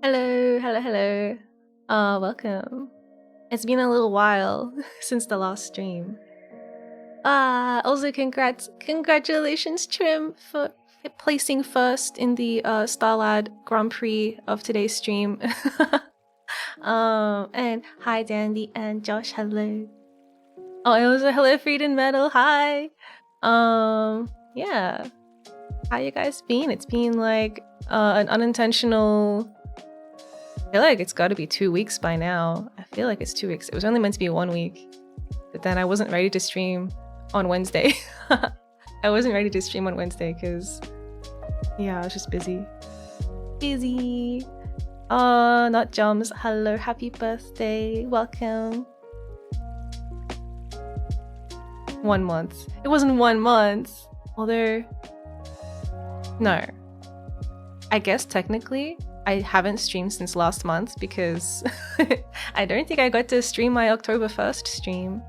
Hello, hello, hello. Welcome. It's been a little while since the last stream. Also congratulations, Trim, for placing first in the Starlad Grand Prix of today's stream. And hi, Dandy and Josh, hello. Oh, and also hello, Frieden Metal, hi. Yeah. How you guys been? It's been like an unintentional. I feel like it's got to be 2 weeks by now. I feel like it's 2 weeks. It was only meant to be 1 week, but then I wasn't ready to stream on Wednesday. I wasn't ready to stream on Wednesday because, yeah, I was just busy. Not Jums. Hello, happy birthday. Welcome. 1 month. It wasn't 1 month. Although, no. I guess technically, I haven't streamed since last month because I don't think I got to stream my October 1st stream.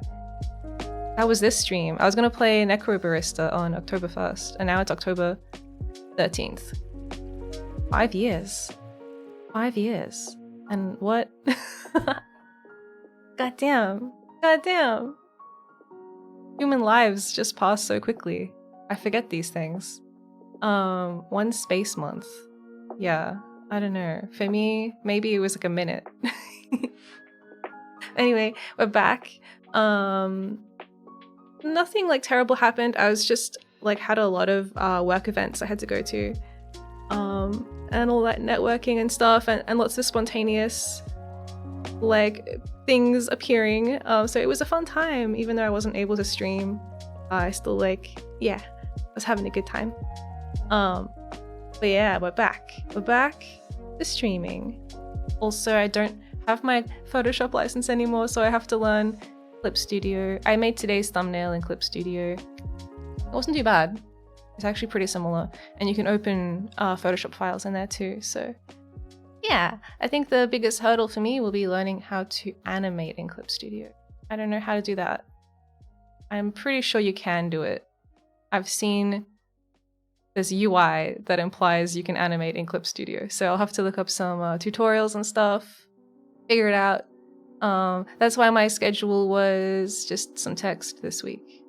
That was this stream. I was going to play Necrobarista on October 1st, and now it's October 13th. 5 years. 5 years. And what? Goddamn. Goddamn. Human lives just pass so quickly. I forget these things. 1 space month. Yeah. I don't know. For me, maybe it was like a minute. Anyway, we're back. Nothing like terrible happened. I was just like had a lot of work events I had to go to. And all that networking and stuff and lots of spontaneous like things appearing. So it was a fun time, even though I wasn't able to stream. I still I was having a good time. But yeah, we're back. We're back to streaming. Also, I don't have my Photoshop license anymore, so I have to learn Clip Studio. I made today's thumbnail in Clip Studio. It wasn't too bad. It's actually pretty similar. And you can open Photoshop files in there too, so yeah. I think the biggest hurdle for me will be learning how to animate in Clip Studio. I don't know how to do that. I'm pretty sure you can do it. I've seen there's UI that implies you can animate in Clip Studio. So I'll have to look up some tutorials and stuff, figure it out. That's why my schedule was just some text this week.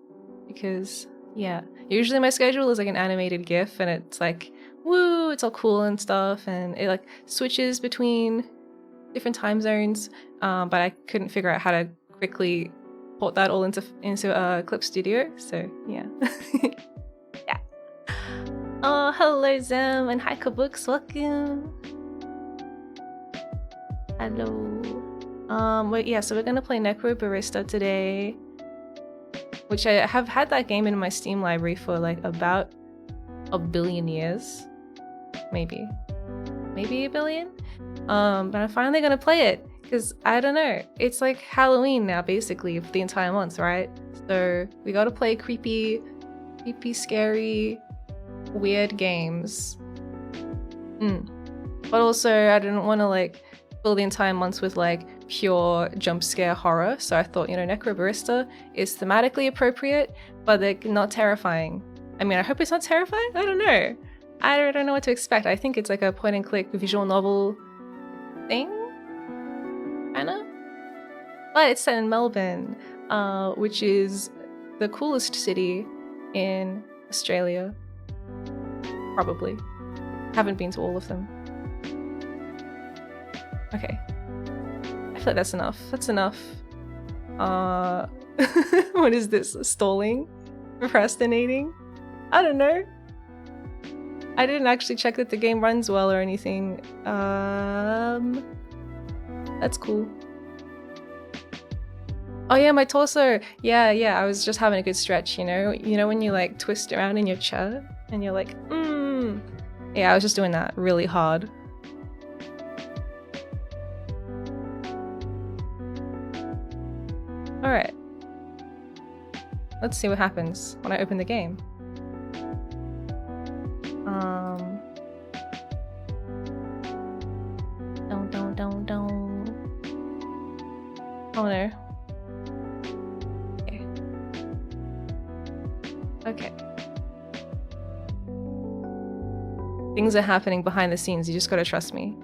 Because, yeah, usually my schedule is like an animated GIF and it's like, woo, it's all cool and stuff. And it like switches between different time zones. But I couldn't figure out how to quickly port that all into Clip Studio. So, yeah. Yeah. Oh, hello Zem and hi Kabooks, welcome. Hello. Yeah, so we're gonna play Necrobarista today, which I have had that game in my Steam library for like about 1 billion years, maybe 1 billion. But I'm finally gonna play it because I don't know. It's like Halloween now, basically, for the entire month, right? So we gotta play creepy, scary, weird games. But also I didn't want to like fill the entire months with like pure jump scare horror, so I thought, you know, Necrobarista is thematically appropriate but like not terrifying. I mean, I hope it's not terrifying. I don't know. I don't know what to expect. I think it's like a point and click visual novel thing, kinda, but it's set in Melbourne, which is the coolest city in Australia. Probably. Haven't been to all of them. Okay. I feel like that's enough. That's enough. What is this? Stalling? Procrastinating? I don't know. I didn't actually check that the game runs well or anything. That's cool. Oh yeah, my torso. Yeah, I was just having a good stretch, you know? You know when you like twist around in your chair and you're like, Yeah, I was just doing that really hard. Alright. Let's see what happens when I open the game. Don't. Oh no. Okay. Things are happening behind the scenes, you just gotta trust me.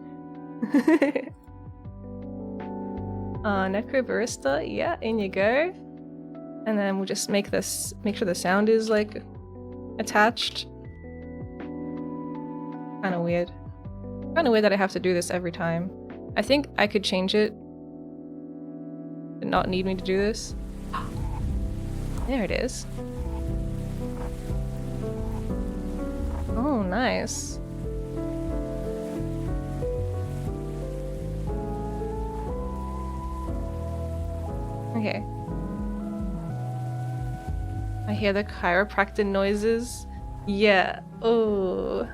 Necrobarista, yeah, in you go. And then we'll just make sure the sound is like attached. Kind of weird. Kind of weird that I have to do this every time. I think I could change it. But not need me to do this. There it is. Oh, nice. Okay. I hear the chiropractor noises. Yeah. Oh.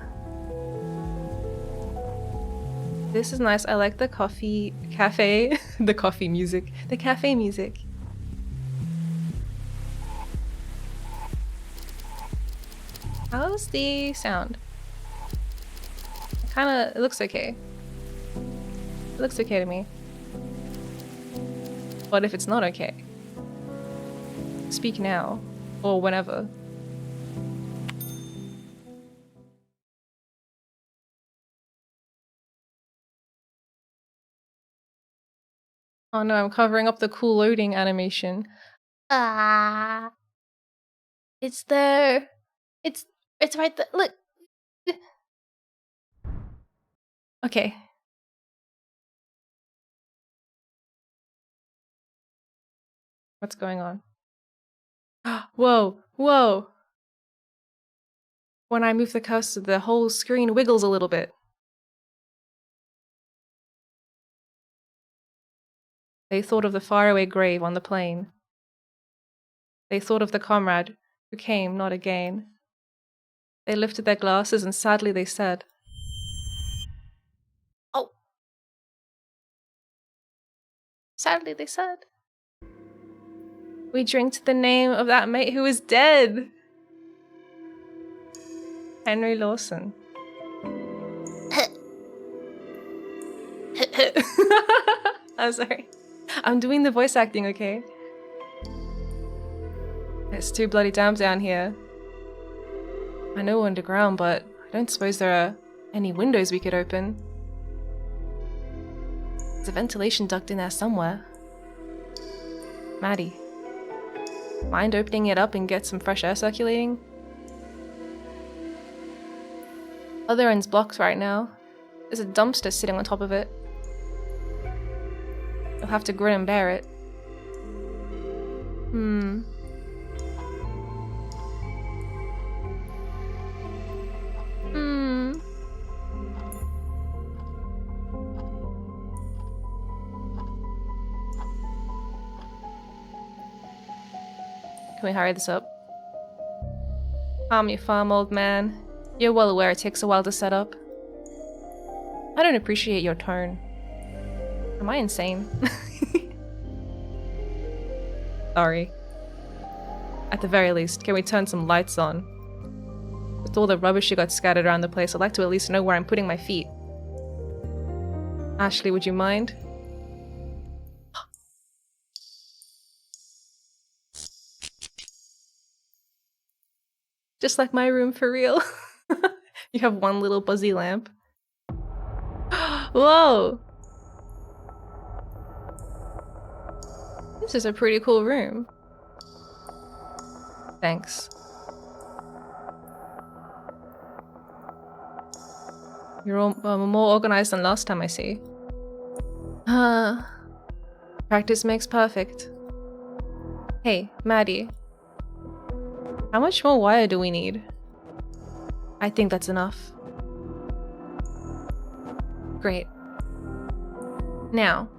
This is nice. I like the cafe, the coffee music, the cafe music. How's the sound? It looks okay. It looks okay to me. What if it's not okay? Speak now, or whenever. Oh no, I'm covering up the cool loading animation. Ah, it's there. It's right there. Look. Okay. What's going on? Whoa, whoa. When I move the cursor, the whole screen wiggles a little bit. They thought of the faraway grave on the plain. They thought of the comrade who came not again. They lifted their glasses and sadly they said, "Oh." Sadly they said, "We drink to the name of that mate who is dead." Henry Lawson. I'm sorry. I'm doing the voice acting, okay? It's too bloody damp down here. I know we're underground, but I don't suppose there are any windows we could open. There's a ventilation duct in there somewhere. Maddie, mind opening it up and get some fresh air circulating? Other end's blocked right now. There's a dumpster sitting on top of it. You'll have to grin and bear it. Hmm. Can we hurry this up? Calm your farm, old man. You're well aware it takes a while to set up. I don't appreciate your tone. Am I insane? Sorry. At the very least, can we turn some lights on? With all the rubbish you got scattered around the place, I'd like to at least know where I'm putting my feet. Ashley, would you mind? Just like my room, for real. You have one little buzzy lamp. Whoa! This is a pretty cool room. Thanks. You're all, more organized than last time, I see. Practice makes perfect. Hey, Maddie. How much more wire do we need? I think that's enough. Great. Now.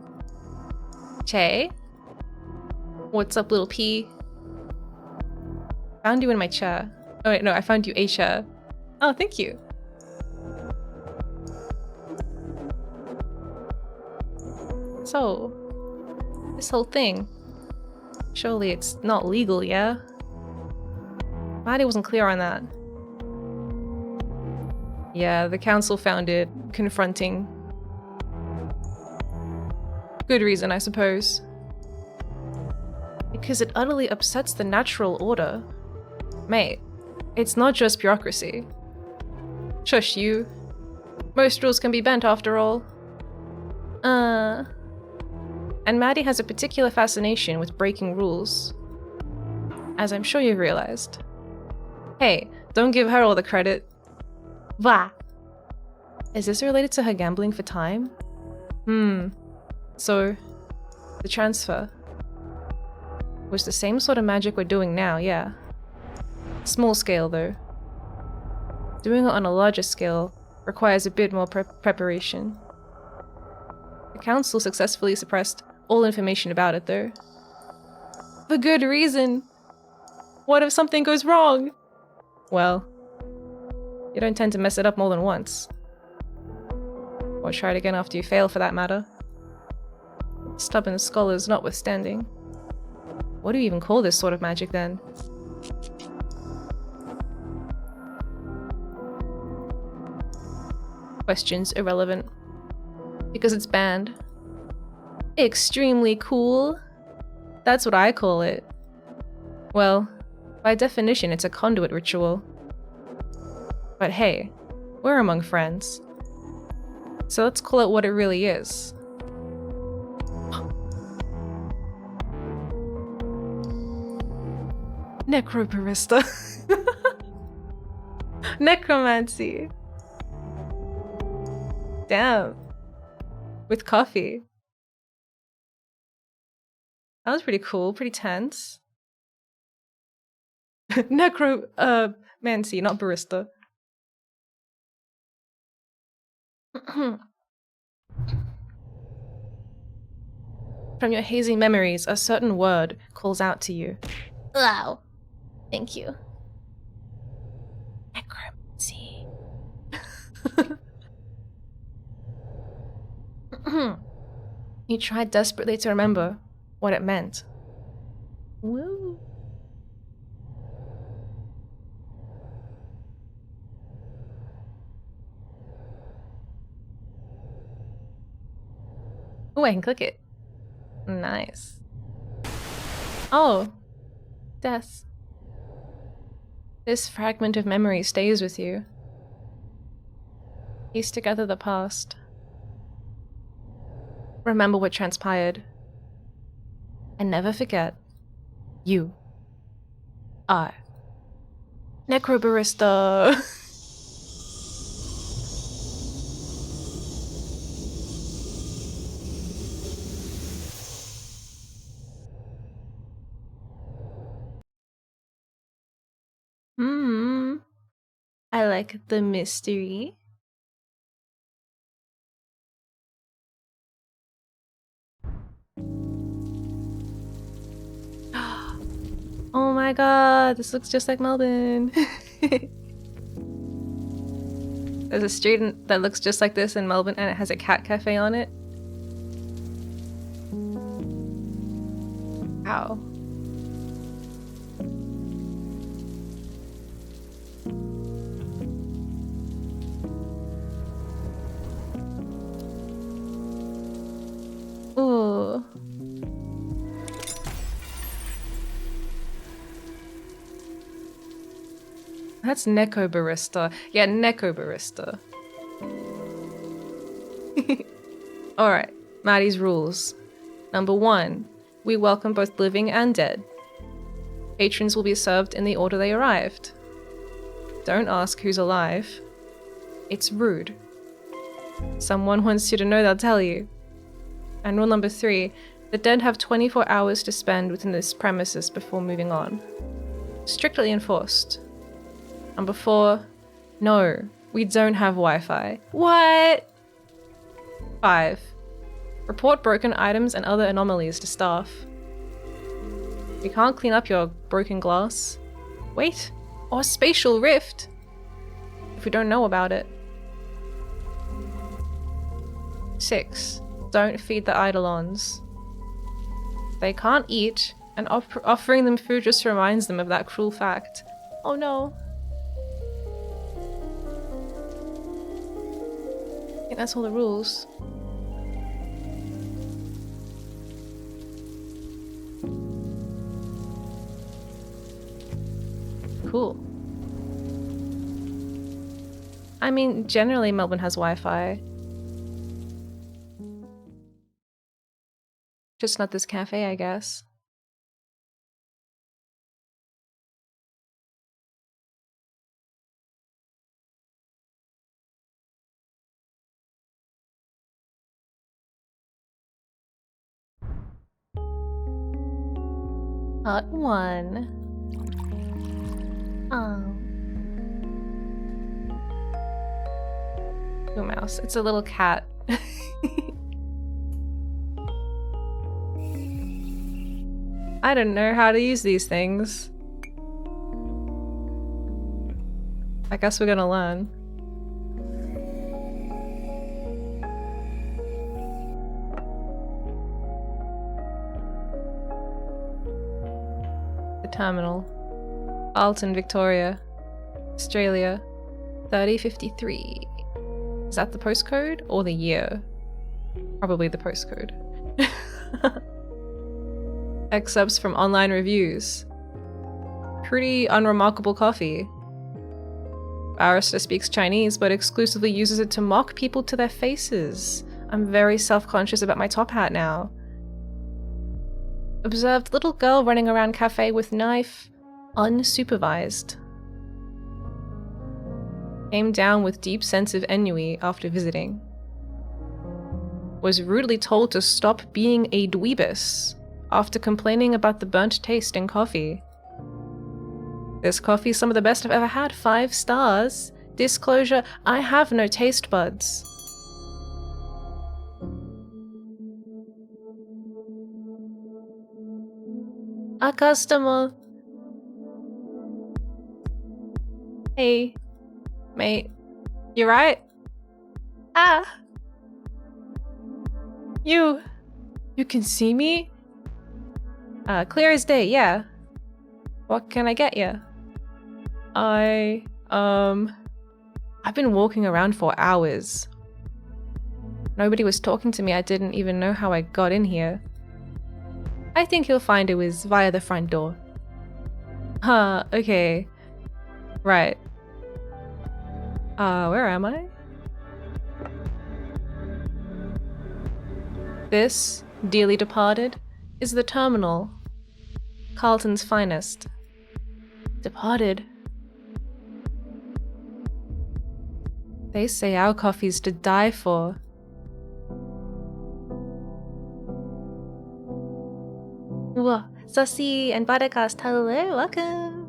Che? What's up, little P? Found you in my chair. Oh wait, no, I found you a chair. Oh, thank you. So, this whole thing. Surely it's not legal, yeah? Maddie wasn't clear on that. Yeah, the council found it confronting. Good reason, I suppose. Because it utterly upsets the natural order. Mate, it's not just bureaucracy. Shush you. Most rules can be bent after all. And Maddie has a particular fascination with breaking rules. As I'm sure you've realized. Hey, don't give her all the credit. Bah! Is this related to her gambling for time? So, the transfer was the same sort of magic we're doing now, yeah. Small scale though. Doing it on a larger scale requires a bit more preparation. The council successfully suppressed all information about it though. For good reason! What if something goes wrong? Well, you don't tend to mess it up more than once. Or try it again after you fail for that matter. Stubborn scholars notwithstanding. What do you even call this sort of magic then? Questions irrelevant. Because it's banned. Extremely cool. That's what I call it. Well, by definition it's a conduit ritual. But hey, we're among friends. So let's call it what it really is. Necrobarista. Necromancy. Damn. With coffee. That was pretty cool, pretty tense. Mancy, not barista. From your hazy memories, a certain word calls out to you. Wow. Thank you. Necromancy. You tried desperately to remember what it meant. Woo. Oh, I can click it. Nice. Oh. Death. This fragment of memory stays with you. Piece together the past. Remember what transpired. And never forget, you are Necrobarista. I like the mystery. Oh my god, this looks just like Melbourne. There's a street that looks just like this in Melbourne and it has a cat cafe on it. Wow. Ooh. That's Necrobarista. Yeah, Necrobarista. Alright, Maddie's rules. Number 1, we welcome both living and dead. Patrons will be served in the order they arrived. Don't ask who's alive. It's rude. Someone wants you to know, they'll tell you. And rule number 3, the dead have 24 hours to spend within this premises before moving on. Strictly enforced. Number 4, no, we don't have Wi-Fi. What? 5, report broken items and other anomalies to staff. We can't clean up your broken glass. Wait, or spatial rift, if we don't know about it. 6, don't feed the eidolons. They can't eat, and offering them food just reminds them of that cruel fact. Oh no. I think that's all the rules. Cool. I mean, generally Melbourne has Wi-Fi. Just not this cafe, I guess. Part 1. Oh. Ooh, mouse. It's a little cat. I don't know how to use these things. I guess we're gonna learn. The terminal. Alton, Victoria. Australia. 3053. Is that the postcode or the year? Probably the postcode. Excerpts from online reviews. Pretty unremarkable coffee. Barrister speaks Chinese but exclusively uses it to mock people to their faces. I'm very self-conscious about my top hat now. Observed little girl running around cafe with knife. Unsupervised. Came down with deep sense of ennui after visiting. Was rudely told to stop being a dweebus after complaining about the burnt taste in coffee. This coffee is some of the best I've ever had. 5 stars. Disclosure, I have no taste buds. A customer. Hey, mate. You right? Ah. You can see me? Clear as day, yeah. What can I get you? I've been walking around for hours. Nobody was talking to me. I didn't even know how I got in here. I think you'll find it was via the front door. Huh, okay. Right. Where am I? This, dearly departed, is the terminal. Carlton's finest. Departed. They say our coffee's to die for. Whoa, Saucy and Badacast, hello, welcome.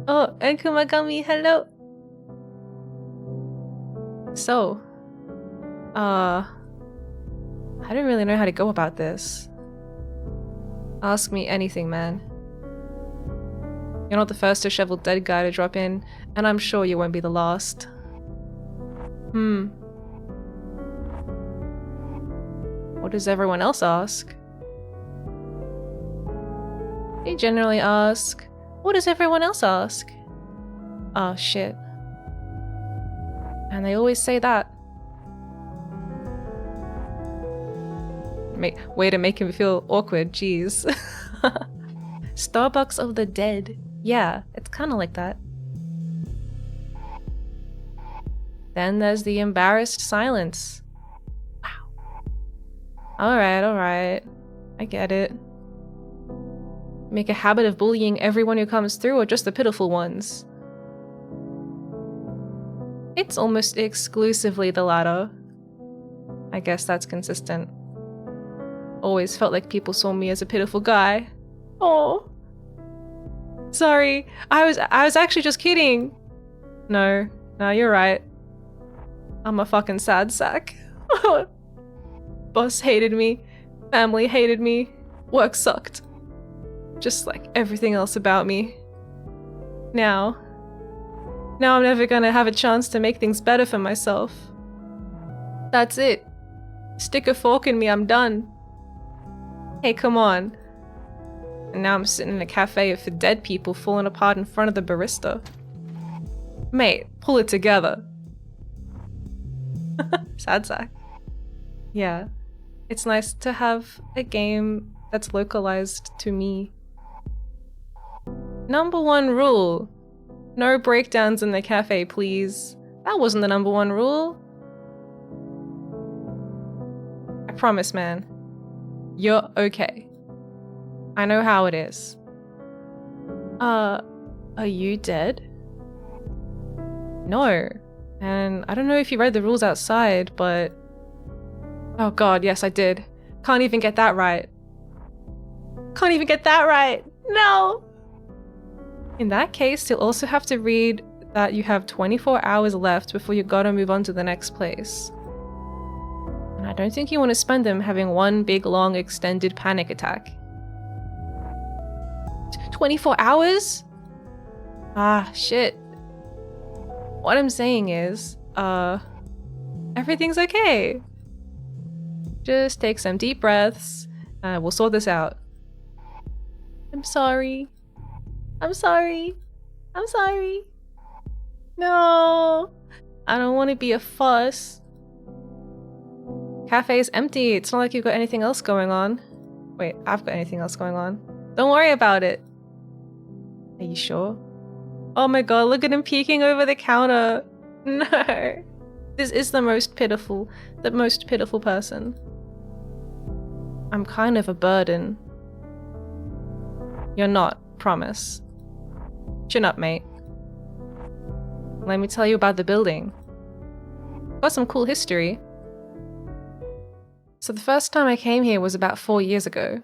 Oh, and Kumagami, hello. So, I don't really know how to go about this. Ask me anything, man. You're not the first disheveled dead guy to drop in, and I'm sure you won't be the last. What does everyone else ask? They generally ask, what does everyone else ask? Oh shit. And they always say that. Way to make him feel awkward, jeez. Starbucks of the dead. Yeah, it's kind of like that. Then there's the embarrassed silence. Wow. Alright. I get it. Make a habit of bullying everyone who comes through or just the pitiful ones? It's almost exclusively the latter. I guess that's consistent. Always felt like people saw me as a pitiful guy. Oh. Sorry, I was actually just kidding. No, you're right. I'm a fucking sad sack. Boss hated me. Family hated me. Work sucked. Just like everything else about me. Now I'm never gonna have a chance to make things better for myself. That's it. Stick a fork in me, I'm done. Hey, come on. And now I'm sitting in a cafe for dead people falling apart in front of the barista. Mate, pull it together. Sad sack. Yeah. It's nice to have a game that's localized to me. Number 1 rule. No breakdowns in the cafe, please. That wasn't the number 1 rule. I promise, man. You're okay. I know how it is. Are you dead? No. And I don't know if you read the rules outside, but... Oh god, yes I did. Can't even get that right. Can't even get that right! No! In that case, you'll also have to read that you have 24 hours left before you gotta move on to the next place. And I don't think you want to spend them having one big long extended panic attack. 24 hours? Ah, shit. What I'm saying is, everything's okay. Just take some deep breaths, and we'll sort this out. I'm sorry. I'm sorry. I'm sorry. No. I don't want to be a fuss. Cafe's empty. It's not like you've got anything else going on. Wait, I've got anything else going on. Don't worry about it. Are you sure? Oh my god, look at him peeking over the counter. No. This is the most pitiful person. I'm kind of a burden. You're not, promise. Chin up, mate. Let me tell you about the building. Got some cool history. So the first time I came here was about 4 years ago.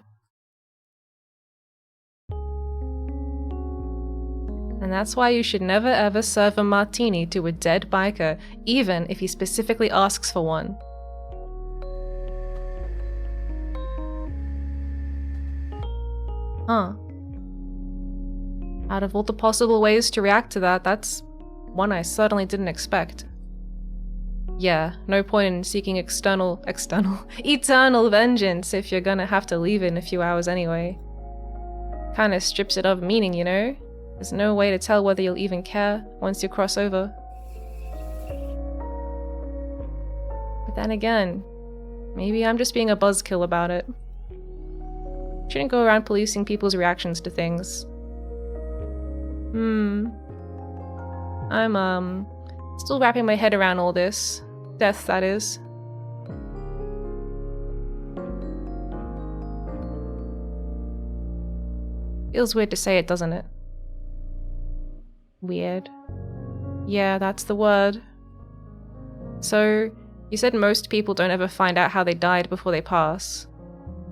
And that's why you should never ever serve a martini to a dead biker, even if he specifically asks for one. Huh. Out of all the possible ways to react to that, that's one I certainly didn't expect. Yeah, no point in seeking eternal vengeance if you're gonna have to leave in a few hours anyway. Kinda strips it of meaning, you know? There's no way to tell whether you'll even care once you cross over. But then again, maybe I'm just being a buzzkill about it. Shouldn't go around policing people's reactions to things. I'm still wrapping my head around all this. Death, that is. Feels weird to say it, doesn't it? Weird. Yeah, that's the word. So, you said most people don't ever find out how they died before they pass.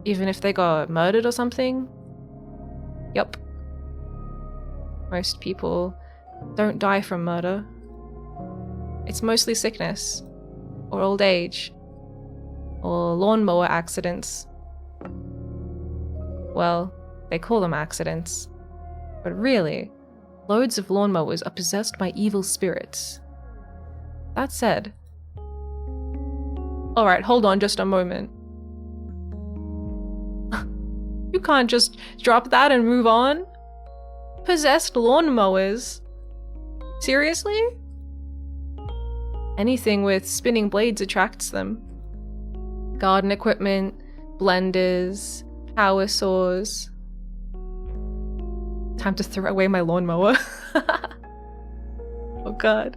Even if they got murdered or something? Yup. Most people don't die from murder. It's mostly sickness, or old age, or lawnmower accidents. Well, they call them accidents. But really, loads of lawnmowers are possessed by evil spirits. That said... Alright, hold on just a moment. You can't just drop that and move on? Possessed lawnmowers? Seriously? Anything with spinning blades attracts them. Garden equipment, blenders, power saws. Time to throw away my lawnmower. Oh god.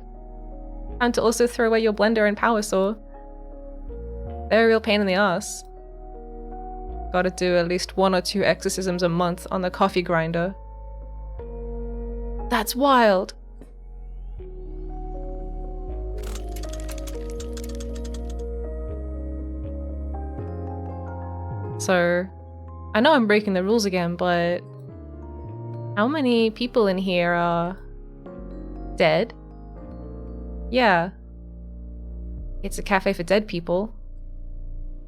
Time to also throw away your blender and power saw. They're a real pain in the ass. Gotta do at least 1 or 2 exorcisms a month on the coffee grinder. That's wild! So, I know I'm breaking the rules again, but how many people in here are dead? Yeah. It's a cafe for dead people.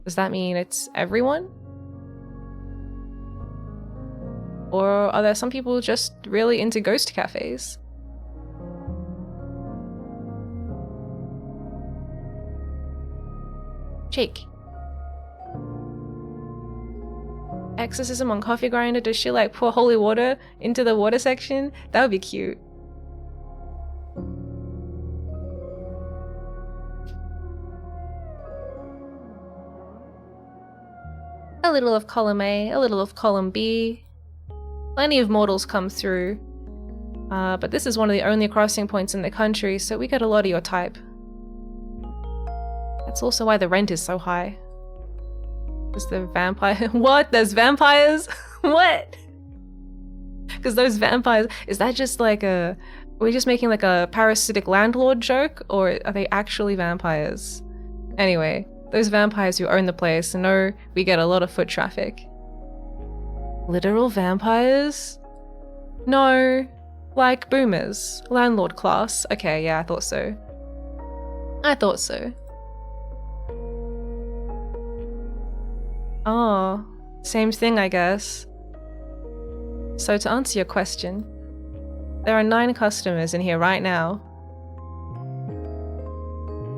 Does that mean it's everyone? Or are there some people just really into ghost cafes? Jake. Exorcism on coffee grinder? Does she like pour holy water into the water section? That would be cute. A little of column A, a little of column B. Plenty of mortals come through. But this is one of the only crossing points in the country, so we get a lot of your type. That's also why the rent is so high. Is there vampire? What? There's vampires? What? Because those vampires, is that just like are we just making like a parasitic landlord joke, or are they actually vampires? Anyway, those vampires who own the place know we get a lot of foot traffic. Literal vampires? No, like boomers, landlord class. Okay, yeah, I thought so. I thought so. Oh, same thing, I guess. So to answer your question, there are 9 customers in here right now.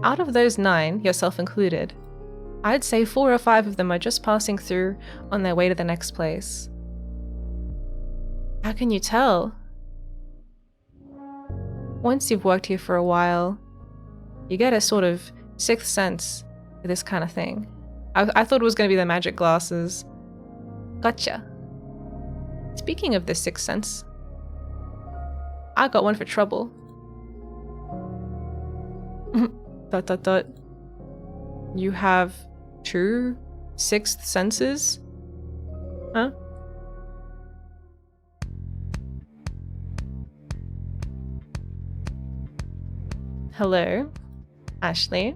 Out of those 9, yourself included, I'd say 4 or 5 of them are just passing through on their way to the next place. How can you tell? Once you've worked here for a while, you get a sort of 6th sense for this kind of thing. I thought it was going to be the magic glasses. Gotcha. Speaking of the 6th sense, I got one for trouble. ... You have 2 6th senses? Huh? Hello, Ashley.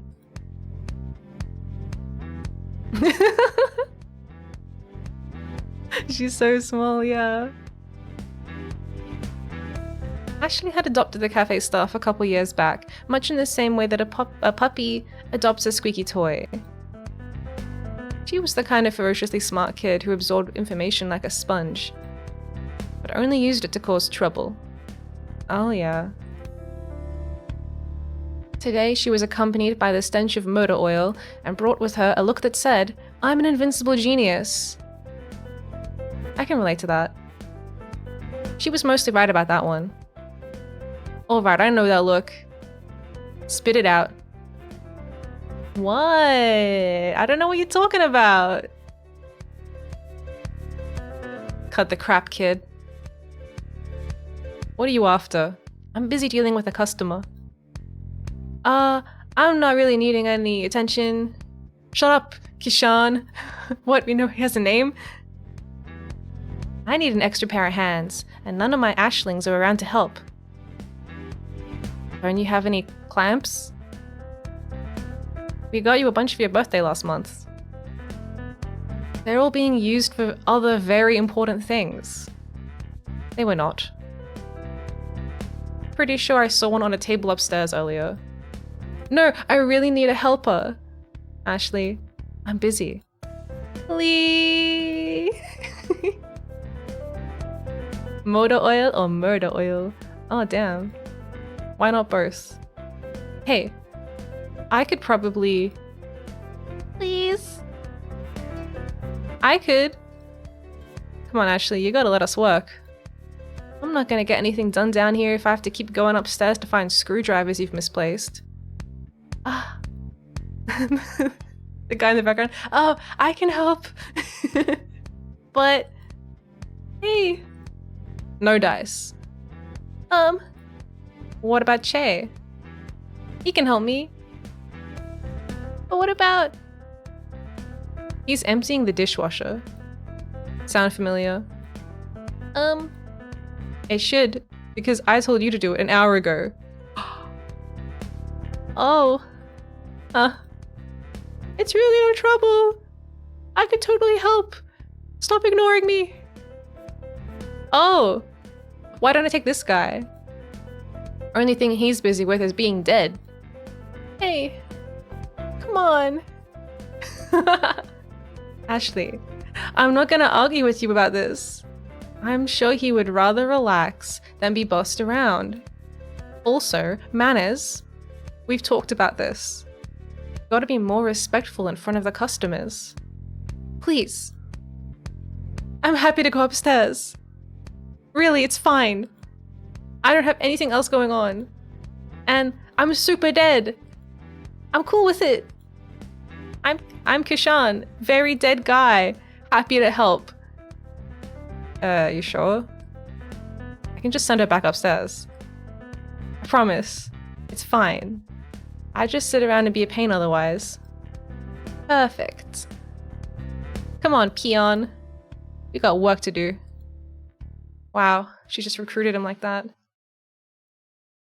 She's so small, yeah. Ashley had adopted the cafe staff a couple years back, much in the same way that a puppy adopts a squeaky toy. She was the kind of ferociously smart kid who absorbed information like a sponge, but only used it to cause trouble. Oh yeah. Today she was accompanied by the stench of motor oil and brought with her a look that said, "I'm an invincible genius." I can relate to that. She was mostly right about that one. Alright, I know that look. Spit it out. What? I don't know what you're talking about. Cut the crap, kid. What are you after? I'm busy dealing with a customer. I'm not really needing any attention. Shut up, Kishan. What, we know he has a name? I need an extra pair of hands, and none of my ashlings are around to help. Don't you have any clamps? We got you a bunch for your birthday last month. They're all being used for other very important things. They were not. Pretty sure I saw one on a table upstairs earlier. No, I really need a helper. Ashley, I'm busy. Lee. Motor oil or murder oil? Oh damn. Why not both? Hey, I could probably... Please? I could. Come on, Ashley, you gotta let us work. I'm not gonna get anything done down here if I have to keep going upstairs to find screwdrivers you've misplaced. Ah. The guy in the background. Oh, I can help. But... Hey. No dice. What about Che? He can help me. But what about... He's emptying the dishwasher. Sound familiar? It should, because I told you to do it an hour ago. Oh. It's really no trouble. I could totally help. Stop ignoring me. Oh. Why don't I take this guy? Only thing he's busy with is being dead. Hey. Come on. Ashley, I'm not gonna argue with you about this. I'm sure he would rather relax than be bossed around. Also, manners. We've talked about this. Gotta be more respectful in front of the customers. Please. I'm happy to go upstairs. Really, it's fine. I don't have anything else going on. And I'm super dead. I'm cool with it. I'm Kishan, very dead guy. Happy to help. You sure? I can just send her back upstairs. I promise. It's fine. I just sit around and be a pain otherwise. Perfect. Come on, peon. We got work to do. Wow, she just recruited him like that.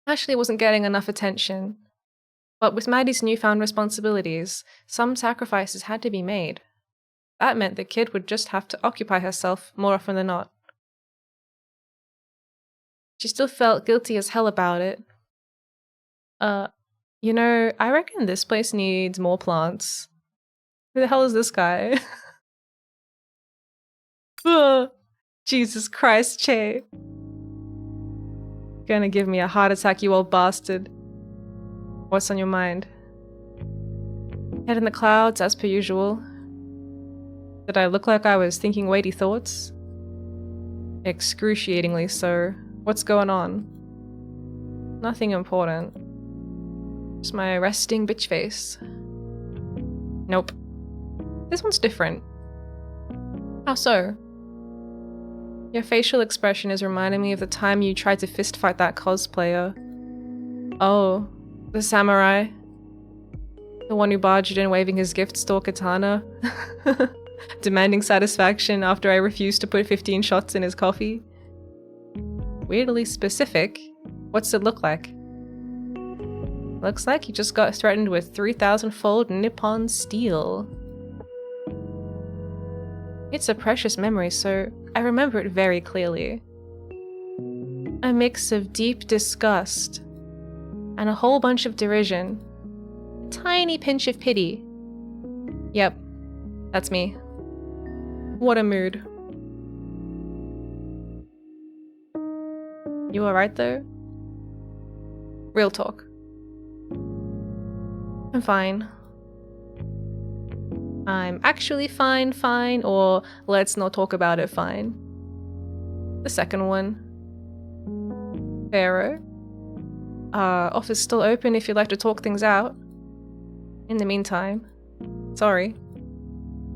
Ashley wasn't getting enough attention. But with Maddie's newfound responsibilities, some sacrifices had to be made. That meant the kid would just have to occupy herself more often than not. She still felt guilty as hell about it. You know, I reckon this place needs more plants. Who the hell is this guy? Ugh. Jesus Christ, Che. Gonna give me a heart attack, you old bastard. What's on your mind? Head in the clouds, as per usual. Did I look like I was thinking weighty thoughts? Excruciatingly so. What's going on? Nothing important. Just my resting bitch face. Nope. This one's different. How so? Your facial expression is reminding me of the time you tried to fistfight that cosplayer. Oh, the samurai. The one who barged in waving his gift store katana. Demanding satisfaction after I refused to put 15 shots in his coffee. Weirdly specific. What's it look like? Looks like he just got threatened with 3,000-fold Nippon steel. It's a precious memory, so I remember it very clearly. A mix of deep disgust and a whole bunch of derision. A tiny pinch of pity. Yep, that's me. What a mood. You alright though? Real talk. I'm fine. I'm actually fine, or let's not talk about it fine. The second one. Pharaoh. Office still open if you'd like to talk things out. In the meantime, sorry.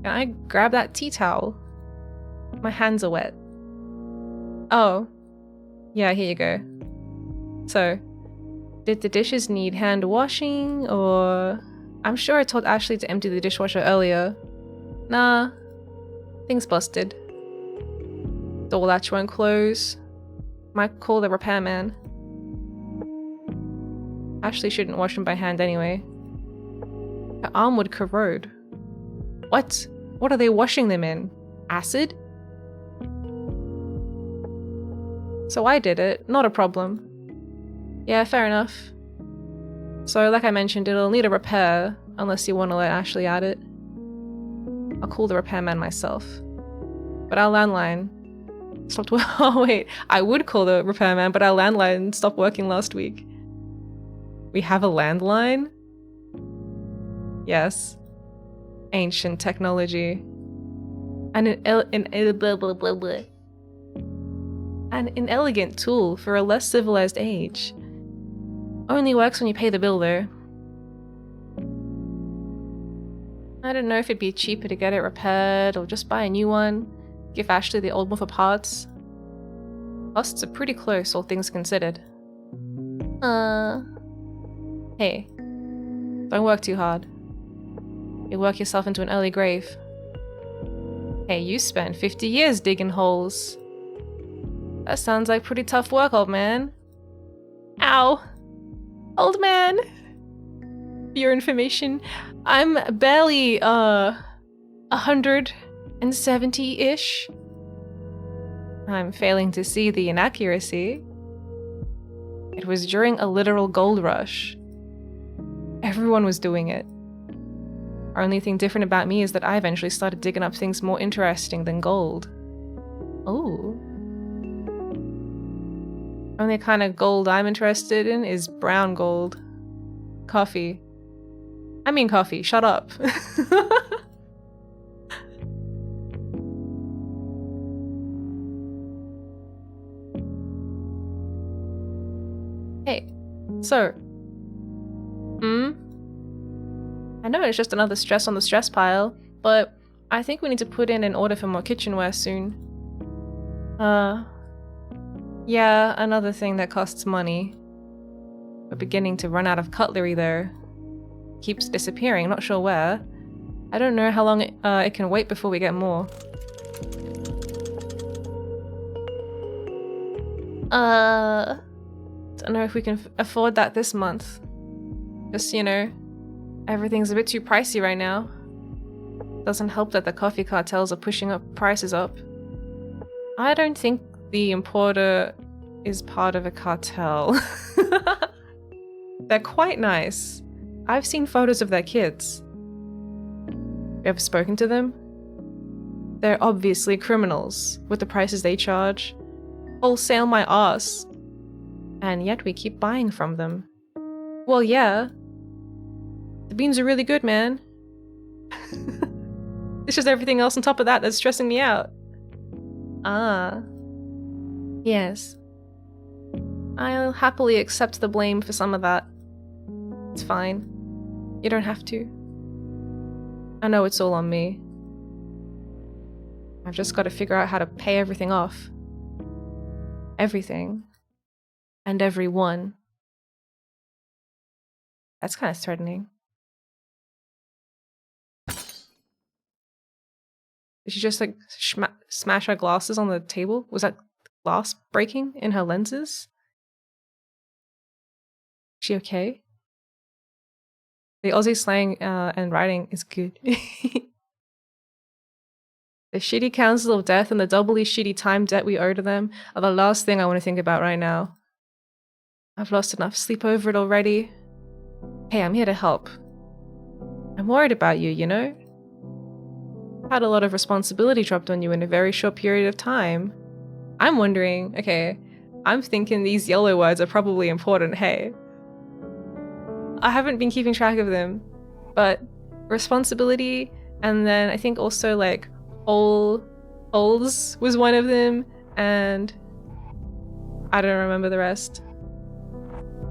Can I grab that tea towel? My hands are wet. Oh. Yeah, here you go. So, did the dishes need hand washing, or... I'm sure I told Ashley to empty the dishwasher earlier. Nah. Things busted. Door latch won't close. Might call the repairman. Ashley shouldn't wash them by hand anyway. Her arm would corrode. What? What are they washing them in? Acid? So I did it, not a problem. Yeah, fair enough. So like I mentioned, it'll need a repair, unless you want to let Ashley at it. I'll call the repairman myself. But our landline stopped oh wait, I would call the repairman, but our landline stopped working last week. We have a landline? Yes. Ancient technology. And an inelegant tool for a less civilized age. Only works when you pay the bill though. I don't know if it'd be cheaper to get it repaired or just buy a new one. Give Ashley the old one for parts. Costs are pretty close, all things considered. Hey. Don't work too hard. You'll work yourself into an early grave. Hey, you spent 50 years digging holes. That sounds like pretty tough work, old man. Ow. Old man. For your information, I'm barely, 170-ish. I'm failing to see the inaccuracy. It was during a literal gold rush. Everyone was doing it. Only thing different about me is that I eventually started digging up things more interesting than gold. Ooh. Only kind of gold I'm interested in is brown gold. Coffee. I mean coffee, shut up. Hey, so. I know it's just another stress on the stress pile, but I think we need to put in an order for more kitchenware soon. Yeah, another thing that costs money. We're beginning to run out of cutlery though. Keeps disappearing, not sure where. I don't know how long it can wait before we get more. Don't know if we can afford that this month. Just, you know, everything's a bit too pricey right now. Doesn't help that the coffee cartels are pushing up prices up. I don't think the importer is part of a cartel. They're quite nice. I've seen photos of their kids. You ever spoken to them? They're obviously criminals with the prices they charge. Wholesale my ass. And yet we keep buying from them. Well, yeah. The beans are really good, man. It's just everything else on top of that that's stressing me out. Ah. Yes. I'll happily accept the blame for some of that. It's fine. You don't have to. I know it's all on me. I've just got to figure out how to pay everything off. Everything. And everyone. That's kind of threatening. Did she just like smash her glasses on the table? Was that glass breaking in her lenses? Is she okay? The Aussie slang and writing is good. The shitty council of death and the doubly shitty time debt we owe to them are the last thing I want to think about right now. I've lost enough sleep over it already. Hey, I'm here to help. I'm worried about you, you know? Had a lot of responsibility dropped on you in a very short period of time. I'm wondering, okay, I'm thinking these yellow words are probably important, hey. I haven't been keeping track of them, but responsibility, and then I think also like holes was one of them, and I don't remember the rest.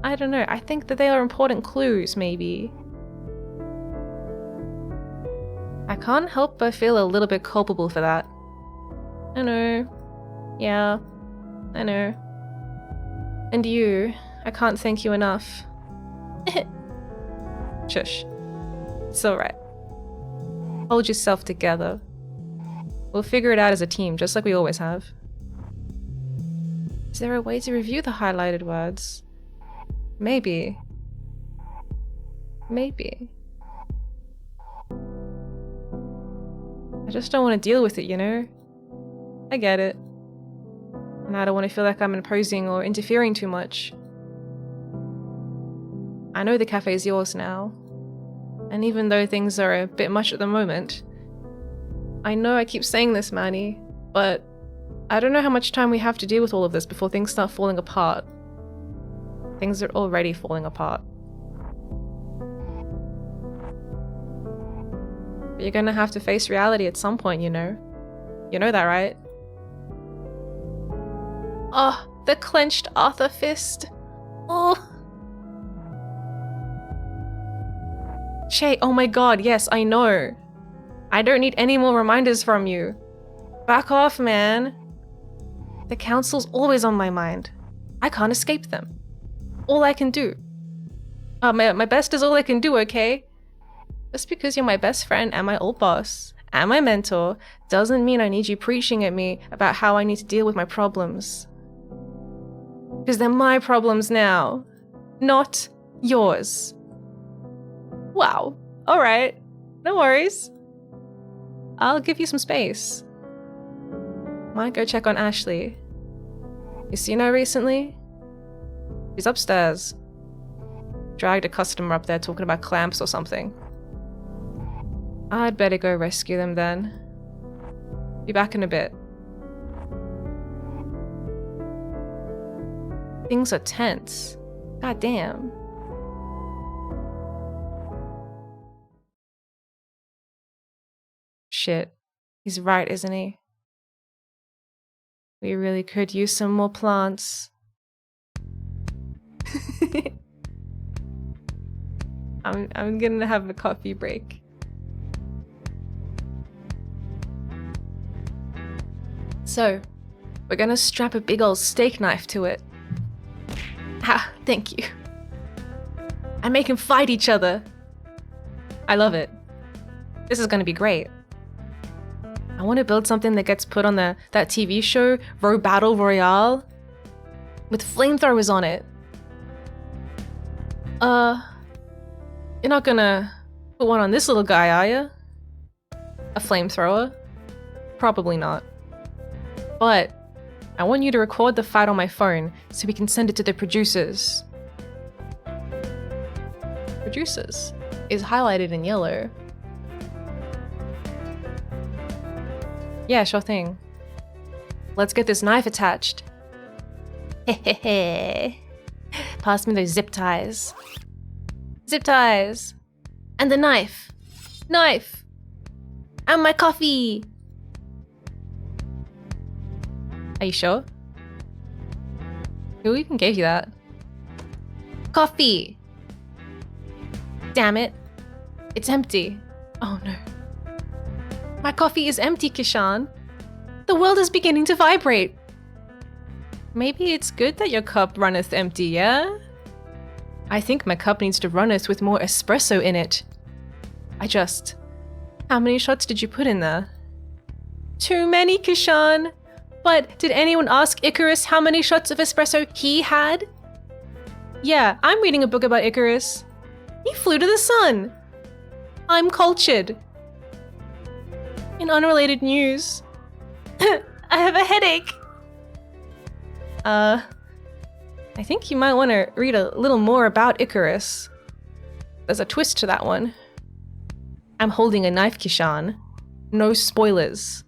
I don't know, I think that they are important clues, maybe. I can't help but feel a little bit culpable for that. I know. Yeah, I know. And you, I can't thank you enough. Shush. It's alright. Hold yourself together. We'll figure it out as a team, just like we always have. Is there a way to review the highlighted words? Maybe. Maybe. I just don't want to deal with it, you know? I get it. And I don't want to feel like I'm imposing or interfering too much. I know the cafe's yours now. And even though things are a bit much at the moment, I know I keep saying this, Manny, but I don't know how much time we have to deal with all of this before things start falling apart. Things are already falling apart. But you're gonna have to face reality at some point, you know? You know that, right? Oh, the clenched Arthur fist. Oh. Shay, oh my god, yes, I know. I don't need any more reminders from you. Back off, man. The council's always on my mind. I can't escape them. All I can do. My best is all I can do, okay? Just because you're my best friend and my old boss and my mentor doesn't mean I need you preaching at me about how I need to deal with my problems. Because they're my problems now, not yours. Wow. Alright. No worries. I'll give you some space. Might go check on Ashley. You seen her recently? She's upstairs. Dragged a customer up there talking about clamps or something. I'd better go rescue them then. Be back in a bit. Things are tense. God damn. Shit. He's right, isn't he? We really could use some more plants. I'm gonna have a coffee break. So, we're gonna strap a big old steak knife to it. Ah, thank you. And make them fight each other. I love it. This is gonna be great. I want to build something that gets put on that TV show, Battle Royale, with flamethrowers on it. You're not gonna put one on this little guy, are you? A flamethrower? Probably not. But I want you to record the fight on my phone so we can send it to the producers. Producers is highlighted in yellow. Yeah, sure thing. Let's get this knife attached. Hehehe. Pass me those zip ties. Zip ties. And the knife. Knife. And my coffee. Are you sure? Who even gave you that? Coffee. Damn it. It's empty. Oh no. My coffee is empty, Kishan. The world is beginning to vibrate. Maybe it's good that your cup runneth empty, yeah? I think my cup needs to runneth with more espresso in it. How many shots did you put in there? Too many, Kishan. But did anyone ask Icarus how many shots of espresso he had? Yeah, I'm reading a book about Icarus. He flew to the sun. I'm cultured. In unrelated news, I have a headache. I think you might want to read a little more about Icarus. There's a twist to that one. I'm holding a knife, Kishan. No spoilers.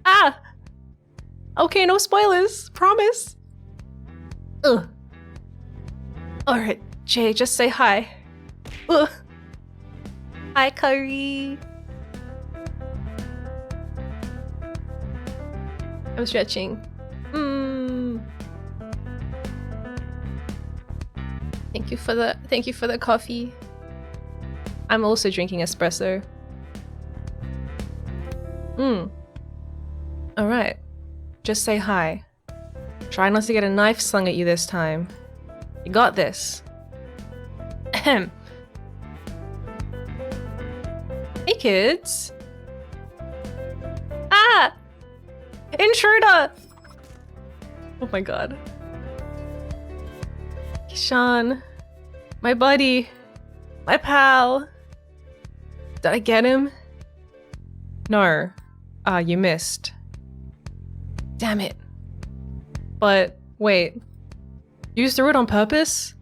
Ah! Okay, no spoilers. Promise. Ugh. Alright, Jay, just say hi. Ugh. Hi, Curry. I'm stretching. Thank you for the coffee. I'm also drinking espresso. Alright. Just say hi. Try not to get a knife slung at you this time. You got this. Ahem. Hey kids. Ah! Intruder! Oh my god. Kishan. My buddy. My pal. Did I get him? No. You missed. Damn it. But, wait. You threw it on purpose?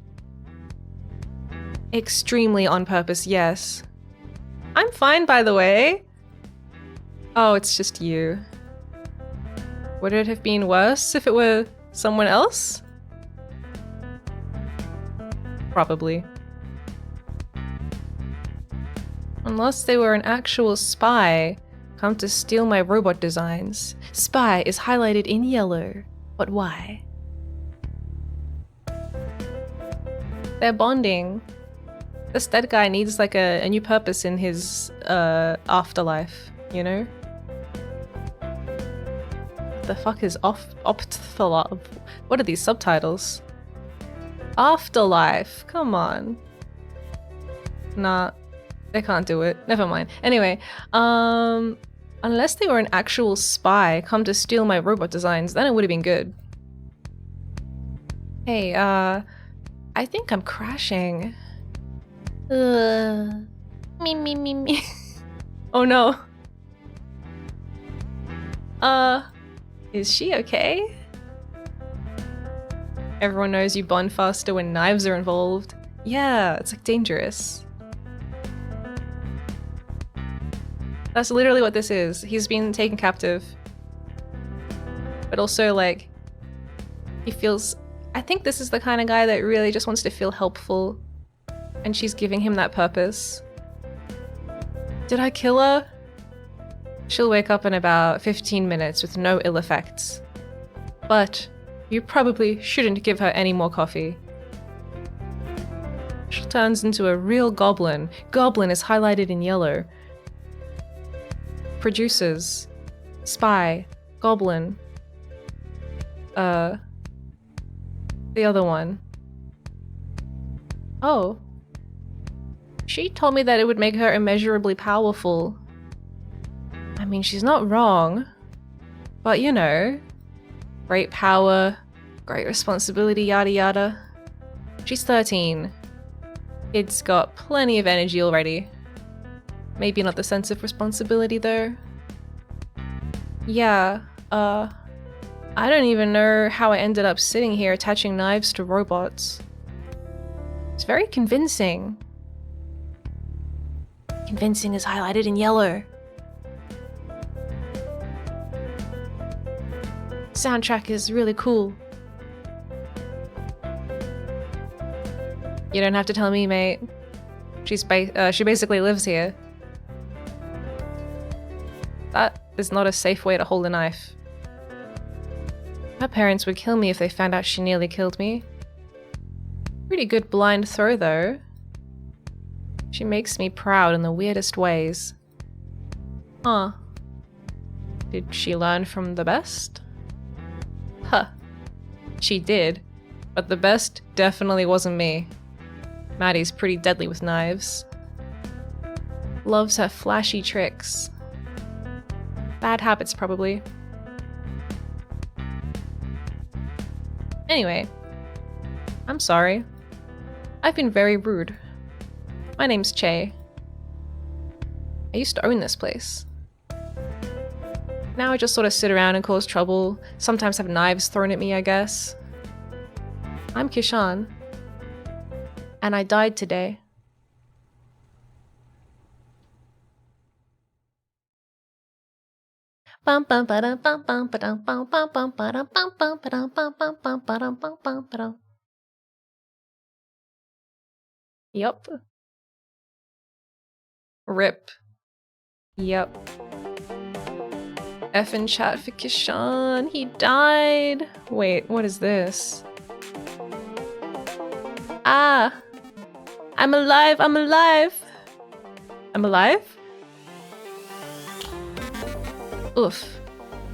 Extremely on purpose, yes. I'm fine, by the way. Oh, it's just you. Would it have been worse if it were someone else? Probably. Unless they were an actual spy, come to steal my robot designs. Spy is highlighted in yellow. But why? They're bonding. This dead guy needs like a new purpose in his afterlife, you know? What the fuck is what are these subtitles? Afterlife, come on. Nah, they can't do it. Never mind. Anyway, unless they were an actual spy come to steal my robot designs, then it would have been good. Hey, I think I'm crashing. Me. Oh no. Is she okay? Everyone knows you bond faster when knives are involved. Yeah, it's like dangerous. That's literally what this is. He's been taken captive. But also like, he feels, I think this is the kind of guy that really just wants to feel helpful. And she's giving him that purpose. Did I kill her? She'll wake up in about 15 minutes with no ill effects. But you probably shouldn't give her any more coffee. She turns into a real goblin. Goblin is highlighted in yellow. Producers. Spy. Goblin. The other one. Oh. She told me that it would make her immeasurably powerful. I mean, she's not wrong. But you know, great power, great responsibility, yada yada. She's 13. Kid's got plenty of energy already. Maybe not the sense of responsibility though. Yeah, I don't even know how I ended up sitting here attaching knives to robots. It's very convincing. Convincing is highlighted in yellow. Soundtrack is really cool. You don't have to tell me, mate. She basically lives here. That is not a safe way to hold a knife. My parents would kill me if they found out she nearly killed me. Pretty good blind throw though. She makes me proud in the weirdest ways. Huh. Did she learn from the best? Huh. She did. But the best definitely wasn't me. Maddie's pretty deadly with knives. Loves her flashy tricks. Bad habits, probably. Anyway, I'm sorry. I've been very rude. My name's Che. I used to own this place. Now I just sort of sit around and cause trouble, sometimes have knives thrown at me, I guess. I'm Kishan. And I died today. Yup. RIP. Yup. F in chat for Kishan. He died. Wait, what is this? Ah! I'm alive! I'm alive! I'm alive? Oof.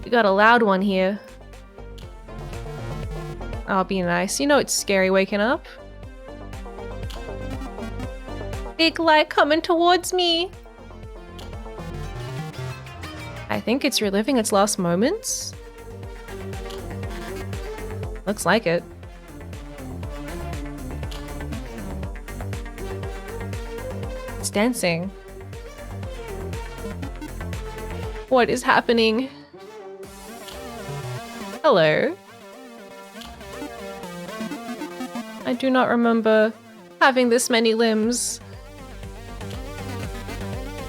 We got a loud one here. I'll be nice. You know it's scary waking up. Big light coming towards me! I think it's reliving its last moments. Looks like it. It's dancing. What is happening? Hello. I do not remember having this many limbs.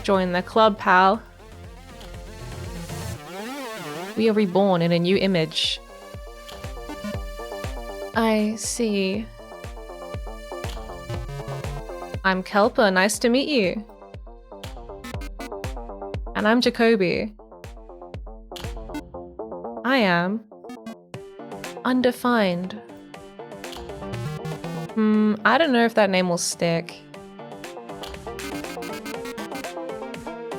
Join the club, pal. We are reborn in a new image. I see. I'm Kelper, nice to meet you. And I'm Jacoby. I am undefined. I don't know if that name will stick.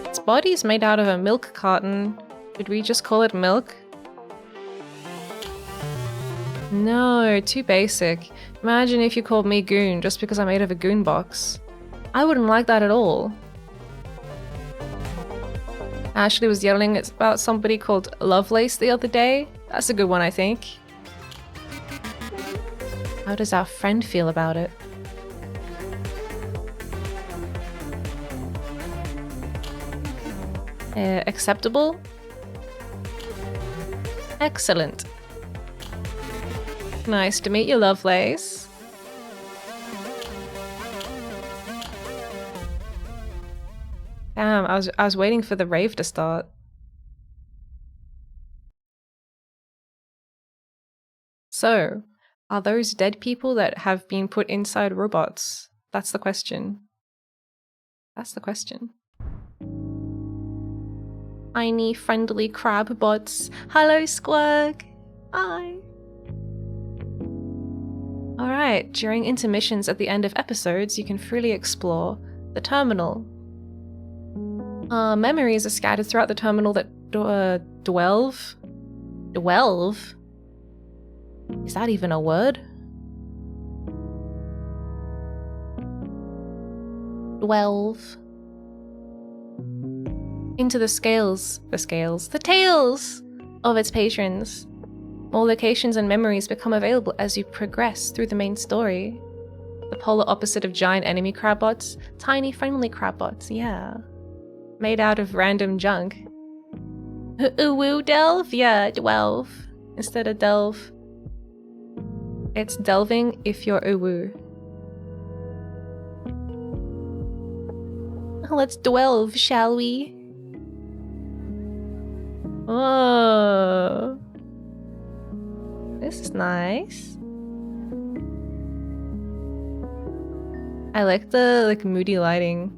Its body's made out of a milk carton. Should we just call it milk? No, too basic. Imagine if you called me Goon just because I'm made of a goon box. I wouldn't like that at all. Ashley was yelling about somebody called Lovelace the other day. That's a good one, I think. How does our friend feel about it? Acceptable? Excellent. Nice to meet you, Lovelace. Damn, I was waiting for the rave to start. So, are those dead people that have been put inside robots? That's the question. That's the question. Tiny, friendly crab bots. Hello, Squirk. Hi. Alright, during intermissions at the end of episodes, you can freely explore the terminal. Memories are scattered throughout the terminal that dwelve? Dwelve? Is that even a word? 12. Into the tails of its patrons. More locations and memories become available as you progress through the main story. The polar opposite of giant enemy crabbots, tiny friendly crabbots, yeah. Made out of random junk. Woo delve? Yeah, delve. Instead of delve. It's delving if you're uwu. Let's delve, shall we? Oh. This is nice. I like the moody lighting.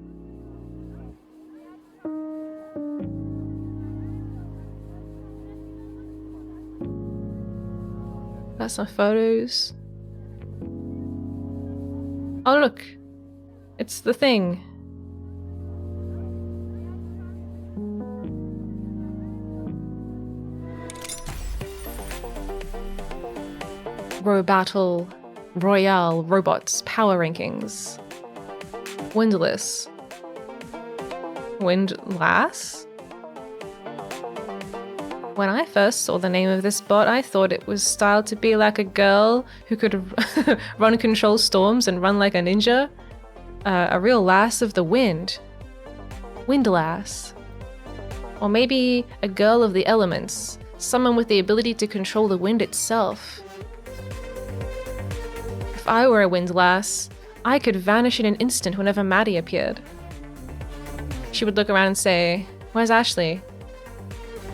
Got some photos. Oh look, it's the thing. Battle Royale Robots Power Rankings. Windlass. Windlass? When I first saw the name of this bot, I thought it was styled to be like a girl who could run control storms and run like a ninja. A real lass of the wind. Windlass. Or maybe a girl of the elements. Someone with the ability to control the wind itself. If I were a windlass, I could vanish in an instant whenever Maddie appeared. She would look around and say, "Where's Ashley?"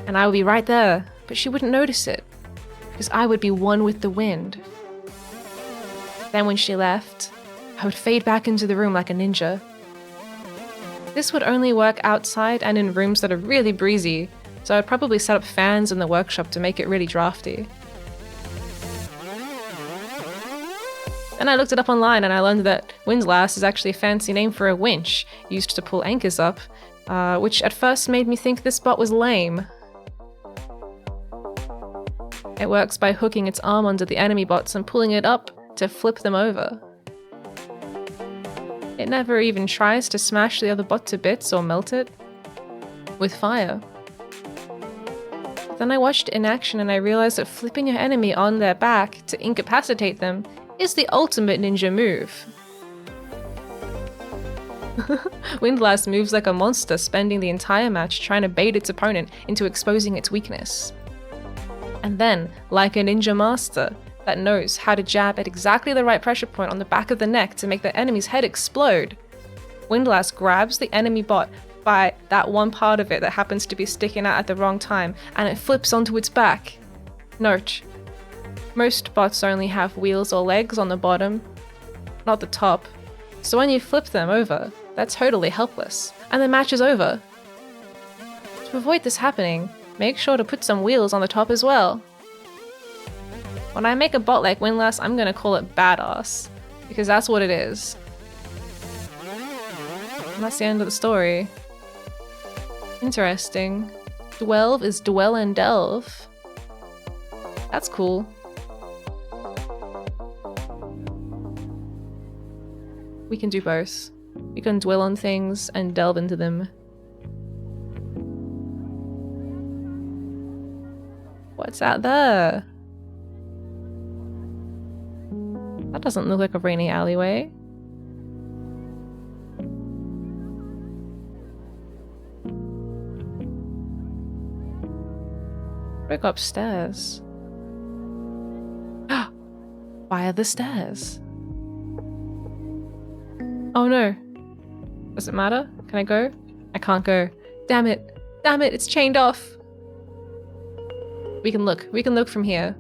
And I would be right there, but she wouldn't notice it, because I would be one with the wind. Then when she left, I would fade back into the room like a ninja. This would only work outside and in rooms that are really breezy, so I'd probably set up fans in the workshop to make it really drafty. Then I looked it up online and I learned that windlass is actually a fancy name for a winch used to pull anchors up, which at first made me think this bot was lame. It works by hooking its arm onto the enemy bots and pulling it up to flip them over. It never even tries to smash the other bot to bits or melt it with fire. Then I watched it in action and I realized that flipping your enemy on their back to incapacitate them is the ultimate ninja move. Windlass moves like a monster, spending the entire match trying to bait its opponent into exposing its weakness. And then, like a ninja master that knows how to jab at exactly the right pressure point on the back of the neck to make the enemy's head explode, Windlass grabs the enemy bot by that one part of it that happens to be sticking out at the wrong time, and it flips onto its back. Note: most bots only have wheels or legs on the bottom, not the top, so when you flip them over, they're totally helpless, and the match is over. To avoid this happening, make sure to put some wheels on the top as well. When I make a bot like Windlass, I'm gonna call it badass, because that's what it is. And that's the end of the story. Interesting. Dwelve is dwell and delve. That's cool. We can do both. We can dwell on things and delve into them. What's out there? That doesn't look like a rainy alleyway. Go upstairs. Why are the stairs? Oh no. Does it matter? Can I go? I can't go. Damn it. Damn it, it's chained off. We can look. We can look from here.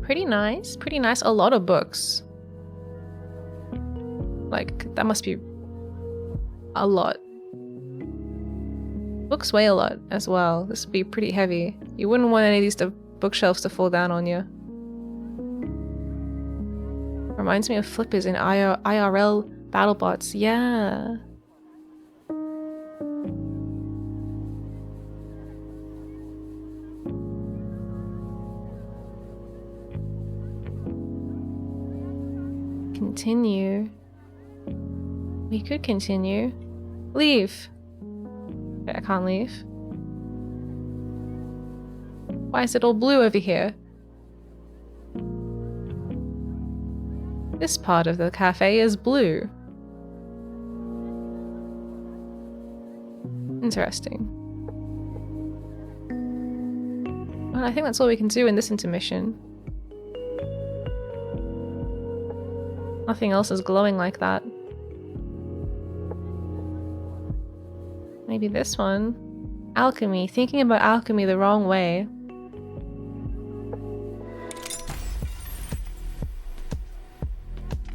Pretty nice. Pretty nice. A lot of books. Like, that must be a lot. Books weigh a lot as well. This would be pretty heavy. You wouldn't want any of these bookshelves to fall down on you. Reminds me of flippers in IRL BattleBots. Yeah. continue. We could continue. Leave. Okay, I can't leave. Why is it all blue over here? This part of the cafe is blue. Interesting. Well, I think that's all we can do in this intermission. Nothing else is glowing like that. Maybe this one. Alchemy. Thinking about alchemy the wrong way.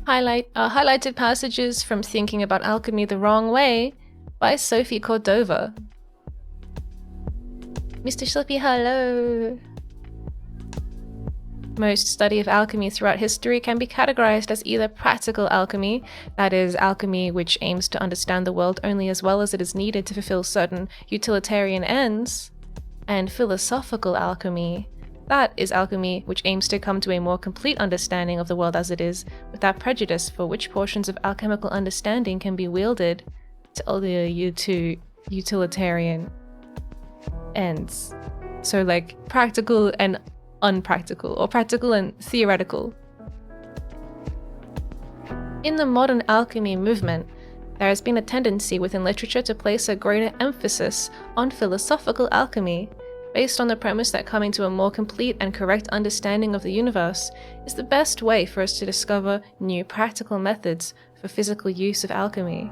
Highlighted passages from Thinking About Alchemy the Wrong Way by Sophie Cordova. Mr. Slippy, hello! Most study of alchemy throughout history can be categorized as either practical alchemy, that is, alchemy which aims to understand the world only as well as it is needed to fulfill certain utilitarian ends, and philosophical alchemy, that is alchemy which aims to come to a more complete understanding of the world as it is, without prejudice for which portions of alchemical understanding can be wielded to other utilitarian ends. So like practical and unpractical, or practical and theoretical. In the modern alchemy movement, there has been a tendency within literature to place a greater emphasis on philosophical alchemy, based on the premise that coming to a more complete and correct understanding of the universe is the best way for us to discover new practical methods for physical use of alchemy.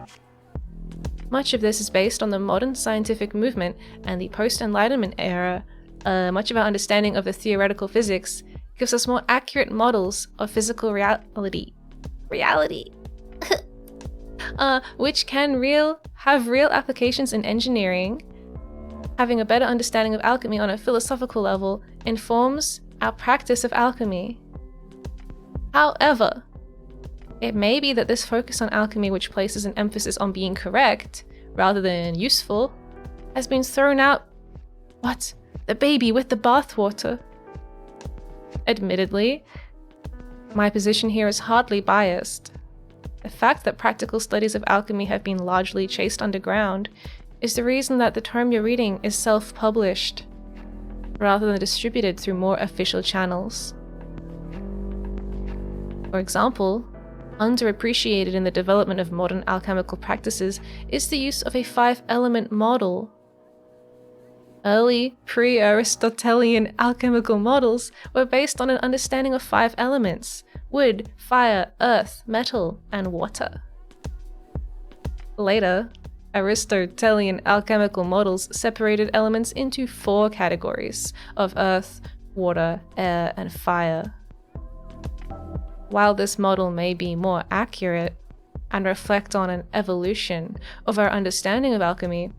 Much of this is based on the modern scientific movement and the post-Enlightenment era. Much of our understanding of the theoretical physics gives us more accurate models of physical reality, which can have real applications in engineering. Having a better understanding of alchemy on a philosophical level informs our practice of alchemy. However, it may be that this focus on alchemy, which places an emphasis on being correct rather than useful, has been thrown out. What? The baby with the bathwater. Admittedly, my position here is hardly biased. The fact that practical studies of alchemy have been largely chased underground is the reason that the tome you're reading is self-published, rather than distributed through more official channels. For example, underappreciated in the development of modern alchemical practices is the use of a 5-element model. Early, pre-Aristotelian alchemical models were based on an understanding of 5 elements: wood, fire, earth, metal, and water. Later, Aristotelian alchemical models separated elements into 4 categories of earth, water, air, and fire. While this model may be more accurate and reflect on an evolution of our understanding of alchemy,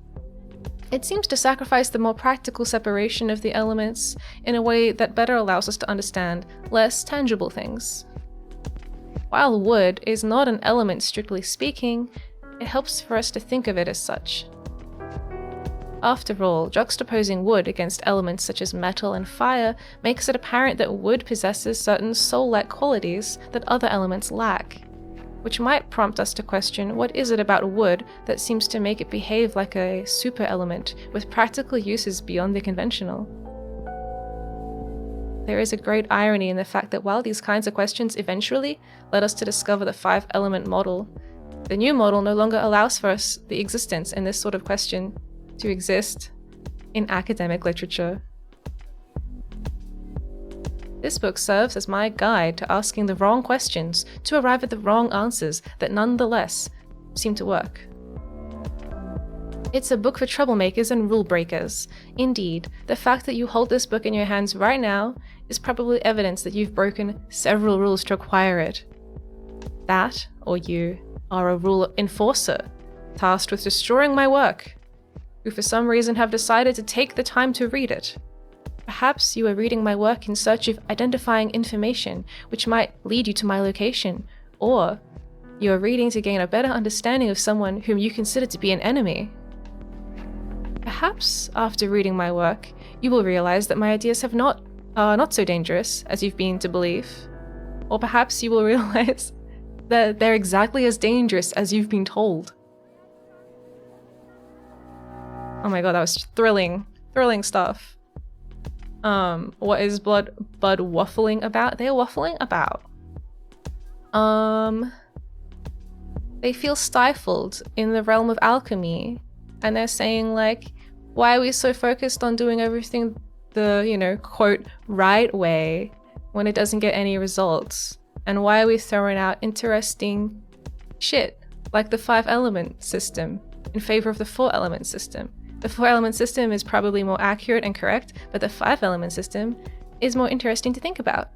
it seems to sacrifice the more practical separation of the elements in a way that better allows us to understand less tangible things. While wood is not an element strictly speaking, it helps for us to think of it as such. After all, juxtaposing wood against elements such as metal and fire makes it apparent that wood possesses certain soul-like qualities that other elements lack, which might prompt us to question what is it about wood that seems to make it behave like a super element with practical uses beyond the conventional. There is a great irony in the fact that while these kinds of questions eventually led us to discover the 5-element model, the new model no longer allows for us the existence in this sort of question to exist in academic literature. This book serves as my guide to asking the wrong questions to arrive at the wrong answers that nonetheless seem to work. It's a book for troublemakers and rule breakers. Indeed, the fact that you hold this book in your hands right now is probably evidence that you've broken several rules to acquire it. That, or you, are a rule enforcer, tasked with destroying my work, who for some reason have decided to take the time to read it. Perhaps you are reading my work in search of identifying information which might lead you to my location, or you are reading to gain a better understanding of someone whom you consider to be an enemy. Perhaps, after reading my work, you will realize that my ideas are not so dangerous as you've been to believe. Or perhaps you will realize they're exactly as dangerous as you've been told. Oh my god, that was thrilling stuff. What is Bud waffling about? They're waffling about. They feel stifled in the realm of alchemy, and they're saying like, why are we so focused on doing everything the, you know, quote, right way when it doesn't get any results? And why are we throwing out interesting shit like the 5-element system in favor of the 4-element system? The 4-element system is probably more accurate and correct, but the 5-element system is more interesting to think about.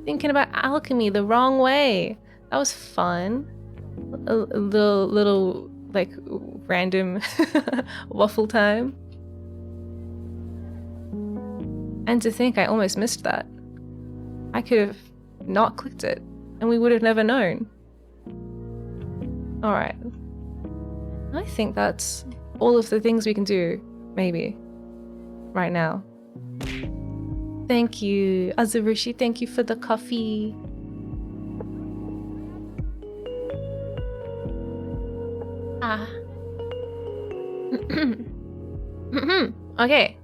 Thinking about alchemy the wrong way. That was fun. A little like random waffle time. And to think I almost missed that. I could have not clicked it and we would have never known. Alright. I think that's all of the things we can do, maybe, right now. Thank you, Azurushi, thank you for the coffee. Okay,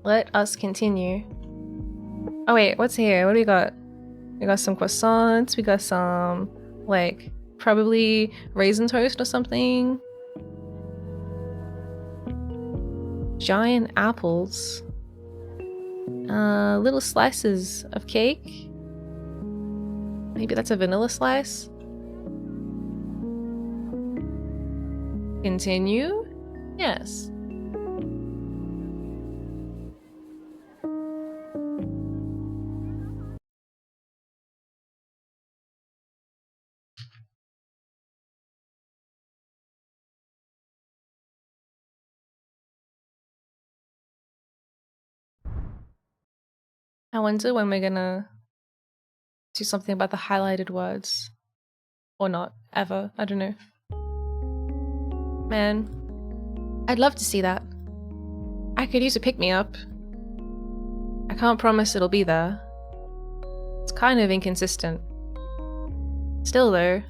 let us continue. Oh wait, what's here? What do we got? We got some croissants, we got some, like, probably raisin toast or something. Giant apples. Little slices of cake. Maybe that's a vanilla slice. Continue? Yes. I wonder when we're gonna do something about the highlighted words. Or not. Ever. I don't know. Man, I'd love to see that. I could use a pick-me-up. I can't promise it'll be there. It's kind of inconsistent. Still though,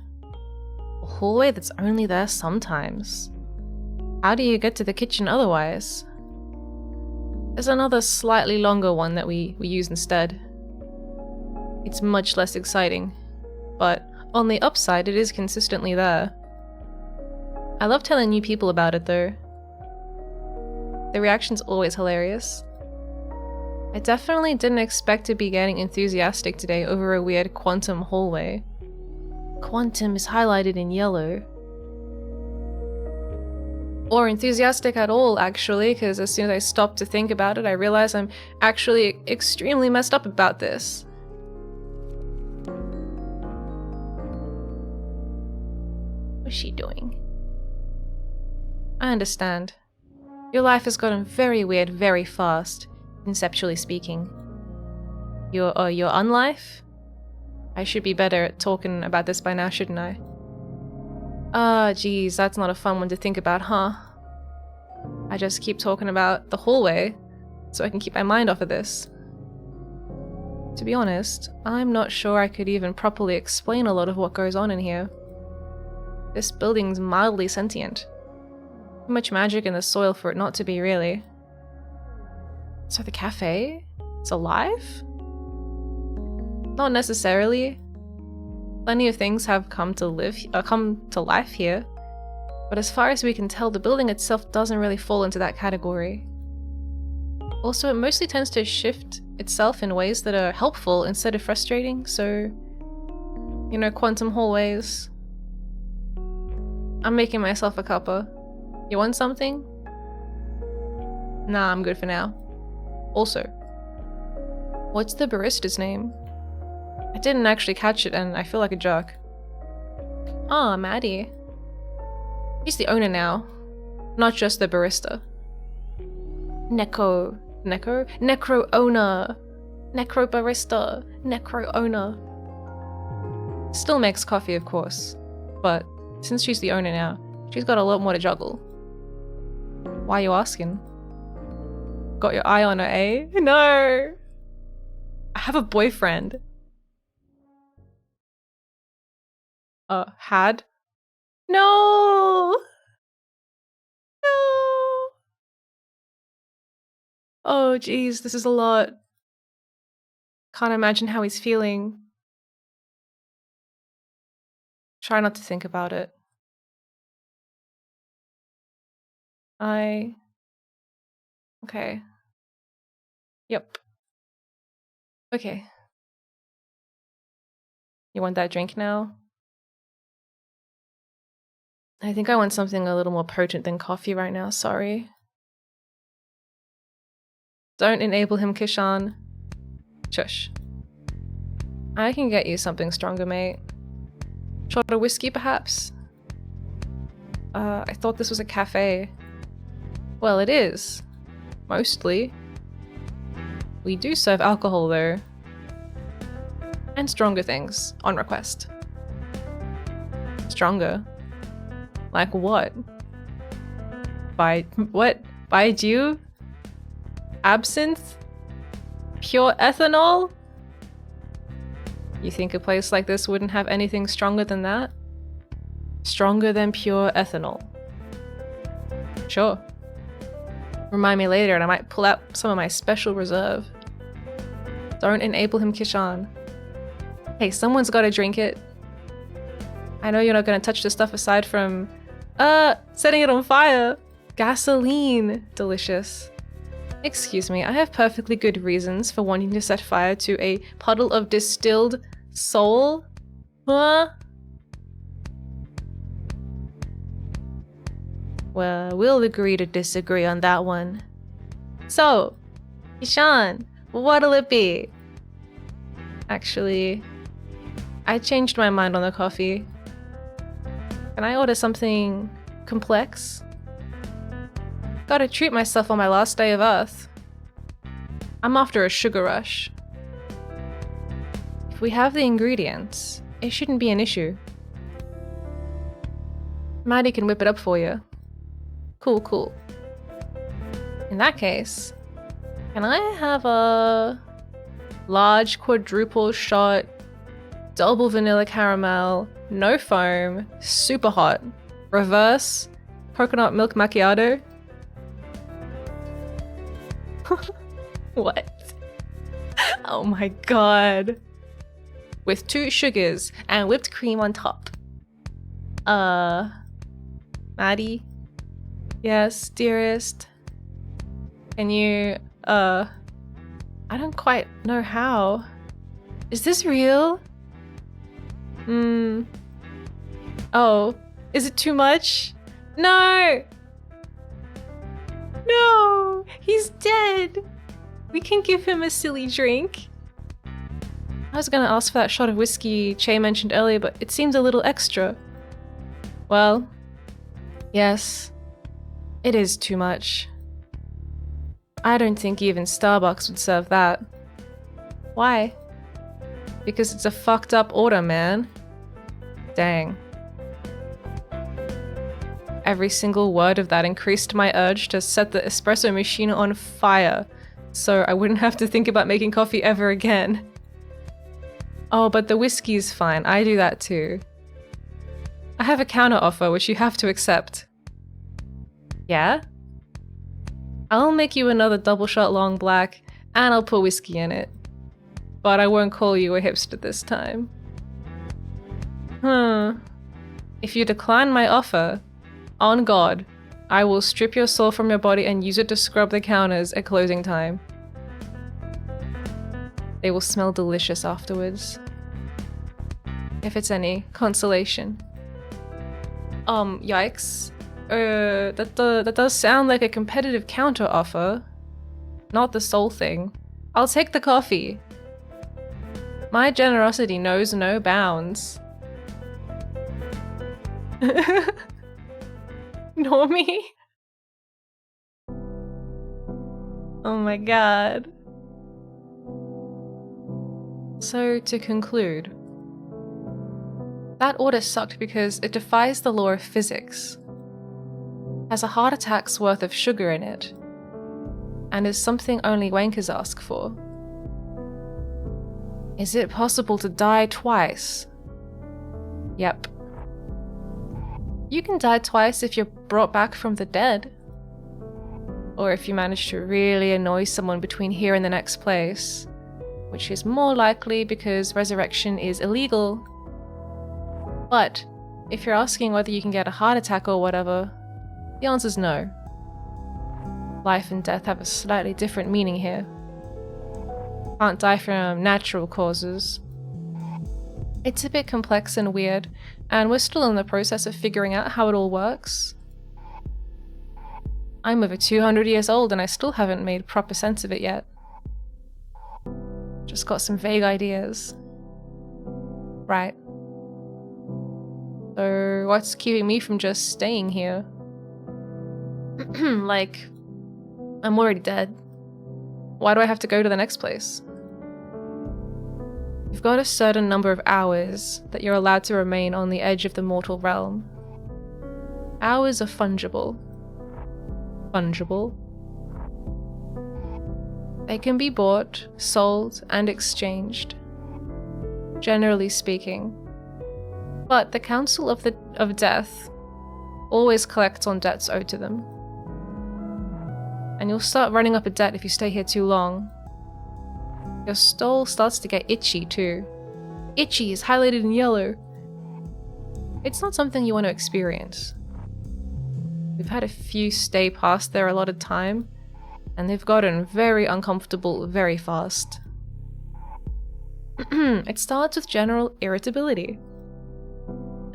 a hallway that's only there sometimes. How do you get to the kitchen otherwise? There's another slightly longer one that we use instead. It's much less exciting, but on the upside it is consistently there. I love telling new people about it though. The reaction's always hilarious. I definitely didn't expect to be getting enthusiastic today over a weird quantum hallway. Quantum is highlighted in yellow. Or enthusiastic at all, actually, because as soon as I stopped to think about it, I realized I'm actually extremely messed up about this. What's she doing? I understand. Your life has gotten very weird very fast, conceptually speaking. Your unlife? I should be better at talking about this by now, shouldn't I? Ah, geez, that's not a fun one to think about, huh? I just keep talking about the hallway, so I can keep my mind off of this. To be honest, I'm not sure I could even properly explain a lot of what goes on in here. This building's mildly sentient. Too much magic in the soil for it not to be, really. So the cafe? It's alive? Not necessarily. Plenty of things have come to life here, but as far as we can tell, the building itself doesn't really fall into that category. Also, it mostly tends to shift itself in ways that are helpful instead of frustrating, so, you know, quantum hallways. I'm making myself a cuppa. You want something? Nah, I'm good for now. Also, what's the barista's name? I didn't actually catch it and I feel like a jerk. Ah, Maddie. He's the owner now, not just the barista. Necro owner. Necro barista. Necro owner. Still makes coffee, of course, but since she's the owner now, she's got a lot more to juggle. Why are you asking? Got your eye on her, eh? No! I have a boyfriend. Had? No! No! Oh, geez, this is a lot. Can't imagine how he's feeling. Try not to think about it. Okay. Yep. Okay. You want that drink now? I think I want something a little more potent than coffee right now, sorry. Don't enable him, Kishan. Shush. I can get you something stronger, mate. Shot of whiskey, perhaps? I thought this was a cafe. Well, it is. Mostly. We do serve alcohol, though. And stronger things, on request. Stronger? Like what? What? Baijiu? Absinthe? Pure ethanol? You think a place like this wouldn't have anything stronger than that? Stronger than pure ethanol. Sure. Remind me later and I might pull out some of my special reserve. Don't enable him, Kishan. Hey, someone's gotta drink it. I know you're not gonna touch the stuff aside from... setting it on fire! Gasoline! Delicious. Excuse me, I have perfectly good reasons for wanting to set fire to a puddle of distilled soul. Huh? Well, we'll agree to disagree on that one. So, Ishan, what'll it be? Actually, I changed my mind on the coffee. Can I order something complex? Gotta treat myself on my last day of Earth. I'm after a sugar rush. If we have the ingredients, it shouldn't be an issue. Maddie can whip it up for you. Cool, cool. In that case, can I have a large quadruple shot, double vanilla caramel, no foam, super hot, reverse, coconut milk macchiato? What? Oh my god. With 2 sugars and whipped cream on top. Maddie? Yes, dearest? Can you, I don't quite know how. Is this real? Oh, is it too much? No! No! He's dead! We can give him a silly drink. I was gonna ask for that shot of whiskey Che mentioned earlier, but it seems a little extra. Well, yes, it is too much. I don't think even Starbucks would serve that. Why? Because it's a fucked up order, man. Dang. Every single word of that increased my urge to set the espresso machine on fire, so I wouldn't have to think about making coffee ever again. Oh, but the whiskey's fine. I do that too. I have a counter offer which you have to accept. Yeah? I'll make you another double shot long black, and I'll put whiskey in it. But I won't call you a hipster this time. If you decline my offer, on God, I will strip your soul from your body and use it to scrub the counters at closing time. They will smell delicious afterwards. If it's any consolation. Yikes. That does sound like a competitive counter offer. Not the soul thing. I'll take the coffee. My generosity knows no bounds. Normie? Oh my god. So, to conclude, that order sucked because it defies the law of physics, has a heart attack's worth of sugar in it, and is something only wankers ask for. Is it possible to die twice? Yep. You can die twice if you're brought back from the dead. Or if you manage to really annoy someone between here and the next place, which is more likely because resurrection is illegal. But if you're asking whether you can get a heart attack or whatever, the answer's no. Life and death have a slightly different meaning here. Can't die from natural causes. It's a bit complex and weird, and we're still in the process of figuring out how it all works. I'm over 200 years old and I still haven't made proper sense of it yet. Just got some vague ideas. Right. So what's keeping me from just staying here? Like, I'm already dead. Why do I have to go to the next place? You've got a certain number of hours that you're allowed to remain on the edge of the mortal realm. Hours are fungible. Fungible? They can be bought, sold, and exchanged, generally speaking. But the Council of Death always collects on debts owed to them. And you'll start running up a debt if you stay here too long. Your stole starts to get itchy too. Itchy is highlighted in yellow. It's not something you want to experience. We've had a few stay past there a lot of time, and they've gotten very uncomfortable very fast. It starts with general irritability.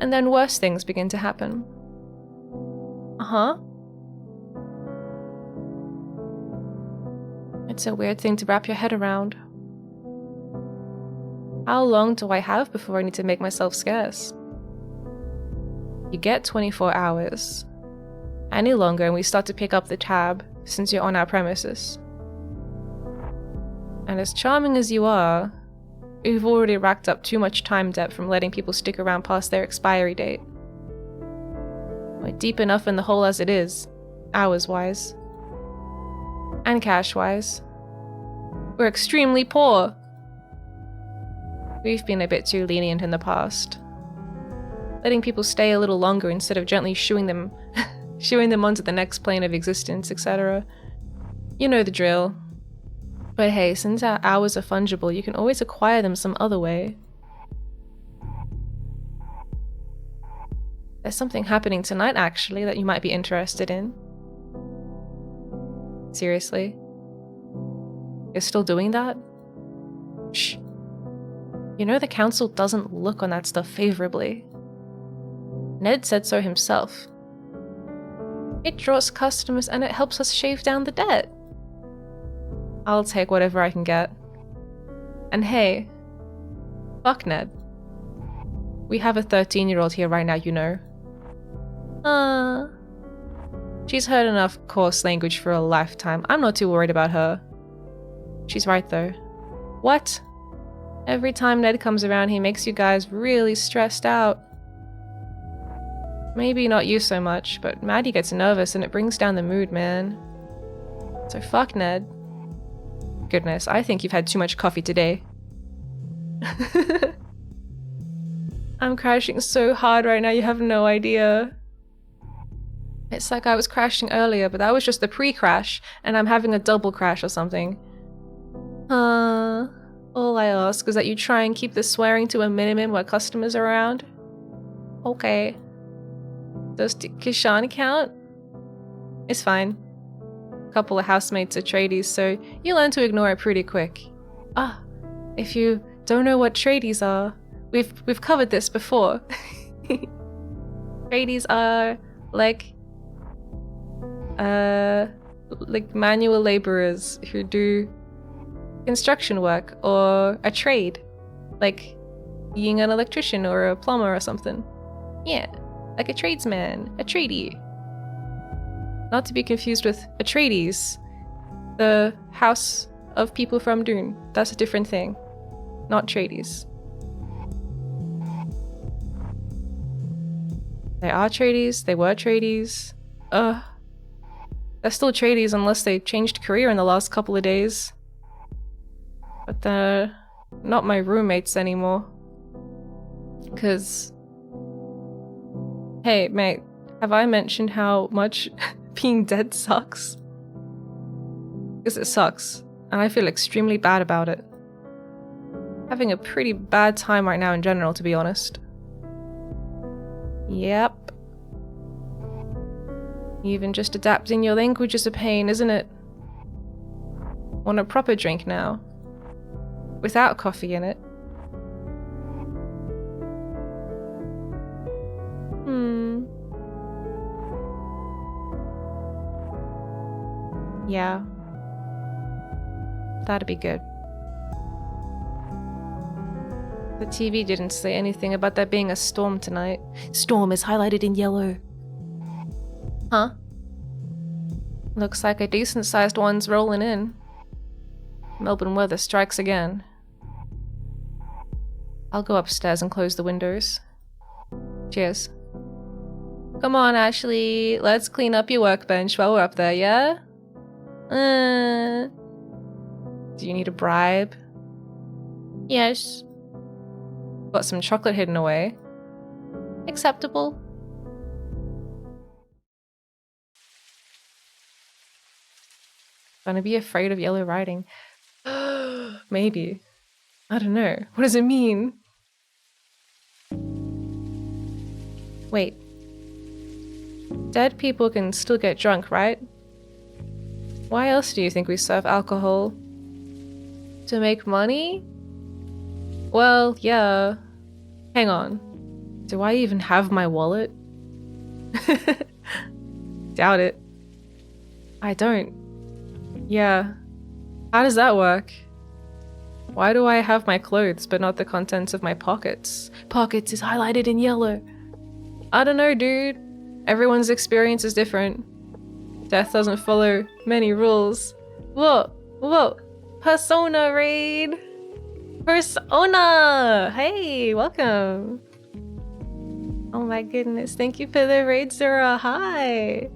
And then worse things begin to happen. Uh-huh. It's a weird thing to wrap your head around. How long do I have before I need to make myself scarce? You get 24 hours. Any longer and we start to pick up the tab since you're on our premises. And as charming as you are, you've already racked up too much time debt from letting people stick around past their expiry date. We're deep enough in the hole as it is, hours-wise. And cash-wise. We're extremely poor. We've been a bit too lenient in the past. Letting people stay a little longer instead of gently shooing them onto the next plane of existence, etc. You know the drill. But hey, since our hours are fungible, you can always acquire them some other way. There's something happening tonight, actually, that you might be interested in. Seriously? You're still doing that? Shh. You know the council doesn't look on that stuff favorably. Ned said so himself. It draws customers and it helps us shave down the debt. I'll take whatever I can get. And hey, fuck Ned. We have a 13-year-old here right now, you know. She's heard enough coarse language for a lifetime. I'm not too worried about her. She's right though. What? Every time Ned comes around, he makes you guys really stressed out. Maybe not you so much, but Maddie gets nervous and it brings down the mood, man. So fuck Ned. Goodness, I think you've had too much coffee today. I'm crashing so hard right now, you have no idea. It's like I was crashing earlier, but that was just the pre-crash, and I'm having a double crash or something. All I ask is that you try and keep the swearing to a minimum while customers are around. Okay. Does Kishan count? It's fine. A couple of housemates are tradies, so you learn to ignore it pretty quick. If you don't know what tradies are, we've covered this before. Tradies are like manual laborers who do construction work or a trade, like being an electrician or a plumber or something. Yeah, like a tradesman, a tradie. Not to be confused with Atreides, the house of people from Dune. That's a different thing. Not tradies. They are tradies, they were tradies. They're still tradies unless they changed career in the last couple of days. But not my roommates anymore. Because, hey, mate, have I mentioned how much being dead sucks? Because it sucks, and I feel extremely bad about it. Having a pretty bad time right now in general, to be honest. Yep. Even just adapting your language is a pain, isn't it? Want a proper drink now. Without coffee in it. Yeah. That'd be good. The TV didn't say anything about there being a storm tonight. Storm is highlighted in yellow. Huh? Looks like a decent-sized one's rolling in. Melbourne weather strikes again. I'll go upstairs and close the windows. Cheers. Come on, Ashley. Let's clean up your workbench while we're up there, yeah? Do you need a bribe? Yes. Got some chocolate hidden away. Acceptable. Gonna be afraid of yellow writing. Maybe. I don't know. What does it mean? Wait. Dead people can still get drunk, right? Why else do you think we serve alcohol? To make money? Well, yeah. Hang on. Do I even have my wallet? Doubt it. I don't. Yeah. How does that work? Why do I have my clothes but not the contents of my pockets? Pockets is highlighted in yellow. I don't know, dude. Everyone's experience is different. Death doesn't follow many rules. Whoa, whoa. Persona raid. Persona! Hey, welcome. Oh my goodness. Thank you for the raid, Zura. Hi.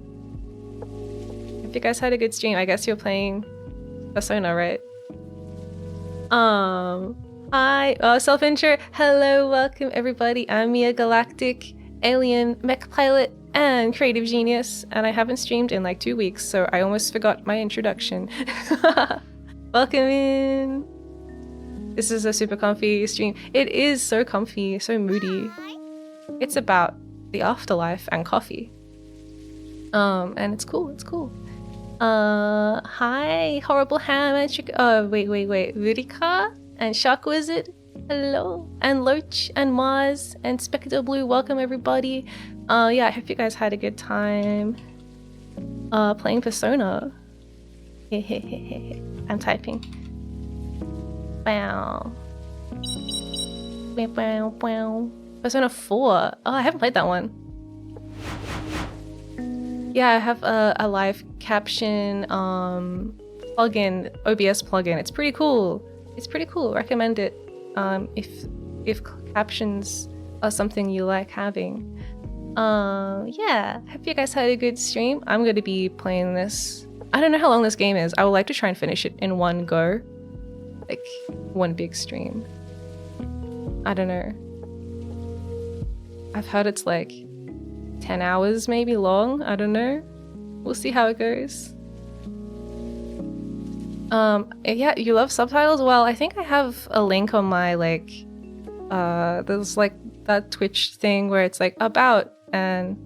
Hope you guys had a good stream. I guess you're playing Persona, right? Hi. Self-intro. Hello, welcome everybody. I'm Miya, Galactic Alien Mech Pilot and Creative Genius, and I haven't streamed in like 2 weeks, so I almost forgot my introduction. Welcome in. This is a super comfy stream. It is so comfy, so moody. It's about the afterlife and coffee. And it's cool, it's cool. Hi, Horrible Ham and wait. Vudika and Shark Wizard. Hello. And Loach and Mars and Spectre Blue. Welcome everybody. Yeah, I hope you guys had a good time playing Persona. I'm typing. Wow. Persona 4. Oh, I haven't played that one. Yeah, I have a live caption plugin, OBS plugin. It's pretty cool. It's pretty cool. Recommend it if captions are something you like having. Yeah, hope you guys had a good stream. I'm going to be playing this. I don't know how long this game is. I would like to try and finish it in one go. Like, one big stream. I don't know. I've heard it's like 10 hours maybe long. I don't know. We'll see how it goes. Yeah, you love subtitles? Well, I think I have a link on my like there's like that Twitch thing where it's like about and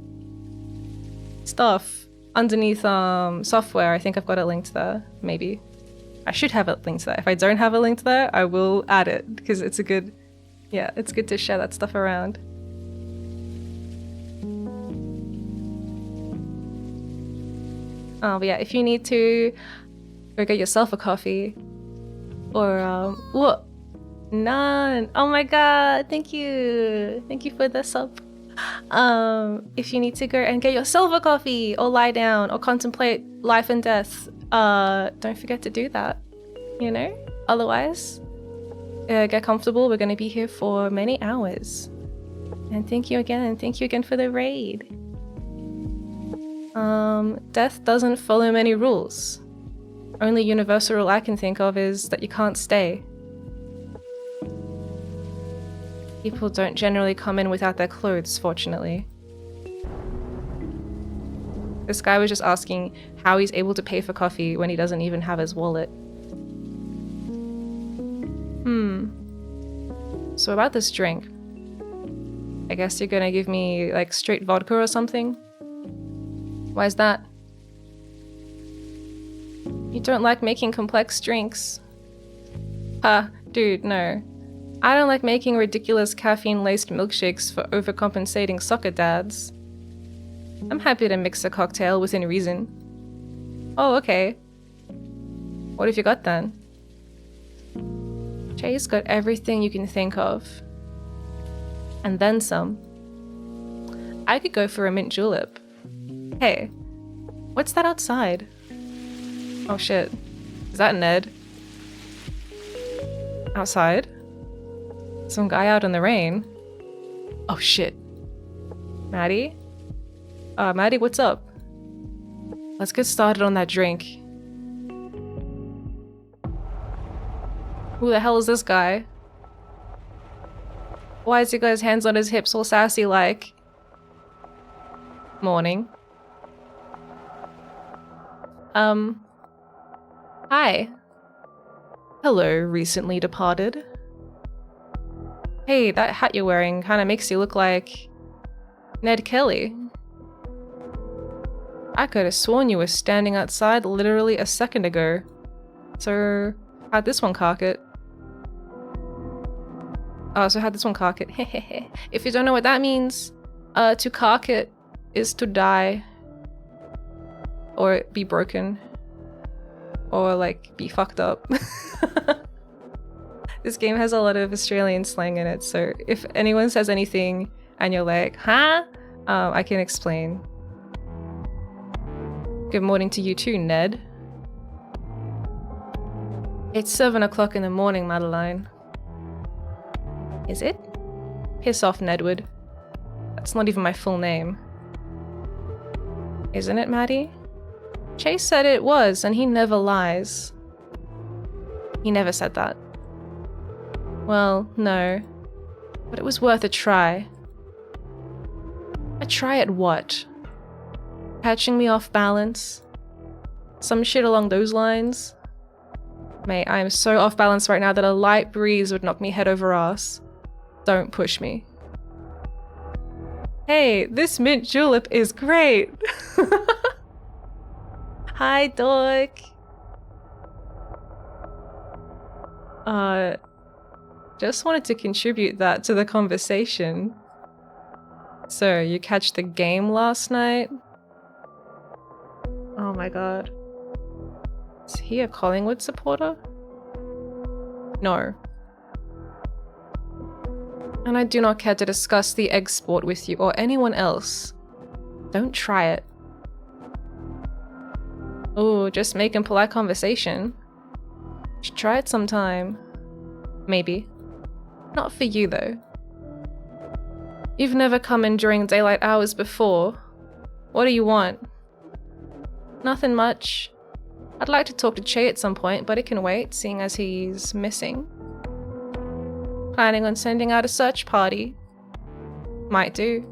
stuff underneath software. I think I've got it linked there. Maybe I should have it linked there. If I don't have it linked there, I will add it because it's a good, yeah, it's good to share that stuff around. But yeah, if you need to go get yourself a coffee or what? None. Oh my god, thank you for the sub. If you need to go and get yourself a coffee or lie down or contemplate life and death, don't forget to do that, you know? Otherwise, get comfortable. We're going to be here for many hours. And thank you again for the raid. Death doesn't follow many rules. Only universal rule I can think of is that you can't stay. People don't generally come in without their clothes, fortunately. This guy was just asking how he's able to pay for coffee when he doesn't even have his wallet. So about this drink. I guess you're gonna give me like straight vodka or something? Why is that? You don't like making complex drinks. Dude, no. I don't like making ridiculous caffeine-laced milkshakes for overcompensating soccer dads. I'm happy to mix a cocktail within reason. Oh, okay. What have you got then? Jay's got everything you can think of. And then some. I could go for a mint julep. Hey, what's that outside? Oh shit. Is that Ned? Outside? Some guy out in the rain? Oh shit. Maddie? Maddie, what's up? Let's get started on that drink. Who the hell is this guy? Why has he got his hands on his hips all sassy like? Morning. Hi. Hello, recently departed. Hey, that hat you're wearing kinda makes you look like Ned Kelly. I could have sworn you were standing outside literally a second ago. So, how'd this one cock it? Oh, so how'd this one cock it? Hehehe. If you don't know what that means, to cock it is to die. Or be broken. Or like, be fucked up. This game has a lot of Australian slang in it, so if anyone says anything and you're like, huh? I can explain. Good morning to you too, Ned. It's 7 o'clock in the morning, Madeline. Is it? Piss off, Nedwood. That's not even my full name. Isn't it, Maddie? Chase said it was, and he never lies. He never said that. Well, no. But it was worth a try. A try at what? Catching me off balance? Some shit along those lines? Mate, I am so off balance right now that a light breeze would knock me head over ass. Don't push me. Hey, this mint julep is great! Hi, Dork! Just wanted to contribute that to the conversation. So, you catch the game last night? Oh my god. Is he a Collingwood supporter? No. And I do not care to discuss the egg sport with you or anyone else. Don't try it. Oh, just making polite conversation. Should try it sometime. Maybe. Not for you though. You've never come in during daylight hours before. What do you want? Nothing much. I'd like to talk to Che at some point, but it can wait, seeing as he's missing. Planning on sending out a search party. Might do.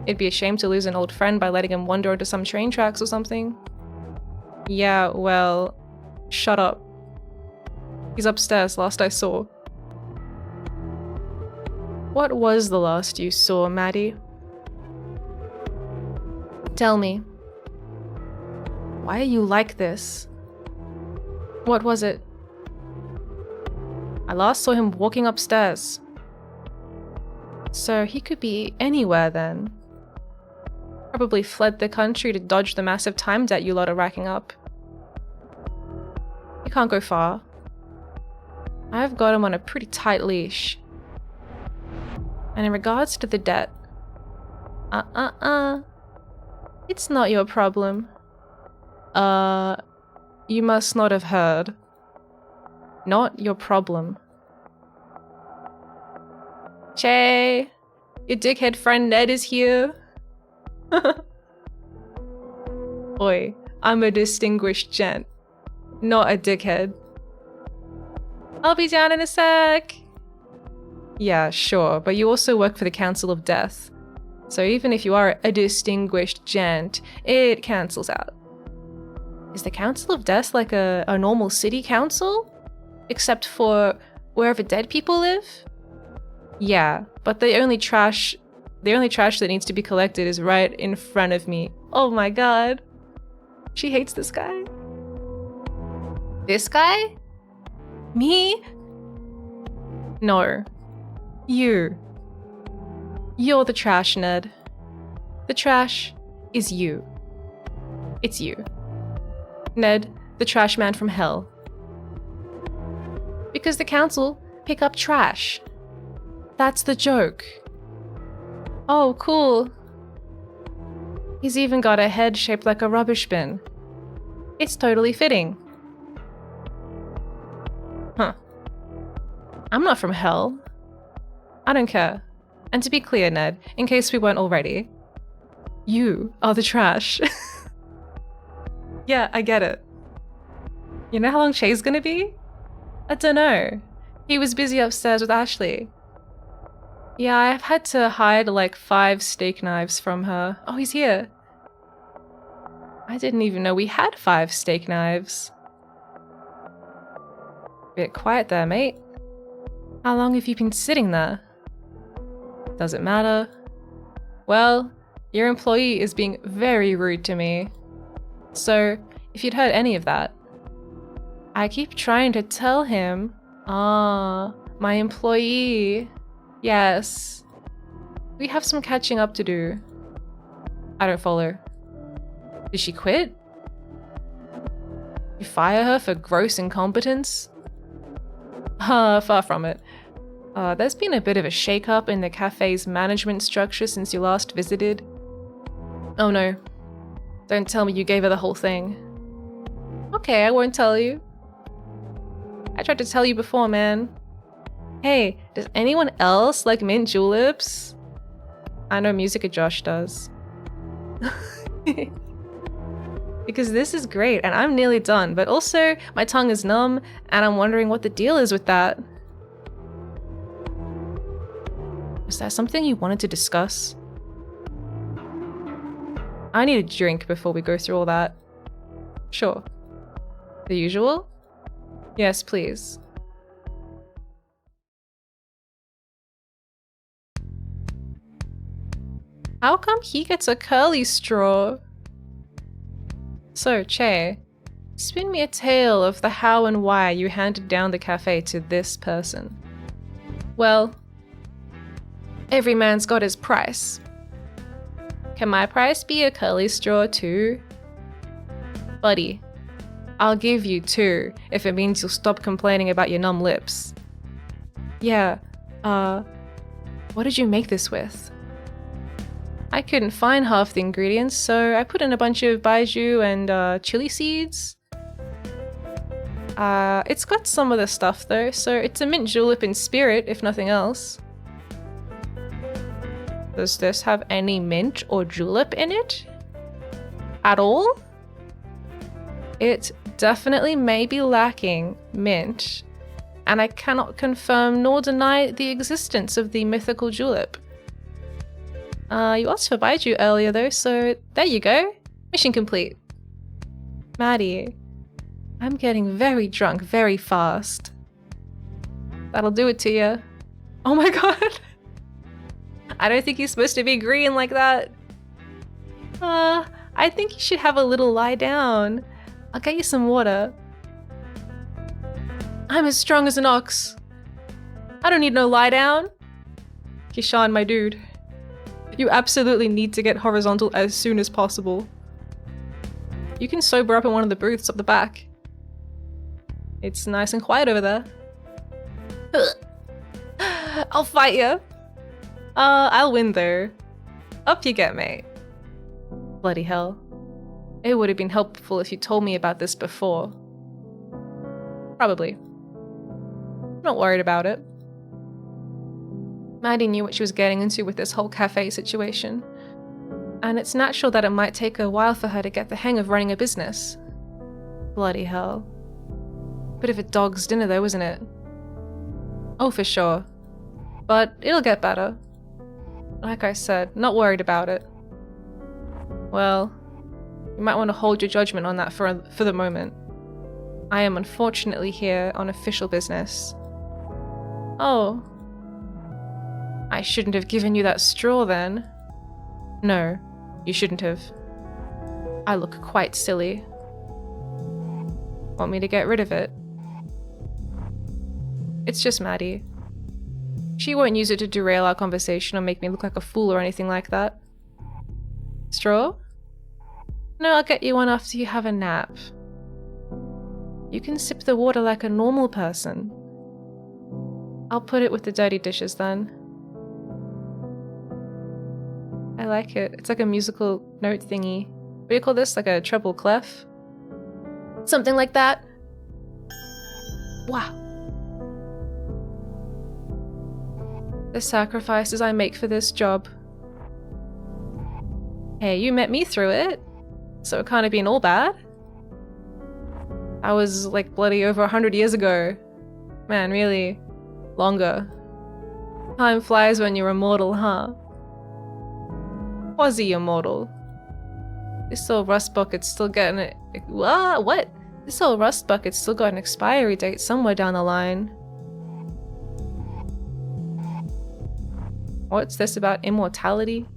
It'd be a shame to lose an old friend by letting him wander onto some train tracks or something. Yeah, well, shut up. He's upstairs, last I saw. What was the last you saw, Maddie? Tell me. Why are you like this? What was it? I last saw him walking upstairs. So he could be anywhere then. Probably fled the country to dodge the massive time debt you lot are racking up. He can't go far. I've got him on a pretty tight leash. And in regards to the debt, it's not your problem. You must not have heard. Not your problem. Che, your dickhead friend Ned is here. Oi, I'm a distinguished gent, not a dickhead. I'll be down in a sec. Yeah, sure, but you also work for the Council of Death. So even if you are a distinguished gent, it cancels out. Is the Council of Death like a normal city council? Except for wherever dead people live? Yeah, but the only trash that needs to be collected is right in front of me. Oh my god. She hates this guy. This guy? Me? No. You. You're the trash, Ned. The trash is you. It's you. Ned, the trash man from hell. Because the council pick up trash. That's the joke. Oh, cool. He's even got a head shaped like a rubbish bin. It's totally fitting. Huh. I'm not from hell. I don't care. And to be clear, Ned, in case we weren't already, you are the trash. Yeah, I get it. You know how long Shay's gonna be? I don't know. He was busy upstairs with Ashley. Yeah, I've had to hide like 5 steak knives from her. Oh, he's here. I didn't even know we had 5 steak knives. Bit quiet there, mate. How long have you been sitting there? Does it matter? Well, your employee is being very rude to me. So, if you'd heard any of that, I keep trying to tell him. Ah, my employee. Yes. We have some catching up to do. I don't follow. Did she quit? You fire her for gross incompetence? Far from it. There's been a bit of a shake-up in the cafe's management structure since you last visited. Oh no. Don't tell me you gave her the whole thing. Okay, I won't tell you. I tried to tell you before, man. Hey, does anyone else like mint juleps? I know Musica Josh does. Because this is great and I'm nearly done, but also my tongue is numb and I'm wondering what the deal is with that. Was that something you wanted to discuss? I need a drink before we go through all that. Sure. The usual? Yes, please. How come he gets a curly straw? So, Che, spin me a tale of the how and why you handed down the cafe to this person. Well, every man's got his price. Can my price be a curly straw too? Buddy, I'll give you 2 if it means you'll stop complaining about your numb lips. Yeah, what did you make this with? I couldn't find half the ingredients, so I put in a bunch of baijiu and chili seeds. It's got some of the stuff though, so it's a mint julep in spirit, if nothing else. Does this have any mint or julep in it? At all? It definitely may be lacking mint, and I cannot confirm nor deny the existence of the mythical julep. You asked for baijiu earlier though, so there you go. Mission complete. Maddie, I'm getting very drunk very fast. That'll do it to you. Oh my god. I don't think he's supposed to be green like that. I think you should have a little lie down. I'll get you some water. I'm as strong as an ox. I don't need no lie down. Kishan, my dude. You absolutely need to get horizontal as soon as possible. You can sober up in one of the booths up the back. It's nice and quiet over there. I'll fight you. I'll win though. Up you get, mate. Bloody hell. It would have been helpful if you told me about this before. Probably. I'm not worried about it. Maddie knew what she was getting into with this whole cafe situation. And it's natural that it might take a while for her to get the hang of running a business. Bloody hell. Bit of a dog's dinner though, isn't it? Oh, for sure. But it'll get better. Like I said, not worried about it. Well, you might want to hold your judgment on that for the moment. I am unfortunately here on official business. Oh. I shouldn't have given you that straw then. No, you shouldn't have. I look quite silly. Want me to get rid of it? It's just Maddie. She won't use it to derail our conversation or make me look like a fool or anything like that. Straw? No, I'll get you one after you have a nap. You can sip the water like a normal person. I'll put it with the dirty dishes then. I like it. It's like a musical note thingy. What do you call this? Like a treble clef? Something like that? Wow. The sacrifices I make for this job. Hey, you met me through it, so it can't have been all bad. I was like bloody over 100 years ago. Man, really. Longer. Time flies when you're immortal, huh? Quasi-immortal. This old rust bucket's still getting it. What? This old rust bucket's still got an expiry date somewhere down the line. What's this about immortality?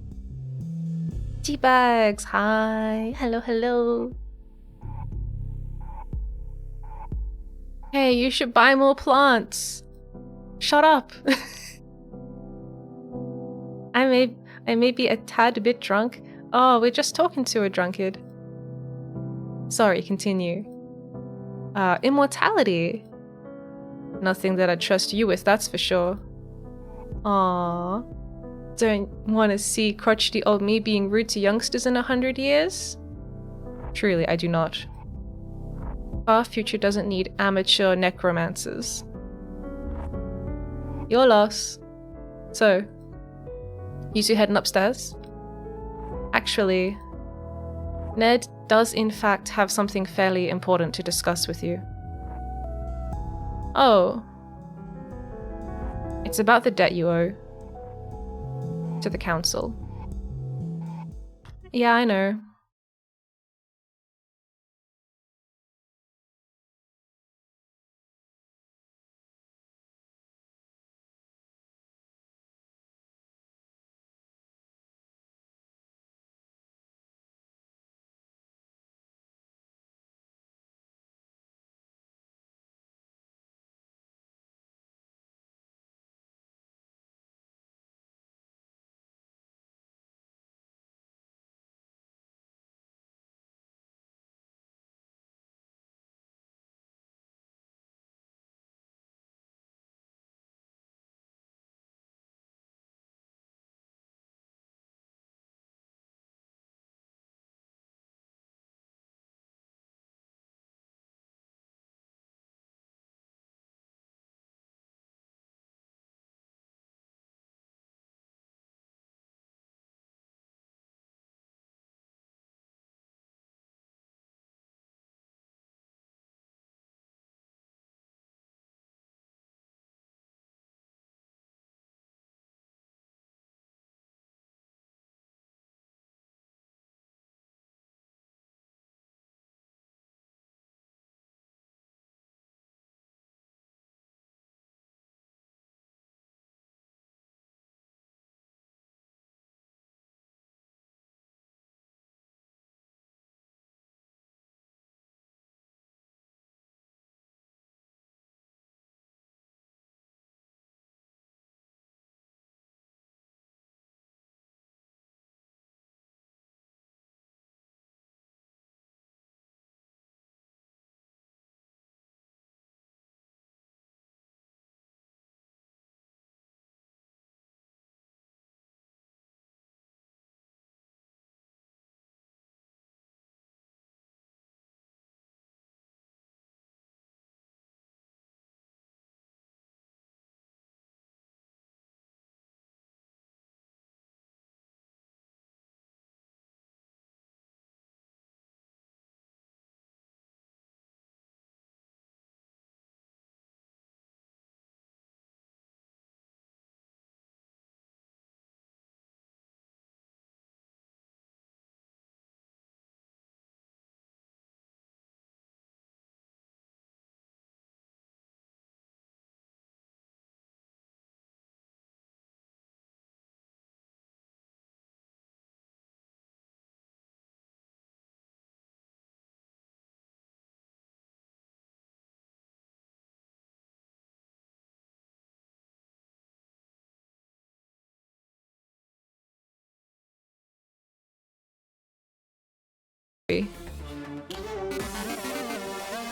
Teabags, hi. Hello, hello. Hey, you should buy more plants. Shut up. I may be a tad bit drunk. Oh, we're just talking to a drunkard. Sorry, continue. Immortality. Nothing that I'd trust you with, that's for sure. Aww. Don't want to see crotchety old me being rude to youngsters in 100 years? Truly, I do not. Our future doesn't need amateur necromancers. Your loss. So, you two heading upstairs? Actually, Ned does in fact have something fairly important to discuss with you. Oh. It's about the debt you owe. To the council. Yeah, I know.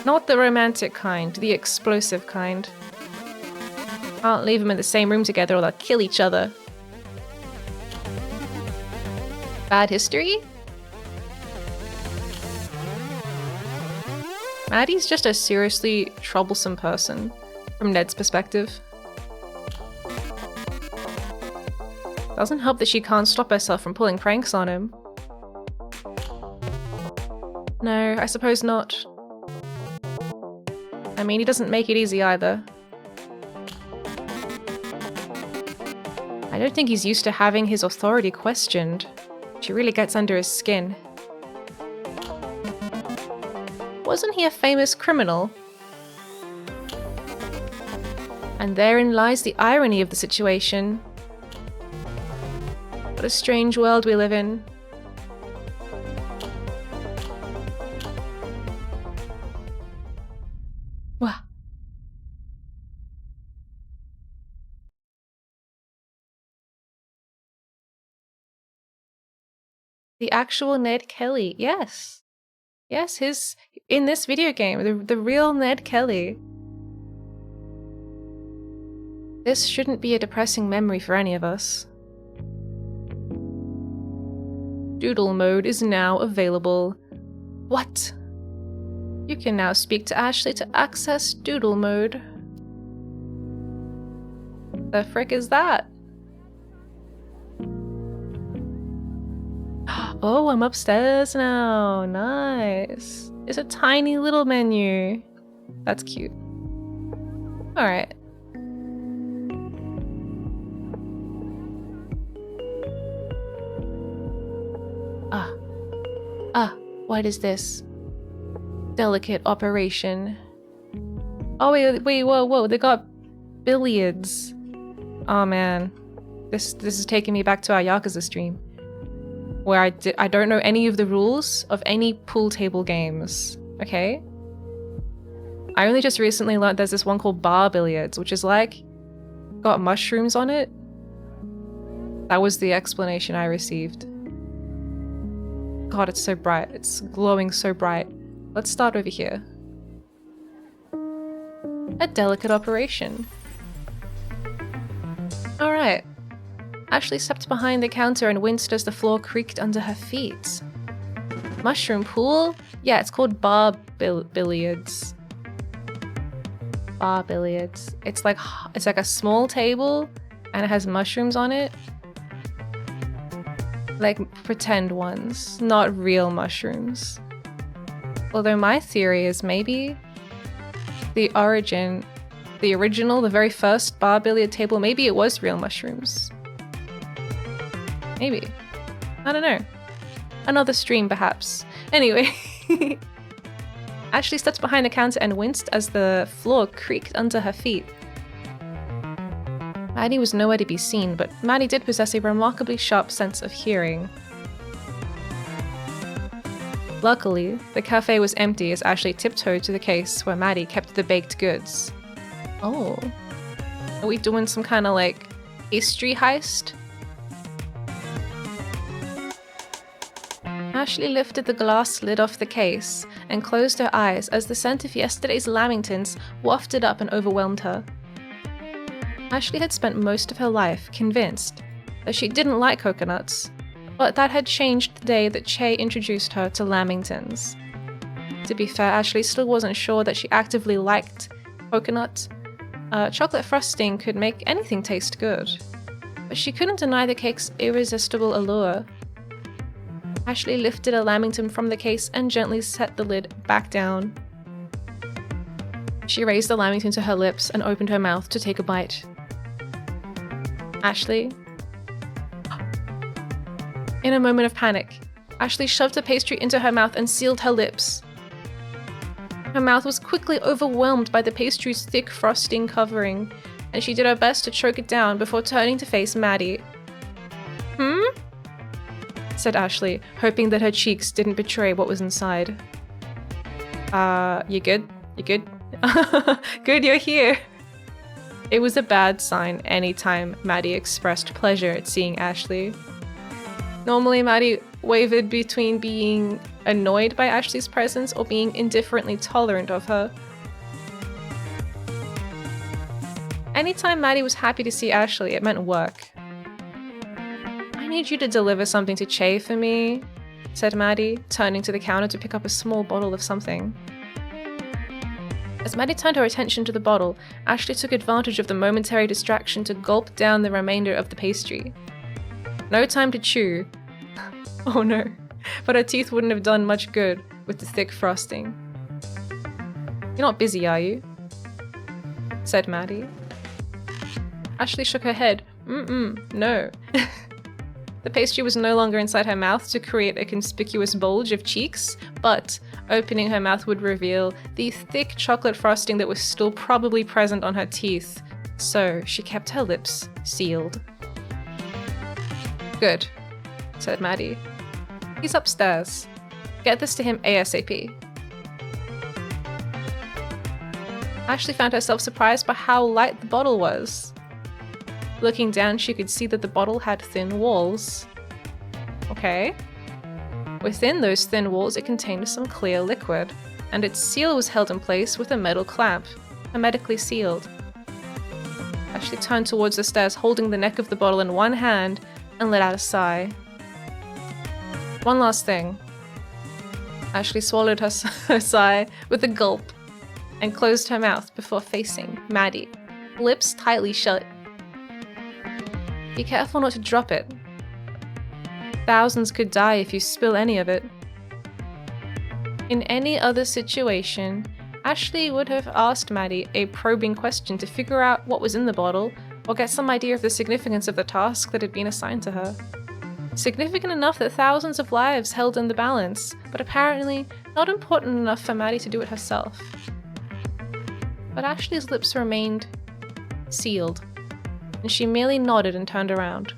Not the romantic kind, the explosive kind. Can't leave them in the same room together or they'll kill each other. Bad history? Maddie's just a seriously troublesome person, from Ned's perspective. Doesn't help that she can't stop herself from pulling pranks on him. No, I suppose not. I mean, he doesn't make it easy either. I don't think he's used to having his authority questioned. She really gets under his skin. Wasn't he a famous criminal? And therein lies the irony of the situation. What a strange world we live in. Wah. The actual Ned Kelly, yes. Yes, in this video game, the real Ned Kelly. This shouldn't be a depressing memory for any of us. Doodle mode is now available. What? You can now speak to Ashley to access Doodle mode. The frick is that? Oh, I'm upstairs now. Nice. It's a tiny little menu. That's cute. Alright. What is this? Delicate operation. Oh, wait, whoa, they got billiards. Oh man. This is taking me back to our Yakuza stream. Where I don't know any of the rules of any pool table games, okay? I only just recently learned there's this one called bar billiards, which is like, got mushrooms on it. That was the explanation I received. God, it's so bright. It's glowing so bright. Let's start over here. A delicate operation. Alright. Ashley stepped behind the counter and winced as the floor creaked under her feet. Mushroom pool? Yeah, it's called bar billiards. Bar billiards. It's like a small table and it has mushrooms on it. Like pretend ones, not real mushrooms. Although my theory is maybe the original, the very first bar billiard table, maybe it was real mushrooms. Maybe. I don't know. Another stream, perhaps. Anyway. Ashley stepped behind the counter and winced as the floor creaked under her feet. Maddie was nowhere to be seen, but Maddie did possess a remarkably sharp sense of hearing. Luckily, the cafe was empty as Ashley tiptoed to the case where Maddie kept the baked goods. Oh. Are we doing some kind of like history heist? Ashley lifted the glass lid off the case and closed her eyes as the scent of yesterday's lamingtons wafted up and overwhelmed her. Ashley had spent most of her life convinced that she didn't like coconuts, but that had changed the day that Che introduced her to lamingtons. To be fair, Ashley still wasn't sure that she actively liked coconut. Chocolate frosting could make anything taste good, but she couldn't deny the cake's irresistible allure. Ashley lifted a lamington from the case and gently set the lid back down. She raised the lamington to her lips and opened her mouth to take a bite. Ashley. In a moment of panic, Ashley shoved the pastry into her mouth and sealed her lips. Her mouth was quickly overwhelmed by the pastry's thick frosting covering, and she did her best to choke it down before turning to face Maddie. Said Ashley, hoping that her cheeks didn't betray what was inside. You good? You good? Good, you're here. It was a bad sign anytime Maddie expressed pleasure at seeing Ashley. Normally, Maddie wavered between being annoyed by Ashley's presence or being indifferently tolerant of her. Anytime Maddie was happy to see Ashley, it meant work. "I need you to deliver something to Che for me," said Maddie, turning to the counter to pick up a small bottle of something. As Maddie turned her attention to the bottle, Ashley took advantage of the momentary distraction to gulp down the remainder of the pastry. No time to chew. Oh no, but her teeth wouldn't have done much good with the thick frosting. "You're not busy, are you?" said Maddie. Ashley shook her head. No. The pastry was no longer inside her mouth to create a conspicuous bulge of cheeks, but opening her mouth would reveal the thick chocolate frosting that was still probably present on her teeth, so she kept her lips sealed. "Good," said Maddie. "He's upstairs. Get this to him ASAP." Ashley found herself surprised by how light the bottle was. Looking down, she could see that the bottle had thin walls. Okay. Within those thin walls, it contained some clear liquid, and its seal was held in place with a metal clamp, hermetically sealed. Ashley turned towards the stairs, holding the neck of the bottle in one hand, and let out a sigh. "One last thing." Ashley swallowed her sigh with a gulp, and closed her mouth before facing Maddie, lips tightly shut. "Be careful not to drop it. Thousands could die if you spill any of it." In any other situation, Ashley would have asked Maddie a probing question to figure out what was in the bottle or get some idea of the significance of the task that had been assigned to her. Significant enough that thousands of lives held in the balance, but apparently not important enough for Maddie to do it herself. But Ashley's lips remained sealed, and she merely nodded and turned around.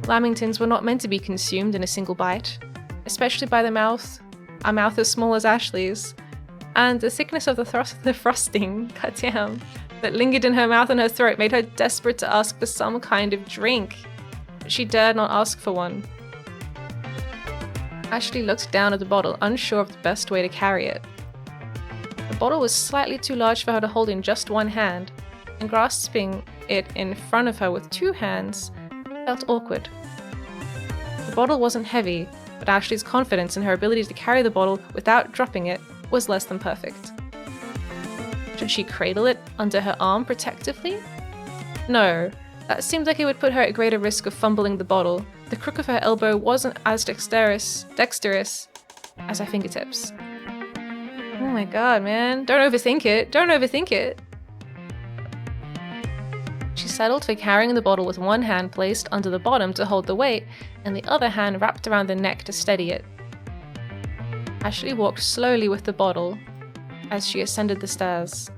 Lamingtons were not meant to be consumed in a single bite, especially by a mouth as small as Ashley's, and the thickness of the frosting, goddamn, that lingered in her mouth and her throat made her desperate to ask for some kind of drink, but she dared not ask for one. Ashley looked down at the bottle, unsure of the best way to carry it. The bottle was slightly too large for her to hold in just one hand, and grasping it in front of her with two hands felt awkward. The bottle wasn't heavy, but Ashley's confidence in her ability to carry the bottle without dropping it was less than perfect. Should she cradle it under her arm protectively? No, that seemed like it would put her at greater risk of fumbling the bottle. The crook of her elbow wasn't as dexterous as her fingertips. Oh my god, man. Don't overthink it. She settled for carrying the bottle with one hand placed under the bottom to hold the weight, and the other hand wrapped around the neck to steady it. Ashley walked slowly with the bottle as she ascended the stairs.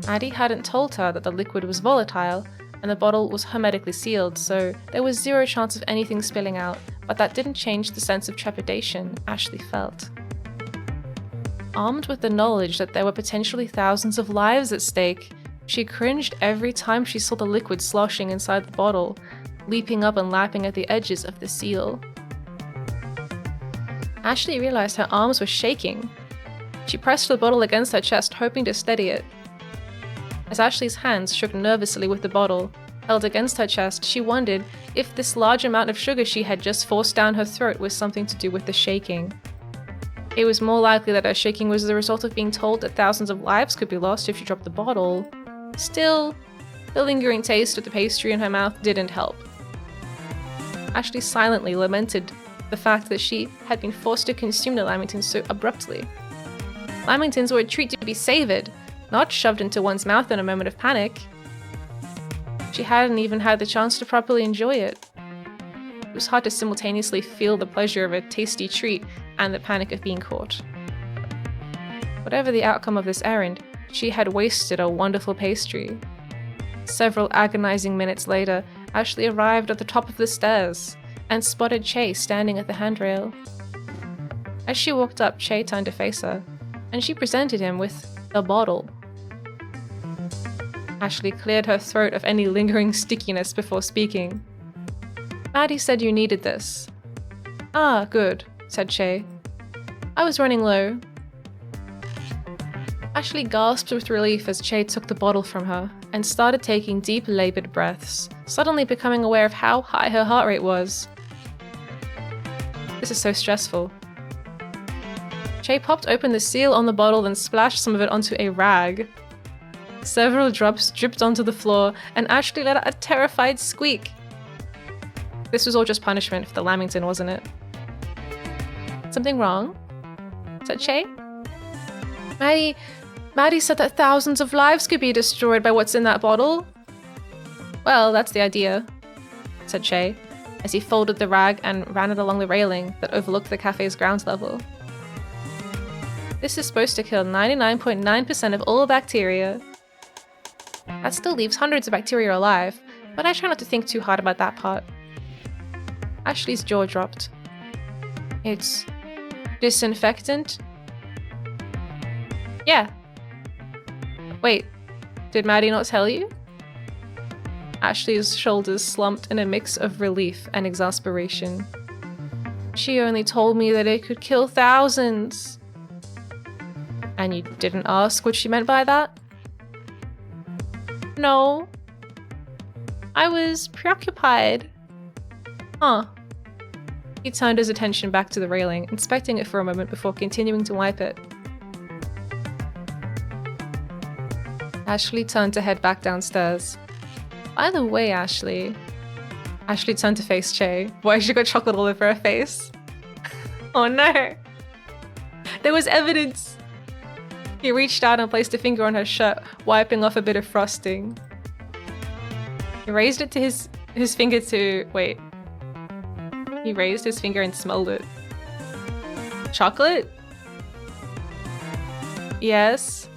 Maddie hadn't told her that the liquid was volatile, and the bottle was hermetically sealed, so there was zero chance of anything spilling out, but that didn't change the sense of trepidation Ashley felt. Armed with the knowledge that there were potentially thousands of lives at stake, she cringed every time she saw the liquid sloshing inside the bottle, leaping up and lapping at the edges of the seal. Ashley realized her arms were shaking. She pressed the bottle against her chest, hoping to steady it. As Ashley's hands shook nervously with the bottle held against her chest, she wondered if this large amount of sugar she had just forced down her throat was something to do with the shaking. It was more likely that her shaking was the result of being told that thousands of lives could be lost if she dropped the bottle. Still, the lingering taste of the pastry in her mouth didn't help. Ashley silently lamented the fact that she had been forced to consume the lamingtons so abruptly. Lamingtons were a treat to be savored, not shoved into one's mouth in a moment of panic. She hadn't even had the chance to properly enjoy it. It was hard to simultaneously feel the pleasure of a tasty treat and the panic of being caught. Whatever the outcome of this errand, she had wasted a wonderful pastry. Several agonizing minutes later, Ashley arrived at the top of the stairs and spotted Che standing at the handrail. As she walked up, Che turned to face her, and she presented him with the bottle. Ashley cleared her throat of any lingering stickiness before speaking. Maddie said you needed this. Ah, good, said Shay. I was running low. Ashley gasped with relief as Shay took the bottle from her and started taking deep, labored breaths, suddenly becoming aware of how high her heart rate was. This is so stressful. Shay popped open the seal on the bottle and splashed some of it onto a rag. Several drops dripped onto the floor, and Ashley let out a terrified squeak. This was all just punishment for the Lamington, wasn't it? Something wrong? Said Shay. Maddie said that thousands of lives could be destroyed by what's in that bottle. Well, that's the idea, said Shay, as he folded the rag and ran it along the railing that overlooked the cafe's ground level. This is supposed to kill 99.9% of all bacteria. That still leaves hundreds of bacteria alive, but I try not to think too hard about that part. Ashley's jaw dropped. It's disinfectant? Yeah. Wait, did Maddie not tell you? Ashley's shoulders slumped in a mix of relief and exasperation. She only told me that it could kill thousands. And you didn't ask what she meant by that? No. I was preoccupied. Huh. He turned his attention back to the railing, inspecting it for a moment before continuing to wipe it. Ashley turned to head back downstairs. By the way, Ashley turned to face Che. Why she got chocolate all over her face? Oh no! There was evidence! He reached out and placed a finger on her shirt, wiping off a bit of frosting. He raised it to his finger to... wait. He raised his finger and smelled it. Chocolate? Yes.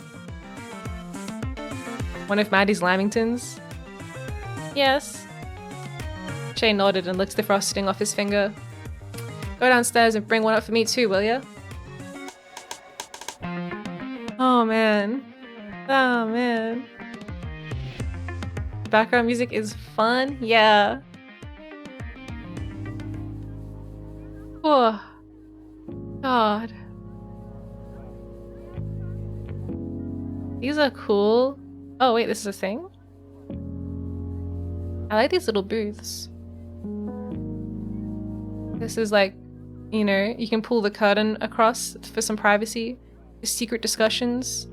One of Maddie's Lamingtons? Yes. Shay nodded and licked the frosting off his finger. Go downstairs and bring one up for me too, will ya? Oh man. Oh man. Background music is fun? Yeah. Oh. God. These are cool. Oh wait, this is a thing? I like these little booths. This is like, you know, you can pull the curtain across for some privacy. Secret discussions.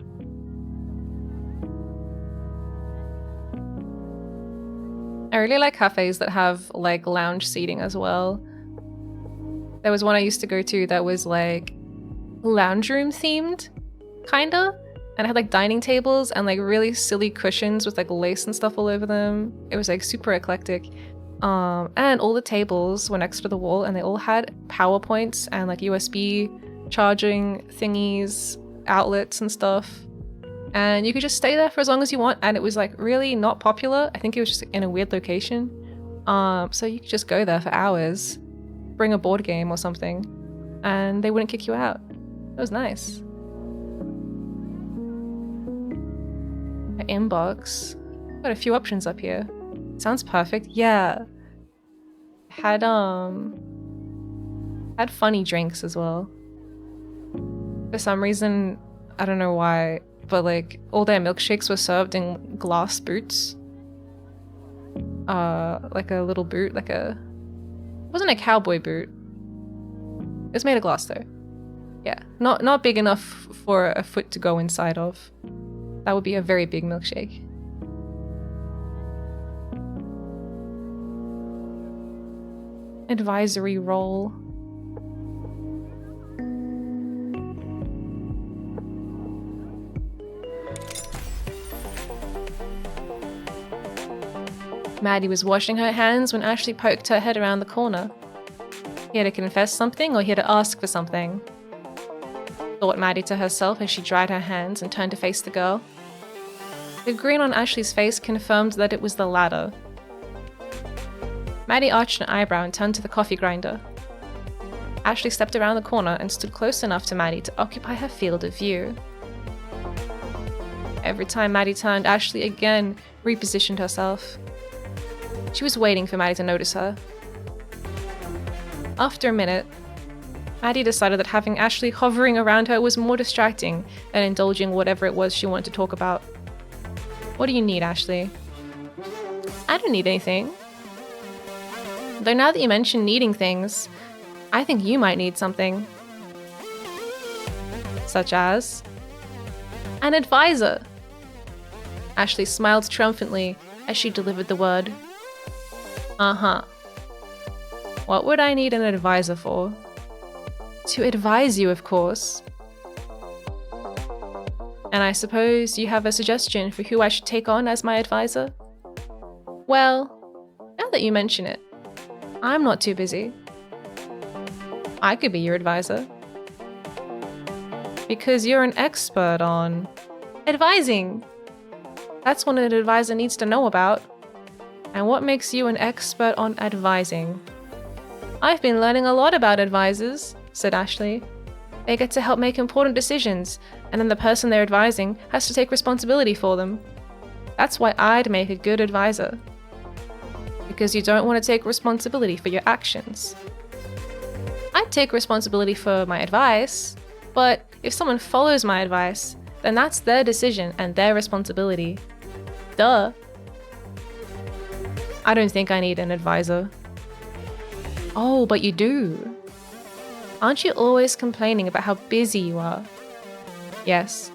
I really like cafes that have like lounge seating as well. There was one I used to go to that was like lounge room themed, kinda. And it had like dining tables and like really silly cushions with like lace and stuff all over them. It was like super eclectic. And all the tables were next to the wall and they all had PowerPoints and like USB charging thingies, outlets and stuff. And you could just stay there for as long as you want, and it was like really not popular. I think it was just in a weird location. So you could just go there for hours, bring a board game or something, and they wouldn't kick you out. It was nice. Inbox. Got a few options up here. Sounds perfect. Yeah. Had funny drinks as well. For some reason, I don't know why, but like all their milkshakes were served in glass boots. Like a little boot, like a... It wasn't a cowboy boot. It was made of glass though. Yeah, not big enough for a foot to go inside of. That would be a very big milkshake. Advisory role. Maddie was washing her hands when Ashley poked her head around the corner. Here to confess something or here to ask for something? Thought Maddie to herself as she dried her hands and turned to face the girl. The grin on Ashley's face confirmed that it was the latter. Maddie arched an eyebrow and turned to the coffee grinder. Ashley stepped around the corner and stood close enough to Maddie to occupy her field of view. Every time Maddie turned, Ashley again repositioned herself. She was waiting for Maddie to notice her. After a minute, Maddie decided that having Ashley hovering around her was more distracting than indulging whatever it was she wanted to talk about. What do you need, Ashley? I don't need anything. Though now that you mention needing things, I think you might need something. Such as an advisor. Ashley smiled triumphantly as she delivered the word. Uh-huh. What would I need an advisor for? To advise you, of course. And I suppose you have a suggestion for who I should take on as my advisor? Well, now that you mention it, I'm not too busy. I could be your advisor. Because you're an expert on advising. That's what an advisor needs to know about. And what makes you an expert on advising? I've been learning a lot about advisors, said Ashley. They get to help make important decisions, and then the person they're advising has to take responsibility for them. That's why I'd make a good advisor. Because you don't want to take responsibility for your actions. I'd take responsibility for my advice, but if someone follows my advice, then that's their decision and their responsibility. Duh. I don't think I need an advisor. Oh, but you do. Aren't you always complaining about how busy you are? Yes.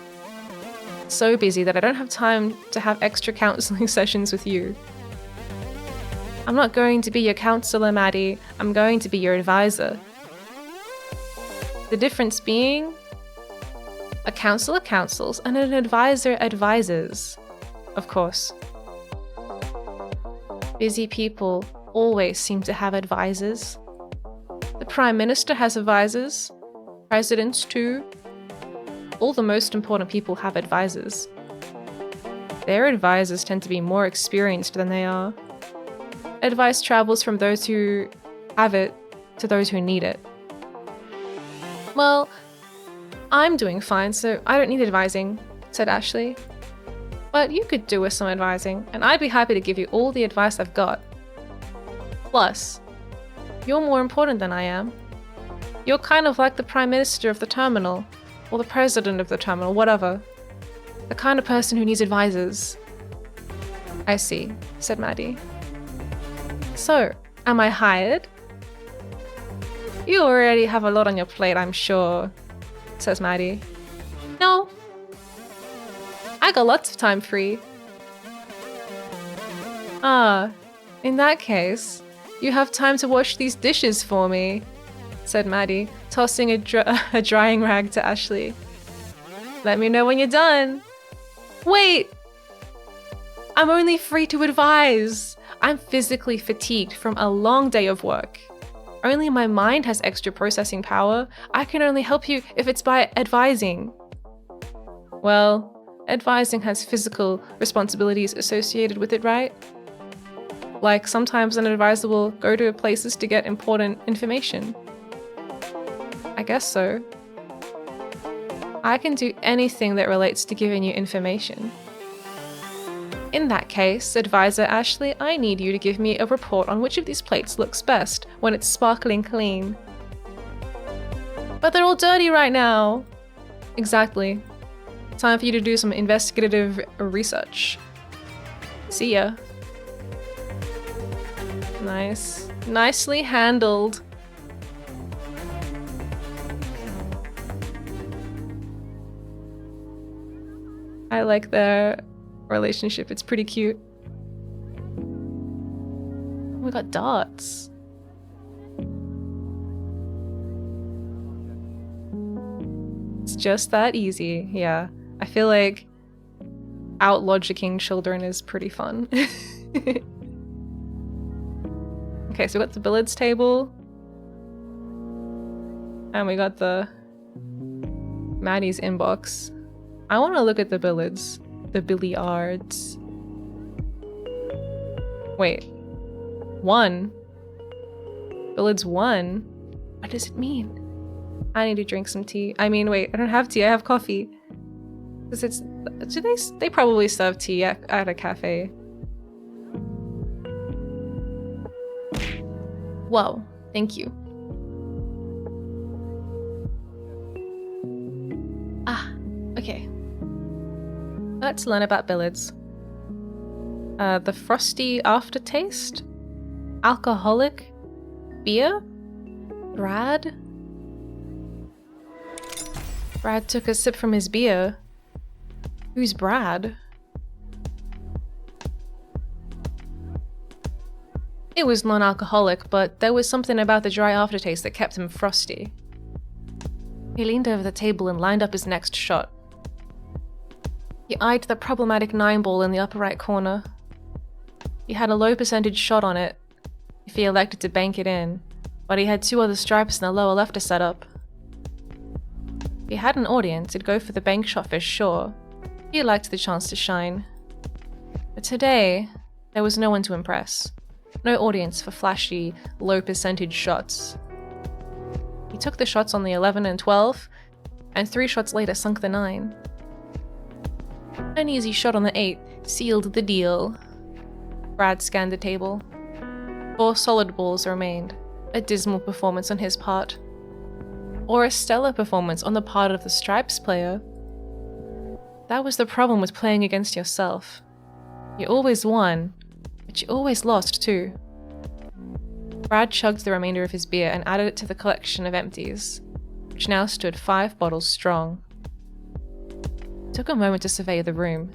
So busy that I don't have time to have extra counseling sessions with you. I'm not going to be your counselor, Maddie. I'm going to be your advisor. The difference being, a counselor counsels and an advisor advises. Of course. Busy people always seem to have advisors. The Prime Minister has advisors. Presidents too. All the most important people have advisors. Their advisors tend to be more experienced than they are. Advice travels from those who have it to those who need it. Well, I'm doing fine, so I don't need advising, said Ashley. But you could do with some advising, and I'd be happy to give you all the advice I've got. Plus, you're more important than I am. You're kind of like the Prime Minister of the terminal, or the President of the terminal, whatever. The kind of person who needs advisors. I see, said Maddie. So, am I hired? You already have a lot on your plate, I'm sure, says Maddie. No. I got lots of time free. Ah, in that case, you have time to wash these dishes for me, said Maddie, tossing a drying rag to Ashley. Let me know when you're done. Wait! I'm only free to advise. I'm physically fatigued from a long day of work. Only my mind has extra processing power. I can only help you if it's by advising. Well, advising has physical responsibilities associated with it, right? Like sometimes an advisor will go to places to get important information. I guess so. I can do anything that relates to giving you information. In that case, Advisor Ashley, I need you to give me a report on which of these plates looks best when it's sparkling clean. But they're all dirty right now. Exactly. Time for you to do some investigative research. See ya. Nice. Nicely handled. I like their relationship. It's pretty cute. We got darts. It's just that easy. Yeah. I feel like out-logicking children is pretty fun. Okay, so we got the billiards table. And we got the Maddie's inbox. I want to look at the billiards. The billiards. Wait. 1? Billiards 1? What does it mean? I need to drink some tea. I mean, wait, I don't have tea, I have coffee. Because it's... They probably serve tea at a cafe. Whoa, thank you. Okay. Let's learn about billiards. The frosty aftertaste? Alcoholic? Beer? Brad took a sip from his beer. Who's Brad? It was non-alcoholic, but there was something about the dry aftertaste that kept him frosty. He leaned over the table and lined up his next shot. He eyed the problematic 9-ball in the upper right corner. He had a low percentage shot on it if he elected to bank it in, but he had 2 other stripes in the lower left to set up. If he had an audience, he'd go for the bank shot for sure. He liked the chance to shine. But today, there was no one to impress. No audience for flashy, low percentage shots. He took the shots on the 11 and 12, and 3 shots later sunk the 9. An easy shot on the 8 sealed the deal. Brad scanned the table. 4 solid balls remained. A dismal performance on his part. Or a stellar performance on the part of the stripes player. That was the problem with playing against yourself. You always won, but you always lost too. Brad chugged the remainder of his beer and added it to the collection of empties, which now stood 5 bottles strong. He took a moment to survey the room.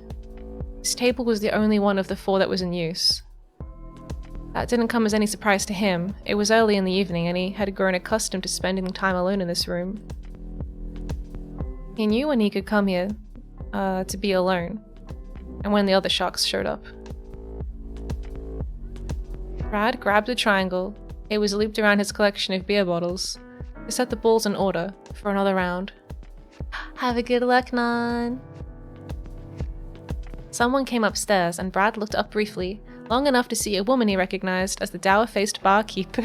His table was the only one of the 4 that was in use. That didn't come as any surprise to him. It was early in the evening and he had grown accustomed to spending time alone in this room. He knew when he could come here to be alone, and when the other sharks showed up. Brad grabbed a triangle. It was looped around his collection of beer bottles. He set the balls in order for another round. Have a good luck, Nan. Someone came upstairs and Brad looked up briefly, long enough to see a woman he recognized as the dour-faced barkeep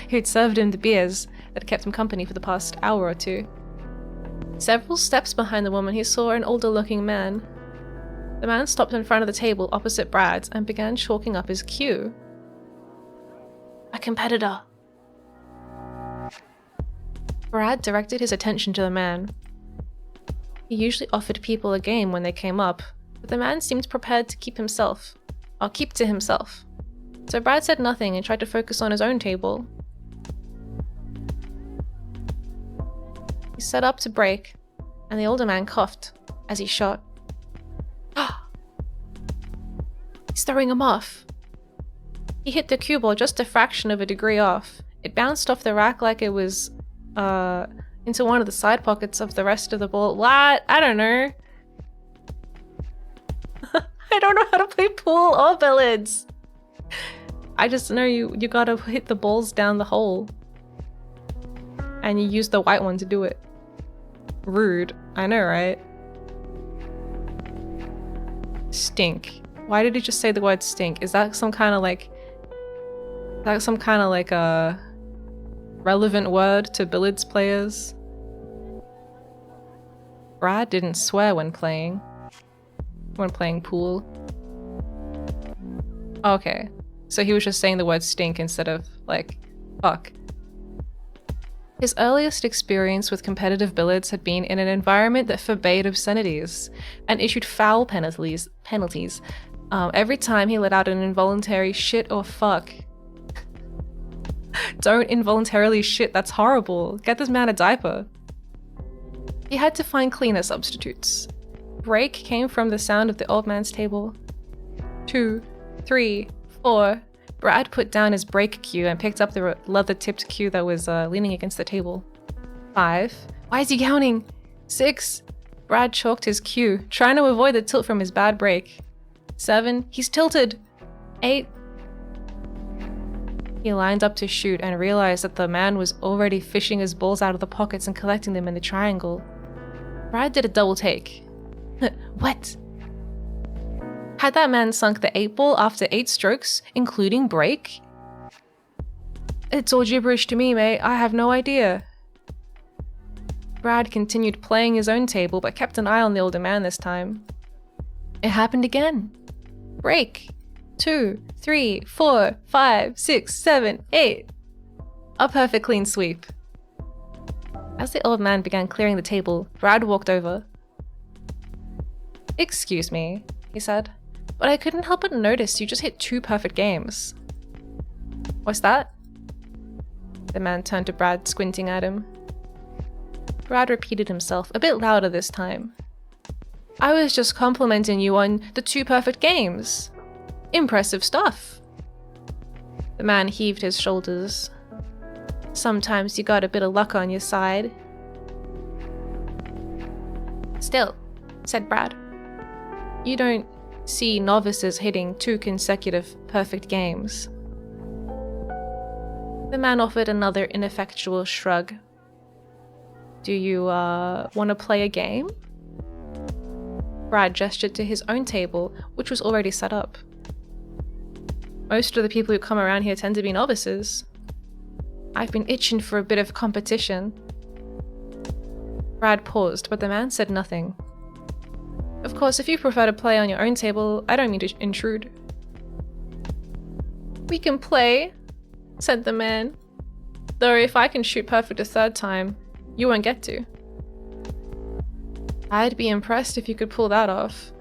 who'd served him the beers that kept him company for the past hour or 2. Several steps behind the woman, he saw an older-looking man. The man stopped in front of the table opposite Brad's and began chalking up his cue. A competitor. Brad directed his attention to the man. He usually offered people a game when they came up, but the man seemed prepared to keep to himself. So Brad said nothing and tried to focus on his own table. He set up to break, and the older man coughed as he shot. He's throwing him off. He hit the cue ball just a fraction of a degree off. It bounced off the rack like it was, into one of the side pockets of the rest of the ball. What? I don't know. I don't know how to play pool or billiards. I just know you gotta hit the balls down the hole. And you use the white one to do it. Rude. I know, right? Stink. Why did he just say the word stink? Is that some kind of like a relevant word to billiards players? Brad didn't swear when playing pool. Okay, so he was just saying the word stink instead of like fuck. His earliest experience with competitive billiards had been in an environment that forbade obscenities and issued foul penalties every time he let out an involuntary shit or fuck. Don't involuntarily shit, that's horrible. Get this man a diaper. He had to find cleaner substitutes. Break came from the sound of the old man's table. 2, 3, 4. Brad put down his break cue and picked up the leather-tipped cue that was leaning against the table. 5. Why is he counting? 6. Brad chalked his cue, trying to avoid the tilt from his bad break. 7. He's tilted. 8. He lined up to shoot and realized that the man was already fishing his balls out of the pockets and collecting them in the triangle. Brad did a double take. What? Had that man sunk the 8-ball after 8 strokes, including break? It's all gibberish to me, mate. I have no idea. Brad continued playing his own table, but kept an eye on the older man this time. It happened again. Break. 2, 3, 4, 5, 6, 7, 8. A perfect clean sweep. As the old man began clearing the table, Brad walked over. Excuse me, he said, but I couldn't help but notice you just hit 2 perfect games. What's that? The man turned to Brad, squinting at him. Brad repeated himself, a bit louder this time. I was just complimenting you on the 2 perfect games. Impressive stuff. The man heaved his shoulders. Sometimes you got a bit of luck on your side. Still, said Brad, you don't see novices hitting 2 consecutive perfect games. The man offered another ineffectual shrug. Do you, want to play a game? Brad gestured to his own table, which was already set up. Most of the people who come around here tend to be novices. I've been itching for a bit of competition. Brad paused, but the man said nothing. Of course, if you prefer to play on your own table, I don't mean to intrude. We can play, said the man. Though if I can shoot perfect a 3rd time, you won't get to. I'd be impressed if you could pull that off.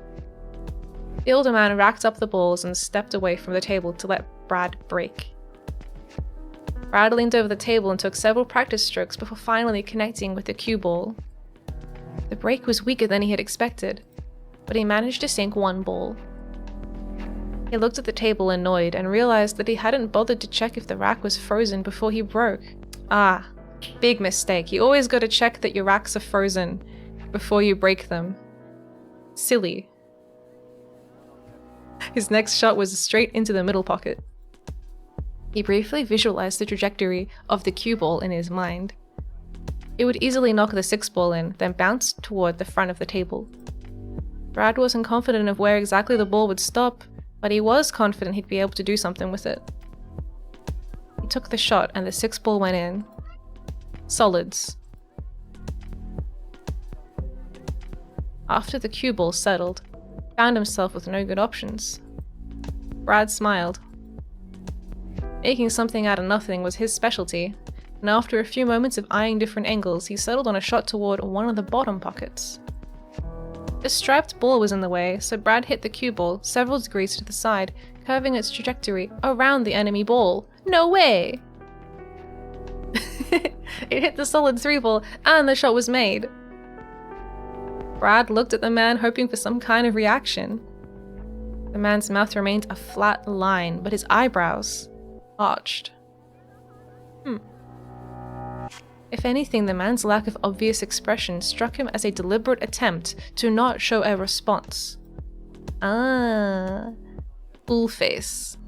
The older man racked up the balls and stepped away from the table to let Brad break. Brad leaned over the table and took several practice strokes before finally connecting with the cue ball. The break was weaker than he had expected, but he managed to sink 1 ball. He looked at the table annoyed and realized that he hadn't bothered to check if the rack was frozen before he broke. Ah, big mistake. You always gotta check that your racks are frozen before you break them. Silly. His next shot was straight into the middle pocket. He briefly visualized the trajectory of the cue ball in his mind. It would easily knock the 6 ball in, then bounce toward the front of the table. Brad wasn't confident of where exactly the ball would stop, but he was confident he'd be able to do something with it. He took the shot and the 6 ball went in. Solids. After the cue ball settled, he found himself with no good options. Brad smiled. Making something out of nothing was his specialty, and after a few moments of eyeing different angles, he settled on a shot toward one of the bottom pockets. A striped ball was in the way, so Brad hit the cue ball several degrees to the side, curving its trajectory around the enemy ball. No way! It hit the solid 3 ball, and the shot was made. Brad looked at the man, hoping for some kind of reaction. The man's mouth remained a flat line, but his eyebrows arched. If anything, the man's lack of obvious expression struck him as a deliberate attempt to not show a response. Ah, fool face.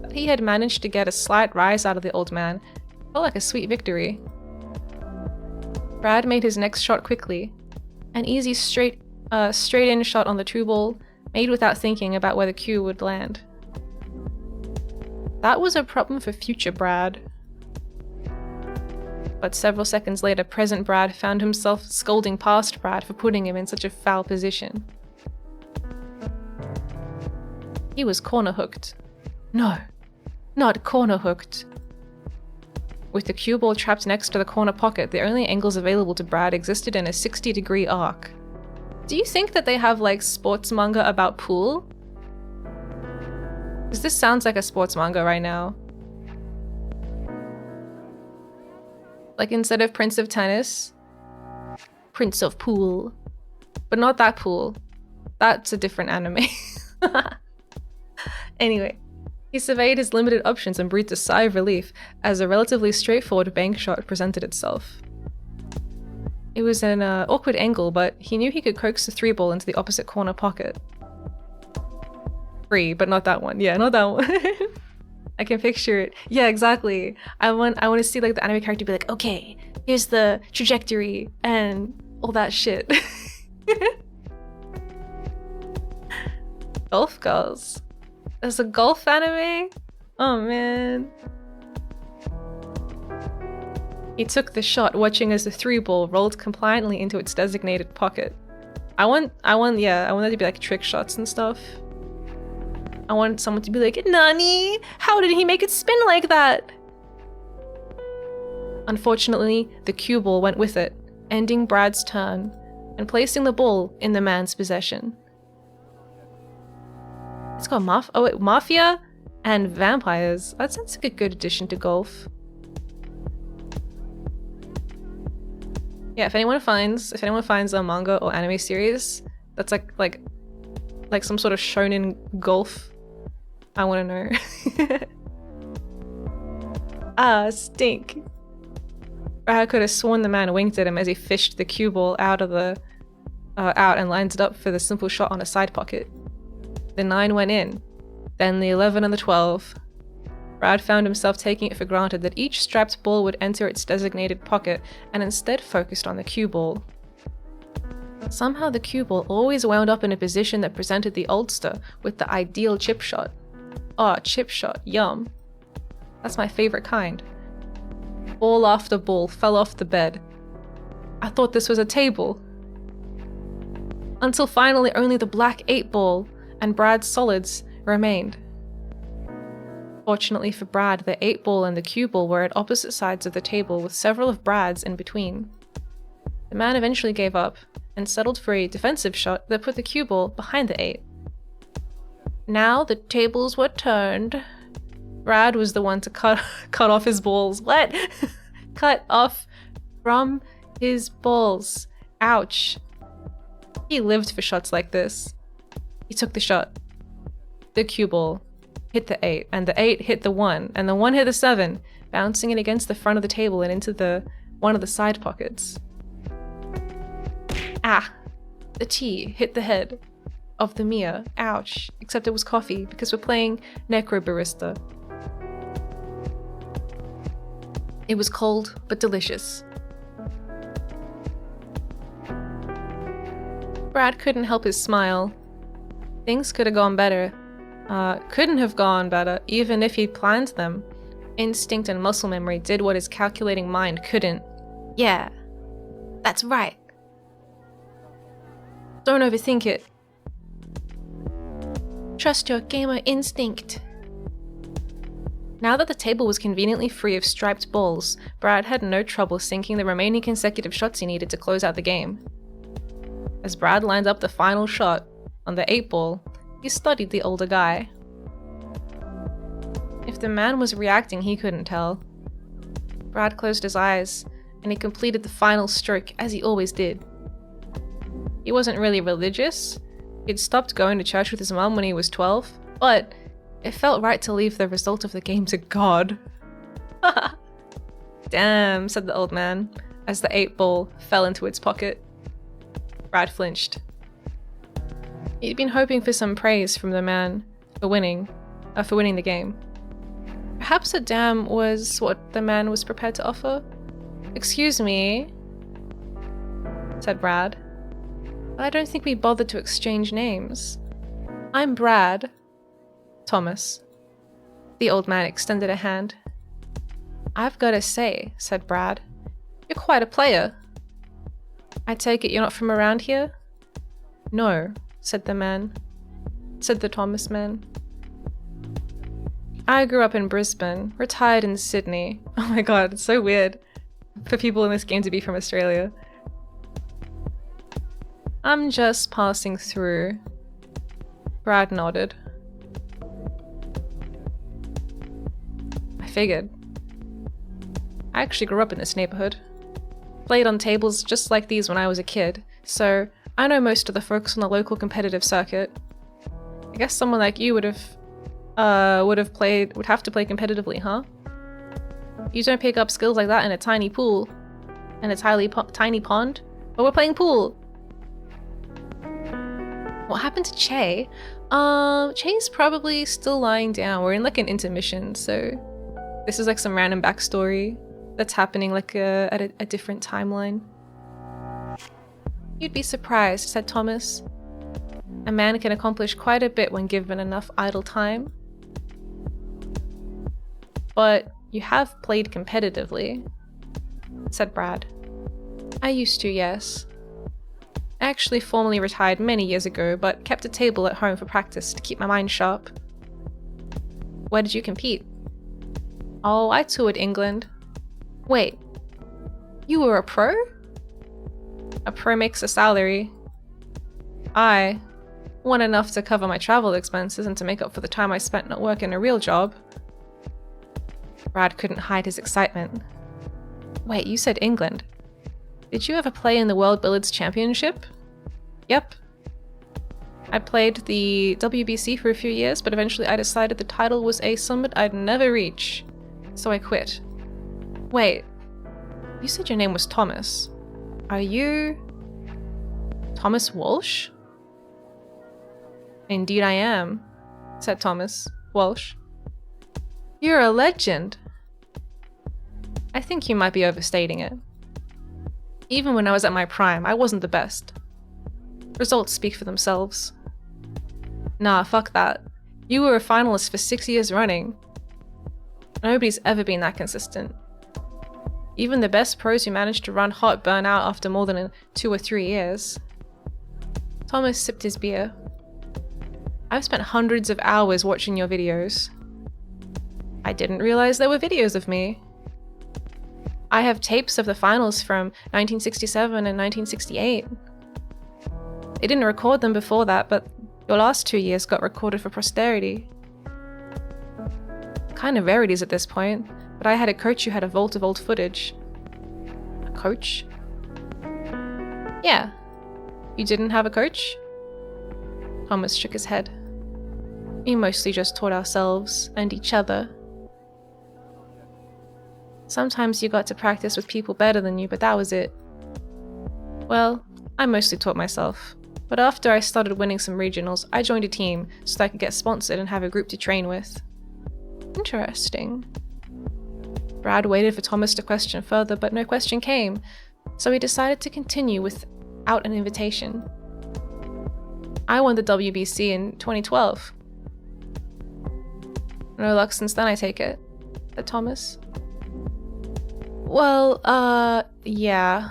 But he had managed to get a slight rise out of the old man. It felt like a sweet victory. Brad made his next shot quickly. An easy straight-in shot on the 2 ball, made without thinking about where the cue would land. That was a problem for future Brad. But several seconds later, present Brad found himself scolding past Brad for putting him in such a foul position. He was corner-hooked. No, not corner-hooked. With the cue ball trapped next to the corner pocket, the only angles available to Brad existed in a 60-degree arc. Do you think that they have, like, sports manga about pool? Because this sounds like a sports manga right now. Like, instead of Prince of Tennis, Prince of Pool. But not that pool. That's a different anime. Anyway, he surveyed his limited options and breathed a sigh of relief as a relatively straightforward bank shot presented itself. It was an awkward angle, but he knew he could coax the 3 ball into the opposite corner pocket. Free, but not that one. Yeah, not that one. I can picture it. Yeah, exactly. I want to see like the anime character be like, okay, here's the trajectory and all that shit. Golf girls. There's a golf anime? Oh man. He took the shot, watching as the 3 ball rolled compliantly into its designated pocket. I want there to be like trick shots and stuff. I want someone to be like, Nani? How did he make it spin like that? Unfortunately, the cue ball went with it, ending Brad's turn and placing the ball in the man's possession. It's got mafia and vampires. That sounds like a good addition to golf. Yeah, if anyone finds a manga or anime series that's like some sort of shonen golf, I want to know. Ah, stink. I could have sworn the man winked at him as he fished the cue ball out and lined it up for the simple shot on a side pocket. The 9 went in, then the 11 and the 12. Brad found himself taking it for granted that each strapped ball would enter its designated pocket and instead focused on the cue ball. Somehow the cue ball always wound up in a position that presented the oldster with the ideal chip shot. Oh, chip shot, yum. That's my favorite kind. Ball after ball fell off the bed. I thought this was a table. Until finally only the black 8 ball and Brad's solids remained. Fortunately for Brad, the 8 ball and the cue ball were at opposite sides of the table with several of Brad's in between. The man eventually gave up and settled for a defensive shot that put the cue ball behind the 8. Now the tables were turned. Brad was the one to cut off his balls. What? Cut off from his balls. Ouch. He lived for shots like this. He took the shot. The cue ball hit the 8, and the 8 hit the 1, and the 1 hit the 7, bouncing it against the front of the table and into one of the side pockets. Ah! The tea hit the head of the Miya. Ouch. Except it was coffee, because we're playing Necrobarista. It was cold, but delicious. Brad couldn't help his smile. Things could have gone better. Couldn't have gone better, even if he'd planned them. Instinct and muscle memory did what his calculating mind couldn't. Yeah, that's right. Don't overthink it. Trust your gamer instinct. Now that the table was conveniently free of striped balls, Brad had no trouble sinking the remaining consecutive shots he needed to close out the game. As Brad lined up the final shot on the 8 ball, he studied the older guy. If the man was reacting, he couldn't tell. Brad closed his eyes, and he completed the final stroke as he always did. He wasn't really religious. He'd stopped going to church with his mum when he was 12, but it felt right to leave the result of the game to God. Damn, said the old man, as the 8 ball fell into its pocket. Brad flinched. He'd been hoping for some praise from the man for winning the game. Perhaps a damn was what the man was prepared to offer. Excuse me, said Brad. But I don't think we bothered to exchange names. I'm Brad. Thomas. The old man extended a hand. I've got to say, said Brad, you're quite a player. I take it you're not from around here? No, said the Thomas man. I grew up in Brisbane, retired in Sydney. Oh my god, it's so weird for people in this game to be from Australia. I'm just passing through. Brad nodded. I figured. I actually grew up in this neighborhood. Played on tables just like these when I was a kid, so I know most of the folks on the local competitive circuit. I guess someone like you would have to play competitively, huh? You don't pick up skills like that in a tiny pool. In a tiny pond? But we're playing pool! What happened to Che? Che's probably still lying down. We're in like an intermission, so this is like some random backstory that's happening like at a different timeline. You'd be surprised, said Thomas. A man can accomplish quite a bit when given enough idle time. But you have played competitively, said Brad. I used to, yes. I actually formally retired many years ago, but kept a table at home for practice to keep my mind sharp. Where did you compete? Oh, I toured England. Wait, you were a pro? a pro makes a salary. I want enough to cover my travel expenses and to make up for the time I spent not working a real job. Brad couldn't hide his excitement. Wait, you said England. Did you ever play in the World Billiards Championship? Yep. I played the WBC for a few years, but eventually I decided the title was a summit I'd never reach, so I quit. Wait, you said your name was Thomas. Are you... Thomas Walsh? Indeed I am, said Thomas Walsh. You're a legend. I think you might be overstating it. Even when I was at my prime, I wasn't the best. Results speak for themselves. Nah, fuck that. You were a finalist for 6 years running. Nobody's ever been that consistent. Even the best pros who managed to run hot burn out after more than 2 or 3 years. Thomas sipped his beer. I've spent hundreds of hours watching your videos. I didn't realize there were videos of me. I have tapes of the finals from 1967 and 1968. They didn't record them before that, but your last 2 years got recorded for posterity. Kind of rarities at this point, but I had a coach who had a vault of old footage. A coach? Yeah. You didn't have a coach? Thomas shook his head. We mostly just taught ourselves and each other. Sometimes you got to practice with people better than you, but that was it. Well, I mostly taught myself. But after I started winning some regionals, I joined a team so that I could get sponsored and have a group to train with. Interesting. Brad waited for Thomas to question further, but no question came, so he decided to continue without an invitation. I won the WBC in 2012. No luck since then, I take it, said Thomas. Well, yeah.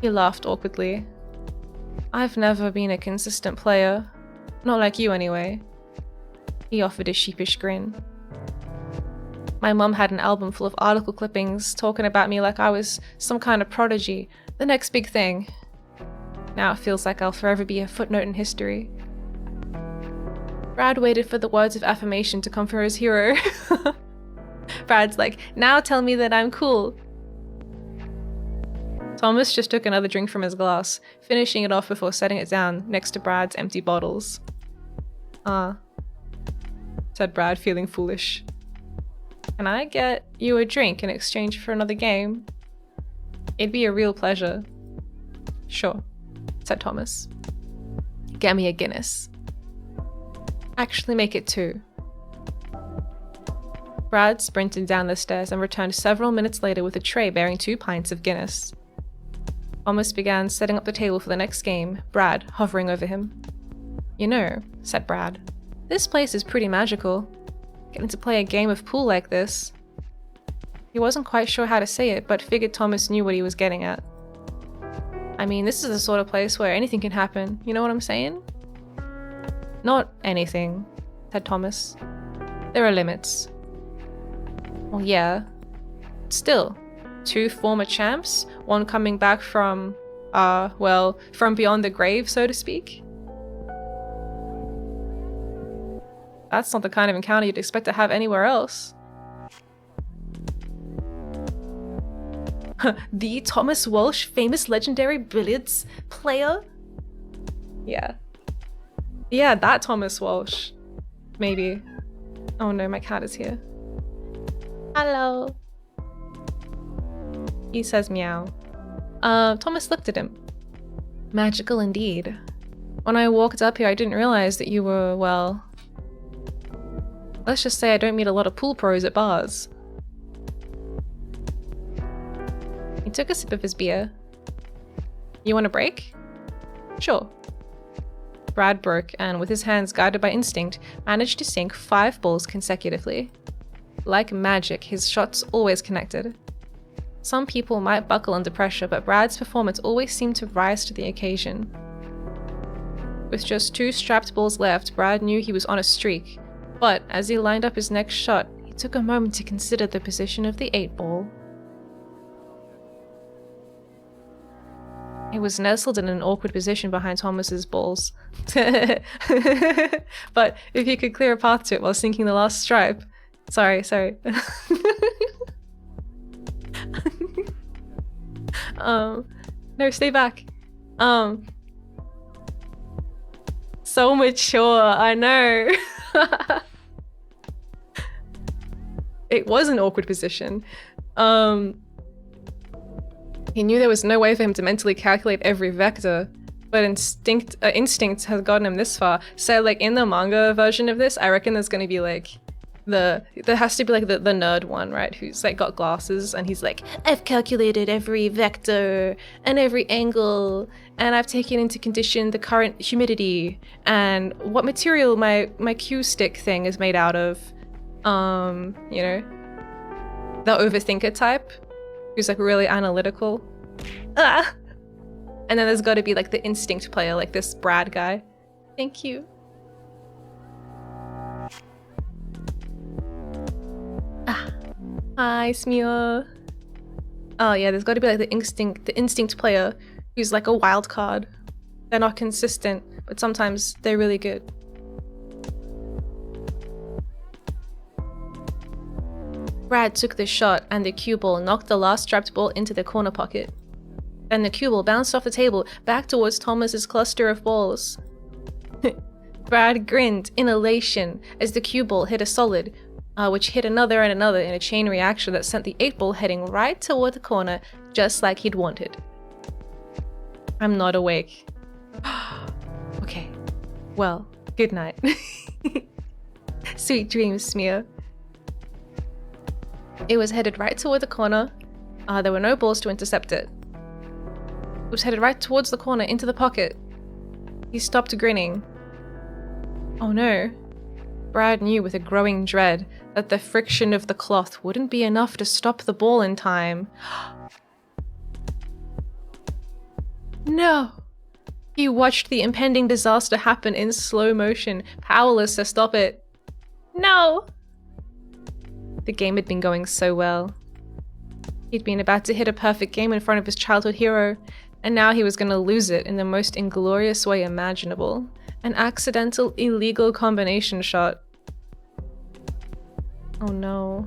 He laughed awkwardly. I've never been a consistent player. Not like you, anyway. He offered a sheepish grin. My mum had an album full of article clippings talking about me like I was some kind of prodigy, the next big thing. Now it feels like I'll forever be a footnote in history. Brad waited for the words of affirmation to come from his hero. Brad's like, now tell me that I'm cool. Thomas just took another drink from his glass, finishing it off before setting it down next to Brad's empty bottles. Said Brad, feeling foolish. Can I get you a drink in exchange for another game? It'd be a real pleasure. Sure, said Thomas. Get me a Guinness. Actually make it 2. Brad sprinted down the stairs and returned several minutes later with a tray bearing 2 pints of Guinness. Thomas began setting up the table for the next game, Brad hovering over him. You know, said Brad, this place is pretty magical. Getting to play a game of pool like this. He wasn't quite sure how to say it, but figured Thomas knew what he was getting at. I mean, this is the sort of place where anything can happen, you know what I'm saying? Not anything, said Thomas. There are limits. Well, yeah. Still, 2 former champs, one coming back from, from beyond the grave, so to speak. That's not the kind of encounter you'd expect to have anywhere else. The Thomas Walsh, famous legendary billiards player? Yeah. Yeah, that Thomas Walsh. Maybe. Oh no, my cat is here. Hello. He says meow. Thomas looked at him. Magical indeed. When I walked up here, I didn't realize that you were, well... Let's just say I don't meet a lot of pool pros at bars. He took a sip of his beer. You want a break? Sure. Brad broke and, with his hands guided by instinct, managed to sink 5 balls consecutively. Like magic, his shots always connected. Some people might buckle under pressure, but Brad's performance always seemed to rise to the occasion. With just 2 strapped balls left, Brad knew he was on a streak, but as he lined up his next shot, he took a moment to consider the position of the 8 ball. He was nestled in an awkward position behind Thomas's balls. But if he could clear a path to it while sinking the last stripe... Sorry. No, stay back. So mature, I know. It was an awkward position. He knew there was no way for him to mentally calculate every vector, but instinct has gotten him this far. So like in the manga version of this, I reckon there's gonna be like there has to be like the nerd one, right? Who's like got glasses and he's like, I've calculated every vector and every angle, and I've taken into condition the current humidity and what material my cue stick thing is made out of. You know, the overthinker type who's like really analytical. And then there's got to be like the instinct player, like this Brad guy. Thank you. Hi, Smia. Oh yeah, there's got to be like the instinct player who's like a wild card. They're not consistent, but sometimes they're really good. Brad took the shot and the cue ball knocked the last striped ball into the corner pocket. Then the cue ball bounced off the table back towards Thomas's cluster of balls. Brad grinned in elation as the cue ball hit a solid, which hit another and another in a chain reaction that sent the 8-ball heading right toward the corner, just like he'd wanted. I'm not awake. Okay. Well, good night. Sweet dreams, Smia. It was headed right toward the corner. There were no balls to intercept it. It was headed right towards the corner into the pocket. He stopped grinning. Oh no. Brad knew with a growing dread that the friction of the cloth wouldn't be enough to stop the ball in time. No! He watched the impending disaster happen in slow motion, powerless to stop it. No! The game had been going so well. He'd been about to hit a perfect game in front of his childhood hero, and now he was going to lose it in the most inglorious way imaginable. An accidental, illegal combination shot. Oh no.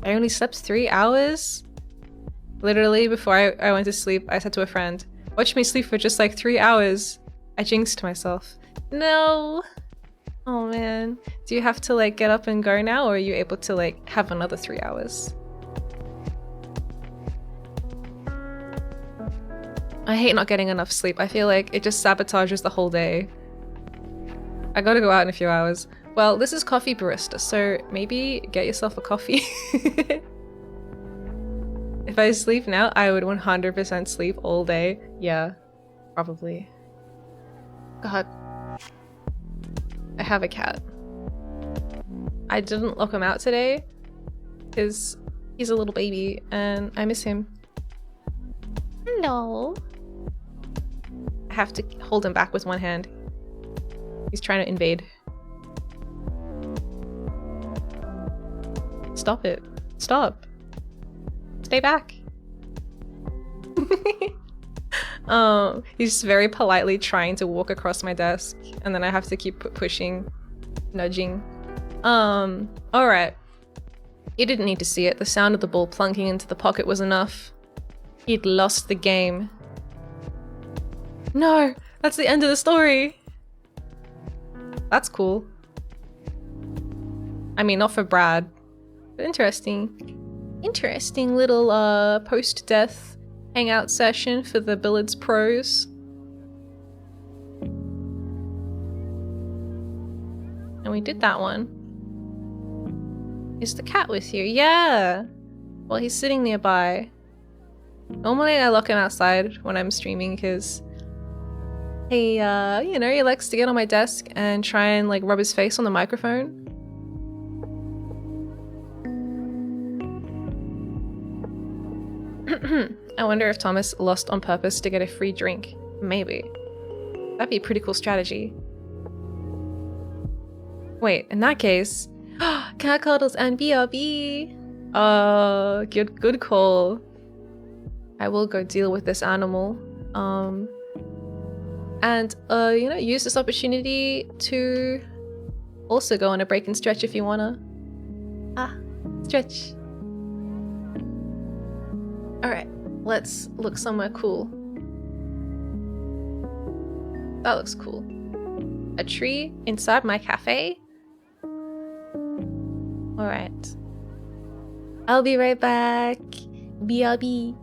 I only slept 3 hours? Literally, before I went to sleep, I said to a friend, watch me sleep for just like 3 hours. I jinxed myself. No! Oh man. Do you have to like get up and go now, or are you able to like have another 3 hours? I hate not getting enough sleep. I feel like it just sabotages the whole day. I gotta go out in a few hours. Well, this is Coffee Barista, so maybe get yourself a coffee. If I sleep now, I would 100% sleep all day. Yeah, probably. God. I have a cat. I didn't lock him out today because he's a little baby and I miss him. Hello. I have to hold him back with one hand. He's trying to invade. Stop it. Stop. Stay back. He's very politely trying to walk across my desk, and then I have to keep pushing, nudging. Alright. He didn't need to see it. The sound of the ball plunking into the pocket was enough. He'd lost the game. No! That's the end of the story! That's cool. I mean, not for Brad, but interesting. Interesting little post-death hangout session for the Billiards pros. And we did that one. Is the cat with you? Yeah! Well, he's sitting nearby. Normally I lock him outside when I'm streaming because he, you know, he likes to get on my desk and try and like rub his face on the microphone. I wonder if Thomas lost on purpose to get a free drink. Maybe. That'd be a pretty cool strategy. Wait, in that case... cat cuddles and BRB! Oh, good call. I will go deal with this animal. And you know, use this opportunity to also go on a break and stretch if you wanna. Stretch. Alright, let's look somewhere cool. That looks cool. A tree inside my cafe? Alright. I'll be right back. BRB.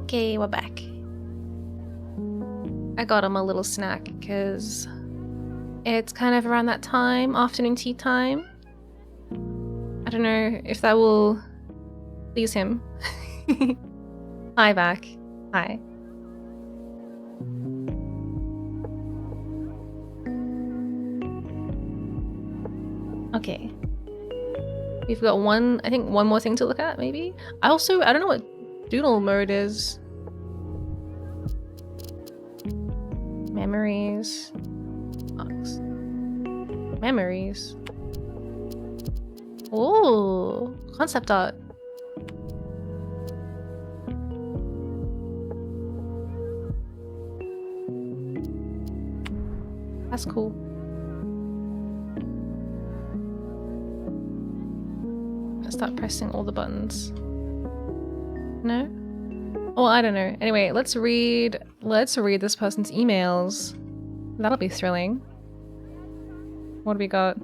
Okay, we're back. I got him a little snack because it's kind of around that time, afternoon tea time. I don't know if that will please him. Hi, back. Hi. Okay. We've got I think one more thing to look at, maybe? I don't know what doodle mode is. Memories. Box. Memories. Oh, concept art. That's cool. Let's start pressing all the buttons. No? Oh, I don't know. Anyway, let's read this person's emails. That'll be thrilling. What do we got?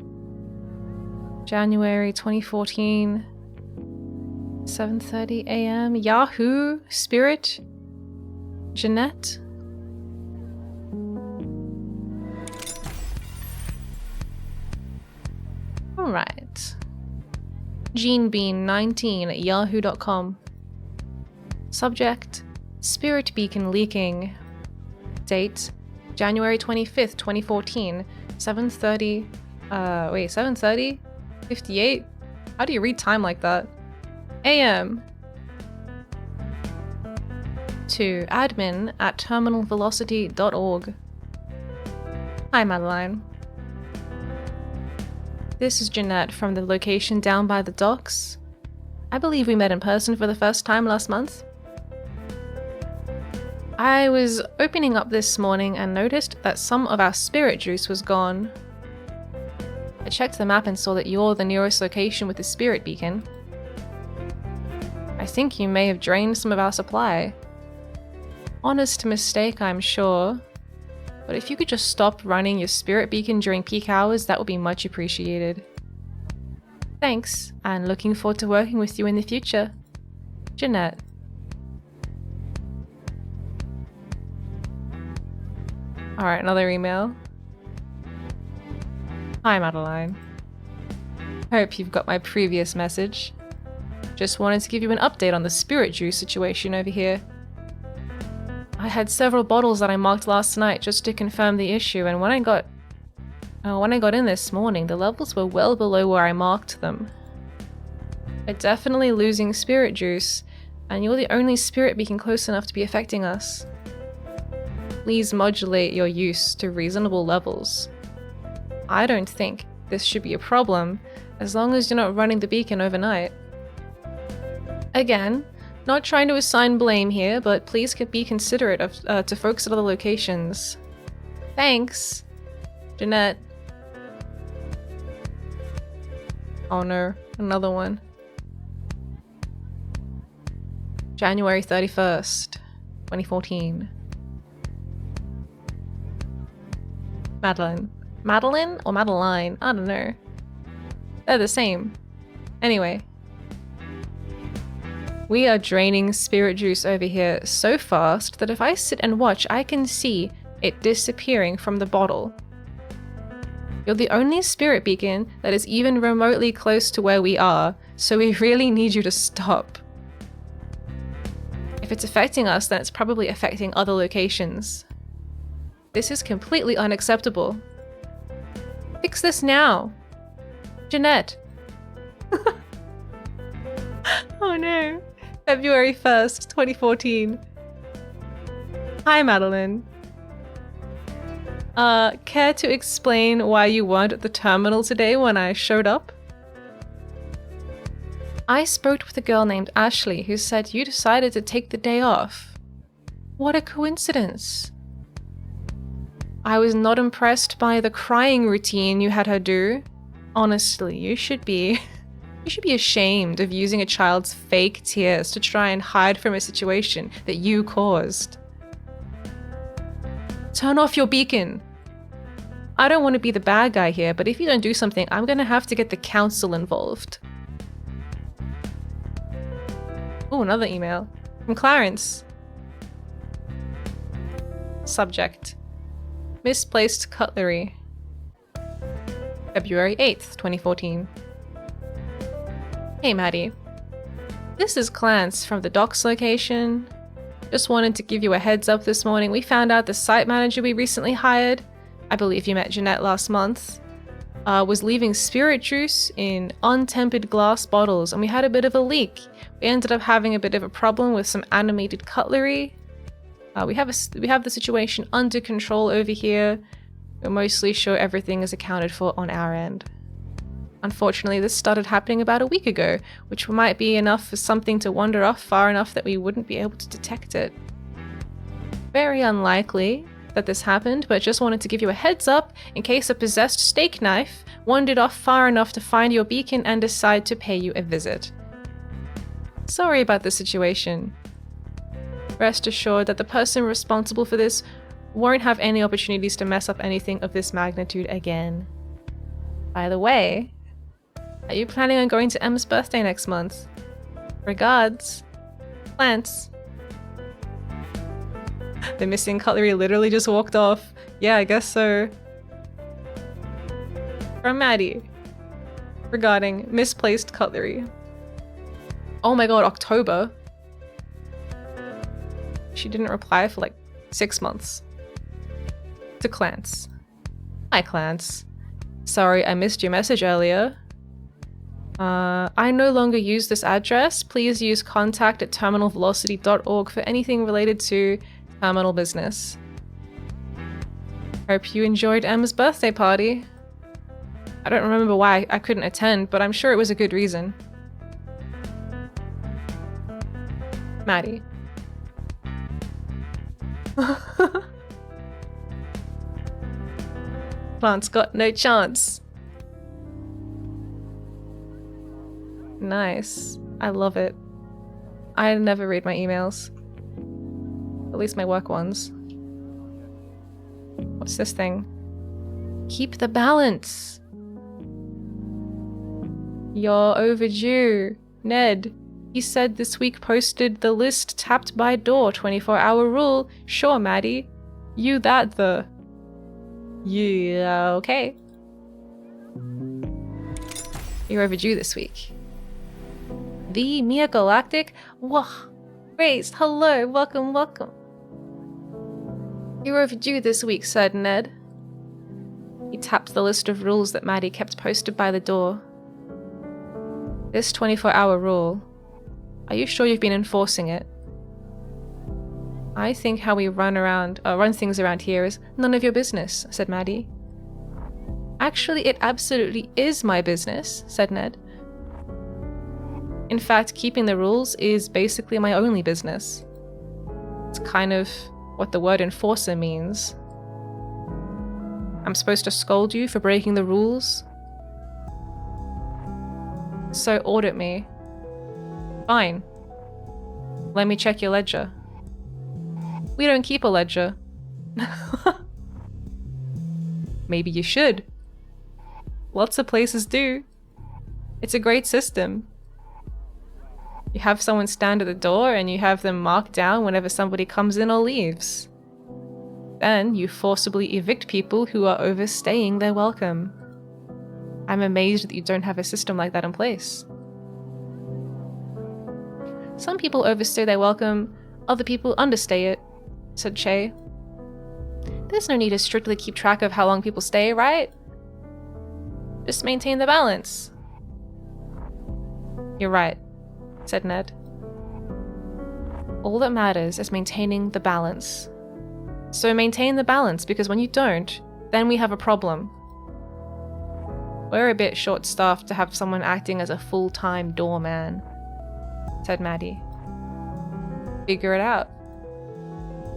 January 2014. 7:30 a.m. Yahoo! Spirit. Jeanette. Alright. GeneBean19 at yahoo.com. Subject: Spirit Beacon leaking. Date: January 25th, 2014. 7:30. 7:30? 58? How do you read time like that? AM. To admin at terminalvelocity.org. Hi, Madeline. This is Jeanette from the location down by the docks. I believe we met in person for the first time last month. I was opening up this morning and noticed that some of our spirit juice was gone. I checked the map and saw that you're the nearest location with the spirit beacon. I think you may have drained some of our supply. Honest mistake, I'm sure. But if you could just stop running your spirit beacon during peak hours, that would be much appreciated. Thanks, and looking forward to working with you in the future. Jeanette. Alright, another email. Hi, Madeline. Hope you've got my previous message. Just wanted to give you an update on the spirit juice situation over here. I had several bottles that I marked last night just to confirm the issue, and when I got in this morning, the levels were well below where I marked them. We're definitely losing spirit juice, and you're the only spirit beacon close enough to be affecting us. Please modulate your use to reasonable levels. I don't think this should be a problem, as long as you're not running the beacon overnight. Again, not trying to assign blame here, but please be considerate of to folks at other locations. Thanks, Jeanette. Oh no, another one. January 31st, 2014. Madeline. Madeline or Madeline? I don't know. They're the same. Anyway. We are draining spirit juice over here so fast that if I sit and watch, I can see it disappearing from the bottle. You're the only spirit beacon that is even remotely close to where we are, so we really need you to stop. If it's affecting us, then it's probably affecting other locations. This is completely unacceptable. Fix this now. Jeanette. Oh no. February 1st, 2014. Hi, Madeline. Care to explain why you weren't at the terminal today when I showed up? I spoke with a girl named Ashley who said you decided to take the day off. What a coincidence. I was not impressed by the crying routine you had her do. Honestly, you should be ashamed of using a child's fake tears to try and hide from a situation that you caused. Turn off your beacon. I don't want to be the bad guy here, but if you don't do something, I'm gonna have to get the council involved. Oh, another email. From Clarence. Subject: misplaced cutlery. February 8th, 2014. Hey Maddie. This is Clance from the docks location. Just wanted to give you a heads up this morning. We found out the site manager we recently hired, I believe you met Jeanette last month, was leaving spirit juice in untempered glass bottles, and we had a bit of a leak. We ended up having a bit of a problem with some animated cutlery. We have the situation under control over here. We're mostly sure everything is accounted for on our end. Unfortunately, this started happening about a week ago, which might be enough for something to wander off far enough that we wouldn't be able to detect it. Very unlikely that this happened, but just wanted to give you a heads up in case a possessed steak knife wandered off far enough to find your beacon and decide to pay you a visit. Sorry about the situation. Rest assured that the person responsible for this won't have any opportunities to mess up anything of this magnitude again. By the way, are you planning on going to Emma's birthday next month? Regards, Lance. The missing cutlery literally just walked off. Yeah, I guess so. From Maddie. Regarding misplaced cutlery. Oh my god, October. She didn't reply for like 6 months. To Clance. Hi Clance. Sorry I missed your message earlier. I no longer use this address. Please use contact@terminalvelocity.org for anything related to terminal business. Hope you enjoyed Emma's birthday party. I don't remember why I couldn't attend, but I'm sure it was a good reason. Maddie. Plant's got no chance. Nice. I love it. I never read my emails. At least my work ones. What's this thing? Keep the balance. You're overdue. Ned. He said this week posted the list tapped by door 24-hour rule. Sure, Maddie. You that the... Yeah, okay. You're overdue this week. The Miya Galactic? Wah! Raised, hello, welcome, welcome. You're overdue this week, said Ned. He tapped the list of rules that Maddie kept posted by the door. This 24-hour rule. Are you sure you've been enforcing it? I think how we run things around here is none of your business, said Maddie. Actually, it absolutely is my business, said Ned. In fact, keeping the rules is basically my only business. It's kind of what the word enforcer means. I'm supposed to scold you for breaking the rules? So audit me. Fine. Let me check your ledger. We don't keep a ledger. Maybe you should. Lots of places do. It's a great system. You have someone stand at the door and you have them mark down whenever somebody comes in or leaves. Then you forcibly evict people who are overstaying their welcome. I'm amazed that you don't have a system like that in place. Some people overstay their welcome, other people understay it, said Che. There's no need to strictly keep track of how long people stay, right? Just maintain the balance. You're right, said Ned. All that matters is maintaining the balance. So maintain the balance, because when you don't, then we have a problem. We're a bit short-staffed to have someone acting as a full-time doorman, said Maddie. Figure it out.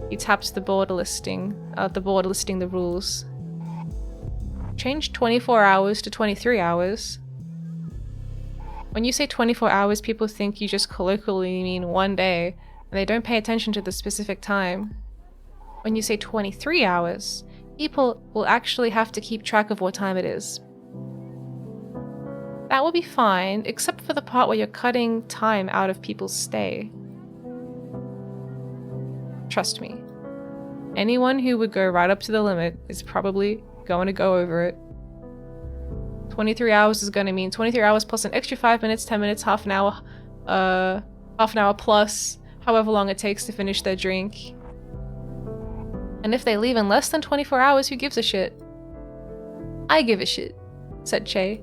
He tapped the board listing the rules. Change 24 hours to 23 hours. When you say 24 hours, people think you just colloquially mean one day, and they don't pay attention to the specific time. When you say 23 hours, people will actually have to keep track of what time it is. That will be fine, except for the part where you're cutting time out of people's stay. Trust me. Anyone who would go right up to the limit is probably going to go over it. 23 hours is going to mean 23 hours plus an extra 5 minutes, 10 minutes, half an hour plus however long it takes to finish their drink. And if they leave in less than 24 hours, who gives a shit? I give a shit, said Che.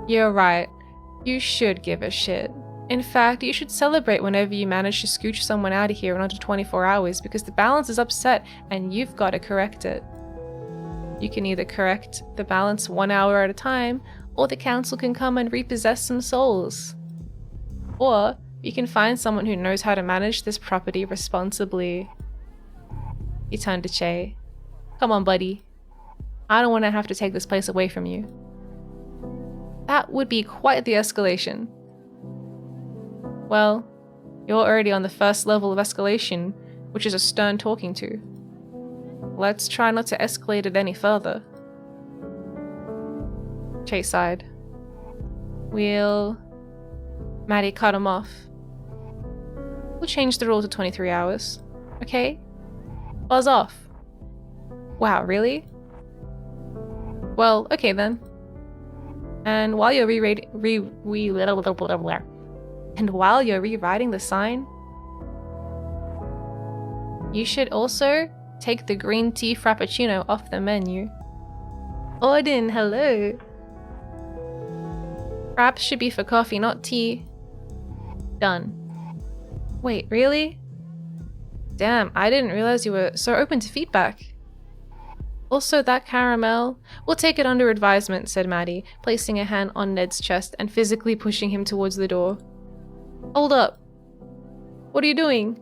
You're right. You should give a shit. In fact, you should celebrate whenever you manage to scooch someone out of here in under 24 hours because the balance is upset and you've got to correct it. You can either correct the balance 1 hour at a time, or the council can come and repossess some souls. Or you can find someone who knows how to manage this property responsibly. He turned to Che. Come on, buddy. I don't want to have to take this place away from you. That would be quite the escalation. Well, you're already on the first level of escalation, which is a stern talking to. Let's try not to escalate it any further. Che sighed. Maddie cut him off. We'll change the rule to 23 hours, okay? Buzz off. Wow, really? Well, okay then. And while you're rewriting the sign, you should also take the green tea frappuccino off the menu. Odin, hello. Fraps should be for coffee, not tea. Done. Wait, really? Damn, I didn't realize you were so open to feedback. Also, that caramel... We'll take it under advisement, said Maddie, placing a hand on Ned's chest and physically pushing him towards the door. Hold up. What are you doing?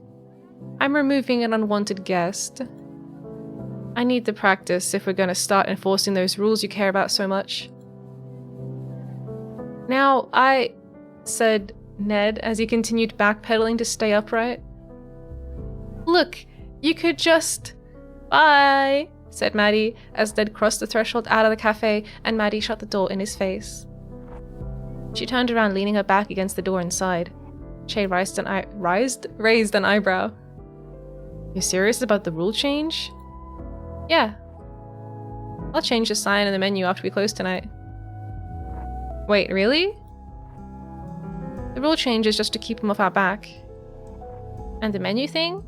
I'm removing an unwanted guest. I need the practice if we're going to start enforcing those rules you care about so much. Now, said Ned as he continued backpedaling to stay upright. Look, you could just... Bye, said Maddie as Ned crossed the threshold out of the cafe and Maddie shut the door in his face. She turned around, leaning her back against the door inside. Che raised an eyebrow. You serious about the rule change? Yeah. I'll change the sign in the menu after we close tonight. Wait, really? The rule change is just to keep him off our back. And the menu thing?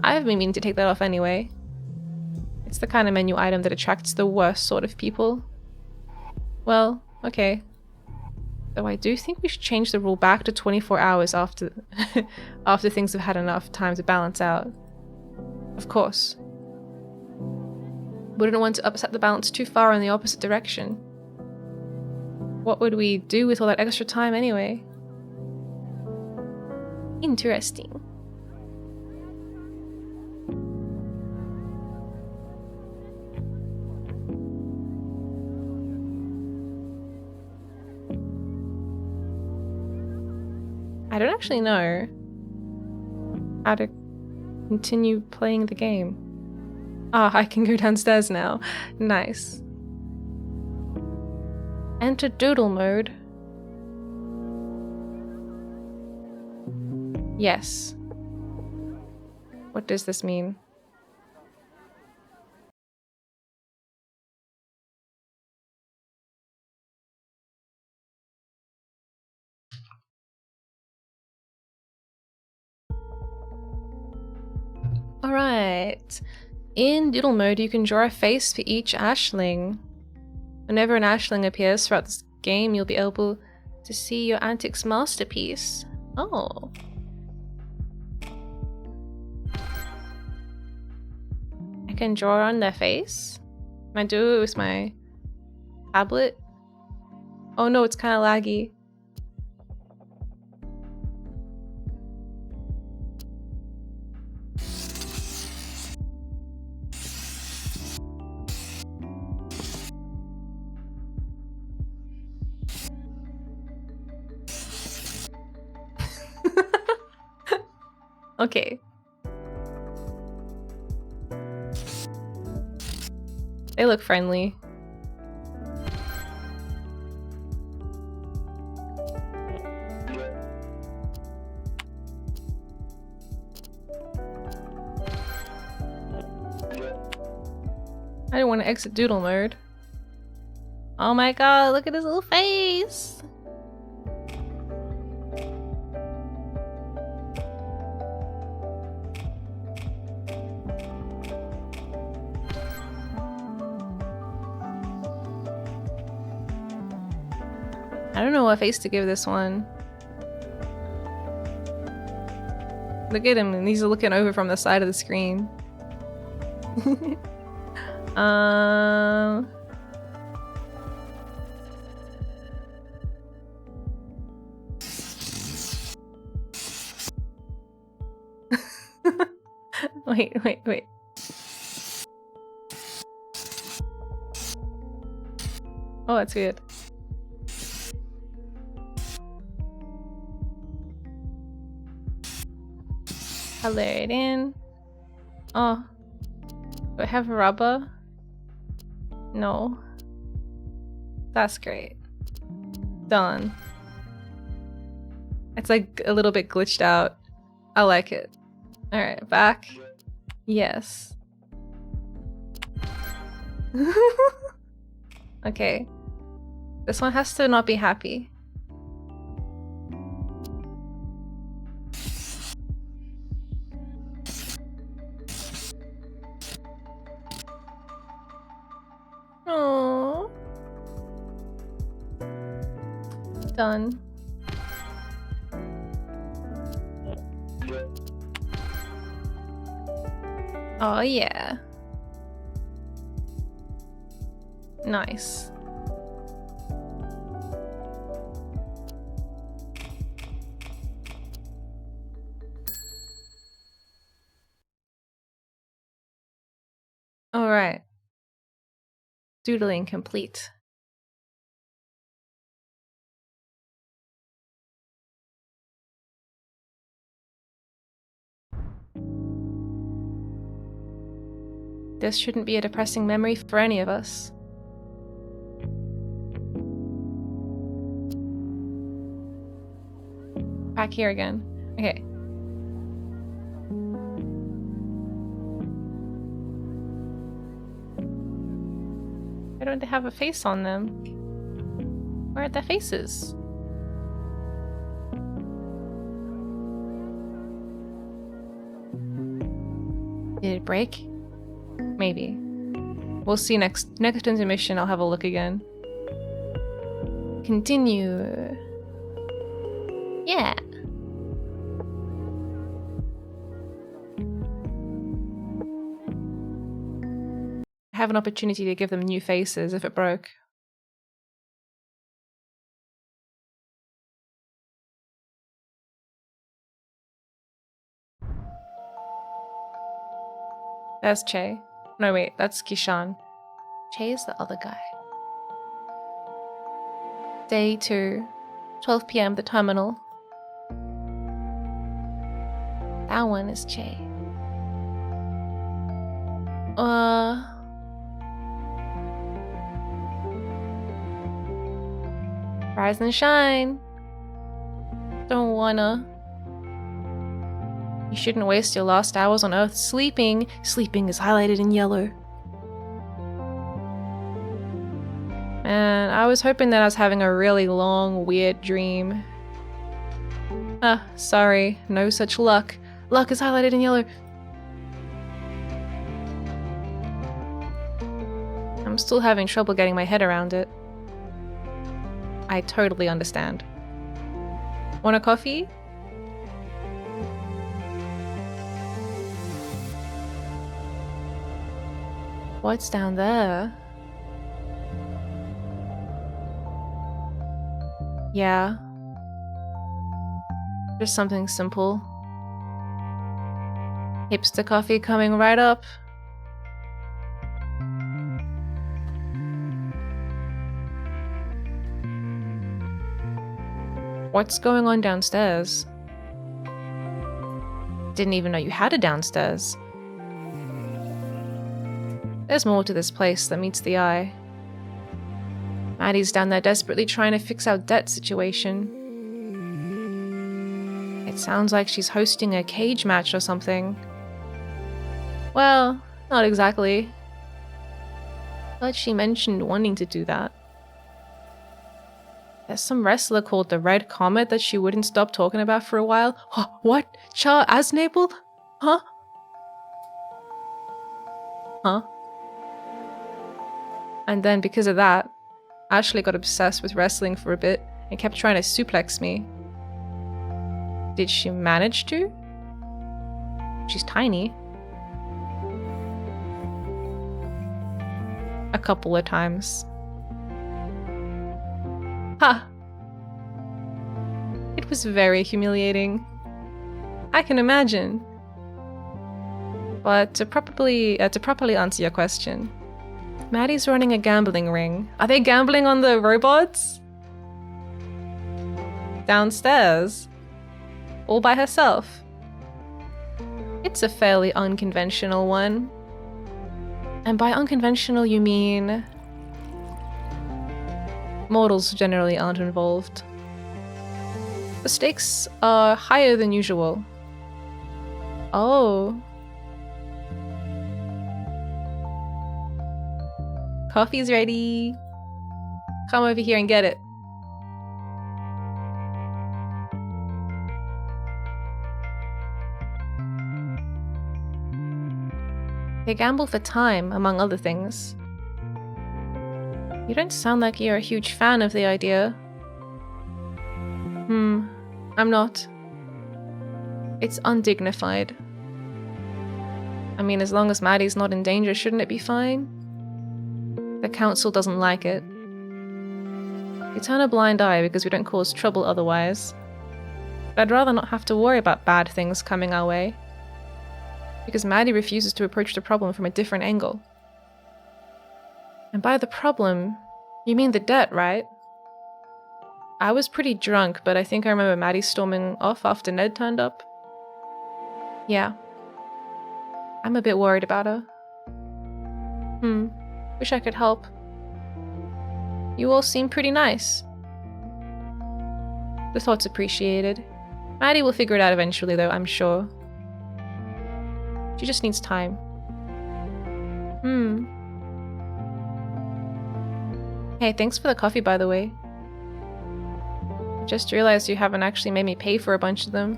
I've been meaning to take that off anyway. It's the kind of menu item that attracts the worst sort of people. Well, okay. Though I do think we should change the rule back to 24 hours after after things have had enough time to balance out. Of course. Wouldn't want to upset the balance too far in the opposite direction. What would we do with all that extra time anyway? Interesting. I don't actually know how to continue playing the game. Ah, I can go downstairs now. Nice. Enter doodle mode. Yes. What does this mean? Alright. In doodle mode, you can draw a face for each ashling. Whenever an ashling appears throughout this game, you'll be able to see your antics masterpiece. Oh. I can draw on their face. Can I do it with my tablet? Oh no, it's kind of laggy. Okay. They look friendly. I didn't want to exit doodle mode. Oh my god, look at his little face! I don't know what face to give this one. Look at him, and he's looking over from the side of the screen. Wait. Oh, that's weird. Color it in. Oh. Do I have a rubber? No. That's great. Done. It's like a little bit glitched out. I like it. Alright, back. Yes. Okay. This one has to not be happy. Oh. Done. Oh yeah. Nice. All right. Doodling complete. This shouldn't be a depressing memory for any of us. Back here again. Okay. Why don't they have a face on them? Where are their faces? Did it break? Maybe. We'll see next intermission. I'll have a look again. Continue. Yeah. Have an opportunity to give them new faces if it broke. There's Che. No wait, that's Kishan. Che is the other guy. Day 2, 12 PM, the terminal. That one is Che. Rise and shine. Don't wanna. You shouldn't waste your last hours on Earth sleeping. Sleeping is highlighted in yellow. Man, I was hoping that I was having a really long, weird dream. Ah, sorry. No such luck. Luck is highlighted in yellow. I'm still having trouble getting my head around it. I totally understand. Want a coffee? What's down there? Yeah. Just something simple. Hipster coffee coming right up. What's going on downstairs? Didn't even know you had a downstairs. There's more to this place than meets the eye. Maddie's down there desperately trying to fix our debt situation. It sounds like she's hosting a cage match or something. Well, not exactly. But she mentioned wanting to do that. There's some wrestler called the Red Comet that she wouldn't stop talking about for a while. Huh, what? Aznable? Huh? Huh? And then because of that, Ashley got obsessed with wrestling for a bit and kept trying to suplex me. Did she manage to? She's tiny. A couple of times. Ha! It was very humiliating. I can imagine. But to properly answer your question, Maddie's running a gambling ring. Are they gambling on the robots? Downstairs. All by herself. It's a fairly unconventional one. And by unconventional you mean... mortals generally aren't involved. The stakes are higher than usual. Oh. Coffee's ready. Come over here and get it. They gamble for time, among other things. You don't sound like you're a huge fan of the idea. I'm not. It's undignified. I mean, as long as Maddie's not in danger, shouldn't it be fine? The council doesn't like it. We turn a blind eye because we don't cause trouble otherwise. But I'd rather not have to worry about bad things coming our way. Because Maddie refuses to approach the problem from a different angle. And by the problem, you mean the debt, right? I was pretty drunk, but I think I remember Maddie storming off after Ned turned up. Yeah. I'm a bit worried about her. Wish I could help. You all seem pretty nice. The thought's appreciated. Maddie will figure it out eventually, though, I'm sure. She just needs time. Hey, thanks for the coffee, by the way. I just realized you haven't actually made me pay for a bunch of them.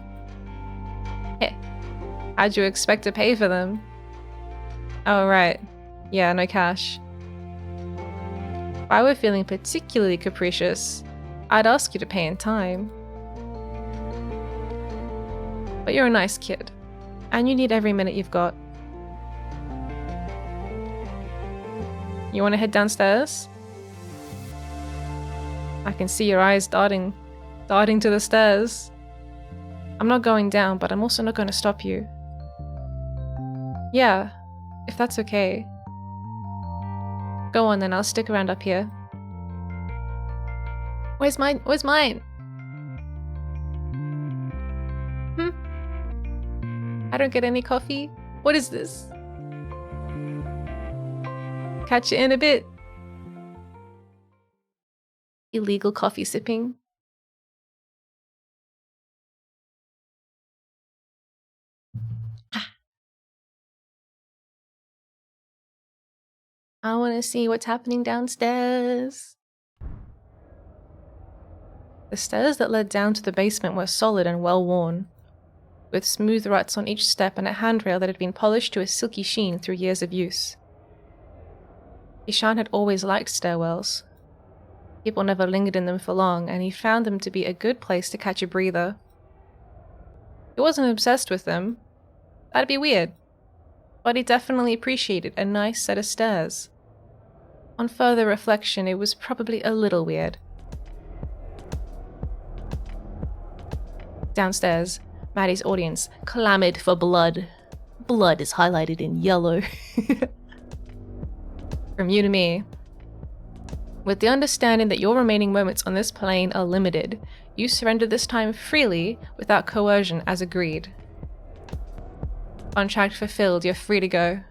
Hey, how'd you expect to pay for them? Oh, right. Yeah, no cash. If I were feeling particularly capricious, I'd ask you to pay in time. But you're a nice kid, and you need every minute you've got. You want to head downstairs? I can see your eyes darting to the stairs. I'm not going down, but I'm also not going to stop you. Yeah, if that's okay. Go on then, I'll stick around up here. Where's mine? Where's mine? I don't get any coffee? What is this? Catch you in a bit. Illegal coffee sipping. I want to see what's happening downstairs. The stairs that led down to the basement were solid and well worn, with smooth ruts on each step and a handrail that had been polished to a silky sheen through years of use. Ishan had always liked stairwells. People never lingered in them for long, and he found them to be a good place to catch a breather. He wasn't obsessed with them. That'd be weird. But he definitely appreciated a nice set of stairs. On further reflection, it was probably a little weird. Downstairs, Maddie's audience clamored for blood. Blood is highlighted in yellow. From you to me. With the understanding that your remaining moments on this plane are limited, you surrender this time freely without coercion as agreed. Contract fulfilled, you're free to go.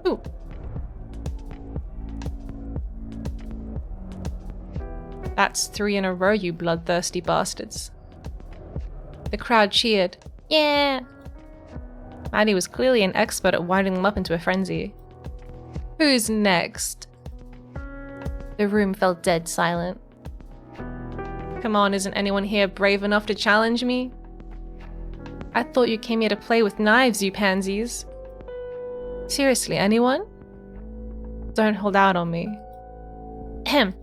Ooh. That's 3 in a row, you bloodthirsty bastards. The crowd cheered. Yeah! Maddie was clearly an expert at winding them up into a frenzy. Who's next? The room felt dead silent. Come on, isn't anyone here brave enough to challenge me? I thought you came here to play with knives, you pansies. Seriously, anyone? Don't hold out on me. Ahem.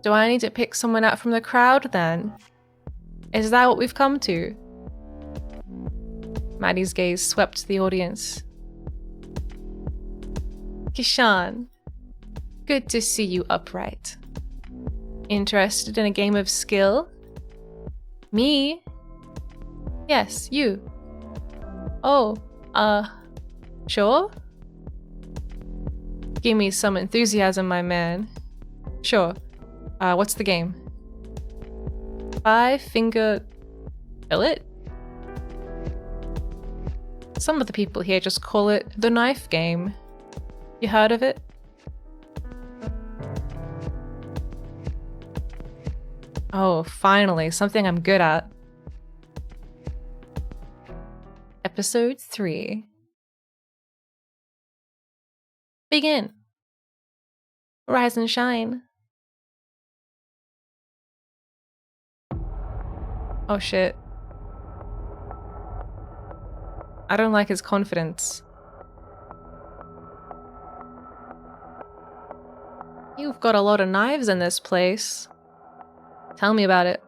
Do I need to pick someone out from the crowd then? Is that what we've come to? Maddie's gaze swept the audience. Kishan, good to see you upright. Interested in a game of skill? Me? Yes, you. Oh, sure? Give me some enthusiasm, my man. Sure. What's the game? 5-finger billet? Some of the people here just call it the knife game. You heard of it? Oh, finally, something I'm good at. Episode 3. Begin. Rise and shine. Oh shit. I don't like his confidence. You've got a lot of knives in this place. Tell me about it.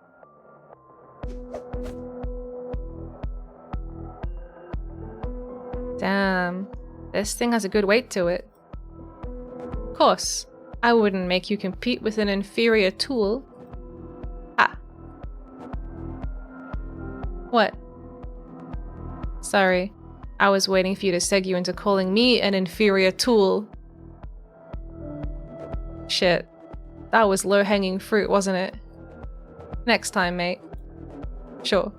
Damn, this thing has a good weight to it. Of course, I wouldn't make you compete with an inferior tool. Ah. What? Sorry, I was waiting for you to seg you into calling me an inferior tool. Shit, that was low-hanging fruit, wasn't it? Next time, mate. Sure.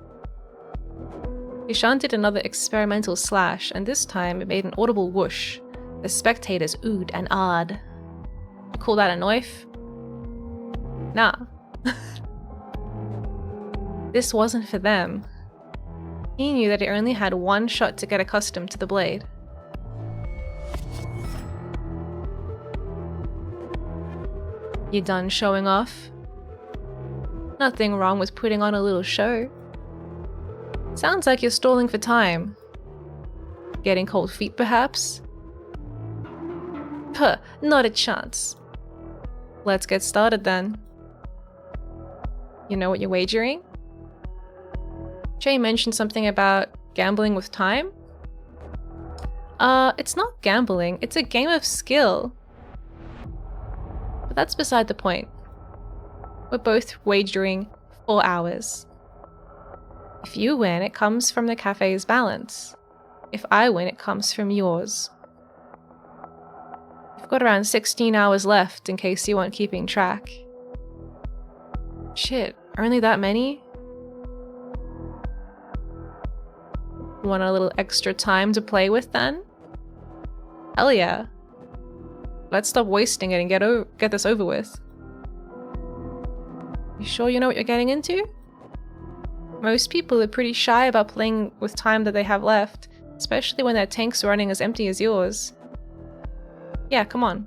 Ishan did another experimental slash, and this time it made an audible whoosh. The spectators oohed and ahed. You call that a knife? Nah. This wasn't for them. He knew that he only had one shot to get accustomed to the blade. You done showing off? Nothing wrong with putting on a little show. Sounds like you're stalling for time. Getting cold feet, perhaps? Puh, not a chance. Let's get started then. You know what you're wagering? Jay mentioned something about gambling with time? It's not gambling, it's a game of skill. But that's beside the point. We're both wagering 4 hours. If you win, it comes from the cafe's balance. If I win, it comes from yours. We've got around 16 hours left in case you weren't keeping track. Shit, only that many? Want a little extra time to play with then? Hell yeah. Let's stop wasting it and get this over with. You sure you know what you're getting into? Most people are pretty shy about playing with time that they have left, especially when their tank's running as empty as yours. Yeah, come on.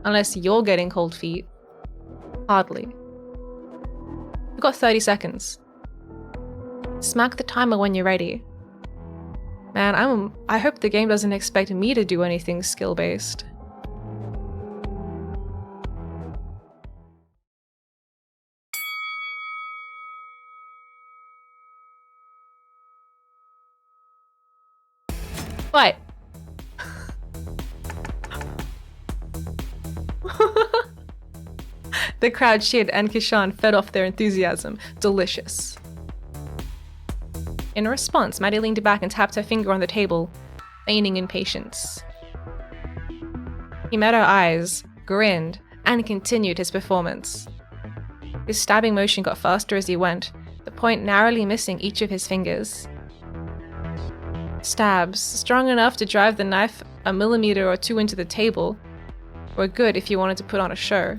Unless you're getting cold feet. Hardly. You've got 30 seconds. Smack the timer when you're ready. Man, I hope the game doesn't expect me to do anything skill-based. What? The crowd cheered and Kishan fed off their enthusiasm. Delicious. In response, Maddie leaned back and tapped her finger on the table, feigning impatience. He met her eyes, grinned, and continued his performance. His stabbing motion got faster as he went, the point narrowly missing each of his fingers. Stabs, strong enough to drive the knife a millimeter or two into the table, were good if you wanted to put on a show.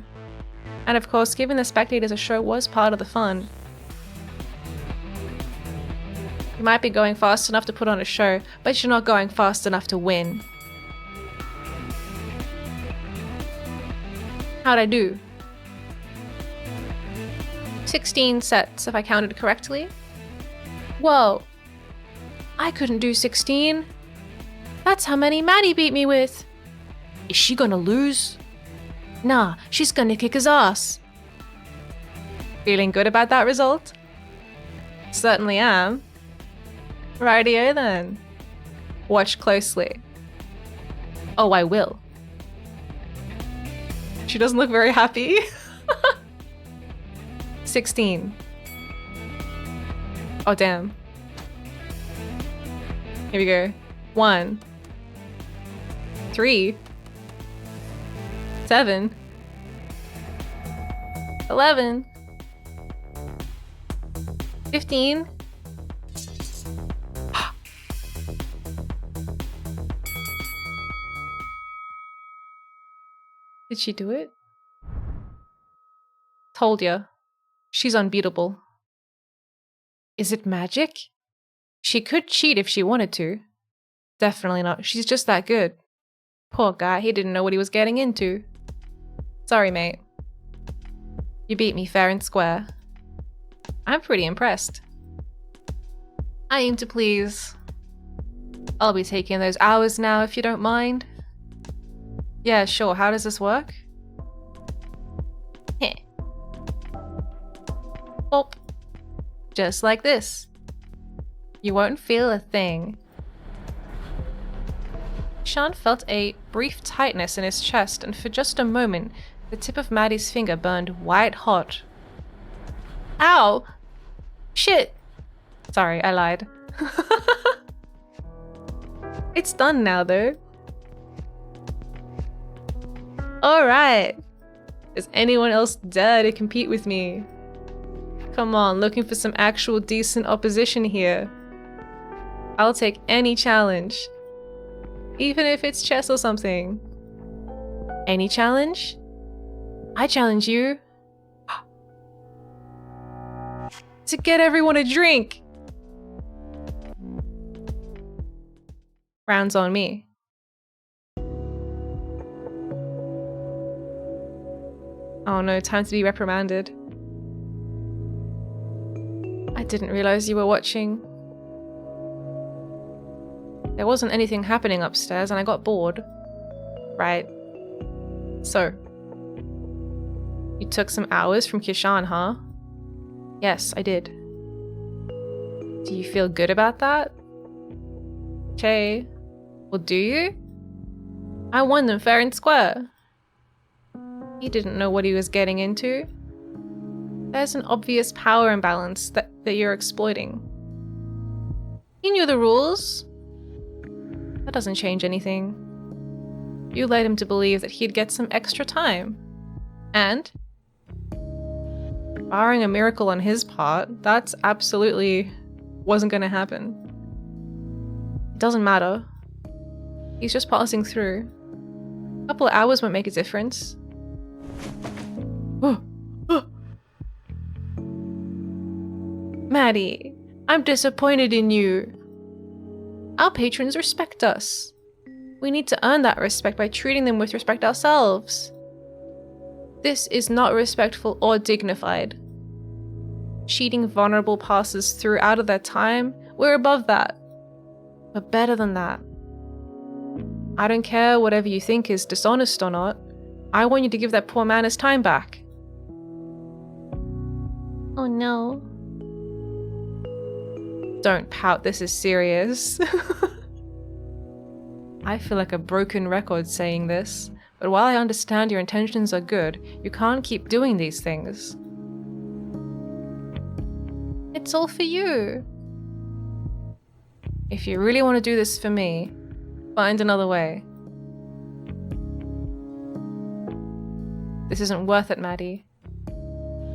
And of course, giving the spectators a show was part of the fun. You might be going fast enough to put on a show, but you're not going fast enough to win. How'd I do? 16 sets, if I counted correctly. Whoa. I couldn't do 16. That's how many Maddie beat me with. Is she gonna lose? Nah, she's gonna kick his ass. Feeling good about that result? Certainly am. Rightio then. Watch closely. Oh, I will. She doesn't look very happy. 16. Oh, damn. Here we go. 1, 3, 7, 11, 15. Did she do it? Told ya. She's unbeatable. Is it magic? She could cheat if she wanted to. Definitely not. She's just that good. Poor guy, he didn't know what he was getting into. Sorry, mate. You beat me fair and square. I'm pretty impressed. I aim to please. I'll be taking those hours now if you don't mind. Yeah, sure. How does this work? Heh. Pop. Just like this. You won't feel a thing. Sean felt a brief tightness in his chest, and for just a moment, the tip of Maddie's finger burned white hot. Ow! Shit! Sorry, I lied. It's done now, though. Alright! Does anyone else dare to compete with me? Come on, looking for some actual decent opposition here. I'll take any challenge. Even if it's chess or something. Any challenge? I challenge you. To get everyone a drink! Rounds on me. Oh no, time to be reprimanded. I didn't realize you were watching. There wasn't anything happening upstairs and I got bored. Right. So. You took some hours from Kishan, huh? Yes, I did. Do you feel good about that? Okay. Well, do you? I won them fair and square. He didn't know what he was getting into. There's an obvious power imbalance that you're exploiting. He knew the rules. That doesn't change anything. You led him to believe that he'd get some extra time. And, barring a miracle on his part, that's absolutely wasn't going to happen. It doesn't matter. He's just passing through. A couple of hours won't make a difference. Maddie, I'm disappointed in you. Our patrons respect us. We need to earn that respect by treating them with respect ourselves. This is not respectful or dignified. Cheating vulnerable passers through out of their time, we're above that. But better than that. I don't care whatever you think is dishonest or not. I want you to give that poor man his time back. Oh no. Don't pout, this is serious. I feel like a broken record saying this, but while I understand your intentions are good, you can't keep doing these things. It's all for you. If you really want to do this for me, find another way. This isn't worth it, Maddie.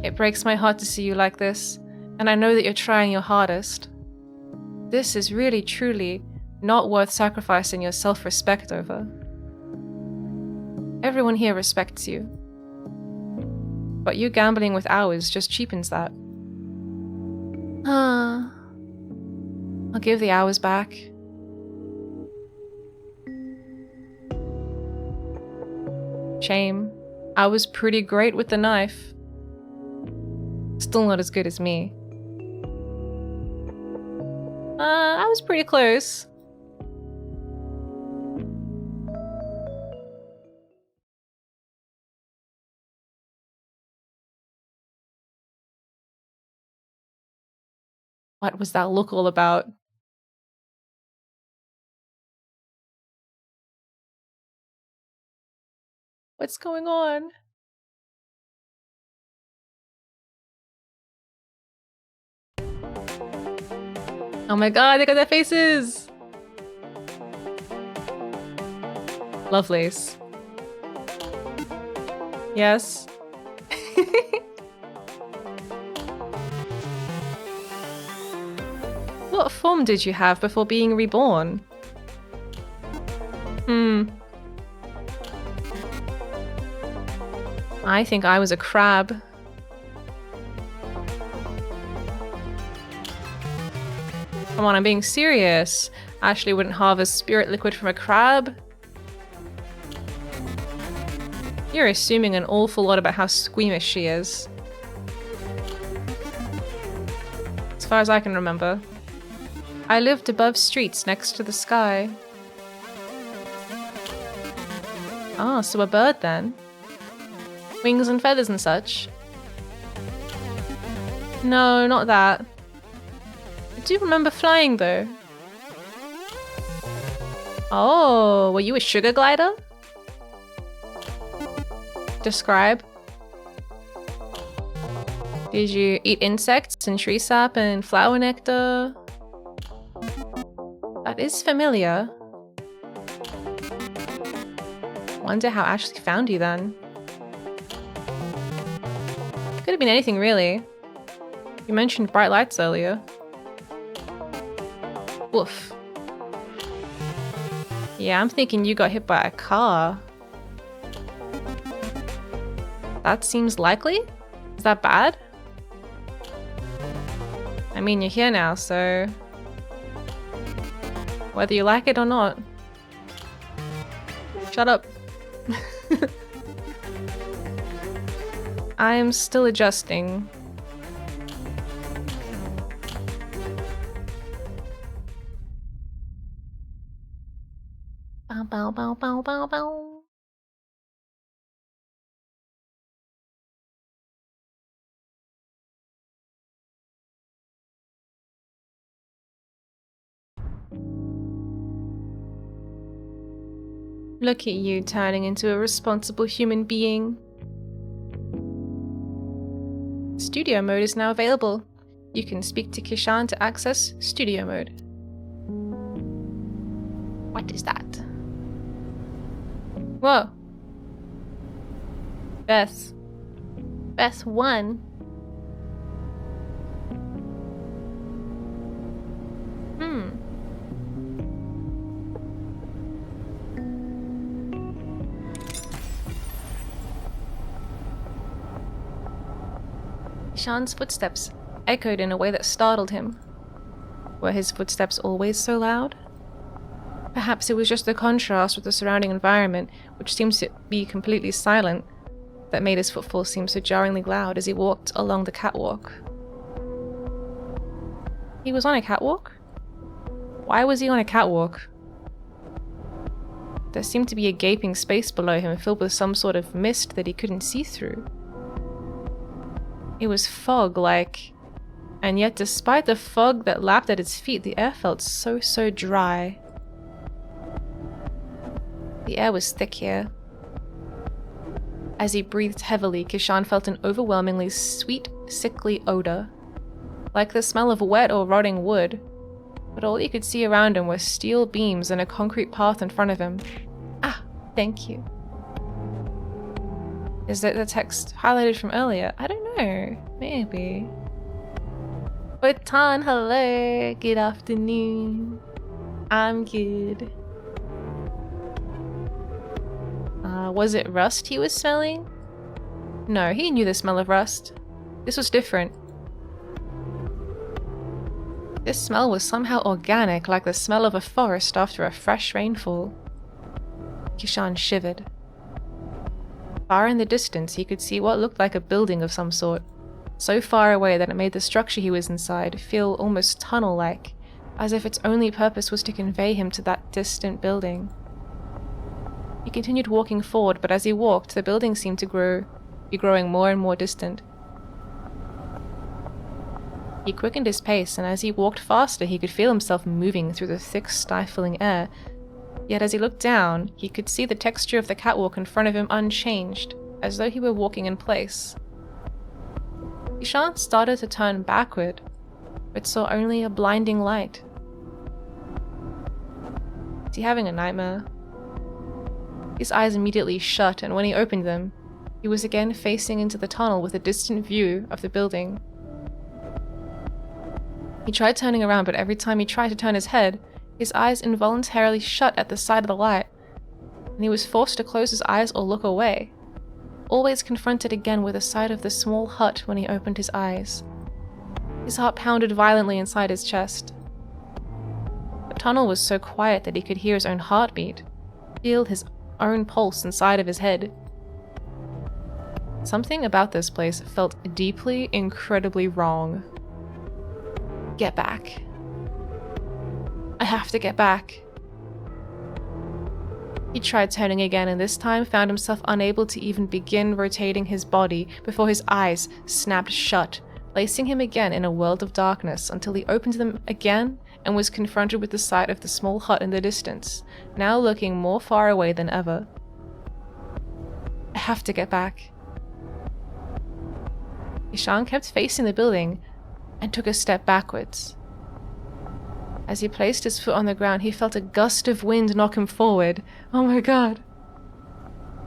It breaks my heart to see you like this, and I know that you're trying your hardest. This is really, truly not worth sacrificing your self-respect over. Everyone here respects you. But you gambling with hours just cheapens that. I'll give the hours back. Shame. I was pretty great with the knife. Still not as good as me. I was pretty close. What was that look all about? What's going on? Oh my god, they got their faces! Lovelace. Yes. What form did you have before being reborn? I think I was a crab. Come on, I'm being serious. Ashley wouldn't harvest spirit liquid from a crab. You're assuming an awful lot about how squeamish she is. As far as I can remember. I lived above streets next to the sky. Ah, so a bird then. Wings and feathers and such. No, not that. I do remember flying though. Oh, were you a sugar glider? Describe. Did you eat insects and tree sap and flower nectar? That is familiar. Wonder how Ashley found you then. Could have been anything really. You mentioned bright lights earlier. Woof. Yeah, I'm thinking you got hit by a car. That seems likely? Is that bad? I mean, you're here now, so... whether you like it or not. Shut up. I am still adjusting. Bow, bow, bow, bow, bow, bow. Look at you turning into a responsible human being. Studio mode is now available. You can speak to Kishan to access studio mode. What is that? Whoa. Beth. Beth 1. Kishan's footsteps echoed in a way that startled him. Were his footsteps always so loud? Perhaps it was just the contrast with the surrounding environment, which seemed to be completely silent, that made his footfall seem so jarringly loud as he walked along the catwalk. He was on a catwalk? Why was he on a catwalk? There seemed to be a gaping space below him filled with some sort of mist that he couldn't see through. It was fog-like, and yet despite the fog that lapped at his feet, the air felt so dry. The air was thick here. As he breathed heavily, Kishan felt an overwhelmingly sweet, sickly odor, like the smell of wet or rotting wood, but all he could see around him were steel beams and a concrete path in front of him. Ah, thank you. Is that the text highlighted from earlier? I don't know. Maybe. Otan, hello. Good afternoon. I'm good. Was it rust he was smelling? No, he knew the smell of rust. This was different. This smell was somehow organic, like the smell of a forest after a fresh rainfall. Kishan shivered. Far in the distance, he could see what looked like a building of some sort, so far away that it made the structure he was inside feel almost tunnel-like, as if its only purpose was to convey him to that distant building. He continued walking forward, but as he walked, the building seemed to be growing more and more distant. He quickened his pace, and as he walked faster, he could feel himself moving through the thick, stifling air. Yet as he looked down, he could see the texture of the catwalk in front of him unchanged, as though he were walking in place. Ishan started to turn backward, but saw only a blinding light. Was he having a nightmare? His eyes immediately shut, and when he opened them, he was again facing into the tunnel with a distant view of the building. He tried turning around, but every time he tried to turn his head, his eyes involuntarily shut at the sight of the light, and he was forced to close his eyes or look away, always confronted again with the sight of the small hut when he opened his eyes. His heart pounded violently inside his chest. The tunnel was so quiet that he could hear his own heartbeat, feel his own pulse inside of his head. Something about this place felt deeply, incredibly wrong. Get back. I have to get back. He tried turning again, and this time found himself unable to even begin rotating his body before his eyes snapped shut, placing him again in a world of darkness until he opened them again and was confronted with the sight of the small hut in the distance, now looking more far away than ever. I have to get back. Ishan kept facing the building and took a step backwards. As he placed his foot on the ground, he felt a gust of wind knock him forward. Oh my god.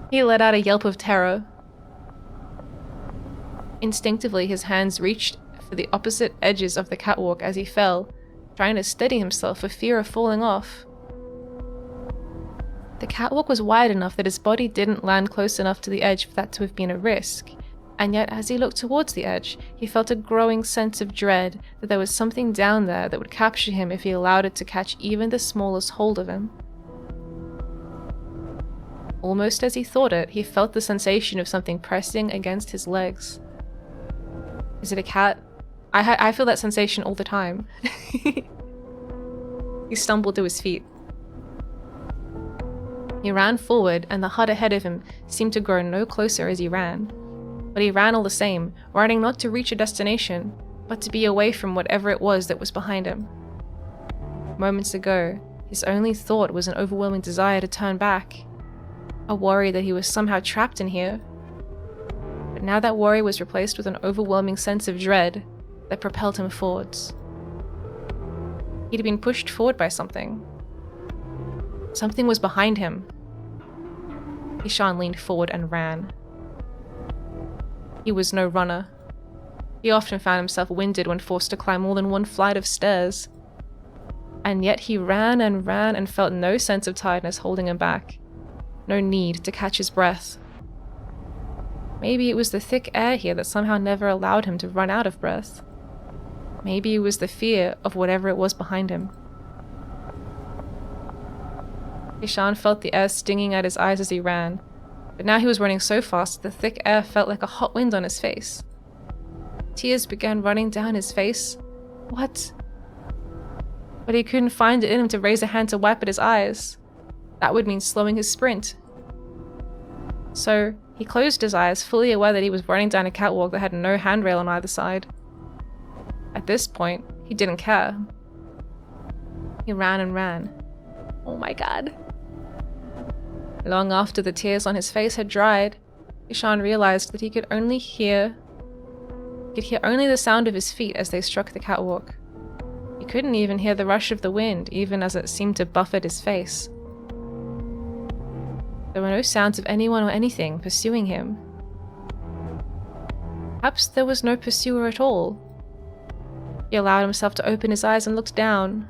He let out a yelp of terror. Instinctively, his hands reached for the opposite edges of the catwalk as he fell, trying to steady himself for fear of falling off. The catwalk was wide enough that his body didn't land close enough to the edge for that to have been a risk. And yet, as he looked towards the edge, he felt a growing sense of dread that there was something down there that would capture him if he allowed it to catch even the smallest hold of him. Almost as he thought it, he felt the sensation of something pressing against his legs. Is it a cat? I feel that sensation all the time. He stumbled to his feet. He ran forward, and the hut ahead of him seemed to grow no closer as he ran. But he ran all the same, running not to reach a destination, but to be away from whatever it was that was behind him. Moments ago, his only thought was an overwhelming desire to turn back, a worry that he was somehow trapped in here. But now that worry was replaced with an overwhelming sense of dread that propelled him forwards. He'd been pushed forward by something. Something was behind him. Ishan leaned forward and ran. He was no runner. He often found himself winded when forced to climb more than one flight of stairs. And yet he ran and felt no sense of tiredness holding him back. No need to catch his breath. Maybe it was the thick air here that somehow never allowed him to run out of breath. Maybe it was the fear of whatever it was behind him. Ishan felt the air stinging at his eyes as he ran. But now he was running so fast that the thick air felt like a hot wind on his face. Tears began running down his face. What? But he couldn't find it in him to raise a hand to wipe at his eyes. That would mean slowing his sprint. So he closed his eyes, fully aware that he was running down a catwalk that had no handrail on either side. At this point, he didn't care. He ran and ran. Oh my god. Long after the tears on his face had dried, Ishan realized that he could hear only the sound of his feet as they struck the catwalk. He couldn't even hear the rush of the wind, even as it seemed to buffet his face. There were no sounds of anyone or anything pursuing him. Perhaps there was no pursuer at all. He allowed himself to open his eyes and looked down.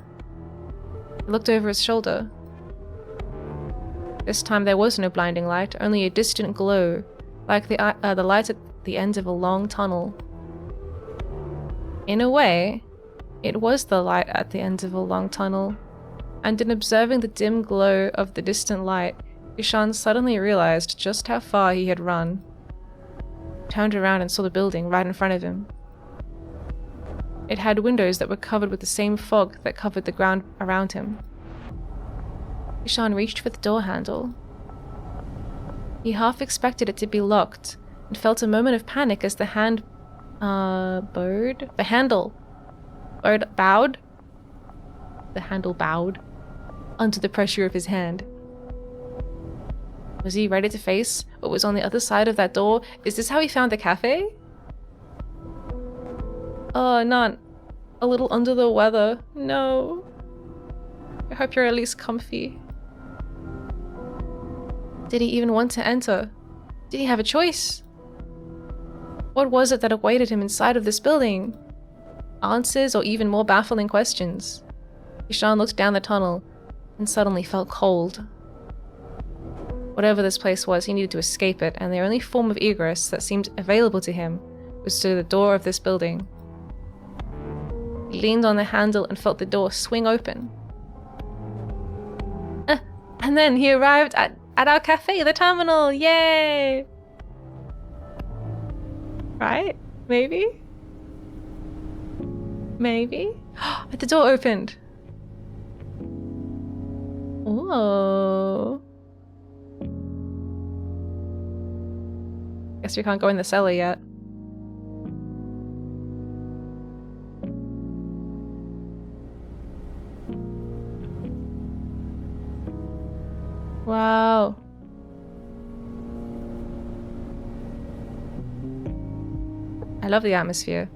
He looked over his shoulder. This time there was no blinding light, only a distant glow, like the light at the end of a long tunnel. In a way, it was the light at the end of a long tunnel, and in observing the dim glow of the distant light, Ishan suddenly realized just how far he had run. He turned around and saw the building right in front of him. It had windows that were covered with the same fog that covered the ground around him. Ishan reached for the door handle. He half expected it to be locked and felt a moment of panic as the handle bowed under the pressure of his hand. Was he ready to face what was on the other side of that door? Is this how he found the cafe? Oh, not a little under the weather. No. I hope you're at least comfy. Did he even want to enter? Did he have a choice? What was it that awaited him inside of this building? Answers or even more baffling questions? Ishan looked down the tunnel and suddenly felt cold. Whatever this place was, he needed to escape it, and the only form of egress that seemed available to him was through the door of this building. He leaned on the handle and felt the door swing open. And then he arrived at our cafe, the terminal! Yay! Right? Maybe? Maybe? The door opened! Whoa. Guess we can't go in the cellar yet. Wow. I love the atmosphere.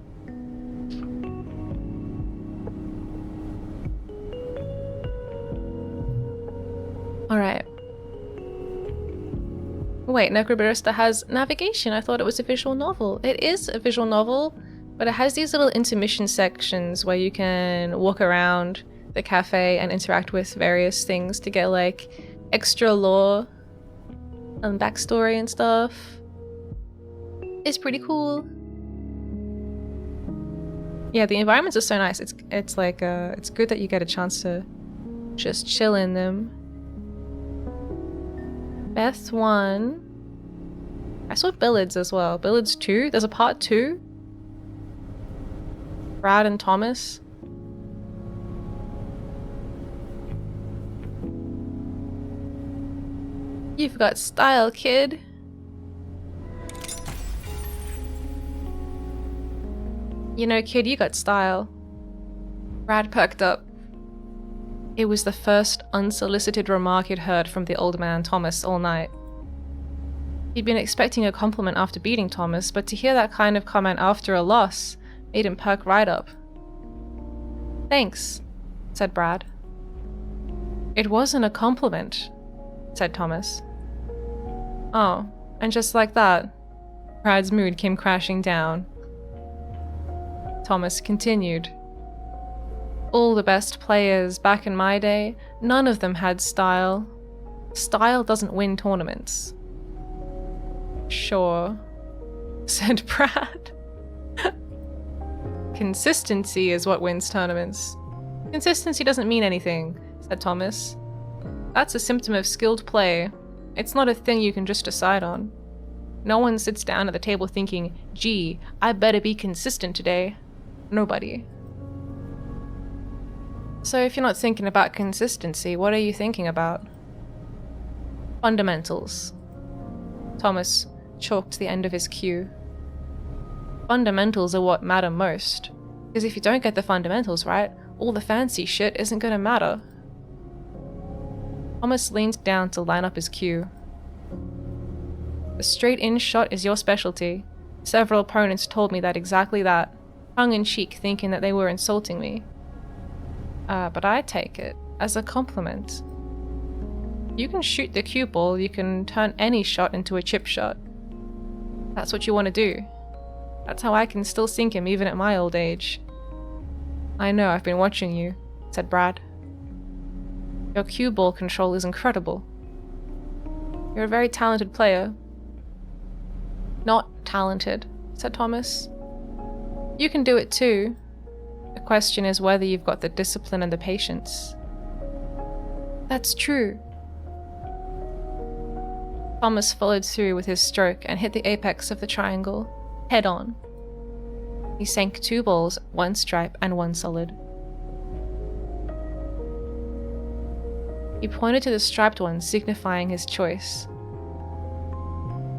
Alright. Wait, Necrobarista has navigation. I thought it was a visual novel. It is a visual novel, but it has these little intermission sections where you can walk around the cafe and interact with various things to get like extra lore and backstory and stuff. It's pretty cool. Yeah, the environments are so nice. It's like it's good that you get a chance to just chill in them. Beth 1. I saw Billiards as well. Billiards 2. There's a part 2. Brad and Thomas. You've got style, kid. You know, kid, you got style. Brad perked up. It was the first unsolicited remark he'd heard from the old man Thomas all night. He'd been expecting a compliment after beating Thomas, but to hear that kind of comment after a loss made him perk right up. Thanks, said Brad. It wasn't a compliment, said Thomas. Oh, and just like that, Brad's mood came crashing down. Thomas continued. All the best players back in my day, none of them had style. Style doesn't win tournaments. Sure, said Brad. Consistency is what wins tournaments. Consistency doesn't mean anything, said Thomas. That's a symptom of skilled play. It's not a thing you can just decide on. No one sits down at the table thinking, gee, I better be consistent today. Nobody. So if you're not thinking about consistency, what are you thinking about? Fundamentals. Thomas chalked the end of his cue. Fundamentals are what matter most. Because if you don't get the fundamentals right, all the fancy shit isn't gonna matter. Thomas leaned down to line up his cue. The straight-in shot is your specialty. Several opponents told me that exactly that, tongue-in-cheek thinking that they were insulting me. But I take it as a compliment. You can shoot the cue ball, you can turn any shot into a chip shot. That's what you want to do. That's how I can still sink him even at my old age. I know, I've been watching you, said Brad. Your cue ball control is incredible. You're a very talented player. Not talented, said Thomas. You can do it too. The question is whether you've got the discipline and the patience. That's true. Thomas followed through with his stroke and hit the apex of the triangle, head on. He sank 2 balls, 1 stripe and 1 solid. He pointed to the striped one, signifying his choice.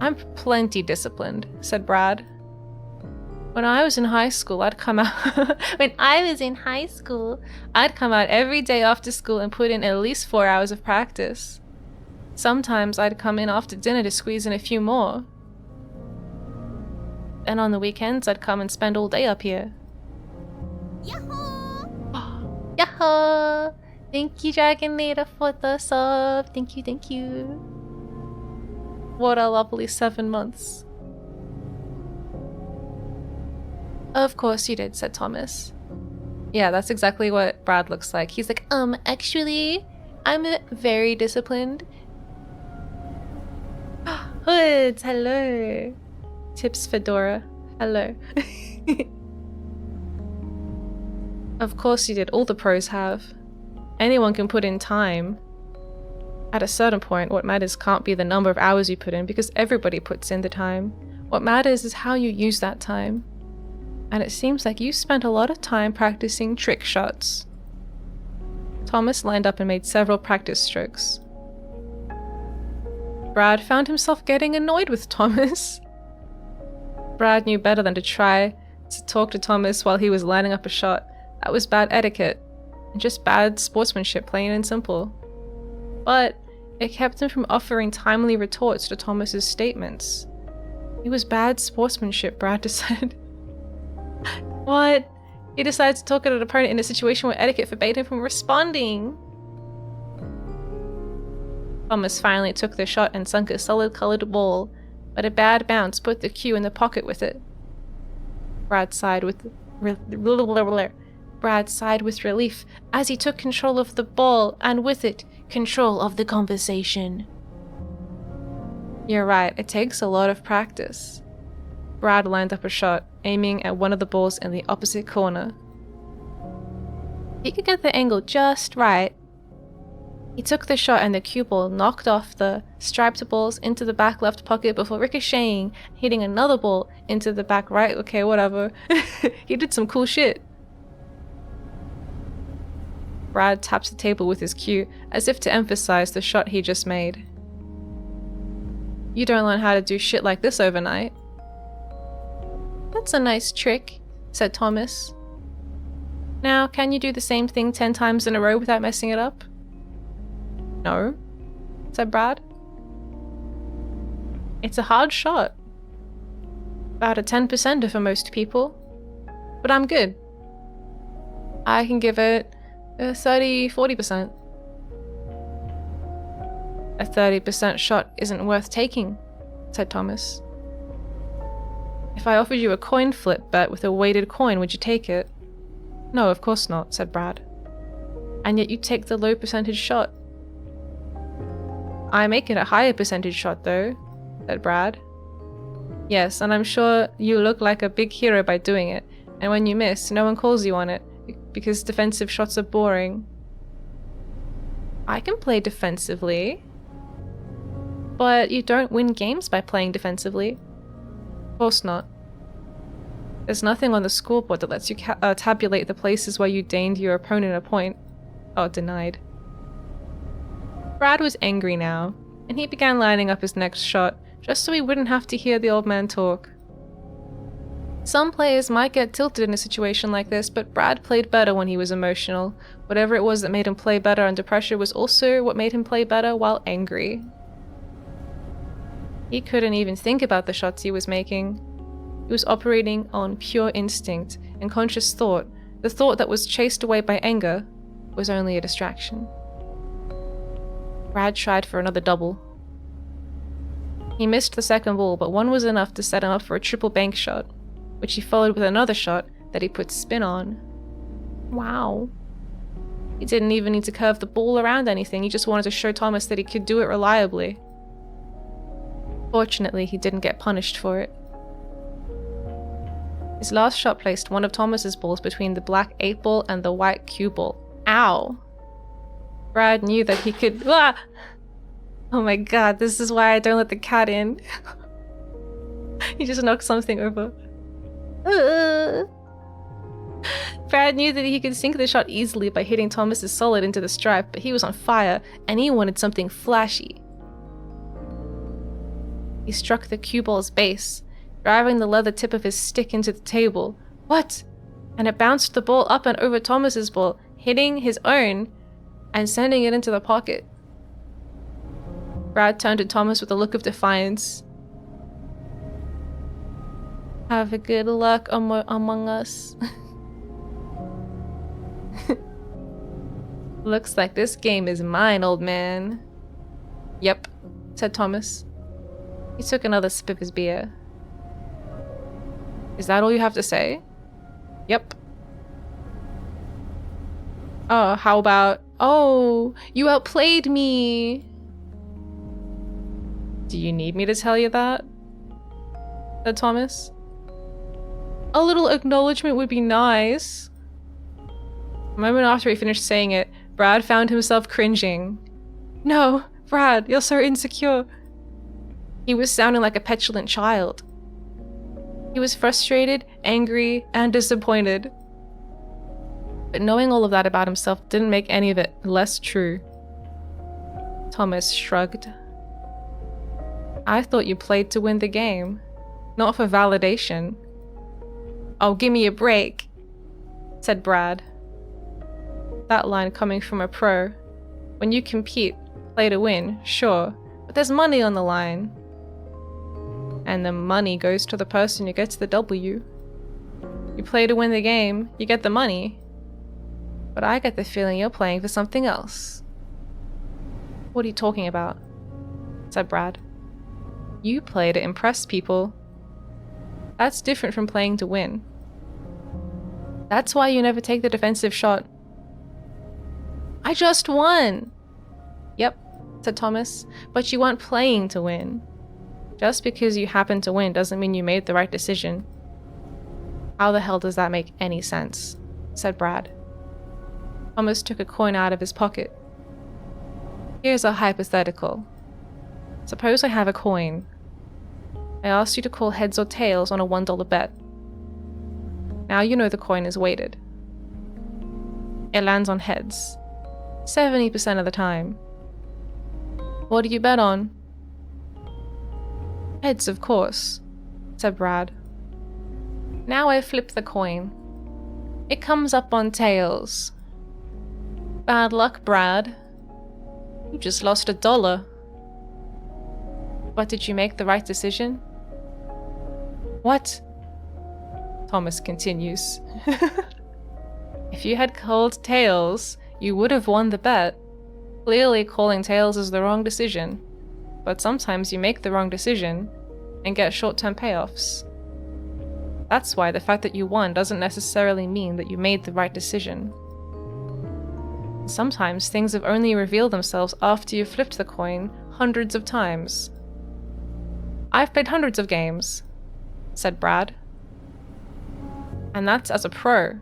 I'm plenty disciplined, said Brad. When I was in high school, I'd come out every day after school and put in at least 4 hours of practice. Sometimes I'd come in after dinner to squeeze in a few more. And on the weekends, I'd come and spend all day up here. Yahoo! Yahoo! Thank you, Dragon Leader, for the sub. Thank you, thank you. What a lovely 7 months. Of course you did, said Thomas. Yeah, that's exactly what Brad looks like. He's like, actually, I'm very disciplined. Hoods, hello. Tips Fedora, hello. Of course you did, all the pros have. Anyone can put in time. At a certain point, what matters can't be the number of hours you put in because everybody puts in the time. What matters is how you use that time. And it seems like you spent a lot of time practicing trick shots. Thomas lined up and made several practice strokes. Brad found himself getting annoyed with Thomas. Brad knew better than to try to talk to Thomas while he was lining up a shot. That was bad etiquette. And just bad sportsmanship, plain and simple. But it kept him from offering timely retorts to Thomas's statements. It was bad sportsmanship, Brad decided. What? He decided to talk at an opponent in a situation where etiquette forbade him from responding. Thomas finally took the shot and sunk a solid-colored ball, but a bad bounce put the cue in the pocket with it. Brad sighed with relief as he took control of the ball and with it, control of the conversation. You're right, it takes a lot of practice. Brad lined up a shot, aiming at one of the balls in the opposite corner. He could get the angle just right. He took the shot and the cue ball knocked off the striped balls into the back left pocket before ricocheting, hitting another ball into the back right. Okay, whatever. He did some cool shit. Brad taps the table with his cue, as if to emphasize the shot he just made. You don't learn how to do shit like this overnight. That's a nice trick, said Thomas. Now, can you do the same thing 10 times in a row without messing it up? No, said Brad. It's a hard shot. About a 10% for most people. But I'm good. I can give it a 30-40%. A 30% shot isn't worth taking, said Thomas. If I offered you a coin flip bet with a weighted coin, would you take it? No, of course not, said Brad. And yet you take the low percentage shot. I make it a higher percentage shot though, said Brad. Yes, and I'm sure you look like a big hero by doing it, and when you miss, no one calls you on it, because defensive shots are boring. I can play defensively. But you don't win games by playing defensively. Of course not. There's nothing on the scoreboard that lets you tabulate the places where you gained your opponent a point. Oh, denied. Brad was angry now, and he began lining up his next shot, just so he wouldn't have to hear the old man talk. Some players might get tilted in a situation like this, but Brad played better when he was emotional. Whatever it was that made him play better under pressure was also what made him play better while angry. He couldn't even think about the shots he was making. He was operating on pure instinct and conscious thought. The thought that was chased away by anger was only a distraction. Brad tried for another double. He missed the second ball, but one was enough to set him up for a triple bank shot, which he followed with another shot that he put spin on. Wow. He didn't even need to curve the ball around anything, he just wanted to show Thomas that he could do it reliably. Fortunately, he didn't get punished for it. His last shot placed one of Thomas's balls between the black 8 ball and the white cue ball. Ow! Brad knew that he could Oh my god, this is why I don't let the cat in. He just knocked something over. Brad knew that he could sink the shot easily by hitting Thomas's solid into the stripe, but he was on fire, and he wanted something flashy. He struck the cue ball's base, driving the leather tip of his stick into the table. What? And it bounced the ball up and over Thomas's ball, hitting his own and sending it into the pocket. Brad turned to Thomas with a look of defiance. Have a good luck among us. Looks like this game is mine, old man. Yep, said Thomas. He took another sip of his beer. Is that all you have to say? Yep. Oh, how about... Oh, you outplayed me! Do you need me to tell you that? Said Thomas. A little acknowledgement would be nice. A moment after he finished saying it, Brad found himself cringing. No, Brad, you're so insecure. He was sounding like a petulant child. He was frustrated, angry, and disappointed. But knowing all of that about himself didn't make any of it less true. Thomas shrugged. I thought you played to win the game, not for validation. Oh, give me a break, said Brad. That line coming from a pro. When you compete, play to win, sure, but there's money on the line. And the money goes to the person who gets the W. You play to win the game, you get the money. But I get the feeling you're playing for something else. What are you talking about? Said Brad. You play to impress people. That's different from playing to win. That's why you never take the defensive shot. I just won! Yep, said Thomas, but you weren't playing to win. Just because you happen to win doesn't mean you made the right decision. How the hell does that make any sense? Said Brad. Thomas took a coin out of his pocket. Here's a hypothetical. Suppose I have a coin. I asked you to call heads or tails on a $1 bet. Now you know the coin is weighted. It lands on heads. 70% of the time. What do you bet on? Heads, of course, said Brad. Now I flip the coin. It comes up on tails. Bad luck, Brad. You just lost $1. But did you make the right decision? What? Thomas continues. If you had called tails, you would have won the bet. Clearly calling tails is the wrong decision. But sometimes you make the wrong decision and get short-term payoffs. That's why the fact that you won doesn't necessarily mean that you made the right decision. Sometimes things have only revealed themselves after you've flipped the coin hundreds of times. I've played hundreds of games, said Brad. And that's as a pro.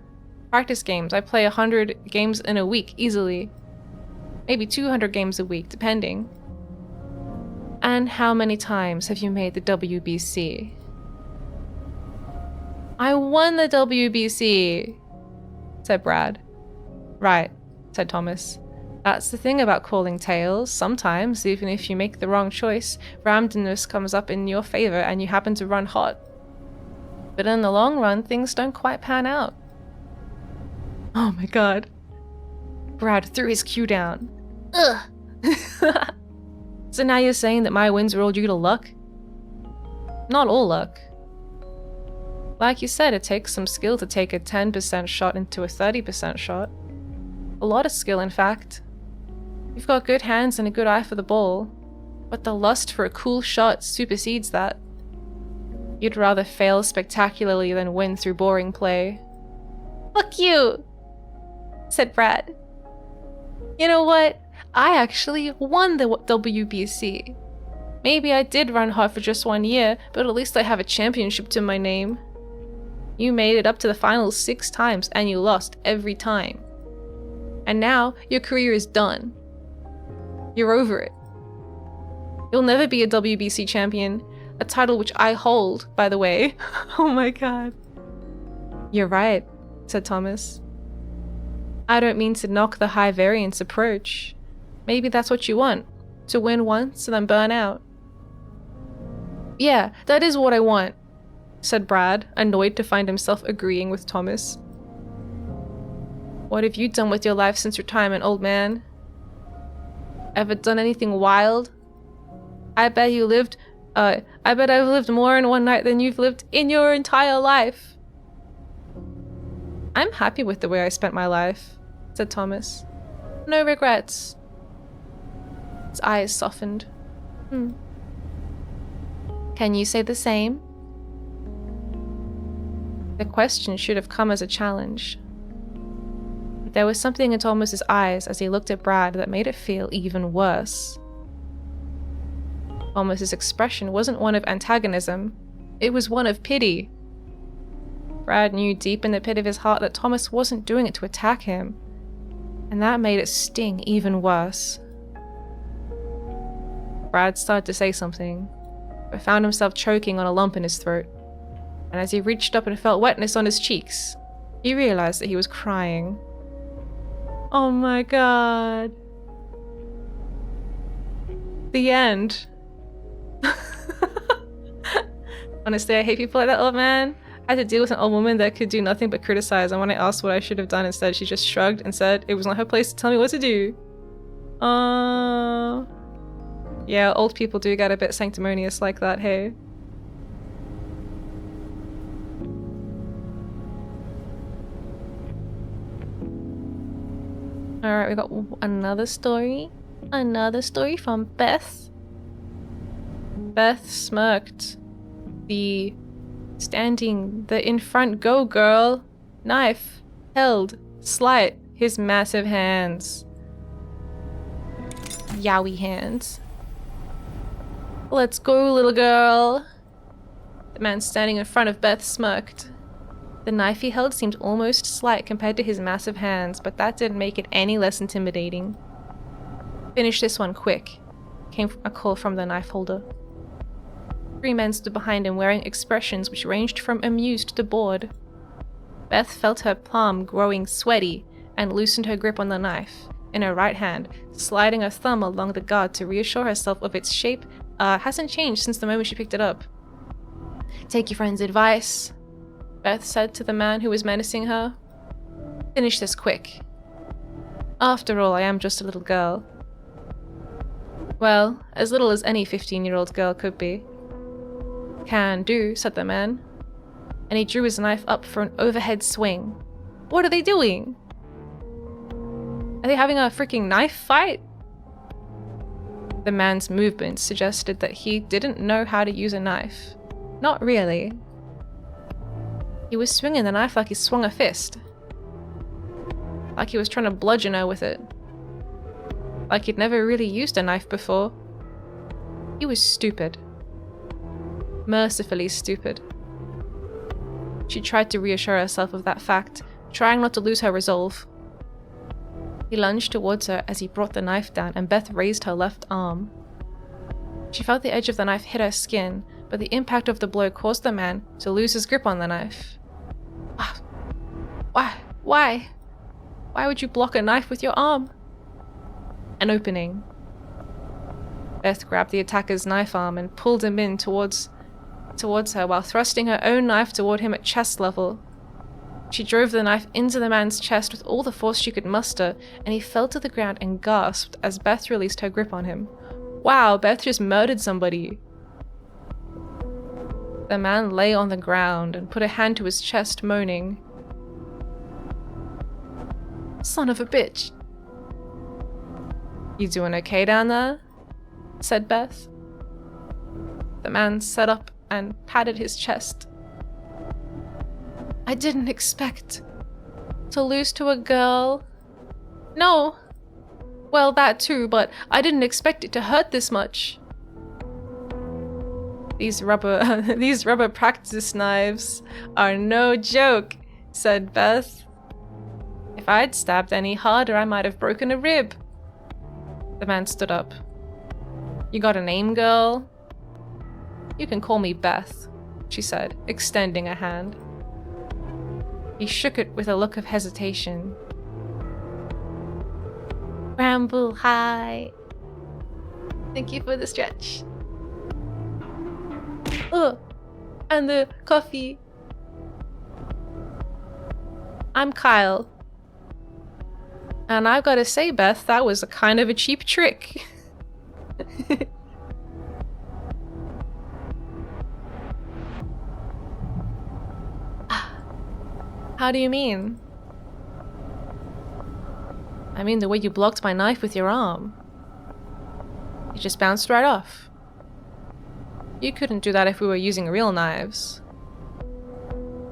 Practice games, I play 100 games in a week easily. Maybe 200 games a week, depending. And how many times have you made the WBC? I won the WBC, said Brad. Right, said Thomas. That's the thing about calling tails. Sometimes, even if you make the wrong choice, randomness comes up in your favor and you happen to run hot. But in the long run, things don't quite pan out. Oh my god. Brad threw his cue down. Ugh. So now you're saying that my wins are all due to luck? Not all luck. Like you said, it takes some skill to take a 10% shot into a 30% shot. A lot of skill, in fact. You've got good hands and a good eye for the ball, but the lust for a cool shot supersedes that. You'd rather fail spectacularly than win through boring play. Fuck you, said Brad. You know what? I actually won the WBC. Maybe I did run hard for just 1 year, but at least I have a championship to my name. You made it up to the finals 6 times and you lost every time. And now your career is done. You're over it. You'll never be a WBC champion, a title which I hold, by the way. Oh my god. You're right, said Thomas. I don't mean to knock the high variance approach. Maybe that's what you want, to win once and then burn out. Yeah, that is what I want, said Brad, annoyed to find himself agreeing with Thomas. What have you done with your life since retirement, old man? Ever done anything wild? I bet I've lived more in one night than you've lived in your entire life. I'm happy with the way I spent my life, said Thomas. No regrets. His eyes softened. Can you say the same? The question should have come as a challenge. There was something in Thomas's eyes as he looked at Brad that made it feel even worse. Thomas's expression wasn't one of antagonism, it was one of pity. Brad knew deep in the pit of his heart that Thomas wasn't doing it to attack him, and that made it sting even worse. Brad started to say something, but found himself choking on a lump in his throat, and as he reached up and felt wetness on his cheeks, he realized that he was crying. Oh my god. The end. Honestly, I hate people like that old man. I had to deal with an old woman that could do nothing but criticize, and when I asked what I should have done instead, she just shrugged and said it was not her place to tell me what to do. Yeah, old people do get a bit sanctimonious like that, hey? Alright, we got another story. Another story from Beth. Beth smirked. The in front, go girl. Knife held slight his massive hands. Yowie hands. Let's go, little girl. The man standing in front of Beth smirked. The knife he held seemed almost slight compared to his massive hands, but that didn't make it any less intimidating. Finish this one quick, came a call from the knife holder. 3 men stood behind him wearing expressions which ranged from amused to bored. Beth felt her palm growing sweaty and loosened her grip on the knife, in her right hand, sliding her thumb along the guard to reassure herself of its shape hasn't changed since the moment she picked it up. Take your friend's advice, Beth said to the man who was menacing her. Finish this quick. After all, I am just a little girl. Well, as little as any 15-year-old girl could be. Can do, said the man, and he drew his knife up for an overhead swing. What are they doing? Are they having a freaking knife fight? The man's movements suggested that he didn't know how to use a knife. Not really. He was swinging the knife like he swung a fist. Like he was trying to bludgeon her with it. Like he'd never really used a knife before. He was stupid. Mercifully stupid. She tried to reassure herself of that fact, trying not to lose her resolve. He lunged towards her as he brought the knife down, and Beth raised her left arm. She felt the edge of the knife hit her skin, but the impact of the blow caused the man to lose his grip on the knife. Why? Why would you block a knife with your arm? An opening. Beth grabbed the attacker's knife arm and pulled him in towards her while thrusting her own knife toward him at chest level. She drove the knife into the man's chest with all the force she could muster, and he fell to the ground and gasped as Beth released her grip on him. Wow, Beth just murdered somebody. The man lay on the ground and put a hand to his chest, moaning. Son of a bitch. You doing okay down there? Said Beth. The man sat up and patted his chest. I didn't expect to lose to a girl. No. Well, that too, but I didn't expect it to hurt this much. These rubber practice knives are no joke, said Beth. If I'd stabbed any harder, I might have broken a rib. The man stood up. You got a name, girl? You can call me Beth, she said, extending a hand. He shook it with a look of hesitation. Bramble High. Thank you for the stretch. Oh, and the coffee. I'm Kyle. And I've got to say, Beth, that was a kind of a cheap trick. How do you mean? I mean the way you blocked my knife with your arm. It just bounced right off. You couldn't do that if we were using real knives.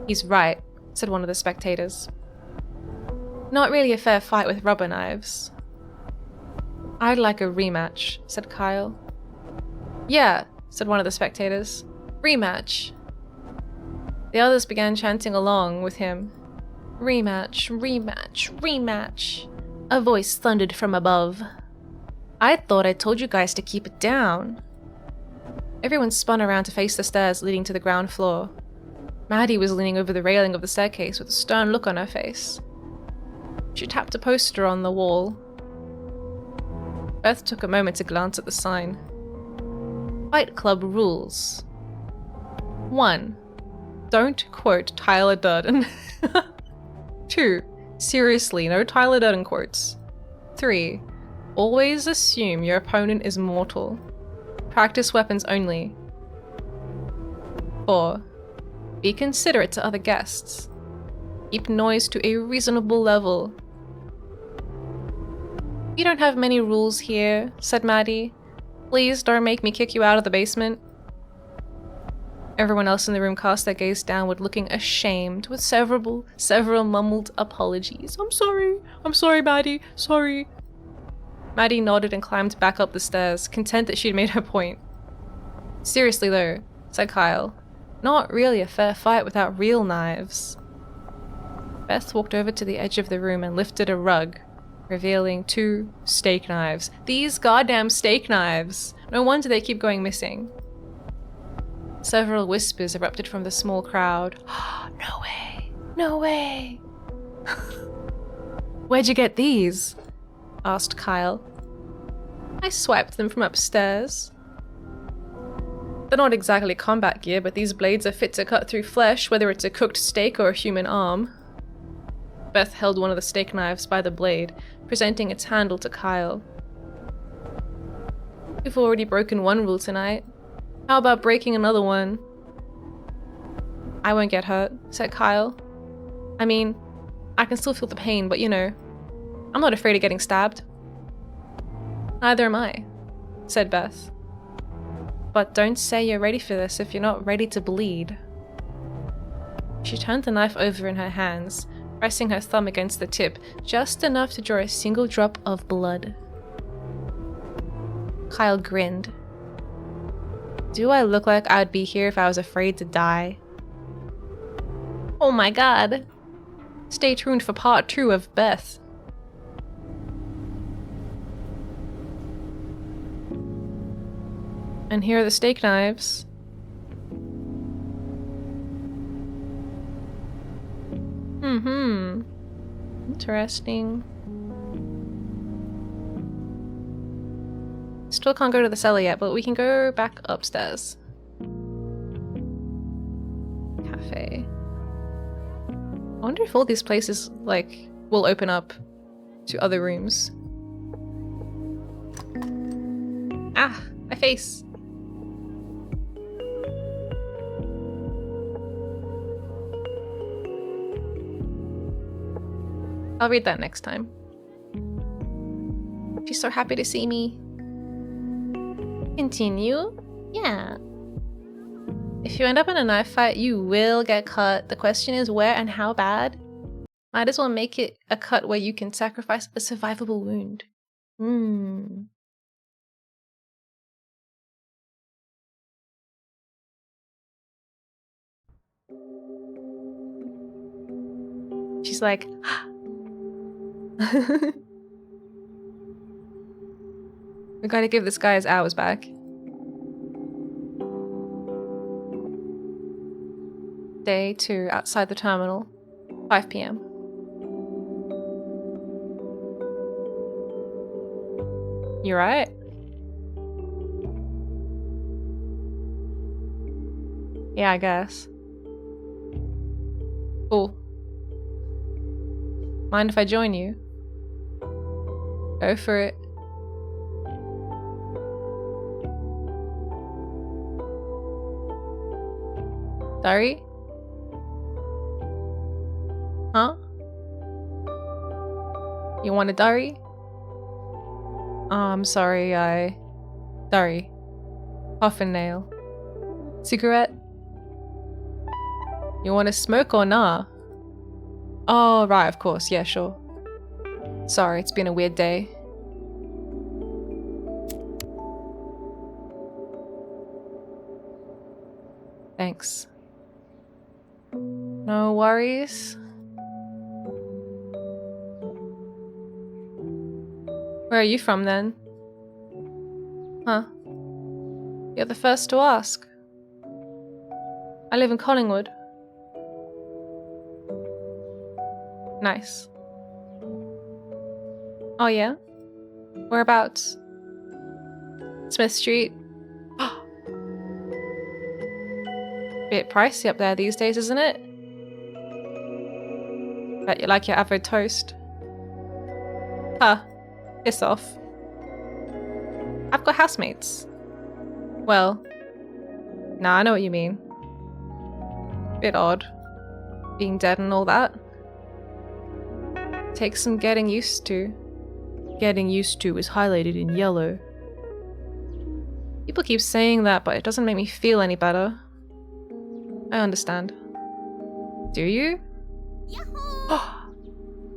He's right, said one of the spectators. Not really a fair fight with rubber knives. I'd like a rematch, said Kyle. Yeah, said one of the spectators. Rematch. The others began chanting along with him. Rematch, rematch, rematch. A voice thundered from above. I thought I told you guys to keep it down. Everyone spun around to face the stairs leading to the ground floor. Maddie was leaning over the railing of the staircase with a stern look on her face. She tapped a poster on the wall. Beth took a moment to glance at the sign. Fight Club rules. 1. Don't quote Tyler Durden. 2. Seriously, no Tyler Durden quotes. 3. Always assume your opponent is mortal. Practice weapons only. 4. Be considerate to other guests. Keep noise to a reasonable level. We don't have many rules here, said Maddie. Please don't make me kick you out of the basement. Everyone else in the room cast their gaze downward, looking ashamed, with several mumbled apologies. I'm sorry, Maddie, sorry. Maddie nodded and climbed back up the stairs, content that she'd made her point. Seriously though, said Kyle, not really a fair fight without real knives. Beth walked over to the edge of the room and lifted a rug, revealing 2 steak knives. These goddamn steak knives! No wonder they keep going missing. Several whispers erupted from the small crowd. No way! No way! Where'd you get these? Asked Kyle. I swiped them from upstairs. They're not exactly combat gear, but these blades are fit to cut through flesh, whether it's a cooked steak or a human arm. Beth held one of the steak knives by the blade, presenting its handle to Kyle. We've already broken one rule tonight. How about breaking another one? I won't get hurt, said Kyle. I mean, I can still feel the pain, but you know, I'm not afraid of getting stabbed. Neither am I, said Beth. But don't say you're ready for this if you're not ready to bleed. She turned the knife over in her hands, pressing her thumb against the tip, just enough to draw a single drop of blood. Kyle grinned. Do I look like I would be here if I was afraid to die? Oh my god! Stay tuned for part 2 of Beth. And here are the steak knives. Interesting. Still can't go to the cellar yet, but we can go back upstairs. Cafe. I wonder if all these places, like, will open up to other rooms. Ah, my face. I'll read that next time. She's so happy to see me. Continue? Yeah. If you end up in a knife fight, you will get cut. The question is where and how bad? Might as well make it a cut where you can sacrifice a survivable wound. She's like, We gotta give this guy his hours back. Day 2 outside the terminal, 5 PM. You right? Yeah, I guess. Cool. Mind if I join you? Go for it. Dari? Huh? You want a Dari? I'm sorry, Dari. Coffin nail. Cigarette? You want to smoke or nah? Oh, right, of course. Yeah, sure. Sorry, it's been a weird day. Thanks. No worries. Where are you from then? Huh? You're the first to ask. I live in Collingwood. Nice. Oh yeah? Whereabouts? Smith Street? Bit pricey up there these days, isn't it? Bet you like your avocado toast. Huh. Piss off. I've got housemates. Well, nah, I know what you mean. Bit odd. Being dead and all that. Takes some getting used to. Getting used to is highlighted in yellow. People keep saying that, but it doesn't make me feel any better. I understand. Do you? Yahoo!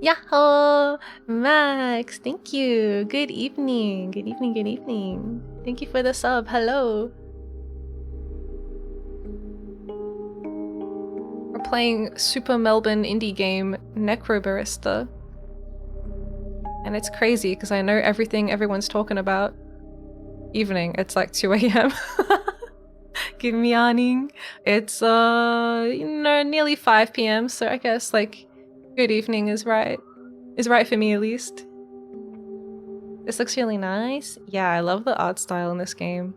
Yahoo! Max, thank you. Good evening. Good evening, good evening. Thank you for the sub. Hello. We're playing Super Melbourne indie game Necrobarista. And it's crazy because I know everything everyone's talking about. Evening, it's like 2 AM. Give me yawning. It's nearly 5 PM, so I guess like good evening is right. Is right for me at least. This looks really nice. Yeah, I love the art style in this game.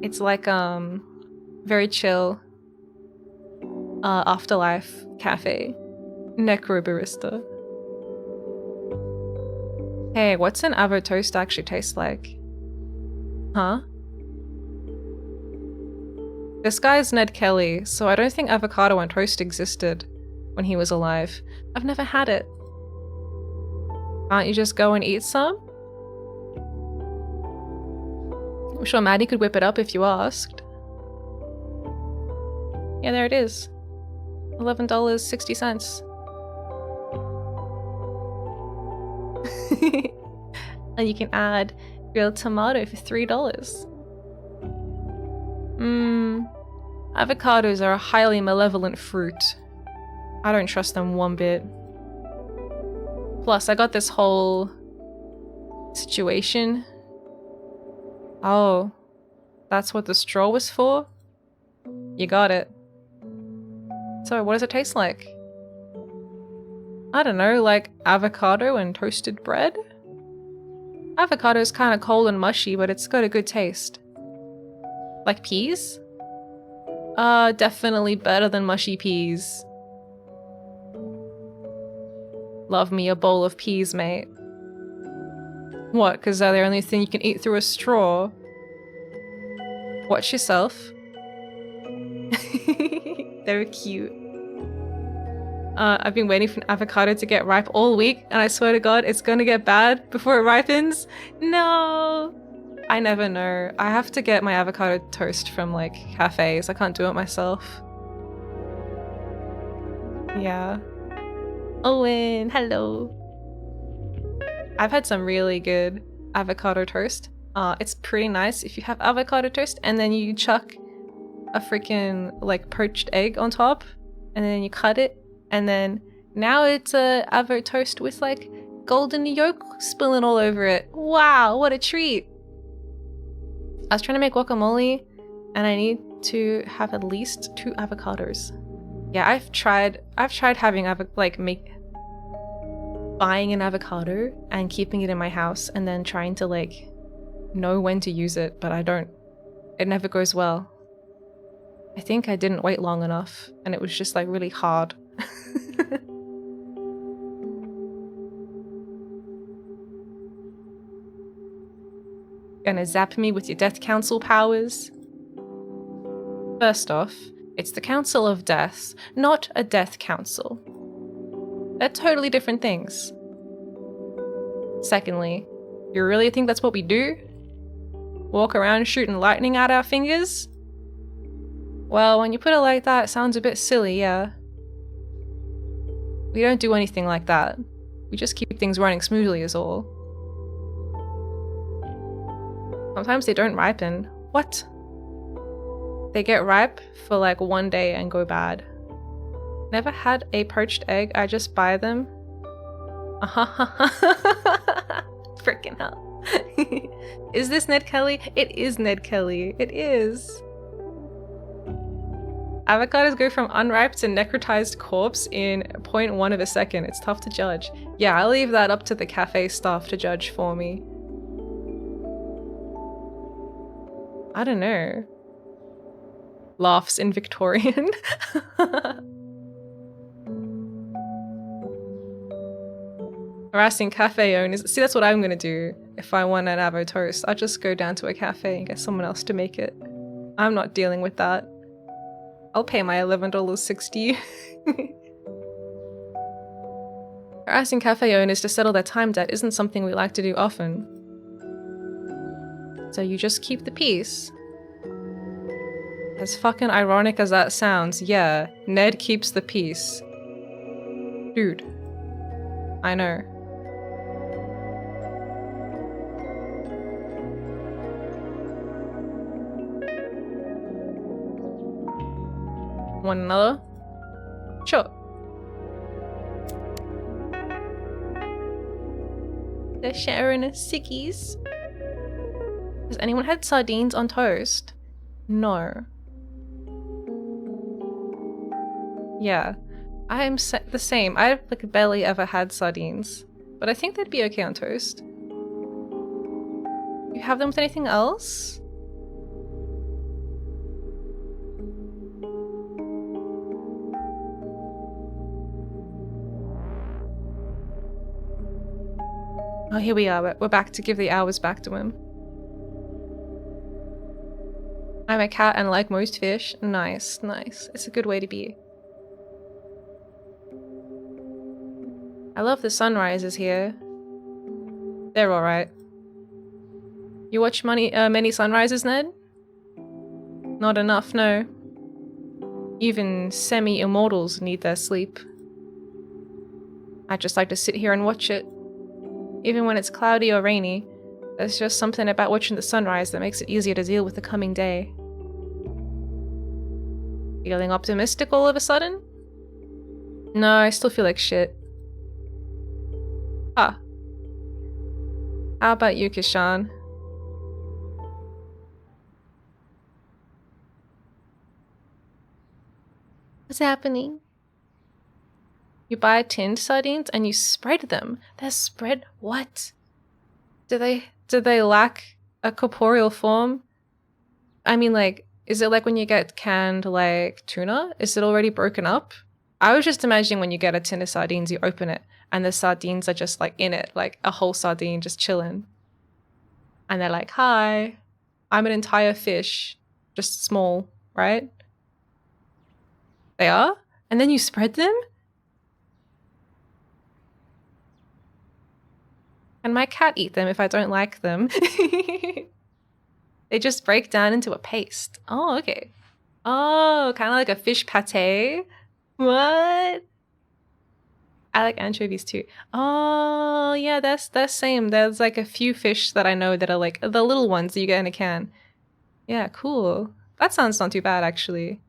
It's like very chill afterlife cafe. Necrobarista. Hey, what's an avocado toast actually taste like? Huh? This guy's Ned Kelly, so I don't think avocado on toast existed when he was alive. I've never had it. Can't you just go and eat some? I'm sure Maddie could whip it up if you asked. Yeah, there it is. $11.60. And you can add grilled tomato for $3. Avocados are a highly malevolent fruit. I don't trust them one bit. Plus, I got this whole situation. Oh, that's what the straw was for? You got it. So, what does it taste like? I don't know, like avocado and toasted bread? Avocado's kind of cold and mushy, but it's got a good taste. Like peas? Definitely better than mushy peas. Love me a bowl of peas, mate. What, because they're the only thing you can eat through a straw? Watch yourself. They're cute. I've been waiting for an avocado to get ripe all week, and I swear to God, it's gonna get bad before it ripens. No! I never know. I have to get my avocado toast from, like, cafes. I can't do it myself. Yeah. Owen, hello. I've had some really good avocado toast. It's pretty nice if you have avocado toast and then you chuck a freaking, like, poached egg on top, and then you cut it, and then Now it's a avocado toast with like golden yolk spilling all over it. Wow, what a treat. I was trying to make guacamole and I need to have at least 2 avocados. Yeah, I've tried having buying an avocado and keeping it in my house and then trying to like know when to use it, but it never goes well. I think I didn't wait long enough and it was just like really hard. Gonna zap me with your Death Council powers? First off, it's the Council of Death, not a Death Council. They're totally different things. Secondly, you really think that's what we do? Walk around shooting lightning out our fingers? Well, when you put it like that, it sounds a bit silly, yeah. We don't do anything like that. We just keep things running smoothly is all. Sometimes they don't ripen. What? They get ripe for like 1 day and go bad. Never had a poached egg, I just buy them. Freaking hell. Is this Ned Kelly? It is Ned Kelly. It is. Avocados go from unripe to necrotized corpse in 0.1 of a second. It's tough to judge. Yeah, I'll leave that up to the cafe staff to judge for me. I don't know. Laughs in Victorian. Harassing cafe owners. See, that's what I'm gonna do if I want an avo toast. I'll just go down to a cafe and get someone else to make it. I'm not dealing with that. I'll pay my $11.60. Harassing cafe owners to settle their time debt isn't something we like to do often. So you just keep the peace. As fucking ironic as that sounds, yeah, Ned keeps the peace. Dude. I know. Want another? Sure. They're sharing sickies. Has anyone had sardines on toast? No. Yeah, I'm the same. I've like barely ever had sardines, but I think they'd be okay on toast. You have them with anything else? Oh, here we are. We're back to give the hours back to him. I'm a cat and like most fish. Nice, nice. It's a good way to be. I love the sunrises here. They're alright. You watch many sunrises, Ned? Not enough, no. Even semi-immortals need their sleep. I just like to sit here and watch it. Even when it's cloudy or rainy, there's just something about watching the sunrise that makes it easier to deal with the coming day. Feeling optimistic all of a sudden? No, I still feel like shit. Ah. How about you, Kishan? What's happening? You buy tinned sardines and you spread them. They're spread what? Do they lack a corporeal form? I mean, like, is it like when you get canned, like, tuna? Is it already broken up? I was just imagining when you get a tin of sardines, you open it, and the sardines are just, like, in it, like a whole sardine just chilling. And they're like, hi, I'm an entire fish, just small, right? They are? And then you spread them? Can my cat eat them if I don't like them? They just break down into a paste. Oh, okay. Oh, kind of like a fish pate. What? I like anchovies too. Oh, yeah, that's same. There's like a few fish that I know that are like the little ones that you get in a can. Yeah, cool. That sounds not too bad, actually.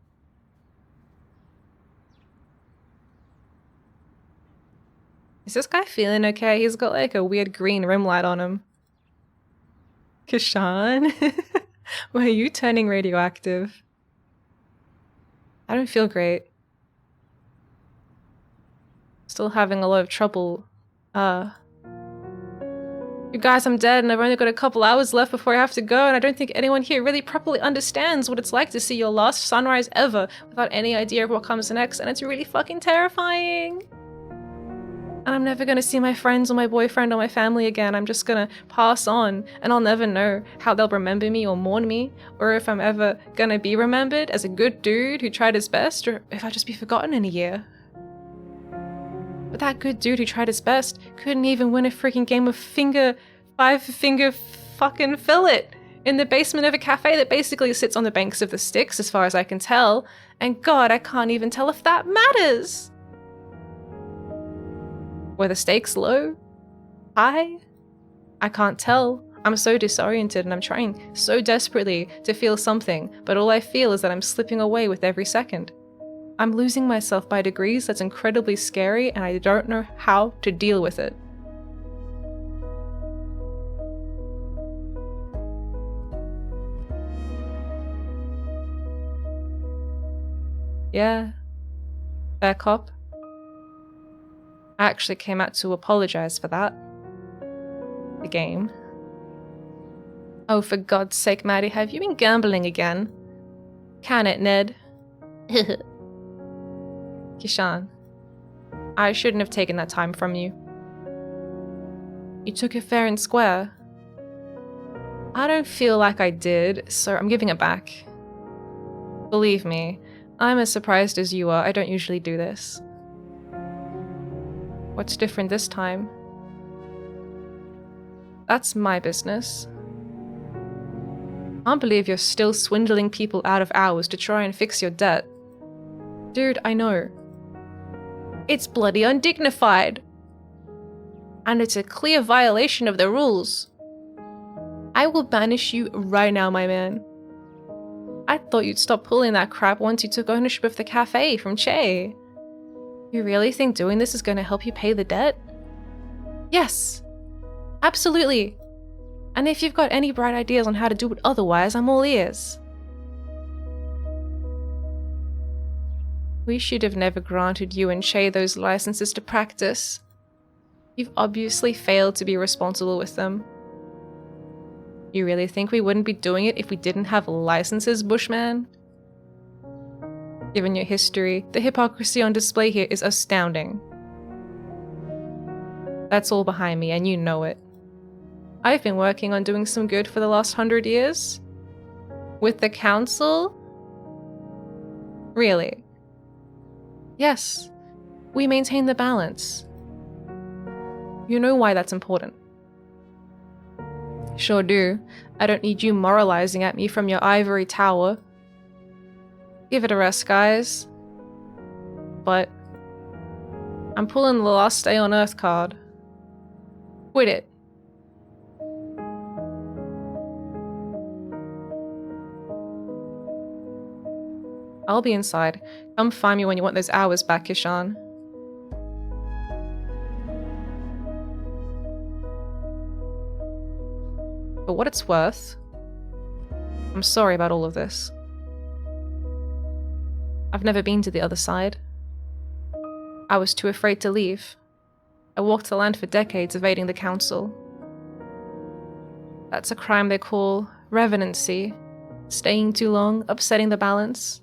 Is this guy feeling okay? He's got like a weird green rim light on him. Kishan? Why are you turning radioactive? I don't feel great. Still having a lot of trouble. You guys, I'm dead and I've only got a couple hours left before I have to go, and I don't think anyone here really properly understands what it's like to see your last sunrise ever without any idea of what comes next, and it's really fucking terrifying. And I'm never gonna see my friends or my boyfriend or my family again. I'm just gonna pass on, and I'll never know how they'll remember me or mourn me, or if I'm ever gonna be remembered as a good dude who tried his best, or if I'll just be forgotten in a year. But that good dude who tried his best couldn't even win a freaking game of five-finger fucking fillet in the basement of a cafe that basically sits on the banks of the Styx, as far as I can tell. And God, I can't even tell if that matters. Were the stakes low? High? I can't tell. I'm so disoriented and I'm trying so desperately to feel something, but all I feel is that I'm slipping away with every second. I'm losing myself by degrees. That's incredibly scary, and I don't know how to deal with it. Yeah. Fair cop. I actually came out to apologize for that. The game. Oh, for God's sake, Maddie, have you been gambling again? Can it, Ned? Kishan, I shouldn't have taken that time from you. You took it fair and square. I don't feel like I did, so I'm giving it back. Believe me, I'm as surprised as you are. I don't usually do this. What's different this time? That's my business. I can't believe you're still swindling people out of hours to try and fix your debt. Dude, I know. It's bloody undignified. And it's a clear violation of the rules. I will banish you right now, my man. I thought you'd stop pulling that crap once you took ownership of the cafe from Che. You really think doing this is going to help you pay the debt? Yes. Absolutely. And if you've got any bright ideas on how to do it otherwise, I'm all ears. We should have never granted you and Che those licenses to practice. You've obviously failed to be responsible with them. You really think we wouldn't be doing it if we didn't have licenses, Bushman? Given your history, the hypocrisy on display here is astounding. That's all behind me, and you know it. I've been working on doing some good for the last 100 years. With the council? Really? Yes, we maintain the balance. You know why that's important. Sure do. I don't need you moralizing at me from your ivory tower. Give it a rest, guys. But I'm pulling the last day on Earth card. Quit it. I'll be inside. Come find me when you want those hours back, Kishan. For what it's worth, I'm sorry about all of this. I've never been to the other side. I was too afraid to leave. I walked the land for decades evading the council. That's a crime they call revenancy, staying too long, upsetting the balance.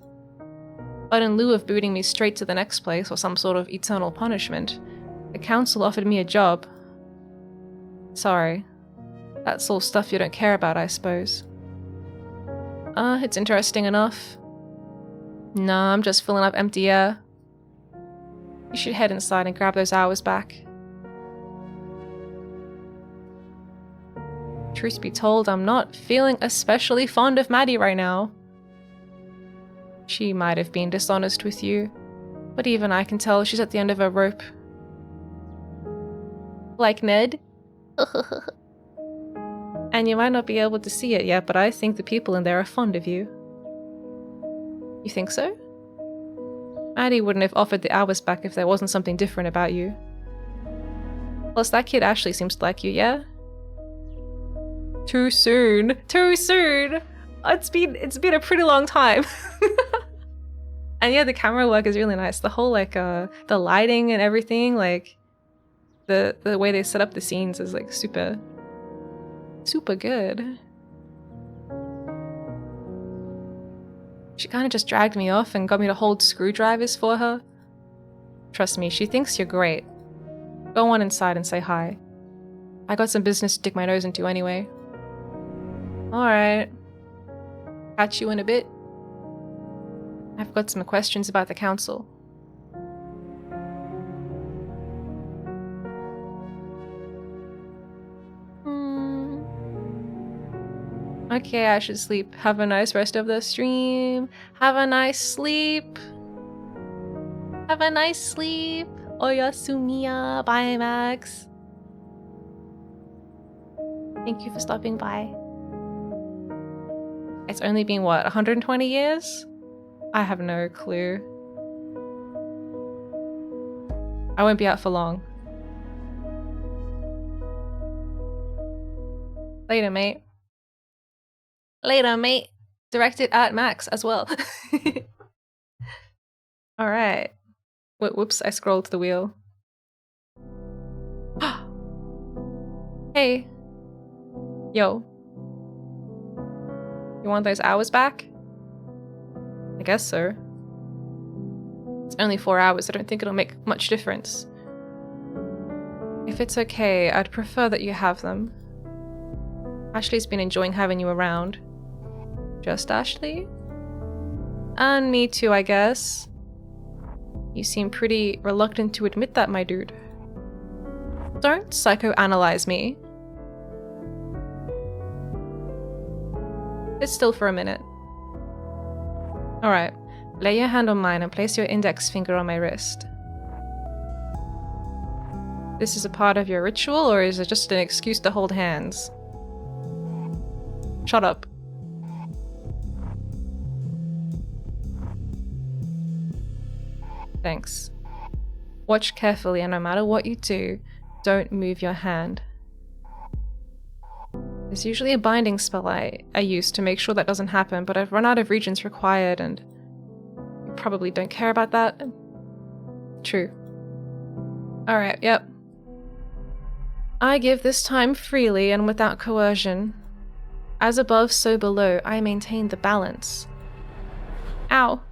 But in lieu of booting me straight to the next place or some sort of eternal punishment, the council offered me a job. Sorry. That's all stuff you don't care about, I suppose. It's interesting enough. Nah, I'm just filling up empty air. You should head inside and grab those hours back. Truth be told, I'm not feeling especially fond of Maddie right now. She might have been dishonest with you, but even I can tell she's at the end of her rope. Like Ned? And you might not be able to see it yet, but I think the people in there are fond of you. You think so? Maddie wouldn't have offered the hours back if there wasn't something different about you. Plus, that kid actually seems to like you, yeah? Too soon. Too soon! It's been a pretty long time. And yeah, the camera work is really nice. The whole like the lighting and everything, like the way they set up the scenes is like super good. She kind of just dragged me off and got me to hold screwdrivers for her. Trust me, she thinks you're great. Go on inside and say hi. I got some business to stick my nose into anyway. Alright. Catch you in a bit. I've got some questions about the council. Okay, I should sleep. Have a nice rest of the stream. Have a nice sleep. Have a nice sleep. Oyasumiya. Bye, Max. Thank you for stopping by. It's only been, what, 120 years? I have no clue. I won't be out for long. Later, mate. Later, mate. Directed at Max as well. Alright. Whoops, I scrolled the wheel. Hey. Yo. You want those hours back? I guess so. It's only 4 hours, I don't think it'll make much difference. If it's okay, I'd prefer that you have them. Ashley's been enjoying having you around. Just Ashley? And me too, I guess. You seem pretty reluctant to admit that, my dude. Don't psychoanalyze me. Sit still for a minute. Alright, lay your hand on mine and place your index finger on my wrist. This is a part of your ritual, or is it just an excuse to hold hands? Shut up. Thanks. Watch carefully, and no matter what you do, don't move your hand. There's usually a binding spell I use to make sure that doesn't happen, but I've run out of regions required, and you probably don't care about that. True. Alright, yep. I give this time freely and without coercion. As above, so below, I maintain the balance. Ow.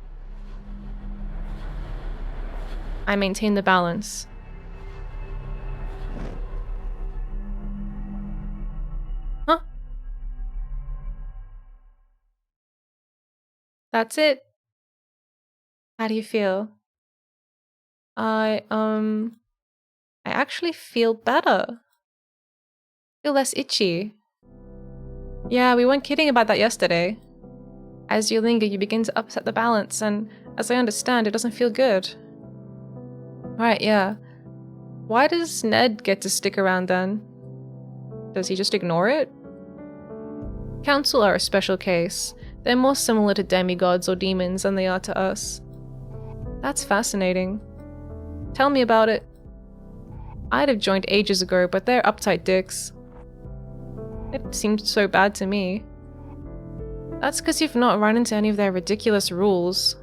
I maintain the balance. Huh? That's it. How do you feel? I actually feel better. Feel less itchy. Yeah, we weren't kidding about that yesterday. As you linger, you begin to upset the balance, and as I understand, it doesn't feel good. Right, yeah. Why does Ned get to stick around then? Does he just ignore it? Council are a special case. They're more similar to demigods or demons than they are to us. That's fascinating. Tell me about it. I'd have joined ages ago, but they're uptight dicks. It seemed so bad to me. That's because you've not run into any of their ridiculous rules.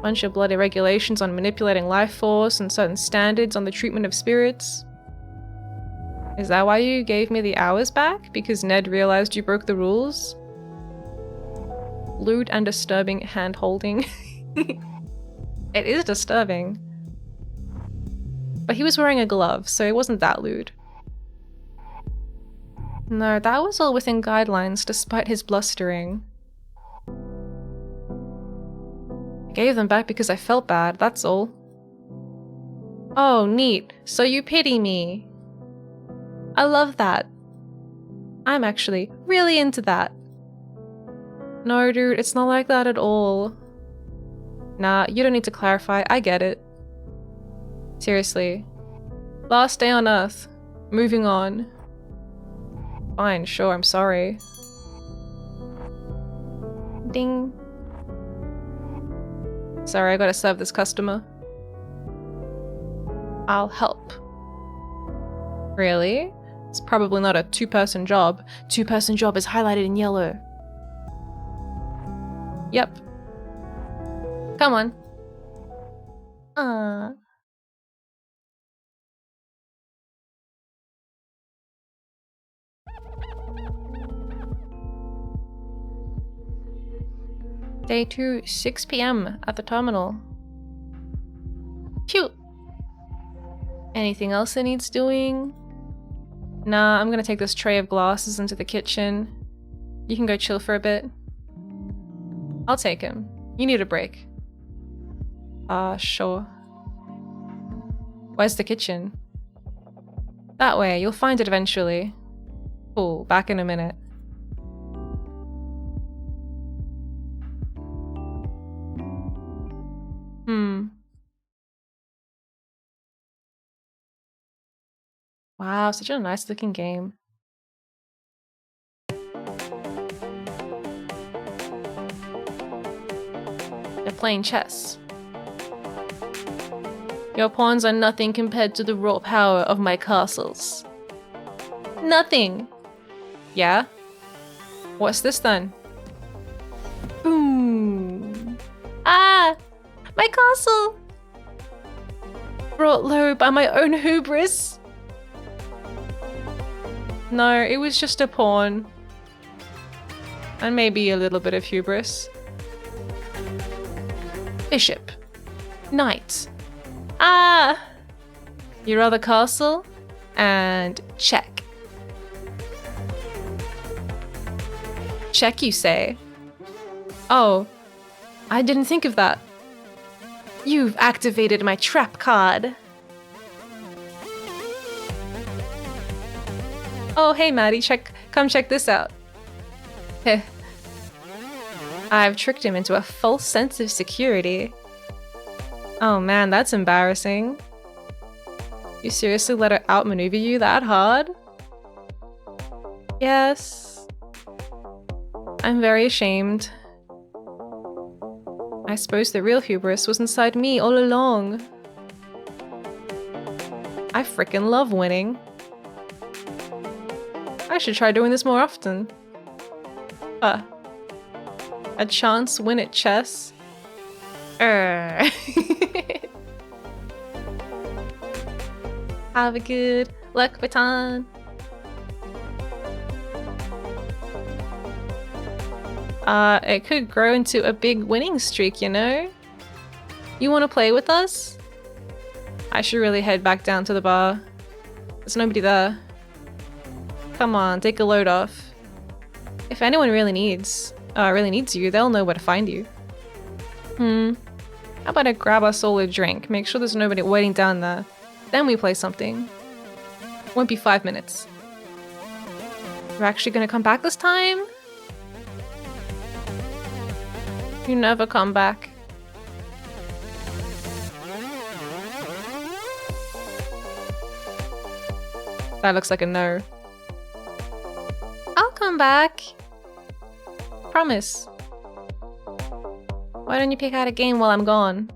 Bunch of bloody regulations on manipulating life force and certain standards on the treatment of spirits. Is that why you gave me the hours back? Because Ned realized you broke the rules? Lewd and disturbing hand-holding. It is disturbing. But he was wearing a glove, so it wasn't that lewd. No, that was all within guidelines, despite his blustering. I gave them back because I felt bad, that's all. Oh, neat. So you pity me. I love that. I'm actually really into that. No, dude, it's not like that at all. Nah, you don't need to clarify, I get it. Seriously. Last day on Earth. Moving on. Fine, sure, I'm sorry. Ding. Sorry, I gotta serve this customer. I'll help. Really? It's probably not a two-person job. Two-person job is highlighted in yellow. Yep. Come on. Day 2, 6 p.m. at the terminal. Phew! Anything else that needs doing? Nah, I'm gonna take this tray of glasses into the kitchen. You can go chill for a bit. I'll take him. You need a break. Sure. Where's the kitchen? That way, you'll find it eventually. Cool, back in a minute. Wow, such a nice looking game. They're playing chess. Your pawns are nothing compared to the raw power of my castles. Nothing! Yeah? What's this then? Boom! Ah! My castle! Brought low by my own hubris? No, it was just a pawn. And maybe a little bit of hubris. Bishop. Knight. Ah! Your other castle? And check. Check, you say? Oh, I didn't think of that. You've activated my trap card. Oh, hey Maddie, come check this out. Heh. I've tricked him into a false sense of security. Oh man, that's embarrassing. You seriously let her outmaneuver you that hard? Yes. I'm very ashamed. I suppose the real hubris was inside me all along. I frickin' love winning. I should try doing this more often. A chance win at chess? Have a good luck, baton. It could grow into a big winning streak, you know? You want to play with us? I should really head back down to the bar. There's nobody there. Come on, take a load off. If anyone really needs you, they'll know where to find you. How about I grab us all a drink, make sure there's nobody waiting down there. Then we play something. Won't be 5 minutes. You're actually gonna come back this time? You never come back. That looks like a no. I'll come back. Promise. Why don't you pick out a game while I'm gone?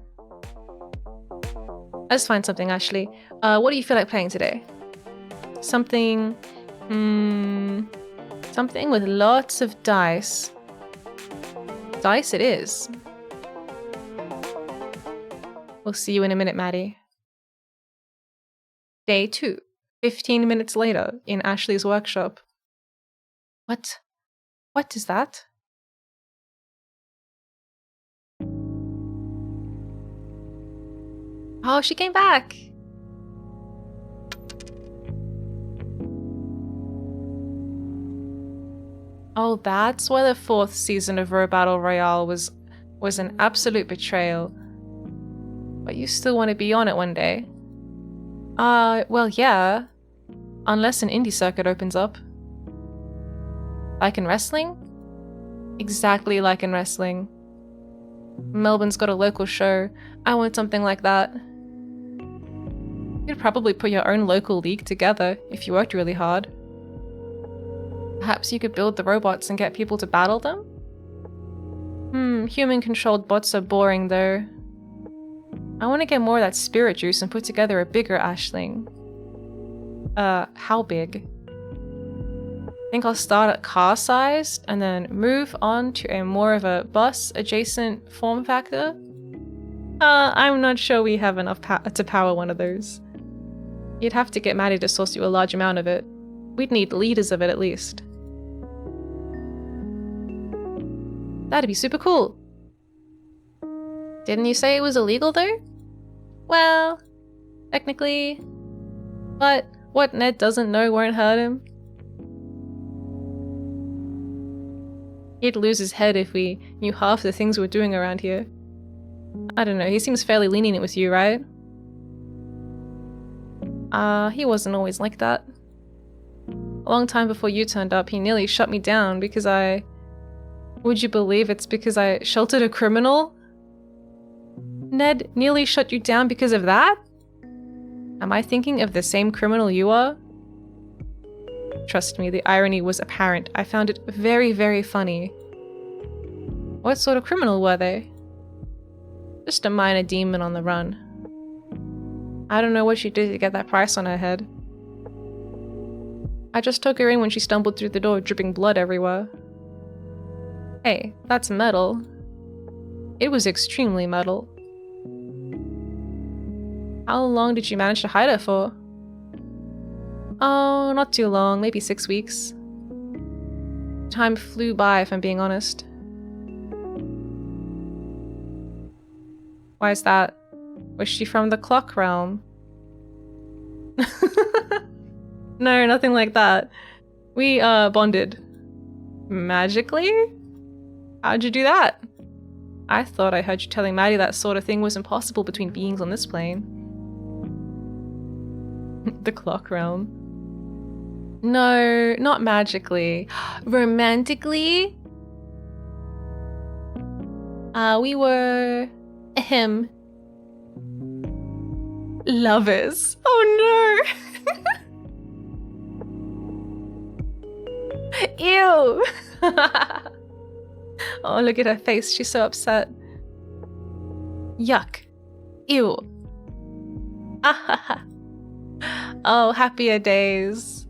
Let's find something, Ashley. What do you feel like playing today? Something... something with lots of dice. Dice it is. We'll see you in a minute, Maddie. Day 2. 15 minutes later, in Ashley's workshop. What? What is that? Oh, she came back! Oh, that's why the 4th season of Row Battle Royale was an absolute betrayal. But you still want to be on it one day? Well, yeah. Unless an indie circuit opens up. Like in wrestling? Exactly like in wrestling. Melbourne's got a local show. I want something like that. You'd probably put your own local league together if you worked really hard. Perhaps you could build the robots and get people to battle them? Human-controlled bots are boring though. I want to get more of that spirit juice and put together a bigger Ashling. How big? I think I'll start at car-sized and then move on to a more of a bus-adjacent form factor. I'm not sure we have enough to power one of those. You'd have to get Maddie to source you a large amount of it. We'd need liters of it at least. That'd be super cool. Didn't you say it was illegal though? Well, technically. But what Ned doesn't know won't hurt him. He'd lose his head if we knew half the things we're doing around here. I don't know, he seems fairly lenient with you, right? He wasn't always like that. A long time before you turned up, he nearly shut me down because I... Would you believe it's because I sheltered a criminal? Ned nearly shut you down because of that? Am I thinking of the same criminal you are? Trust me, the irony was apparent. I found it very, very funny. What sort of criminal were they? Just a minor demon on the run. I don't know what she did to get that price on her head. I just took her in when she stumbled through the door, dripping blood everywhere. Hey, that's metal. It was extremely metal. How long did you manage to hide her for? Oh, not too long, maybe 6 weeks. Time flew by, if I'm being honest. Why is that? Was she from the clock realm? No, nothing like that. We, bonded. Magically? How'd you do that? I thought I heard you telling Maddie that sort of thing was impossible between beings on this plane. The clock realm. No, not magically. Romantically? We were... him. Lovers. Oh no! Ew! Oh, look at her face. She's so upset. Yuck. Ew. Ah. Oh, happier days.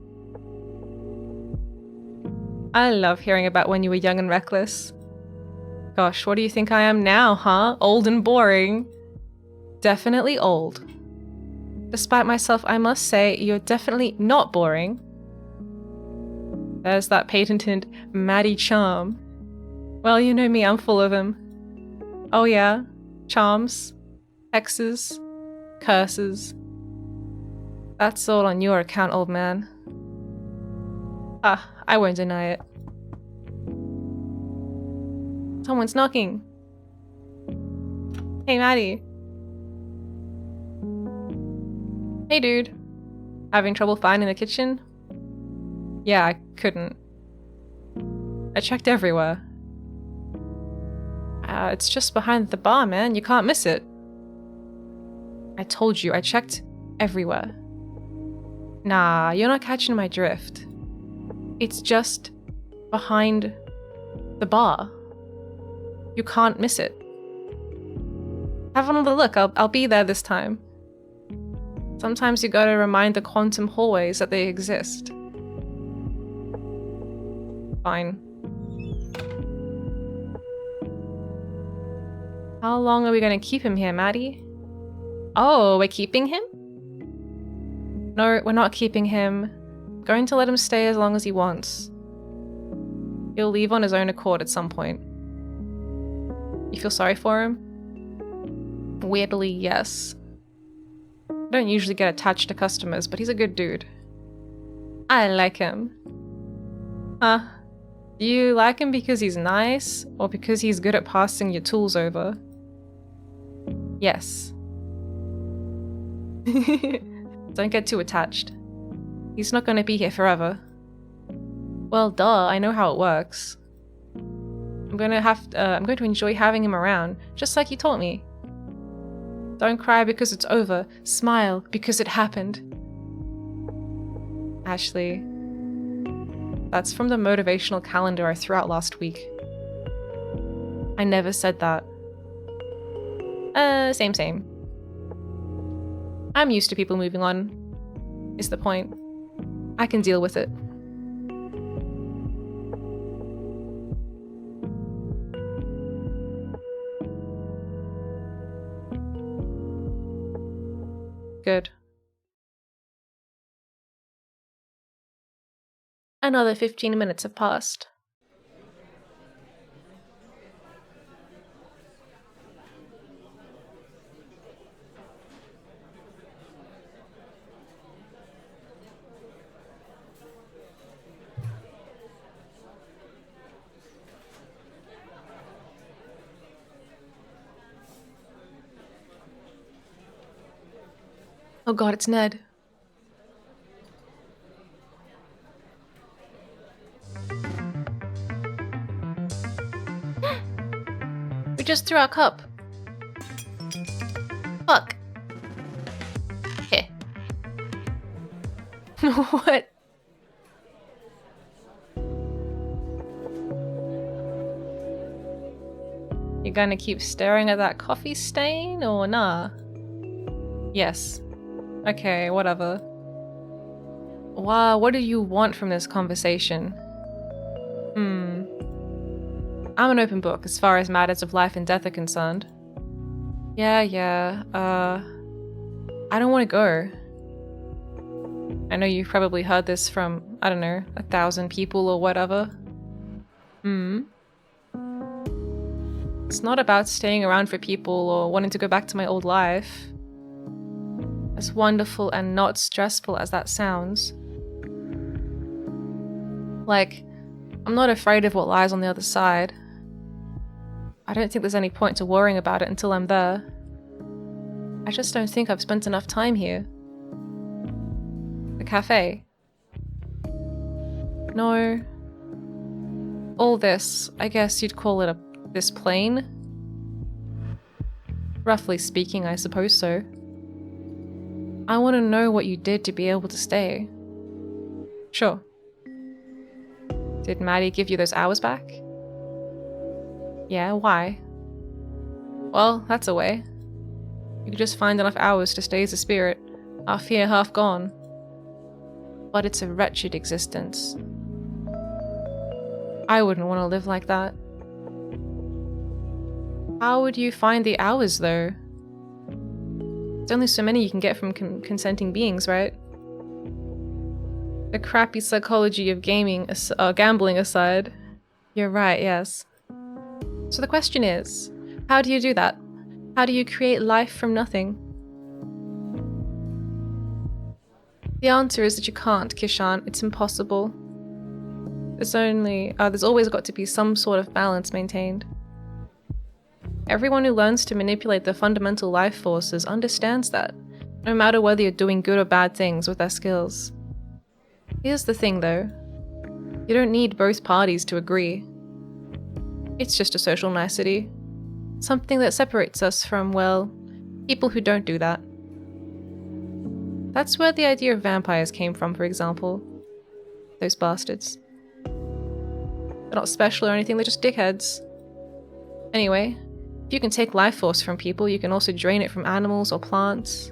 I love hearing about when you were young and reckless. Gosh, what do you think I am now, huh? Old and boring. Definitely old. Despite myself, I must say, you're definitely not boring. There's that patented Maddie charm. Well, you know me, I'm full of them. Oh yeah, charms, hexes, curses. That's all on your account, old man. I won't deny it. Someone's knocking. Hey, Maddie. Hey, dude. Having trouble finding the kitchen? Yeah, I couldn't. I checked everywhere. It's just behind the bar, man. You can't miss it. I told you, I checked everywhere. Nah, you're not catching my drift. It's just behind the bar. You can't miss it. Have another look. I'll be there this time. Sometimes you gotta remind the quantum hallways that they exist. Fine. How long are we gonna keep him here, Maddie? Oh, we're keeping him? No, we're not keeping him. Going to let him stay as long as he wants. He'll leave on his own accord at some point. You feel sorry for him? Weirdly, yes. I don't usually get attached to customers, but he's a good dude. I like him. Huh? Do you like him because he's nice, or because he's good at passing your tools over? Yes. Don't get too attached. He's not gonna be here forever. Well, duh, I know how it works. I'm going to enjoy having him around, just like you taught me. Don't cry because it's over. Smile because it happened. Ashley. That's from the motivational calendar I threw out last week. I never said that. Same. I'm used to people moving on, is the point. I can deal with it. Good. Another 15 minutes have passed. Oh god, it's Ned. We just threw our cup. Fuck. Okay. What? You gonna keep staring at that coffee stain or nah? Yes. Okay, whatever. Wow, what do you want from this conversation? I'm an open book as far as matters of life and death are concerned. Yeah, I don't want to go. I know you've probably heard this from, I don't know, 1,000 people or whatever. It's not about staying around for people or wanting to go back to my old life. As wonderful and not stressful as that sounds. Like, I'm not afraid of what lies on the other side. I don't think there's any point to worrying about it until I'm there. I just don't think I've spent enough time here. The cafe. No. All this, I guess you'd call it this plane? Roughly speaking, I suppose so. I want to know what you did to be able to stay. Sure. Did Maddie give you those hours back? Yeah, why? Well, that's a way. You could just find enough hours to stay as a spirit, half here, half gone. But it's a wretched existence. I wouldn't want to live like that. How would you find the hours, though? There's only so many you can get from consenting beings, right? The crappy psychology of gambling aside. You're right, yes. So the question is, how do you do that? How do you create life from nothing? The answer is that you can't, Kishan. It's impossible. There's always got to be some sort of balance maintained. Everyone who learns to manipulate the fundamental life forces understands that, no matter whether you're doing good or bad things with their skills. Here's the thing though, you don't need both parties to agree. It's just a social nicety. Something that separates us from, well, people who don't do that. That's where the idea of vampires came from, for example. Those bastards. They're not special or anything, they're just dickheads. Anyway, if you can take life force from people, you can also drain it from animals or plants.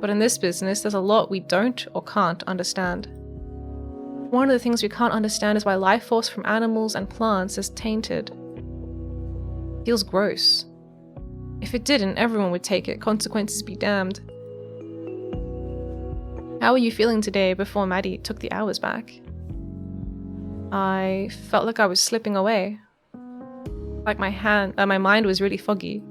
But in this business, there's a lot we don't or can't understand. One of the things we can't understand is why life force from animals and plants is tainted. It feels gross. If it didn't, everyone would take it, consequences be damned. How are you feeling today before Maddie took the hours back? I felt like I was slipping away. Like my mind was really foggy.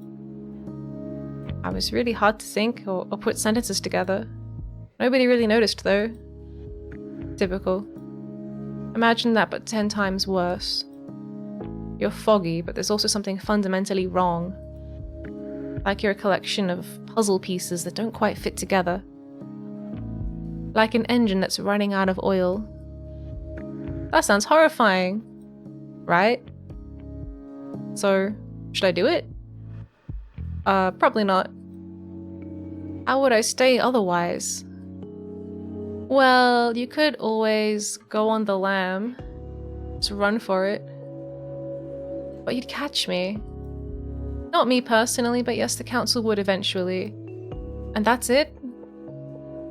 I was really hard to think or put sentences together. Nobody really noticed though. Typical. Imagine that but 10 times worse. You're foggy, but there's also something fundamentally wrong. Like you're a collection of puzzle pieces that don't quite fit together. Like an engine that's running out of oil. That sounds horrifying, right? So, should I do it? Probably not. How would I stay otherwise? Well, you could always go on the lam. Just run for it. But you'd catch me. Not me personally, but yes, the council would eventually. And that's it?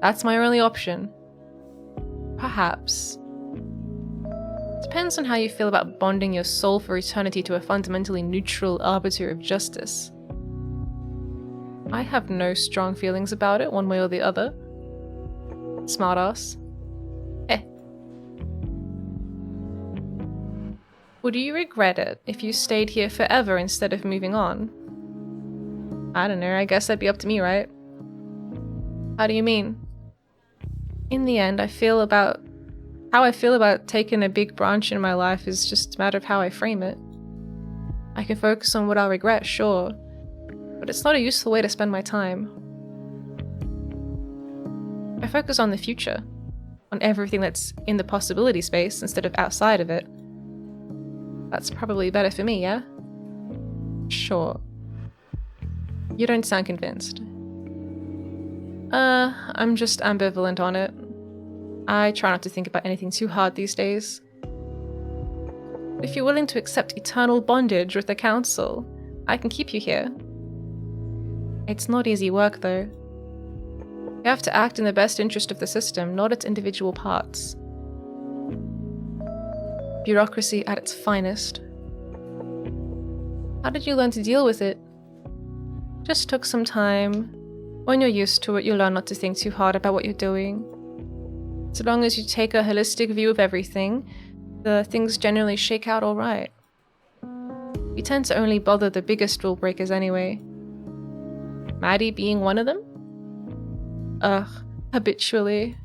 That's my only option. Perhaps. Depends on how you feel about bonding your soul for eternity to a fundamentally neutral arbiter of justice. I have no strong feelings about it, one way or the other. Smartass. Would you regret it if you stayed here forever instead of moving on? I don't know, I guess that'd be up to me, right? How do you mean? In the end, how I feel about taking a big branch in my life is just a matter of how I frame it. I can focus on what I'll regret, sure, but it's not a useful way to spend my time. I focus on the future, on everything that's in the possibility space instead of outside of it. That's probably better for me, yeah? Sure. You don't sound convinced. I'm just ambivalent on it. I try not to think about anything too hard these days. If you're willing to accept eternal bondage with the council, I can keep you here. It's not easy work, though. You have to act in the best interest of the system, not its individual parts. Bureaucracy at its finest. How did you learn to deal with it? Just took some time. When you're used to it, you learn not to think too hard about what you're doing. So long as you take a holistic view of everything, the things generally shake out alright. You tend to only bother the biggest rule breakers anyway. Maddie being one of them? Ugh, habitually.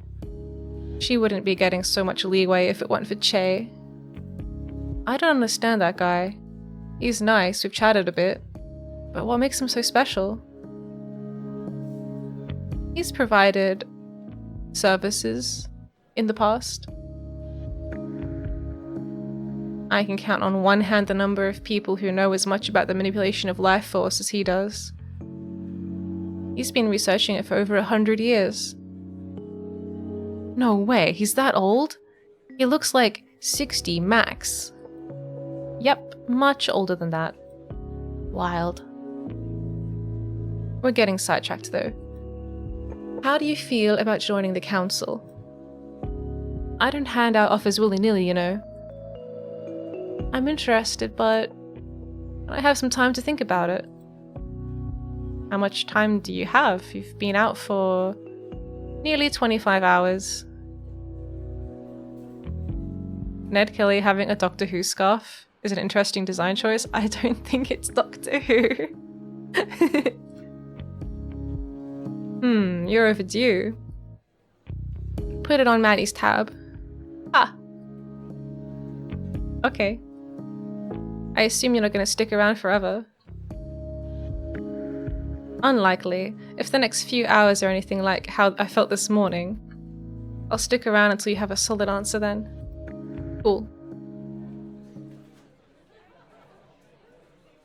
She wouldn't be getting so much leeway if it weren't for Che. I don't understand that guy. He's nice, we've chatted a bit, but what makes him so special? He's provided services in the past. I can count on one hand the number of people who know as much about the manipulation of life force as he does. He's been researching it for over 100 years. No way, he's that old? He looks like 60 max. Yep, much older than that. Wild. We're getting sidetracked though. How do you feel about joining the council? I don't hand out offers willy-nilly, you know. I'm interested, but I have some time to think about it. How much time do you have? You've been out for nearly 25 hours. Ned Kelly having a Doctor Who scarf is an interesting design choice. I don't think it's Doctor Who. You're overdue. Put it on Maddie's tab. Ah. Okay. I assume you're not going to stick around forever. Unlikely. If the next few hours are anything like how I felt this morning, I'll stick around until you have a solid answer then. Cool.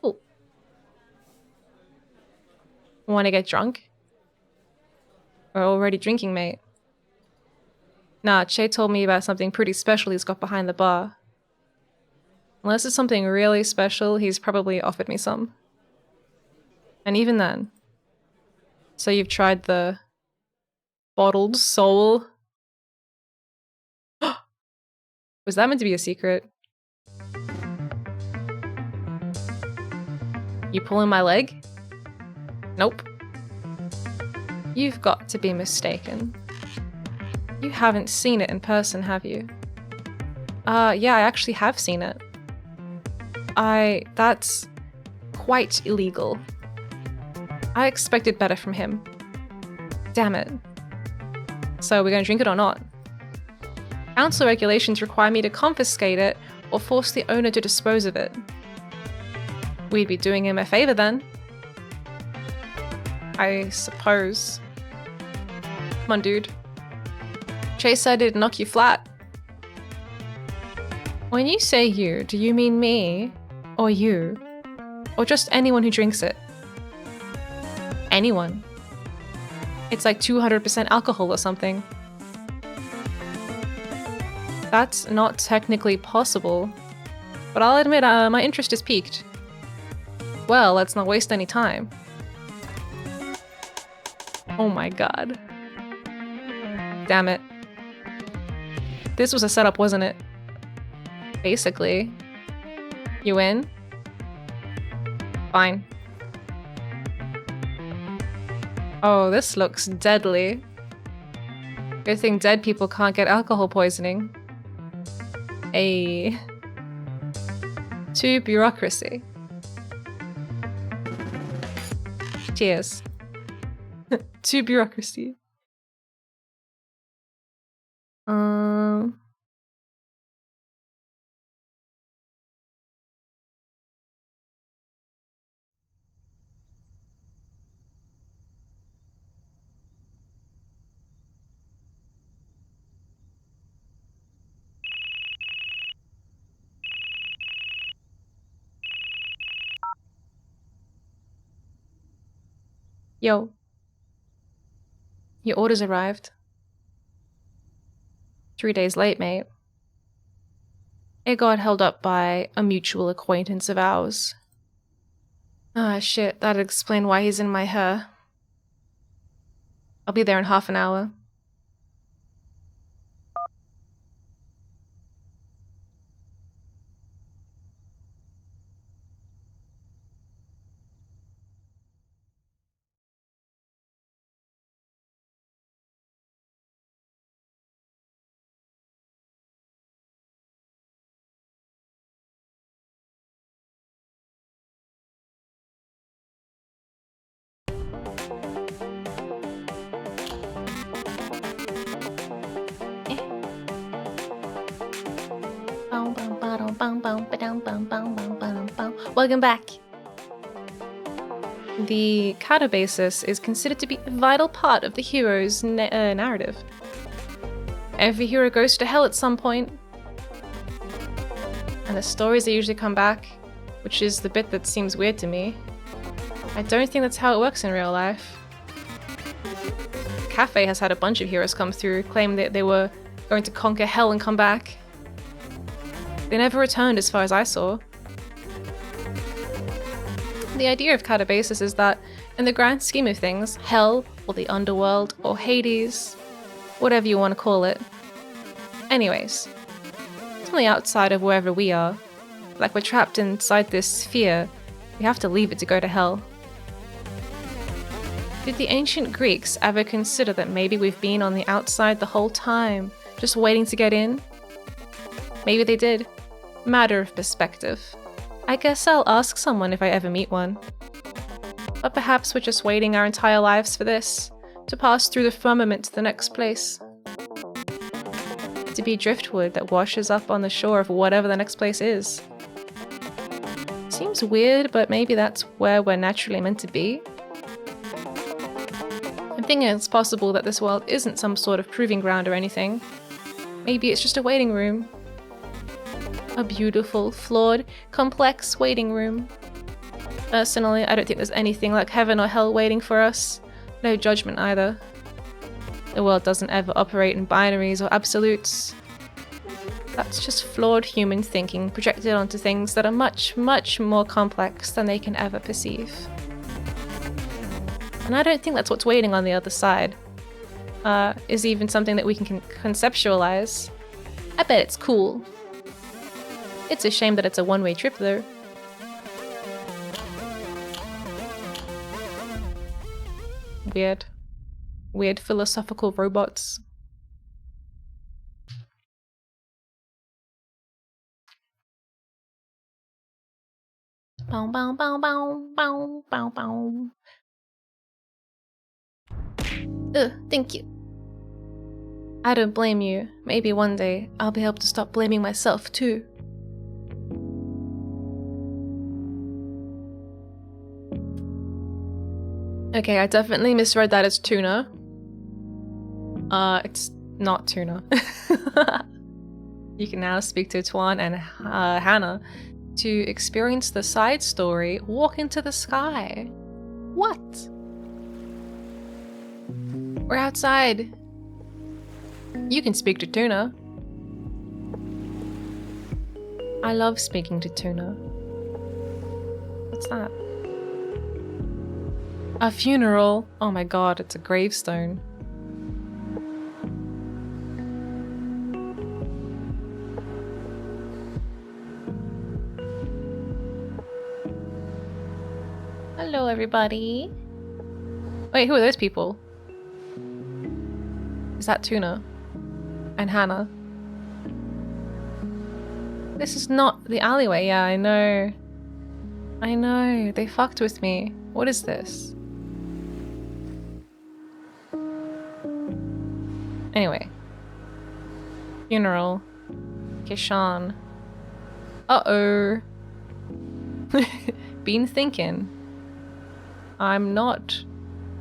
Cool. Want to get drunk? We're already drinking, mate. Nah, Che told me about something pretty special he's got behind the bar. Unless it's something really special, he's probably offered me some. And even then. So you've tried the bottled soul? Was that meant to be a secret? You pulling my leg? Nope. You've got to be mistaken. You haven't seen it in person, have you? Yeah, I actually have seen it. That's quite illegal. I expected better from him. Damn it. So we're gonna drink it or not? Council regulations require me to confiscate it or force the owner to dispose of it. We'd be doing him a favor then. I suppose. Come on, dude. Chase said it'd knock you flat. When you say you, do you mean me? Or you? Or just anyone who drinks it? Anyone. It's like 200% alcohol or something. That's not technically possible, but I'll admit my interest is piqued. Well, let's not waste any time. Oh my god. Damn it. This was a setup, wasn't it? Basically. You in? Fine. Oh, this looks deadly. Good thing dead people can't get alcohol poisoning. To bureaucracy. Cheers. To bureaucracy. Yo. Your order's arrived. 3 days late, mate. It got held up by a mutual acquaintance of ours. Ah, shit, that'd explain why he's in my hair. I'll be there in half an hour. Welcome back. The catabasis is considered to be a vital part of the hero's narrative. Every hero goes to hell at some point, and the stories that usually come back, which is the bit that seems weird to me. I don't think that's how it works in real life. Cafe has had a bunch of heroes come through, claim that they were going to conquer hell and come back. They never returned as far as I saw. The idea of catabasis is that, in the grand scheme of things, hell, or the underworld, or Hades, whatever you want to call it. Anyways, it's on the outside of wherever we are. Like we're trapped inside this sphere, we have to leave it to go to hell. Did the ancient Greeks ever consider that maybe we've been on the outside the whole time, just waiting to get in? Maybe they did. Matter of perspective. I guess I'll ask someone if I ever meet one. But perhaps we're just waiting our entire lives for this, to pass through the firmament to the next place. To be driftwood that washes up on the shore of whatever the next place is. Seems weird, but maybe that's where we're naturally meant to be. I'm thinking it's possible that this world isn't some sort of proving ground or anything. Maybe it's just a waiting room. A beautiful, flawed, complex waiting room. Personally, I don't think there's anything like heaven or hell waiting for us. No judgment either. The world doesn't ever operate in binaries or absolutes. That's just flawed human thinking projected onto things that are much, much more complex than they can ever perceive. And I don't think that's what's waiting on the other side. Is even something that we can conceptualize. I bet it's cool. It's a shame that it's a one-way trip though. Weird. Weird philosophical robots. Bow bow bow bow bow bow bow. Thank you. I don't blame you. Maybe one day I'll be able to stop blaming myself too. Okay, I definitely misread that as tuna. It's not tuna. You can now speak to Tuan and Hannah to experience the side story, Walk into the Sky. What? We're outside. You can speak to Tuna. I love speaking to Tuna. What's that? A funeral? Oh my god, it's a gravestone. Hello, everybody. Wait, who are those people? Is that Tuna? And Hannah? This is not the alleyway. Yeah, I know. I know. They fucked with me. What is this? Anyway. Funeral. Kishan. Uh-oh. Been thinking. I'm not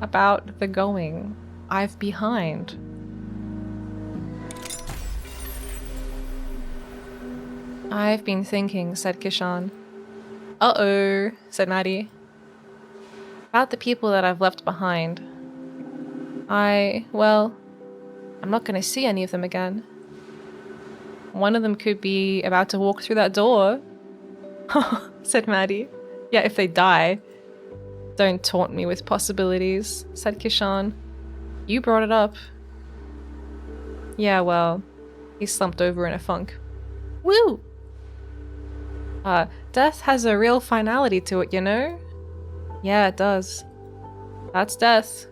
about the going. I've behind. I've been thinking, said Kishan. Uh-oh, said Maddie. About the people that I've left behind. Well, I'm not going to see any of them again. One of them could be about to walk through that door. Said Maddie. Yeah, if they die. Don't taunt me with possibilities, said Kishan. You brought it up. Yeah, well, he slumped over in a funk. Woo! Death has a real finality to it, you know? Yeah, it does. That's death.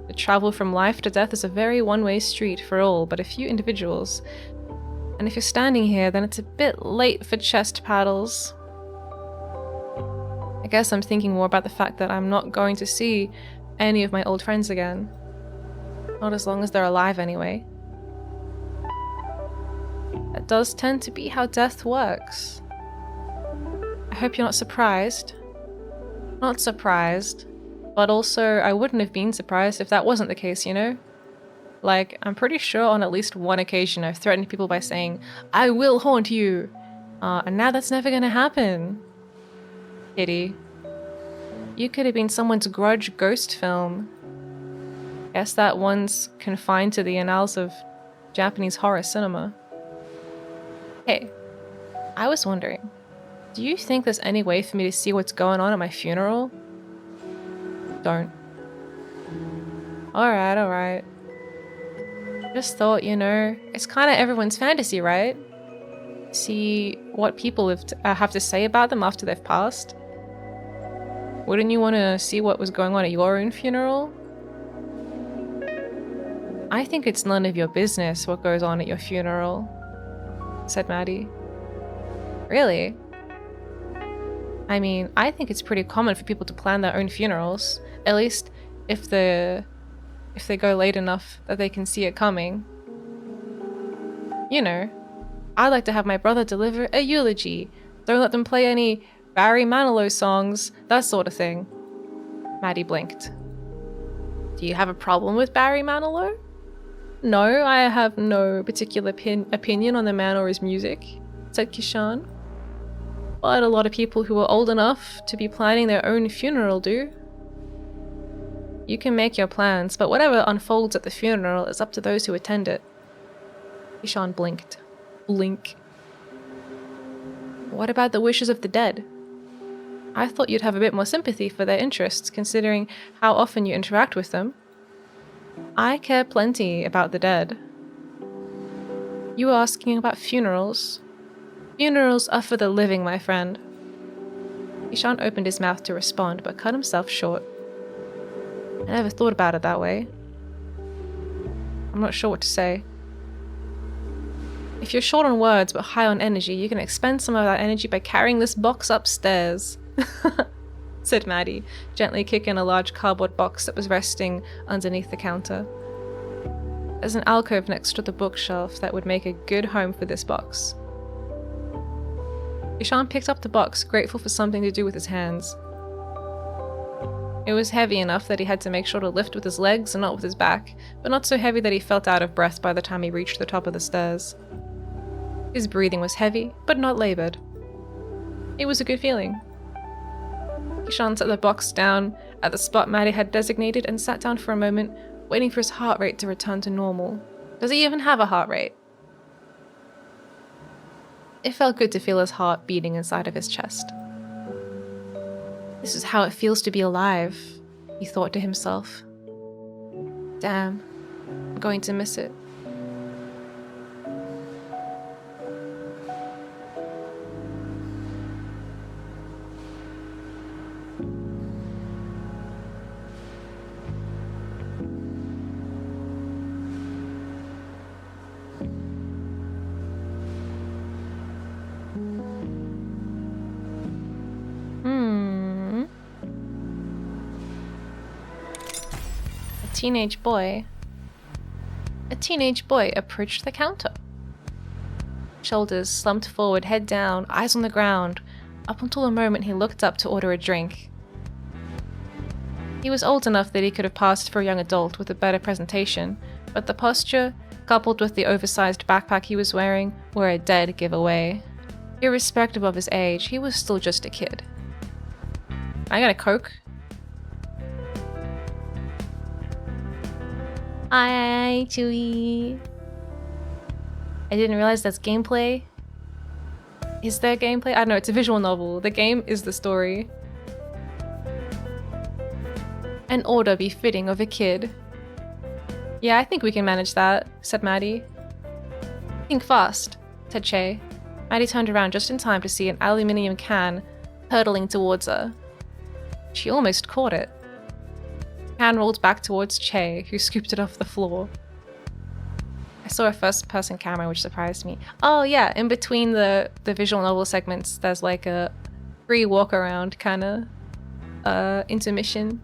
The travel from life to death is a very one-way street for all but a few individuals. And if you're standing here, then it's a bit late for chest paddles. I guess I'm thinking more about the fact that I'm not going to see any of my old friends again. Not as long as they're alive, anyway. That does tend to be how death works. I hope you're not surprised. Not surprised, but also I wouldn't have been surprised if that wasn't the case, you know? Like, I'm pretty sure on at least one occasion I've threatened people by saying, I will haunt you! And now that's never gonna happen. Kitty. You could have been someone's grudge ghost film. Guess that one's confined to the annals of Japanese horror cinema. Hey, I was wondering, do you think there's any way for me to see what's going on at my funeral? Don't. Alright. Just thought, you know, it's kind of everyone's fantasy, right? See what people have to say about them after they've passed. Wouldn't you want to see what was going on at your own funeral? I think it's none of your business what goes on at your funeral, said Maddie. Really? I mean, I think it's pretty common for people to plan their own funerals, at least if they go late enough that they can see it coming. You know, I'd like to have my brother deliver a eulogy. Don't let them play any Barry Manilow songs, that sort of thing. Maddie blinked. Do you have a problem with Barry Manilow? No, I have no particular opinion on the man or his music, said Kishan. But a lot of people who are old enough to be planning their own funeral do. You can make your plans, but whatever unfolds at the funeral is up to those who attend it. Kishan blinked. Blink. What about the wishes of the dead? I thought you'd have a bit more sympathy for their interests, considering how often you interact with them. I care plenty about the dead. You were asking about funerals. Funerals are for the living, my friend. Kishan opened his mouth to respond, but cut himself short. I never thought about it that way. I'm not sure what to say. If you're short on words but high on energy, you can expend some of that energy by carrying this box upstairs, said Maddie, gently kicking a large cardboard box that was resting underneath the counter. There's an alcove next to the bookshelf that would make a good home for this box. Kishan picked up the box, grateful for something to do with his hands. It was heavy enough that he had to make sure to lift with his legs and not with his back, but not so heavy that he felt out of breath by the time he reached the top of the stairs. His breathing was heavy, but not labored. It was a good feeling. Kishan set the box down at the spot Maddie had designated and sat down for a moment, waiting for his heart rate to return to normal. Does he even have a heart rate? It felt good to feel his heart beating inside of his chest. This is how it feels to be alive, he thought to himself. Damn, I'm going to miss it. teenage boy. A teenage boy approached the counter. Shoulders slumped forward, head down, eyes on the ground, up until the moment he looked up to order a drink. He was old enough that he could have passed for a young adult with a better presentation, but the posture, coupled with the oversized backpack he was wearing, were a dead giveaway. Irrespective of his age, he was still just a kid. I got a Coke. Hi, Chewie. I didn't realize that's gameplay. Is there gameplay? I don't know, it's a visual novel. The game is the story. An order befitting of a kid. Yeah, I think we can manage that, said Maddie. Think fast, said Che. Maddie turned around just in time to see an aluminium can hurtling towards her. She almost caught it. The can rolled back towards Che, who scooped it off the floor. I saw a first-person camera, which surprised me. Oh yeah, in between the visual novel segments, there's like a free walk-around kind of intermission.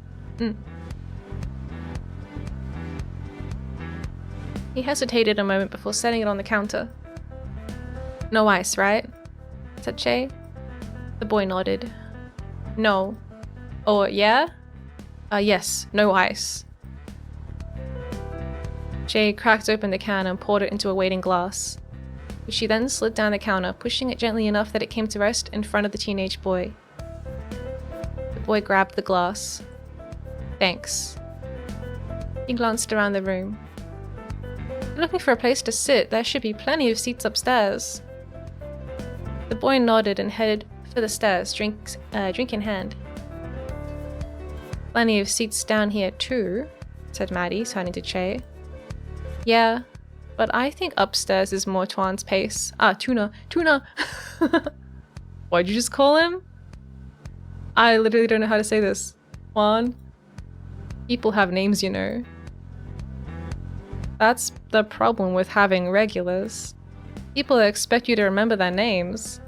He hesitated a moment before setting it on the counter. No ice, right? Said Che. The boy nodded. No. Or yeah? Yes, no ice. Che cracked open the can and poured it into a waiting glass. She then slid down the counter, pushing it gently enough that it came to rest in front of the teenage boy. The boy grabbed the glass. Thanks. He glanced around the room. You're looking for a place to sit. There should be plenty of seats upstairs. The boy nodded and headed for the stairs, drink in hand. Plenty of seats down here too, said Maddie, turning to Che. Yeah, but I think upstairs is more Tuan's pace. Ah, Tuna! What'd you just call him? I literally don't know how to say this. Tuan? People have names, you know. That's the problem with having regulars. People expect you to remember their names.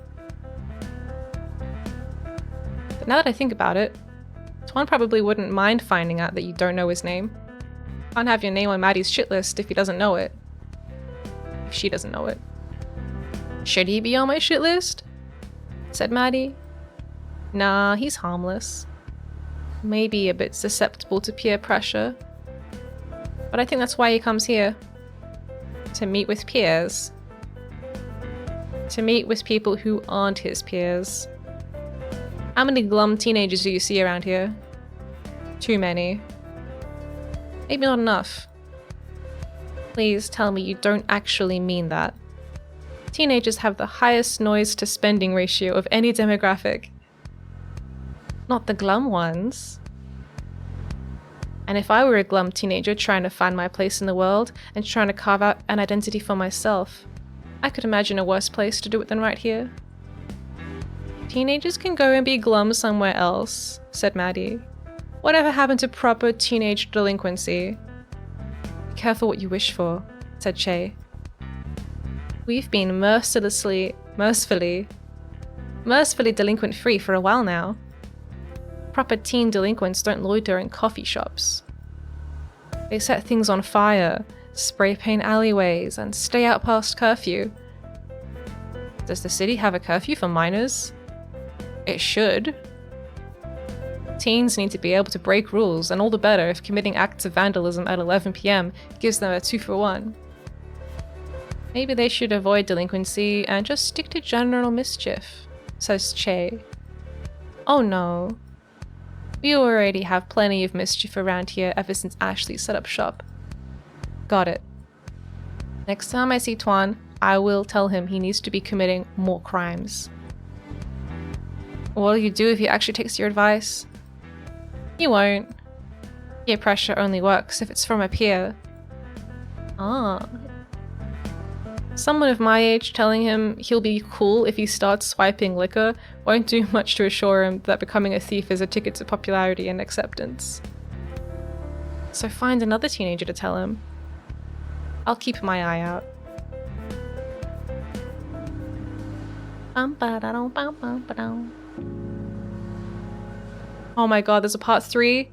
But now that I think about it, Tuan probably wouldn't mind finding out that you don't know his name. Can't have your name on Maddie's shit list if he doesn't know it. If she doesn't know it. Should he be on my shit list? Said Maddie. Nah, he's harmless. Maybe a bit susceptible to peer pressure. But I think that's why he comes here. To meet with peers. To meet with people who aren't his peers. How many glum teenagers do you see around here? Too many. Maybe not enough. Please tell me you don't actually mean that. Teenagers have the highest noise to spending ratio of any demographic. Not the glum ones. And if I were a glum teenager trying to find my place in the world and trying to carve out an identity for myself, I could imagine a worse place to do it than right here. Teenagers can go and be glum somewhere else, said Maddie. Whatever happened to proper teenage delinquency? Be careful what you wish for, said Che. We've been mercifully delinquent-free for a while now. Proper teen delinquents don't loiter in coffee shops. They set things on fire, spray paint alleyways, and stay out past curfew. Does the city have a curfew for minors? It should. Teens need to be able to break rules, and all the better if committing acts of vandalism at 11 PM gives them a 2-for-1. Maybe they should avoid delinquency and just stick to general mischief, says Che. Oh no. We already have plenty of mischief around here ever since Ashley set up shop. Got it. Next time I see Tuan, I will tell him he needs to be committing more crimes. What'll you do if he actually takes your advice? He won't. Peer pressure only works if it's from a peer. Ah. Someone of my age telling him he'll be cool if he starts swiping liquor won't do much to assure him that becoming a thief is a ticket to popularity and acceptance. So find another teenager to tell him. I'll keep my eye out. Oh my god, there's a part 3?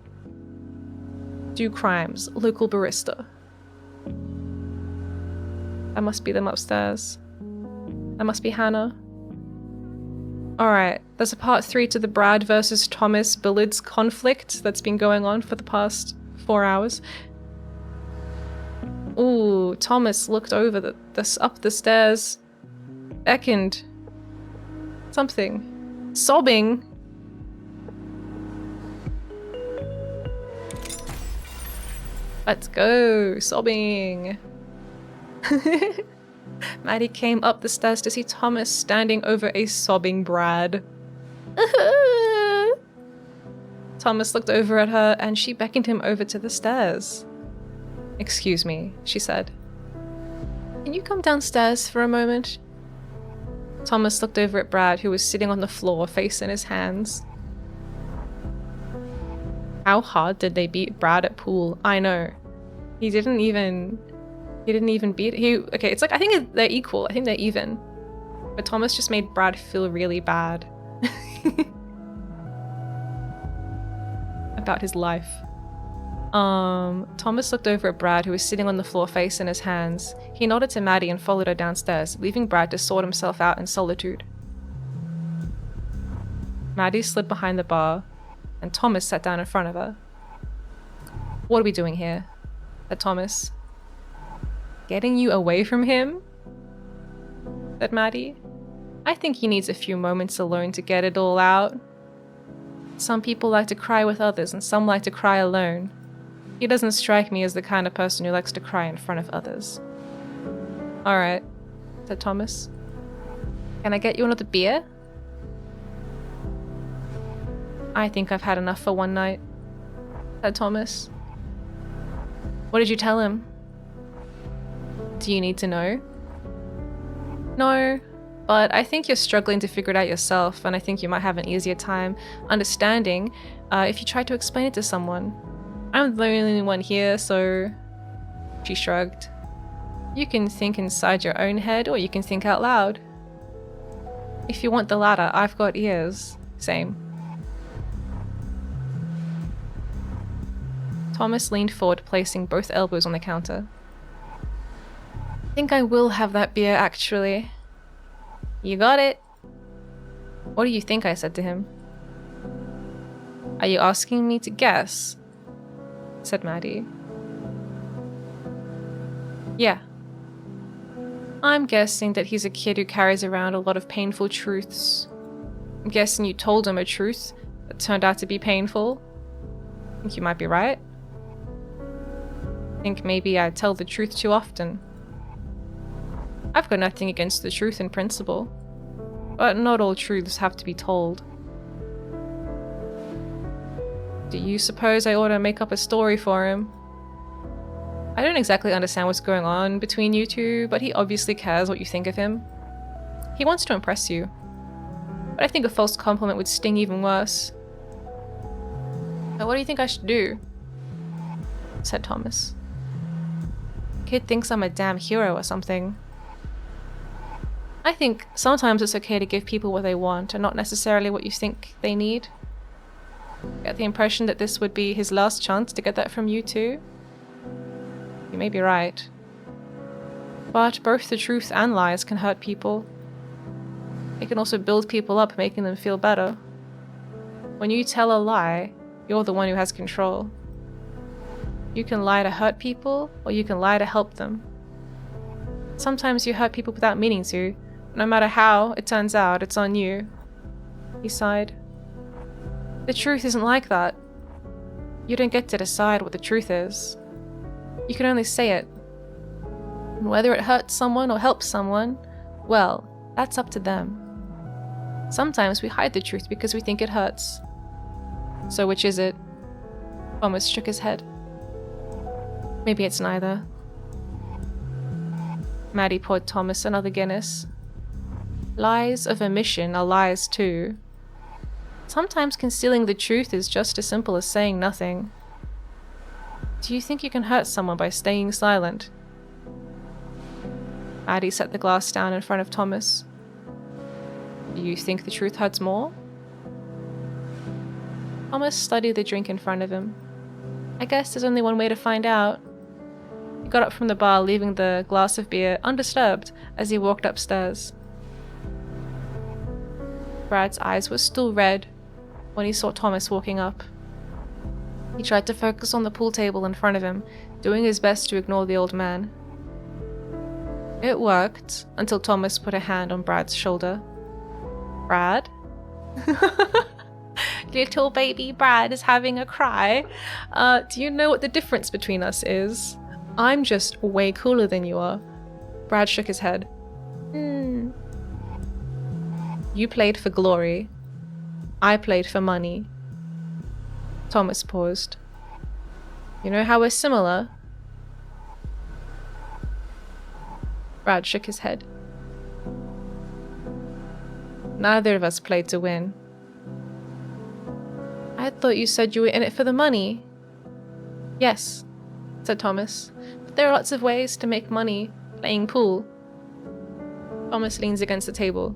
Do crimes. Local barista. That must be them upstairs. That must be Hannah. Alright, there's a part 3 to the Brad versus Thomas billiards conflict that's been going on for the past 4 hours. Ooh, Thomas looked over up the stairs, beckoned. Something. Sobbing. Let's go, sobbing. Maddie came up the stairs to see Thomas standing over a sobbing Brad. Thomas looked over at her and she beckoned him over to the stairs. "Excuse me," she said. "Can you come downstairs for a moment?" Thomas looked over at Brad, who was sitting on the floor, face in his hands. How hard did they beat Brad at pool? I know. He didn't even beat okay, it's like, I think they're equal. I think they're even. But Thomas just made Brad feel really bad. About his life. Thomas looked over at Brad, who was sitting on the floor, face in his hands. He nodded to Maddie and followed her downstairs, leaving Brad to sort himself out in solitude. Maddie slid behind the bar, and Thomas sat down in front of her. "What are we doing here?" said Thomas. "Getting you away from him?" said Maddie. "I think he needs a few moments alone to get it all out. Some people like to cry with others, and some like to cry alone. He doesn't strike me as the kind of person who likes to cry in front of others." "Alright," said Thomas. "Can I get you another beer?" "I think I've had enough for one night," said Thomas. "What did you tell him?" "Do you need to know?" "No, but I think you're struggling to figure it out yourself, and I think you might have an easier time understanding if you try to explain it to someone. I'm the only one here, so..." She shrugged. "You can think inside your own head, or you can think out loud. If you want the latter, I've got ears. Same." Thomas leaned forward, placing both elbows on the counter. "I think I will have that beer, actually." "You got it." "What do you think?" I said to him. "Are you asking me to guess?" said Maddie. "Yeah. I'm guessing that he's a kid who carries around a lot of painful truths. I'm guessing you told him a truth that turned out to be painful. I think you might be right. I think maybe I tell the truth too often. I've got nothing against the truth in principle, but not all truths have to be told. Do you suppose I ought to make up a story for him? I don't exactly understand what's going on between you two, but he obviously cares what you think of him. He wants to impress you. But I think a false compliment would sting even worse." "But what do you think I should do?" said Thomas. "Kid thinks I'm a damn hero or something." "I think sometimes it's okay to give people what they want and not necessarily what you think they need. Get the impression that this would be his last chance to get that from you too? You may be right. But both the truth and lies can hurt people. They can also build people up, making them feel better. When you tell a lie, you're the one who has control. You can lie to hurt people, or you can lie to help them. Sometimes you hurt people without meaning to. No matter how it turns out, it's on you." He sighed. "The truth isn't like that. You don't get to decide what the truth is. You can only say it. And whether it hurts someone or helps someone, well, that's up to them. Sometimes we hide the truth because we think it hurts." "So which is it?" Thomas shook his head. "Maybe it's neither." Maddie poured Thomas another Guinness. "Lies of omission are lies too. Sometimes concealing the truth is just as simple as saying nothing. Do you think you can hurt someone by staying silent?" Maddie set the glass down in front of Thomas. "Do you think the truth hurts more?" Thomas studied the drink in front of him. I guess there's only one way to find out. He got up from the bar, leaving the glass of beer undisturbed as he walked upstairs. Brad's eyes were still red when he saw Thomas walking up. He tried to focus on the pool table in front of him, doing his best to ignore the old man. It worked until Thomas put a hand on Brad's shoulder. Brad? Little baby Brad is having a cry. Do you know what the difference between us is? I'm just way cooler than you are. Brad shook his head. You played for glory. I played for money. Thomas paused. You know how we're similar? Brad shook his head. Neither of us played to win. I thought you said you were in it for the money. Yes, said Thomas, but there are lots of ways to make money playing pool. Thomas leans against the table.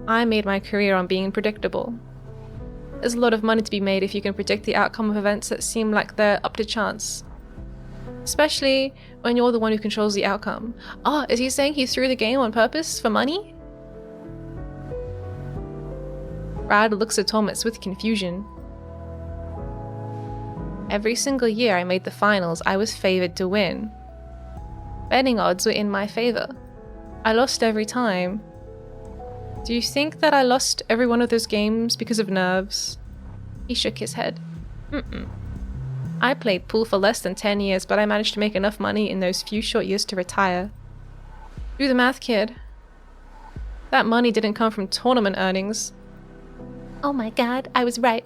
I made my career on being predictable. There's a lot of money to be made if you can predict the outcome of events that seem like they're up to chance. Especially when you're the one who controls the outcome. Oh, is he saying he threw the game on purpose for money? Brad looks at Thomas with confusion. Every single year I made the finals, I was favored to win. Betting odds were in my favor. I lost every time. Do you think that I lost every one of those games because of nerves? He shook his head. I played pool for less than 10 years, but I managed to make enough money in those few short years to retire. Do the math, kid. That money didn't come from tournament earnings. Oh my god, I was right.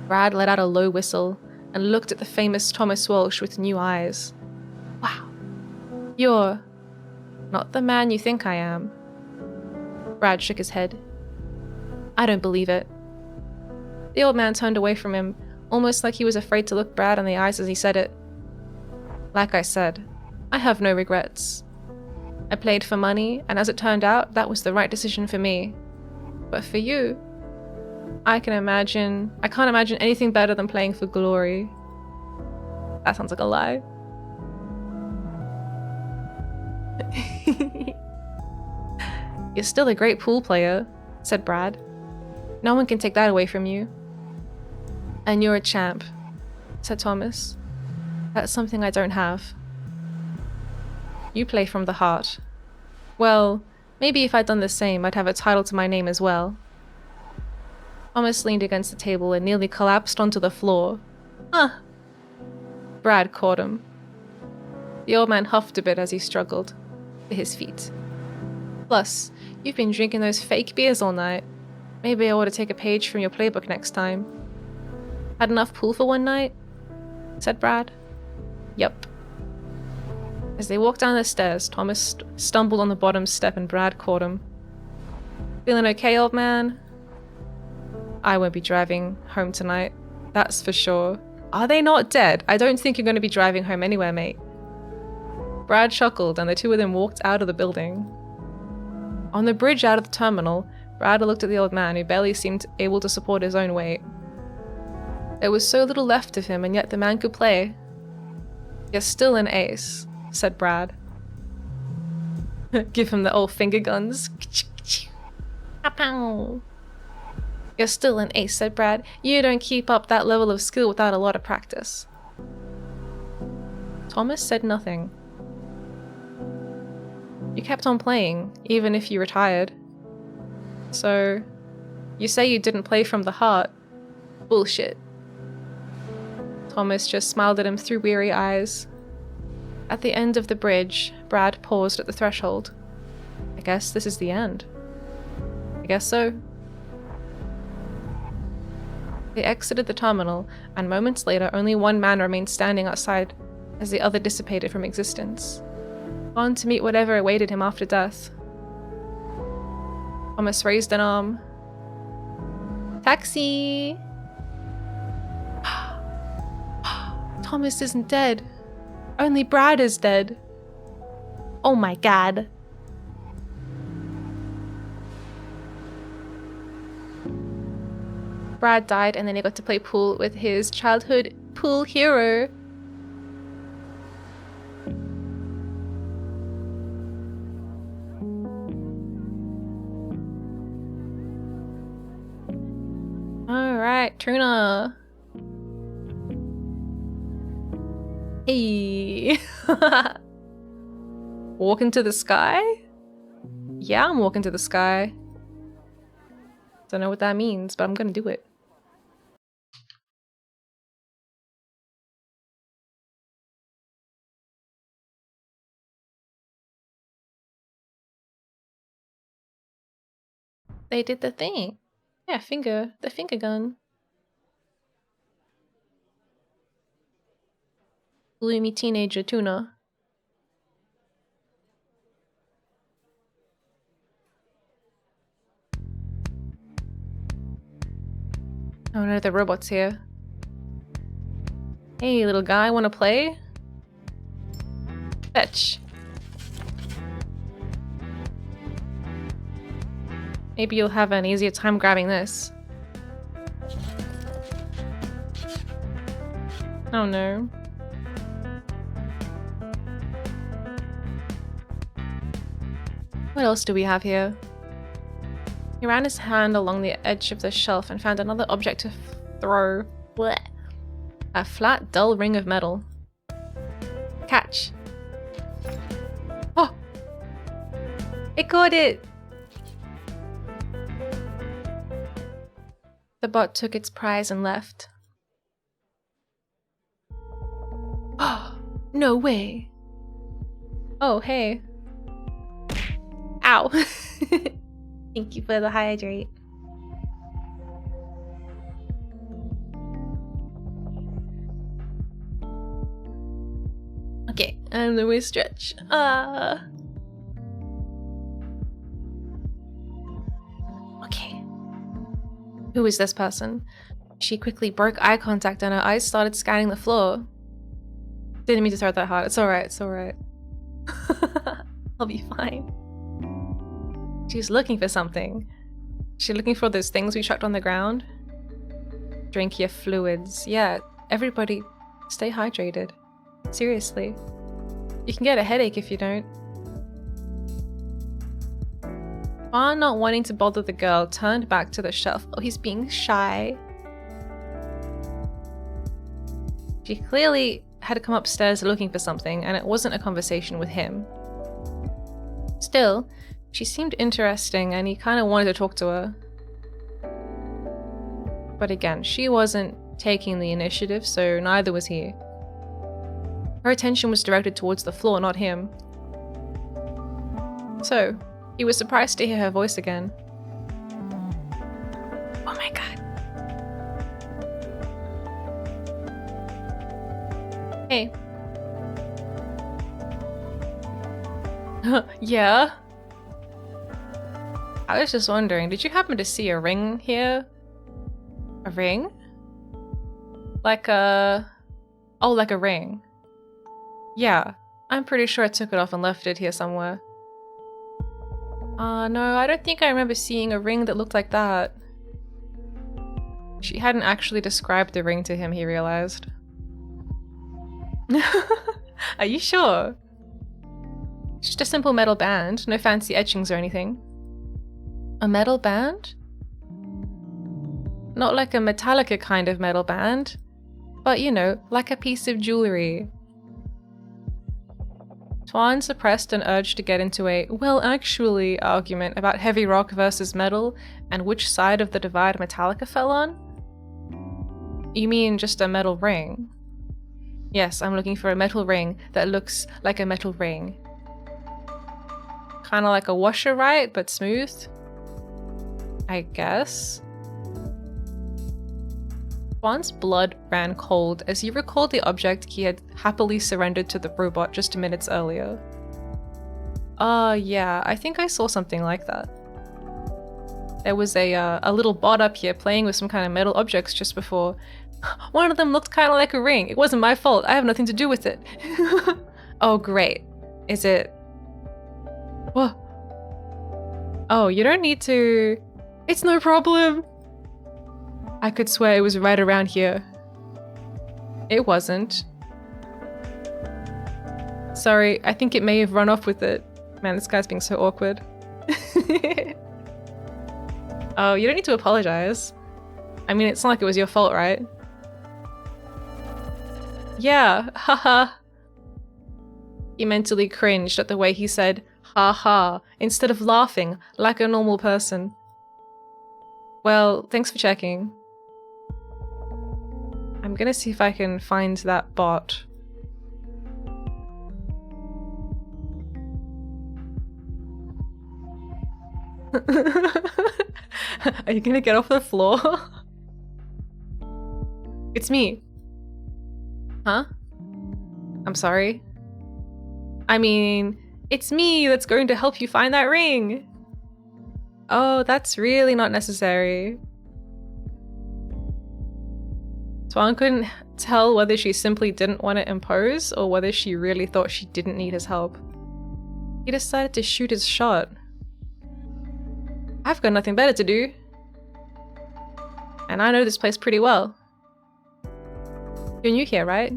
Brad let out a low whistle and looked at the famous Thomas Walsh with new eyes. Wow. You're not the man you think I am. Brad shook his head. I don't believe it. The old man turned away from him, almost like he was afraid to look Brad in the eyes as he said it. Like I said, I have no regrets. I played for money, and as it turned out, that was the right decision for me. But for you, I can't imagine anything better than playing for glory. That sounds like a lie. You're still a great pool player, said Brad. No one can take that away from you. And you're a champ, said Thomas. That's something I don't have. You play from the heart. Well, maybe if I'd done the same, I'd have a title to my name as well. Thomas leaned against the table and nearly collapsed onto the floor. Brad caught him. The old man huffed a bit as he struggled to his feet. Plus, you've been drinking those fake beers all night. Maybe I ought to take a page from your playbook next time. Had enough pool for one night? Said Brad. Yup. As they walked down the stairs, Thomas stumbled on the bottom step and Brad caught him. Feeling okay, old man? I won't be driving home tonight. That's for sure. Are they not dead? I don't think you're going to be driving home anywhere, mate. Brad chuckled and the two of them walked out of the building. On the bridge out of the terminal, Brad looked at the old man who barely seemed able to support his own weight. There was so little left of him and yet the man could play. You're still an ace, said Brad. Give him the old finger guns. You're still an ace, said Brad. You don't keep up that level of skill without a lot of practice. Thomas said nothing. You kept on playing, even if you retired. So, you say you didn't play from the heart. Bullshit. Thomas just smiled at him through weary eyes. At the end of the bridge, Brad paused at the threshold. I guess this is the end. I guess so. They exited the terminal, and moments later only one man remained standing outside as the other dissipated from existence. On to meet whatever awaited him after death. Thomas raised an arm. Taxi! Thomas isn't dead. Only Brad is dead. Oh my god. Brad died and then he got to play pool with his childhood pool hero. Alright, Trina. Hey. Walk into the sky? Yeah, I'm walking to the sky. Don't know what that means, but I'm gonna do it. They did the thing. Yeah, the finger gun. Gloomy teenager tuna. Oh no, the robot's here. Hey, little guy, wanna play? Fetch. Maybe you'll have an easier time grabbing this. Oh no. What else do we have here? He ran his hand along the edge of the shelf and found another object to throw. Blech. A flat, dull ring of metal. Catch. Oh! It caught it! The bot took its prize and left. Oh, no way. Oh, hey. Ow. Thank you for the hydrate. Okay, and then we stretch. Okay. Who is this person? She quickly broke eye contact and her eyes started scanning the floor. Didn't mean to throw it that hard. It's alright, it's alright. I'll be fine. She's looking for something. She's looking for those things we chucked on the ground. Drink your fluids. Yeah, everybody stay hydrated. Seriously. You can get a headache if you don't. Fawn, not wanting to bother the girl, turned back to the shelf. Oh, he's being shy. She clearly had come upstairs looking for something, and it wasn't a conversation with him. Still, she seemed interesting, and he kind of wanted to talk to her. But again, she wasn't taking the initiative, so neither was he. Her attention was directed towards the floor, not him. So, he was surprised to hear her voice again. Oh my god. Hey. Yeah? I was just wondering, did you happen to see a ring here? A ring? Like a... Oh, like a ring. Yeah, I'm pretty sure I took it off and left it here somewhere. No, I don't think I remember seeing a ring that looked like that. She hadn't actually described the ring to him, he realized. Are you sure? Just a simple metal band, no fancy etchings or anything. A metal band? Not like a Metallica kind of metal band, but you know, like a piece of jewelry. Twan suppressed an urge to get into a well actually argument about heavy rock versus metal and which side of the divide Metallica fell on. You mean just a metal ring? Yes, I'm looking for a metal ring that looks like a metal ring. Kinda like a washer, right? But smooth? I guess? Twan's blood ran cold as he recalled the object he had happily surrendered to the robot just minutes earlier. Yeah, I think I saw something like that. There was a little bot up here playing with some kind of metal objects just before. One of them looked kind of like a ring. It wasn't my fault. I have nothing to do with it. Oh, great. Is it... What? Oh, you don't need to... It's no problem. I could swear it was right around here. It wasn't. Sorry, I think it may have run off with it. Man, this guy's being so awkward. Oh, you don't need to apologize. I mean, it's not like it was your fault, right? Yeah, haha. He mentally cringed at the way he said ha instead of laughing like a normal person. Well, thanks for checking. I'm gonna see if I can find that bot. Are you gonna get off the floor? It's me. Huh? I'm sorry. I mean, it's me that's going to help you find that ring. Oh, that's really not necessary. Tuan couldn't tell whether she simply didn't want to impose or whether she really thought she didn't need his help. He decided to shoot his shot. I've got nothing better to do. And I know this place pretty well. You're new here, right?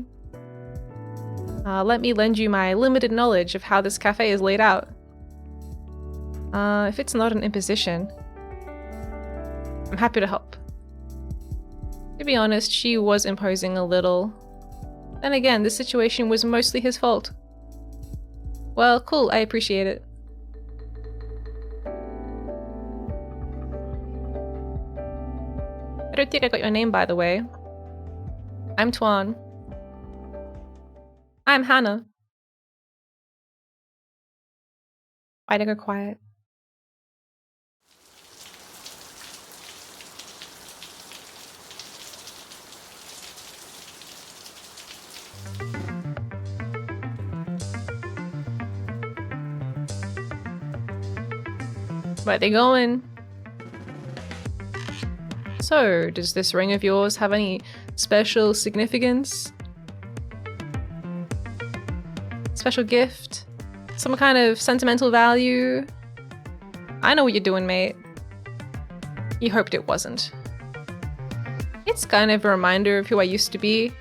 Let me lend you my limited knowledge of how this cafe is laid out. If it's not an imposition, I'm happy to help. To be honest, she was imposing a little. Then again, the situation was mostly his fault. Well, cool, I appreciate it. I don't think I got your name, by the way. I'm Tuan. I'm Hannah. Why'd I go quiet? Where they going? So, does this ring of yours have any special significance? Special gift? Some kind of sentimental value? I know what you're doing, mate. You hoped it wasn't. It's kind of a reminder of who I used to be.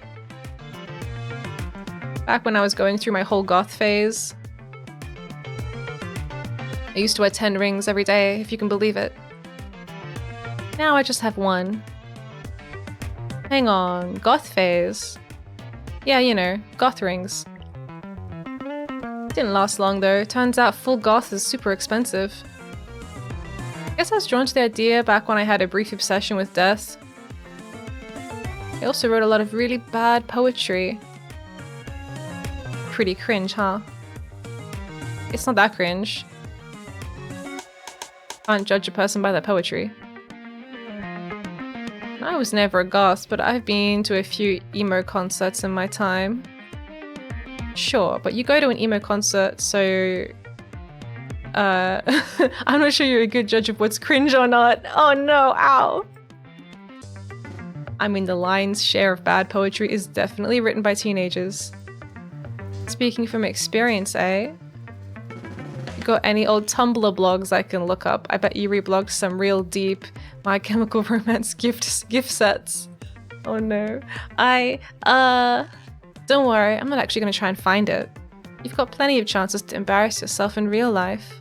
Back when I was going through my whole goth phase. I used to wear 10 rings every day, if you can believe it. Now I just have one. Hang on, goth phase? Yeah, you know, goth rings. Didn't last long though. Turns out full goth is super expensive. I guess I was drawn to the idea back when I had a brief obsession with death. I also wrote a lot of really bad poetry. Pretty cringe, huh? It's not that cringe. Can't judge a person by their poetry. I was never a goth, but I've been to a few emo concerts in my time. Sure, but you go to an emo concert, so... I'm not sure you're a good judge of what's cringe or not. Oh no, ow! I mean, the lion's share of bad poetry is definitely written by teenagers. Speaking from experience, eh? You got any old Tumblr blogs I can look up? I bet you reblogged some real deep My Chemical Romance gift sets. Oh no. Don't worry, I'm not actually gonna try and find it. You've got plenty of chances to embarrass yourself in real life.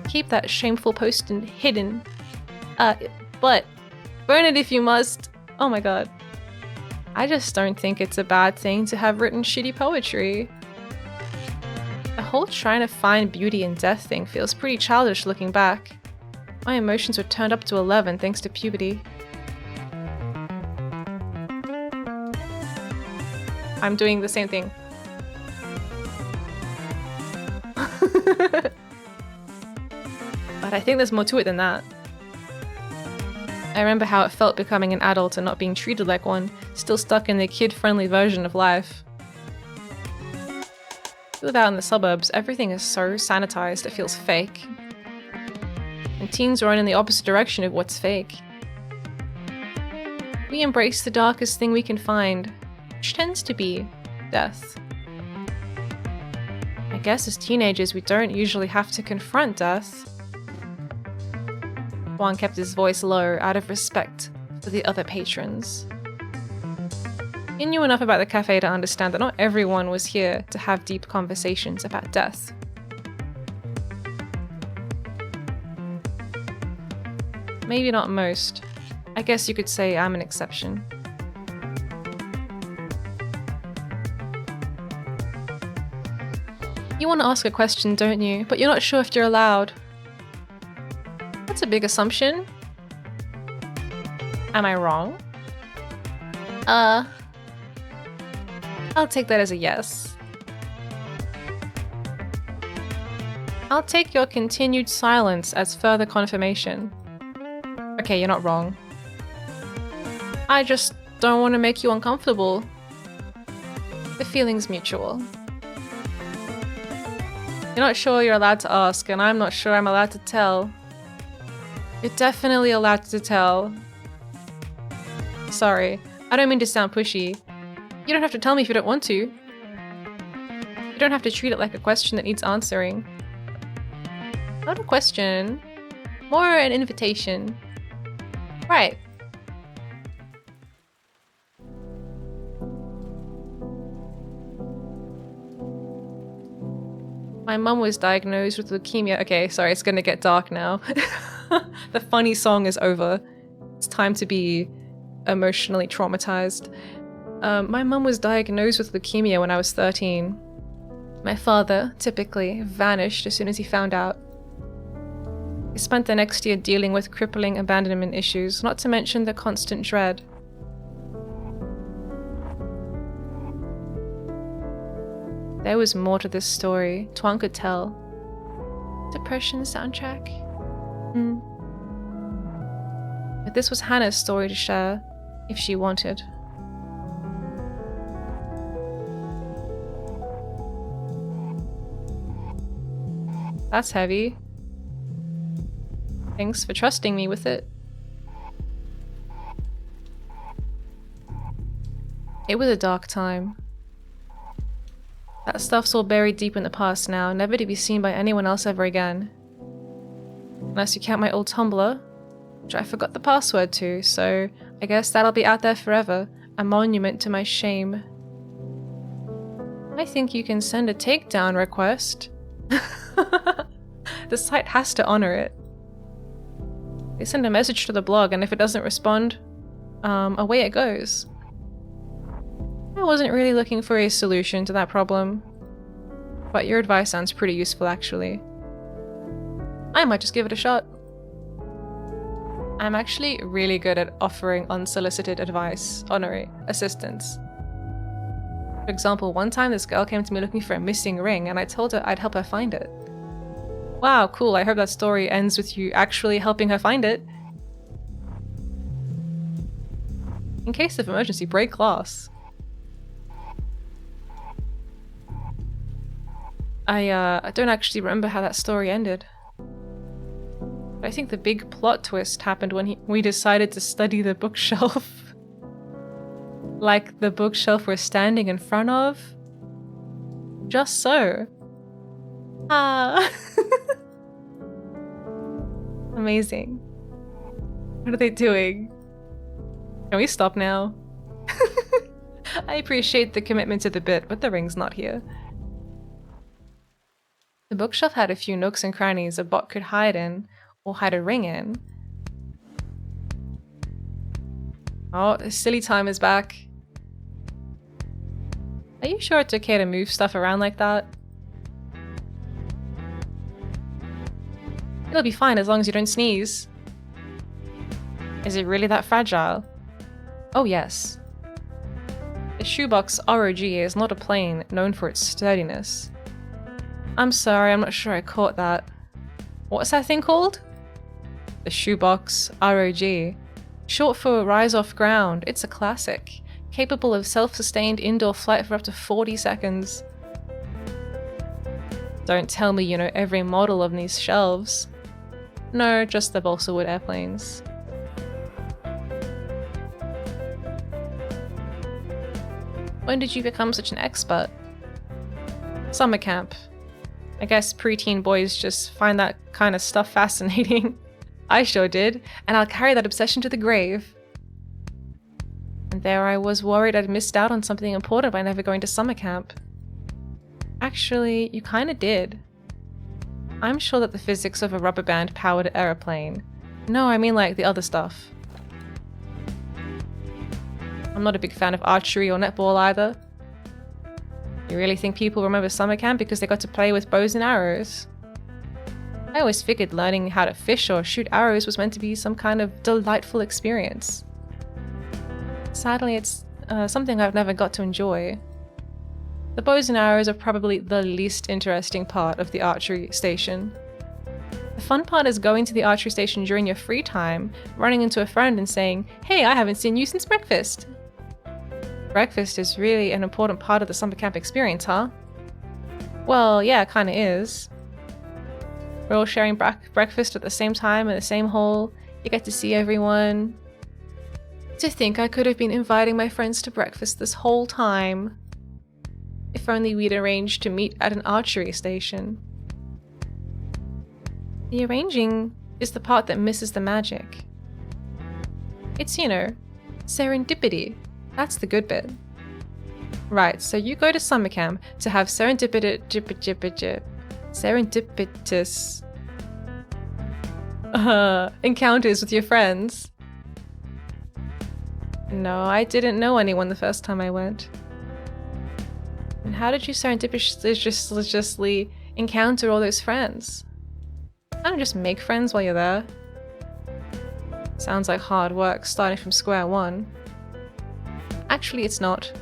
Keep that shameful post hidden. But burn it if you must. Oh my god. I just don't think it's a bad thing to have written shitty poetry. The whole trying to find beauty in death thing feels pretty childish looking back. My emotions were turned up to 11 thanks to puberty. I'm doing the same thing. But I think there's more to it than that. I remember how it felt becoming an adult and not being treated like one, still stuck in the kid-friendly version of life. Live out in the suburbs, everything is so sanitized it feels fake. And teens run in the opposite direction of what's fake. We embrace the darkest thing we can find, which tends to be death. I guess as teenagers we don't usually have to confront death. Juan kept his voice low out of respect for the other patrons. He knew enough about the cafe to understand that not everyone was here to have deep conversations about death. Maybe not most. I guess you could say I'm an exception. You want to ask a question, don't you? But you're not sure if you're allowed. That's a big assumption. Am I wrong? I'll take that as a yes. I'll take your continued silence as further confirmation. Okay, you're not wrong. I just don't want to make you uncomfortable. The feeling's mutual. You're not sure you're allowed to ask, and I'm not sure I'm allowed to tell. You're definitely allowed to tell. Sorry, I don't mean to sound pushy. You don't have to tell me if you don't want to. You don't have to treat it like a question that needs answering. Not a question, more an invitation. Right. My mum was diagnosed with leukemia. Okay, sorry, it's gonna get dark now. The funny song is over. It's time to be emotionally traumatized. My mum was diagnosed with leukemia when I was 13. My father, typically, vanished as soon as he found out. He spent the next year dealing with crippling abandonment issues, not to mention the constant dread. There was more to this story, Tuan could tell. Depression soundtrack? But this was Hannah's story to share, if she wanted. That's heavy. Thanks for trusting me with it. It was a dark time. That stuff's all buried deep in the past now, never to be seen by anyone else ever again. Unless you count my old Tumblr, which I forgot the password to, so I guess that'll be out there forever, a monument to my shame. I think you can send a takedown request. The site has to honor it. They send a message to the blog, and if it doesn't respond, away it goes. I wasn't really looking for a solution to that problem, but your advice sounds pretty useful actually. I might just give it a shot. I'm actually really good at offering unsolicited advice, honorary assistance. For example, one time this girl came to me looking for a missing ring, and I told her I'd help her find it. Wow, cool, I hope that story ends with you actually helping her find it. In case of emergency, break glass. I don't actually remember how that story ended. But I think the big plot twist happened when we decided to study the bookshelf. Like the bookshelf we're standing in front of. Just so. Amazing. What are they doing? Can we stop now? I appreciate the commitment to the bit, but the ring's not here. The bookshelf had a few nooks and crannies a bot could hide in, or hide a ring in. Oh, the silly time is back. Are you sure it's okay to move stuff around like that? It'll be fine as long as you don't sneeze. Is it really that fragile? Oh yes. The shoebox ROG is not a plane known for its sturdiness. I'm sorry, I'm not sure I caught that. What's that thing called? The shoebox ROG. Short for Rise Off Ground. It's a classic, capable of self-sustained indoor flight for up to 40 seconds. Don't tell me you know every model of these shelves. No, just the balsa wood airplanes. When did you become such an expert? Summer camp. I guess preteen boys just find that kind of stuff fascinating. I sure did, and I'll carry that obsession to the grave. And there I was worried I'd missed out on something important by never going to summer camp. Actually, you kinda did. I'm sure that the physics of a rubber band powered aeroplane. No, I mean like the other stuff. I'm not a big fan of archery or netball either. You really think people remember summer camp because they got to play with bows and arrows? I always figured learning how to fish or shoot arrows was meant to be some kind of delightful experience. Sadly, it's something I've never got to enjoy. The bows and arrows are probably the least interesting part of the archery station. The fun part is going to the archery station during your free time, running into a friend and saying, "Hey, I haven't seen you since breakfast." Breakfast is really an important part of the summer camp experience, huh? Well, yeah, it kinda is. We're all sharing breakfast at the same time in the same hall. You get to see everyone. To think I could have been inviting my friends to breakfast this whole time. If only we'd arranged to meet at an archery station. The arranging is the part that misses the magic. It's, you know, serendipity. That's the good bit. Right, so you go to summer camp to have serendipitous encounters with your friends. No, I didn't know anyone the first time I went. And how did you serendipitously encounter all those friends? I don't just make friends while you're there. Sounds like hard work starting from square one. Actually, it's not.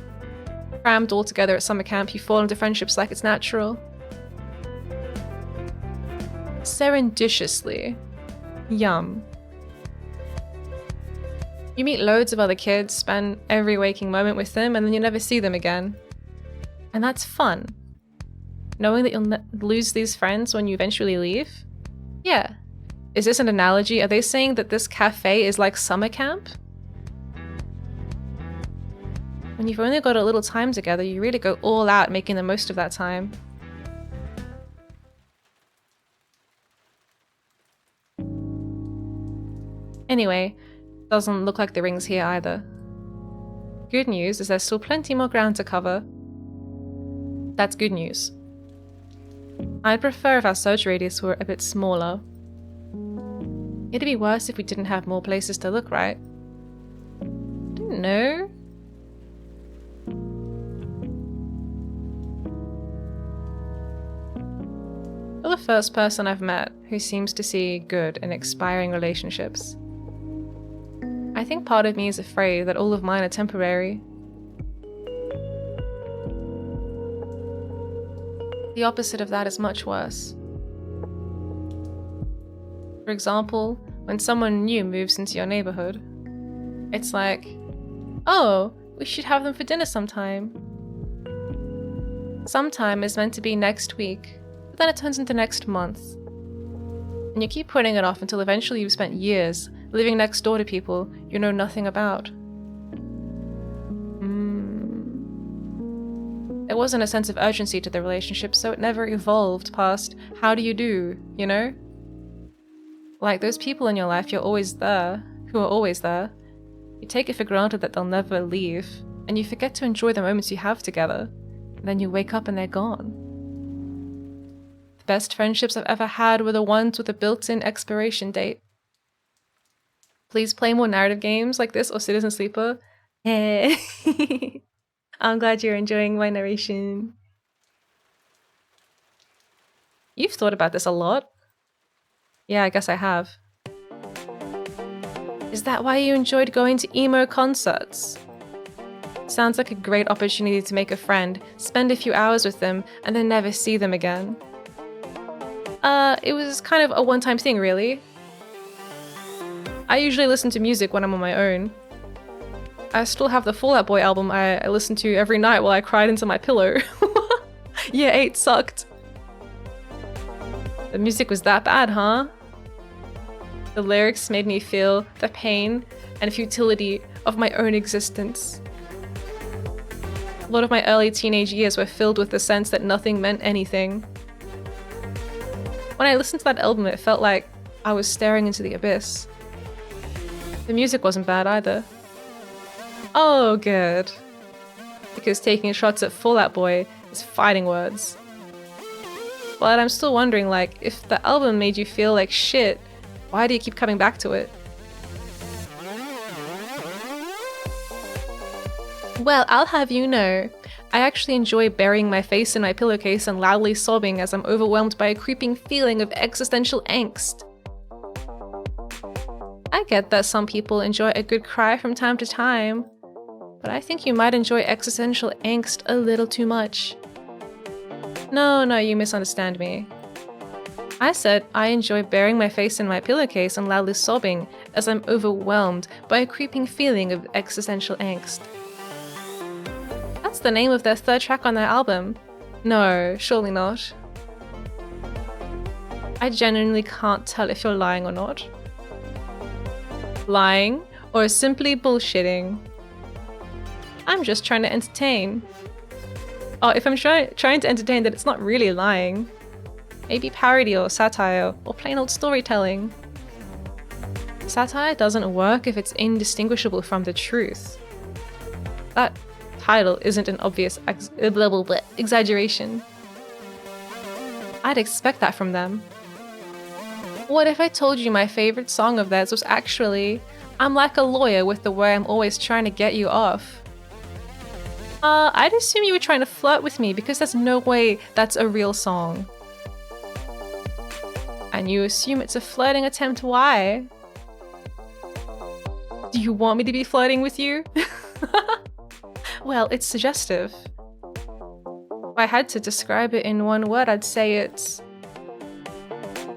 Crammed all together at summer camp, you fall into friendships like it's natural. Serendipitously. Yum. You meet loads of other kids, spend every waking moment with them, and then you never see them again. And that's fun. Knowing that you'll lose these friends when you eventually leave? Yeah. Is this an analogy? Are they saying that this cafe is like summer camp? When you've only got a little time together, you really go all out making the most of that time. Anyway, doesn't look like the ring's here either. Good news is there's still plenty more ground to cover. That's good news. I'd prefer if our search radius were a bit smaller. It'd be worse if we didn't have more places to look, right? Don't know. You're the first person I've met who seems to see good in expiring relationships. I think part of me is afraid that all of mine are temporary. The opposite of that is much worse. For example, when someone new moves into your neighborhood, it's like, oh, we should have them for dinner sometime. Sometime is meant to be next week, but then it turns into next month. And you keep putting it off until eventually you've spent years living next door to people you know nothing about. There wasn't a sense of urgency to the relationship, so it never evolved past, how do you do, you know? Like those people in your life who are always there, you take it for granted that they'll never leave, and you forget to enjoy the moments you have together, and then you wake up and they're gone. The best friendships I've ever had were the ones with a built-in expiration date. Please play more narrative games like this or Citizen Sleeper. Eh. I'm glad you're enjoying my narration. You've thought about this a lot. Yeah, I guess I have. Is that why you enjoyed going to emo concerts? Sounds like a great opportunity to make a friend, spend a few hours with them, and then never see them again. It was kind of a one-time thing, really. I usually listen to music when I'm on my own. I still have the Fall Out Boy album I listened to every night while I cried into my pillow. Year 8 sucked. The music was that bad, huh? The lyrics made me feel the pain and futility of my own existence. A lot of my early teenage years were filled with the sense that nothing meant anything. When I listened to that album, it felt like I was staring into the abyss. The music wasn't bad either. Oh, good. Because taking shots at Fall Out Boy is fighting words. But I'm still wondering, like, if the album made you feel like shit, why do you keep coming back to it? Well, I'll have you know, I actually enjoy burying my face in my pillowcase and loudly sobbing as I'm overwhelmed by a creeping feeling of existential angst. I get that some people enjoy a good cry from time to time, but I think you might enjoy existential angst a little too much. No, you misunderstand me. I said I enjoy burying my face in my pillowcase and loudly sobbing as I'm overwhelmed by a creeping feeling of existential angst. That's the name of their third track on their album. No, surely not. I genuinely can't tell if you're lying or not. Lying or simply bullshitting. I'm just trying to entertain. Oh, if I'm trying to entertain, then it's not really lying. Maybe parody or satire or plain old storytelling. Satire doesn't work if it's indistinguishable from the truth. That title isn't an obvious exaggeration. I'd expect that from them. What if I told you my favorite song of theirs was actually I'm Like a Lawyer with the way I'm always trying to get you off? I'd assume you were trying to flirt with me because there's no way that's a real song. And you assume it's a flirting attempt, why? Do you want me to be flirting with you? Well, it's suggestive. If I had to describe it in one word, I'd say it's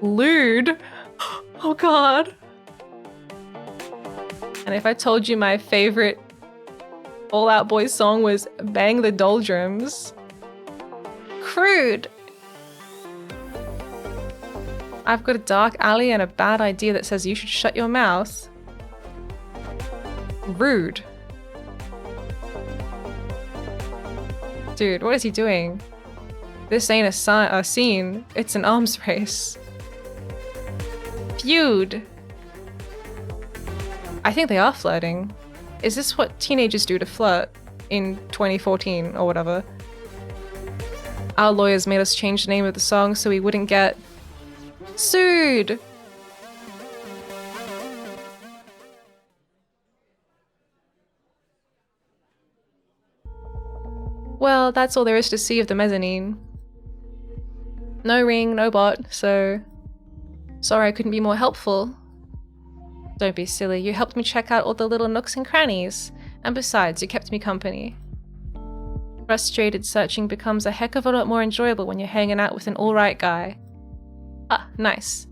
lewd. Oh god. And if I told you my favorite All Out Boy song was Bang the Doldrums, crude. I've got a dark alley and a bad idea that says you should shut your mouth. Rude. Dude, what is he doing? This ain't a scene, it's an arms race. Feud. I think they are flirting. Is this what teenagers do to flirt in 2014 or whatever? Our lawyers made us change the name of the song so we wouldn't get sued. Well, that's all there is to see of the mezzanine. No ring, no bot, so sorry I couldn't be more helpful. Don't be silly, you helped me check out all the little nooks and crannies, and besides, you kept me company. Frustrated searching becomes a heck of a lot more enjoyable when you're hanging out with an alright guy. Ah, nice.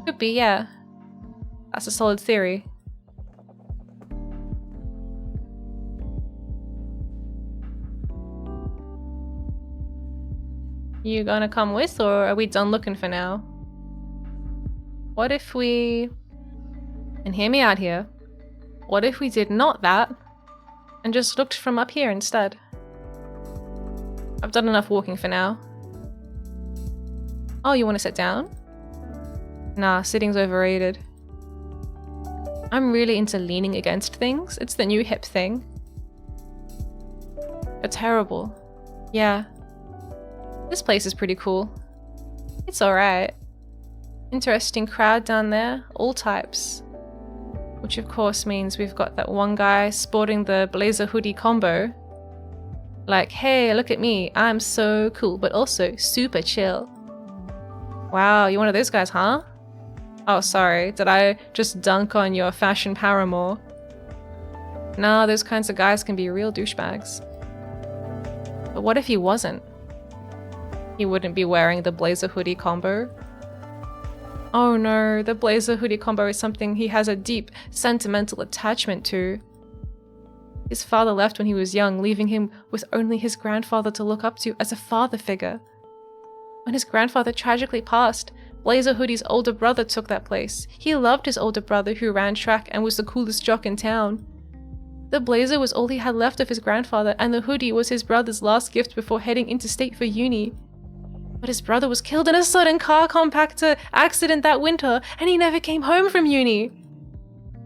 Could be, yeah. That's a solid theory. You gonna come with, or are we done looking for now? What if we... And hear me out here. What if we did not that, and just looked from up here instead? I've done enough walking for now. Oh, you want to sit down? Nah, sitting's overrated. I'm really into leaning against things. It's the new hip thing. You're terrible. Yeah. This place is pretty cool. It's alright. Interesting crowd down there, all types. Which of course means we've got that one guy sporting the blazer hoodie combo. Like, hey, look at me, I'm so cool, but also super chill. Wow, you're one of those guys, huh? Oh, sorry, did I just dunk on your fashion paramour? Nah, those kinds of guys can be real douchebags. But what if he wasn't? He wouldn't be wearing the blazer hoodie combo. Oh no, the blazer hoodie combo is something he has a deep, sentimental attachment to. His father left when he was young, leaving him with only his grandfather to look up to as a father figure. When his grandfather tragically passed, Blazer Hoodie's older brother took that place. He loved his older brother who ran track and was the coolest jock in town. The blazer was all he had left of his grandfather, and the hoodie was his brother's last gift before heading interstate for uni. But his brother was killed in a sudden car compactor accident that winter, and he never came home from uni.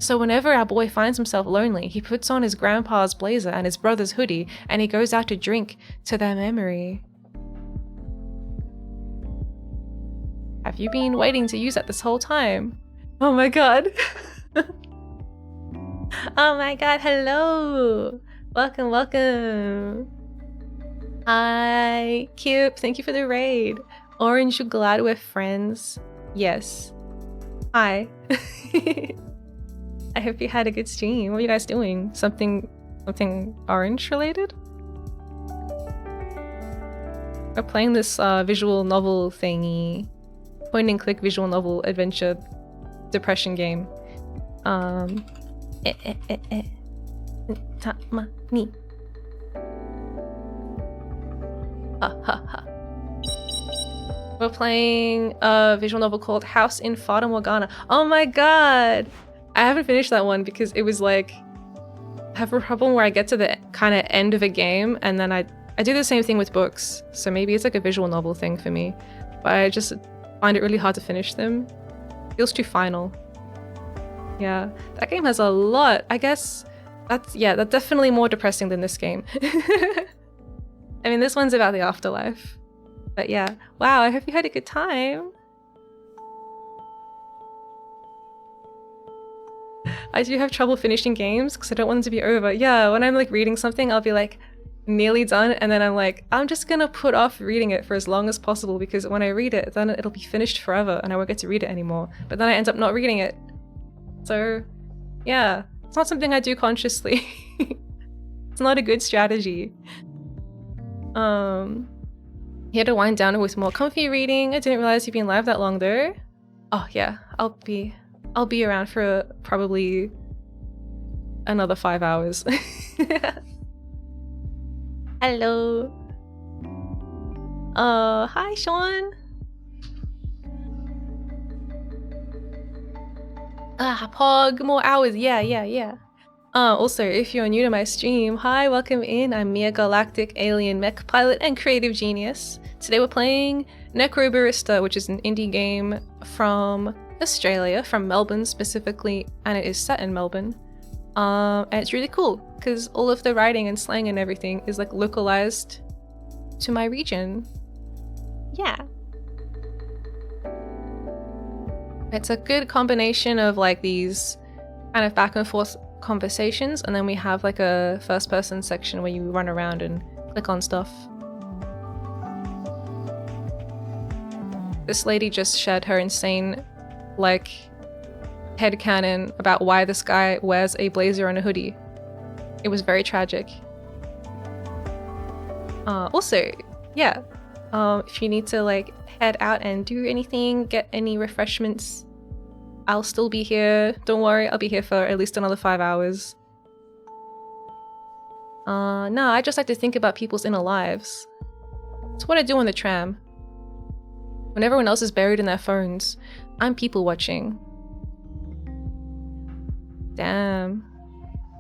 So whenever our boy finds himself lonely, he puts on his grandpa's blazer and his brother's hoodie and he goes out to drink to their memory. Have you been waiting to use that this whole time? Oh my god. Oh my god, hello. Welcome, welcome. Hi, Kip, thank you for the raid. Orange, you glad we're friends? Yes. Hi. I hope you had a good stream. What are you guys doing? Something orange related? We're playing this visual novel thingy. Point and click visual novel adventure depression game. Ta-ma-ni. Ha ha ha. We're playing a visual novel called House in Fata Morgana. Oh my god! I haven't finished that one because it was like, I have a problem where I get to the kind of end of a game and then I do the same thing with books. So maybe it's like a visual novel thing for me. But I just find it really hard to finish them. It feels too final. Yeah, that game has a lot. I guess that's definitely more depressing than this game. I mean, this one's about the afterlife. But yeah, wow, I hope you had a good time. I do have trouble finishing games because I don't want them to be over. Yeah, when I'm like reading something, I'll be like nearly done and then I'm like, I'm just gonna put off reading it for as long as possible because when I read it, then it'll be finished forever and I won't get to read it anymore. But then I end up not reading it. So yeah, it's not something I do consciously. It's not a good strategy. Here to wind down with more comfy reading. I didn't realize you've been live that long though. Oh yeah, I'll be around for probably another 5 hours. Hello. Hi Sean. Pog, more hours. Yeah. Also, if you're new to my stream, hi, welcome in. I'm Miya, galactic alien mech pilot and creative genius. Today we're playing Necrobarista, which is an indie game from Australia, from Melbourne specifically, and it is set in Melbourne. And it's really cool because all of the writing and slang and everything is like localized to my region. Yeah. It's a good combination of like these kind of back and forth conversations, and then we have like a first person section where you run around and click on stuff. This lady just shared her insane like headcanon about why this guy wears a blazer and a hoodie. It was very tragic. Also, yeah, if you need to like head out and do anything, get any refreshments, I'll still be here. Don't worry, I'll be here for at least another 5 hours. No, I just like to think about people's inner lives. It's what I do on the tram. When everyone else is buried in their phones, I'm people watching. Damn.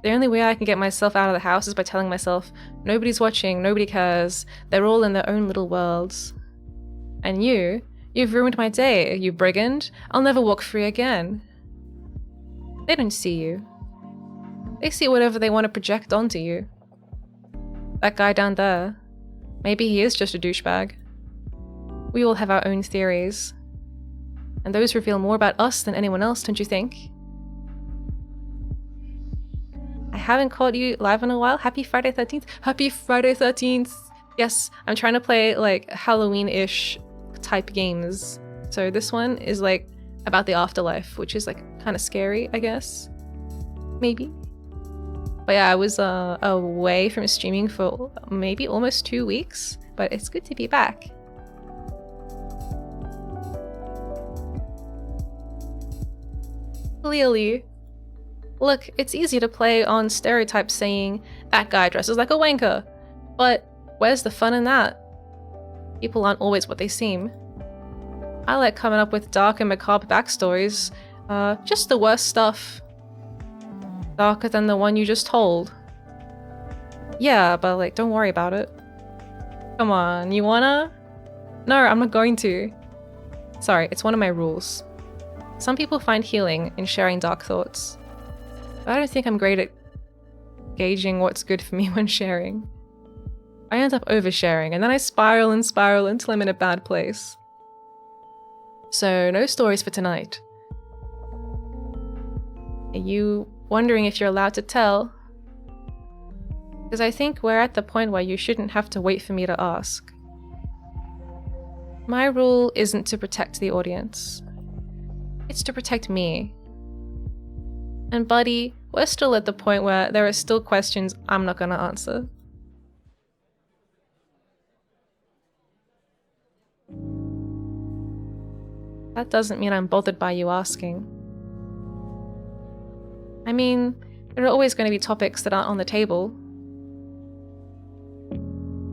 The only way I can get myself out of the house is by telling myself, nobody's watching, nobody cares, they're all in their own little worlds. And you've ruined my day, you brigand. I'll never walk free again. They don't see you. They see whatever they want to project onto you. That guy down there, maybe he is just a douchebag. We all have our own theories. And those reveal more about us than anyone else, don't you think? I haven't caught you live in a while. Happy Friday 13th. Happy Friday 13th. Yes, I'm trying to play like Halloween-ish type games. So this one is like about the afterlife, which is like kind of scary, I guess. Maybe. But yeah, I was away from streaming for maybe almost 2 weeks, but it's good to be back. Clearly. Look, it's easy to play on stereotypes saying, that guy dresses like a wanker. But where's the fun in that? People aren't always what they seem. I like coming up with dark and macabre backstories. Just the worst stuff. Darker than the one you just told. Yeah, but like, don't worry about it. Come on, you wanna? No, I'm not going to. Sorry, it's one of my rules. Some people find healing in sharing dark thoughts. I don't think I'm great at gauging what's good for me when sharing. I end up oversharing, and then I spiral and spiral until I'm in a bad place. So, no stories for tonight. Are you wondering if you're allowed to tell? Because I think we're at the point where you shouldn't have to wait for me to ask. My rule isn't to protect the audience. It's to protect me. And buddy, we're still at the point where there are still questions I'm not gonna answer. That doesn't mean I'm bothered by you asking. I mean, there are always going to be topics that aren't on the table.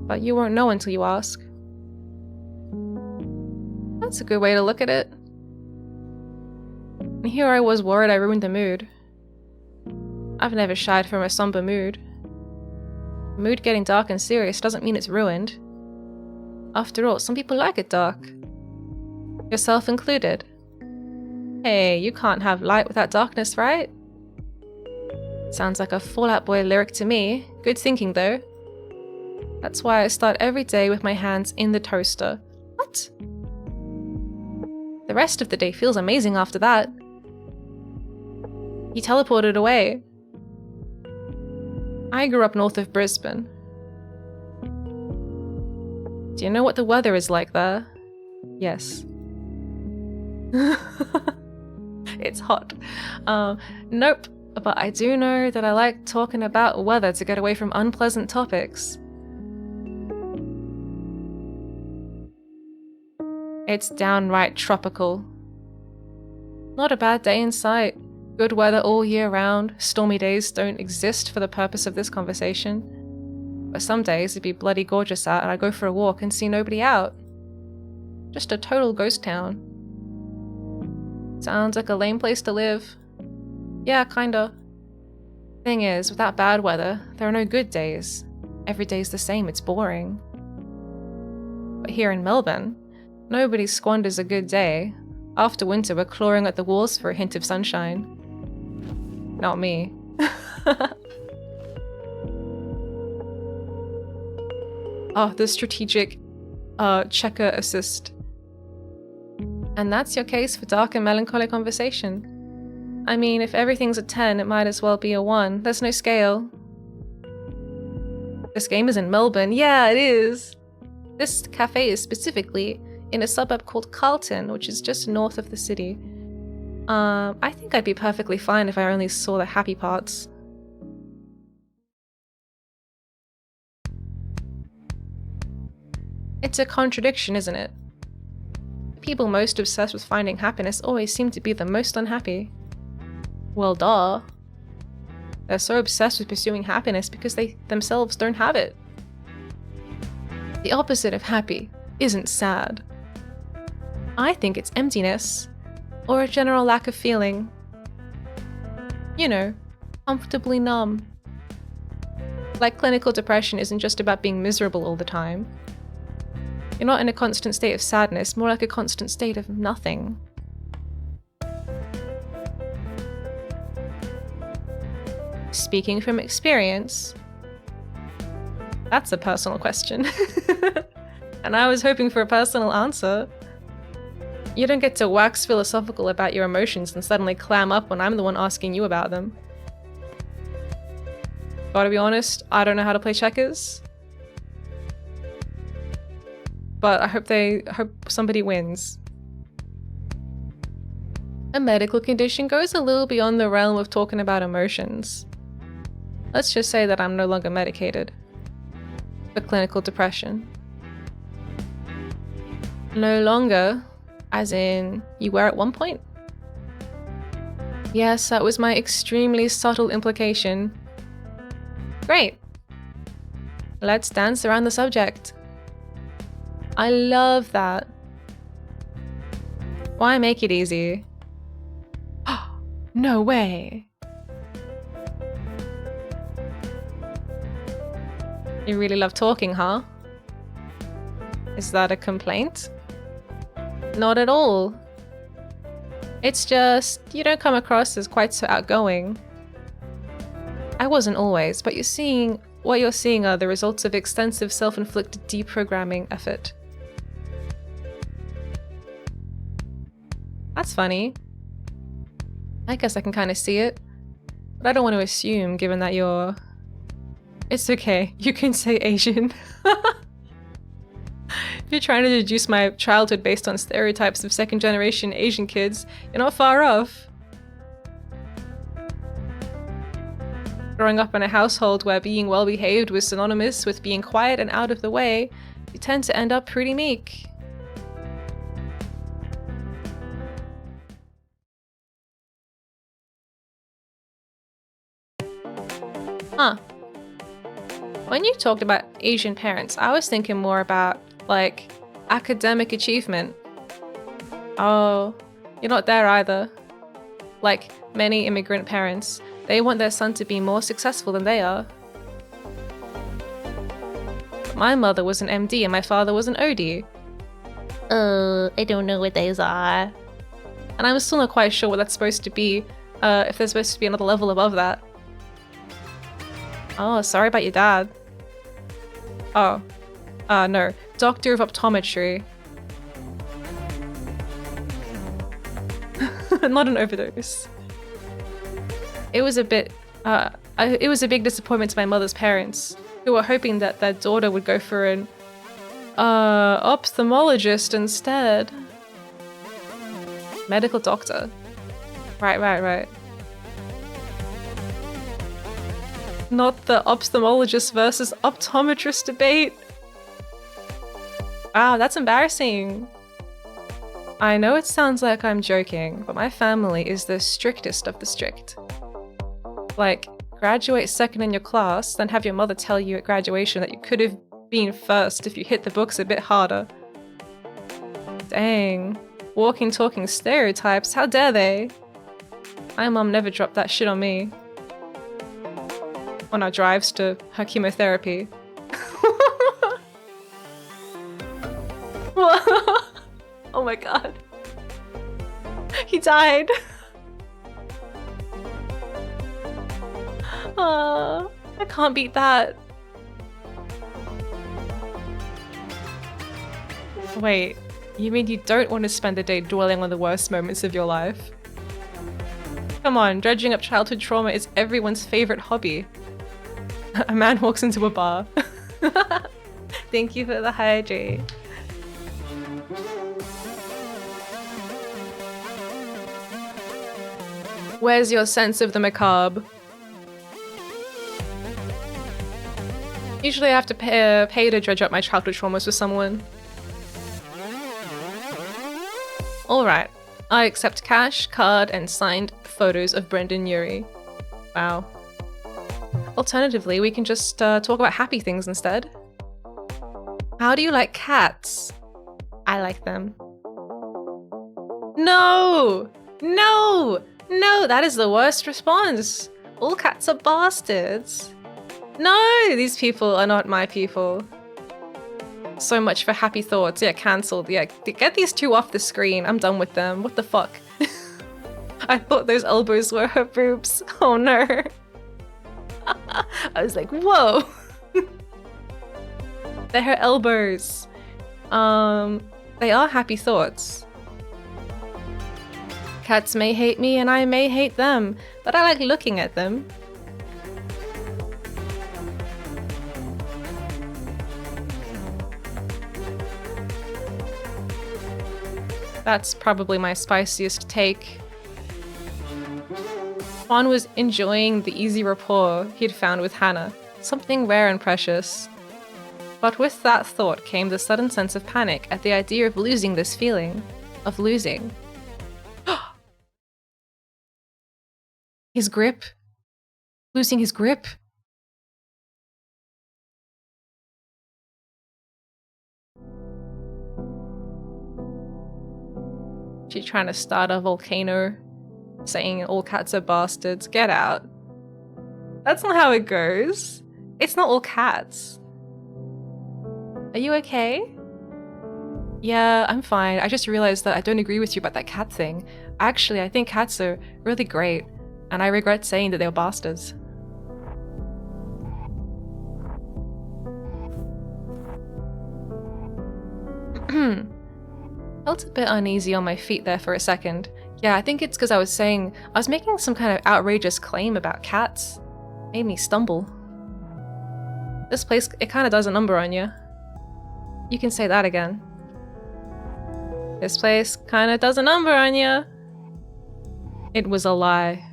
But you won't know until you ask. That's a good way to look at it. And here I was worried I ruined the mood. I've never shied from a somber mood. A mood getting dark and serious doesn't mean it's ruined. After all, some people like it dark. Yourself included. Hey, you can't have light without darkness, right? Sounds like a Fall Out Boy lyric to me. Good thinking, though. That's why I start every day with my hands in the toaster. What? The rest of the day feels amazing after that. He teleported away. I grew up north of Brisbane. Do you know what the weather is like there? Yes. It's hot. Nope, but I do know that I like talking about weather to get away from unpleasant topics. It's downright tropical. Not a bad day in sight. Good weather all year round. Stormy days don't exist for the purpose of this conversation. But some days it'd be bloody gorgeous out and I'd go for a walk and see nobody out. Just a total ghost town. Sounds like a lame place to live. Yeah, kinda. Thing is, without bad weather, there are no good days. Every day's the same, it's boring. But here in Melbourne, nobody squanders a good day. After winter, we're clawing at the walls for a hint of sunshine. Not me. Oh, the strategic checker assist. And that's your case for dark and melancholy conversation. I mean, if everything's a 10, it might as well be a 1. There's no scale. This game is in Melbourne. Yeah, it is. This cafe is specifically in a suburb called Carlton, which is just north of the city. I think I'd be perfectly fine if I only saw the happy parts. It's a contradiction, isn't it? People most obsessed with finding happiness always seem to be the most unhappy. Well, duh. They're so obsessed with pursuing happiness because they themselves don't have it. The opposite of happy isn't sad. I think it's emptiness, or a general lack of feeling. You know, comfortably numb. Like clinical depression isn't just about being miserable all the time. You're not in a constant state of sadness, more like a constant state of nothing. Speaking from experience, that's a personal question. And I was hoping for a personal answer. You don't get to wax philosophical about your emotions and suddenly clam up when I'm the one asking you about them. Gotta be honest, I don't know how to play checkers. But I hope somebody wins. A medical condition goes a little beyond the realm of talking about emotions. Let's just say that I'm no longer medicated for clinical depression. No longer, as in you were at one point? Yes, that was my extremely subtle implication. Great. Let's dance around the subject. I love that. Why make it easy? No way. You really love talking, huh? Is that a complaint? Not at all. It's just, you don't come across as quite so outgoing. I wasn't always, but what you're seeing are the results of extensive self-inflicted deprogramming effort. That's funny. I guess I can kind of see it, but I don't want to assume given that you're... It's okay, you can say Asian. If you're trying to deduce my childhood based on stereotypes of second-generation Asian kids, you're not far off. Growing up in a household where being well-behaved was synonymous with being quiet and out of the way, you tend to end up pretty meek. Huh. When you talked about Asian parents, I was thinking more about, like, academic achievement. Oh, you're not there either. Like many immigrant parents, they want their son to be more successful than they are. My mother was an MD and my father was an OD. I don't know what those are. And I'm still not quite sure what that's supposed to be, if there's supposed to be another level above that. Oh, sorry about your dad. Oh. No. Doctor of Optometry. Not an overdose. It was a big disappointment to my mother's parents, who were hoping that their daughter would go for an ophthalmologist instead. Medical doctor. Right. Not the ophthalmologist versus optometrist debate. Wow, that's embarrassing. I know it sounds like I'm joking, but my family is the strictest of the strict. Like, graduate second in your class, then have your mother tell you at graduation that you could have been first if you hit the books a bit harder. Dang. Walking, talking stereotypes, how dare they? My mom never dropped that shit on me. On our drives to her chemotherapy. Oh my god. He died. I can't beat that. Wait, you mean you don't want to spend the day dwelling on the worst moments of your life? Come on, dredging up childhood trauma is everyone's favorite hobby. A man walks into a bar. Thank you for the hydrate. Where's your sense of the macabre? Usually I have to pay to dredge up my childhood traumas with someone. Alright, I accept cash, card, and signed photos of Brendan Urie. Wow. Alternatively, we can just talk about happy things instead. How do you like cats? I like them. No! No! No, that is the worst response. All cats are bastards. No, these people are not my people. So much for happy thoughts. Yeah, cancelled. Yeah, get these two off the screen. I'm done with them. What the fuck? I thought those elbows were her boobs. Oh no. I was like, whoa. They're her elbows. They are happy thoughts. Cats may hate me and I may hate them, but I like looking at them. That's probably my spiciest take. Juan was enjoying the easy rapport he'd found with Hannah, something rare and precious. But with that thought came the sudden sense of panic at the idea of losing this feeling. Of losing. His grip? Losing his grip? She's trying to start a volcano, saying all cats are bastards. Get out. That's not how it goes. It's not all cats. Are you okay? Yeah, I'm fine. I just realized that I don't agree with you about that cat thing. Actually, I think cats are really great, and I regret saying that they were bastards. Felt a bit uneasy on my feet there for a second. Yeah, I think it's because I was making some kind of outrageous claim about cats. Made me stumble. This place, it kind of does a number on you. You can say that again. This place kind of does a number on you. It was a lie.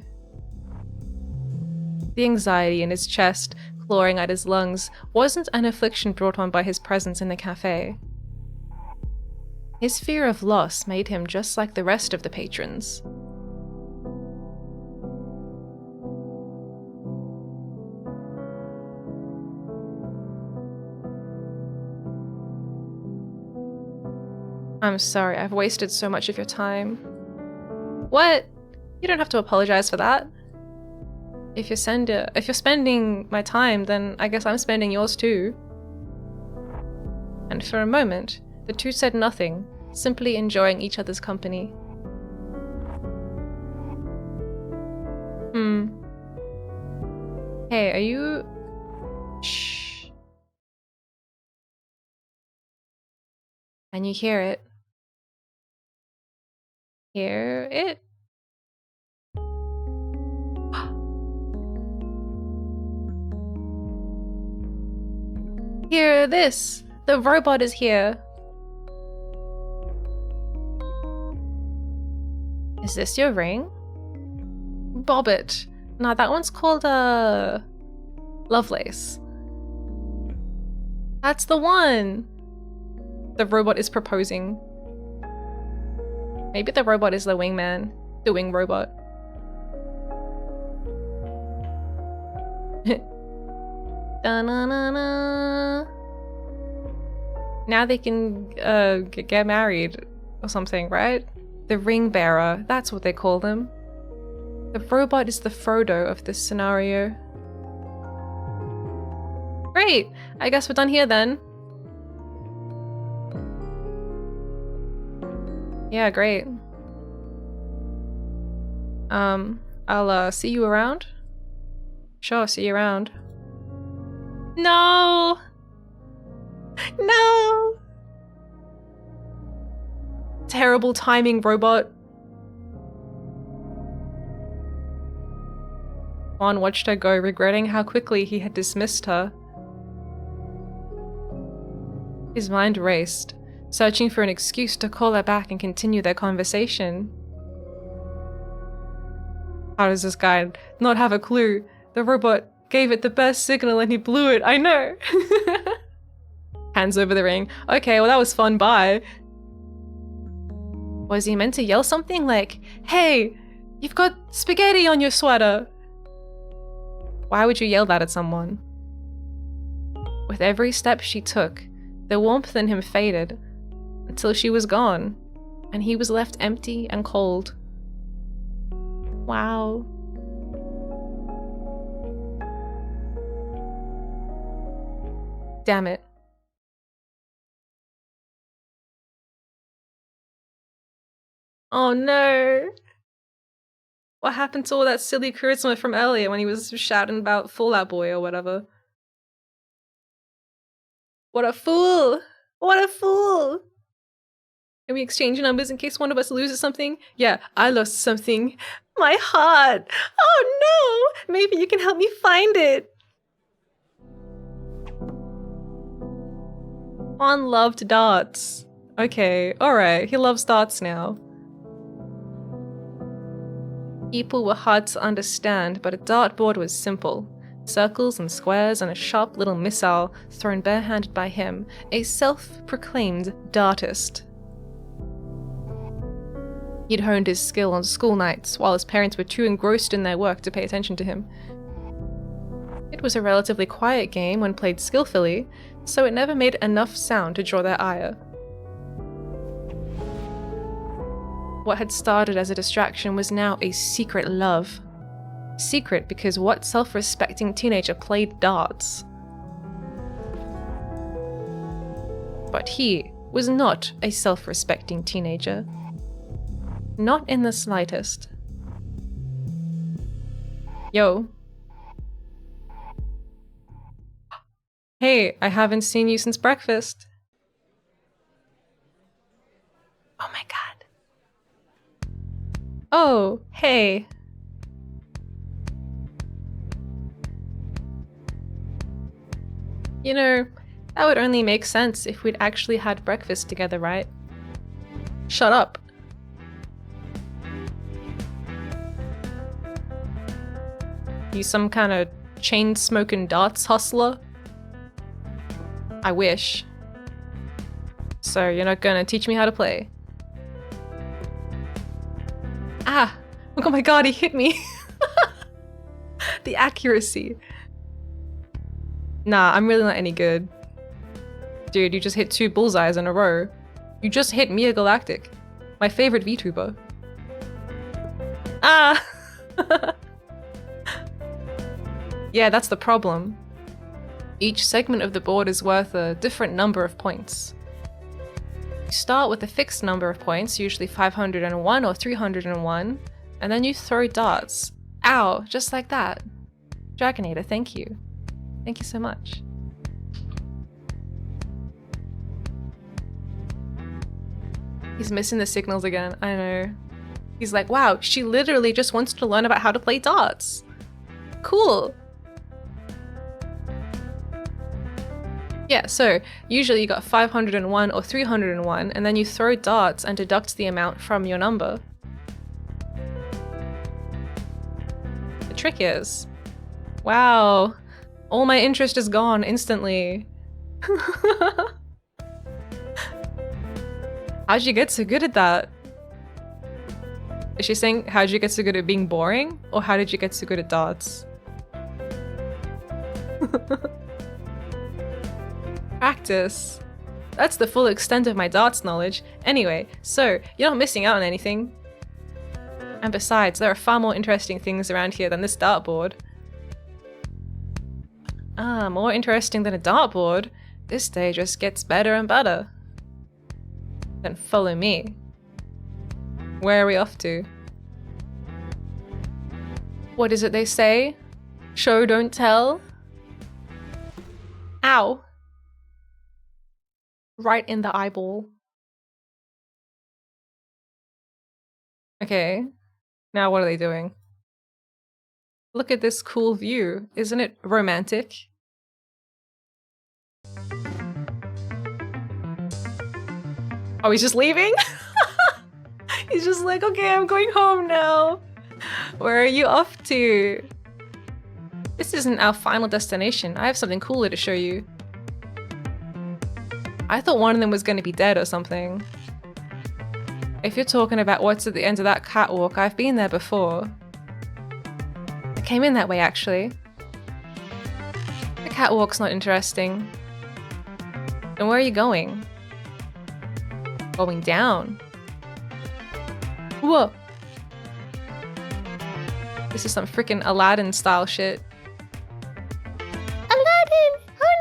The anxiety in his chest, clawing at his lungs, wasn't an affliction brought on by his presence in the cafe. His fear of loss made him just like the rest of the patrons. I'm sorry, I've wasted so much of your time. What? You don't have to apologize for that. If you're spending my time, then I guess I'm spending yours too. And for a moment, the two said nothing, simply enjoying each other's company. Hey, are you... Shh. Can you hear it? Hear it? Hear this! The robot is here! Is this your ring? Bob it. Nah, that one's called, Lovelace. That's the one! The robot is proposing. Maybe the robot is the wingman. The wing robot. Da-na-na-na. Now they can get married or something, right? The ring bearer, that's what they call them. The robot is the Frodo of this scenario. Great! I guess we're done here then. Yeah, great. I'll see you around? Sure, see you around. No! No! Terrible timing, robot. Juan watched her go, regretting how quickly he had dismissed her. His mind raced, searching for an excuse to call her back and continue their conversation. How does this guy not have a clue? The robot gave it the best signal and he blew it, I know! Hands over the ring. Okay, well that was fun, bye. Was he meant to yell something like, hey, you've got spaghetti on your sweater? Why would you yell that at someone? With every step she took, the warmth in him faded, until she was gone, and he was left empty and cold. Wow. Damn it. Oh no! What happened to all that silly charisma from earlier when he was shouting about Fallout Boy or whatever? What a fool! What a fool! Can we exchange numbers in case one of us loses something? Yeah, I lost something. My heart! Oh no! Maybe you can help me find it! Juan loved darts. Okay, alright, he loves darts now. People were hard to understand, but a dartboard was simple. Circles and squares and a sharp little missile thrown barehanded by him, a self-proclaimed dartist. He'd honed his skill on school nights, while his parents were too engrossed in their work to pay attention to him. It was a relatively quiet game when played skillfully, so it never made enough sound to draw their ire. What had started as a distraction was now a secret love. Secret because what self-respecting teenager played darts? But he was not a self-respecting teenager. Not in the slightest. Yo. Hey, I haven't seen you since breakfast. Oh, hey. You know, that would only make sense if we'd actually had breakfast together, right? Shut up. You some kind of chain-smoking darts hustler? I wish. So you're not gonna teach me how to play? Ah! Oh my god, he hit me! The accuracy. Nah, I'm really not any good. Dude, you just hit 2 bullseyes in a row. You just hit Miya Galactic, my favorite VTuber. Ah! Yeah, that's the problem. Each segment of the board is worth a different number of points. You start with a fixed number of points, usually 501 or 301, and then you throw darts. Ow, just like that. Dragonator, thank you. Thank you so much. He's missing the signals again, I know. He's like, wow, she literally just wants to learn about how to play darts. Cool. Yeah, so usually you got 501 or 301, and then you throw darts and deduct the amount from your number. The trick is, wow, all my interest is gone instantly. How'd you get so good at that? Is she saying, how'd you get so good at being boring? Or how did you get so good at darts? Practice. That's the full extent of my darts knowledge. Anyway, so you're not missing out on anything. And besides, there are far more interesting things around here than this dartboard. Ah, more interesting than a dartboard. This day just gets better and better. Then follow me. Where are we off to? What is it they say? Show, don't tell? Ow. Right in the eyeball. Okay. Now what are they doing? Look at this cool view. Isn't it romantic? Oh, he's just leaving? He's just like, okay, I'm going home now. Where are you off to? This isn't our final destination. I have something cooler to show you. I thought one of them was going to be dead or something. If you're talking about what's at the end of that catwalk, I've been there before. I came in that way, actually. The catwalk's not interesting. And where are you going? Going down. Whoa! This is some freaking Aladdin style shit. Aladdin! Oh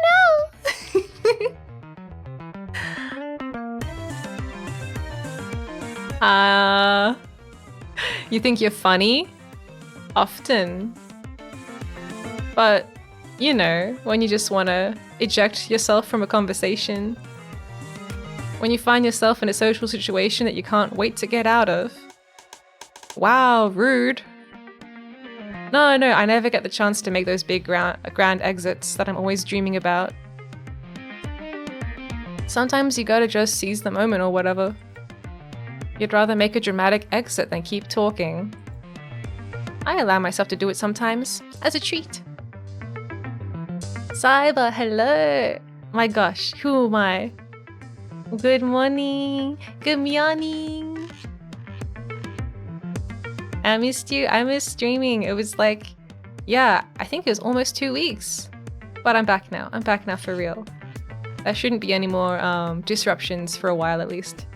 no! You think you're funny? Often. But, you know, when you just want to eject yourself from a conversation. When you find yourself in a social situation that you can't wait to get out of. Wow, rude. No, I never get the chance to make those big grand exits that I'm always dreaming about. Sometimes you gotta just seize the moment or whatever. You'd rather make a dramatic exit than keep talking. I allow myself to do it sometimes, as a treat. Cyber, hello! My gosh, who am I? Good morning! Good morning! I missed you. I missed streaming. It was like, yeah, I think it was almost 2 weeks. But I'm back now. I'm back now for real. There shouldn't be any more disruptions for a while at least.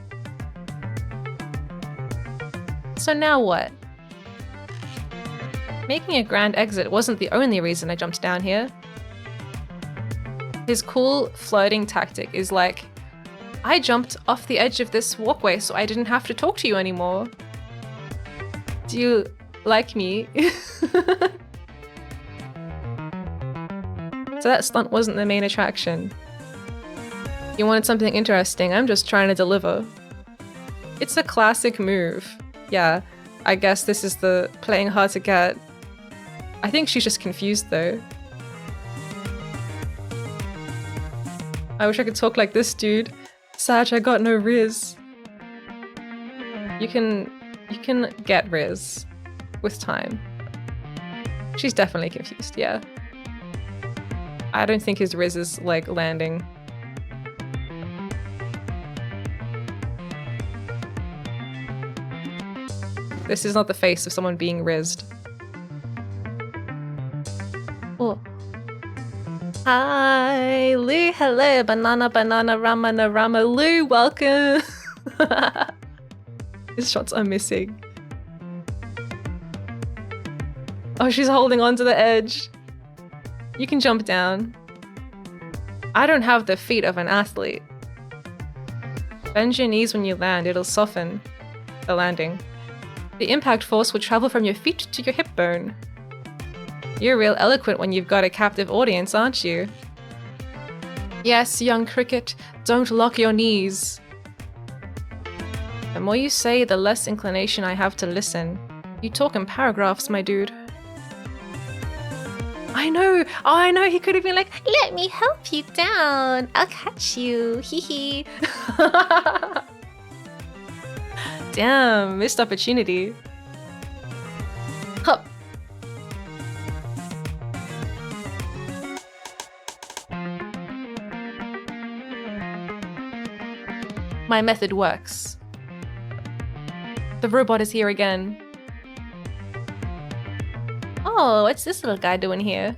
So now what? Making a grand exit wasn't the only reason I jumped down here. His cool flirting tactic is like, I jumped off the edge of this walkway so I didn't have to talk to you anymore. Do you like me? So that stunt wasn't the main attraction. You wanted something interesting, I'm just trying to deliver. It's a classic move. Yeah, I guess this is the playing hard to get. I think she's just confused though. I wish I could talk like this dude. Sag, I got no riz. You can get riz with time. She's definitely confused, yeah. I don't think his riz is like landing. This is not the face of someone being rizzed. Oh. Hi, Lou, hello, banana, ramana, rama, Lou, welcome. His shots are missing. Oh, she's holding on to the edge. You can jump down. I don't have the feet of an athlete. Bend your knees when you land, it'll soften the landing. The impact force will travel from your feet to your hip bone. You're real eloquent when you've got a captive audience, aren't you? Yes, young cricket, don't lock your knees. The more you say, the less inclination I have to listen. You talk in paragraphs, my dude. I know! Oh, I know, he could have been like, let me help you down. I'll catch you. Hee hee. Damn, missed opportunity. Hup. My method works. The robot is here again. Oh, what's this little guy doing here?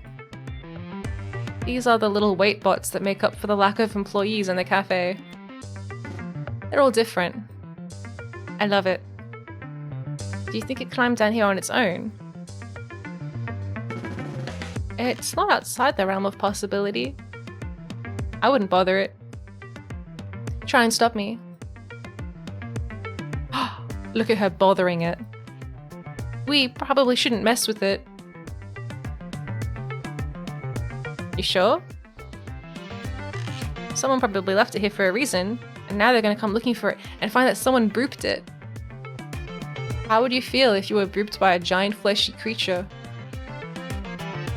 These are the little wait bots that make up for the lack of employees in the cafe. They're all different. I love it. Do you think it climbed down here on its own? It's not outside the realm of possibility. I wouldn't bother it. Try and stop me. Look at her bothering it. We probably shouldn't mess with it. You sure? Someone probably left it here for a reason, and now they're gonna come looking for it and find that someone brooped it. How would you feel if you were brooped by a giant fleshy creature?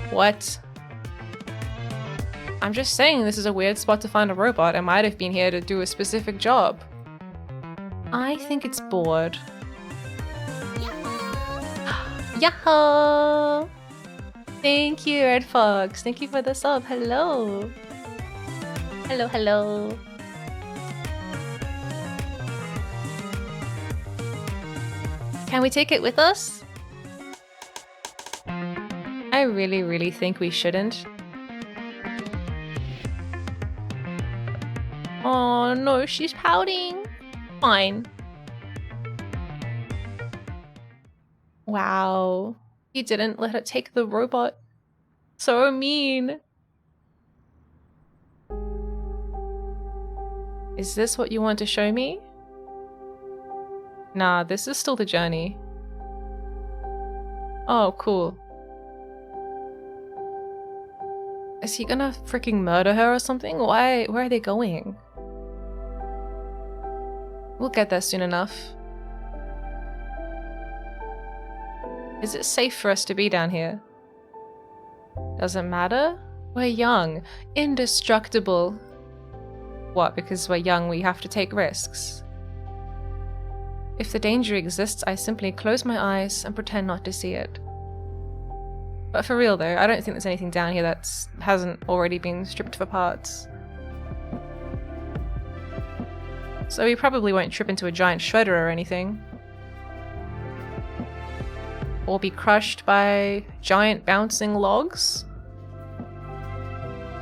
What? I'm just saying this is a weird spot to find a robot. It might have been here to do a specific job. I think it's bored. Yahoo! Thank you, Red Fox. Thank you for the sub. Hello. Hello, hello. Can we take it with us? I really, really think we shouldn't. Oh no, she's pouting. Fine. Wow. He didn't let her take the robot. So mean. Is this what you want to show me? Nah, this is still the journey. Oh, cool. Is he gonna freaking murder her or something? Why? Where are they going? We'll get there soon enough. Is it safe for us to be down here? Doesn't matter? We're young. Indestructible. What, because we're young we have to take risks? If the danger exists, I simply close my eyes and pretend not to see it. But for real though, I don't think there's anything down here that hasn't already been stripped for parts. So we probably won't trip into a giant shredder or anything. Or be crushed by giant bouncing logs.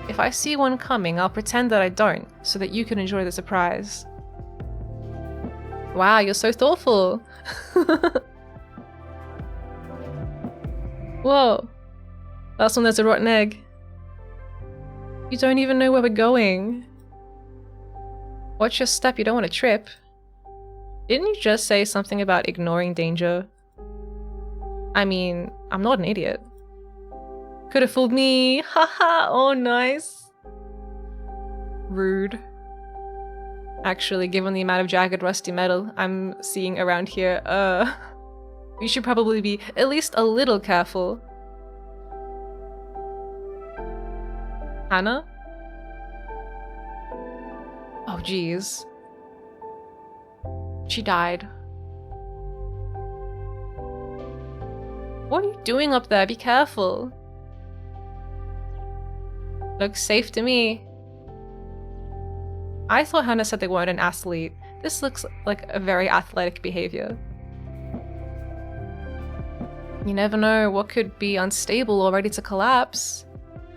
If I see one coming, I'll pretend that I don't, so that you can enjoy the surprise. Wow, you're so thoughtful! Whoa! That's when there's a rotten egg. You don't even know where we're going. Watch your step, you don't want to trip. Didn't you just say something about ignoring danger? I mean, I'm not an idiot. Could have fooled me. Haha, oh nice. Rude. Actually, given the amount of jagged rusty metal I'm seeing around here, We should probably be at least a little careful. Hannah? Oh, jeez. She died. What are you doing up there? Be careful. Looks safe to me. I thought Hannah said they weren't an athlete. This looks like a very athletic behavior. You never know what could be unstable or ready to collapse.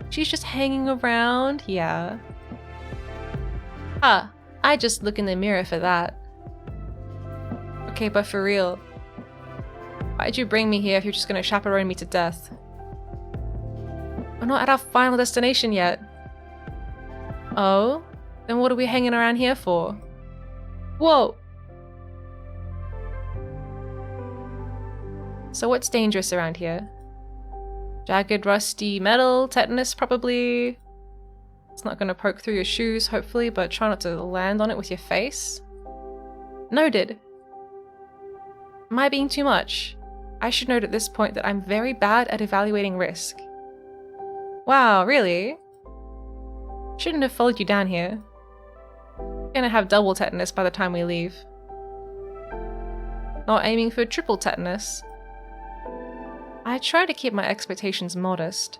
She's just hanging around, yeah. Ah, I just look in the mirror for that. Okay, but for real. Why'd you bring me here if you're just gonna chaperone me to death? We're not at our final destination yet. Oh? Then what are we hanging around here for? Whoa! So what's dangerous around here? Jagged, rusty metal, tetanus probably. It's not gonna poke through your shoes, hopefully, but try not to land on it with your face. Noted. Am I being too much? I should note at this point that I'm very bad at evaluating risk. Wow, really? Shouldn't have followed you down here. Gonna have double tetanus by the time we leave. Not aiming for triple tetanus. I try to keep my expectations modest.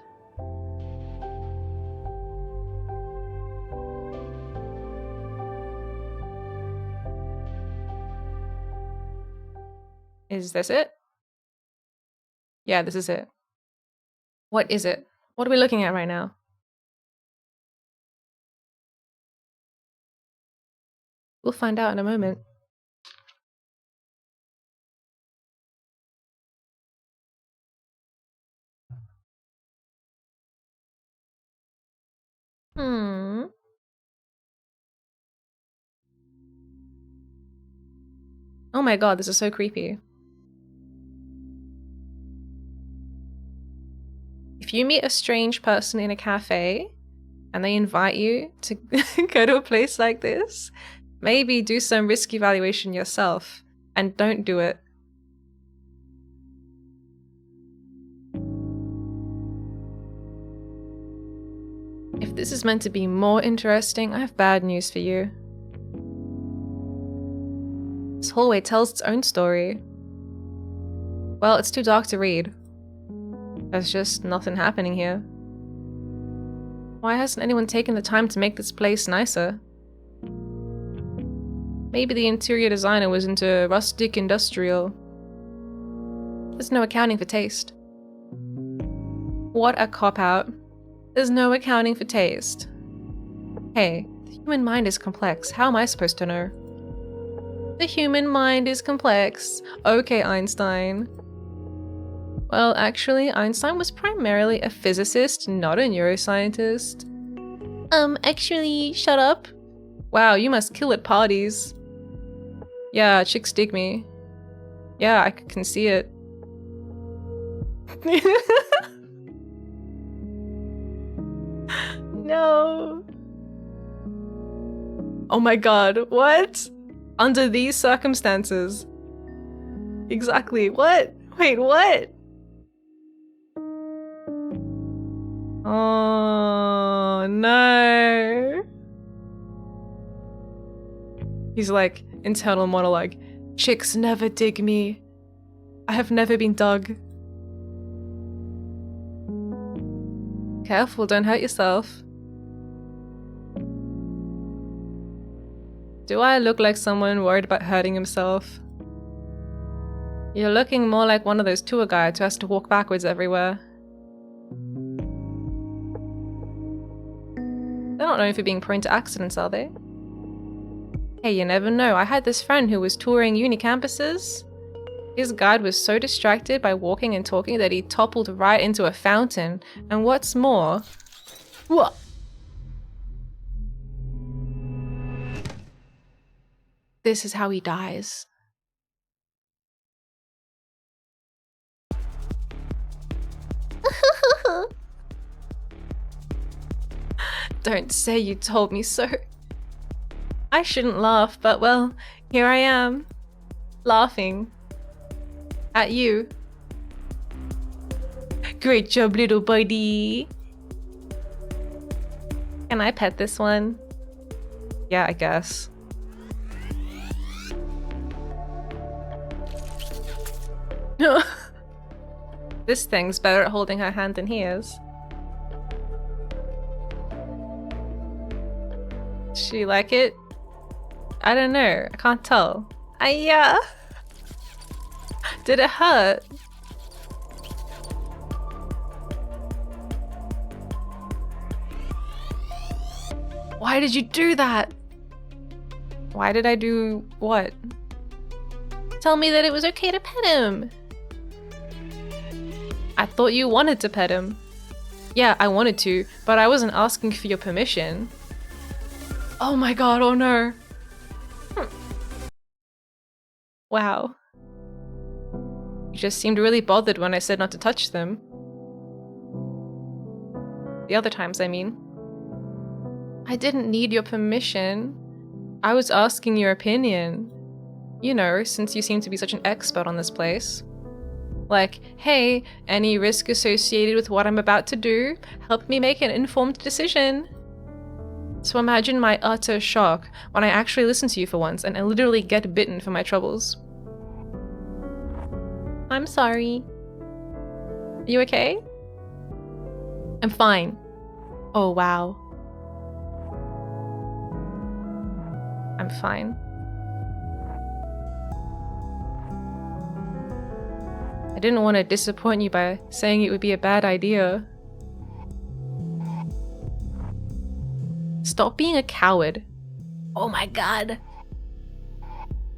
Is this it? Yeah, this is it. What is it? What are we looking at right now? We'll find out in a moment. Oh my god, this is so creepy. If you meet a strange person in a cafe and they invite you to go to a place like this, maybe do some risk evaluation yourself and don't do it. If this is meant to be more interesting, I have bad news for you. This hallway tells its own story. Well, it's too dark to read. There's just nothing happening here. Why hasn't anyone taken the time to make this place nicer? Maybe the interior designer was into rustic industrial. There's no accounting for taste. What a cop-out. There's no accounting for taste. Hey, the human mind is complex. How am I supposed to know? The human mind is complex. Okay, Einstein. Well, actually, Einstein was primarily a physicist, not a neuroscientist. Actually, shut up. Wow, you must kill at parties. Yeah, chicks dig me. Yeah, I can see it. No. Oh my god, what? Under these circumstances. Exactly, what? Wait, what? Oh no. He's like, internal monologue. Chicks never dig me. I have never been dug. Careful, don't hurt yourself. Do I look like someone worried about hurting himself? You're looking more like one of those tour guides who has to walk backwards everywhere. They're not known for being prone to accidents, are they? Hey, you never know. I had this friend who was touring uni campuses. His guide was so distracted by walking and talking that he toppled right into a fountain. And what's more... What? This is how he dies. Don't say you told me so. I shouldn't laugh, but well, here I am. Laughing. At you. Great job, little buddy. Can I pet this one? Yeah, I guess. This thing's better at holding her hand than he is. She like it? I don't know. I can't tell. Yeah. Did it hurt? Why did you do that? Why did I do what? Tell me that it was okay to pet him. I thought you wanted to pet him. Yeah, I wanted to, but I wasn't asking for your permission. Oh my god, oh no. Wow. You just seemed really bothered when I said not to touch them. The other times, I mean. I didn't need your permission. I was asking your opinion. You know, since you seem to be such an expert on this place. Like, hey, any risk associated with what I'm about to do? Help me make an informed decision. So imagine my utter shock when I actually listen to you for once and I literally get bitten for my troubles. I'm sorry. Are you okay? I'm fine. Oh, wow. I'm fine. I didn't want to disappoint you by saying it would be a bad idea. Stop being a coward. Oh my god.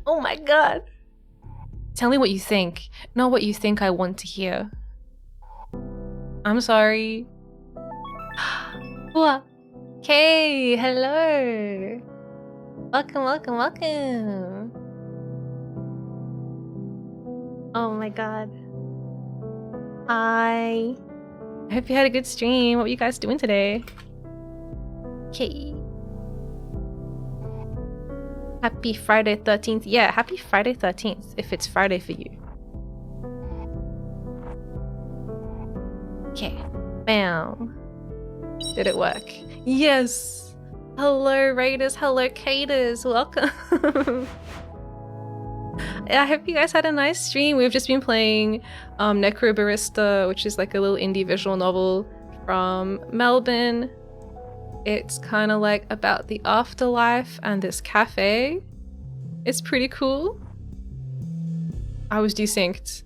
Oh my god. Tell me what you think, not what you think I want to hear. I'm sorry. Okay, hello. Welcome, welcome, welcome. Oh my god. Hi. I hope you had a good stream. What were you guys doing today? Okay. Happy Friday 13th. Yeah, happy Friday 13th, if it's Friday for you. Okay. Bam. Did it work? Yes! Hello, Raiders. Hello, Caters. Welcome. I hope you guys had a nice stream. We've just been playing Necrobarista, which is like a little indie visual novel from Melbourne. It's kind of like about the afterlife and this cafe. It's pretty cool. I was desynced.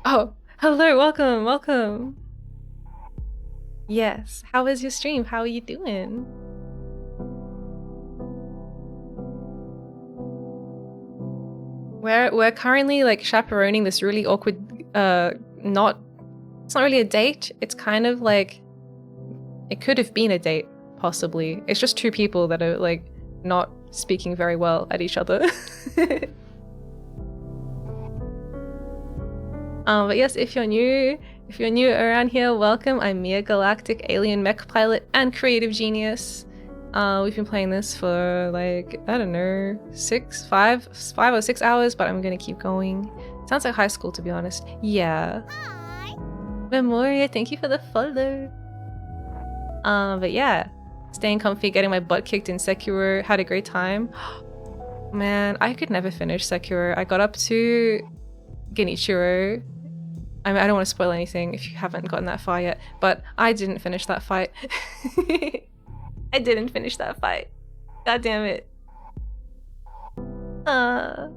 Oh, hello, welcome, welcome. Yes, how was your stream? How are you doing? We're currently like chaperoning this really awkward, it's not really a date. It's kind of like, it could have been a date, possibly. It's just two people that are like not speaking very well at each other. But yes, if you're new around here, welcome. I'm Miya, galactic alien mech pilot and creative genius. We've been playing this for like, I don't know, 5 or 6 hours, but I'm gonna keep going. Sounds like high school, to be honest. Yeah. Hi. Memoria, thank you for the follow. But yeah, staying comfy, getting my butt kicked in Sekiro, had a great time. Man, I could never finish Sekiro. I got up to Genichiro. I mean, I don't want to spoil anything if you haven't gotten that far yet, but I didn't finish that fight. I didn't finish that fight. God damn it. Well,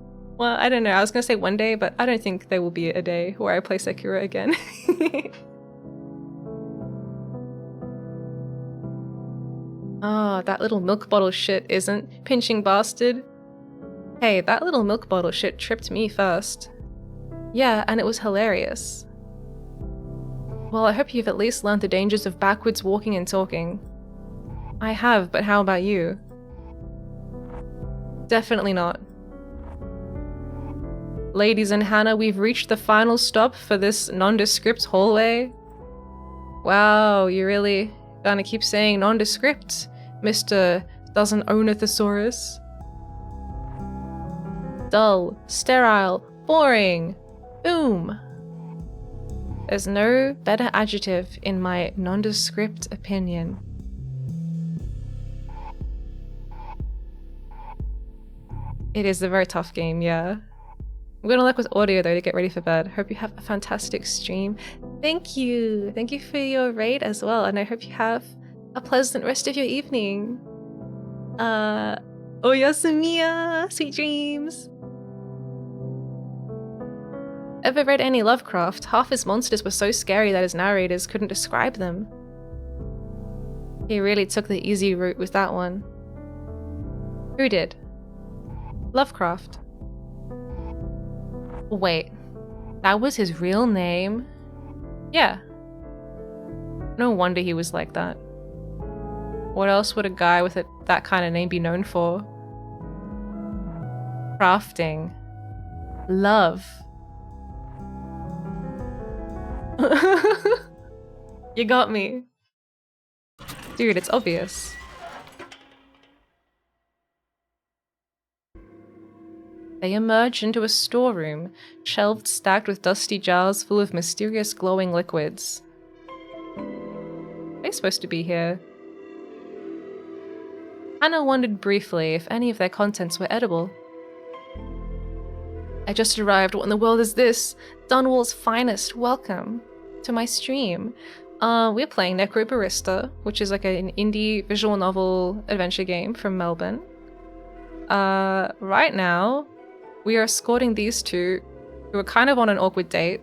I don't know. I was gonna say one day, but I don't think there will be a day where I play Sekiro again. Oh, that little milk bottle shit isn't pinching bastard. Hey, that little milk bottle shit tripped me first. Yeah, and it was hilarious. Well, I hope you've at least learned the dangers of backwards walking and talking. I have, but how about you? Definitely not. Ladies and Hannah, we've reached the final stop for this nondescript hallway. Wow, you really gonna keep saying nondescript, Mr. Doesn't Own a Thesaurus? Dull, sterile, boring. Boom! There's no better adjective in my nondescript opinion. It is a very tough game, yeah. I'm gonna look with audio though to get ready for bed. Hope you have a fantastic stream. Thank you! Thank you for your raid as well, and I hope you have a pleasant rest of your evening. Miya! Sweet dreams! Ever read any Lovecraft? Half his monsters were so scary that his narrators couldn't describe them. He really took the easy route with that one. Who did? Lovecraft. Wait, that was his real name? Yeah. No wonder he was like that. What else would a guy with that kind of name be known for? Crafting. Love. You got me. Dude, it's obvious. They emerged into a storeroom, shelves stacked with dusty jars full of mysterious glowing liquids. They're supposed to be here. Hannah wondered briefly if any of their contents were edible. I just arrived. What in the world is this? Dunwall's finest. Welcome to my stream. We're playing Necrobarista, which is like an indie visual novel adventure game from Melbourne. Right now, we are escorting these two who are kind of on an awkward date.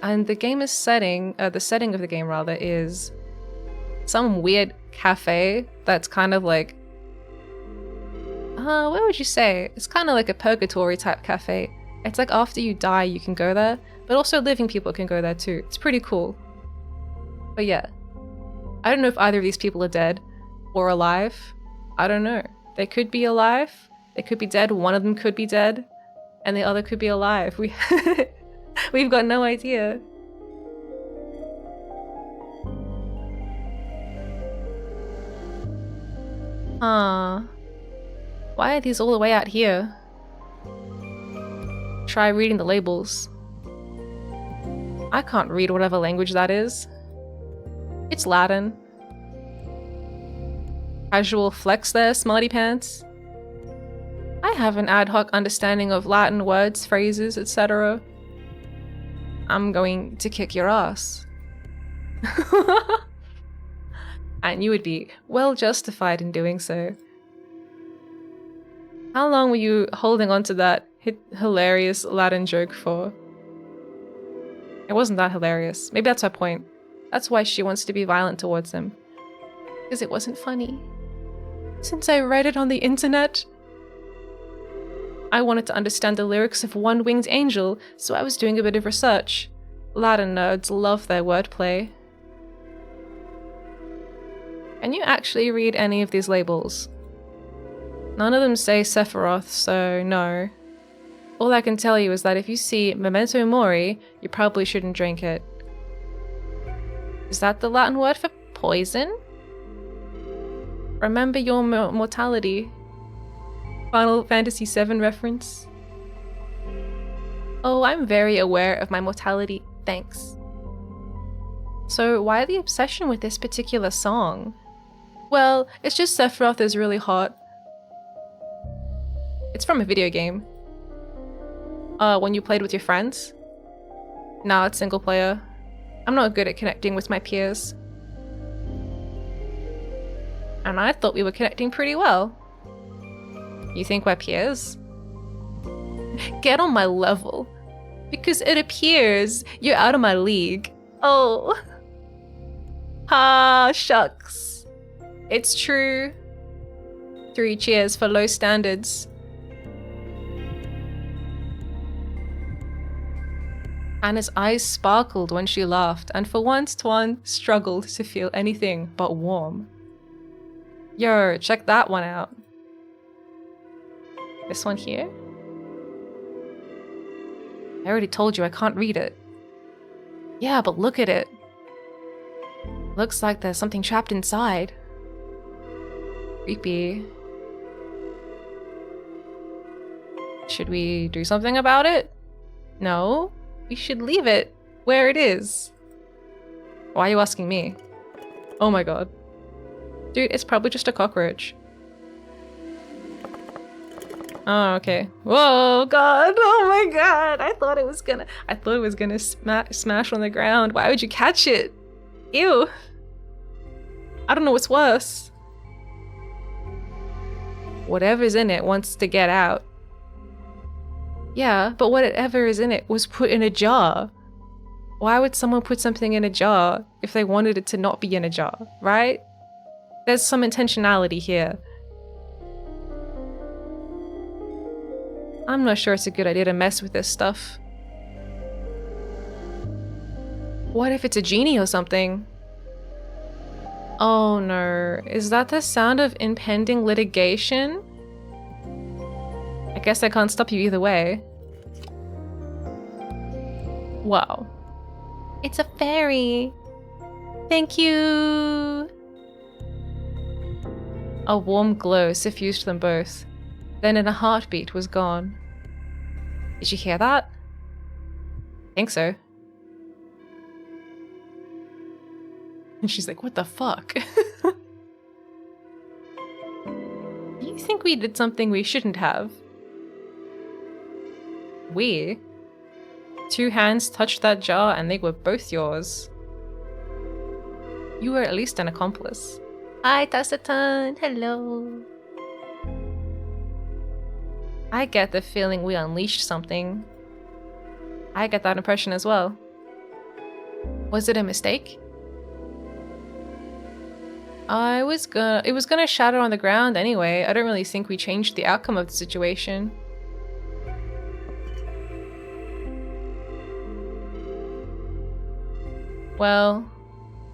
And the game is setting, the setting of the game rather, is some weird cafe that's kind of like, what would you say? It's kind of like a purgatory type cafe. It's like after you die you can go there, but also living people can go there too. It's pretty cool. But yeah, I don't know if either of these people are dead or alive. I don't know. They could be alive, they could be dead, one of them could be dead, and the other could be alive. We've got no idea. Why are these all the way out here? Try reading the labels. I can't read whatever language that is. It's Latin. Casual flex there, smarty pants. I have an ad hoc understanding of Latin words, phrases, etc. I'm going to kick your ass. And you would be well justified in doing so. How long were you holding on to that hilarious Latin joke for? It wasn't that hilarious. Maybe that's her point. That's why she wants to be violent towards him. Because it wasn't funny. Since I read it on the internet, I wanted to understand the lyrics of One Winged Angel, so I was doing a bit of research. Latin nerds love their wordplay. Can you actually read any of these labels? None of them say Sephiroth, so no. All I can tell you is that if you see Memento Mori, you probably shouldn't drink it. Is that the Latin word for poison? Remember your mortality. Final Fantasy VII reference. Oh, I'm very aware of my mortality, thanks. So why the obsession with this particular song? Well, it's just Sephiroth is really hot. It's from a video game. When you played with your friends? Nah, it's single player. I'm not good at connecting with my peers. And I thought we were connecting pretty well. You think we're peers? Get on my level. Because it appears you're out of my league. Oh. Ah, shucks. It's true. 3 cheers for low standards. Anna's eyes sparkled when she laughed, and for once Tuan struggled to feel anything but warm. Yo, check that one out. This one here? I already told you I can't read it. Yeah, but look at it. Looks like there's something trapped inside. Creepy. Should we do something about it? No, we should leave it where it is. Why are you asking me? Oh my god. Dude, it's probably just a cockroach. Oh, okay. Whoa, god. Oh my god. I thought it was gonna smash on the ground. Why would you catch it? Ew. I don't know what's worse. Whatever's in it wants to get out. Yeah, but whatever is in it was put in a jar. Why would someone put something in a jar if they wanted it to not be in a jar, right? There's some intentionality here. I'm not sure it's a good idea to mess with this stuff. What if it's a genie or something? Oh no, is that the sound of impending litigation? I guess I can't stop you either way. Wow. It's a fairy. Thank you. A warm glow suffused them both, then in a heartbeat was gone. Did you hear that? I think so. And she's like, what the fuck? Do you think we did something we shouldn't have? We? 2 hands touched that jar and they were both yours. You were at least an accomplice. Hi, Taciturn. Hello. I get the feeling we unleashed something. I get that impression as well. Was it a mistake? It was gonna shatter on the ground anyway. I don't really think we changed the outcome of the situation. Well,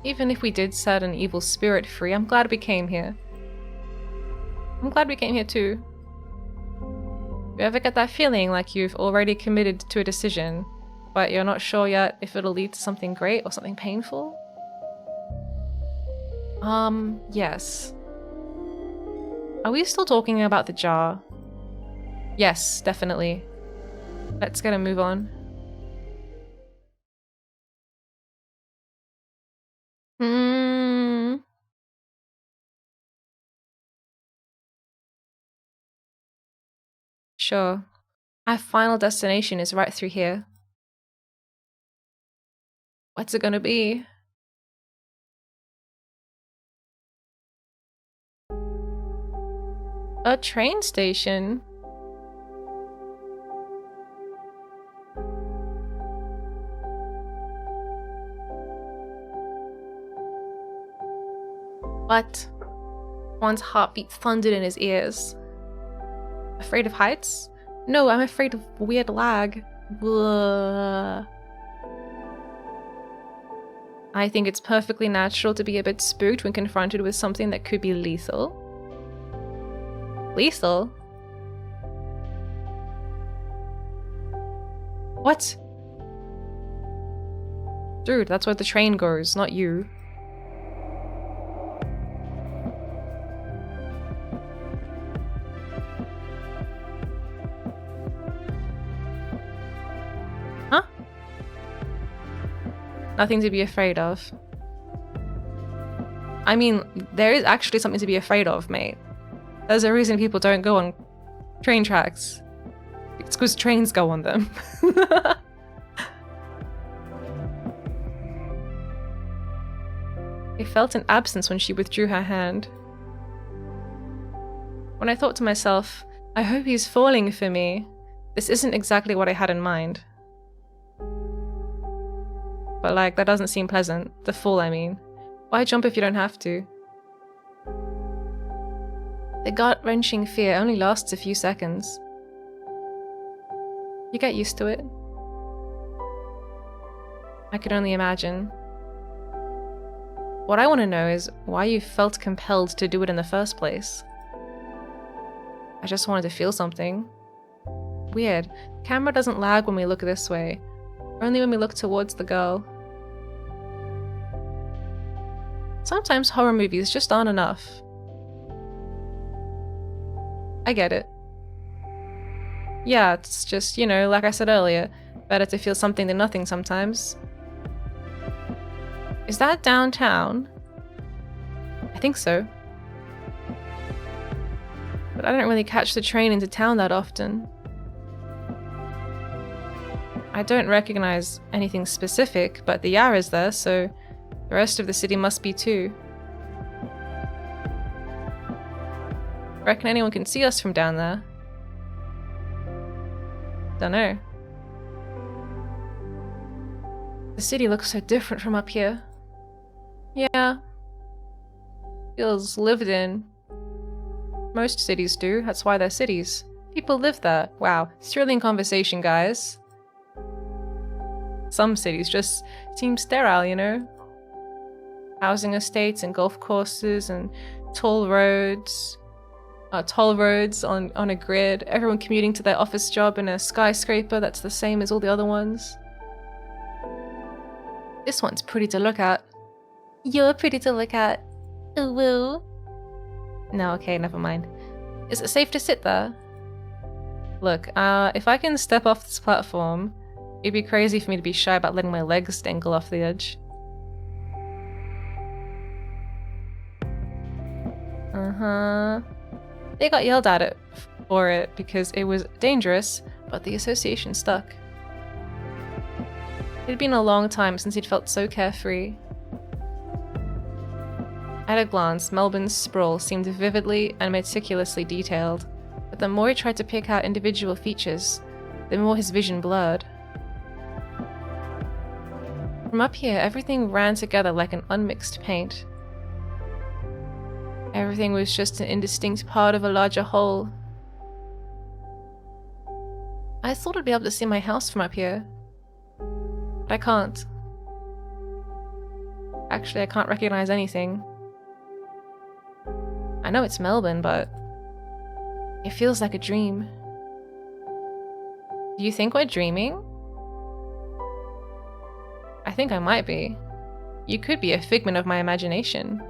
even if we did set an evil spirit free, I'm glad we came here. I'm glad we came here too. You ever get that feeling like you've already committed to a decision, but you're not sure yet if it'll lead to something great or something painful? Yes. Are we still talking about the jar? Yes, definitely. Let's get a move on. Sure. Our final destination is right through here. What's it gonna be? A train station? What? Juan's heartbeat thundered in his ears. Afraid of heights? No, I'm afraid of weird lag. Blah. I think it's perfectly natural to be a bit spooked when confronted with something that could be lethal. Lethal? What? Dude, that's where the train goes, not you. Huh? Nothing to be afraid of. I mean, there is actually something to be afraid of, mate. There's a reason people don't go on train tracks. It's because trains go on them. I felt an absence when she withdrew her hand. When I thought to myself, I hope he's falling for me, this isn't exactly what I had in mind. But like, that doesn't seem pleasant. The fall, I mean. Why jump if you don't have to? The gut-wrenching fear only lasts a few seconds. You get used to it. I could only imagine. What I want to know is why you felt compelled to do it in the first place. I just wanted to feel something. Weird. The camera doesn't lag when we look this way. Only when we look towards the girl. Sometimes horror movies just aren't enough. I get it. Yeah, it's just, you know, like I said earlier, better to feel something than nothing sometimes. Is that downtown? I think so. But I don't really catch the train into town that often. I don't recognize anything specific, but the Yeah is there, so the rest of the city must be too. Reckon anyone can see us from down there? Dunno. The city looks so different from up here. Yeah. Feels lived in. Most cities do, that's why they're cities. People live there. Wow, thrilling conversation, guys. Some cities just seem sterile, you know? Housing estates and golf courses and toll roads on a grid, everyone commuting to their office job in a skyscraper that's the same as all the other ones. This one's pretty to look at. You're pretty to look at. Ooh woo. No, okay, never mind. Is it safe to sit there? Look, if I can step off this platform, it'd be crazy for me to be shy about letting my legs dangle off the edge. They got yelled at for it because it was dangerous, but the association stuck. It had been a long time since he'd felt so carefree. At a glance, Melbourne's sprawl seemed vividly and meticulously detailed, but the more he tried to pick out individual features, the more his vision blurred. From up here, everything ran together like an unmixed paint. Everything was just an indistinct part of a larger whole. I thought I'd be able to see my house from up here, but I can't. Actually, I can't recognize anything. I know it's Melbourne, but it feels like a dream. Do you think we're dreaming? I think I might be. You could be a figment of my imagination.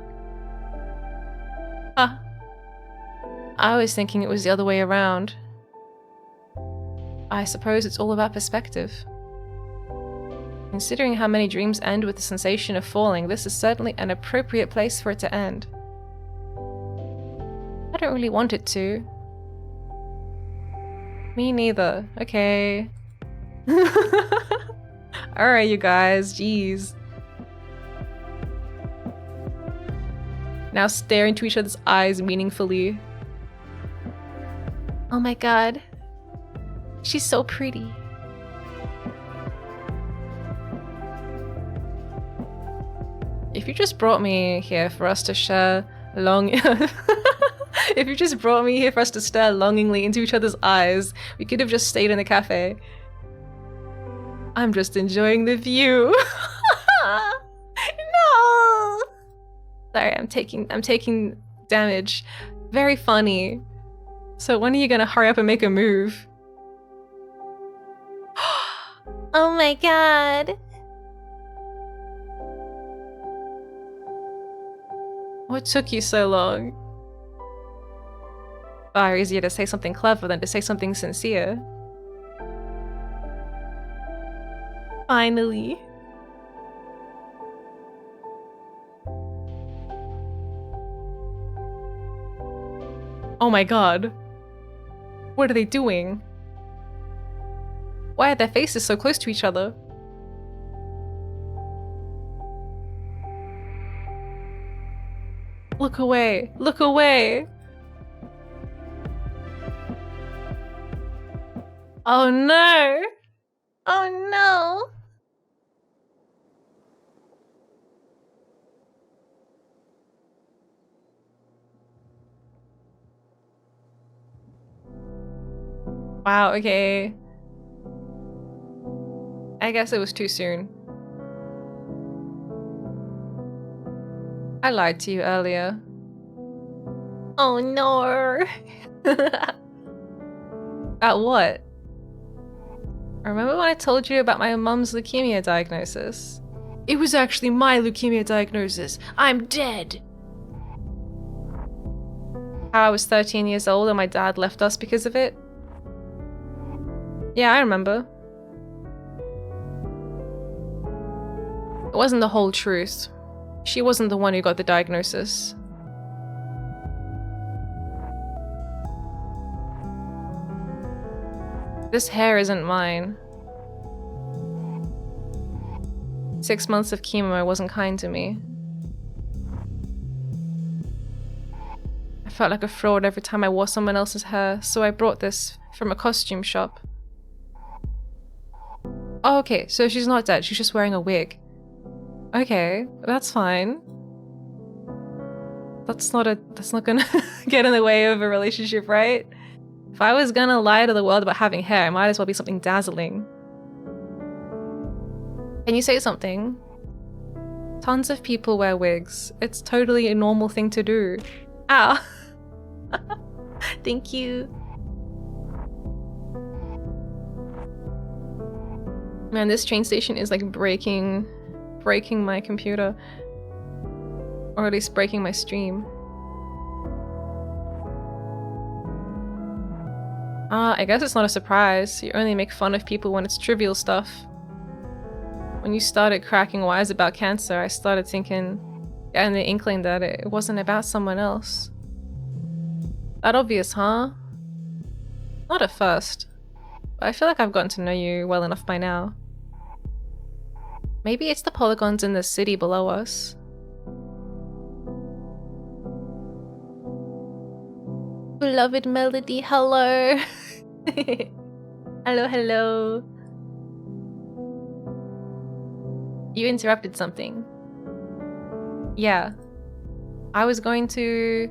Huh. I was thinking it was the other way around. I suppose it's all about perspective. Considering how many dreams end with the sensation of falling, this is certainly an appropriate place for it to end. I don't really want it to. Me neither. Okay. Alright, you guys. Jeez. Now stare into each other's eyes meaningfully. Oh my god. She's so pretty. If you just brought me here for us to share if you just brought me here for us to stare longingly into each other's eyes, we could have just stayed in the cafe. I'm just enjoying the view. No! Sorry, I'm taking damage. Very funny. So when are you gonna hurry up and make a move? Oh my god. What took you so long? Far easier to say something clever than to say something sincere. Finally. Oh my god. What are they doing? Why are their faces so close to each other? Look away! Look away! Oh no! Oh no! Wow, okay. I guess it was too soon. I lied to you earlier. Oh no! At what? Remember when I told you about my mum's leukemia diagnosis? It was actually my leukemia diagnosis. I'm dead! How I was 13 years old and my dad left us because of it? Yeah, I remember. It wasn't the whole truth. She wasn't the one who got the diagnosis. This hair isn't mine. 6 months of chemo wasn't kind to me. I felt like a fraud every time I wore someone else's hair, so I brought this from a costume shop. Oh, okay, so she's not dead, she's just wearing a wig. Okay, that's fine. That's not gonna get in the way of a relationship, right? If I was gonna lie to the world about having hair, it might as well be something dazzling. Can you say something? Tons of people wear wigs. It's totally a normal thing to do. Ow. Thank you. Man, this train station is like breaking my computer. Or at least breaking my stream. I guess it's not a surprise. You only make fun of people when it's trivial stuff. When you started cracking wires about cancer, I started thinking, getting the inkling that it wasn't about someone else. That obvious, huh? Not at first. But I feel like I've gotten to know you well enough by now. Maybe it's the polygons in the city below us. Beloved Melody, hello! Hello, hello. You interrupted something. Yeah. I was going to...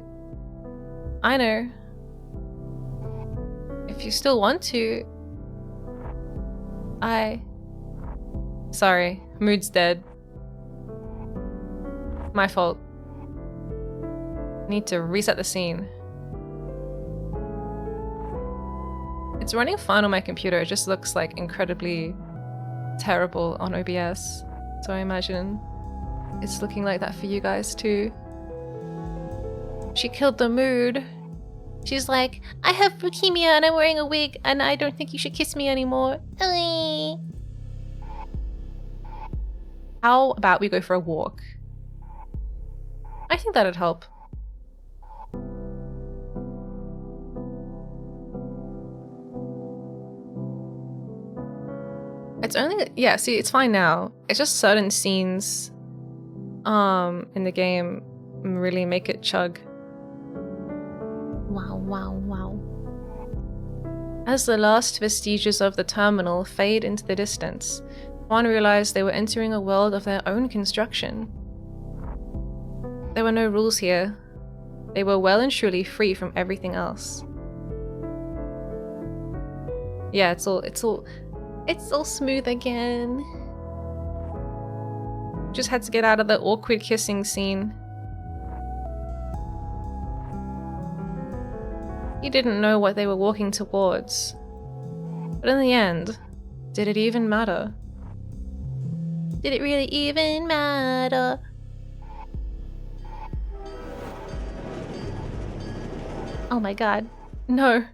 I know. If you still want to... Sorry, mood's dead. My fault. Need to reset the scene. It's running fine on my computer, it just looks like incredibly terrible on OBS. So I imagine it's looking like that for you guys too. She killed the mood. She's like, I have leukemia and I'm wearing a wig and I don't think you should kiss me anymore. How about we go for a walk? I think that'd help. It's only, yeah, see, it's fine now. It's just certain scenes in the game really make it chug. Wow, wow, wow. As the last vestiges of the terminal fade into the distance, one realized they were entering a world of their own construction. There were no rules here. They were well and truly free from everything else. Yeah, it's all smooth again. Just had to get out of the awkward kissing scene. He didn't know what they were walking towards. But in the end, did it even matter? Did it really even matter? Oh my god. No.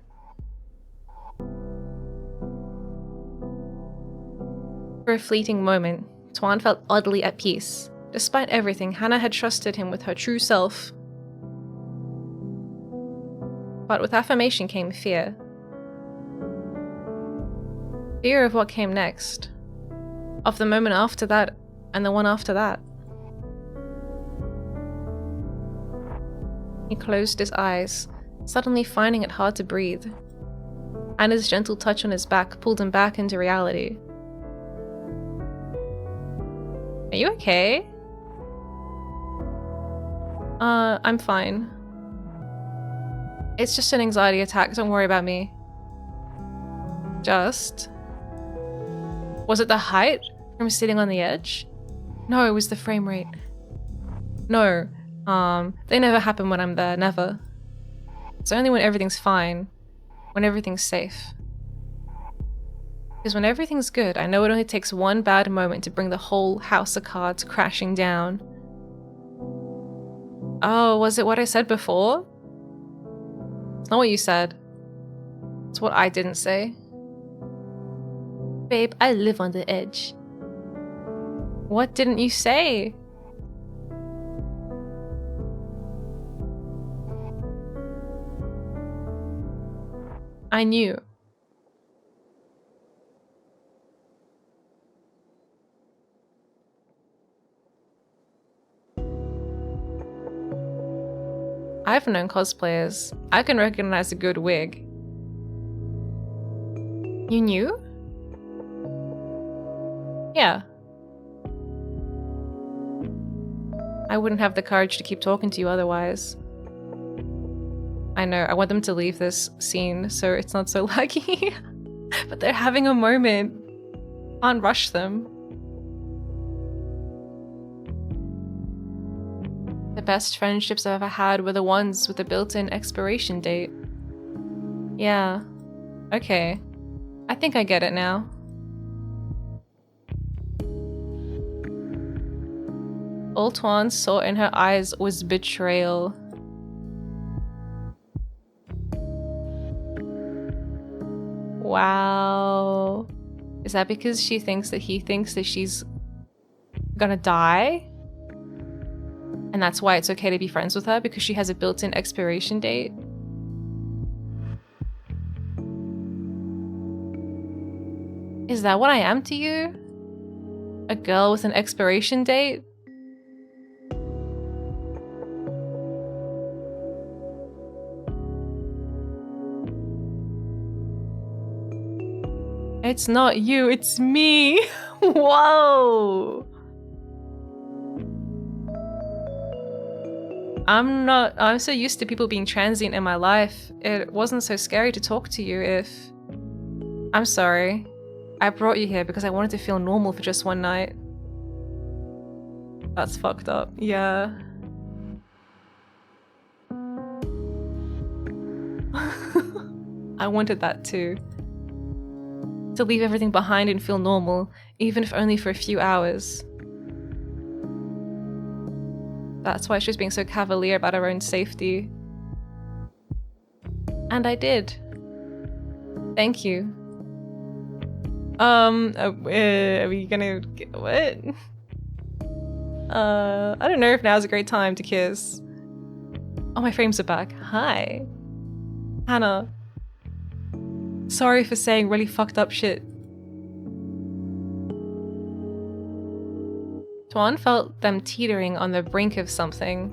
For a fleeting moment, Tuan felt oddly at peace. Despite everything, Hannah had trusted him with her true self. But with affirmation came fear. Fear of what came next. Of the moment after that, and the one after that. He closed his eyes, suddenly finding it hard to breathe. Hannah's gentle touch on his back pulled him back into reality. Are you okay? I'm fine. It's just an anxiety attack, don't worry about me. Just... Was it the height from sitting on the edge? No, it was the frame rate. No, they never happen when I'm there, never. It's only when everything's fine, when everything's safe. Because when everything's good, I know it only takes one bad moment to bring the whole house of cards crashing down. Oh, was it what I said before? It's not what you said. It's what I didn't say. Babe, I live on the edge. What didn't you say? I knew. I've known cosplayers. I can recognize a good wig. You knew? Yeah. I wouldn't have the courage to keep talking to you otherwise. I know, I want them to leave this scene so it's not so laggy. But they're having a moment. Can't rush them. The best friendships I've ever had were the ones with a built-in expiration date. Yeah. Okay. I think I get it now. All Tuan saw in her eyes was betrayal. Wow. Is that because she thinks that he thinks that she's gonna die? And that's why it's okay to be friends with her, because she has a built-in expiration date? Is that what I am to you? A girl with an expiration date? It's not you, it's me! Whoa! I'm so used to people being transient in my life. It wasn't so scary to talk to you if... I'm sorry. I brought you here because I wanted to feel normal for just one night. That's fucked up. Yeah. I wanted that too. To leave everything behind and feel normal, even if only for a few hours. That's why she was being so cavalier about her own safety. And I did. Thank you. Are we gonna... what? I don't know if now's a great time to kiss. Oh, my frames are back. Hi. Hannah. Sorry for saying really fucked up shit. Tuan felt them teetering on the brink of something.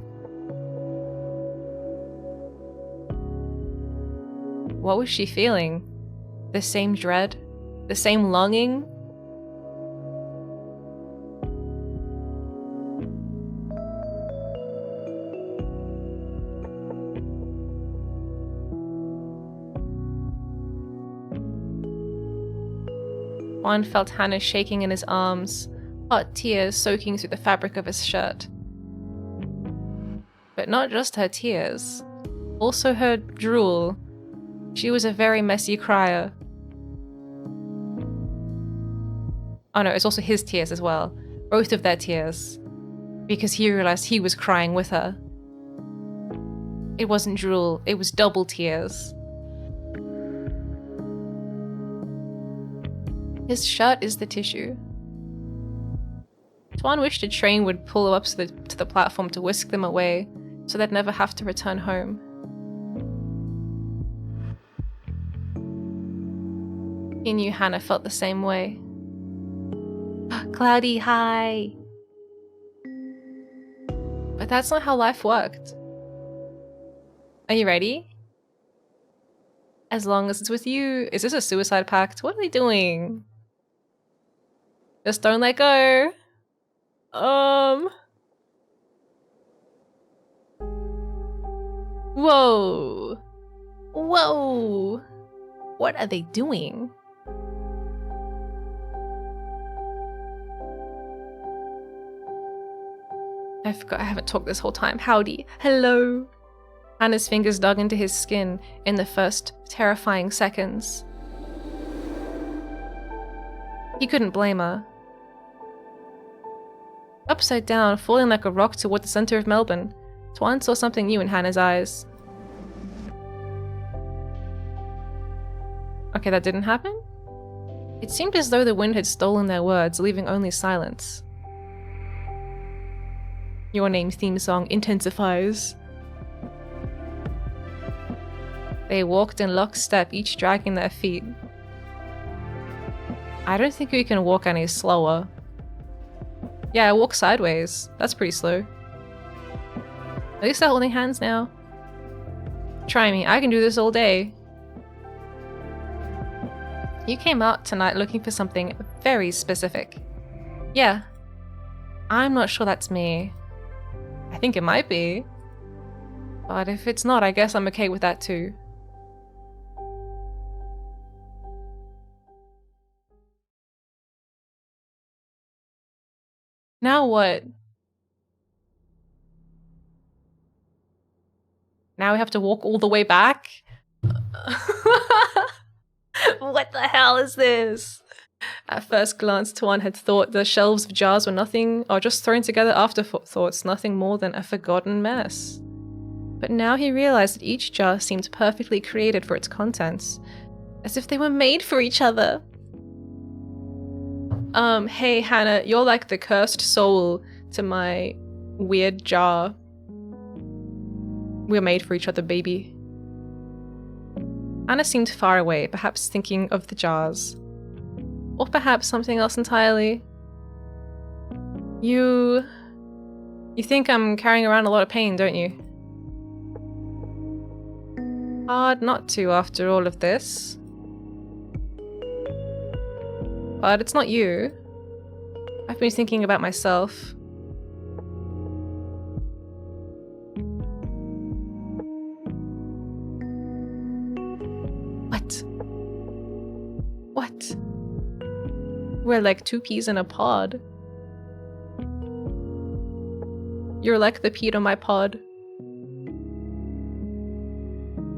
What was she feeling? The same dread? The same longing? Tuan felt Hannah shaking in his arms, hot tears soaking through the fabric of his shirt. But not just her tears, also her drool. She was a very messy crier. Oh no, it's also his tears as well. Both of their tears. Because he realized he was crying with her. It wasn't drool, it was double tears. His shirt is the tissue. Tuan wished a train would pull up to the platform to whisk them away, so they'd never have to return home. He knew Hannah felt the same way. Cloudy, hi! But that's not how life worked. Are you ready? As long as it's with you. Is this a suicide pact? What are they doing? Just don't let go. Whoa. Whoa. What are they doing? I forgot I haven't talked this whole time. Howdy. Hello. Hannah's fingers dug into his skin in the first terrifying seconds. He couldn't blame her. Upside down, falling like a rock toward the center of Melbourne, Tuan saw something new in Hannah's eyes. Okay, that didn't happen? It seemed as though the wind had stolen their words, leaving only silence. Your Name theme song intensifies. They walked in lockstep, each dragging their feet. I don't think we can walk any slower. Yeah, I walk sideways. That's pretty slow. At least they're holding hands now. Try me, I can do this all day. You came out tonight looking for something very specific. Yeah. I'm not sure that's me. I think it might be. But if it's not, I guess I'm okay with that too. Now what? Now we have to walk all the way back? What the hell is this? At first glance, Tuan had thought the shelves of jars were nothing, or just thrown together afterthoughts, nothing more than a forgotten mess. But now he realized that each jar seemed perfectly created for its contents, as if they were made for each other. Hey Hannah, you're like the cursed soul to my weird jar. We're made for each other, baby. Anna seemed far away, perhaps thinking of the jars. Or perhaps something else entirely. You think I'm carrying around a lot of pain, don't you? Hard not to after all of this. But it's not you. I've been thinking about myself. What? We're like two peas in a pod. You're like the pea to my pod.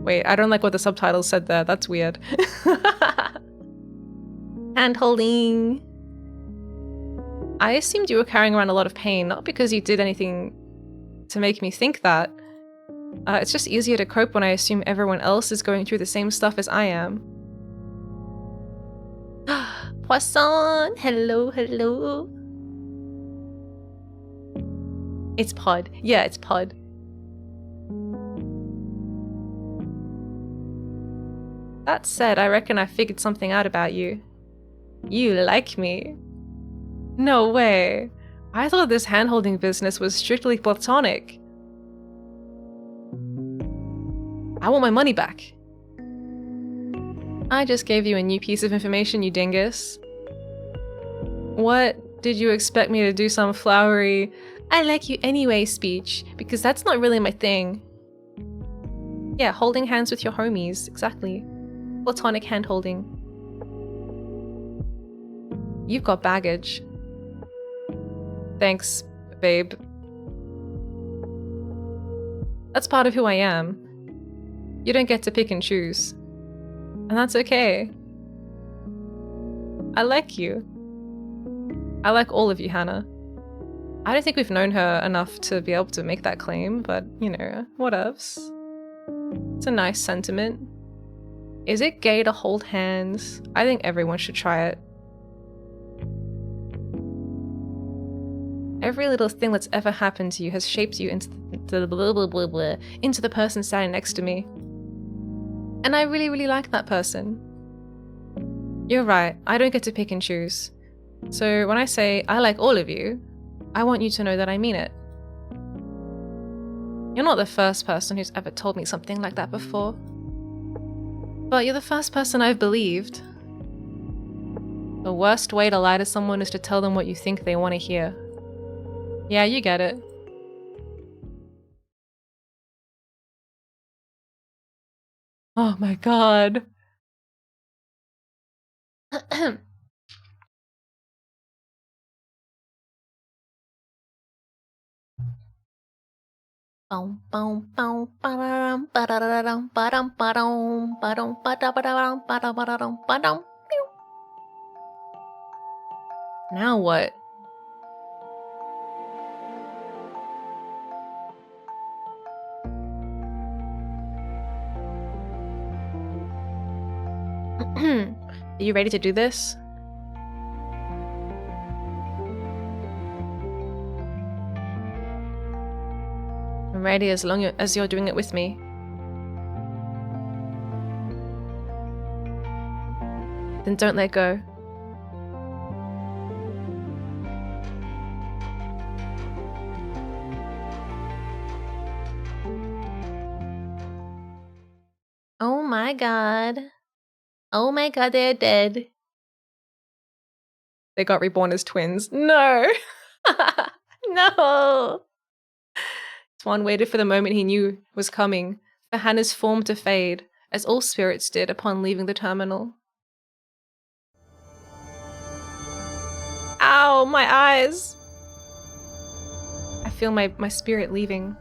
Wait, I don't like what the subtitles said there. That's weird. Hand holding. I assumed you were carrying around a lot of pain, not because you did anything to make me think that. It's just easier to cope when I assume everyone else is going through the same stuff as I am. Poisson! Hello, hello. It's Pod. Yeah, it's Pod. That said, I reckon I figured something out about you. You like me. No way. I thought this hand-holding business was strictly platonic. I want my money back. I just gave you a new piece of information, you dingus. What? Did you expect me to do some flowery, I like you anyway speech? Because that's not really my thing. Yeah, holding hands with your homies, exactly. Platonic hand-holding. You've got baggage. Thanks, babe. That's part of who I am. You don't get to pick and choose. And that's okay. I like you. I like all of you, Hannah. I don't think we've known her enough to be able to make that claim, but, you know, whatevs. It's a nice sentiment. Is it gay to hold hands? I think everyone should try it. Every little thing that's ever happened to you has shaped you into the blah blah blah blah, into the person standing next to me. And I really, really like that person. You're right, I don't get to pick and choose. So when I say I like all of you, I want you to know that I mean it. You're not the first person who's ever told me something like that before. But you're the first person I've believed. The worst way to lie to someone is to tell them what you think they want to hear. Yeah, you get it. Oh my god. Now what? Are you ready to do this? I'm ready as long as you're doing it with me. Then don't let go. Oh my god. Oh my god, they're dead. They got reborn as twins. No! No! Swan waited for the moment he knew was coming, for Hannah's form to fade, as all spirits did upon leaving the terminal. Ow, my eyes! I feel my spirit leaving.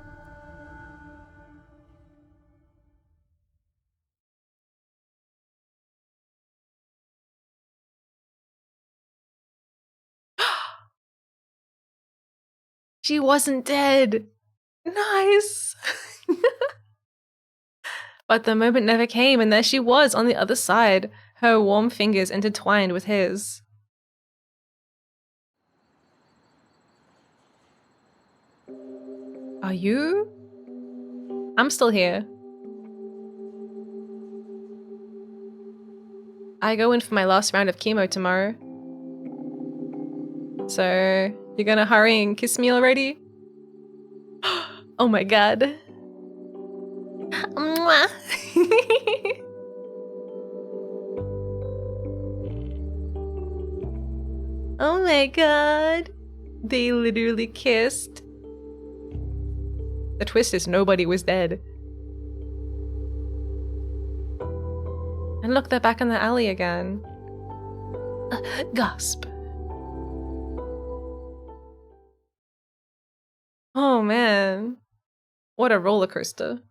She wasn't dead! Nice! But the moment never came, and there she was on the other side, her warm fingers intertwined with his. Are you? I'm still here. I go in for my last round of chemo tomorrow. So, you're gonna hurry and kiss me already? Oh my god. Oh my god. They literally kissed. The twist is nobody was dead. And look, they're back in the alley again. Gasp. Oh man. What a roller coaster.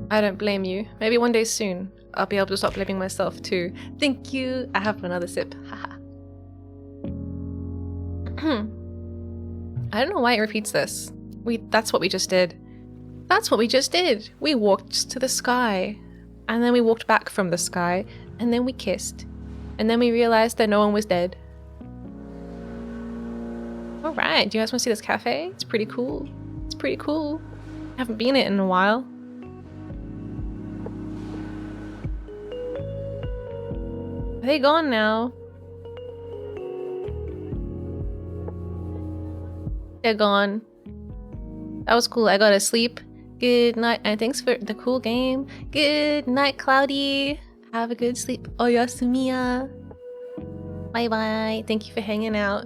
I don't blame you. Maybe one day soon, I'll be able to stop blaming myself too. Thank you. I have another sip. Haha. I don't know why it repeats this. That's what we just did. That's what we just did. We walked to the sky. And then we walked back from the sky. And then we kissed. And then we realized that no one was dead. Alright, do you guys want to see this cafe? It's pretty cool. It's pretty cool. I haven't been in a while. Are they gone now? They're gone. That was cool. I gotta sleep. Good night, and thanks for the cool game. Good night, Cloudy. Have a good sleep. Oyasumiya. Bye bye. Thank you for hanging out.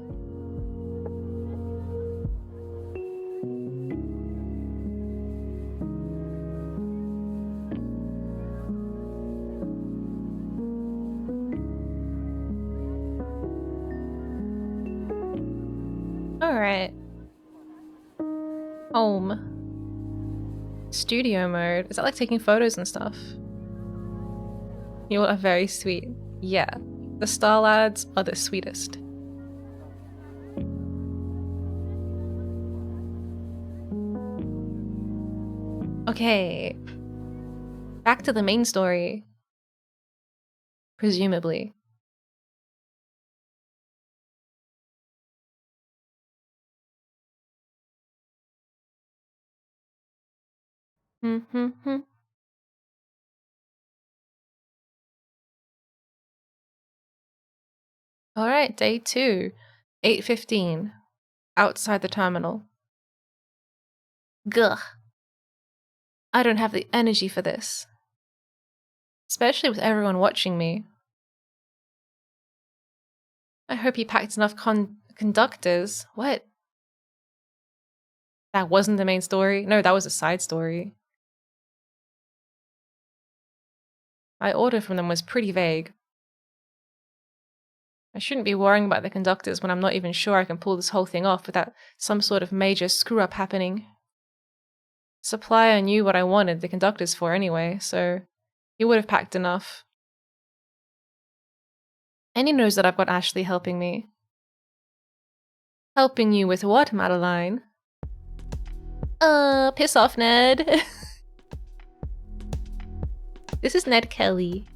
Alright. Home. Studio mode. Is that like taking photos and stuff? You are very sweet. Yeah. The Star Lads are the sweetest. Okay. Back to the main story. Presumably. Alright, day 2. 8:15. Outside the terminal. Gugh. I don't have the energy for this. Especially with everyone watching me. I hope he packed enough conductors. What? That wasn't the main story? No, that was a side story. My order from them was pretty vague. I shouldn't be worrying about the conductors when I'm not even sure I can pull this whole thing off without some sort of major screw-up happening. Supplier knew what I wanted the conductors for anyway, so he would have packed enough. And he knows that I've got Ashley helping me. Helping you with what, Madeline? Piss off, Ned. This is Ned Kelly.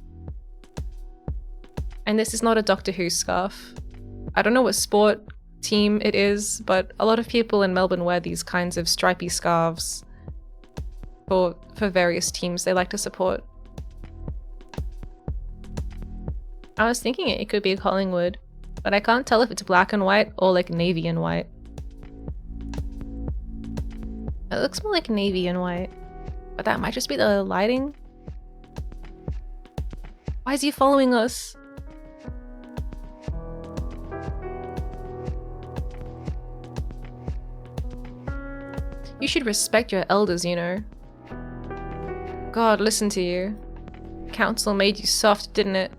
And this is not a Doctor Who scarf. I don't know what sport team it is, but a lot of people in Melbourne wear these kinds of stripy scarves for various teams they like to support. I was thinking it could be Collingwood, but I can't tell if it's black and white or like navy and white. It looks more like navy and white, but that might just be the lighting. Why is he following us? You should respect your elders, you know. God, listen to you. Council made you soft, didn't it?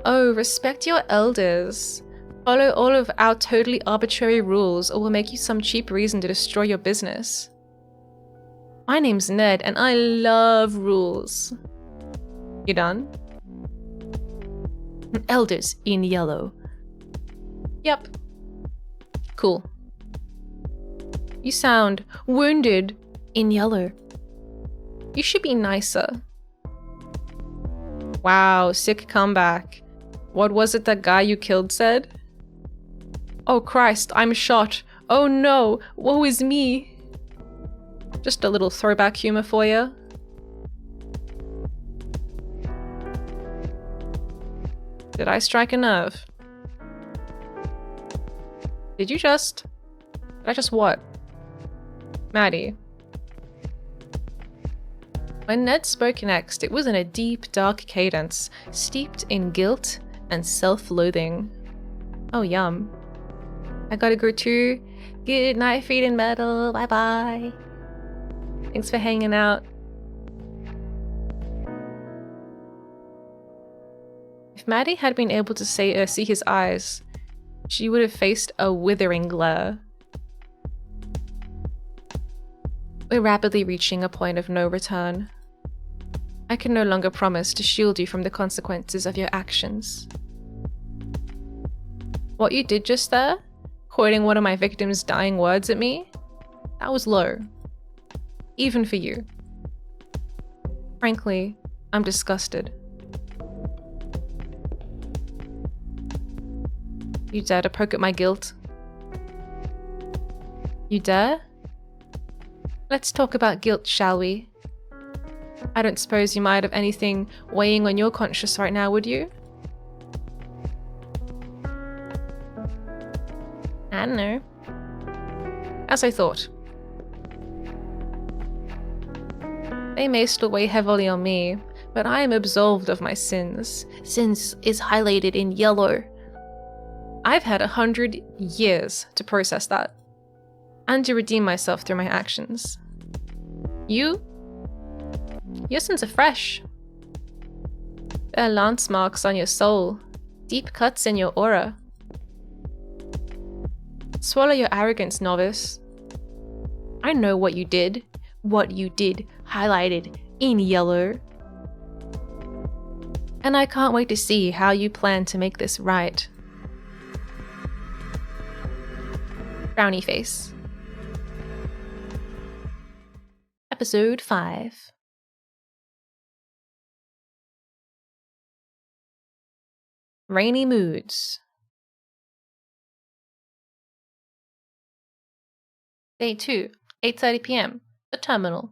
Oh, respect your elders. Follow all of our totally arbitrary rules or we'll make you some cheap reason to destroy your business. My name's Ned and I love rules. You done? Elders in yellow. Yep. Cool. You sound wounded in yellow. You should be nicer. Wow, sick comeback. What was it that guy you killed said? Oh Christ, I'm shot. Oh no, woe is me. Just a little throwback humor for you. Did I strike a nerve? Did I just what? Maddie. When Ned spoke next, it was in a deep, dark cadence, steeped in guilt and self-loathing. Oh, yum. I gotta go too. Good night, feet in metal. Bye-bye. Thanks for hanging out. If Maddie had been able to see his eyes, she would have faced a withering glare. We're rapidly reaching a point of no return. I can no longer promise to shield you from the consequences of your actions. What you did just there, quoting one of my victims' dying words at me, that was low. Even for you. Frankly, I'm disgusted. You dare to poke at my guilt? You dare? Let's talk about guilt, shall we? I don't suppose you might have anything weighing on your conscience right now, would you? I don't know. As I thought. They may still weigh heavily on me, but I am absolved of my sins. Sins is highlighted in yellow. I've had 100 years to process that, and to redeem myself through my actions. Your sins are fresh. There are lance marks on your soul, deep cuts in your aura. Swallow your arrogance, novice. I know what you did highlighted in yellow. And I can't wait to see how you plan to make this right. Frowny face. Episode 5. Rainy moods. Day 2, 8:30 p.m. The terminal.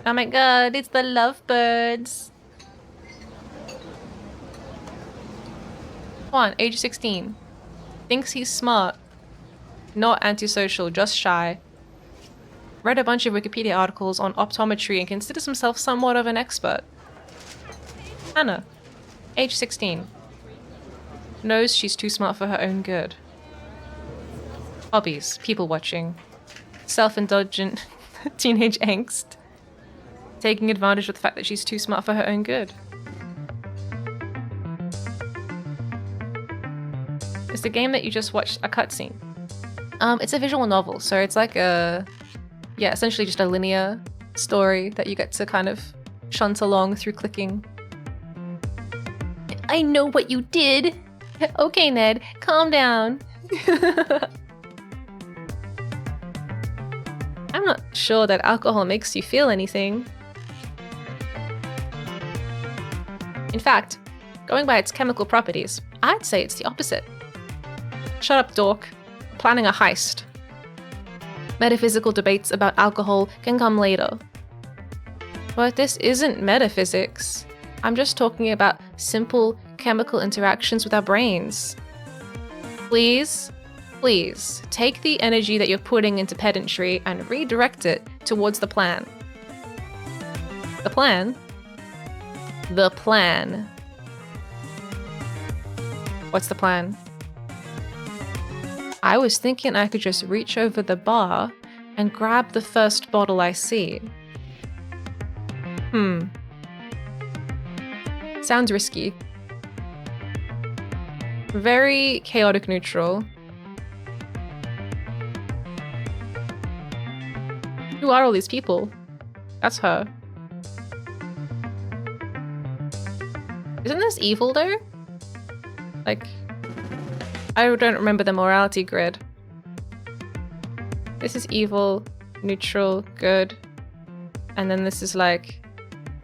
Oh my god, it's the lovebirds. Juan, age 16. Thinks he's smart. Not antisocial, just shy. Read a bunch of Wikipedia articles on optometry and considers himself somewhat of an expert. Hannah, age 16. Knows she's too smart for her own good. Hobbies, people watching. Self-indulgent teenage angst. Taking advantage of the fact that she's too smart for her own good. It's the game that you just watched a cutscene. It's a visual novel, so it's like essentially just a linear story that you get to kind of shunt along through clicking. I know what you did! Okay, Ned, calm down. not sure that alcohol makes you feel anything. In fact, going by its chemical properties, I'd say it's the opposite. Shut up, dork. Planning a heist. Metaphysical debates about alcohol can come later. But this isn't metaphysics. I'm just talking about simple chemical interactions with our brains. Please, please, take the energy that you're putting into pedantry and redirect it towards the plan. The plan? The plan. What's the plan? I was thinking I could just reach over the bar and grab the first bottle I see. Sounds risky. Very chaotic neutral. Who are all these people? That's her. Isn't this evil though? Like, I don't remember the morality grid. This is evil, neutral, good. And then this is like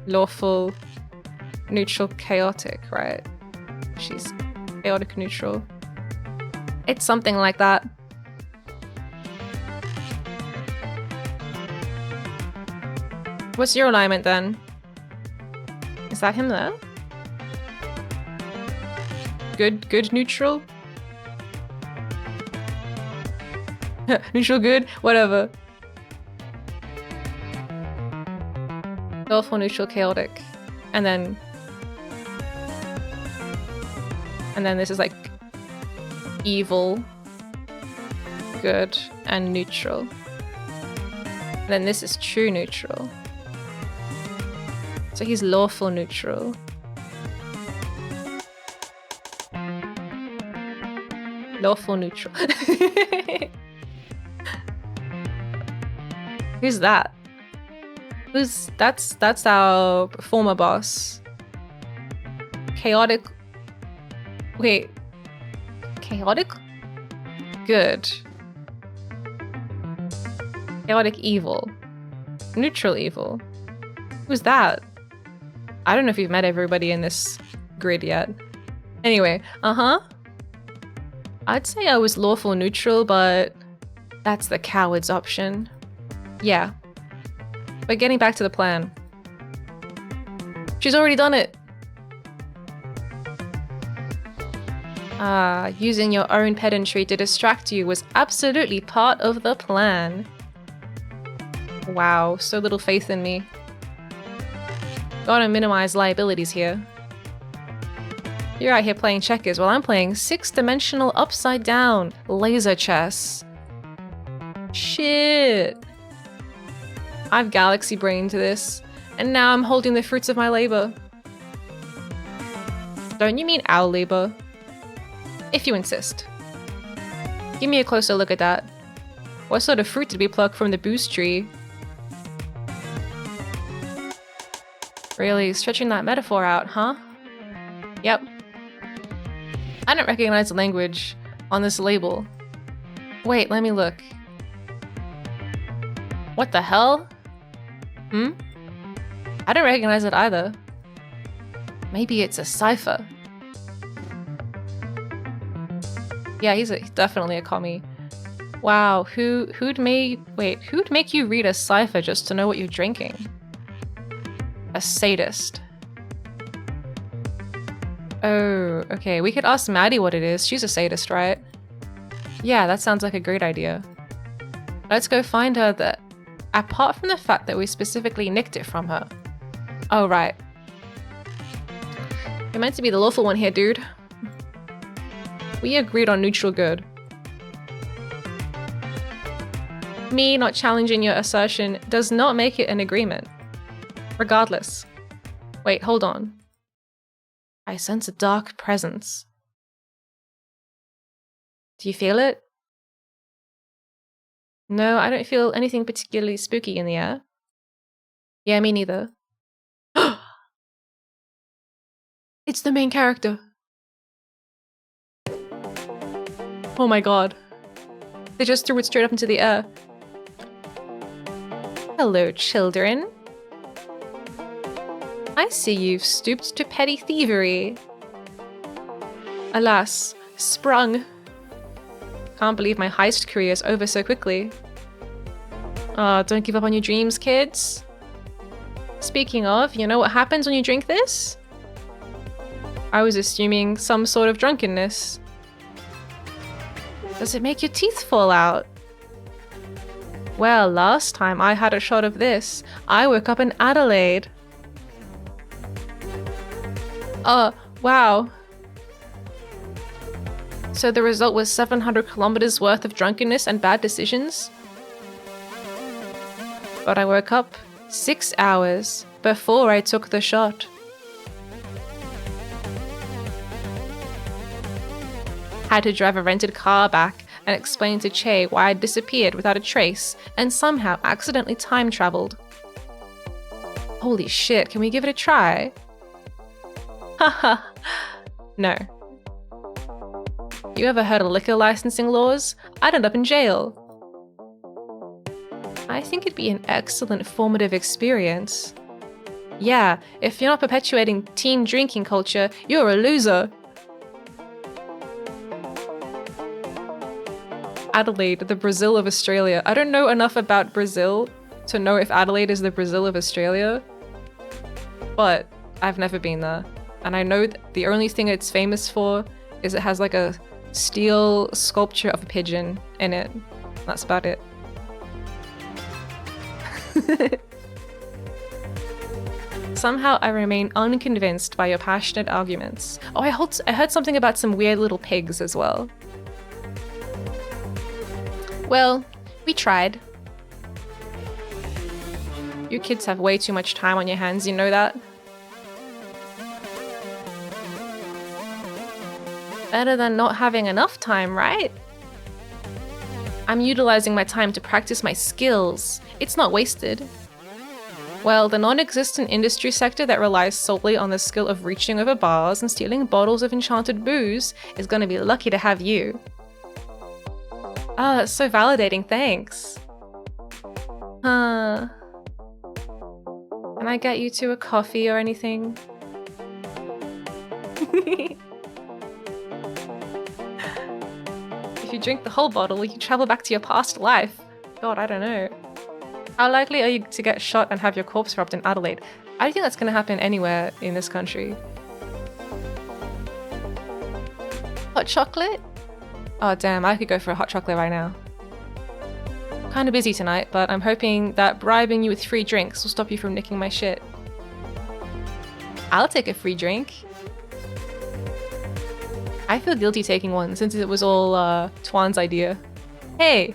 lawful, neutral, chaotic, right? She's chaotic neutral. It's something like that. What's your alignment then? Is that him there? Good, neutral? Neutral, good, whatever. Lawful, neutral, chaotic. And then this is like evil, good, and neutral. And then this is true neutral. So he's lawful neutral. Lawful neutral. Who's that? That's our former boss. Chaotic. Wait. Chaotic? Good. Chaotic evil. Neutral evil. Who's that? I don't know if you've met everybody in this grid yet. Anyway, I'd say I was lawful neutral, but that's the coward's option. Yeah. But getting back to the plan. She's already done it! Using your own pedantry to distract you was absolutely part of the plan. Wow, so little faith in me. Gotta minimize liabilities here. You're out here playing checkers while I'm playing 6-dimensional upside down laser chess. Shit. I've galaxy brained this, and now I'm holding the fruits of my labor. Don't you mean our labor? If you insist. Give me a closer look at that. What sort of fruit did we pluck from the boost tree? Really stretching that metaphor out, huh? Yep. I don't recognize the language on this label. Wait, let me look. What the hell? I don't recognize it either. Maybe it's a cipher. Yeah, he's definitely a commie. Wow, who'd make you read a cipher just to know what you're drinking? A sadist. Oh, okay, we could ask Maddie what it is. She's a sadist, right? Yeah, that sounds like a great idea. Let's go find her apart from the fact that we specifically nicked it from her. Oh, right. You're meant to be the lawful one here, dude. We agreed on neutral good. Me not challenging your assertion does not make it an agreement. Regardless. Wait, hold on. I sense a dark presence. Do you feel it? No, I don't feel anything particularly spooky in the air. Yeah, me neither. It's the main character. Oh my god. They just threw it straight up into the air. Hello, children. I see you've stooped to petty thievery. Alas, sprung. Can't believe my heist career is over so quickly. Don't give up on your dreams, kids. Speaking of, you know what happens when you drink this? I was assuming some sort of drunkenness. Does it make your teeth fall out? Well, last time I had a shot of this, I woke up in Adelaide. Wow. So the result was 700 kilometers worth of drunkenness and bad decisions? But I woke up 6 hours before I took the shot. Had to drive a rented car back and explain to Che why I disappeared without a trace and somehow accidentally time traveled. Holy shit, can we give it a try? Haha. No. You ever heard of liquor licensing laws? I'd end up in jail. I think it'd be an excellent formative experience. Yeah, if you're not perpetuating teen drinking culture, you're a loser. Adelaide, the Brazil of Australia. I don't know enough about Brazil to know if Adelaide is the Brazil of Australia, but I've never been there. And I know that the only thing it's famous for is it has like a steel sculpture of a pigeon in it. That's about it. Somehow I remain unconvinced by your passionate arguments. Oh, I heard something about some weird little pigs as well. Well, we tried. You kids have way too much time on your hands, you know that? Better than not having enough time, right? I'm utilizing my time to practice my skills. It's not wasted. Well, the non-existent industry sector that relies solely on the skill of reaching over bars and stealing bottles of enchanted booze is gonna be lucky to have you. Ah, that's so validating, thanks. Can I get you two a coffee or anything? If you drink the whole bottle, you travel back to your past life. God, I don't know. How likely are you to get shot and have your corpse robbed in Adelaide? I don't think that's gonna happen anywhere in this country. Hot chocolate? Oh damn, I could go for a hot chocolate right now. Kinda busy tonight, but I'm hoping that bribing you with free drinks will stop you from nicking my shit. I'll take a free drink. I feel guilty taking one since it was all Tuan's idea. Hey!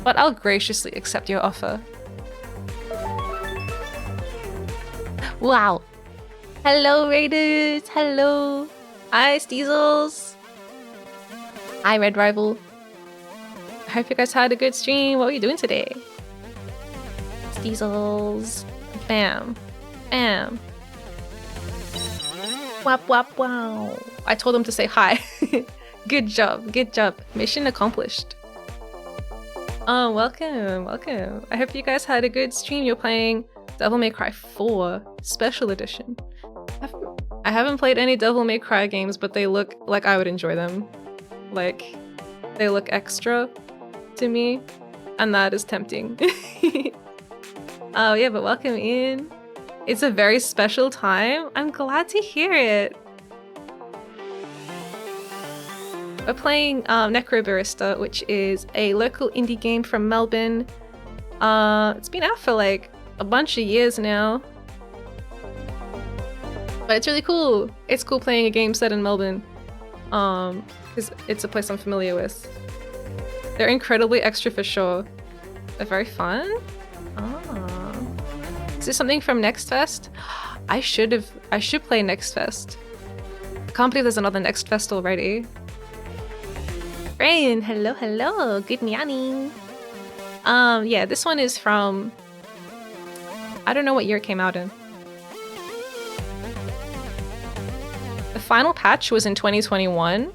But I'll graciously accept your offer. Wow! Hello Raiders! Hello! Hi Steezles! Hi Red Rival! I hope you guys had a good stream. What were you doing today? Steezles! Bam! Bam! Wap wap wow! I told them to say hi. Good job, good job. Mission accomplished. Oh, welcome, welcome. I hope you guys had a good stream. You're playing Devil May Cry 4 Special Edition. I haven't played any Devil May Cry games, but they look like I would enjoy them. Like, they look extra to me, and that is tempting. Oh yeah, but welcome in. It's a very special time. I'm glad to hear it. We're playing Necrobarista, which is a local indie game from Melbourne. It's been out for like a bunch of years now. But it's really cool. It's cool playing a game set in Melbourne. Because it's a place I'm familiar with. They're incredibly extra for sure. They're very fun. Ah. Is this something from Next Fest? I should play Next Fest. I can't believe there's another Next Fest already. Rain, hello, hello, good morning. Yeah, this one is from... I don't know what year it came out in. The final patch was in 2021.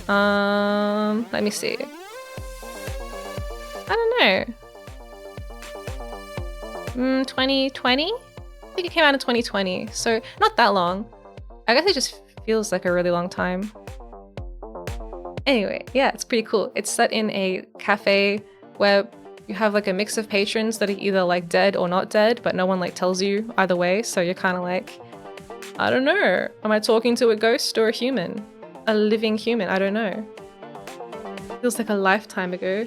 Let me see. I don't know. 2020? I think it came out in 2020, so not that long. I guess it just feels like a really long time. Anyway, yeah, it's pretty cool. It's set in a cafe where you have like a mix of patrons that are either like dead or not dead, but no one like tells you either way, so you're kind of like, I don't know, am I talking to a ghost or a human? A living human, I don't know. Feels like a lifetime ago.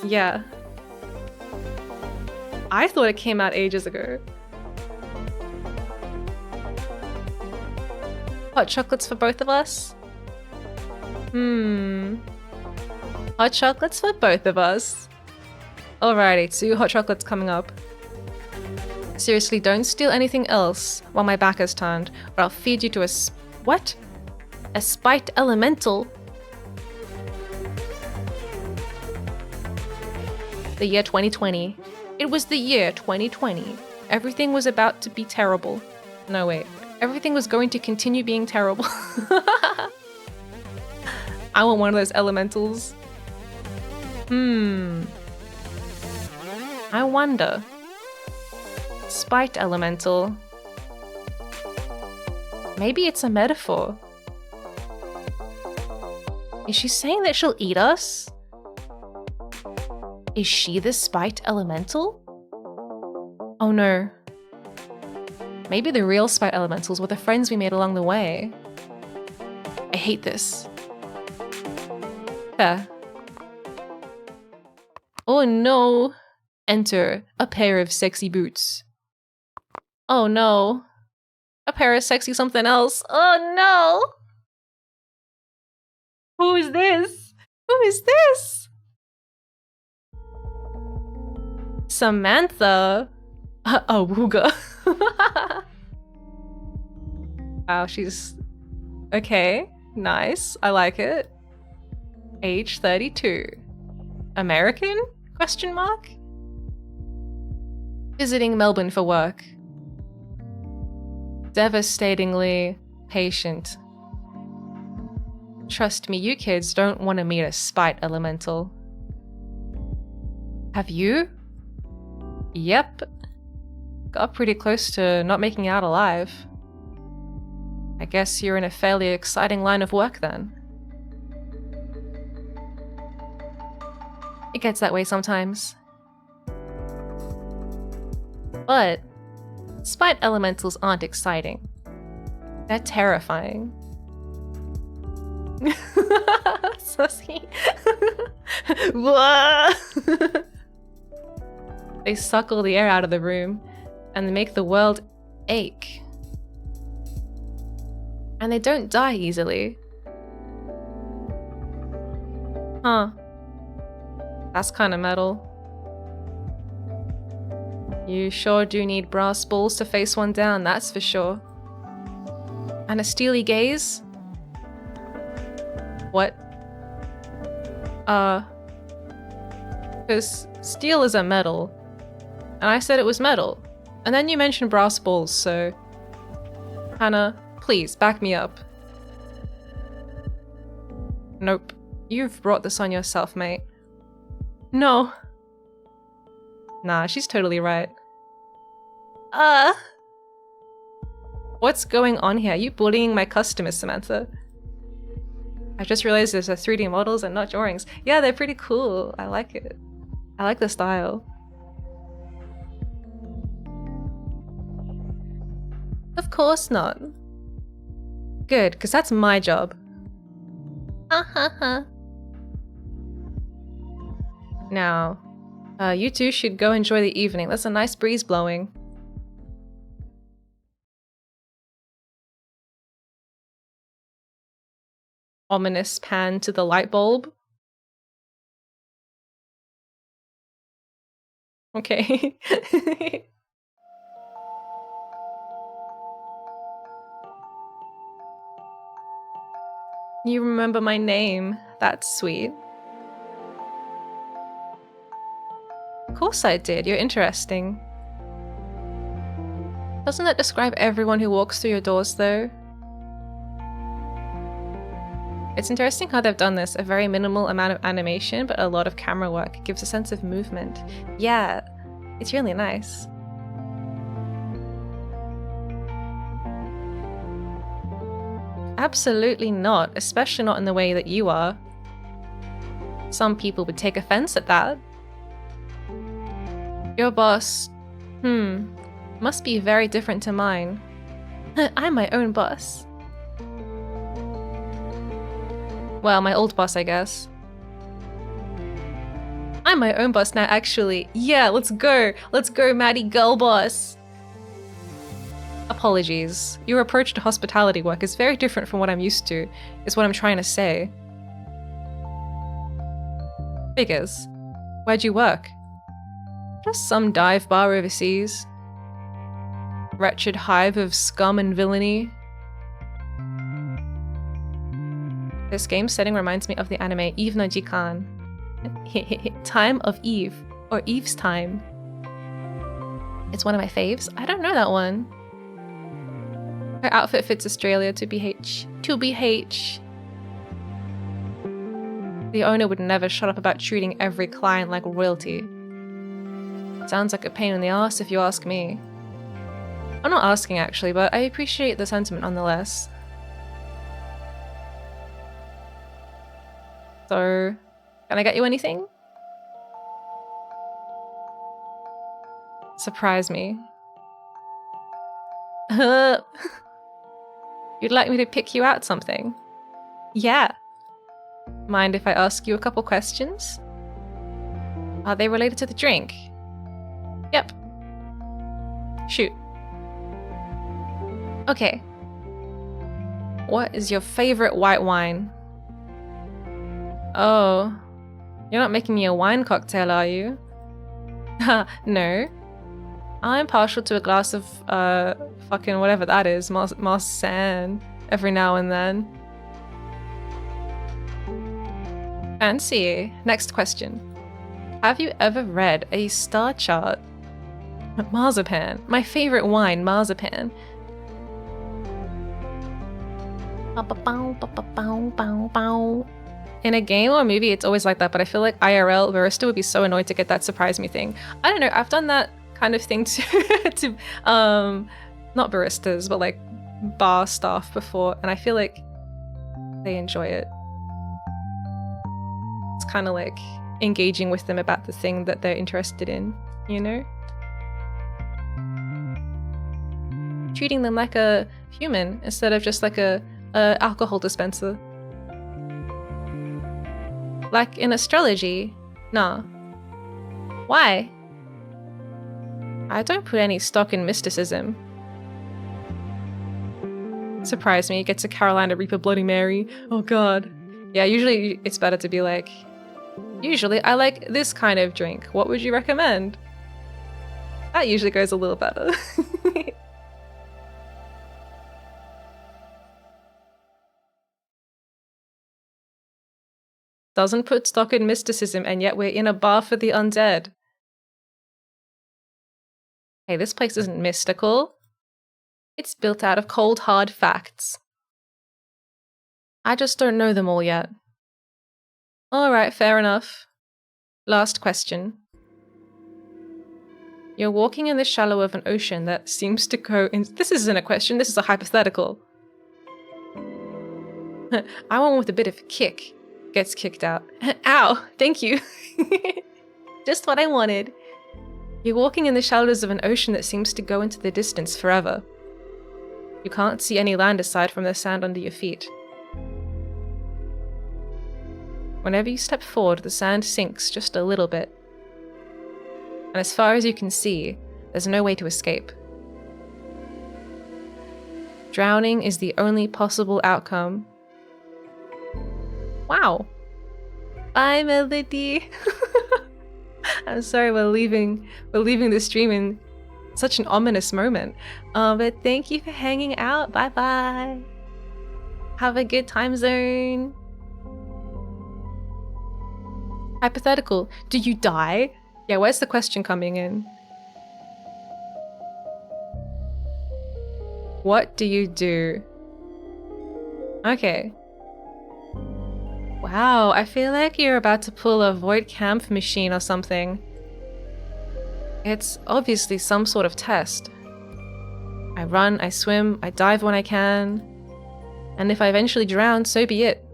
Yeah. I thought it came out ages ago. Hot chocolates for both of us? Hot chocolates for both of us. Alrighty, 2 hot chocolates coming up. Seriously, don't steal anything else while my back is turned, or I'll feed you to a what? A spiked elemental? The year 2020. It was the year 2020. Everything was about to be terrible. No, wait. Everything was going to continue being terrible. I want one of those elementals. I wonder. Spiked elemental. Maybe it's a metaphor. Is she saying that she'll eat us? Is she the spiked elemental? Oh no. Maybe the real spiked elementals were the friends we made along the way. I hate this. Yeah. Oh no. Enter a pair of sexy boots. Oh no. A pair of sexy something else. Oh no. Who is this? Who is this? Samantha. Awooga. Wow, she's okay. Nice. I like it. Age 32. American? Question mark? Visiting Melbourne for work. Devastatingly patient. Trust me, you kids don't want to meet a spite elemental. Have you? Yep. Got pretty close to not making it out alive. I guess you're in a fairly exciting line of work then. It gets that way sometimes. But spite elementals aren't exciting. They're terrifying. Sussy. They suck all the air out of the room and they make the world ache. And they don't die easily. Huh. That's kind of metal. You sure do need brass balls to face one down, that's for sure. And a steely gaze? What? Because steel is a metal. And I said it was metal. And then you mentioned brass balls, so... Hannah, please, back me up. Nope. You've brought this on yourself, mate. No. Nah, she's totally right. What's going on here? Are you bullying my customers, Samantha? I just realized there's 3D models and not drawings. Yeah, they're pretty cool. I like it. I like the style. Of course not. Good, because that's my job. Now, you two should go enjoy the evening. There's a nice breeze blowing. Ominous pan to the light bulb. Okay. You remember my name. That's sweet. Of course I did. You're interesting. Doesn't that describe everyone who walks through your doors, though? It's interesting how they've done this. A very minimal amount of animation, but a lot of camera work. It gives a sense of movement. Yeah, It's really nice. Absolutely not, especially not in the way that you are. Some people would take offense at that. Your boss, must be very different to mine. I'm my own boss. Well, my old boss, I guess. I'm my own boss now, actually. Yeah, let's go. Let's go, Maddie, girl boss. Apologies. Your approach to hospitality work is very different from what I'm used to, is what I'm trying to say. Figures. Where'd you work? Just some dive bar overseas. Wretched hive of scum and villainy. This game's setting reminds me of the anime Eve no Jikan. Time of Eve, or Eve's Time. It's one of my faves. I don't know that one. Her outfit fits Australia to BH. To BH. The owner would never shut up about treating every client like royalty. Sounds like a pain in the ass if you ask me. I'm not asking actually, but I appreciate the sentiment nonetheless. So, can I get you anything? Surprise me. You'd like me to pick you out something? Yeah. Mind if I ask you a couple questions? Are they related to the drink? Yep. Shoot. Okay. What is your favorite white wine? Oh. You're not making me a wine cocktail, are you? No. I'm partial to a glass of, fucking whatever that is, Marsanne, every now and then. Fancy. Next question. Have you ever read a star chart? Marzipan. My favorite wine, marzipan. In a game or movie, it's always like that, but I feel like IRL, Barista would be so annoyed to get that surprise me thing. I don't know, I've done that kind of thing to not baristas, but like bar staff before, and I feel like they enjoy it. It's kind of like engaging with them about the thing that they're interested in, you know? Treating them like a human instead of just like a alcohol dispenser. Like in astrology? Nah. Why? I don't put any stock in mysticism. Surprise me, get to Carolina Reaper Bloody Mary. Oh god. Yeah, usually it's better to be like, usually I like this kind of drink. What would you recommend? That usually goes a little better. Doesn't put stock in mysticism, and yet we're in a bar for the undead. Hey, this place isn't mystical. It's built out of cold, hard facts. I just don't know them all yet. Alright, fair enough. Last question. You're walking in the shallow of an ocean that seems to go in— This isn't a question, this is a hypothetical. I want one with a bit of a kick. Gets kicked out. Ow! Thank you! Just what I wanted. You're walking in the shallows of an ocean that seems to go into the distance forever. You can't see any land aside from the sand under your feet. Whenever you step forward, the sand sinks just a little bit. And as far as you can see, there's no way to escape. Drowning is the only possible outcome. Wow. Bye, Melody. I'm sorry we're leaving the stream in such an ominous moment. But thank you for hanging out. Bye bye. Have a good time zone. Hypothetical. Do you die? Yeah, where's the question coming in? What do you do? Okay. Wow, I feel like you're about to pull a void camp machine or something. It's obviously some sort of test. I run, I swim, I dive when I can, and if I eventually drown, so be it.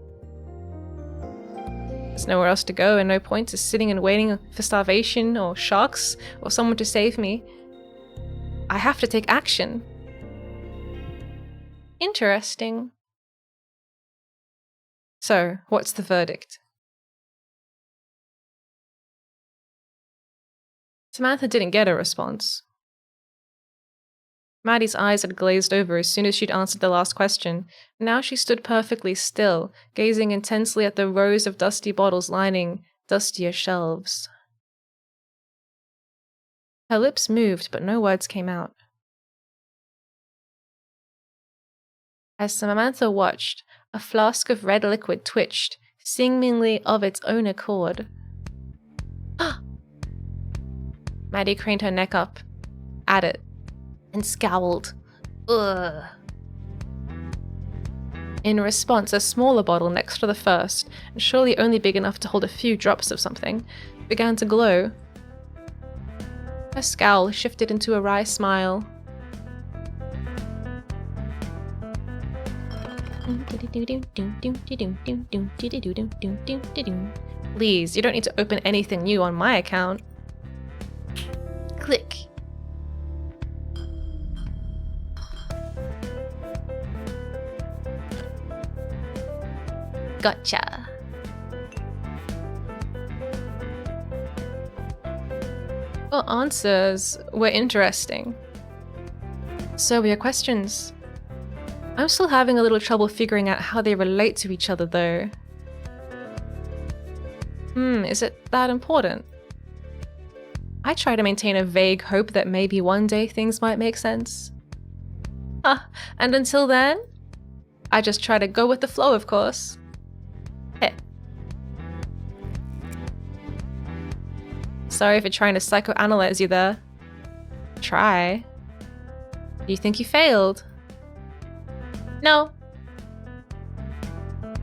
There's nowhere else to go and no point to sitting and waiting for starvation or sharks or someone to save me. I have to take action. Interesting. So, what's the verdict? Samantha didn't get a response. Maddie's eyes had glazed over as soon as she'd answered the last question. Now she stood perfectly still, gazing intensely at the rows of dusty bottles lining dustier shelves. Her lips moved, but no words came out. As Samantha watched, a flask of red liquid twitched, seemingly of its own accord. Maddie craned her neck up at it and scowled. Ugh. In response, a smaller bottle next to the first, and surely only big enough to hold a few drops of something, began to glow. Her scowl shifted into a wry smile. Please, you don't need to open anything new on my account. Click. Gotcha. Your answers were interesting. So were your questions. I'm still having a little trouble figuring out how they relate to each other, though. Is it that important? I try to maintain a vague hope that maybe one day things might make sense. And until then, I just try to go with the flow, of course. Hey. Sorry for trying to psychoanalyze you there. Try. Do you think you failed? No.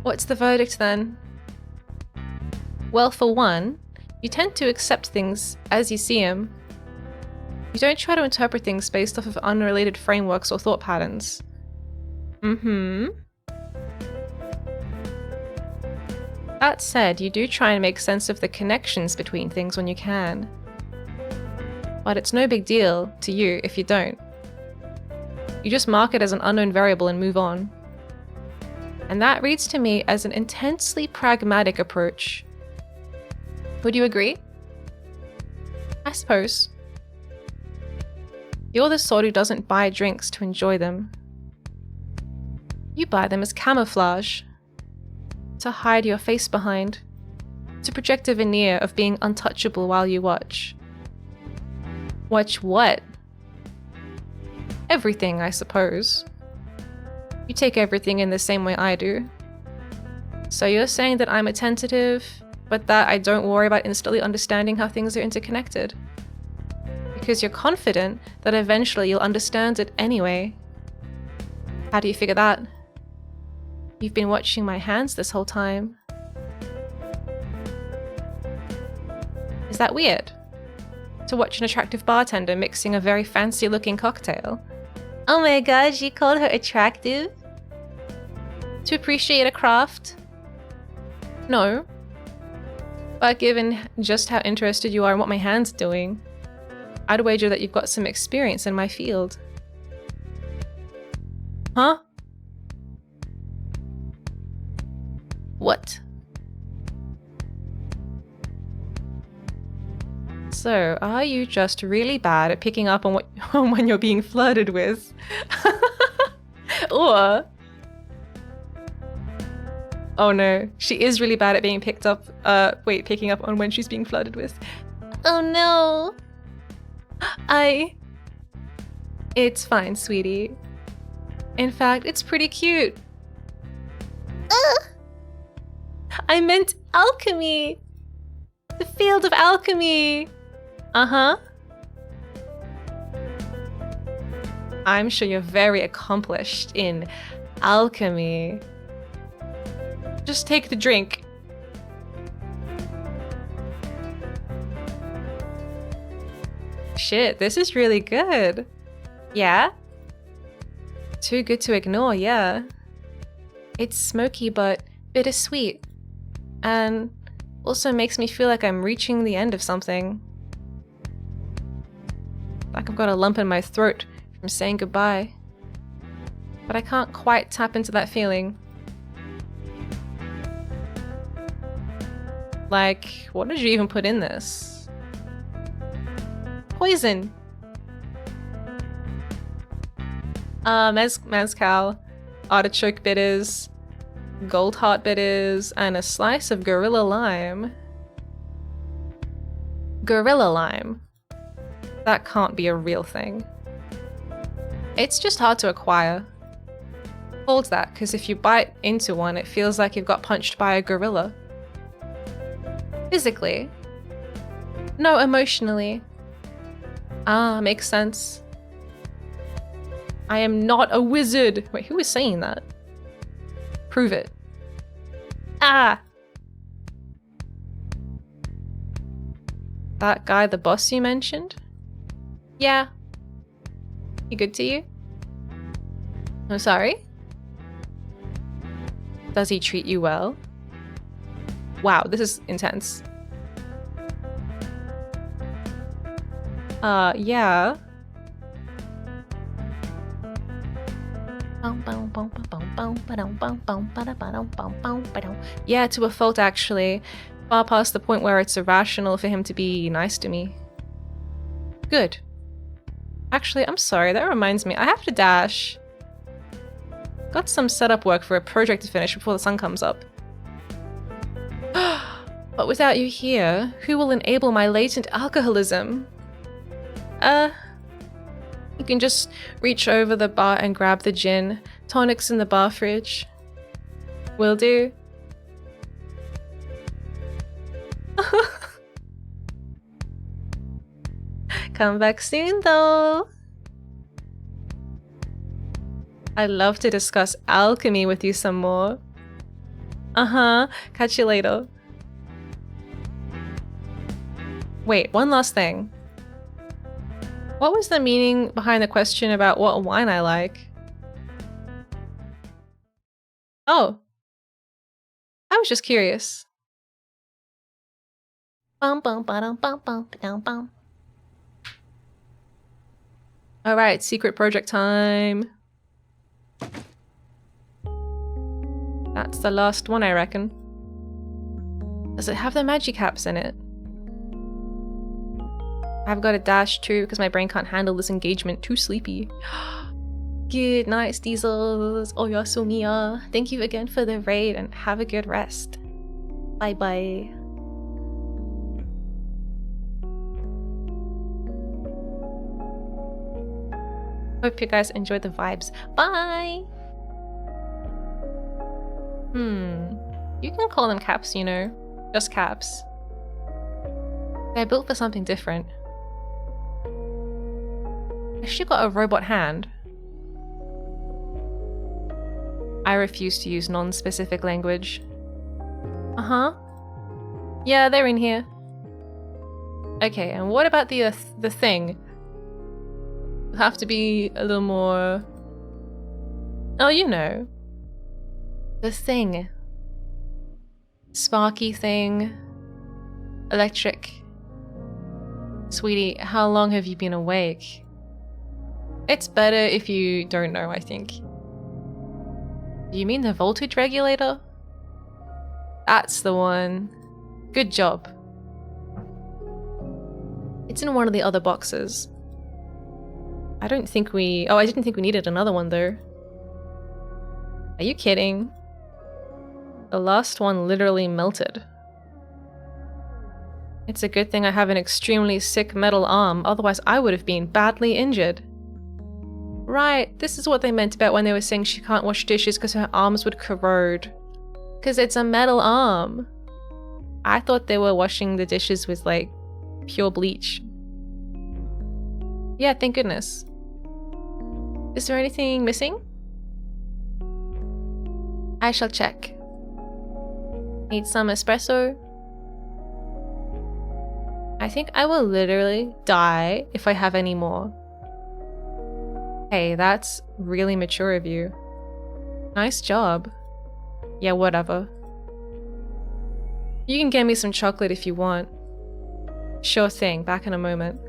What's the verdict then? Well, for one, you tend to accept things as you see them. You don't try to interpret things based off of unrelated frameworks or thought patterns. That said, you do try and make sense of the connections between things when you can. But it's no big deal to you if you don't. You just mark it as an unknown variable and move on. And that reads to me as an intensely pragmatic approach. Would you agree? I suppose. You're the sort who doesn't buy drinks to enjoy them. You buy them as camouflage. To hide your face behind. To project a veneer of being untouchable while you watch. Watch what? Everything, I suppose. You take everything in the same way I do. So you're saying that I'm attentive, but that I don't worry about instantly understanding how things are interconnected. Because you're confident that eventually you'll understand it anyway. How do you figure that? You've been watching my hands this whole time. Is that weird? To watch an attractive bartender mixing a very fancy-looking cocktail. Oh my gosh, you called her attractive? To appreciate a craft? No. But given just how interested you are in what my hand's doing, I'd wager that you've got some experience in my field. Huh? What? So, are you just really bad at picking up on what when you're being flirted with? Or... Oh no, she is really bad at being picking up on when she's being flirted with. Oh no. It's fine, sweetie. In fact, it's pretty cute. I meant alchemy. The field of alchemy. Uh-huh. I'm sure you're very accomplished in alchemy. Just take the drink. Shit, this is really good. Yeah? Too good to ignore, yeah. It's smoky but bittersweet. And also makes me feel like I'm reaching the end of something. Like I've got a lump in my throat from saying goodbye. But I can't quite tap into that feeling. Like, what did you even put in this? Poison! Mezcal, artichoke bitters, gold heart bitters, and a slice of gorilla lime. Gorilla lime. That can't be a real thing. It's just hard to acquire. Hold that, because if you bite into one, it feels like you've got punched by a gorilla. Physically. No, emotionally. Ah, makes sense. I am not a wizard! Wait, who was saying that? Prove it. Ah! That guy, the boss you mentioned? Yeah. He good to you? I'm sorry? Does he treat you well? Wow, this is intense. Yeah. Yeah, to a fault actually. Far past the point where it's irrational for him to be nice to me. Good. Actually, I'm sorry, that reminds me, I have to dash. Got some setup work for a project to finish before the sun comes up. But without you here, who will enable my latent alcoholism? You can just reach over the bar and grab the gin. Tonics in the bar fridge. Will do. Come back soon though. I'd love to discuss alchemy with you some more. Catch you later. Wait, one last thing. What was the meaning behind the question about what wine I like? Oh. I was just curious. Alright, secret project time. That's the last one, I reckon. Does it have the Magicaps in it? I've got a dash too because my brain can't handle this engagement. Too sleepy. Good night, Diesels. Oyasumiya. Thank you again for the raid and have a good rest. Bye bye. Hope you guys enjoyed the vibes. Bye! You can call them caps, you know. Just caps. They're built for something different. Has she got a robot hand? I refuse to use non-specific language. Yeah, they're in here. Okay, and what about the thing? It'll have to be a little more... Oh, you know. The thing. Sparky thing. Electric. Sweetie, how long have you been awake? It's better if you don't know, I think. Do you mean the voltage regulator? That's the one. Good job. It's in one of the other boxes. I didn't think we needed another one though. Are you kidding? The last one literally melted. It's a good thing I have an extremely sick metal arm, otherwise I would have been badly injured. Right, this is what they meant about when they were saying she can't wash dishes because her arms would corrode. Because it's a metal arm. I thought they were washing the dishes with like pure bleach. Yeah, thank goodness. Is there anything missing? I shall check. Need some espresso? I think I will literally die if I have any more. Hey, that's really mature of you. Nice job. Yeah, whatever. You can get me some chocolate if you want. Sure thing, back in a moment.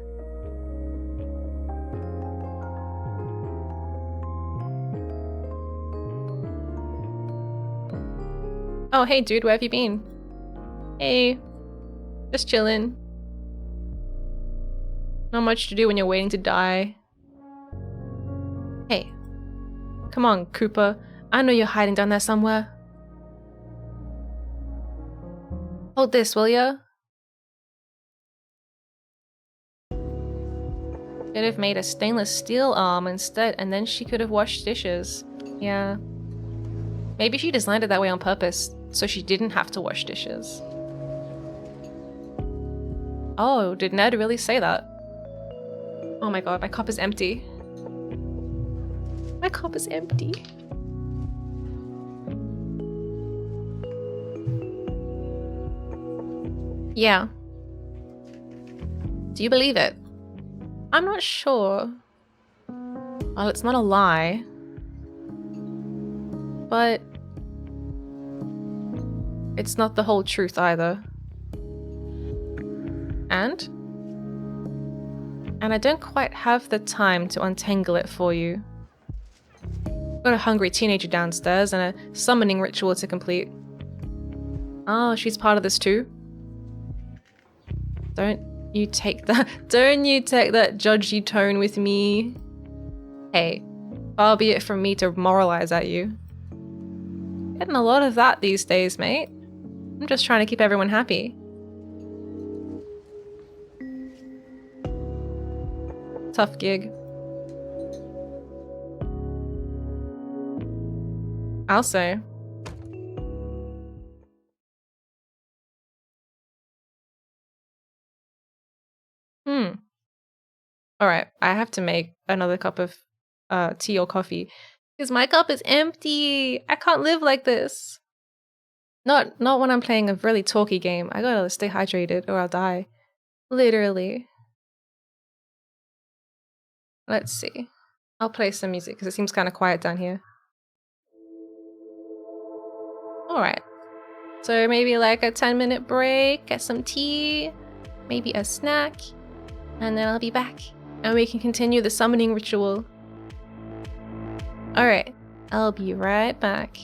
Oh, hey dude, where have you been? Hey. Just chillin'. Not much to do when you're waiting to die. Hey. Come on, Cooper. I know you're hiding down there somewhere. Hold this, will ya? Could have made a stainless steel arm instead, and then she could have washed dishes. Yeah. Maybe she designed it that way on purpose, so she didn't have to wash dishes. Oh, did Ned really say that? Oh my god, my cup is empty. My cup is empty. Yeah. Do you believe it? I'm not sure. Well, it's not a lie. But it's not the whole truth either. And I don't quite have the time to untangle it for you. Got a hungry teenager downstairs and a summoning ritual to complete. Oh, she's part of this too? Don't you take that judgy tone with me. Hey, far be it from me to moralize at you. Getting a lot of that these days, mate. I'm just trying to keep everyone happy. Tough gig. I'll say. Alright, I have to make another cup of tea or coffee. Because my cup is empty! I can't live like this! Not when I'm playing a really talky game. I gotta stay hydrated or I'll die. Literally. Let's see. I'll play some music because it seems kind of quiet down here. Alright. So maybe like a 10-minute break, get some tea, maybe a snack, and then I'll be back. And we can continue the summoning ritual. Alright, I'll be right back.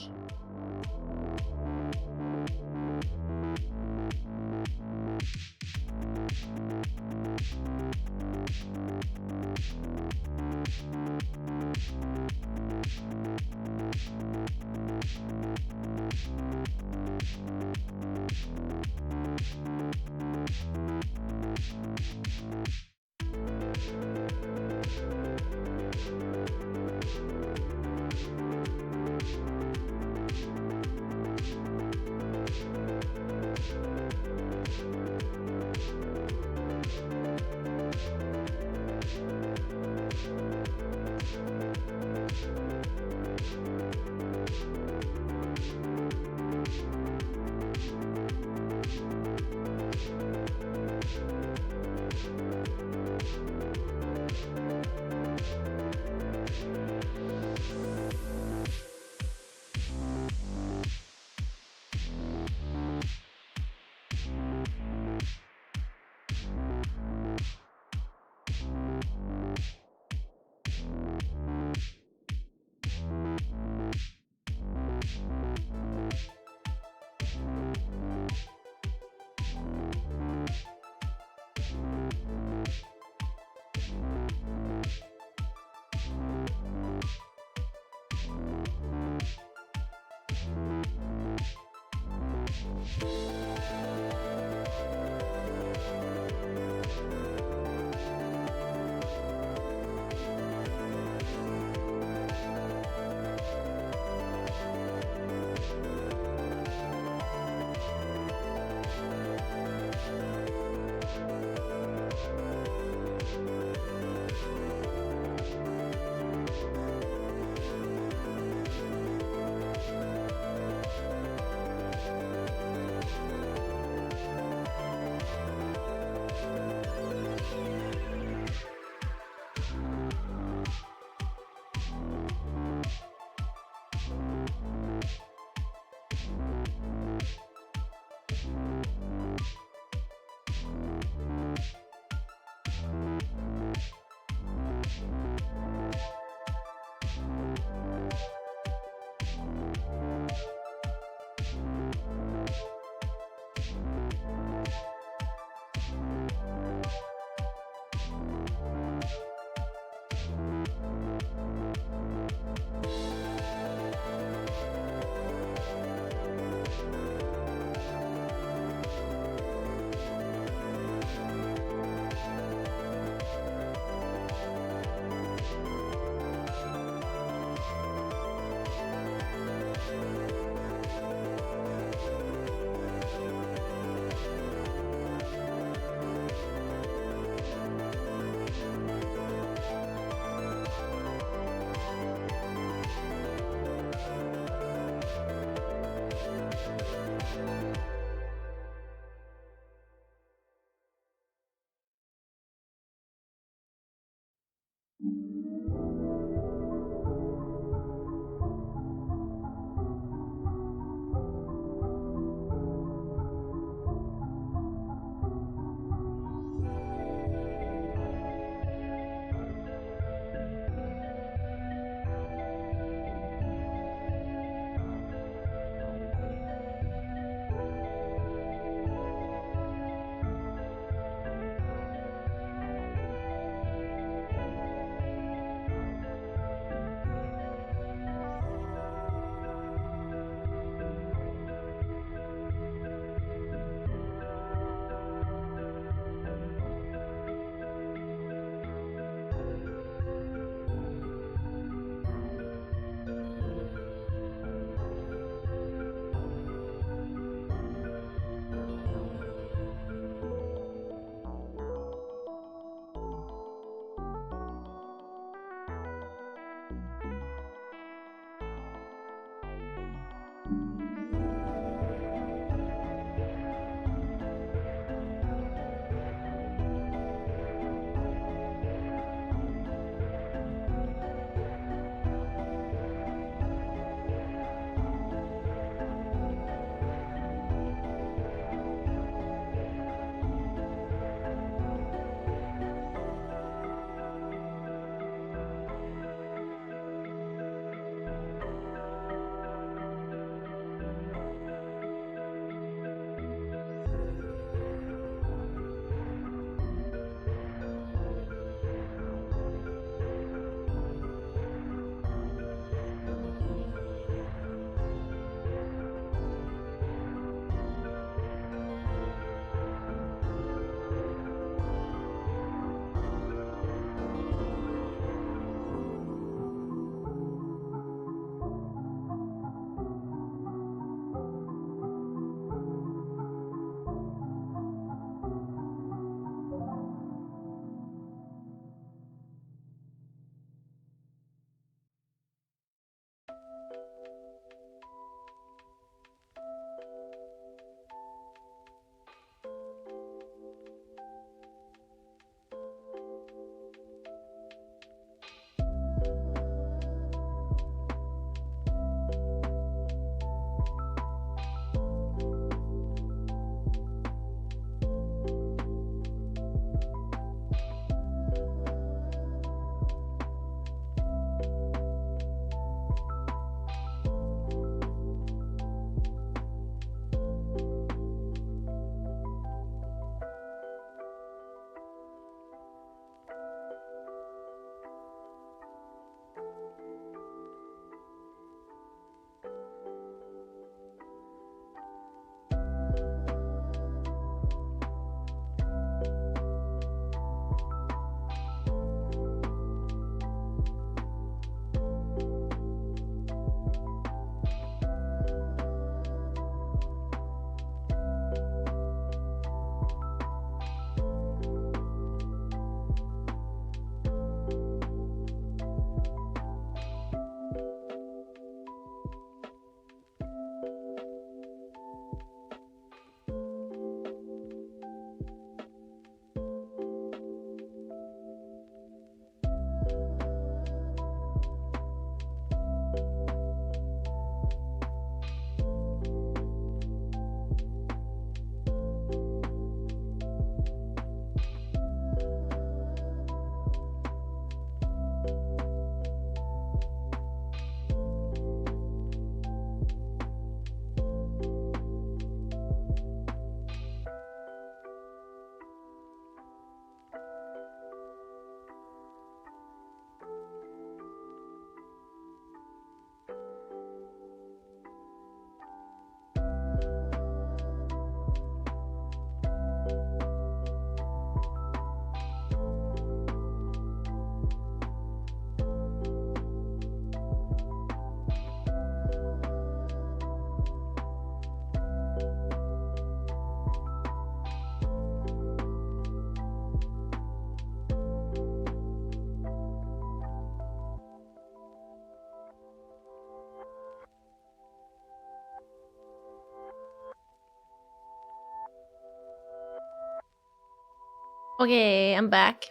Okay, I'm back.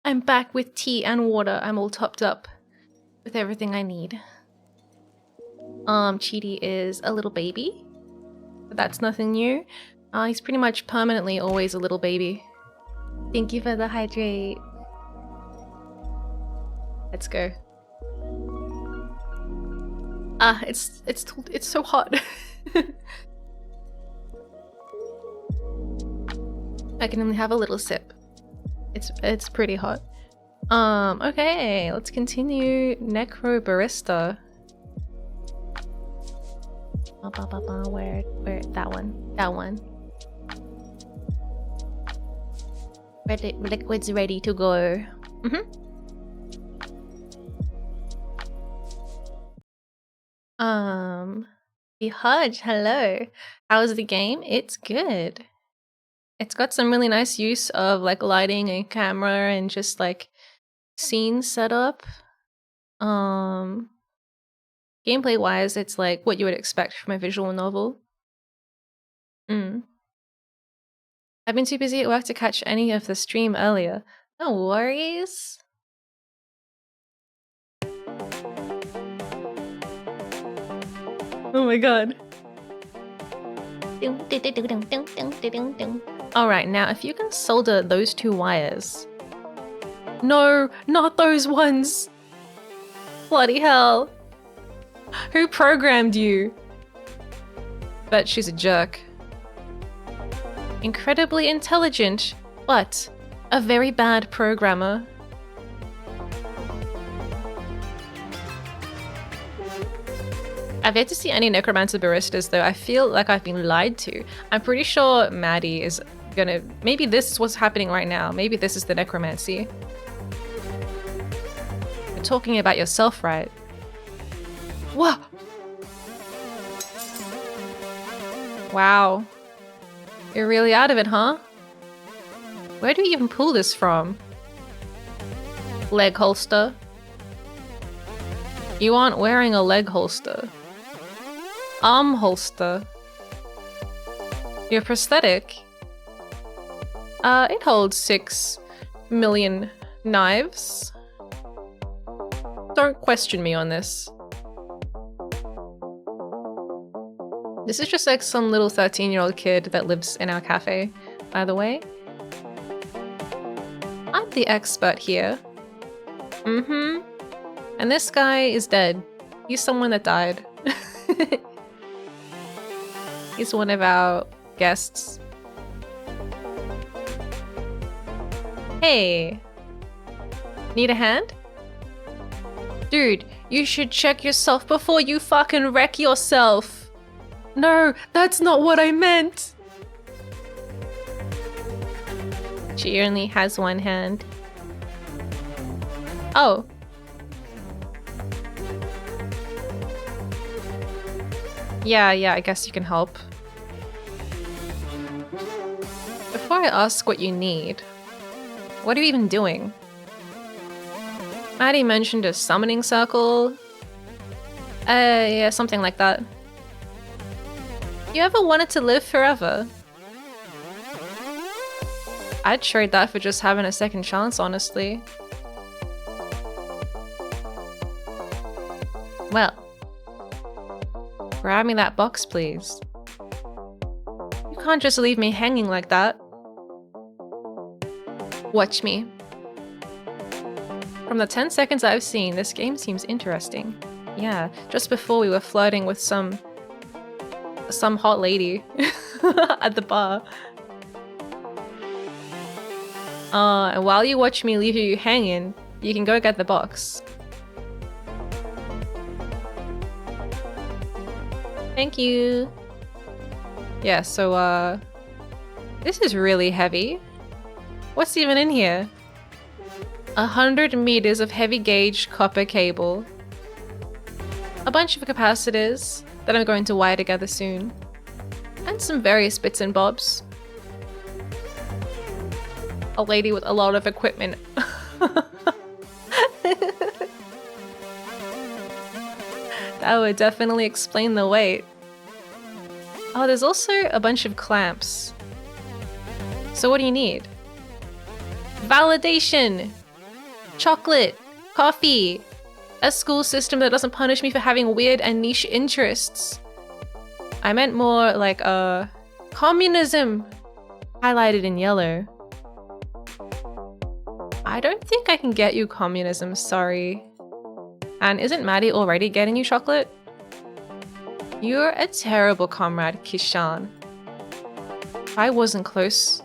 I'm back with tea and water. I'm all topped up with everything I need. Cheaty is a little baby, but that's nothing new. He's pretty much permanently always a little baby. Thank you for the hydrate. Let's go. It's so hot. I can only have a little sip. It's pretty hot. Okay, let's continue. Necrobarista. Where that one? That one. Liquid's ready to go. Behudge, hello. How's the game? It's good. It's got some really nice use of like lighting and camera and just like scene setup. Gameplay wise, it's like what you would expect from a visual novel. I've been too busy at work to catch any of the stream earlier. No worries. Oh my god. Alright, now if you can solder those two wires. No, not those ones! Bloody hell. Who programmed you? Bet she's a jerk. Incredibly intelligent, but a very bad programmer. I've yet to see any necromancer baristas though. I feel like I've been lied to. I'm pretty sure Maddie is gonna... Maybe this is what's happening right now. Maybe this is the necromancy. You're talking about yourself, right? Whoa! Wow. You're really out of it, huh? Where do you even pull this from? Leg holster. You aren't wearing a leg holster. Arm holster. Your prosthetic. It holds 6 million knives. Don't question me on this. This is just like some little 13-year-old kid that lives in our cafe, by the way. I'm the expert here. And this guy is dead. He's someone that died. He's one of our guests. Hey. Need a hand? Dude, you should check yourself before you fucking wreck yourself. No, that's not what I meant. She only has one hand. Oh. Yeah, I guess you can help. Before I ask what you need, what are you even doing? Maddie mentioned a summoning circle. Yeah, something like that. You ever wanted to live forever? I'd trade that for just having a second chance, honestly. Well, grab me that box, please. You can't just leave me hanging like that. Watch me. From the 10 seconds I've seen, this game seems interesting. Yeah, just before we were flirting with some hot lady at the bar. And while you watch me leave you hanging, you can go get the box. Thank you. Yeah, so this is really heavy. What's even in here? 100 meters of heavy gauge copper cable. A bunch of capacitors that I'm going to wire together soon. And some various bits and bobs. A lady with a lot of equipment. That would definitely explain the weight. Oh, there's also a bunch of clamps. So what do you need? validation, chocolate, coffee, a school system that doesn't punish me for having weird and niche interests. I meant more like communism, highlighted in yellow. I don't think I can get you communism, sorry. And isn't Maddie already getting you chocolate? You're a terrible comrade, Kishan. If I wasn't close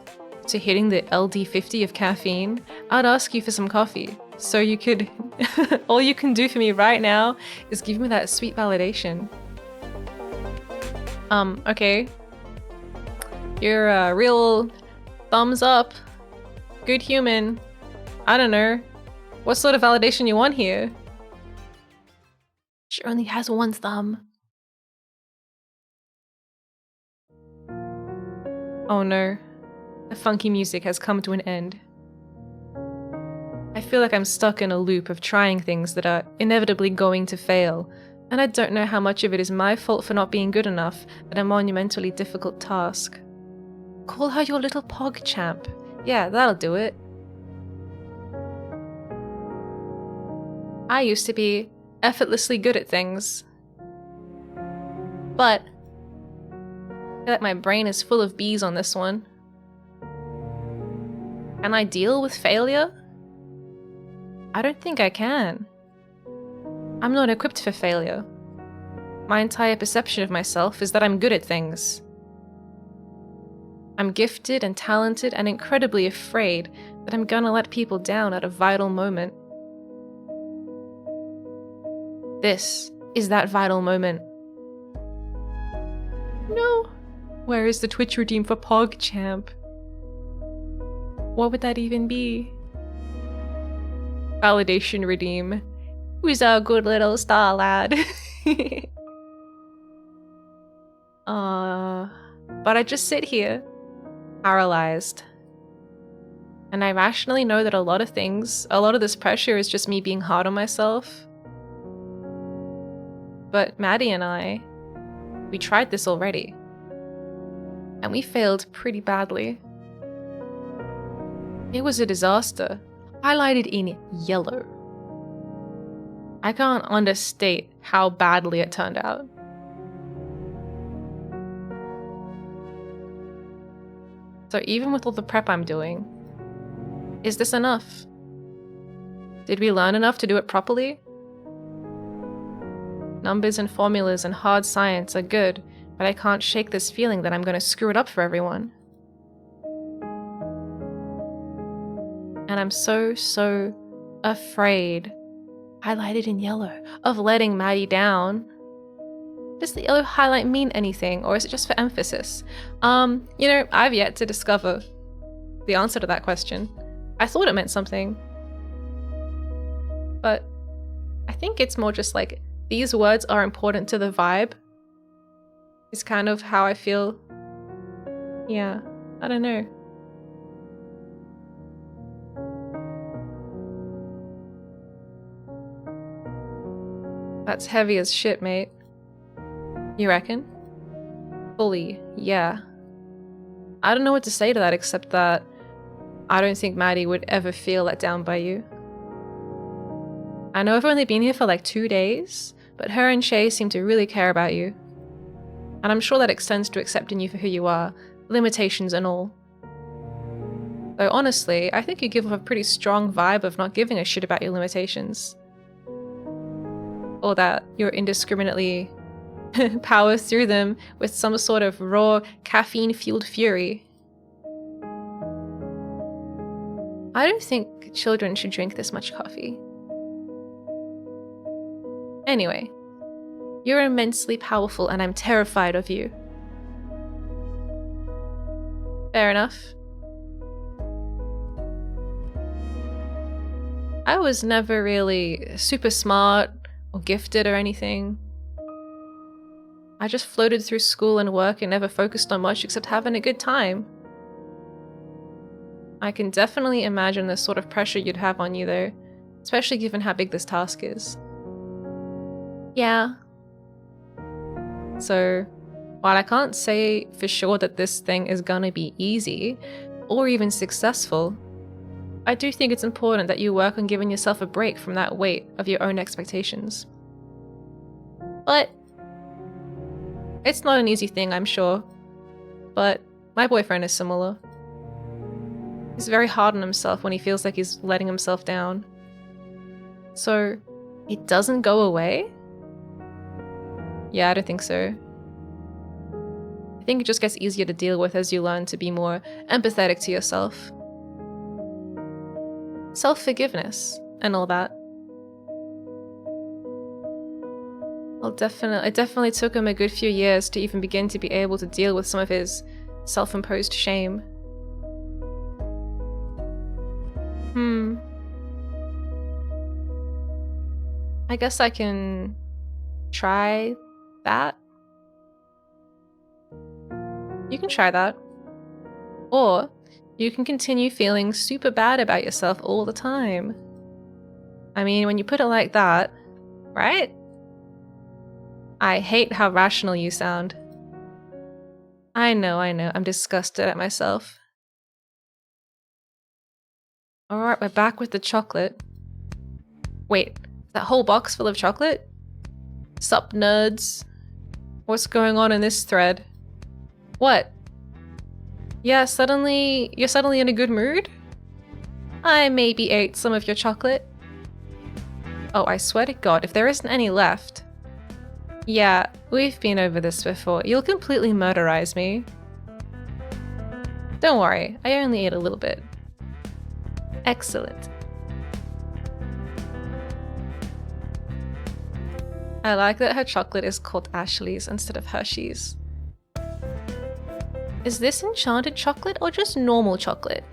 to hitting the LD50 of caffeine, I'd ask you for some coffee. So you could... all you can do for me right now is give me that sweet validation. Okay. You're a real thumbs up. Good human. I don't know. What sort of validation you want here? She only has one thumb. Oh no. The funky music has come to an end. I feel like I'm stuck in a loop of trying things that are inevitably going to fail, and I don't know how much of it is my fault for not being good enough at a monumentally difficult task. Call her your little pog champ. Yeah, that'll do it. I used to be effortlessly good at things. But I feel like my brain is full of bees on this one. Can I deal with failure? I don't think I can. I'm not equipped for failure. My entire perception of myself is that I'm good at things. I'm gifted and talented and incredibly afraid that I'm gonna let people down at a vital moment. This is that vital moment. No. Where is the Twitch redeem for PogChamp? What would that even be? Validation redeem. Who's our good little star lad? But I just sit here, paralyzed. And I rationally know that a lot of this pressure is just me being hard on myself. But Maddie and we tried this already. And we failed pretty badly. It was a disaster, highlighted in yellow. I can't understate how badly it turned out. So even with all the prep I'm doing, is this enough? Did we learn enough to do it properly? Numbers and formulas and hard science are good, but I can't shake this feeling that I'm going to screw it up for everyone. And I'm so afraid, highlighted in yellow, of letting Maddie down. Does the yellow highlight mean anything, or is it just for emphasis? You know, I've yet to discover the answer to that question. I thought it meant something. But I think it's more just like, these words are important to the vibe. Is kind of how I feel. Yeah, I don't know. That's heavy as shit, mate. You reckon? Fully, yeah. I don't know what to say to that except that I don't think Maddie would ever feel let down by you. I know I've only been here for like 2 days, but her and Shay seem to really care about you. And I'm sure that extends to accepting you for who you are, limitations and all. Though honestly, I think you give off a pretty strong vibe of not giving a shit about your limitations. Or that you're indiscriminately power through them with some sort of raw, caffeine-fueled fury. I don't think children should drink this much coffee. Anyway, you're immensely powerful and I'm terrified of you. Fair enough. I was never really super smart or gifted or anything. I just floated through school and work and never focused on much except having a good time. I can definitely imagine the sort of pressure you'd have on you though, especially given how big this task is. Yeah. So, while I can't say for sure that this thing is gonna be easy, or even successful, I do think it's important that you work on giving yourself a break from that weight of your own expectations. But it's not an easy thing, I'm sure. But my boyfriend is similar. He's very hard on himself when he feels like he's letting himself down. So, it doesn't go away? Yeah, I don't think so. I think it just gets easier to deal with as you learn to be more empathetic to yourself. Self-forgiveness and all that. It definitely took him a good few years to even begin to be able to deal with some of his self-imposed shame. I guess I can try that. You can try that. Or you can continue feeling super bad about yourself all the time. I mean, when you put it like that, right? I hate how rational you sound. I know, I'm disgusted at myself. Alright, we're back with the chocolate. Wait, that whole box full of chocolate? Sup, nerds? What's going on in this thread? What? Yeah, you're suddenly in a good mood? I maybe ate some of your chocolate. Oh, I swear to God, if there isn't any left. Yeah, we've been over this before. You'll completely murderize me. Don't worry, I only ate a little bit. Excellent. I like that her chocolate is called Ashley's instead of Hershey's. Is this enchanted chocolate or just normal chocolate?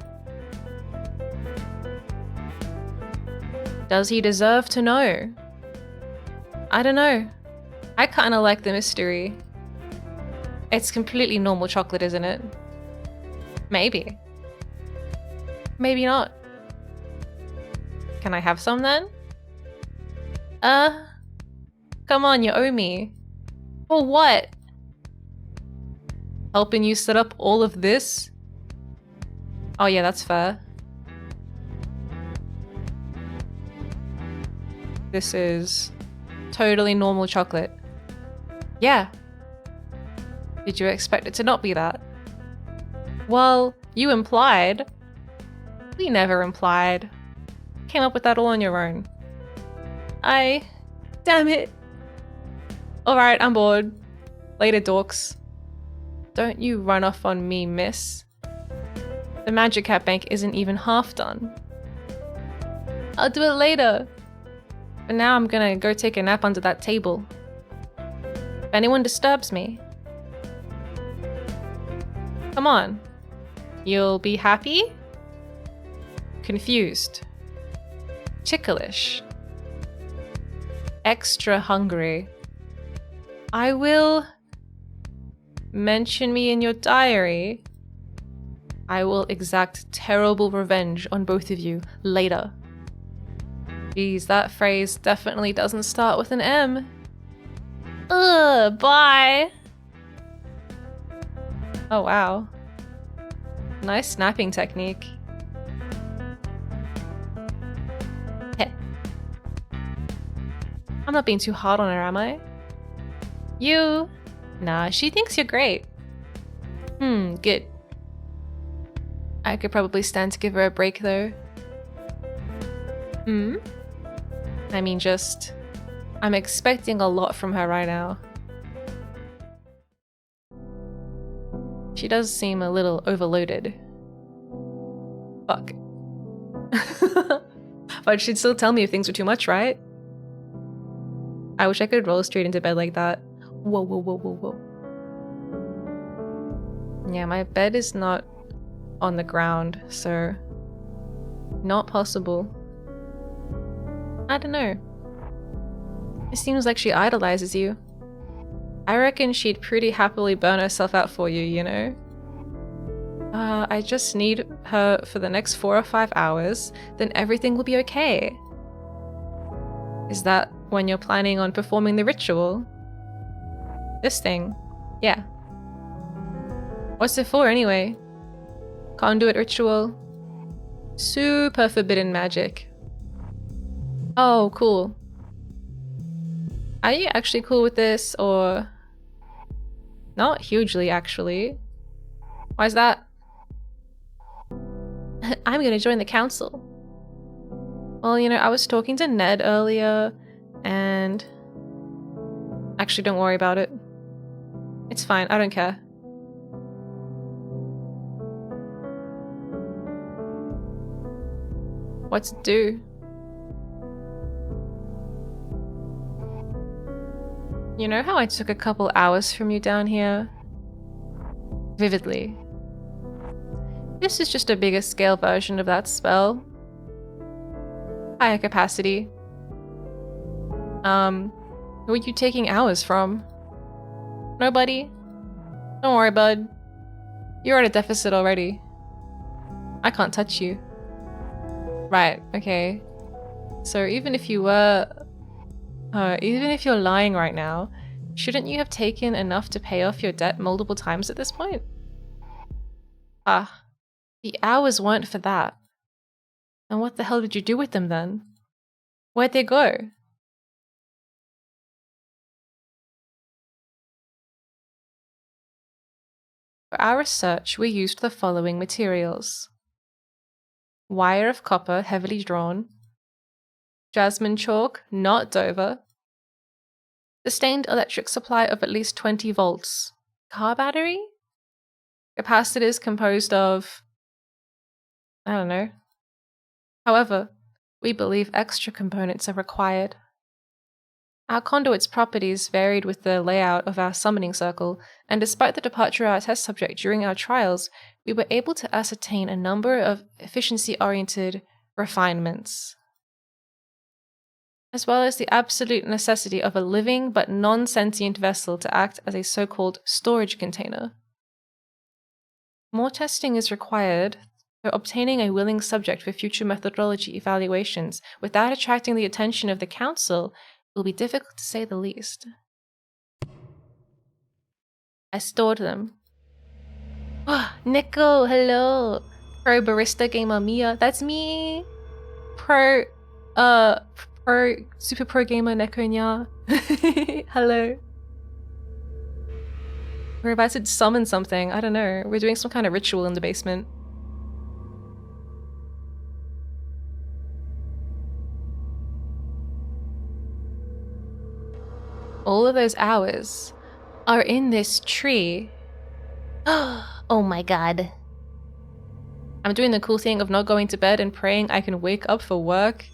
Does he deserve to know? I don't know. I kinda like the mystery. It's completely normal chocolate, isn't it? Maybe. Maybe not. Can I have some then? Come on, you owe me. For what? Helping you set up all of this? Oh yeah, that's fair. This is totally normal chocolate. Yeah. Did you expect it to not be that? Well, you implied. We never implied. Came up with that all on your own. Damn it. Alright, I'm bored. Later, dorks. Don't you run off on me, miss. The magic hat bank isn't even half done. I'll do it later. But now I'm gonna go take a nap under that table. If anyone disturbs me. Come on. You'll be happy? Confused. Ticklish. Extra hungry. I will... Mention me in your diary. I will exact terrible revenge on both of you later. Geez, that phrase definitely doesn't start with an M. Ugh, bye. Oh wow. Nice snapping technique. Heh. I'm not being too hard on her, am I? You... Nah, she thinks you're great. Good. I could probably stand to give her a break though. I mean, I'm expecting a lot from her right now. She does seem a little overloaded. Fuck. But she'd still tell me if things were too much, right? I wish I could roll straight into bed like that. Whoa, whoa, whoa, whoa, whoa. Yeah, my bed is not on the ground, so not possible. I don't know. It seems like she idolizes you. I reckon she'd pretty happily burn herself out for you, you know? I just need her for the next 4 or 5 hours, then everything will be okay. Is that when you're planning on performing the ritual? This thing? Yeah. What's it for anyway? Conduit ritual? Super forbidden magic. Oh, cool. Are you actually cool with this, or... Not hugely, actually. Why is that? I'm gonna join the council. Well, you know, I was talking to Ned earlier, and... Actually, don't worry about it. It's fine, I don't care. What to do? You know how I took a couple hours from you down here? Vividly. This is just a bigger scale version of that spell. Higher capacity. Who are you taking hours from? Nobody? Don't worry, bud. You're at a deficit already. I can't touch you. Right, okay. So even if you were... even if you're lying right now, shouldn't you have taken enough to pay off your debt multiple times at this point? Ah, the hours weren't for that. And what the hell did you do with them then? Where'd they go? For our research, we used the following materials. Wire of copper, heavily drawn. Jasmine chalk, not Dover. Sustained electric supply of at least 20 volts. Car battery? Capacitors composed of... I don't know. However, we believe extra components are required. Our conduit's properties varied with the layout of our summoning circle, and despite the departure of our test subject during our trials, we were able to ascertain a number of efficiency-oriented refinements, as well as the absolute necessity of a living but non-sentient vessel to act as a so-called storage container. More testing is required, so obtaining a willing subject for future methodology evaluations without attracting the attention of the council will be difficult to say the least. I stored them. Oh, Nico, hello! Pro barista gamer Miya, that's me! Pro super pro gamer Nekonya. Hello. We're about to summon something, I don't know. We're doing some kind of ritual in the basement. All of those hours are in this tree. Oh my god. I'm doing the cool thing of not going to bed and praying I can wake up for work.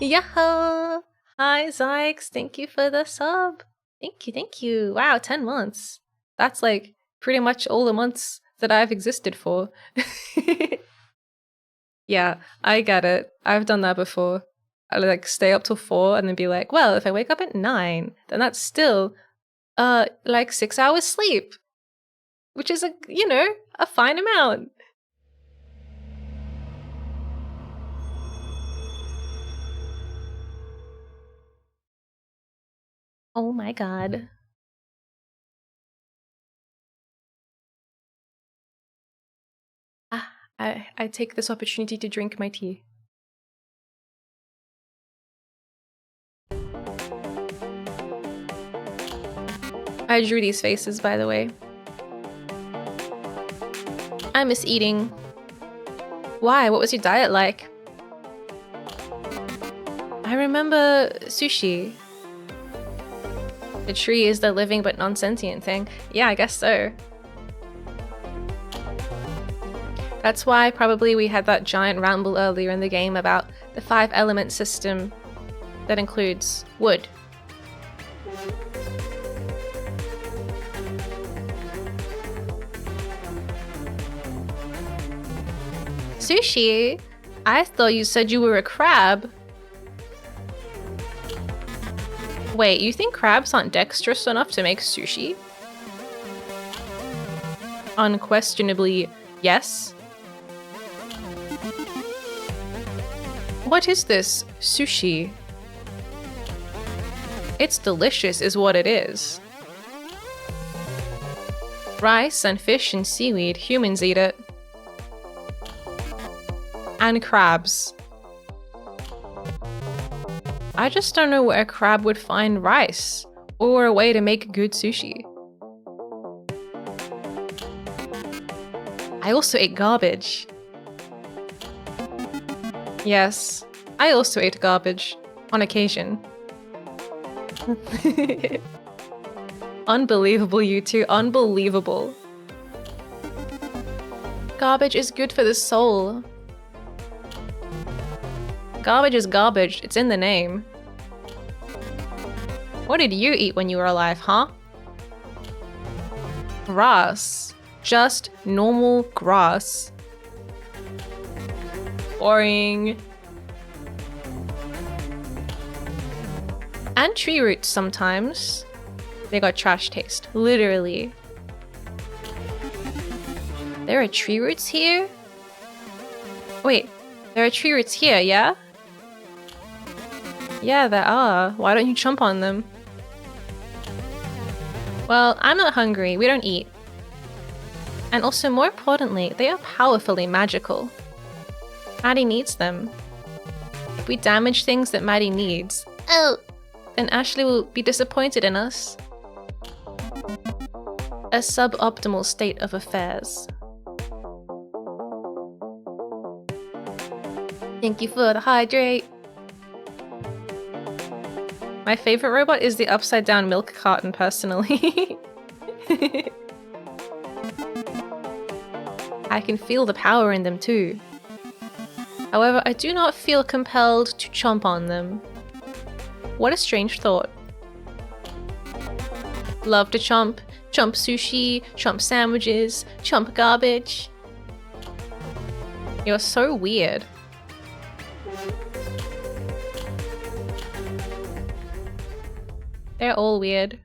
Yahoo! Hi Zykes, thank you for the sub. Thank you. Wow, 10 months. That's like pretty much all the months that I've existed for. Yeah, I get it. I've done that before. I like stay up till 4 and then be like, well, if I wake up at 9, then that's still like 6 hours sleep, which is a fine amount. Oh my god. I take this opportunity to drink my tea. I drew these faces, by the way. I miss eating. Why? What was your diet like? I remember sushi. The tree is the living but non-sentient thing. Yeah, I guess so. That's why probably we had that giant ramble earlier in the game about the 5-element system that includes wood. Sushi? I thought you said you were a crab. Wait, you think crabs aren't dexterous enough to make sushi? Unquestionably, yes. What is this sushi? It's delicious is what it is. Rice and fish and seaweed, humans eat it. and crabs. I just don't know where a crab would find rice or a way to make good sushi. I also ate garbage. Yes, I also ate garbage on occasion. Unbelievable, you two. Unbelievable. Garbage is good for the soul. Garbage is garbage. It's in the name. What did you eat when you were alive, huh? Grass. Just normal grass. Boring. And tree roots sometimes. They got trash taste. Literally. There are tree roots here? Wait, there are tree roots here, yeah? Yeah, there are. Why don't you chomp on them? Well, I'm not hungry. We don't eat. And also, more importantly, they are powerfully magical. Maddie needs them. If we damage things that Maddie needs, then Ashley will be disappointed in us. A suboptimal state of affairs. Thank you for the hydrate. My favorite robot is the upside down milk carton, personally. I can feel the power in them too. However, I do not feel compelled to chomp on them. What a strange thought. Love to chomp. Chomp sushi, chomp sandwiches, chomp garbage. You're so weird. They're all weird.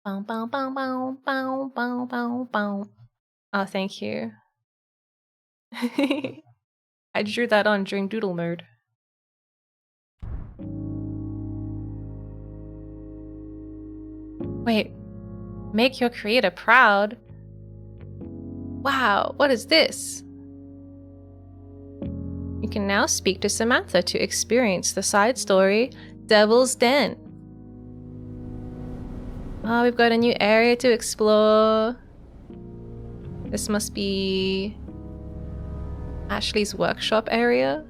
Bow, bow, bow, bow, bow, bow, bow, bow. Oh, thank you. I drew that on during doodle mode. Wait, make your creator proud? Wow, what is this? You can now speak to Samantha to experience the side story, Devil's Den. Oh, we've got a new area to explore. This must be Ashley's workshop area.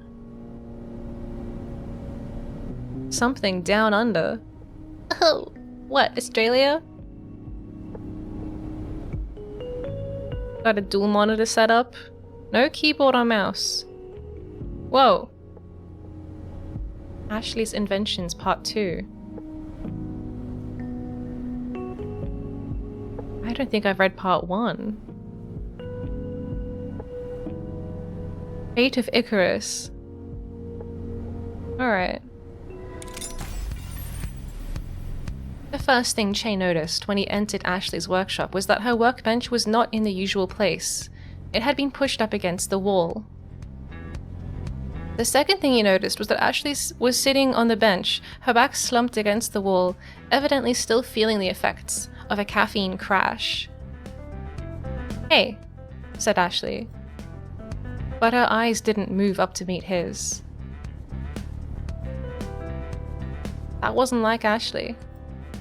Something down under. Oh, what, Australia? Got a dual monitor set up. No keyboard or mouse. Whoa. Ashley's Inventions Part 2. I don't think I've read Part 1. Fate of Icarus. Alright. The first thing Che noticed when he entered Ashley's workshop was that her workbench was not in the usual place. It had been pushed up against the wall. The second thing he noticed was that Ashley was sitting on the bench, her back slumped against the wall, evidently still feeling the effects of a caffeine crash. "Hey," said Ashley. But her eyes didn't move up to meet his. That wasn't like Ashley.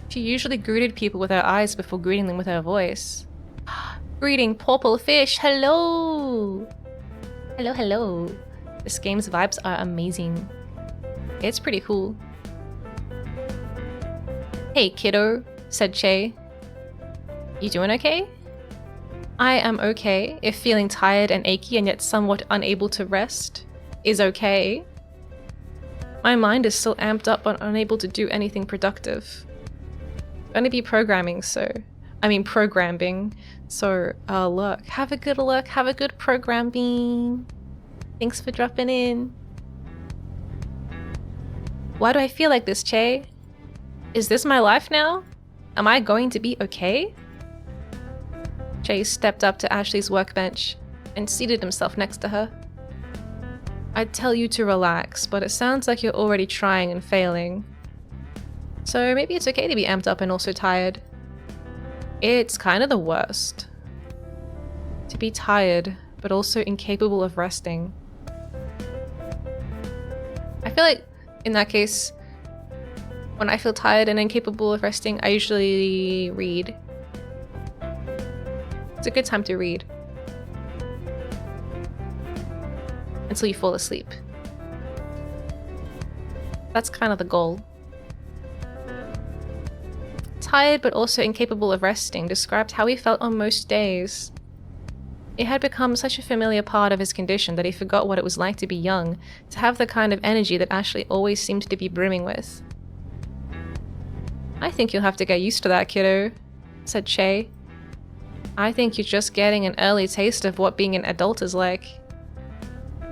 She usually greeted people with her eyes before greeting them with her voice. Greeting purple fish, hello! Hello, hello. This game's vibes are amazing. It's pretty cool. "Hey, kiddo," said Che. "You doing okay?" I am okay if feeling tired and achy and yet somewhat unable to rest is okay. My mind is still amped up but unable to do anything productive. Gonna be programming, programming. So, look, have a good programming. Thanks for dropping in. Why do I feel like this, Che? Is this my life now? Am I going to be okay? Che stepped up to Ashley's workbench and seated himself next to her. I'd tell you to relax, but it sounds like you're already trying and failing. So maybe it's okay to be amped up and also tired. It's kind of the worst. To be tired, but also incapable of resting. I feel like, in that case, when I feel tired and incapable of resting, I usually read. It's a good time to read. Until you fall asleep. That's kind of the goal. Tired but also incapable of resting described how he felt on most days. It had become such a familiar part of his condition that he forgot what it was like to be young, to have the kind of energy that Ashley always seemed to be brimming with. "I think you'll have to get used to that, kiddo," said Shay. "I think you're just getting an early taste of what being an adult is like."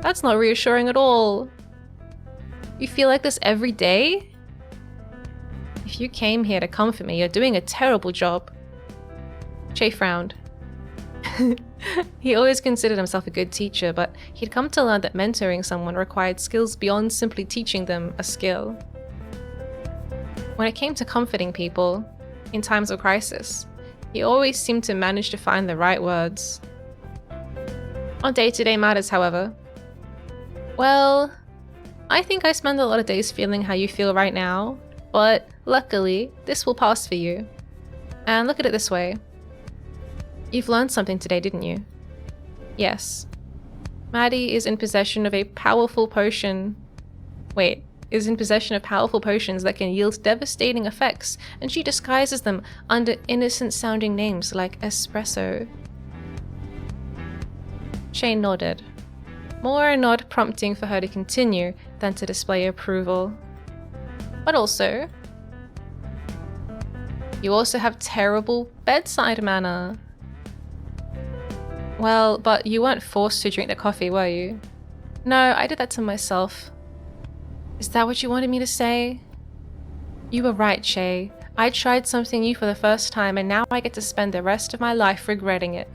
"That's not reassuring at all. You feel like this every day?" "If you came here to comfort me, you're doing a terrible job." Shay frowned. He always considered himself a good teacher, but he'd come to learn that mentoring someone required skills beyond simply teaching them a skill. When it came to comforting people, in times of crisis, he always seemed to manage to find the right words. On day-to-day matters, however, "Well, I think I spend a lot of days feeling how you feel right now, but luckily, this will pass for you. And look at it this way. You've learned something today, didn't you?" "Yes. Maddie is in possession of a powerful potion. Is in possession of powerful potions that can yield devastating effects, and she disguises them under innocent-sounding names like espresso." Shane nodded. More a nod prompting for her to continue than to display approval. "But also, you also have terrible bedside manner." "Well, but you weren't forced to drink the coffee, were you?" "No, I did that to myself." "Is that what you wanted me to say?" "You were right, Shay. I tried something new for the first time and now I get to spend the rest of my life regretting it."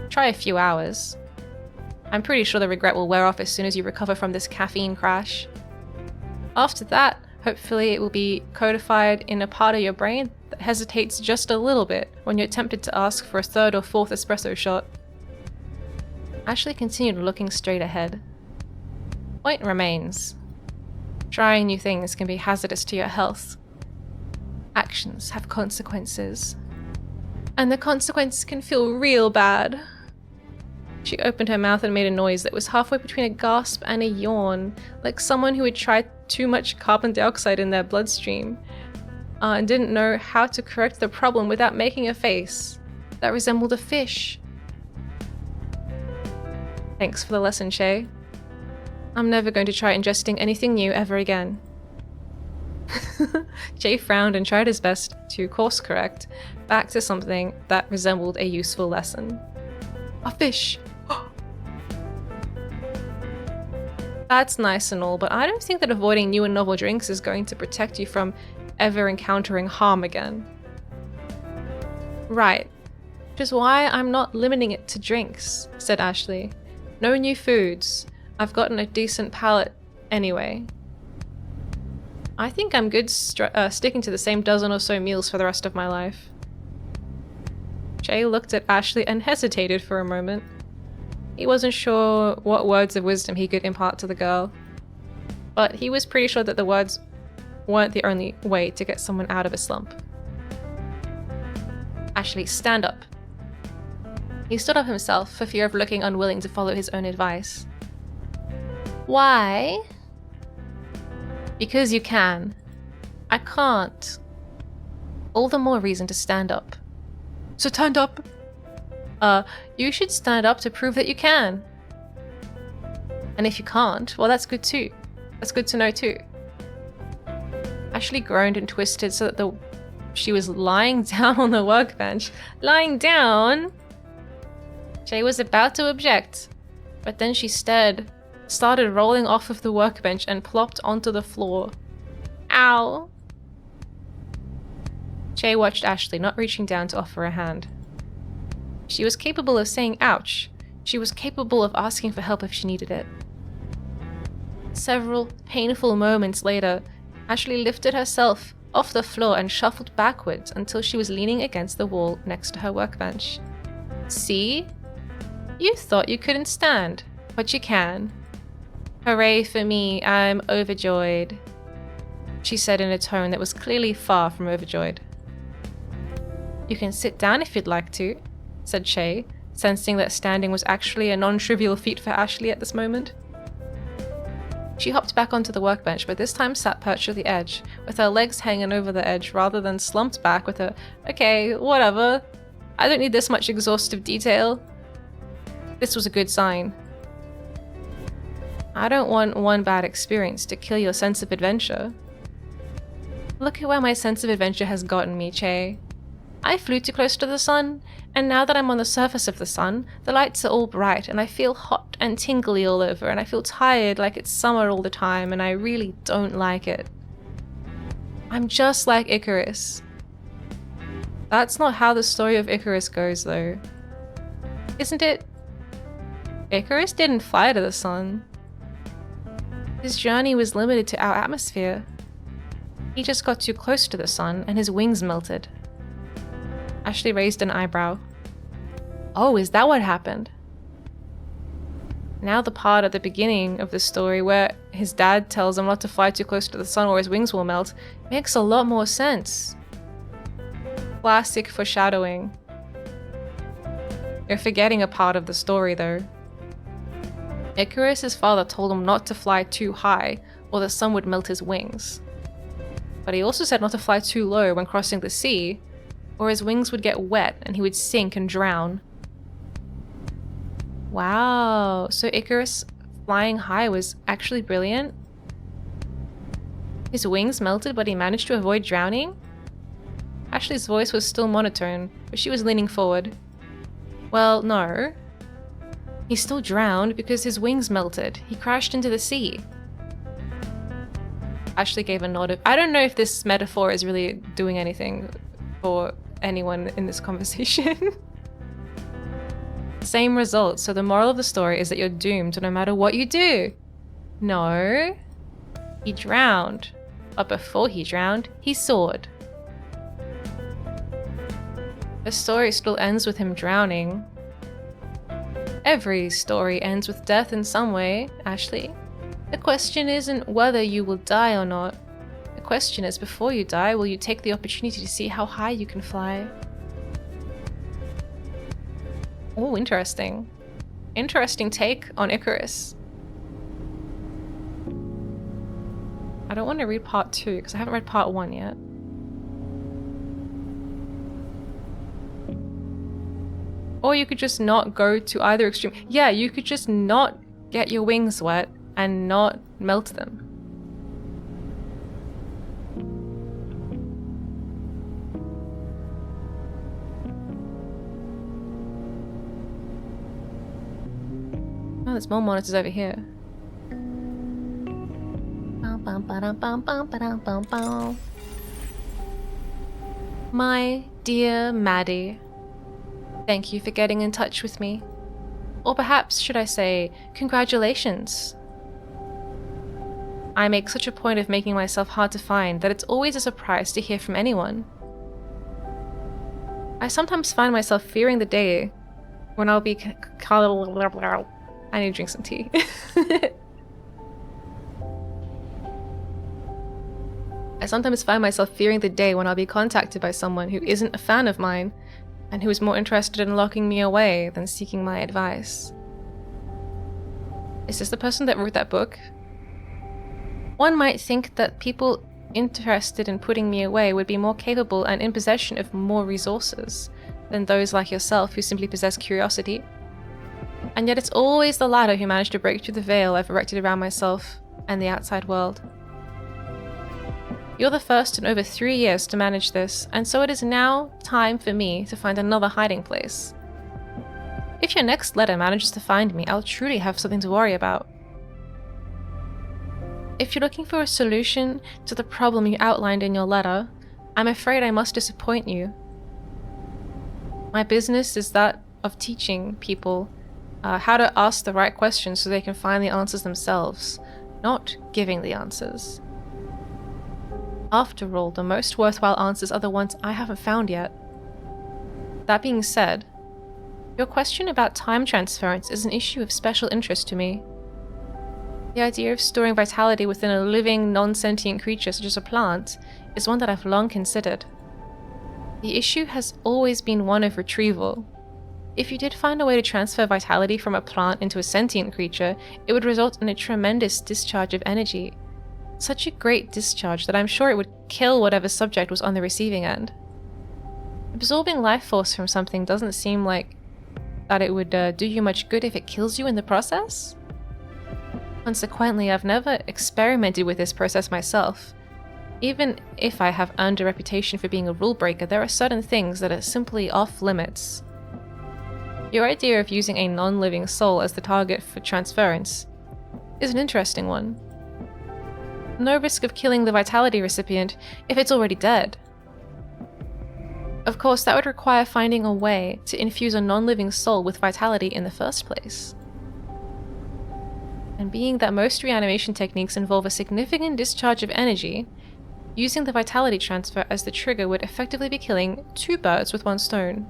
"Try a few hours. I'm pretty sure the regret will wear off as soon as you recover from this caffeine crash. After that, hopefully it will be codified in a part of your brain that hesitates just a little bit when you're tempted to ask for a third or fourth espresso shot." Ashley continued looking straight ahead. "Point remains. Trying new things can be hazardous to your health. Actions have consequences. And the consequences can feel real bad." She opened her mouth and made a noise that was halfway between a gasp and a yawn, like someone who had tried too much carbon dioxide in their bloodstream, and didn't know how to correct the problem without making a face that resembled a fish. "Thanks for the lesson, Shay. I'm never going to try ingesting anything new ever again." Jay frowned and tried his best to course correct back to something that resembled a useful lesson. "A fish! That's nice and all, but I don't think that avoiding new and novel drinks is going to protect you from ever encountering harm again." "Right. Which is why I'm not limiting it to drinks," said Ashley. "No new foods. I've gotten a decent palate anyway. I think I'm good sticking to the same dozen or so meals for the rest of my life." Jay looked at Ashley and hesitated for a moment. He wasn't sure what words of wisdom he could impart to the girl, but he was pretty sure that the words weren't the only way to get someone out of a slump. "Ashley, stand up." He stood up himself for fear of looking unwilling to follow his own advice. "Why?" "Because you can. I can't. All the more reason to stand up." "So stand up." You should stand up to prove that you can. And if you can't, well, that's good too. That's good to know too." Ashley groaned and twisted so that she was lying down on the workbench. "Lying down?" Jay was about to object, but then she started rolling off of the workbench and plopped onto the floor. "Ow!" Jay watched Ashley, not reaching down to offer a hand. She was capable of saying ouch. She was capable of asking for help if she needed it. Several painful moments later, Ashley lifted herself off the floor and shuffled backwards until she was leaning against the wall next to her workbench. See? You thought you couldn't stand, but you can. Hooray for me, I'm overjoyed, she said in a tone that was clearly far from overjoyed. You can sit down if you'd like to, said Shay, sensing that standing was actually a non-trivial feat for Ashley at this moment. She hopped back onto the workbench, but this time sat perched at the edge, with her legs hanging over the edge rather than slumped back with a, okay, whatever, I don't need this much exhaustive detail. This was a good sign. I don't want one bad experience to kill your sense of adventure. Look at where my sense of adventure has gotten me, Che. I flew too close to the sun, and now that I'm on the surface of the sun, the lights are all bright, and I feel hot and tingly all over, and I feel tired like it's summer all the time, and I really don't like it. I'm just like Icarus. That's not how the story of Icarus goes, though. Isn't it? Icarus didn't fly to the sun. His journey was limited to our atmosphere. He just got too close to the sun, and his wings melted. Ashley raised an eyebrow. Oh, is that what happened? Now the part at the beginning of the story where his dad tells him not to fly too close to the sun or his wings will melt makes a lot more sense. Classic foreshadowing. You're forgetting a part of the story though. Icarus' father told him not to fly too high or the sun would melt his wings. But he also said not to fly too low when crossing the sea, or his wings would get wet and he would sink and drown. Wow, so Icarus flying high was actually brilliant? His wings melted, but he managed to avoid drowning? Ashley's voice was still monotone, but she was leaning forward. Well, no. He still drowned because his wings melted. He crashed into the sea. Ashley gave a nod of, I don't know if this metaphor is really doing anything for anyone in this conversation. Same result, so the moral of the story is that you're doomed no matter what you do. No. He drowned. But before he drowned, he soared. The story still ends with him drowning. Every story ends with death in some way, Ashley. The question isn't whether you will die or not. The question is, before you die, will you take the opportunity to see how high you can fly? Oh, interesting. Interesting take on Icarus. I don't want to read part 2 because I haven't read part 1 yet. Or you could just not go to either extreme. Yeah, you could just not get your wings wet and not melt them. Oh, there's more monitors over here. My dear Maddie, thank you for getting in touch with me. Or perhaps, should I say, congratulations. I make such a point of making myself hard to find that it's always a surprise to hear from anyone. I sometimes find myself fearing the day when I'll be I need to drink some tea. I sometimes find myself fearing the day when I'll be contacted by someone who isn't a fan of mine and who is more interested in locking me away than seeking my advice. Is this the person that wrote that book? One might think that people interested in putting me away would be more capable and in possession of more resources than those like yourself who simply possess curiosity. And yet it's always the latter who manage to break through the veil I've erected around myself and the outside world. You're the first in over 3 years to manage this, and so it is now time for me to find another hiding place. If your next letter manages to find me, I'll truly have something to worry about. If you're looking for a solution to the problem you outlined in your letter, I'm afraid I must disappoint you. My business is that of teaching people how to ask the right questions so they can find the answers themselves, not giving the answers. After all, the most worthwhile answers are the ones I haven't found yet. That being said, Your question about time transference is an issue of special interest to me. The idea of storing vitality within a living, non-sentient creature such as a plant is one that I've long considered. The issue has always been one of retrieval. If you did find a way to transfer vitality from a plant into a sentient creature, it would result in a tremendous discharge of energy. Such a great discharge that I'm sure it would kill whatever subject was on the receiving end. Absorbing life force from something doesn't seem like that it would do you much good if it kills you in the process. Consequently, I've never experimented with this process myself. Even if I have earned a reputation for being a rule breaker, there are certain things that are simply off limits. Your idea of using a non-living soul as the target for transference is an interesting one. No risk of killing the vitality recipient if it's already dead. Of course, that would require finding a way to infuse a non-living soul with vitality in the first place. And being that most reanimation techniques involve a significant discharge of energy, using the vitality transfer as the trigger would effectively be killing two birds with one stone.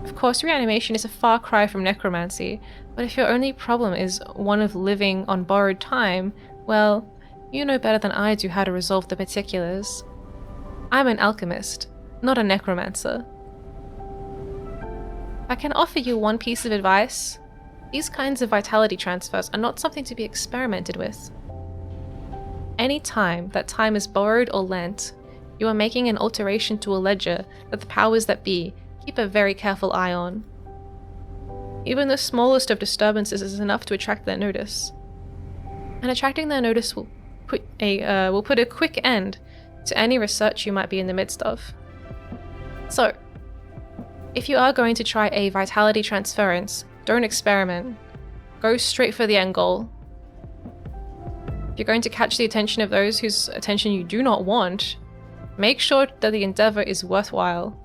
Of course, reanimation is a far cry from necromancy, but if your only problem is one of living on borrowed time, well, you know better than I do how to resolve the particulars. I'm an alchemist, not a necromancer. If I can offer you one piece of advice, these kinds of vitality transfers are not something to be experimented with. Any time that time is borrowed or lent, you are making an alteration to a ledger that the powers that be keep a very careful eye on. Even the smallest of disturbances is enough to attract their notice. And attracting their notice will put a quick end to any research you might be in the midst of. So, if you are going to try a vitality transference, don't experiment. Go straight for the end goal. If you're going to catch the attention of those whose attention you do not want, make sure that the endeavor is worthwhile.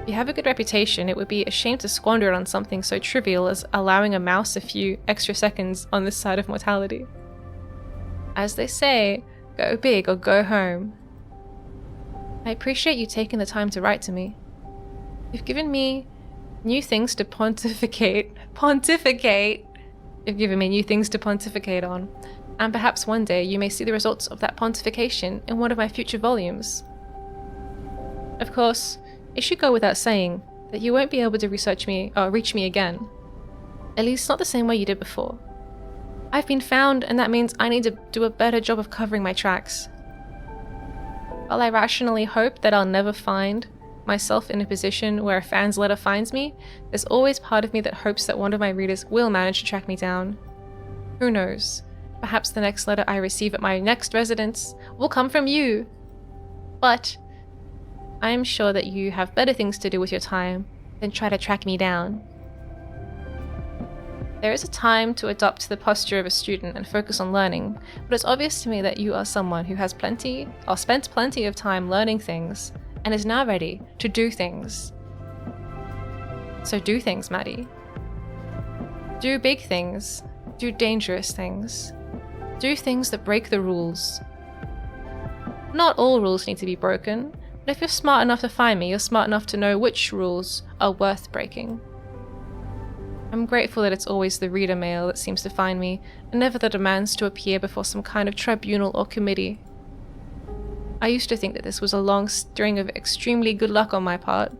If you have a good reputation, it would be a shame to squander it on something so trivial as allowing a mouse a few extra seconds on this side of mortality. As they say, go big or go home. I appreciate you taking the time to write to me. You've given me new things to pontificate. You've given me new things to pontificate on, and perhaps one day you may see the results of that pontification in one of my future volumes. Of course, it should go without saying that you won't be able to reach me again. At least not the same way you did before. I've been found, and that means I need to do a better job of covering my tracks. While I rationally hope that I'll never find myself in a position where a fan's letter finds me, there's always part of me that hopes that one of my readers will manage to track me down. Who knows? Perhaps the next letter I receive at my next residence will come from you. But I am sure that you have better things to do with your time than try to track me down. There is a time to adopt the posture of a student and focus on learning, but it's obvious to me that you are someone who has spent plenty of time learning things and is now ready to do things. So do things, Maddie. Do big things. Do dangerous things. Do things that break the rules. Not all rules need to be broken, but if you're smart enough to find me, you're smart enough to know which rules are worth breaking. I'm grateful that it's always the reader mail that seems to find me, and never the demands to appear before some kind of tribunal or committee. I used to think that this was a long string of extremely good luck on my part,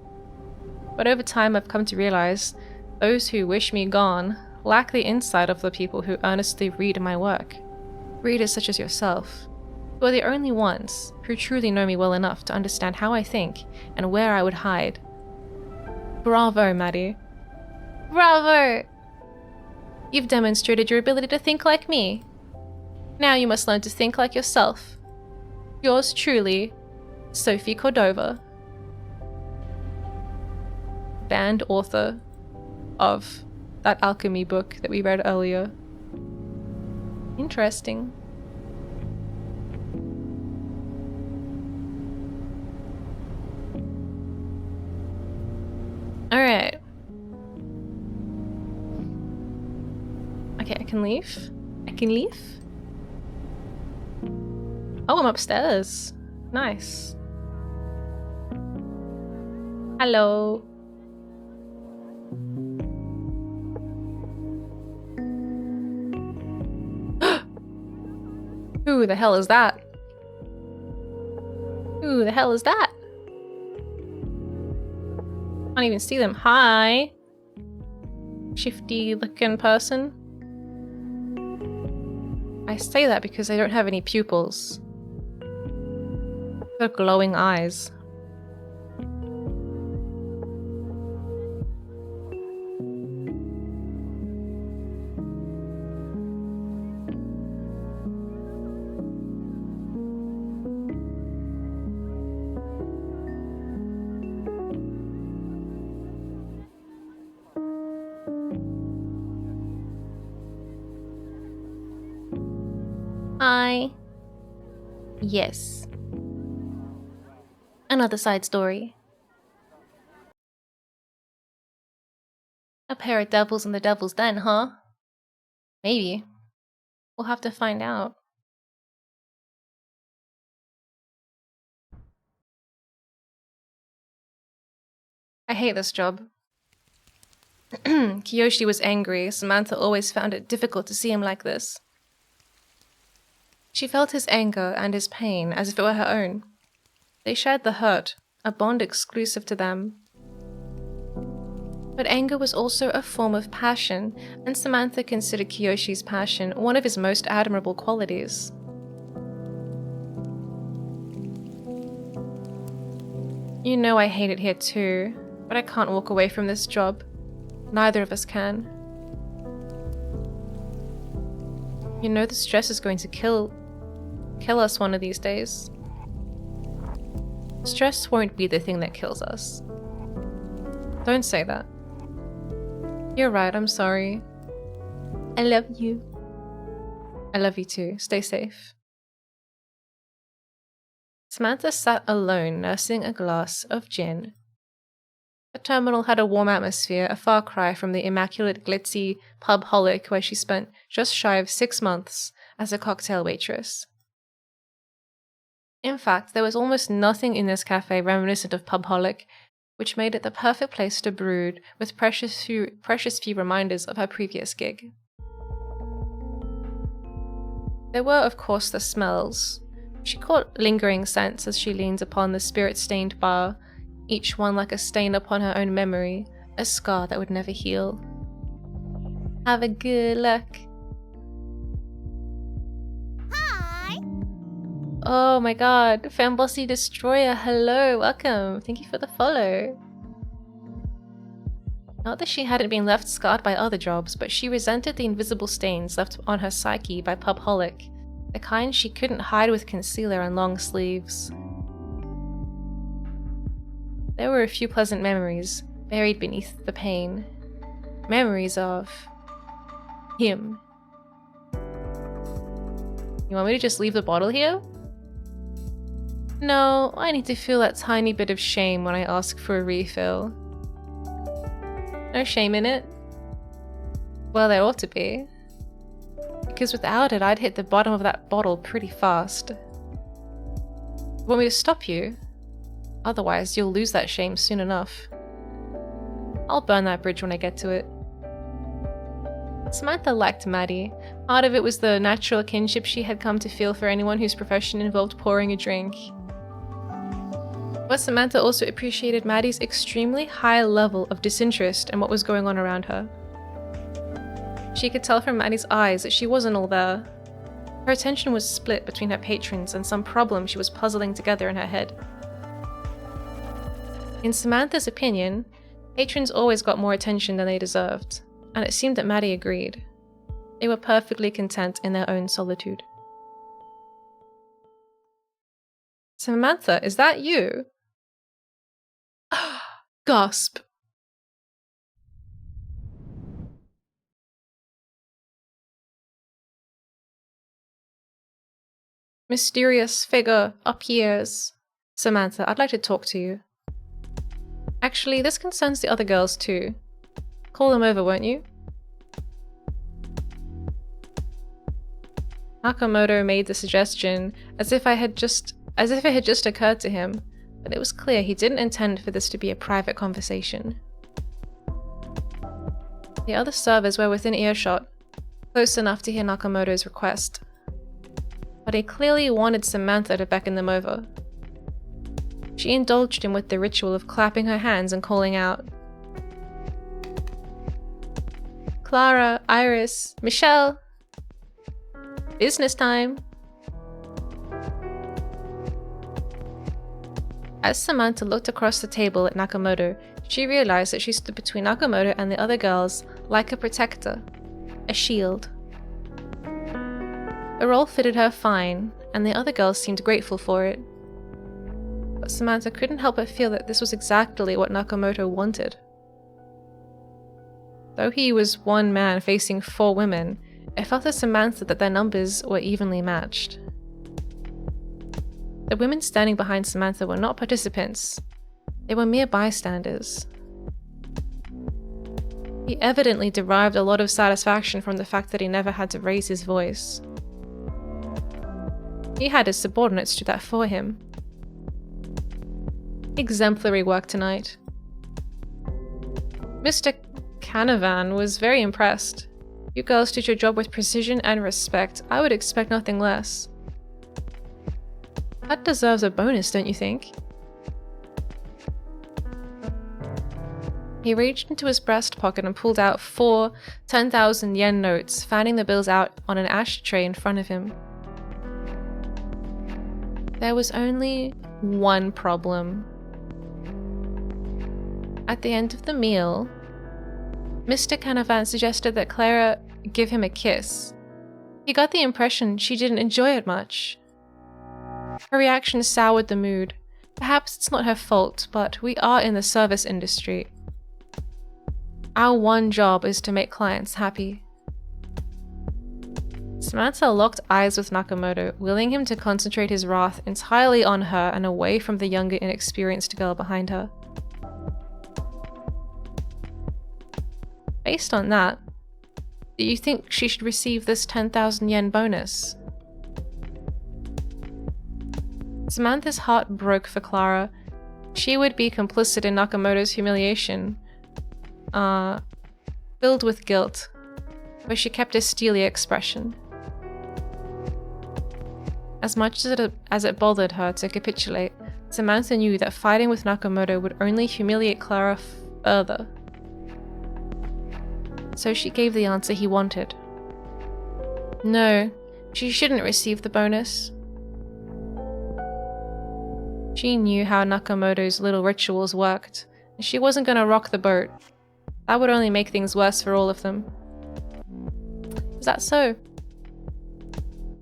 but over time I've come to realize those who wish me gone lack the insight of the people who earnestly read my work. Readers such as yourself, who are the only ones who truly know me well enough to understand how I think and where I would hide. Bravo, Maddie. Bravo! You've demonstrated your ability to think like me. Now you must learn to think like yourself. Yours truly, Sophie Cordova. Banned author of that alchemy book that we read earlier. Interesting. Alright. Okay, I can leave. Oh, I'm upstairs. Nice. Hello. Who the hell is that? Who the hell is that? Can't even see them. Hi. Shifty looking person. I say that because I don't have any pupils. They're glowing eyes. Hi. Yes. Another side story. A pair of devils in the devil's den, huh? Maybe. We'll have to find out. I hate this job. Kiyoshi was angry. Samantha always found it difficult to see him like this. She felt his anger and his pain as if it were her own. They shared the hurt, a bond exclusive to them. But anger was also a form of passion, and Samantha considered Kiyoshi's passion one of his most admirable qualities. You know I hate it here too, but I can't walk away from this job. Neither of us can. You know the stress is going to kill us one of these days. Stress won't be the thing that kills us. Don't say that. You're right, I'm sorry. I love you. I love you too. Stay safe. Samantha sat alone, nursing a glass of gin. The terminal had a warm atmosphere, a far cry from the immaculate, glitzy pub-holic where she spent just shy of 6 months as a cocktail waitress. In fact, there was almost nothing in this cafe reminiscent of pub-holic, which made it the perfect place to brood with precious few reminders of her previous gig. There were, of course, the smells. She caught lingering scents as she leaned upon the spirit-stained bar, each one like a stain upon her own memory, a scar that would never heal. Have a good luck. Hi! Oh my god, Fembossy Destroyer, hello, welcome. Thank you for the follow. Not that she hadn't been left scarred by other jobs, but she resented the invisible stains left on her psyche by Pubholic, the kind she couldn't hide with concealer and long sleeves. There were a few pleasant memories buried beneath the pain. Memories of him. You want me to just leave the bottle here? No, I need to feel that tiny bit of shame when I ask for a refill. No shame in it? Well, there ought to be. Because without it, I'd hit the bottom of that bottle pretty fast. Want me to stop you? Otherwise, you'll lose that shame soon enough. I'll burn that bridge when I get to it. Samantha liked Maddie. Part of it was the natural kinship she had come to feel for anyone whose profession involved pouring a drink. But Samantha also appreciated Maddie's extremely high level of disinterest in what was going on around her. She could tell from Maddie's eyes that she wasn't all there. Her attention was split between her patrons and some problem she was puzzling together in her head. In Samantha's opinion, patrons always got more attention than they deserved, and it seemed that Maddie agreed. They were perfectly content in their own solitude. Samantha, is that you? Gasp. Mysterious figure appears. Samantha, I'd like to talk to you. Actually, this concerns the other girls too. Call them over, won't you? Nakamoto made the suggestion as if it had just occurred to him, but it was clear he didn't intend for this to be a private conversation. The other servers were within earshot, close enough to hear Nakamoto's request. But but he clearly wanted Samantha to beckon them over. She indulged him with the ritual of clapping her hands and calling out, "Clara, Iris, Michelle, business time." As Samantha looked across the table at Nakamoto, she realized that she stood between Nakamoto and the other girls like a protector, a shield. The role fitted her fine, and the other girls seemed grateful for it. But Samantha couldn't help but feel that this was exactly what Nakamoto wanted. Though he was one man facing 4 women, it felt to Samantha that their numbers were evenly matched. The women standing behind Samantha were not participants, they were mere bystanders. He evidently derived a lot of satisfaction from the fact that he never had to raise his voice. He had his subordinates do that for him. Exemplary work tonight. Mr. Canavan was very impressed. You girls did your job with precision and respect. I would expect nothing less. That deserves a bonus, don't you think? He reached into his breast pocket and pulled out 4 10,000 yen notes, fanning the bills out on an ashtray in front of him. There was only one problem. At the end of the meal, Mr. Canavan suggested that Clara give him a kiss. He got the impression she didn't enjoy it much. Her reaction soured the mood. Perhaps it's not her fault, but we are in the service industry. Our one job is to make clients happy. Samantha locked eyes with Nakamoto, willing him to concentrate his wrath entirely on her and away from the younger, inexperienced girl behind her. Based on that, do you think she should receive this 10,000 yen bonus? Samantha's heart broke for Clara. She would be complicit in Nakamoto's humiliation. Filled with guilt, but she kept a steely expression. As much as it bothered her to capitulate, Samantha knew that fighting with Nakamoto would only humiliate Clara further. So she gave the answer he wanted. No, she shouldn't receive the bonus. She knew how Nakamoto's little rituals worked, and she wasn't going to rock the boat. That would only make things worse for all of them. Is that so?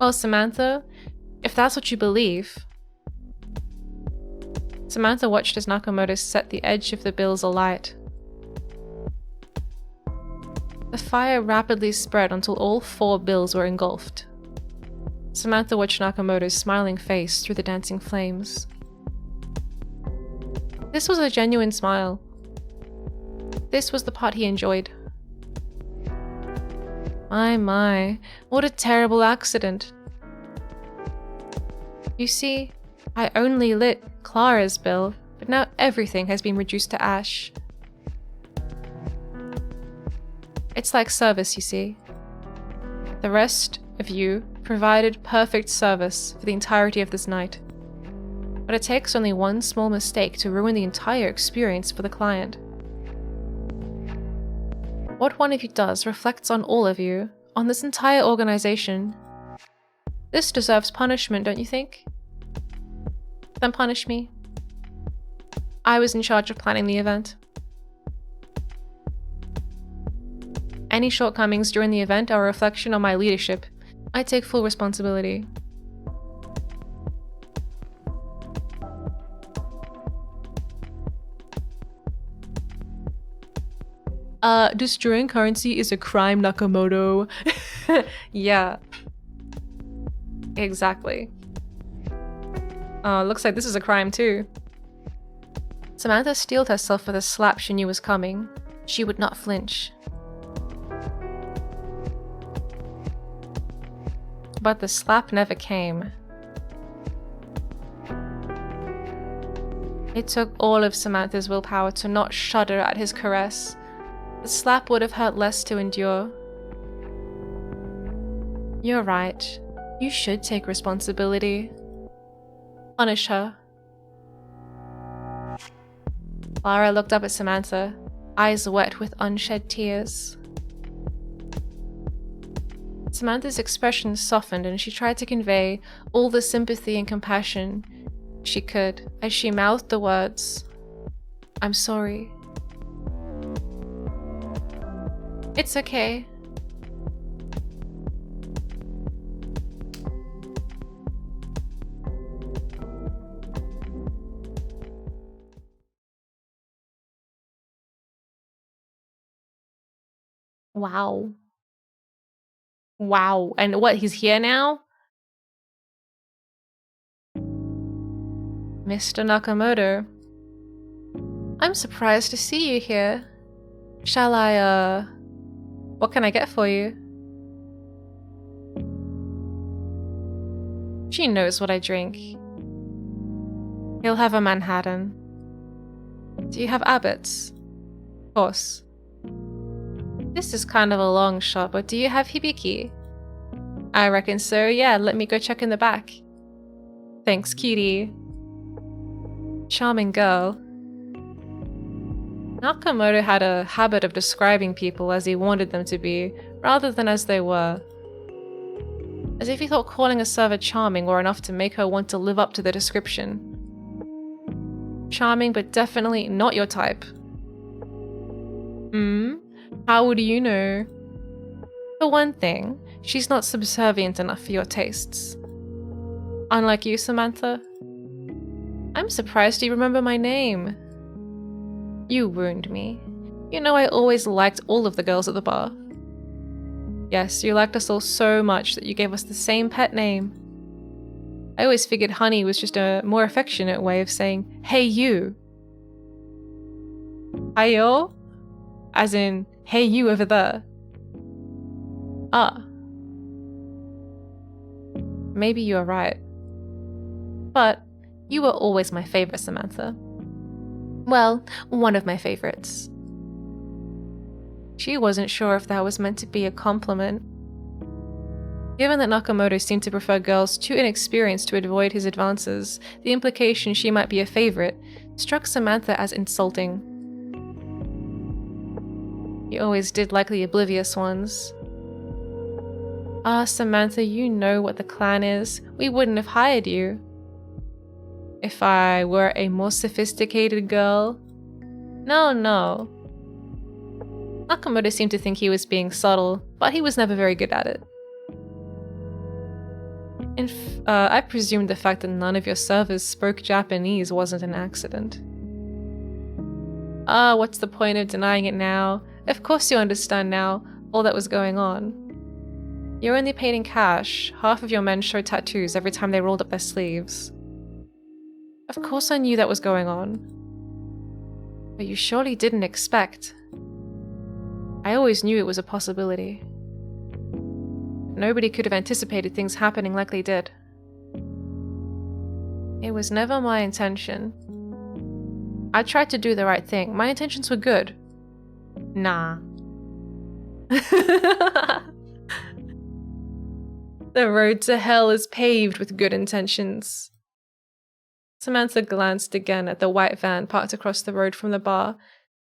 Well, Samantha, if that's what you believe... Samantha watched as Nakamoto set the edge of the bills alight. The fire rapidly spread until all 4 bills were engulfed. Samantha watched Nakamoto's smiling face through the dancing flames. This was a genuine smile. This was the part he enjoyed. My, what a terrible accident. You see, I only lit Clara's bill, but now everything has been reduced to ash. It's like service, you see. The rest of you provided perfect service for the entirety of this night. But it takes only one small mistake to ruin the entire experience for the client. What one of you does reflects on all of you, on this entire organization. This deserves punishment, don't you think? Then punish me. I was in charge of planning the event. Any shortcomings during the event are a reflection on my leadership. I take full responsibility. Destroying currency is a crime, Nakamoto. Yeah. Exactly. Looks like this is a crime too. Samantha steeled herself for the slap she knew was coming. She would not flinch. But the slap never came. It took all of Samantha's willpower to not shudder at his caress. The slap would have hurt less to endure. You're right. You should take responsibility. Punish her. Clara looked up at Samantha, eyes wet with unshed tears. Samantha's expression softened and she tried to convey all the sympathy and compassion she could as she mouthed the words, "I'm sorry." "It's okay." Wow. Wow. And what, he's here now? Mr. Nakamoto, I'm surprised to see you here. Shall I, what can I get for you? She knows what I drink. He'll have a Manhattan. Do you have Abbott's? Of course. This is kind of a long shot, but do you have Hibiki? I reckon so, yeah, let me go check in the back. Thanks, cutie. Charming girl. Nakamoto had a habit of describing people as he wanted them to be, rather than as they were. As if he thought calling a server charming were enough to make her want to live up to the description. Charming, but definitely not your type. How would you know? For one thing, she's not subservient enough for your tastes. Unlike you, Samantha. I'm surprised you remember my name. You wound me. You know I always liked all of the girls at the bar. Yes, you liked us all so much that you gave us the same pet name. I always figured honey was just a more affectionate way of saying, hey you. Hiyo? As in, hey you over there. Ah. Maybe you are right. But you were always my favorite, Samantha. Well, one of my favorites. She wasn't sure if that was meant to be a compliment. Given that Nakamoto seemed to prefer girls too inexperienced to avoid his advances, the implication she might be a favorite struck Samantha as insulting. You always did like the oblivious ones. Ah, Samantha, you know what the clan is. We wouldn't have hired you. If I were a more sophisticated girl? No. Nakamoto seemed to think he was being subtle, but he was never very good at it. I presumed the fact that none of your servers spoke Japanese wasn't an accident. Ah, what's the point of denying it now? Of course you understand now all that was going on. You're only paid in cash. Half of your men showed tattoos every time they rolled up their sleeves. Of course I knew that was going on. But you surely didn't expect. I always knew it was a possibility. Nobody could have anticipated things happening like they did. It was never my intention. I tried to do the right thing. My intentions were good. Nah. The road to hell is paved with good intentions. Samantha glanced again at the white van parked across the road from the bar.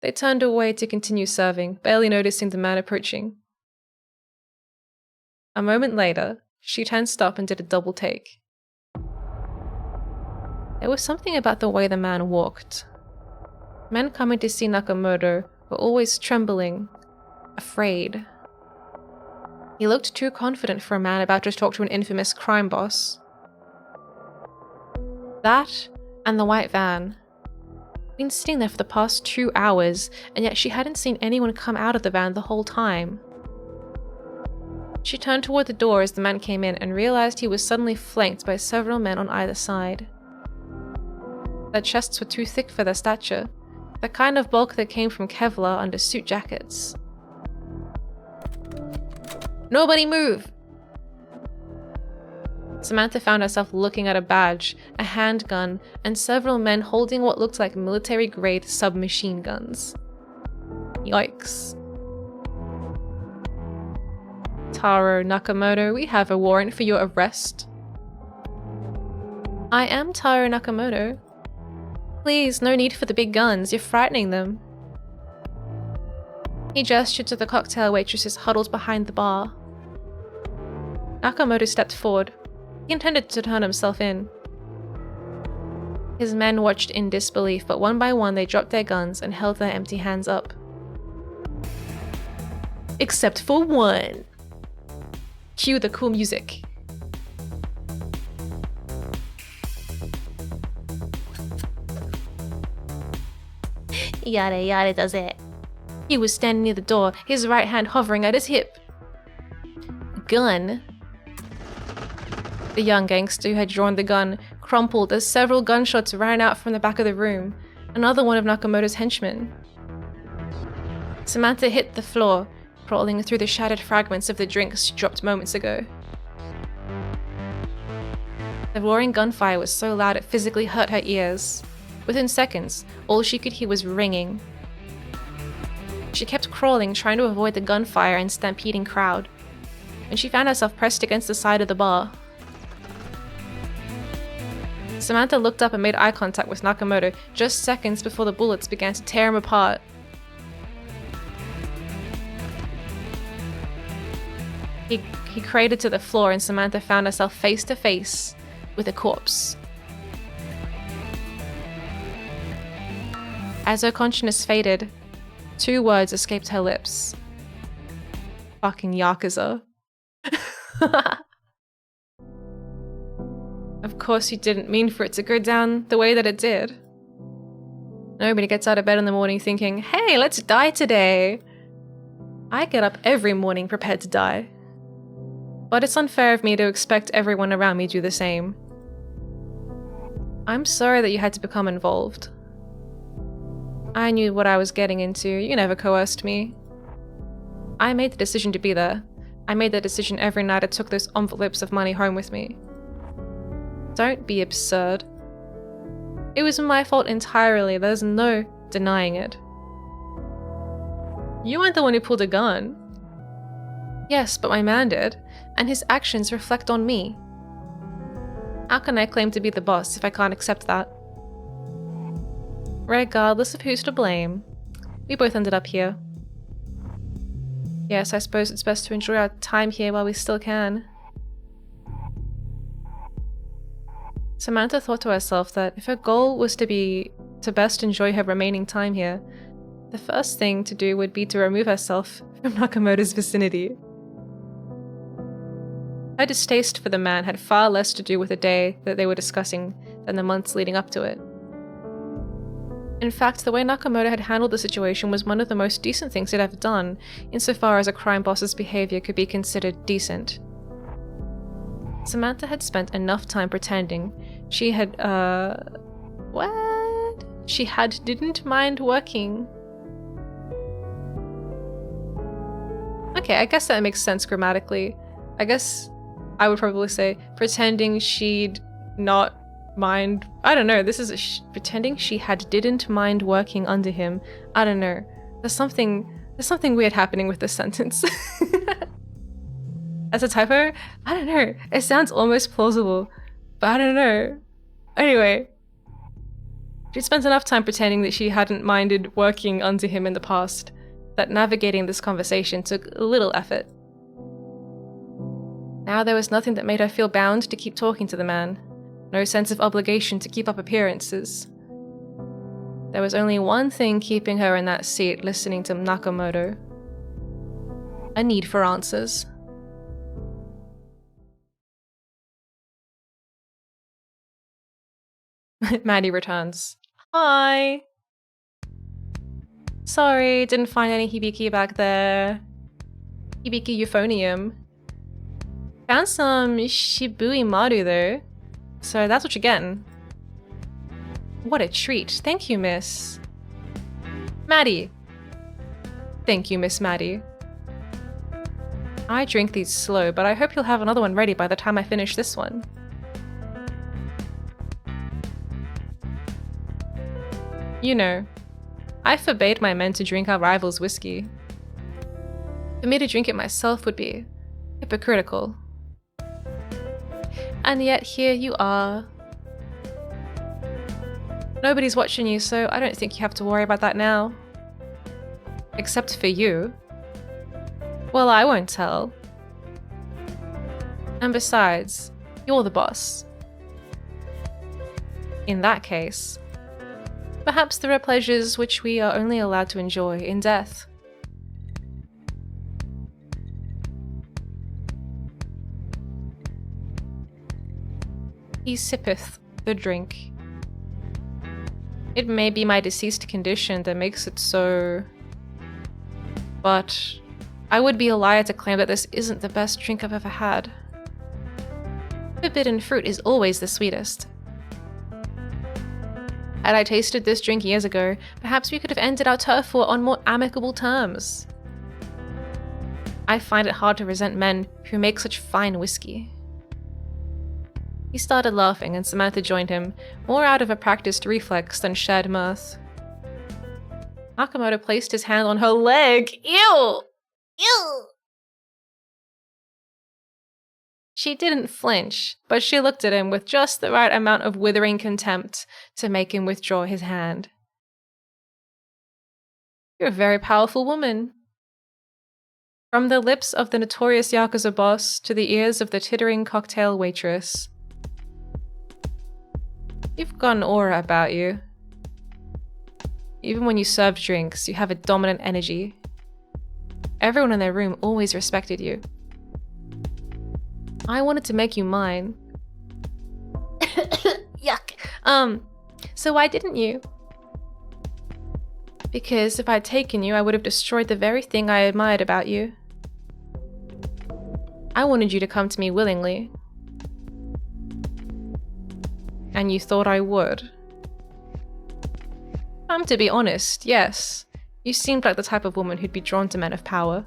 They turned away to continue serving, barely noticing the man approaching. A moment later, she tensed up and did a double take. There was something about the way the man walked. Men coming to see Nakamoto were always trembling, afraid. He looked too confident for a man about to talk to an infamous crime boss. That and the white van. Been sitting there for the past 2 hours, and yet she hadn't seen anyone come out of the van the whole time. She turned toward the door as the man came in and realized he was suddenly flanked by several men on either side. Their chests were too thick for their stature, the kind of bulk that came from Kevlar under suit jackets. Nobody move! Samantha found herself looking at a badge, a handgun, and several men holding what looked like military-grade submachine guns. Yikes. Taro Nakamoto, we have a warrant for your arrest. I am Taro Nakamoto. Please, no need for the big guns, you're frightening them. He gestured to the cocktail waitresses huddled behind the bar. Nakamoto stepped forward. He intended to turn himself in. His men watched in disbelief, but one by one they dropped their guns and held their empty hands up. Except for one. Cue the cool music. Yada yada does it. He was standing near the door, his right hand hovering at his hip. Gun. The young gangster who had drawn the gun crumpled as several gunshots rang out from the back of the room. Another one of Nakamoto's henchmen. Samantha hit the floor, crawling through the shattered fragments of the drinks she dropped moments ago. The roaring gunfire was so loud it physically hurt her ears. Within seconds, all she could hear was ringing. She kept crawling, trying to avoid the gunfire and stampeding crowd, when she found herself pressed against the side of the bar. Samantha looked up and made eye contact with Nakamoto just seconds before the bullets began to tear him apart. He cratered to the floor and Samantha found herself face to face with a corpse. As her consciousness faded, 2 words escaped her lips. Fucking Yakuza. Of course you didn't mean for it to go down the way that it did. Nobody gets out of bed in the morning thinking, hey, let's die today. I get up every morning prepared to die. But it's unfair of me to expect everyone around me do the same. I'm sorry that you had to become involved. I knew what I was getting into, you never coerced me. I made the decision to be there. I made that decision every night I took those envelopes of money home with me. Don't be absurd. It was my fault entirely, there's no denying it. You weren't the one who pulled a gun. Yes, but my man did, and his actions reflect on me. How can I claim to be the boss if I can't accept that? Regardless of who's to blame, we both ended up here. Yes, I suppose it's best to enjoy our time here while we still can. Samantha thought to herself that if her goal was to best enjoy her remaining time here, the first thing to do would be to remove herself from Nakamoto's vicinity. Her distaste for the man had far less to do with the day that they were discussing than the months leading up to it. In fact, the way Nakamoto had handled the situation was one of the most decent things he'd ever done, insofar as a crime boss's behavior could be considered decent. Samantha had spent enough time pretending she had, didn't mind working. Okay, I guess that makes sense grammatically. I guess I would probably say pretending she'd not mind. I don't know. This is pretending she didn't mind working under him. I don't know. There's something weird happening with this sentence. As a typo, I don't know. It sounds almost plausible, but I don't know. Anyway, she spent enough time pretending that she hadn't minded working under him in the past, that navigating this conversation took a little effort. Now there was nothing that made her feel bound to keep talking to the man. No sense of obligation to keep up appearances. There was only one thing keeping her in that seat listening to Nakamoto. A need for answers. Maddie returns. Hi! Sorry, didn't find any hibiki back there. Hibiki euphonium. Found some shibui maru though. So that's what you're getting. What a treat. Thank you, Miss Maddie. Thank you, Miss Maddie. I drink these slow, but I hope you'll have another one ready by the time I finish this one. You know, I forbade my men to drink our rival's whiskey. For me to drink it myself would be hypocritical. And yet here you are. Nobody's watching you, so I don't think you have to worry about that now. Except for you. Well, I won't tell. And besides, you're the boss. In that case, perhaps there are pleasures which we are only allowed to enjoy in death. He sippeth the drink. It may be my deceased condition that makes it so, but I would be a liar to claim that this isn't the best drink I've ever had. Forbidden fruit is always the sweetest. Had I tasted this drink years ago, perhaps we could have ended our turf war on more amicable terms. I find it hard to resent men who make such fine whiskey. He started laughing and Samantha joined him, more out of a practiced reflex than shared mirth. Nakamoto placed his hand on her leg. Ew! Ew! She didn't flinch, but she looked at him with just the right amount of withering contempt to make him withdraw his hand. You're a very powerful woman. From the lips of the notorious Yakuza boss to the ears of the tittering cocktail waitress. You've got an aura about you. Even when you served drinks, you have a dominant energy. Everyone in their room always respected you. I wanted to make you mine. Yuck. So why didn't you? Because if I'd taken you, I would have destroyed the very thing I admired about you. I wanted you to come to me willingly. And you thought I would. To be honest, yes. You seemed like the type of woman who'd be drawn to men of power.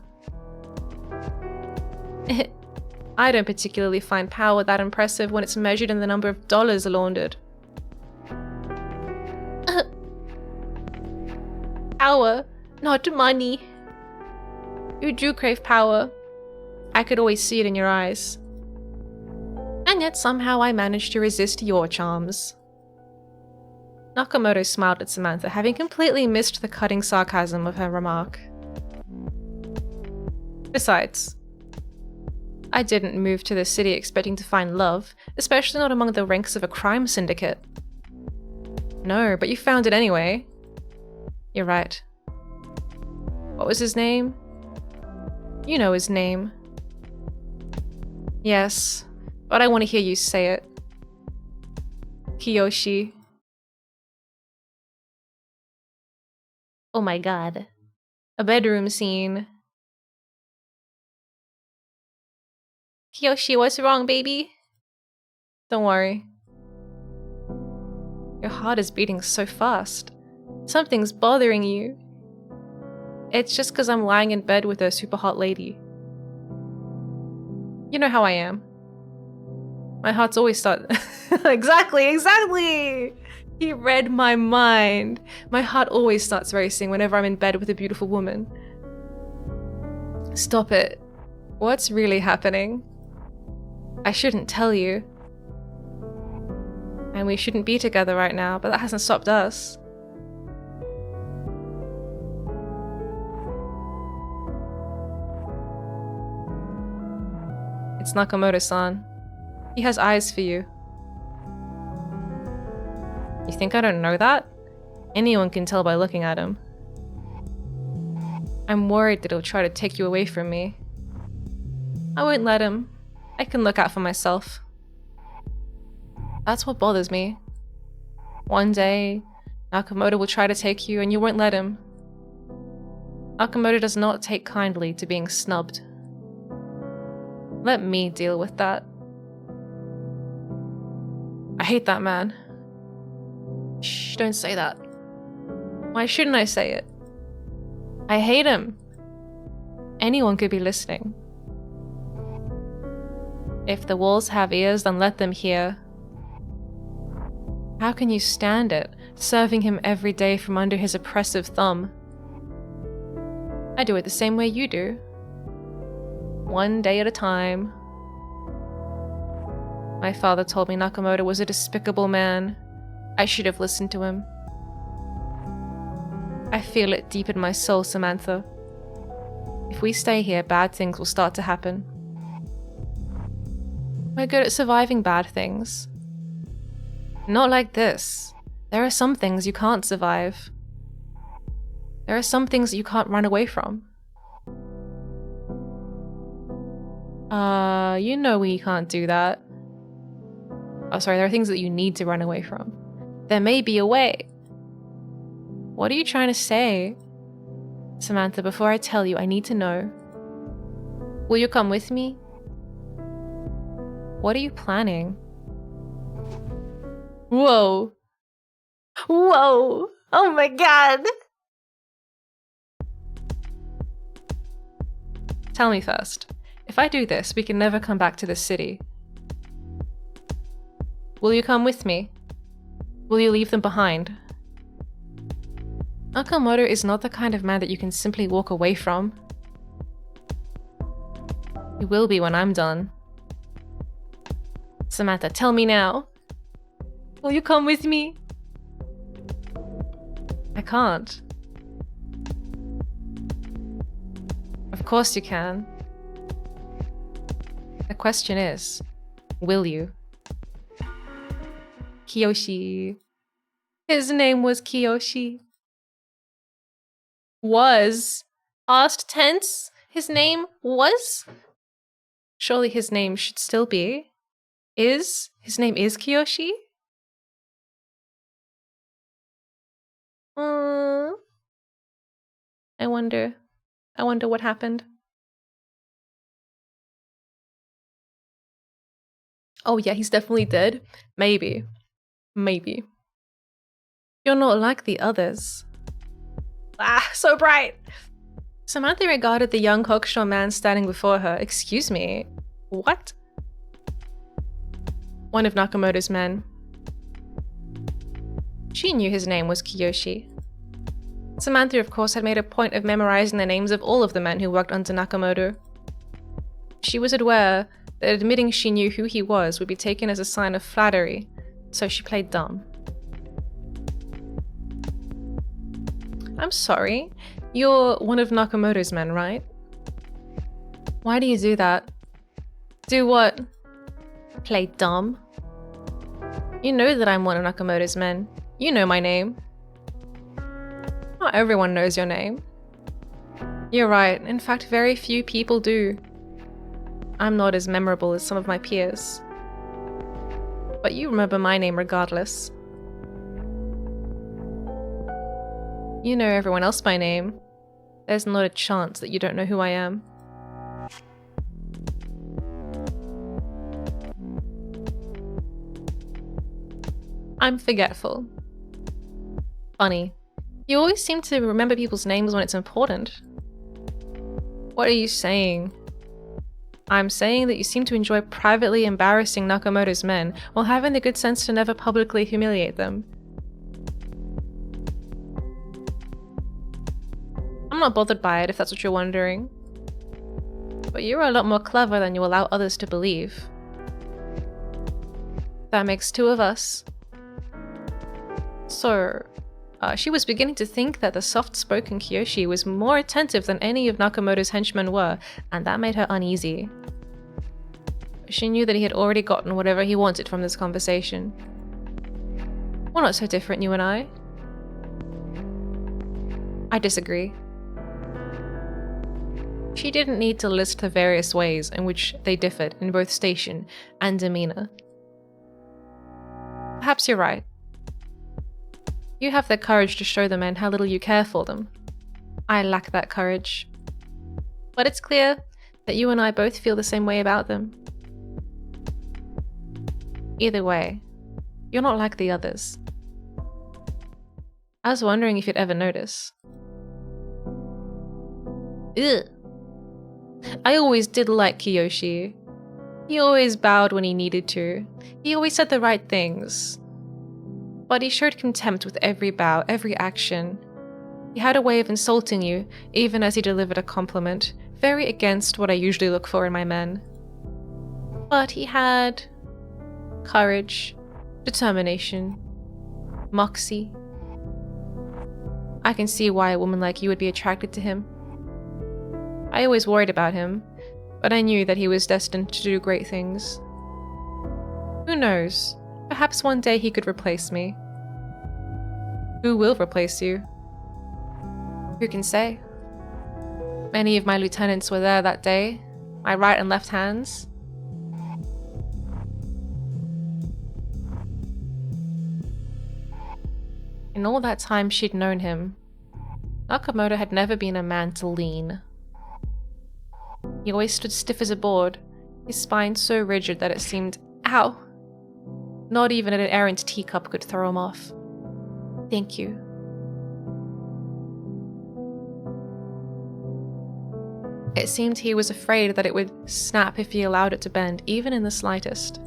I don't particularly find power that impressive when it's measured in the number of dollars laundered. Power, not money. You do crave power. I could always see it in your eyes. And yet somehow I managed to resist your charms. Nakamoto smiled at Samantha, having completely missed the cutting sarcasm of her remark. Besides, I didn't move to the city expecting to find love, especially not among the ranks of a crime syndicate. No, but you found it anyway. You're right. What was his name? You know his name. Yes, but I want to hear you say it. Kiyoshi. Oh my god. A bedroom scene. Kiyoshi, what's wrong, baby? Don't worry. Your heart is beating so fast. Something's bothering you. It's just because I'm lying in bed with a super hot lady. You know how I am. My heart's always start- Exactly! He read my mind. My heart always starts racing whenever I'm in bed with a beautiful woman. Stop it. What's really happening? I shouldn't tell you. And we shouldn't be together right now, but that hasn't stopped us. It's Nakamoto-san. He has eyes for you. You think I don't know that? Anyone can tell by looking at him. I'm worried that he'll try to take you away from me. I won't let him. I can look out for myself. That's what bothers me. One day, Nakamoto will try to take you and you won't let him. Nakamoto does not take kindly to being snubbed. Let me deal with that. I hate that man. Shh, don't say that. Why shouldn't I say it? I hate him. Anyone could be listening. If the walls have ears, then let them hear. How can you stand it, serving him every day from under his oppressive thumb? I do it the same way you do. one day at a time. My father told me Nakamoto was a despicable man. I should have listened to him. I feel it deep in my soul, Samantha. If we stay here, bad things will start to happen. We're good at surviving bad things. Not like this. There are some things you can't survive. There are some things that you can't run away from. You know we can't do that. Oh, sorry, there are things that you need to run away from. There may be a way. What are you trying to say? Samantha, before I tell you, I need to know. Will you come with me? What are you planning? Whoa. Whoa! Oh my god! Tell me first. If I do this, we can never come back to this city. Will you come with me? Will you leave them behind? Nakamoto is not the kind of man that you can simply walk away from. He will be when I'm done. Samantha, tell me now. Will you come with me? I can't. Of course you can. The question is, will you? Kiyoshi. His name was Kiyoshi. Was. Past tense? His name was? Surely his name should still be. Is? His name is Kiyoshi? I wonder what happened. Oh yeah, he's definitely dead. Maybe. You're not like the others. Ah, so bright! Samantha regarded the young cocksure man standing before her. Excuse me. What? One of Nakamoto's men. She knew his name was Kiyoshi. Samantha, of course, had made a point of memorizing the names of all of the men who worked under Nakamoto. She was aware that admitting she knew who he was would be taken as a sign of flattery, so she played dumb. I'm sorry, you're one of Nakamoto's men, right? Why do you do that? Do what? Play dumb? You know that I'm one of Nakamoto's men. You know my name. Not everyone knows your name. You're right, in fact, very few people do. I'm not as memorable as some of my peers. But you remember my name regardless. You know everyone else by name. There's not a chance that you don't know who I am. I'm forgetful. Funny. You always seem to remember people's names when it's important. What are you saying? I'm saying that you seem to enjoy privately embarrassing Nakamoto's men while having the good sense to never publicly humiliate them. I'm not bothered by it if that's what you're wondering. But you're a lot more clever than you allow others to believe. That makes two of us. So, she was beginning to think that the soft-spoken Kiyoshi was more attentive than any of Nakamoto's henchmen were, and that made her uneasy. She knew that he had already gotten whatever he wanted from this conversation. We're not so different, you and I. I disagree. She didn't need to list the various ways in which they differed in both station and demeanor. Perhaps you're right. You have the courage to show the men how little you care for them. I lack that courage. But it's clear that you and I both feel the same way about them. Either way, you're not like the others. I was wondering if you'd ever notice. Ugh. I always did like Kiyoshi. He always bowed when he needed to. He always said the right things. But he showed contempt with every bow, every action. He had a way of insulting you, even as he delivered a compliment, very against what I usually look for in my men. But he had courage, determination, moxie. I can see why a woman like you would be attracted to him. I always worried about him, but I knew that he was destined to do great things. Who knows? Perhaps one day he could replace me. Who will replace you? Who can say? Many of my lieutenants were there that day, my right and left hands. In all that time she'd known him, Nakamoto had never been a man to lean. He always stood stiff as a board, his spine so rigid that it seemed, ow! Not even an errant teacup could throw him off. Thank you. It seemed he was afraid that it would snap if he allowed it to bend, even in the slightest.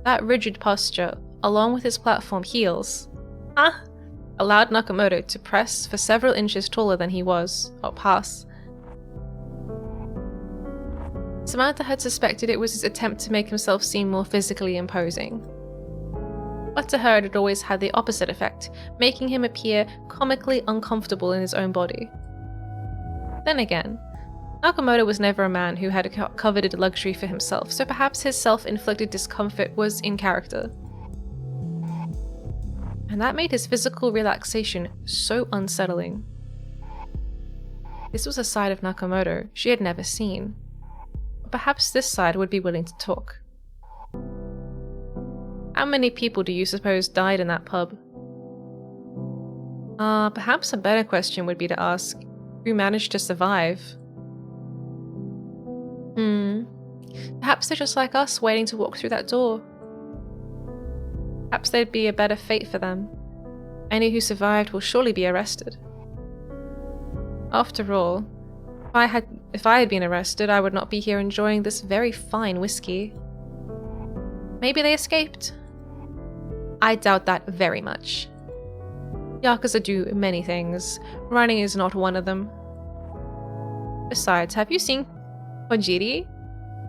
That rigid posture, along with his platform heels, allowed Nakamoto to press for several inches taller than he was, or pass. Samantha had suspected it was his attempt to make himself seem more physically imposing. But to her it had always had the opposite effect, making him appear comically uncomfortable in his own body. Then again, Nakamoto was never a man who had coveted luxury for himself, so perhaps his self-inflicted discomfort was in character. And that made his physical relaxation so unsettling. This was a side of Nakamoto she had never seen. But perhaps this side would be willing to talk. How many people do you suppose died in that pub? Perhaps a better question would be to ask, who managed to survive? Perhaps they're just like us, waiting to walk through that door. Perhaps there'd be a better fate for them. Any who survived will surely be arrested. After all, if I had been arrested, I would not be here enjoying this very fine whiskey. Maybe they escaped. I doubt that very much. Yakuza do many things. Running is not one of them. Besides, have you seen Kojiri?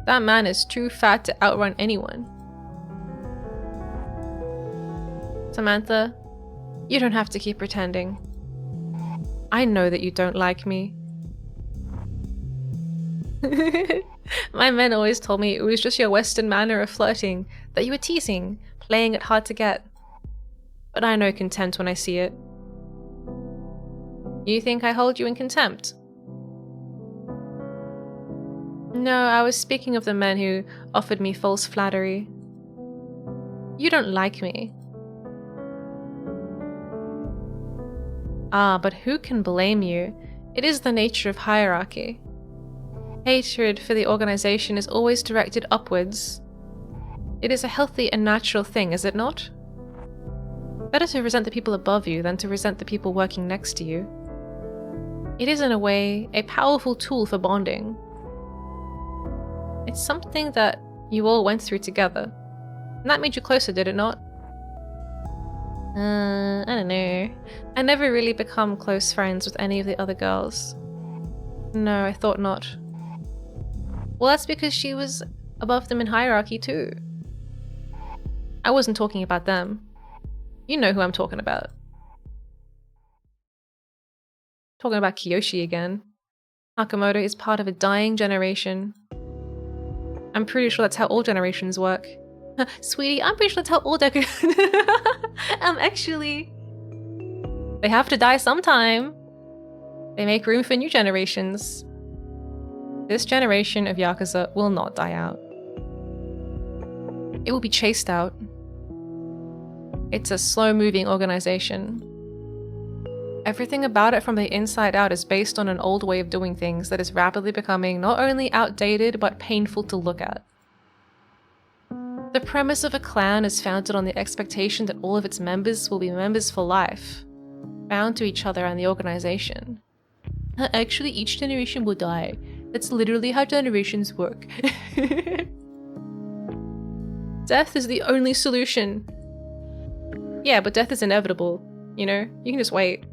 That man is too fat to outrun anyone. Samantha, you don't have to keep pretending. I know that you don't like me. My men always told me it was just your Western manner of flirting, that you were teasing, playing it hard to get. But I know contempt when I see it. You think I hold you in contempt? No, I was speaking of the men who offered me false flattery. You don't like me. But who can blame you? It is the nature of hierarchy. Hatred for the organization is always directed upwards. It is a healthy and natural thing, is it not? Better to resent the people above you than to resent the people working next to you. It is, in a way, a powerful tool for bonding. It's something that you all went through together. And that made you closer, did it not? I don't know. I never really become close friends with any of the other girls. No, I thought not. Well, that's because she was above them in hierarchy too. I wasn't talking about them. You know who I'm talking about. Talking about Kiyoshi again. Nakamoto is part of a dying generation. I'm pretty sure that's how all generations work. Sweetie, I'm pretty sure that's how all actually... They have to die sometime. They make room for new generations. This generation of Yakuza will not die out. It will be chased out. It's a slow-moving organization. Everything about it from the inside out is based on an old way of doing things that is rapidly becoming not only outdated but painful to look at. The premise of a clan is founded on the expectation that all of its members will be members for life, bound to each other and the organization. Actually, each generation will die. That's literally how generations work. Death is the only solution. Yeah, but death is inevitable. You know, you can just wait.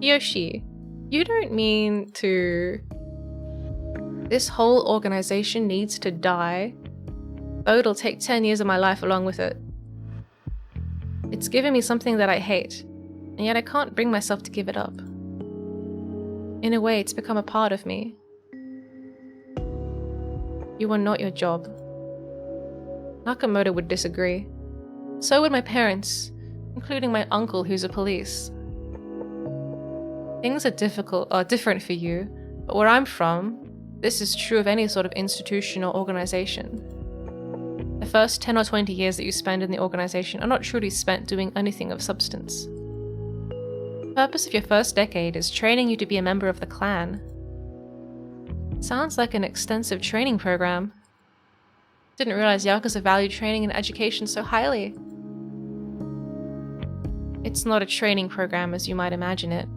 Yoshi, you don't mean to This whole organization needs to die, though it'll take 10 years of my life along with it. It's given me something that I hate, and yet I can't bring myself to give it up. In a way, it's become a part of me. You are not your job. Nakamoto would disagree. So would my parents, including my uncle who's a police. Things are different for you, but where I'm from, this is true of any sort of institution or organization. The first 10 or 20 years that you spend in the organization are not truly spent doing anything of substance. The purpose of your first decade is training you to be a member of the clan. Sounds like an extensive training program. Didn't realize Yakuza valued training and education so highly. It's not a training program as you might imagine it.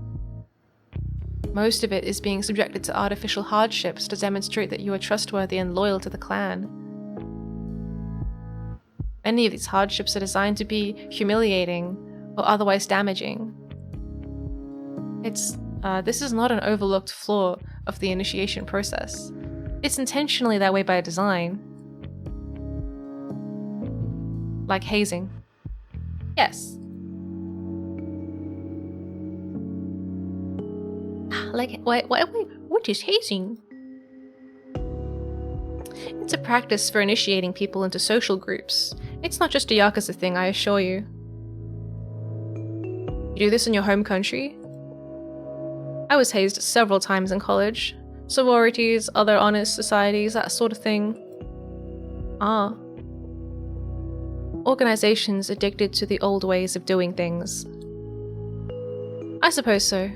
Most of it is being subjected to artificial hardships to demonstrate that you are trustworthy and loyal to the clan. Many of these hardships are designed to be humiliating or otherwise damaging. This is not an overlooked flaw of the initiation process. It's intentionally that way by design. Like hazing. Yes. Like, what is hazing? It's a practice for initiating people into social groups. It's not just a Yakuza thing, I assure you. You do this in your home country? I was hazed several times in college. Sororities, other honest societies, that sort of thing. Organizations addicted to the old ways of doing things. I suppose so.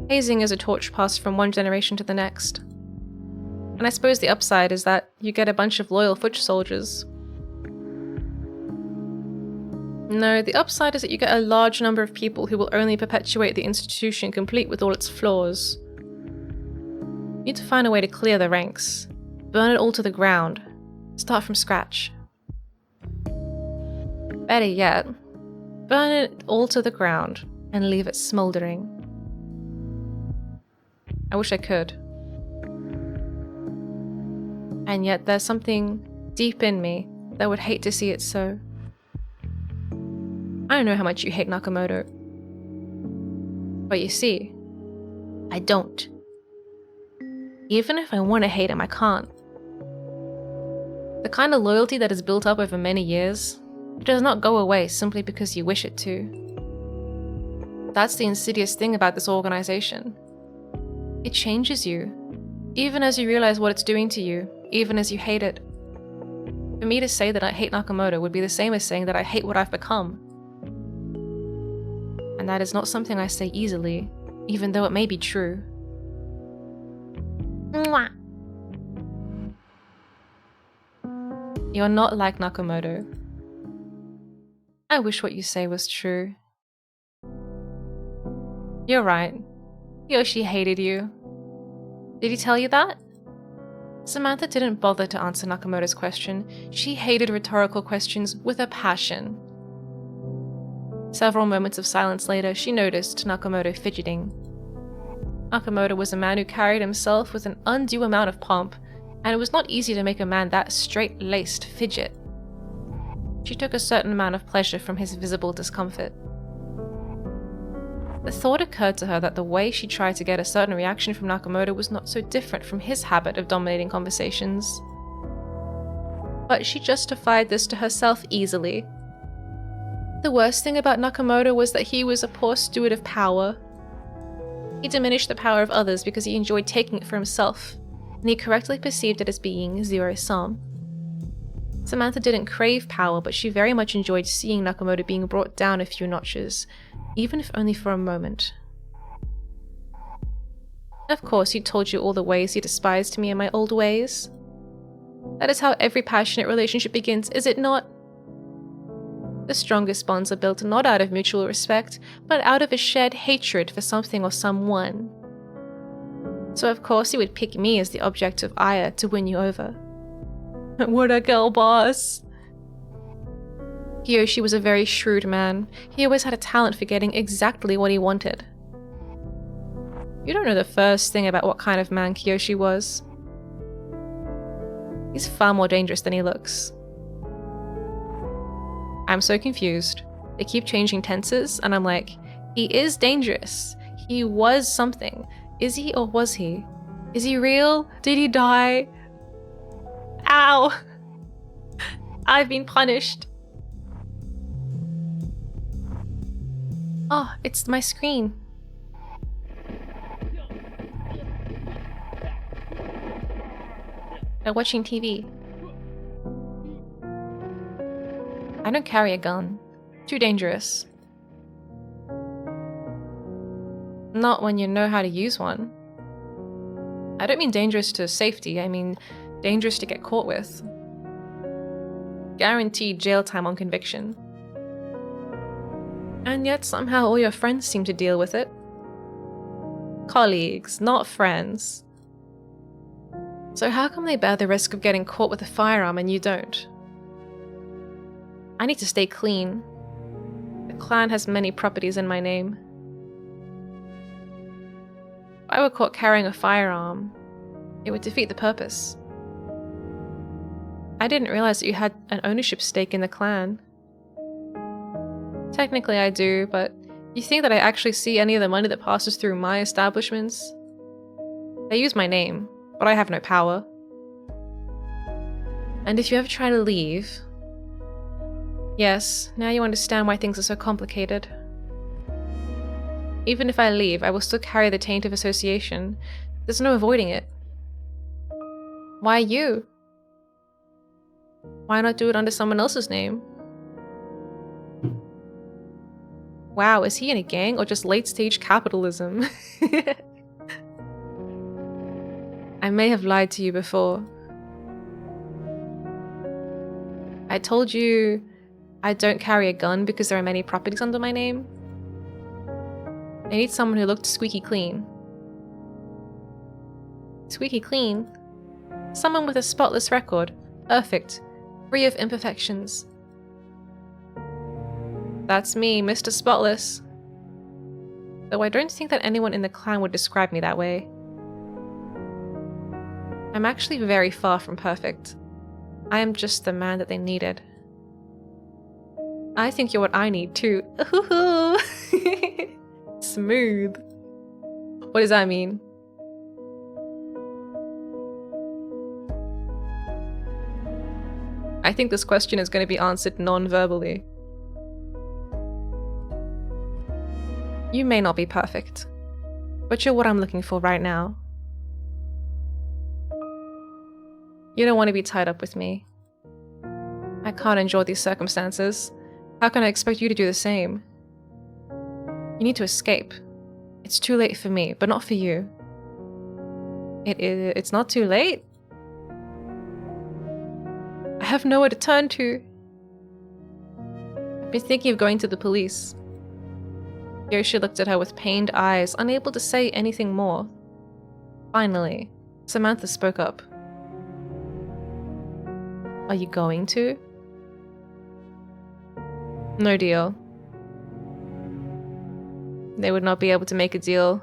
Hazing is a torch passed from one generation to the next. And I suppose the upside is that you get a bunch of loyal foot soldiers. No, the upside is that you get a large number of people who will only perpetuate the institution complete with all its flaws. You need to find a way to clear the ranks. Burn it all to the ground. Start from scratch. Better yet, burn it all to the ground and leave it smoldering. I wish I could. And yet there's something deep in me that would hate to see it so. I don't know how much you hate Nakamoto. But you see, I don't. Even if I want to hate him, I can't. The kind of loyalty that is built up over many years, it does not go away simply because you wish it to. That's the insidious thing about this organization. It changes you, even as you realize what it's doing to you, even as you hate it. For me to say that I hate Nakamoto would be the same as saying that I hate what I've become. And that is not something I say easily, even though it may be true. Mwah. You're not like Nakamoto. I wish what you say was true. You're right. Yoshi hated you. Did he tell you that? Samantha didn't bother to answer Nakamoto's question. She hated rhetorical questions with a passion. Several moments of silence later, she noticed Nakamoto fidgeting. Nakamoto was a man who carried himself with an undue amount of pomp, and it was not easy to make a man that straight-laced fidget. She took a certain amount of pleasure from his visible discomfort. The thought occurred to her that the way she tried to get a certain reaction from Nakamoto was not so different from his habit of dominating conversations. But she justified this to herself easily. The worst thing about Nakamoto was that he was a poor steward of power. He diminished the power of others because he enjoyed taking it for himself, and he correctly perceived it as being zero-sum. Samantha didn't crave power, but she very much enjoyed seeing Nakamoto being brought down a few notches, even if only for a moment. Of course, he told you all the ways he despised me and my old ways. That is how every passionate relationship begins, is it not? The strongest bonds are built not out of mutual respect, but out of a shared hatred for something or someone. So of course he would pick me as the object of ire to win you over. What a girl boss! Kiyoshi was a very shrewd man. He always had a talent for getting exactly what he wanted. You don't know the first thing about what kind of man Kiyoshi was. He's far more dangerous than he looks. I'm so confused. They keep changing tenses, and I'm like, he is dangerous. He was something. Is he or was he? Is he real? Did he die? Ow! I've been punished. Oh, it's my screen. I'm watching TV. I don't carry a gun. Too dangerous. Not when you know how to use one. I don't mean dangerous to safety, I mean dangerous to get caught with. Guaranteed jail time on conviction. And yet somehow all your friends seem to deal with it. Colleagues, not friends. So how come they bear the risk of getting caught with a firearm and you don't? I need to stay clean. The clan has many properties in my name. If I were caught carrying a firearm, it would defeat the purpose. I didn't realize that you had an ownership stake in the clan. Technically I do, but you think that I actually see any of the money that passes through my establishments? They use my name, but I have no power. And if you ever try to leave... Yes, now you understand why things are so complicated. Even if I leave, I will still carry the taint of association. There's no avoiding it. Why you? Why not do it under someone else's name? Wow, is he in a gang or just late-stage capitalism? I may have lied to you before. I told you I don't carry a gun because there are many properties under my name. I need someone who looked squeaky clean. Squeaky clean? Someone with a spotless record. Perfect. Free of imperfections. That's me, Mr. Spotless. Though I don't think that anyone in the clan would describe me that way. I'm actually very far from perfect. I am just the man that they needed. I think you're what I need too. Smooth. What does that mean? I think this question is going to be answered non-verbally. You may not be perfect, but you're what I'm looking for right now. You don't want to be tied up with me. I can't endure these circumstances. How can I expect you to do the same? You need to escape. It's too late for me, but not for you. It's not too late? I have nowhere to turn to. I've been thinking of going to the police. Yoshi looked at her with pained eyes, unable to say anything more. Finally, Samantha spoke up. Are you going to? No deal. They would not be able to make a deal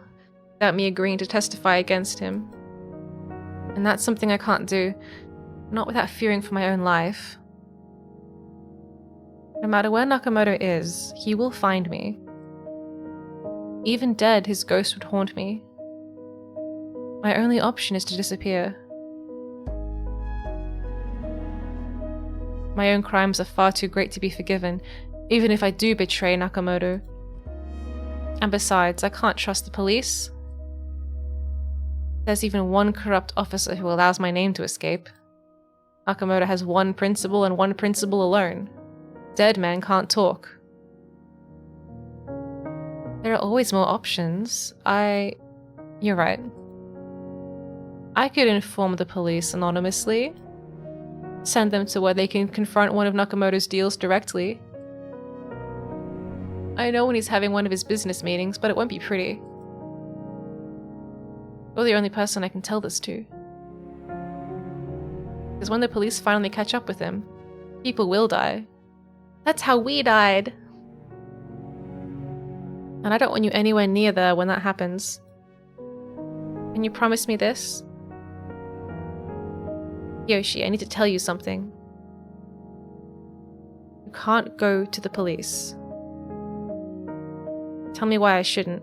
without me agreeing to testify against him. And that's something I can't do, not without fearing for my own life. No matter where Nakamoto is, he will find me. Even dead, his ghost would haunt me. My only option is to disappear. My own crimes are far too great to be forgiven, even if I do betray Nakamoto. And besides, I can't trust the police. There's even one corrupt officer who allows my name to escape. Nakamoto has one principle and one principle alone. Dead men can't talk. There are always more options. You're right. I could inform the police anonymously. Send them to where they can confront one of Nakamoto's deals directly. I know when he's having one of his business meetings, but it won't be pretty. You're the only person I can tell this to. Because when the police finally catch up with him, people will die. That's how we died. And I don't want you anywhere near there when that happens. Can you promise me this? Yoshi, I need to tell you something. You can't go to the police. Tell me why I shouldn't.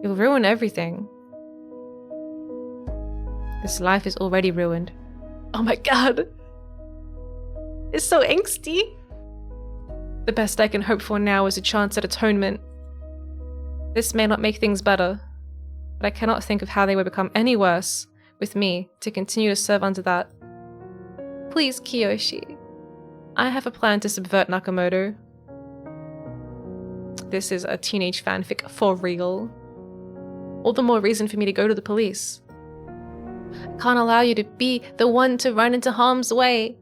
You'll ruin everything. This life is already ruined. Oh my god. It's so angsty. The best I can hope for now is a chance at atonement. This may not make things better, but I cannot think of how they would become any worse with me to continue to serve under that. Please, Kiyoshi. I have a plan to subvert Nakamoto. This is a teenage fanfic for real. All the more reason for me to go to the police. I can't allow you to be the one to run into harm's way.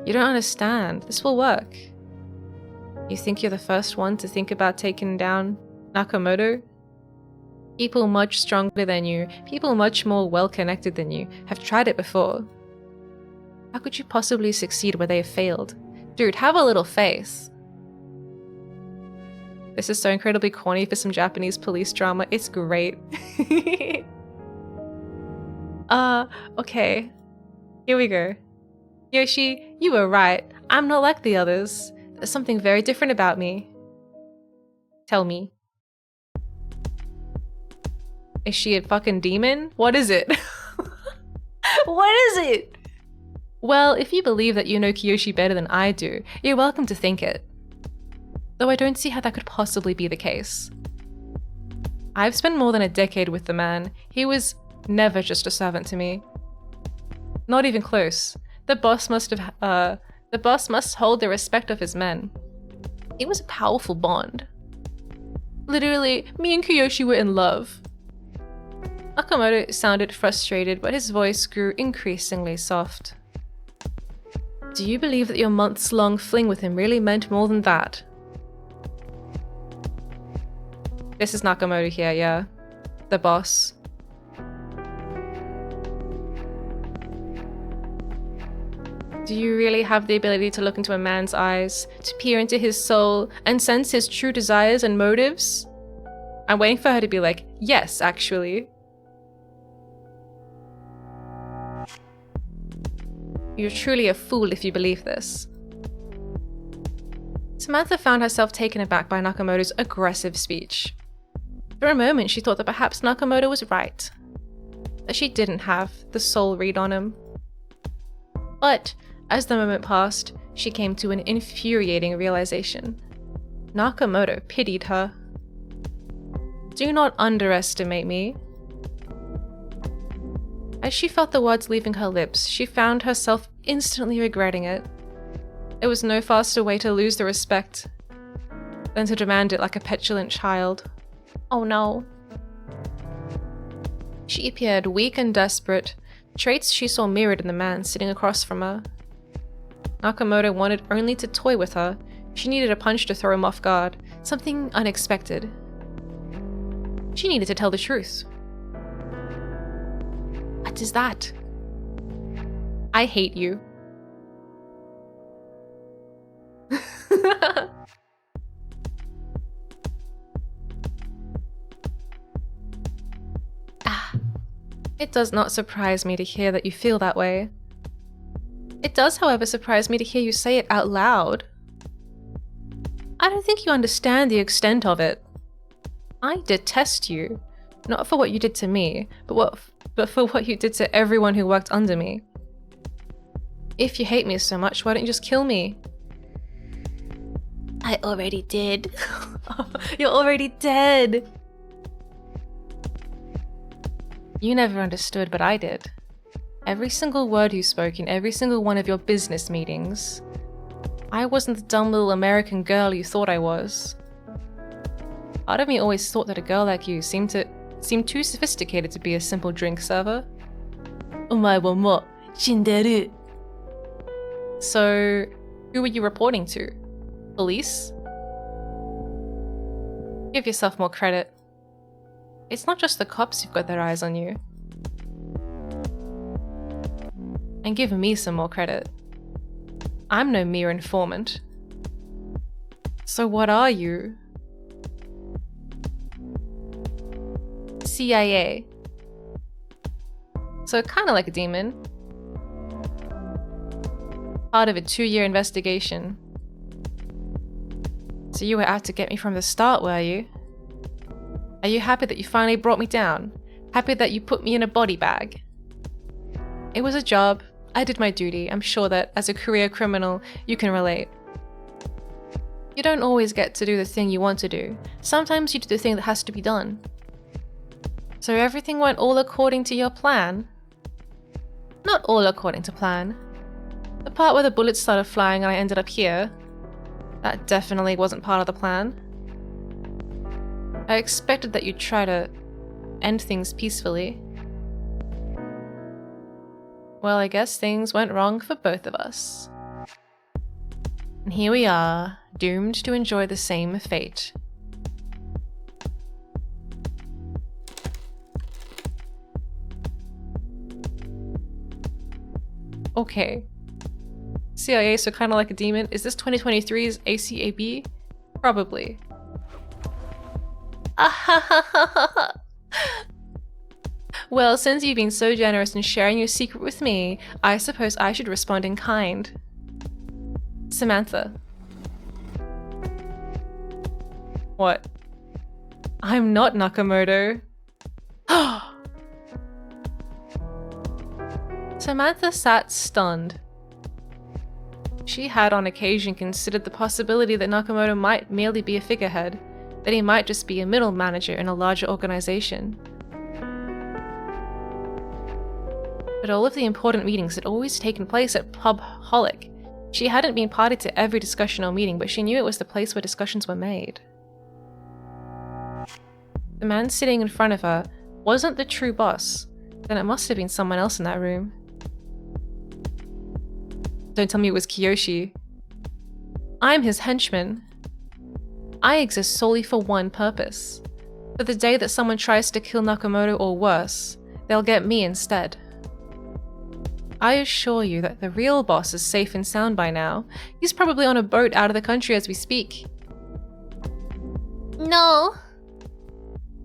You don't understand. This will work. You think you're the first one to think about taking down Nakamoto? People much stronger than you, people much more well-connected than you, have tried it before. How could you possibly succeed where they have failed? Dude, have a little faith. This is so incredibly corny for some Japanese police drama. It's great. Okay. Here we go. Yoshi, you were right. I'm not like the others. There's something very different about me. Tell me. Is she a fucking demon? What is it? What is it? Well, if you believe that you know Kiyoshi better than I do, you're welcome to think it. Though I don't see how that could possibly be the case. I've spent more than a decade with the man. He was never just a servant to me. Not even close. The boss must hold the respect of his men. It was a powerful bond. Literally, me and Kiyoshi were in love. Nakamoto sounded frustrated, but his voice grew increasingly soft. Do you believe that your months-long fling with him really meant more than that? This is Nakamoto here, yeah. The boss. Do you really have the ability to look into a man's eyes, to peer into his soul, and sense his true desires and motives? I'm waiting for her to be like, yes, actually. You're truly a fool if you believe this. Samantha found herself taken aback by Nakamoto's aggressive speech. For a moment, she thought that perhaps Nakamoto was right, that she didn't have the soul read on him. But as the moment passed, she came to an infuriating realization. Nakamoto pitied her. Do not underestimate me. As she felt the words leaving her lips, she found herself instantly regretting it. There was no faster way to lose the respect than to demand it like a petulant child. Oh no. She appeared weak and desperate, traits she saw mirrored in the man sitting across from her. Nakamoto wanted only to toy with her. She needed a punch to throw him off guard, something unexpected. She needed to tell the truth. What is that? I hate you. It does not surprise me to hear that you feel that way. It does, however, surprise me to hear you say it out loud. I don't think you understand the extent of it. I detest you, not for what you did to me, but for what you did to everyone who worked under me. If you hate me so much, why don't you just kill me? I already did. You're already dead. You never understood, but I did. Every single word you spoke in every single one of your business meetings. I wasn't the dumb little American girl you thought I was. Part of me always thought that a girl like you seemed too sophisticated to be a simple drink server. Omae wa mo shinderu. So, who were you reporting to? Police? Give yourself more credit. It's not just the cops who've got their eyes on you. And give me some more credit. I'm no mere informant. So what are you? CIA. So kind of like a demon. Part of a 2-year investigation. So you were out to get me from the start, were you? Are you happy that you finally brought me down? Happy that you put me in a body bag? It was a job. I did my duty. I'm sure that as a career criminal, you can relate. You don't always get to do the thing you want to do. Sometimes you do the thing that has to be done. So everything went all according to your plan? Not all according to plan. The part where the bullets started flying and I ended up here, that definitely wasn't part of the plan. I expected that you'd try to end things peacefully. Well, I guess things went wrong for both of us. And here we are, doomed to enjoy the same fate. Okay. CIA, so kind of like a demon. Is this 2023's ACAB? Probably. Well, since you've been so generous in sharing your secret with me, I suppose I should respond in kind. Samantha. What? I'm not Nakamoto. Samantha sat stunned. She had on occasion considered the possibility that Nakamoto might merely be a figurehead, that he might just be a middle manager in a larger organization. But all of the important meetings had always taken place at Pub Holic. She hadn't been party to every discussion or meeting, but she knew it was the place where discussions were made. The man sitting in front of her wasn't the true boss, then it must have been someone else in that room. Don't tell me it was Kiyoshi. I'm his henchman. I exist solely for one purpose. For the day that someone tries to kill Nakamoto or worse, they'll get me instead. I assure you that the real boss is safe and sound by now. He's probably on a boat out of the country as we speak. No.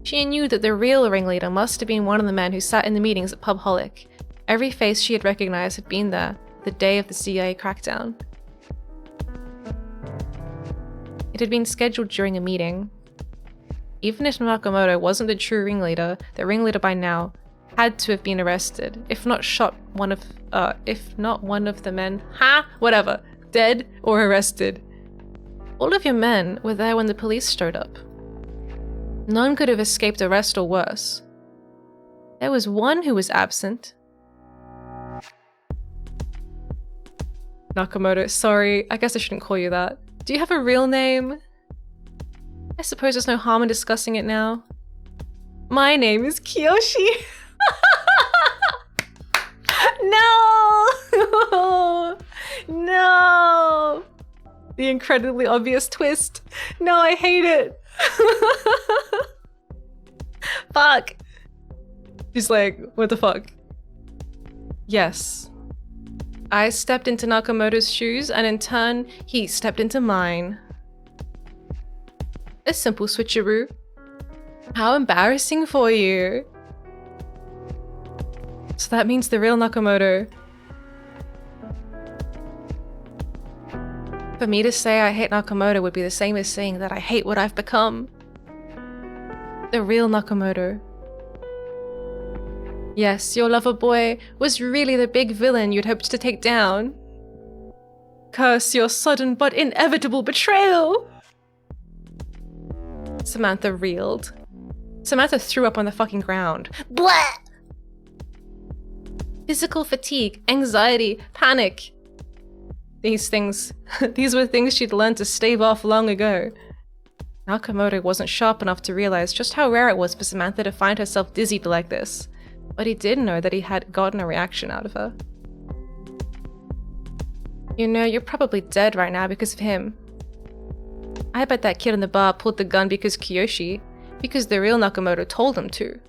She knew that the real ringleader must have been one of the men who sat in the meetings at Pub Holic. Every face she had recognized had been there the day of the CIA crackdown. It had been scheduled during a meeting. Even if Nakamoto wasn't the true ringleader, the ringleader by now had to have been arrested, if not shot if not one of the men, whatever, dead or arrested. All of your men were there when the police showed up. None could have escaped arrest or worse. There was one who was absent. Nakamoto, sorry, I guess I shouldn't call you that. Do you have a real name? I suppose there's no harm in discussing it now. My name is Kiyoshi. No! No! The incredibly obvious twist. No, I hate it. Fuck. She's like, what the fuck? Yes. I stepped into Nakamoto's shoes and in turn, he stepped into mine. A simple switcheroo. How embarrassing for you. So that means the real Nakamoto. For me to say I hate Nakamoto would be the same as saying that I hate what I've become. The real Nakamoto. Yes, your lover boy was really the big villain you'd hoped to take down. Curse your sudden but inevitable betrayal! Samantha reeled. Samantha threw up on the fucking ground. Blah! Physical fatigue, anxiety, panic. These were things she'd learned to stave off long ago. Nakamoto wasn't sharp enough to realize just how rare it was for Samantha to find herself dizzied like this, but he did know that he had gotten a reaction out of her. You know, you're probably dead right now because of him. I bet that kid in the bar pulled the gun because Kiyoshi, because the real Nakamoto told him to.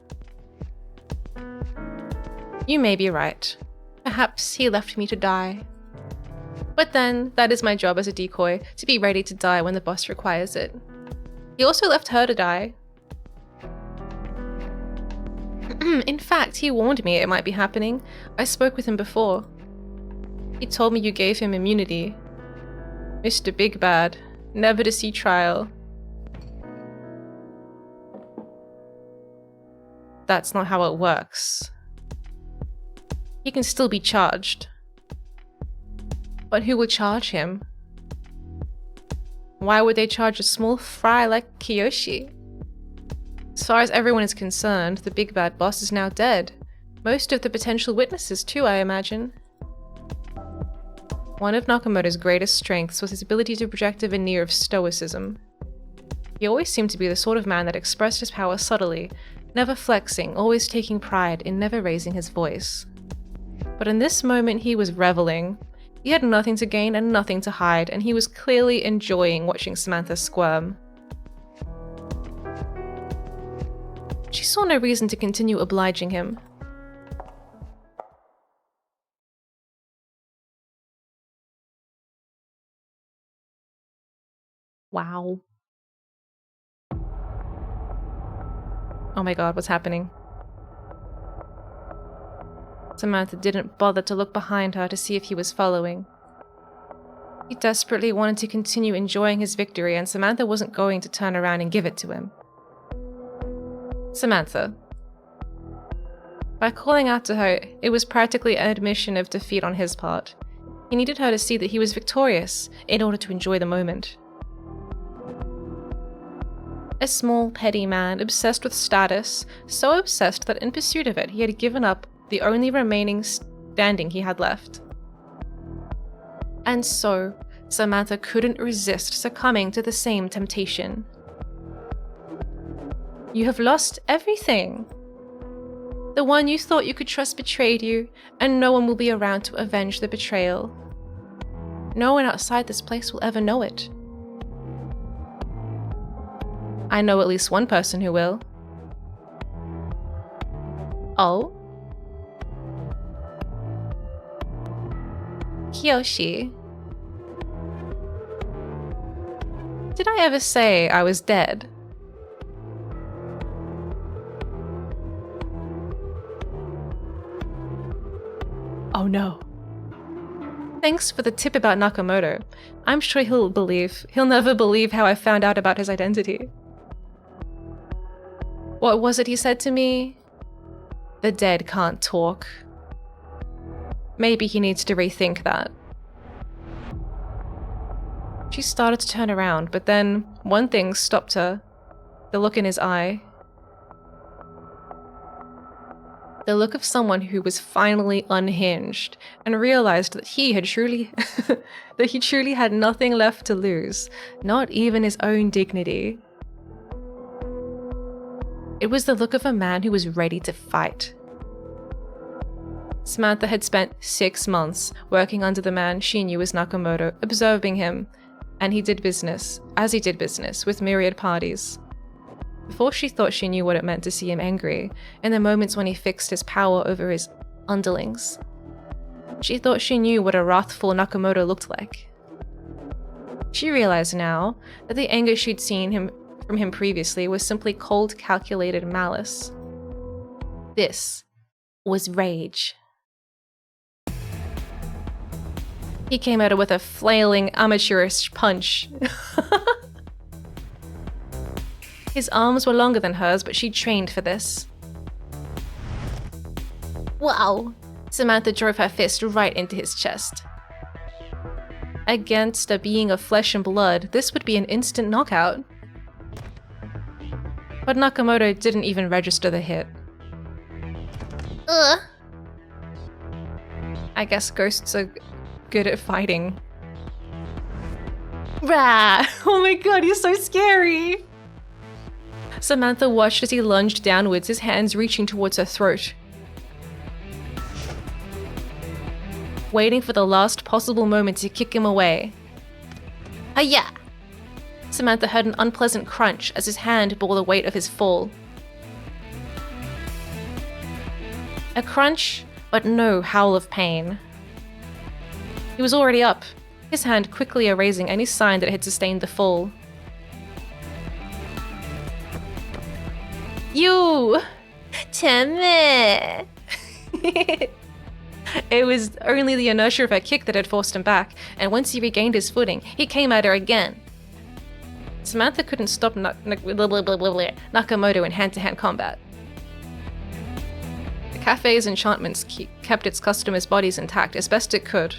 You may be right. Perhaps he left me to die. But then, that is my job as a decoy, to be ready to die when the boss requires it. He also left her to die. In fact, he warned me it might be happening. I spoke with him before. He told me you gave him immunity. Mr. Big Bad, never to see trial. That's not how it works. He can still be charged. But who will charge him? Why would they charge a small fry like Kiyoshi? As far as everyone is concerned, the big bad boss is now dead. Most of the potential witnesses too, I imagine. One of Nakamoto's greatest strengths was his ability to project a veneer of stoicism. He always seemed to be the sort of man that expressed his power subtly, never flexing, always taking pride in never raising his voice. But in this moment he was reveling. He had nothing to gain and nothing to hide, and he was clearly enjoying watching Samantha squirm. She saw no reason to continue obliging him. Wow. Oh my god, what's happening? Samantha didn't bother to look behind her to see if he was following. He desperately wanted to continue enjoying his victory, and Samantha wasn't going to turn around and give it to him. Samantha. By calling out to her, it was practically an admission of defeat on his part. He needed her to see that he was victorious in order to enjoy the moment. A small, petty man, obsessed with status, so obsessed that in pursuit of it he had given up the only remaining standing he had left. And so, Samantha couldn't resist succumbing to the same temptation. You have lost everything. The one you thought you could trust betrayed you, and no one will be around to avenge the betrayal. No one outside this place will ever know it. I know at least one person who will. Oh? Kiyoshi. Did I ever say I was dead? Oh no. Thanks for the tip about Nakamoto. I'm sure he'll never believe how I found out about his identity. What was it he said to me? The dead can't talk. Maybe he needs to rethink that. She started to turn around, but then one thing stopped her. The look in his eye. The look of someone who was finally unhinged and realized that he truly had nothing left to lose, not even his own dignity. It was the look of a man who was ready to fight. Samantha had spent 6 months working under the man she knew as Nakamoto, observing him, and he did business, as he did business, with myriad parties. Before she thought she knew what it meant to see him angry, in the moments when he fixed his power over his underlings. She thought she knew what a wrathful Nakamoto looked like. She realized now that the anger she'd seen from him previously was simply cold, calculated malice. This was rage. He came at her with a flailing, amateurish punch. His arms were longer than hers, but she'd trained for this. Wow! Samantha drove her fist right into his chest. Against a being of flesh and blood, this would be an instant knockout. But Nakamoto didn't even register the hit. Ugh. I guess ghosts are good at fighting. Rah! Oh my god, you're so scary! Samantha watched as he lunged downwards, his hands reaching towards her throat. Waiting for the last possible moment to kick him away. Hiya! Samantha heard an unpleasant crunch as his hand bore the weight of his fall. A crunch, but no howl of pain. He was already up, his hand quickly erasing any sign that it had sustained the fall. You! Timmy. It was only the inertia of her kick that had forced him back, and once he regained his footing, he came at her again. Samantha couldn't stop Nakamoto in hand-to-hand combat. The cafe's enchantments kept its customers' bodies intact as best it could.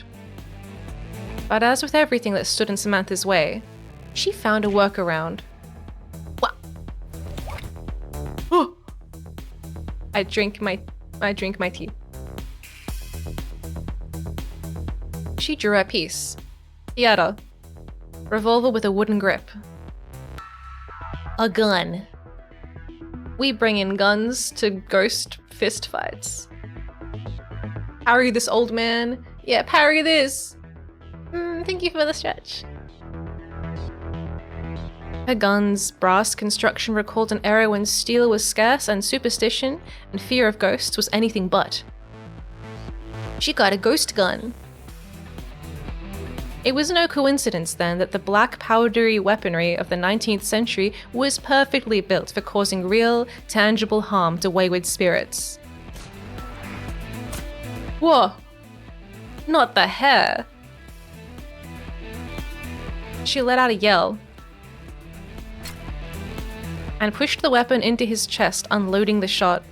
But as with everything that stood in Samantha's way, she found a workaround. What? Oh! I drink my tea. She drew her piece. Theater. Revolver with a wooden grip. A gun. We bring in guns to ghost fistfights. Parry this old man. Yeah, parry this. Thank you for the stretch. Her gun's brass construction recalled an era when steel was scarce and superstition and fear of ghosts was anything but. She got a ghost gun. It was no coincidence then that the black powdery weaponry of the 19th century was perfectly built for causing real, tangible harm to wayward spirits. Whoa! Not the hair! She let out a yell and pushed the weapon into his chest, unloading the shot.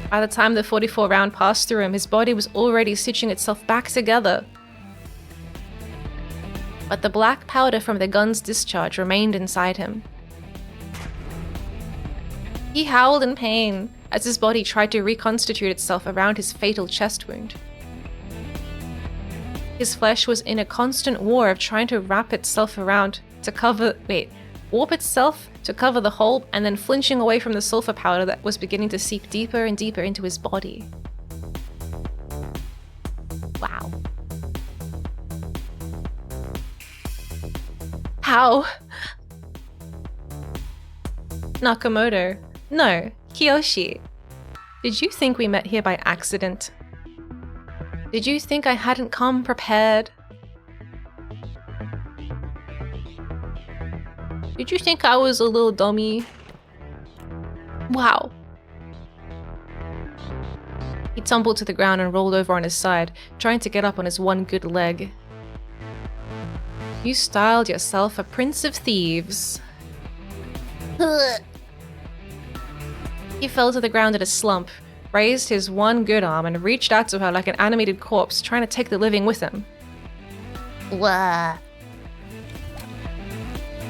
By the time the 44 round passed through him, his body was already stitching itself back together. But the black powder from the gun's discharge remained inside him. He howled in pain as his body tried to reconstitute itself around his fatal chest wound. His flesh was in a constant war of trying to warp itself to cover the hole and then flinching away from the sulfur powder that was beginning to seep deeper and deeper into his body. Wow. How? Nakamoto. No, Kiyoshi. Did you think we met here by accident? Did you think I hadn't come prepared? Did you think I was a little dummy? Wow. He tumbled to the ground and rolled over on his side, trying to get up on his one good leg. You styled yourself a prince of thieves. He fell to the ground in a slump, raised his one good arm and reached out to her like an animated corpse, trying to take the living with him. Wah.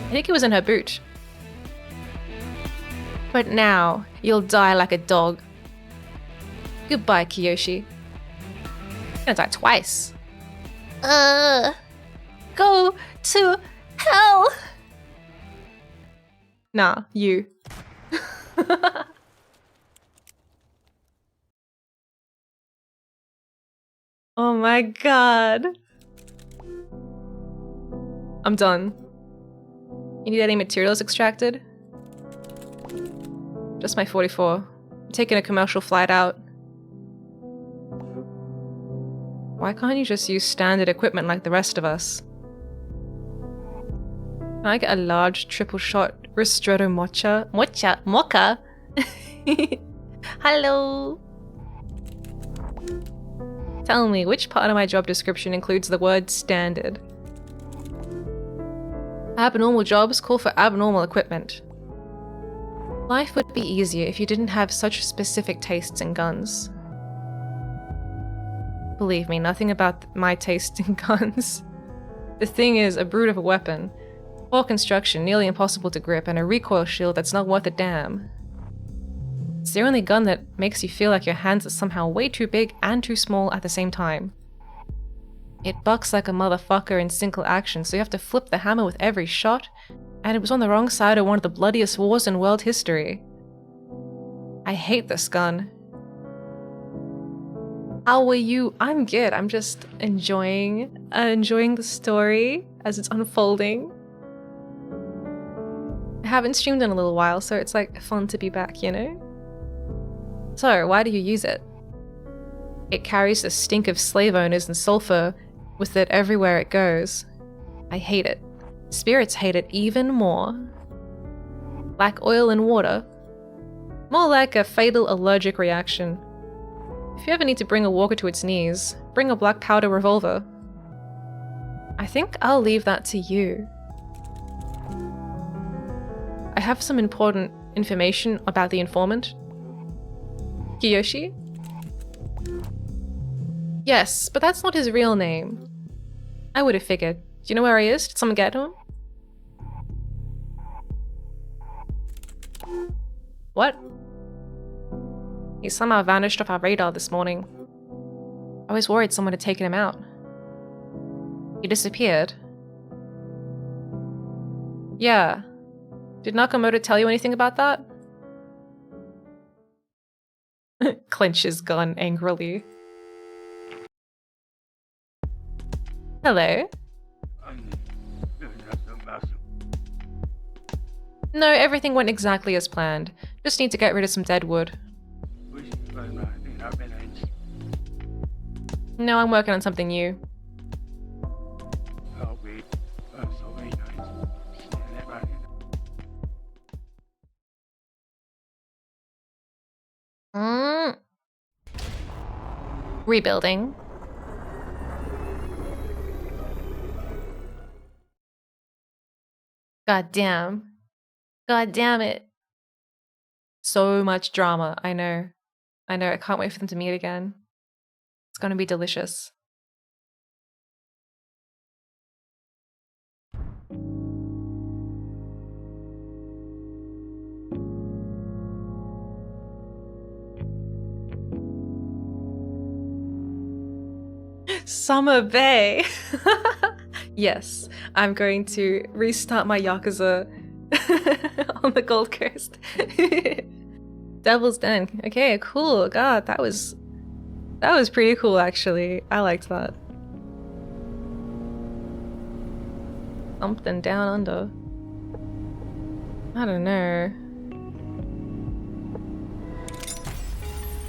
I think it was in her boot. But now, you'll die like a dog. Goodbye, Kiyoshi. You're gonna die twice. Go to hell. Nah, you. Oh my god. I'm done. You need any materials extracted? Just my 44. I'm taking a commercial flight out. Why can't you just use standard equipment like the rest of us? Can I get a large triple shot ristretto mocha? Hello. Tell me, which part of my job description includes the word standard? Abnormal jobs call for abnormal equipment. Life would be easier if you didn't have such specific tastes in guns. Believe me, nothing about my taste in guns. The thing is, a brute of a weapon. Poor construction, nearly impossible to grip, and a recoil shield that's not worth a damn. It's the only gun that makes you feel like your hands are somehow way too big and too small at the same time. It bucks like a motherfucker in single action, so you have to flip the hammer with every shot, and it was on the wrong side of one of the bloodiest wars in world history. I hate this gun. How are you? I'm good. I'm just enjoying the story as it's unfolding. I haven't streamed in a little while, so it's like fun to be back, you know? So, why do you use it? It carries the stink of slave owners and sulfur with it everywhere it goes. I hate it. Spirits hate it even more. Like oil and water, More like a fatal allergic reaction. If you ever need to bring a walker to its knees, bring a black powder revolver. I think I'll leave that to you. I have some important information about the informant. Kiyoshi? Yes, but that's not his real name. I would have figured. Do you know where he is? Did someone get to him? What? He somehow vanished off our radar this morning. I was worried someone had taken him out. He disappeared. Yeah. Did Nakamoto tell you anything about that? Clenches gun angrily. Hello? No, everything went exactly as planned. Just need to get rid of some dead wood. No, I'm working on something new. Rebuilding. God damn. God damn it. So much drama, I know. I know, I can't wait for them to meet again. It's gonna be delicious. Summer Bay! Yes, I'm going to restart my Yakuza on the Gold Coast. Devil's Den. Okay, cool. God, that was pretty cool actually. I liked that. Something down under. I don't know.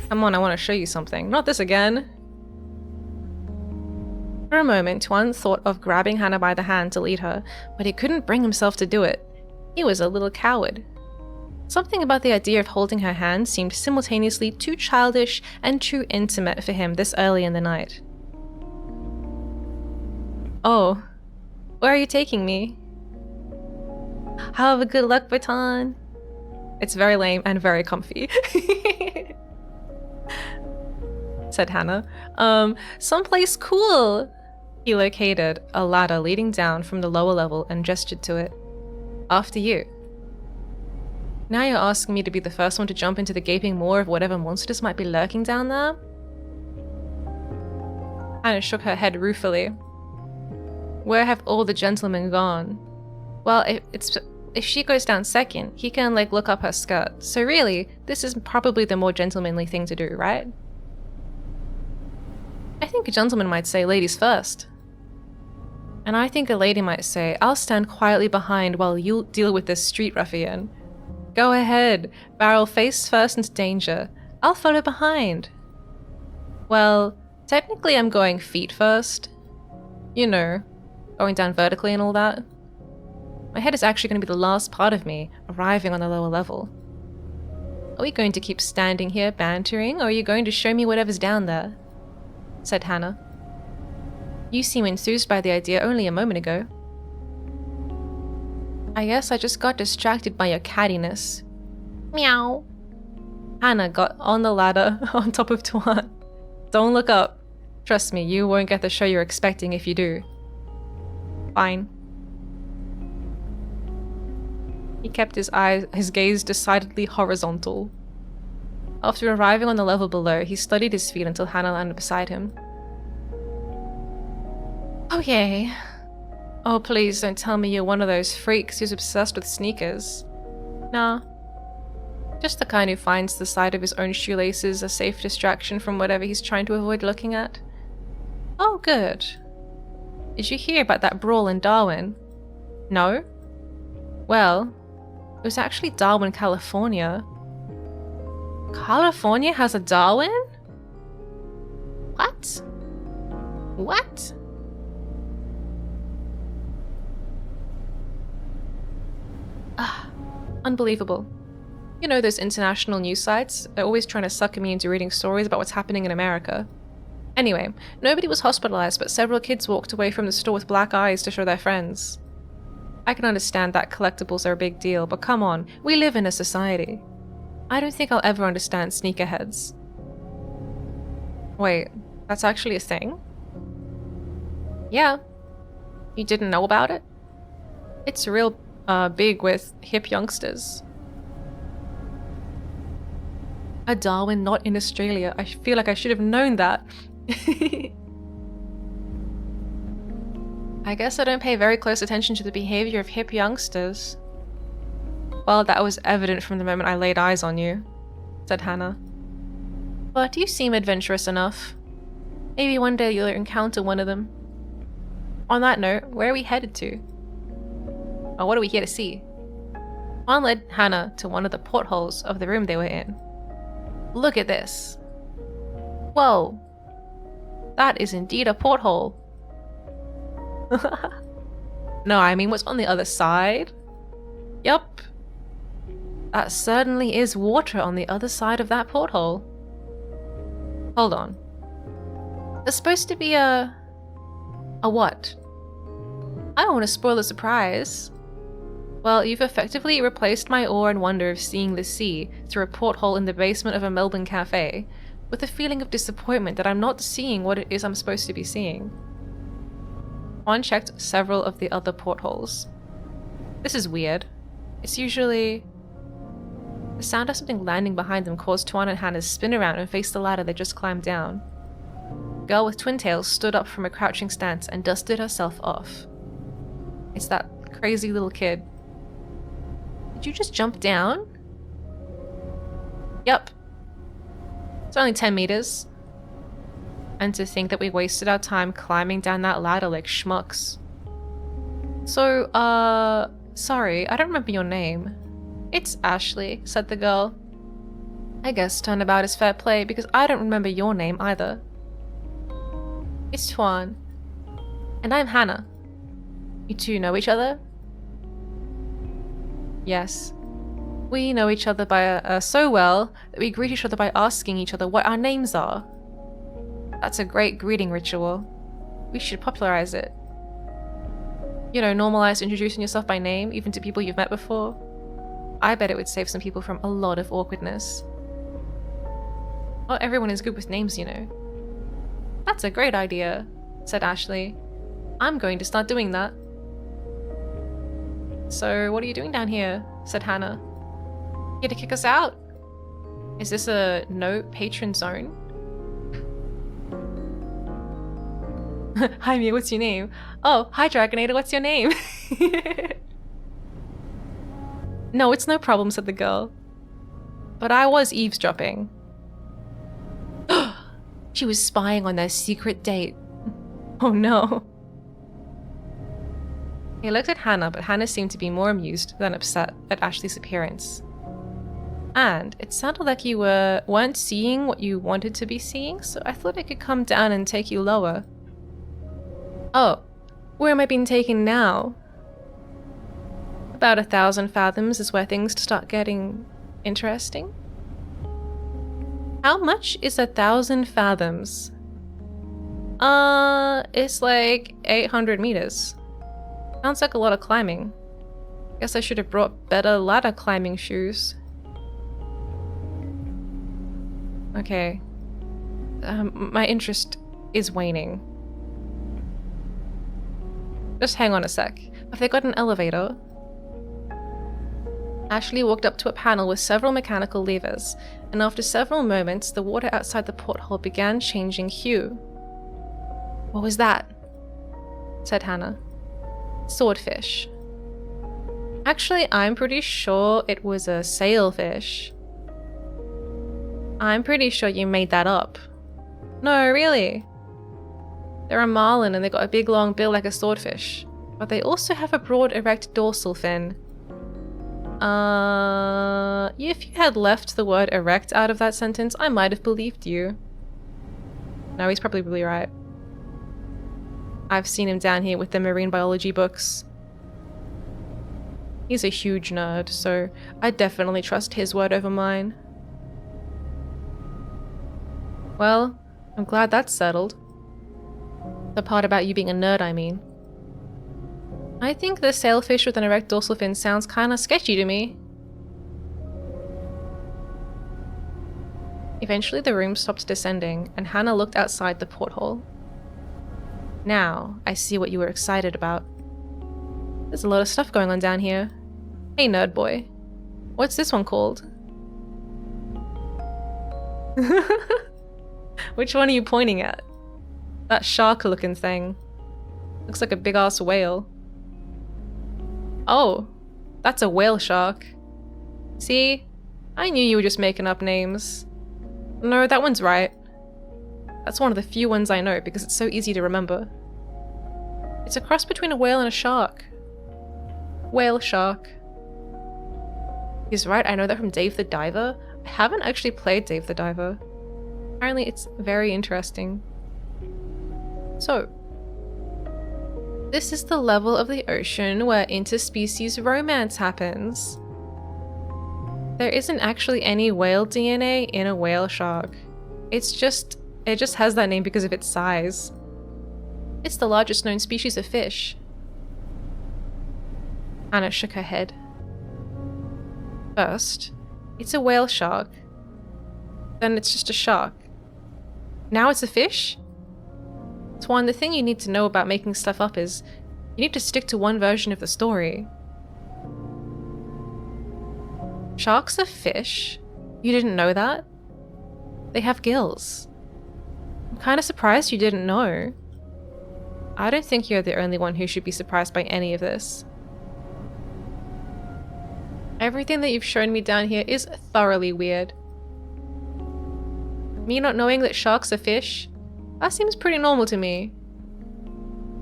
Come on, I want to show you something. Not this again. For a moment, Tuan thought of grabbing Hannah by the hand to lead her, but he couldn't bring himself to do it. He was a little coward. Something about the idea of holding her hand seemed simultaneously too childish and too intimate for him this early in the night. Oh, where are you taking me? Have a good luck, Baton. It's very lame and very comfy. Said Hannah. Someplace cool. He located a ladder leading down from the lower level and gestured to it. After you. Now you're asking me to be the first one to jump into the gaping maw of whatever monsters might be lurking down there? Hannah shook her head ruefully. Where have all the gentlemen gone? Well, if she goes down second, he can look up her skirt. So really, this is probably the more gentlemanly thing to do, right? I think a gentleman might say ladies first. And I think a lady might say, I'll stand quietly behind while you deal with this street ruffian. Go ahead, barrel face first into danger. I'll follow behind. Well, technically I'm going feet first. You know, going down vertically and all that. My head is actually going to be the last part of me arriving on the lower level. Are we going to keep standing here bantering, or are you going to show me whatever's down there? Said Hannah. You seem enthused by the idea only a moment ago. I guess I just got distracted by your cattiness. Meow. Hannah got on the ladder on top of Tuan. Don't look up. Trust me, you won't get the show you're expecting if you do. Fine. He kept his gaze decidedly horizontal. After arriving on the level below, he studied his feet until Hannah landed beside him. Okay. Oh, please don't tell me you're one of those freaks who's obsessed with sneakers. Nah. Just the kind who finds the sight of his own shoelaces a safe distraction from whatever he's trying to avoid looking at. Oh, good. Did you hear about that brawl in Darwin? No? Well, it was actually Darwin, California. California has a Darwin? What? What? Ah, unbelievable. You know, those international news sites? They're always trying to sucker me into reading stories about what's happening in America. Anyway, nobody was hospitalized, but several kids walked away from the store with black eyes to show their friends. I can understand that collectibles are a big deal, but come on, we live in a society. I don't think I'll ever understand sneakerheads. Wait, that's actually a thing? Yeah. You didn't know about it? It's real big with hip youngsters. A Darwin not in Australia. I feel like I should have known that. I guess I don't pay very close attention to the behavior of hip youngsters. Well, that was evident from the moment I laid eyes on you, said Hannah. But you seem adventurous enough. Maybe one day you'll encounter one of them. On that note, where are we headed to? Or what are we here to see? Juan led Hannah to one of the portholes of the room they were in. Look at this. Whoa. That is indeed a porthole. No, I mean, what's on the other side? Yup. That certainly is water on the other side of that porthole. Hold on. There's supposed to be a what? I don't want to spoil the surprise. Well, you've effectively replaced my awe and wonder of seeing the sea through a porthole in the basement of a Melbourne cafe with a feeling of disappointment that I'm not seeing what it is I'm supposed to be seeing. Juan checked several of the other portholes. This is weird. It's usually... The sound of something landing behind them caused Tuan and Hannah to spin around and face the ladder they just climbed down. The girl with twin tails stood up from a crouching stance and dusted herself off. It's that crazy little kid. Did you just jump down? Yup. It's only 10 meters. And to think that we wasted our time climbing down that ladder like schmucks. So, sorry, I don't remember your name. It's Ashley, said the girl. I guess turnabout is fair play because I don't remember your name either. It's Tuan. And I'm Hannah. You two know each other? Yes. We know each other by so well that we greet each other by asking each other what our names are. That's a great greeting ritual. We should popularize it. You know, normalize introducing yourself by name, even to people you've met before. I bet it would save some people from a lot of awkwardness. Not everyone is good with names, you know. That's a great idea, said Ashley. I'm going to start doing that. So, what are you doing down here? Said Hannah. Here to kick us out? Is this a no patron zone? Hi Miya, what's your name? Oh, hi Dragonator, what's your name? No, it's no problem, said the girl. But I was eavesdropping. She was spying on their secret date. Oh no. He looked at Hannah, but Hannah seemed to be more amused than upset at Ashley's appearance. And it sounded like you weren't seeing what you wanted to be seeing, so I thought I could come down and take you lower. Oh, where am I being taken now? About 1,000 fathoms is where things start getting interesting. How much is 1,000 fathoms? It's like 800 meters. Sounds like a lot of climbing. Guess I should have brought better ladder climbing shoes. Okay. My interest is waning. Just hang on a sec. Have they got an elevator? Ashley walked up to a panel with several mechanical levers, and after several moments, the water outside the porthole began changing hue. What was that? Said Hannah. Swordfish. Actually, I'm pretty sure it was a sailfish. I'm pretty sure you made that up. No, really. They're a marlin and they got a big long bill like a swordfish, but they also have a broad erect dorsal fin. If you had left the word erect out of that sentence, I might have believed you. No, he's probably right. I've seen him down here with the marine biology books. He's a huge nerd, so I definitely trust his word over mine. Well, I'm glad that's settled. The part about you being a nerd, I mean. I think the sailfish with an erect dorsal fin sounds kinda sketchy to me. Eventually the room stopped descending, and Hannah looked outside the porthole. Now, I see what you were excited about. There's a lot of stuff going on down here. Hey, nerd boy. What's this one called? Which one are you pointing at? That shark-looking thing. Looks like a big-ass whale. Oh, that's a whale shark. See? I knew you were just making up names. No, that one's right. That's one of the few ones I know because it's so easy to remember. It's a cross between a whale and a shark. Whale shark. He's right, I know that from Dave the Diver. I haven't actually played Dave the Diver. Apparently it's very interesting. So, this is the level of the ocean where interspecies romance happens. There isn't actually any whale DNA in a whale shark. It just has that name because of its size. It's the largest known species of fish. Anna shook her head. First, it's a whale shark. Then it's just a shark. Now it's a fish? Twan, the thing you need to know about making stuff up is you need to stick to one version of the story. Sharks are fish? You didn't know that? They have gills. I'm kinda surprised you didn't know. I don't think you're the only one who should be surprised by any of this. Everything that you've shown me down here is thoroughly weird. Me not knowing that sharks are fish? That seems pretty normal to me.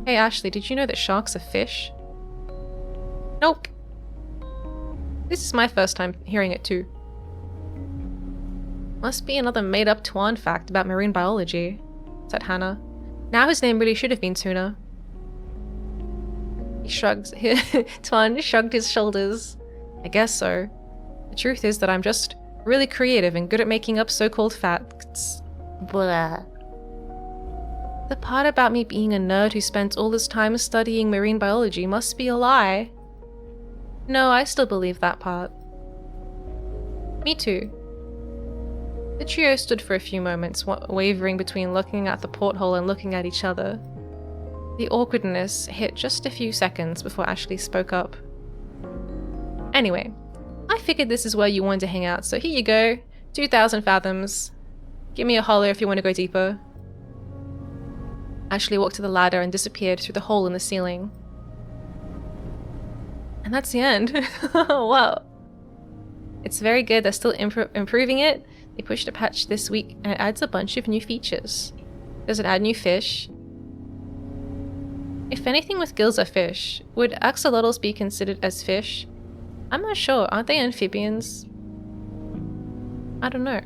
Hey Ashley, did you know that sharks are fish? Nope. This is my first time hearing it too. Must be another made-up Twan fact about marine biology, said Hannah. Now his name really should have been Tuna. He shrugged. Twan shrugged his shoulders. I guess so. The truth is that I'm just really creative and good at making up so-called facts. Blah. The part about me being a nerd who spent all this time studying marine biology must be a lie. No, I still believe that part. Me too. The trio stood for a few moments, wavering between looking at the porthole and looking at each other. The awkwardness hit just a few seconds before Ashley spoke up. Anyway, I figured this is where you wanted to hang out, so here you go. 2,000 fathoms. Give me a holler if you want to go deeper. Ashley walked to the ladder and disappeared through the hole in the ceiling. And that's the end. Wow. It's very good, they're still improving it. They pushed a patch this week and it adds a bunch of new features. Does it add new fish? If anything with gills are fish, would axolotls be considered as fish? I'm not sure, aren't they amphibians? I don't know.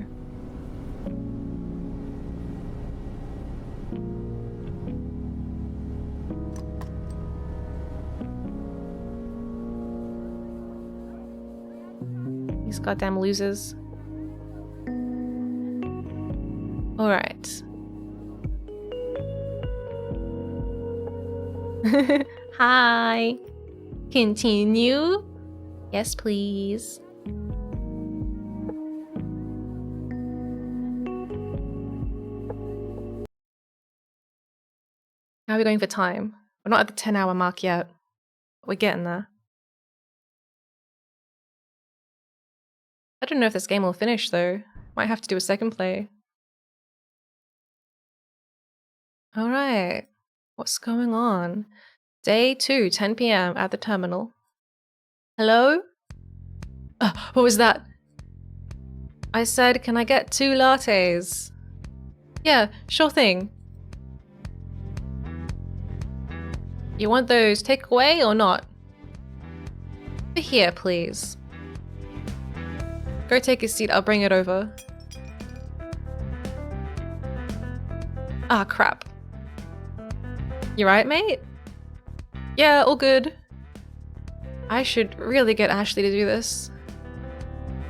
These goddamn losers. Alright. Hi. Continue? Yes, please. How are we going for time? We're not at the 10-hour mark yet. But we're getting there. I don't know if this game will finish though. Might have to do a second play. Alright. What's going on? Day 2, 10 PM at the terminal. Hello? What was that? I said, can I get 2 lattes? Yeah, sure thing. You want those takeaway or not? Here, please. Go take a seat, I'll bring it over. Ah, crap. You right, mate? Yeah, all good. I should really get Ashley to do this.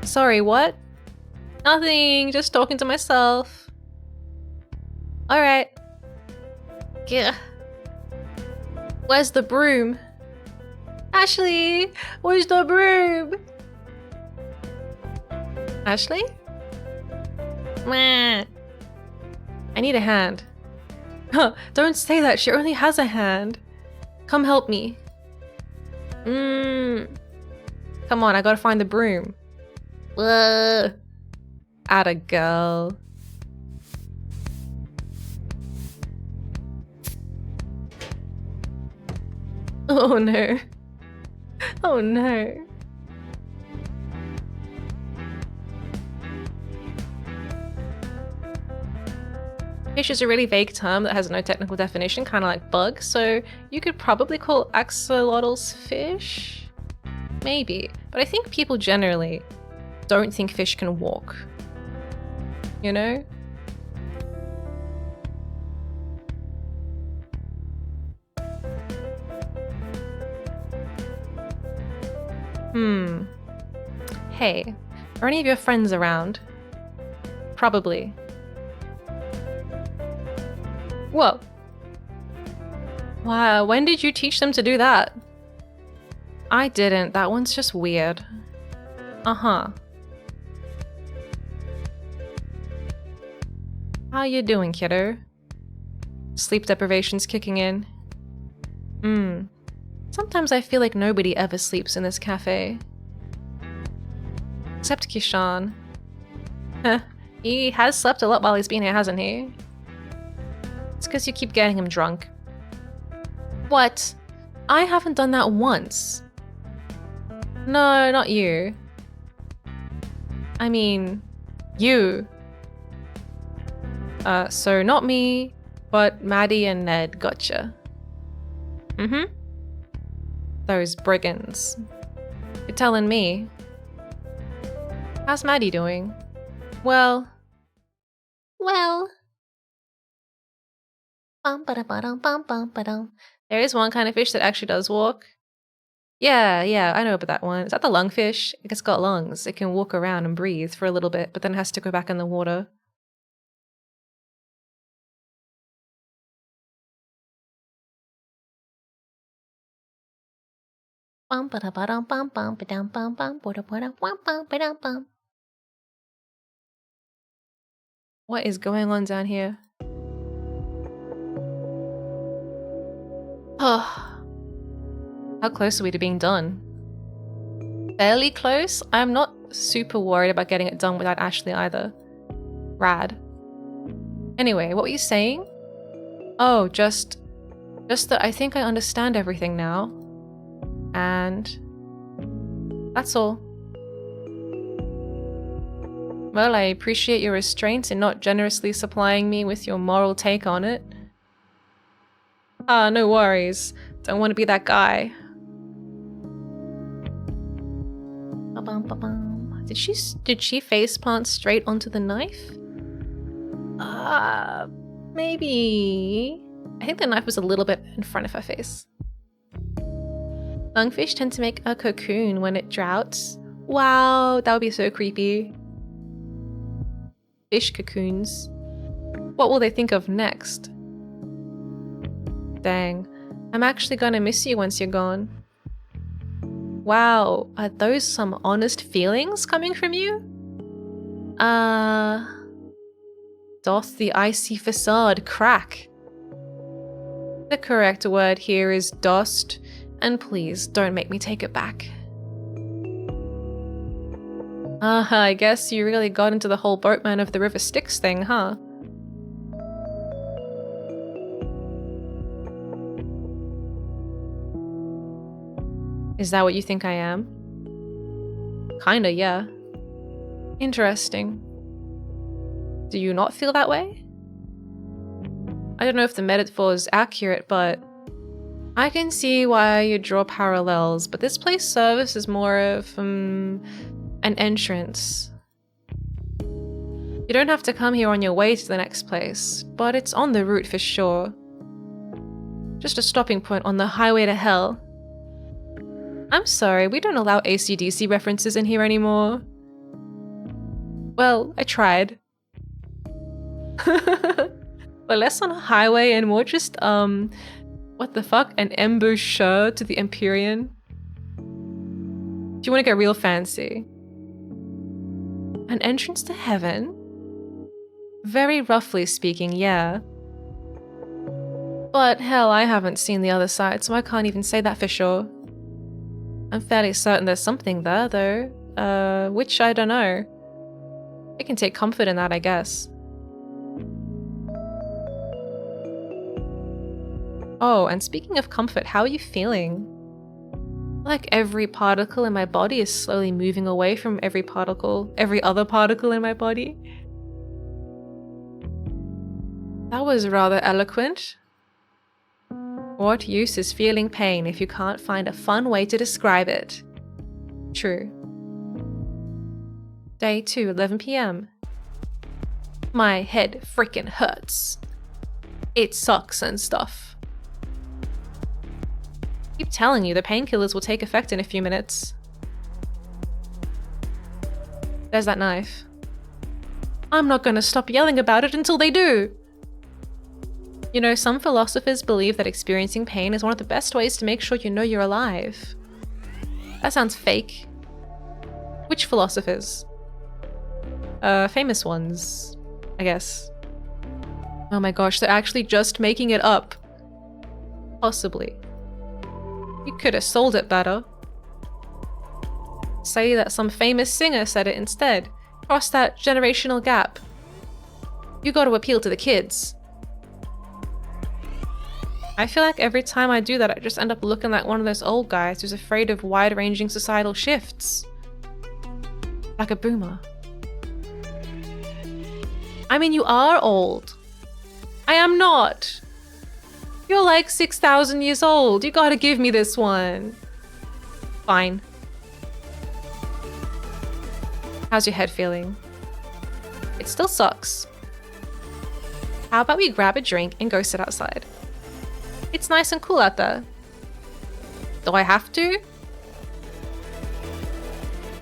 Sorry, what? Nothing, just talking to myself. Alright. Yeah. Where's the broom? Ashley, where's the broom? Ashley? Meh. I need a hand. Huh, don't say that, she only has a hand. Come help me. Come on, I gotta find the broom. Atta girl. Oh no. Oh no. Fish is a really vague term that has no technical definition, kind of like bug, so you could probably call axolotls fish? Maybe, but I think people generally don't think fish can walk. You know? Hey, are any of your friends around? Probably. Whoa. Wow, when did you teach them to do that? I didn't, that one's just weird. Uh-huh. How you doing, kiddo? Sleep deprivation's kicking in. Sometimes I feel like nobody ever sleeps in this cafe. Except Kishan. He has slept a lot while he's been here, hasn't he? It's because you keep getting him drunk. What? I haven't done that once. No, not you. I mean, you. So not me, but Maddie and Ned gotcha. Those brigands. You're telling me. How's Maddie doing? Well. There is one kind of fish that actually does walk. Yeah, I know about that one. Is that the lungfish? It's got lungs. It can walk around and breathe for a little bit, but then it has to go back in the water. What is going on down here? How close are we to being done? Fairly close? I'm not super worried about getting it done without Ashley either. Rad. Anyway, what were you saying? Oh, just that I think I understand everything now. And that's all. Well, I appreciate your restraint in not generously supplying me with your moral take on it. No worries. Don't want to be that guy. Did she faceplant straight onto the knife? Maybe. I think the knife was a little bit in front of her face. Lungfish tend to make a cocoon when it droughts. Wow, that would be so creepy. Fish cocoons. What will they think of next? Dang, I'm actually gonna miss you once you're gone. Wow, are those some honest feelings coming from you? Doth the icy facade crack? The correct word here is dost, and please don't make me take it back. I guess you really got into the whole boatman of the river Styx thing, huh? Is that what you think I am? Kinda, yeah. Interesting. Do you not feel that way? I don't know if the metaphor is accurate, but I can see why you draw parallels, but this place serves as more of an entrance. You don't have to come here on your way to the next place, but it's on the route for sure. Just a stopping point on the highway to hell. I'm sorry, we don't allow AC/DC references in here anymore. Well, I tried. But less on a highway and more just, what the fuck? An embouchure to the Empyrean? Do you want to get real fancy? An entrance to heaven? Very roughly speaking, yeah. But hell, I haven't seen the other side, so I can't even say that for sure. I'm fairly certain there's something there, though. Which I don't know. I can take comfort in that, I guess. Oh, and speaking of comfort, how are you feeling? Like every particle in my body is slowly moving away from every other particle in my body. That was rather eloquent. What use is feeling pain if you can't find a fun way to describe it? True. Day 2, 11 PM. My head freaking hurts. It sucks and stuff. I keep telling you, the painkillers will take effect in a few minutes. There's that knife. I'm not gonna stop yelling about it until they do! You know, some philosophers believe that experiencing pain is one of the best ways to make sure you know you're alive. That sounds fake. Which philosophers? Famous ones, I guess. Oh my gosh, they're actually just making it up. Possibly. You could have sold it better. Say that some famous singer said it instead. Cross that generational gap. You gotta appeal to the kids. I feel like every time I do that, I just end up looking like one of those old guys who's afraid of wide-ranging societal shifts. Like a boomer. I mean, you are old. I am not. You're like 6,000 years old. You gotta give me this one. Fine. How's your head feeling? It still sucks. How about we grab a drink and go sit outside? It's nice and cool out there. Do I have to?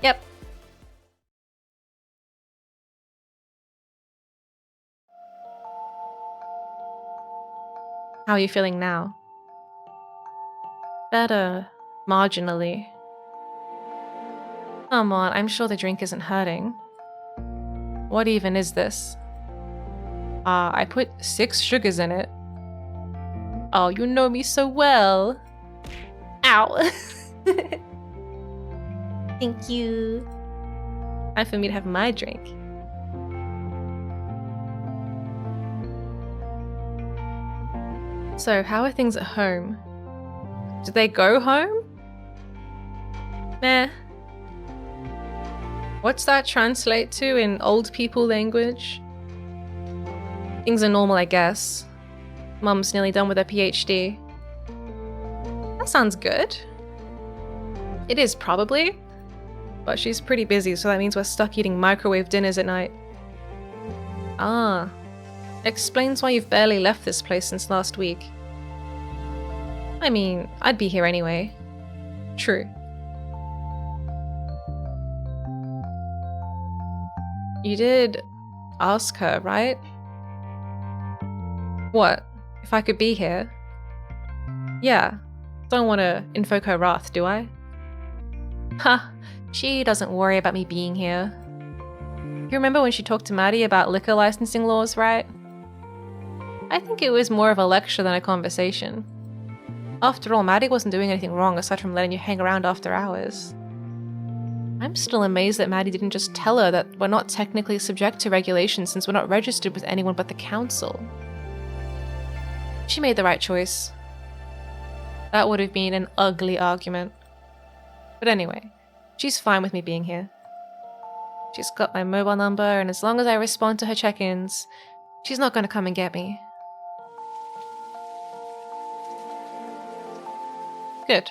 Yep. How are you feeling now? Better. Marginally. Come on, I'm sure the drink isn't hurting. What even is this? I put 6 sugars in it. Oh, you know me so well. Ow. Thank you. Time for me to have my drink. So, how are things at home? Did they go home? Meh. What's that translate to in old people language? Things are normal, I guess. Mum's nearly done with her PhD. That sounds good. It is, probably. But she's pretty busy, so that means we're stuck eating microwave dinners at night. Ah. Explains why you've barely left this place since last week. I mean, I'd be here anyway. True. You did ask her, right? What? If I could be here? Yeah. Don't want to invoke her wrath, do I? Ha! She doesn't worry about me being here. You remember when she talked to Maddie about liquor licensing laws, right? I think it was more of a lecture than a conversation. After all, Maddie wasn't doing anything wrong aside from letting you hang around after hours. I'm still amazed that Maddie didn't just tell her that we're not technically subject to regulations since we're not registered with anyone but the council. She made the right choice. That would have been an ugly argument. But anyway, she's fine with me being here. She's got my mobile number, and as long as I respond to her check-ins, she's not going to come and get me. Good.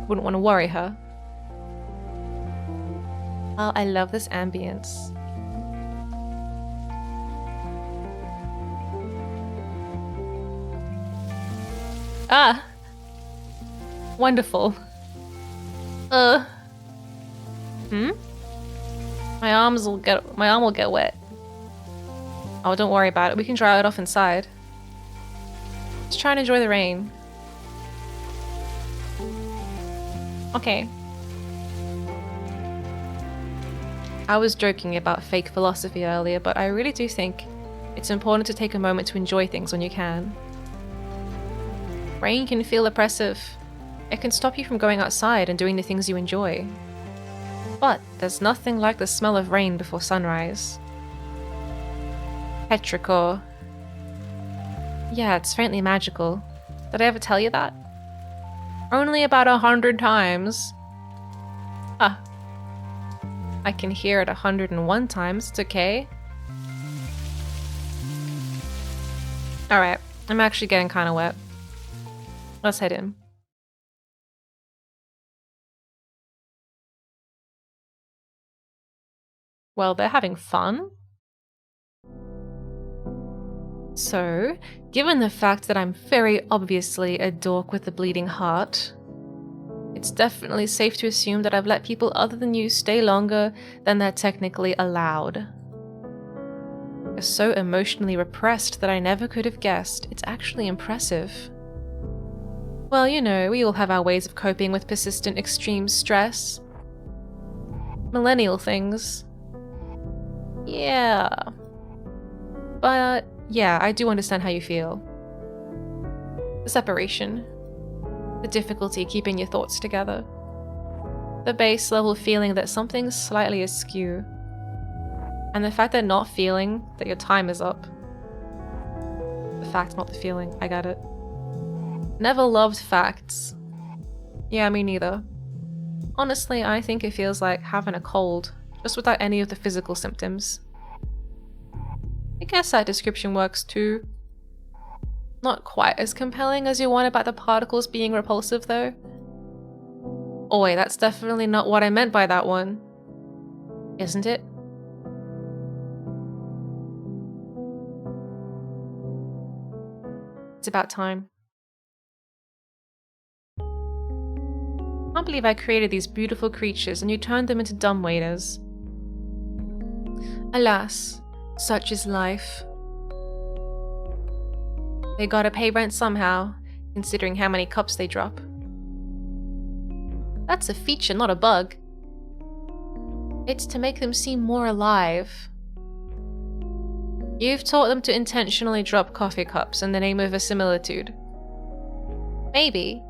Wouldn't want to worry her. Oh, I love this ambience. Ah! Wonderful. My arm will get wet. Oh, don't worry about it. We can dry it off inside. Just try and enjoy the rain. Okay. I was joking about fake philosophy earlier, but I really do think it's important to take a moment to enjoy things when you can. Rain can feel oppressive. It can stop you from going outside and doing the things you enjoy. But there's nothing like the smell of rain before sunrise. Petrichor. Yeah, it's faintly magical. Did I ever tell you that? Only about 100 times. Ah. I can hear it 101 times, it's okay. Alright, I'm actually getting kinda wet. Let's head in. Well, they're having fun. So, given the fact that I'm very obviously a dork with a bleeding heart, it's definitely safe to assume that I've let people other than you stay longer than they're technically allowed. You're so emotionally repressed that I never could have guessed. It's actually impressive. Well, you know, we all have our ways of coping with persistent extreme stress. Millennial things. Yeah. But, yeah, I do understand how you feel. The separation. The difficulty keeping your thoughts together. The base level feeling that something's slightly askew. And the fact that not feeling that your time is up. The fact, not the feeling. I got it. Never loved facts. Yeah, me neither. Honestly, I think it feels like having a cold, just without any of the physical symptoms. I guess that description works too. Not quite as compelling as your one about the particles being repulsive, though. Oh wait, that's definitely not what I meant by that one. Isn't it? It's about time. I can't believe I created these beautiful creatures and you turned them into dumbwaiters. Alas, such is life. They gotta pay rent somehow, considering how many cups they drop. That's a feature, not a bug. It's to make them seem more alive. You've taught them to intentionally drop coffee cups in the name of verisimilitude. Maybe.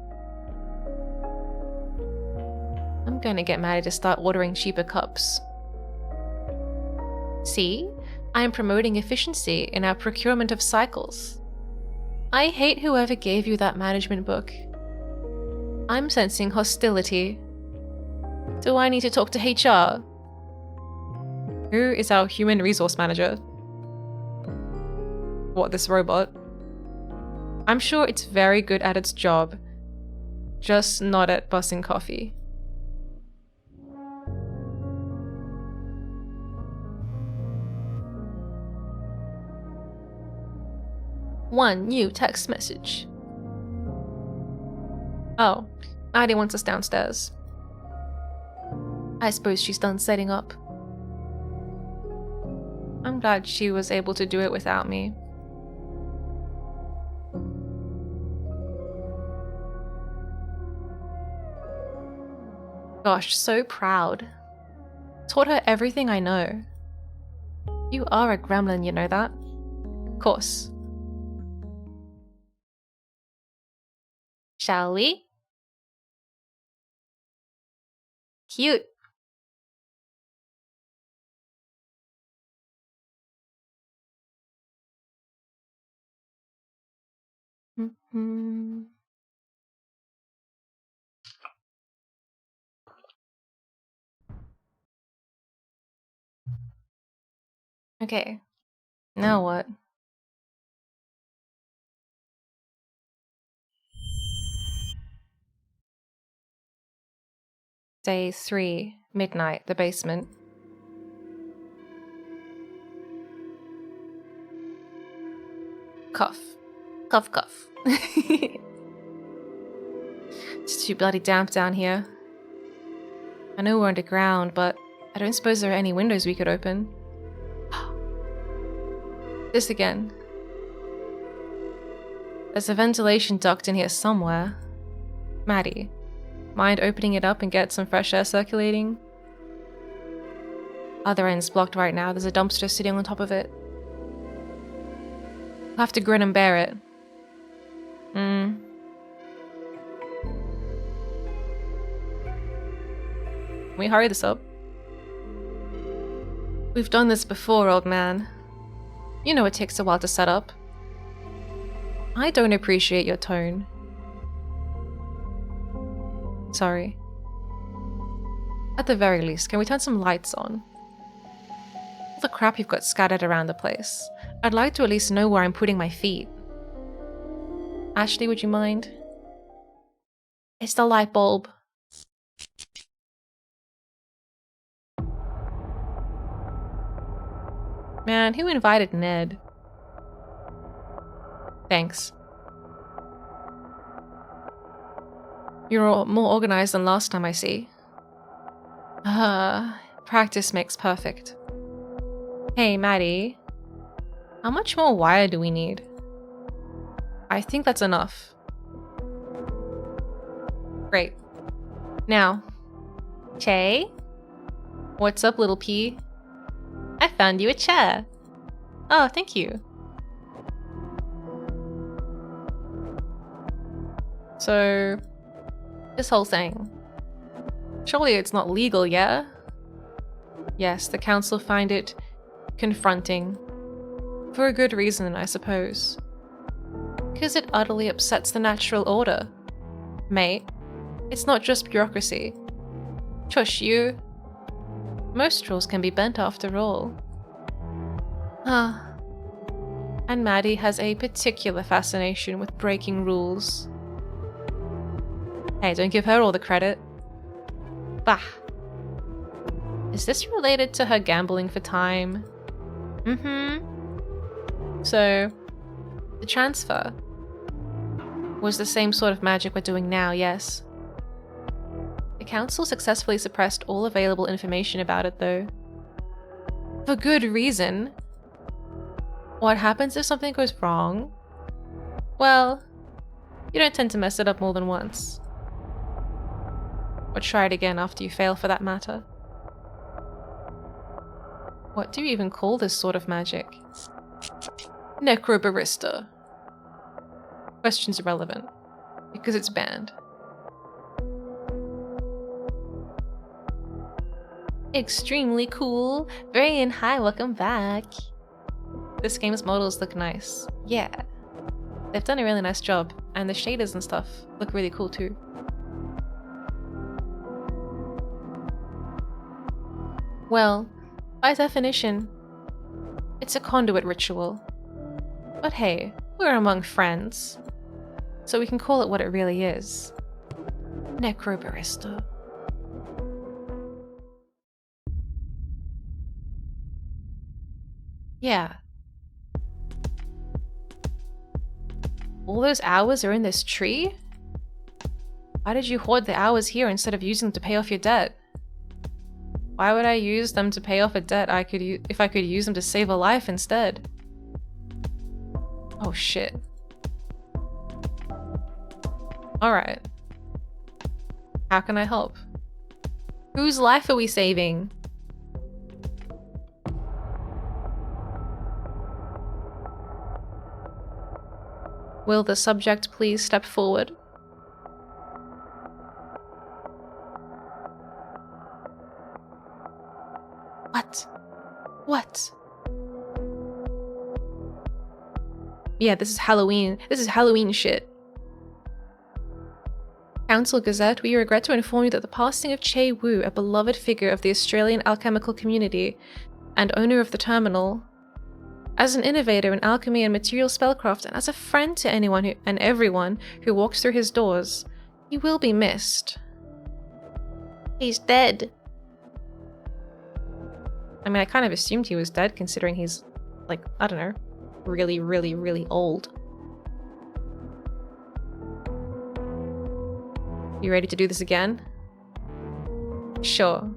I'm gonna get Maddie to start ordering cheaper cups. See? I am promoting efficiency in our procurement of cycles. I hate whoever gave you that management book. I'm sensing hostility. Do I need to talk to HR? Who is our human resource manager? What, this robot? I'm sure it's very good at its job, just not at bussing coffee. One new text message. Oh, Maddie wants us downstairs. I suppose she's done setting up. I'm glad she was able to do it without me. Gosh, so proud. Taught her everything I know. You are a gremlin, you know that? Of course. Shall we? Cute. Okay, now what? Day 3, midnight, the basement. Cough. Cough, cough. It's It's too bloody damp down here. I know we're underground, but I don't suppose there are any windows we could open. This again. There's a ventilation duct in here somewhere. Maddie, mind opening it up and get some fresh air circulating? Other end's blocked right now. There's a dumpster sitting on top of it. We'll have to grin and bear it. Can we hurry this up? We've done this before, old man. You know it takes a while to set up. I don't appreciate your tone. Sorry. At the very least, can we turn some lights on? All the crap you've got scattered around the place. I'd like to at least know where I'm putting my feet. Ashley, would you mind? It's the light bulb. Man, who invited Ned? Thanks. You're more organized than last time, I see. Practice makes perfect. Hey, Maddie. How much more wire do we need? I think that's enough. Great. Now. Che? What's up, little P? I found you a chair. Oh, thank you. So, this whole thing. Surely it's not legal, yeah? Yes, the council find it confronting. For a good reason, I suppose. Because it utterly upsets the natural order. Mate, it's not just bureaucracy. Tush you. Most rules can be bent after all. And Maddie has a particular fascination with breaking rules. Hey, don't give her all the credit. Bah. Is this related to her gambling for time? So, the transfer was the same sort of magic we're doing now, yes. The council successfully suppressed all available information about it, though. For good reason. What happens if something goes wrong? Well, you don't tend to mess it up more than once. Or try it again after you fail, for that matter. What do you even call this sort of magic? Necrobarista. Question's irrelevant, because it's banned. Extremely cool. Very and hi, welcome back. This game's models look nice. Yeah. They've done a really nice job, and the shaders and stuff look really cool too. Well, by definition, it's a conduit ritual. But hey, we're among friends, so we can call it what it really is. Necrobarista. Yeah. All those hours are in this tree? Why did you hoard the hours here instead of using them to pay off your debt? Why would I use them to pay off a debt if I could use them to save a life instead? Oh shit. Alright. How can I help? Whose life are we saving? Will the subject please step forward? What? Yeah, this is Halloween. This is Halloween shit. Council Gazette, we regret to inform you that the passing of Che Wu, a beloved figure of the Australian alchemical community and owner of the terminal, as an innovator in alchemy and material spellcraft, and as a friend to anyone and everyone who walks through his doors, he will be missed. He's dead. I mean, I kind of assumed he was dead, considering he's, like, I don't know, really, really, really old. You ready to do this again? Sure.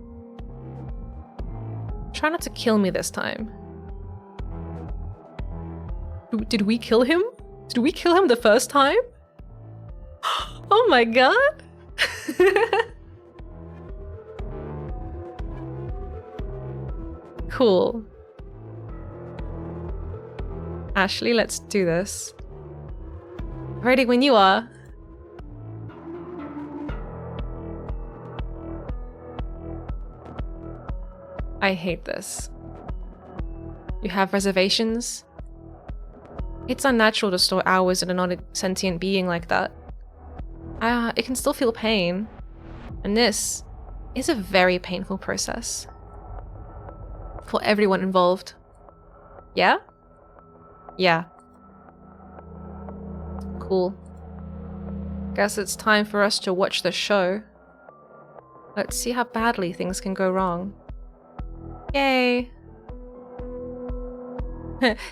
Try not to kill me this time. Did we kill him? Did we kill him the first time? Oh my god! Cool. Ashley, let's do this. Ready when you are. I hate this. You have reservations? It's unnatural to store hours in a non-sentient being like that. It can still feel pain. And this is a very painful process. For everyone involved. Yeah? Yeah. Cool. Guess it's time for us to watch the show. Let's see how badly things can go wrong. Yay!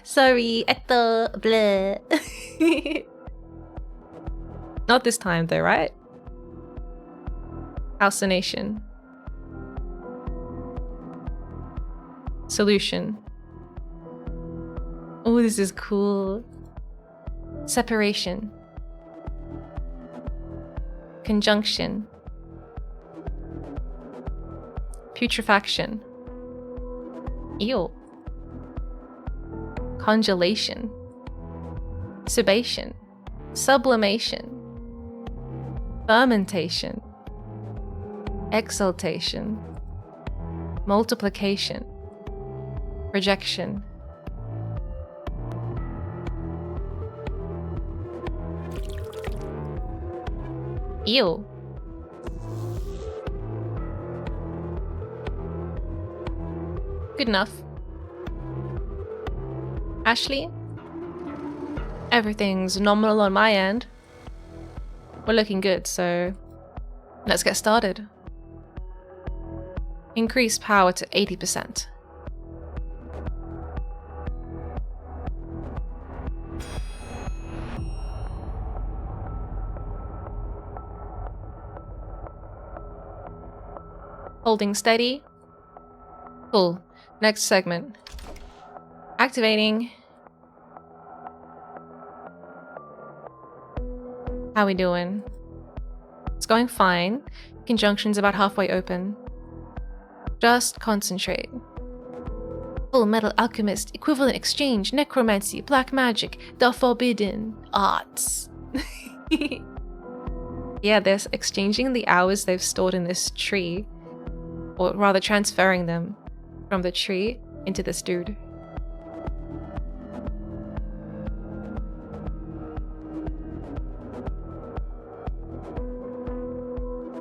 Sorry, eto, bleh. Not this time though, right? Hallucination. Solution. Oh, this is cool. Separation. Conjunction. Putrefaction. Ew. Congelation. Sebation. Sublimation. Fermentation. Exaltation. Multiplication. Rejection. Ew. Good enough. Ashley? Everything's nominal on my end. We're looking good, so let's get started. Increase power to 80%. Holding steady. Cool. Next segment. Activating. How we doing? It's going fine. Conjunction's about halfway open. Just concentrate. Full Metal Alchemist, Equivalent Exchange, Necromancy, Black Magic, The Forbidden Arts. Yeah, they're exchanging the hours they've stored in this tree. Or rather transferring them from the tree into this dude.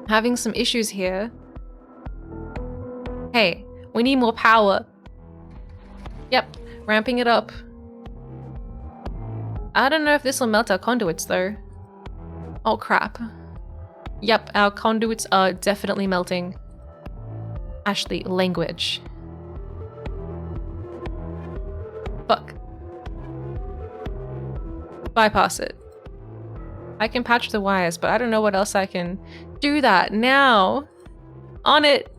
Having some issues here. Hey, we need more power. Yep, ramping it up. I don't know if this will melt our conduits though. Oh crap. Yep, our conduits are definitely melting. Ashley, language. Fuck. Bypass it. I can patch the wires, but I don't know what else I can do that now. On it.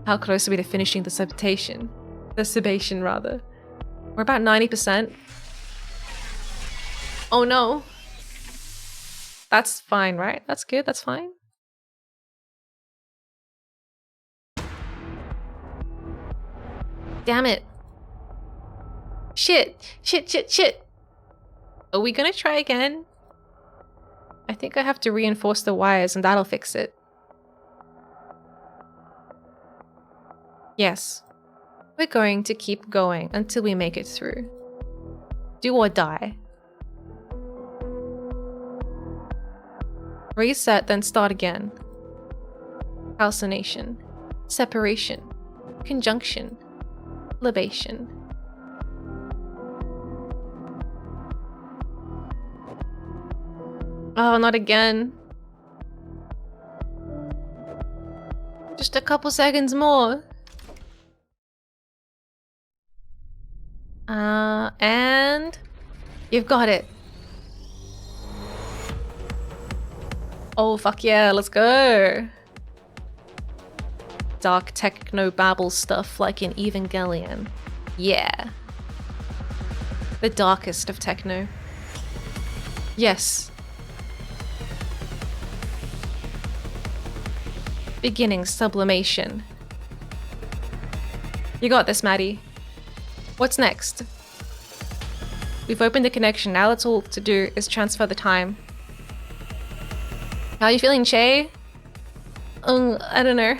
How close are we to finishing the subtation? The subation, rather. We're about 90%. Oh no. That's fine, right? That's good, that's fine. Damn it. Shit. Shit, shit, shit. Are we gonna try again? I think I have to reinforce the wires and that'll fix it. Yes. We're going to keep going until we make it through. Do or die. Reset, then start again. Hallucination. Separation. Conjunction. Libation. Oh, not again. Just a couple seconds more. And you've got it. Oh, fuck yeah, let's go. Dark techno babble stuff like in Evangelion. Yeah. The darkest of techno. Yes. Beginning sublimation. You got this, Maddie. What's next? We've opened the connection. Now that's all to do is transfer the time. How are you feeling, Che? I don't know.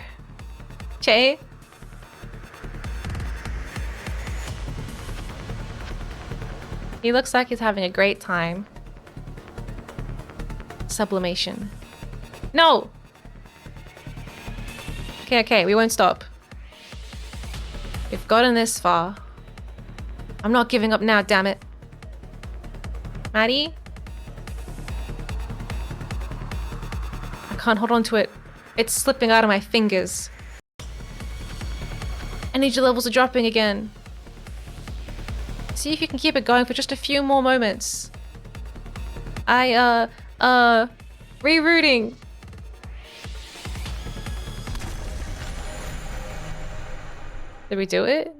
Che? He looks like he's having a great time. Sublimation. No! Okay, we won't stop. We've gotten this far. I'm not giving up now, damn it. Maddie? I can't hold on to it. It's slipping out of my fingers. Energy levels are dropping again. See if you can keep it going for just a few more moments. Rerouting. Did we do it?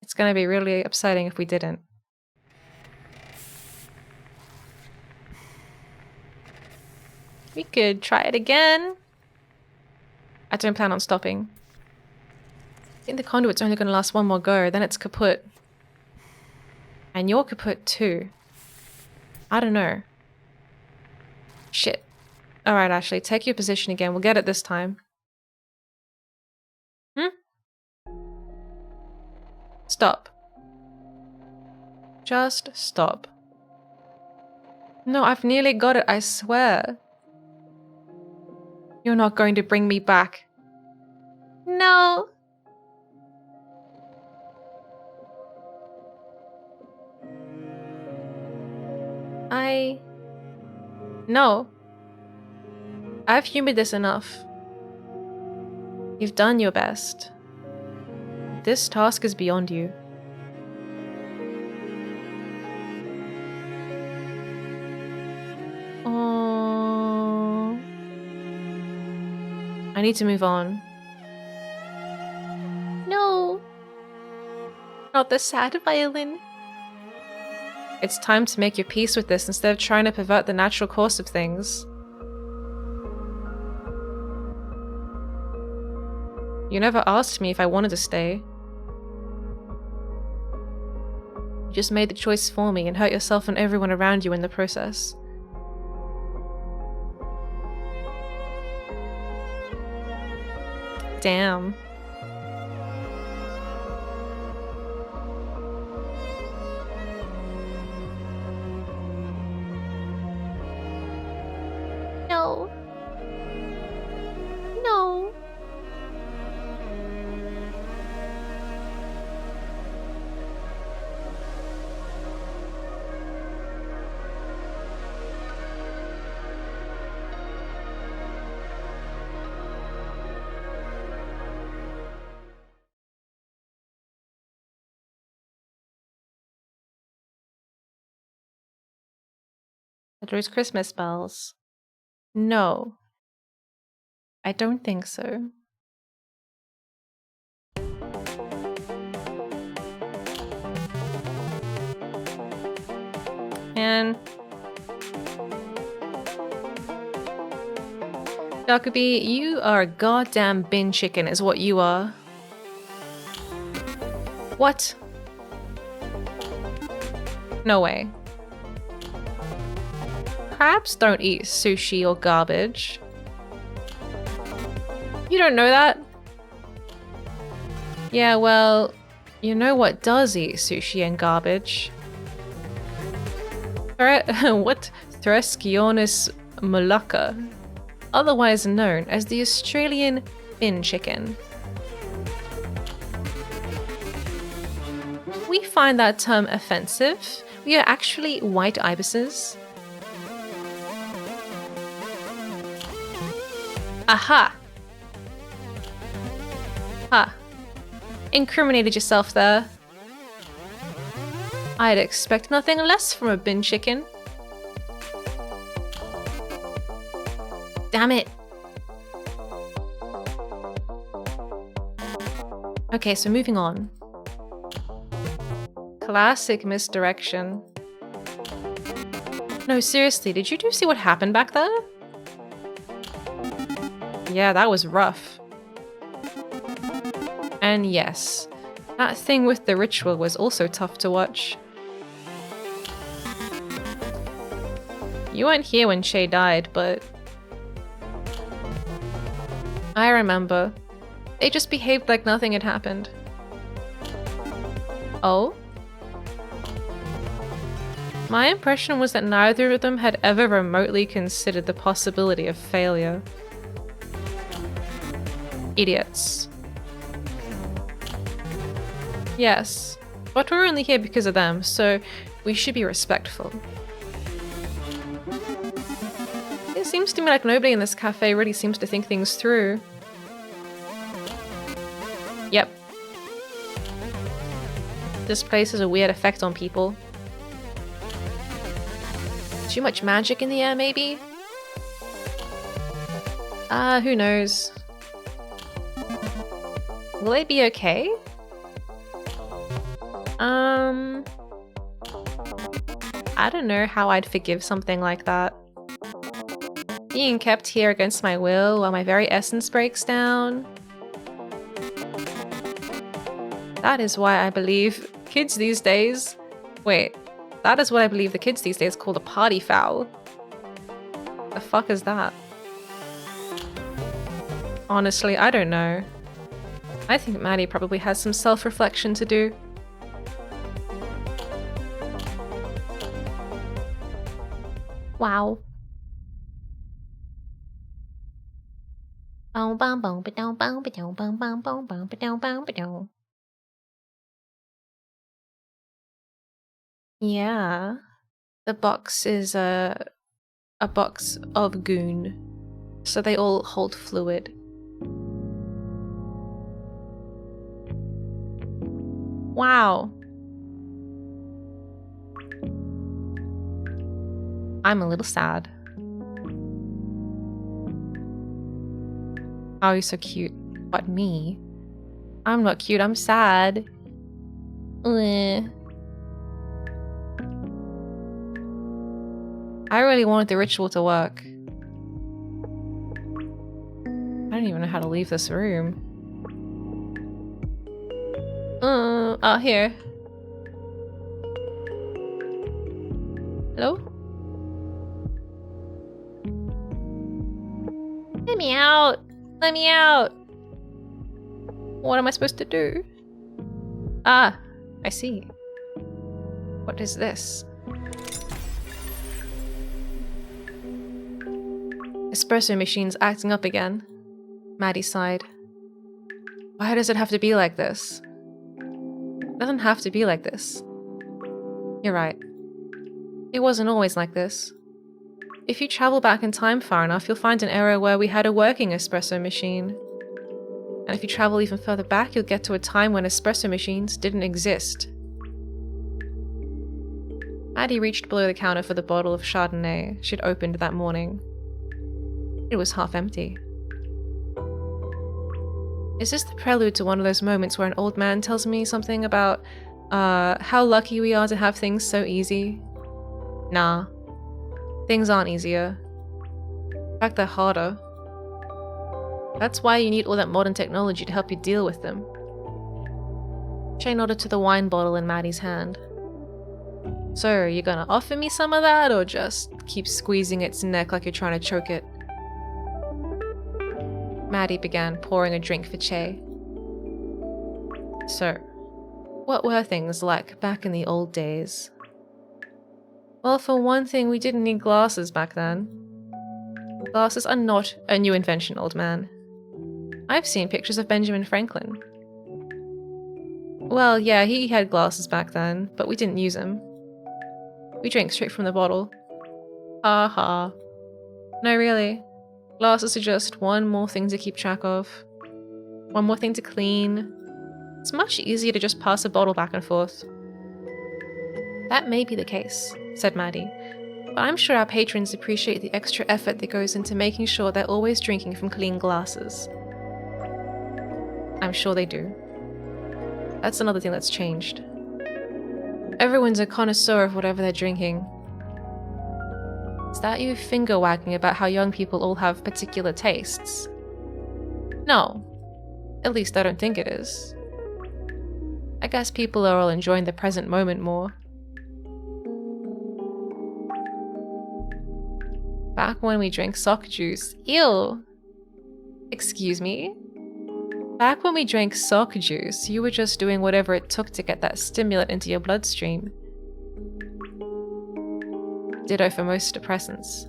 It's gonna be really upsetting if we didn't. We could try it again. I don't plan on stopping. I think the conduit's only gonna last one more go, then it's kaput. And you're kaput too. I don't know. Shit. Alright, Ashley, take your position again. We'll get it this time. Stop. Just stop. No, I've nearly got it, I swear. You're not going to bring me back. No. No. I've humored this enough. You've done your best. This task is beyond you. Oh. I need to move on. No. Not the sad violin. It's time to make your peace with this instead of trying to pervert the natural course of things. You never asked me if I wanted to stay. You just made the choice for me and hurt yourself and everyone around you in the process. Damn. No. No. Those Christmas bells. No. I don't think so. And Jacoby, you are a goddamn bin chicken is what you are. What? No way. Crabs don't eat sushi or garbage. You don't know that? Yeah, well, you know what does eat sushi and garbage? What? Threscionis molluca, otherwise known as the Australian bin chicken. We find that term offensive. We are actually white ibises. Aha! Ha. Incriminated yourself there. I'd expect nothing less from a bin chicken. Damn it. Okay, so moving on. Classic misdirection. No, seriously, did you two see what happened back there? Yeah, that was rough. And yes, that thing with the ritual was also tough to watch. You weren't here when Shay died, but... I remember. They just behaved like nothing had happened. Oh? My impression was that neither of them had ever remotely considered the possibility of failure. Idiots. Yes, but we're only here because of them, so we should be respectful. It seems to me like nobody in this cafe really seems to think things through. Yep. This place has a weird effect on people. Too much magic in the air, maybe? Who knows? Will they be okay? I don't know how I'd forgive something like that. Being kept here against my will while my very essence breaks down. That is why I believe kids these days... Wait, that is what I believe the kids these days call a party foul. The fuck is that? Honestly, I don't know. I think Maddie probably has some self-reflection to do. Wow. Yeah. The box is a box of goon. So they all hold fluid. Wow. I'm a little sad. Oh, you're so cute. But me? I'm not cute, I'm sad. Ugh. I really wanted the ritual to work. I don't even know how to leave this room. Oh, here. Hello? Let me out! Let me out! What am I supposed to do? Ah, I see. What is this? Espresso machine's acting up again. Maddie sighed. Why does it have to be like this? It doesn't have to be like this. You're right. It wasn't always like this. If you travel back in time far enough, you'll find an era where we had a working espresso machine. And if you travel even further back, you'll get to a time when espresso machines didn't exist. Maddie reached below the counter for the bottle of Chardonnay she'd opened that morning. It was half empty. Is this the prelude to one of those moments where an old man tells me something about, how lucky we are to have things so easy? Nah. Things aren't easier. In fact, they're harder. That's why you need all that modern technology to help you deal with them. Shay nodded to the wine bottle in Maddie's hand. So, you gonna offer me some of that, or just keep squeezing its neck like you're trying to choke it? Maddie began pouring a drink for Che. So, what were things like back in the old days? Well, for one thing, we didn't need glasses back then. Glasses are not a new invention, old man. I've seen pictures of Benjamin Franklin. Well, yeah, he had glasses back then, but we didn't use them. We drank straight from the bottle. Ha ha. No, really. Glasses are just one more thing to keep track of. One more thing to clean. It's much easier to just pass a bottle back and forth. That may be the case, said Maddie, But I'm sure our patrons appreciate the extra effort that goes into making sure they're always drinking from clean glasses. I'm sure they do. That's another thing that's changed. Everyone's a connoisseur of whatever they're drinking. Is that you finger wagging about how young people all have particular tastes? No. At least I don't think it is. I guess people are all enjoying the present moment more. Back when we drank sock juice. Ew! Excuse me? Back when we drank sock juice, you were just doing whatever it took to get that stimulant into your bloodstream. Ditto for most depressants.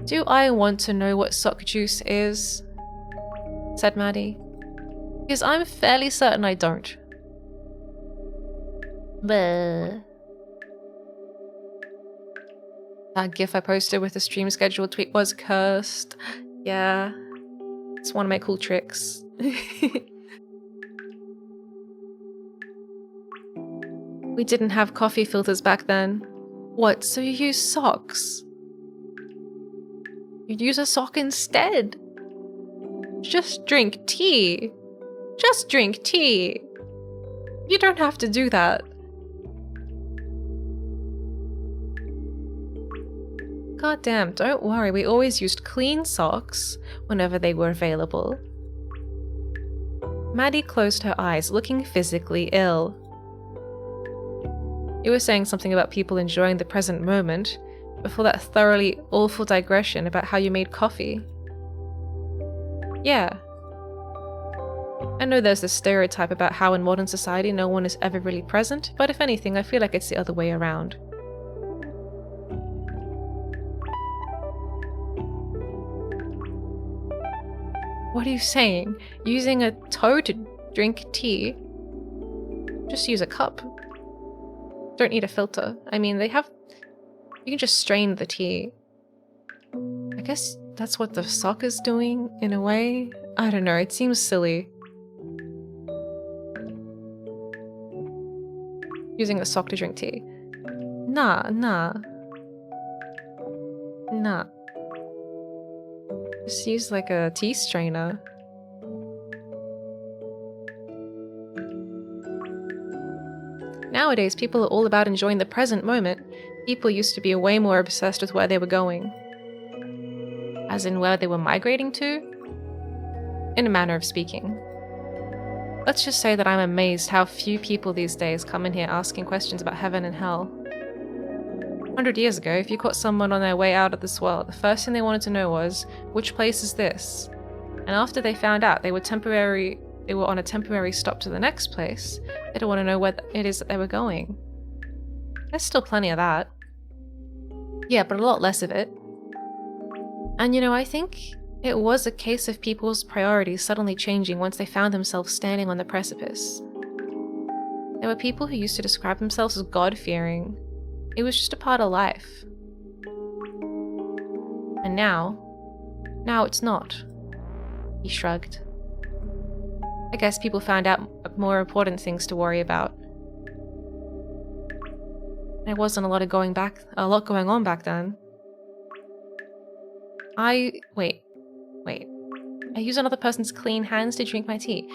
Do I want to know what sock juice is? Said Maddie. Because I'm fairly certain I don't. Bleh. That gif I posted with the stream schedule tweet was cursed. Yeah. It's one of my cool tricks. We didn't have coffee filters back then. What, so you use socks? You'd use a sock instead. Just drink tea. Just drink tea. You don't have to do that. God damn, don't worry, we always used clean socks whenever they were available. Maddie closed her eyes, looking physically ill. You were saying something about people enjoying the present moment before that thoroughly awful digression about how you made coffee. Yeah. I know there's this stereotype about how in modern society no one is ever really present, but if anything, I feel like it's the other way around. What are you saying? Using a toe to drink tea? Just use a cup. Don't need a filter. I mean, you can just strain the tea. I guess that's what the sock is doing, in a way. I don't know, it seems silly. Using a sock to drink tea. Nah. Just use like a tea strainer. Nowadays, people are all about enjoying the present moment. People used to be way more obsessed with where they were going. As in where they were migrating to? In a manner of speaking. Let's just say that I'm amazed how few people these days come in here asking questions about heaven and hell. 100 years ago, if you caught someone on their way out of this world, the first thing they wanted to know was, which place is this? And after they found out they were on a temporary stop to the next place, they don't want to know where it is that they were going. There's still plenty of that. Yeah, but a lot less of it. And you know, I think it was a case of people's priorities suddenly changing once they found themselves standing on the precipice. There were people who used to describe themselves as God-fearing. It was just a part of life. And now it's not. He shrugged. I guess people found out more important things to worry about. There wasn't a lot going on back then. Wait. I use another person's clean hands to drink my tea.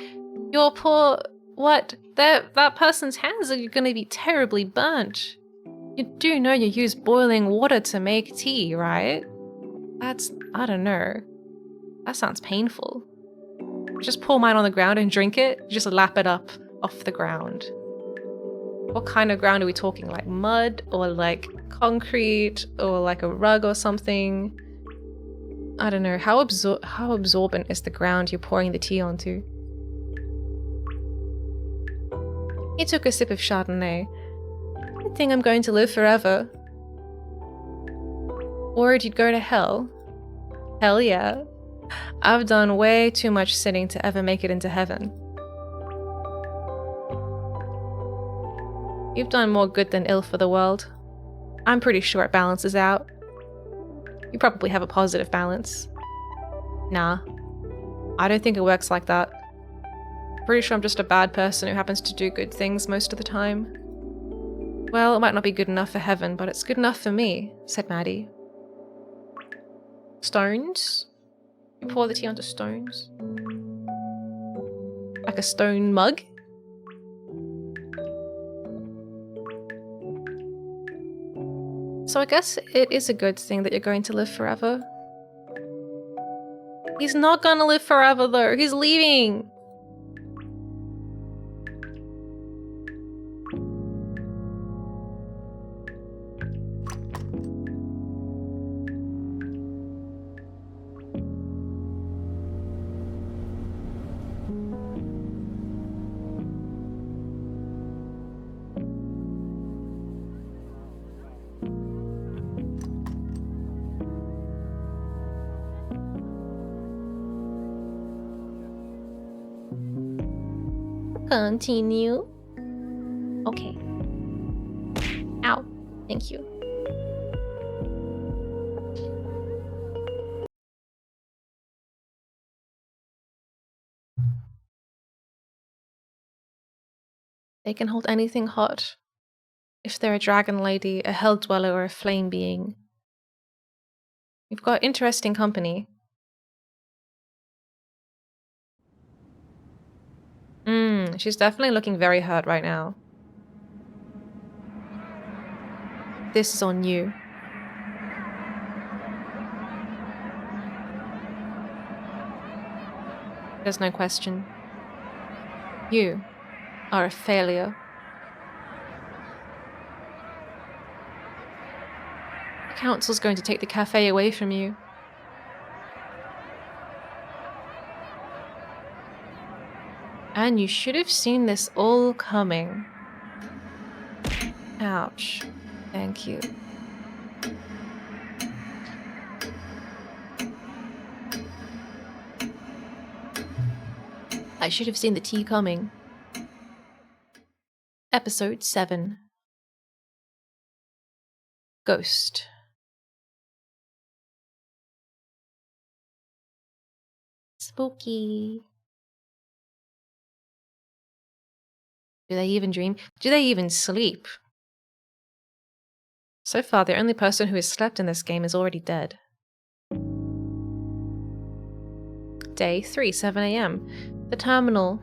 Your poor... What? That person's hands are gonna be terribly burnt. You do know you use boiling water to make tea, right? I don't know. That sounds painful. Just pour mine on the ground and drink it? Just lap it up off the ground. What kind of ground are we talking? Like mud? Or like concrete? Or like a rug or something? I don't know. How absorbent is the ground you're pouring the tea onto? He took a sip of Chardonnay. I think I'm going to live forever. Worried you'd go to hell? Hell yeah. I've done way too much sinning to ever make it into heaven. You've done more good than ill for the world. I'm pretty sure it balances out. You probably have a positive balance. Nah. I don't think it works like that. Pretty sure I'm just a bad person who happens to do good things most of the time. Well, it might not be good enough for heaven, but it's good enough for me, said Maddie. Stones? You pour the tea onto stones? Like a stone mug? So I guess it is a good thing that you're going to live forever. He's not gonna live forever though, he's leaving! Continue. Okay. Ow. Thank you. They can hold anything hot. If they're a dragon lady, a hell dweller, or a flame being. You've got interesting company. She's definitely looking very hurt right now. This is on you. There's no question. You are a failure. The council's going to take the cafe away from you. And you should have seen this all coming. Ouch. Thank you. I should have seen the tea coming. Episode 7. Ghost. Spooky. Do they even dream? Do they even sleep? So far, the only person who has slept in this game is already dead. Day 3, 7 AM. The terminal.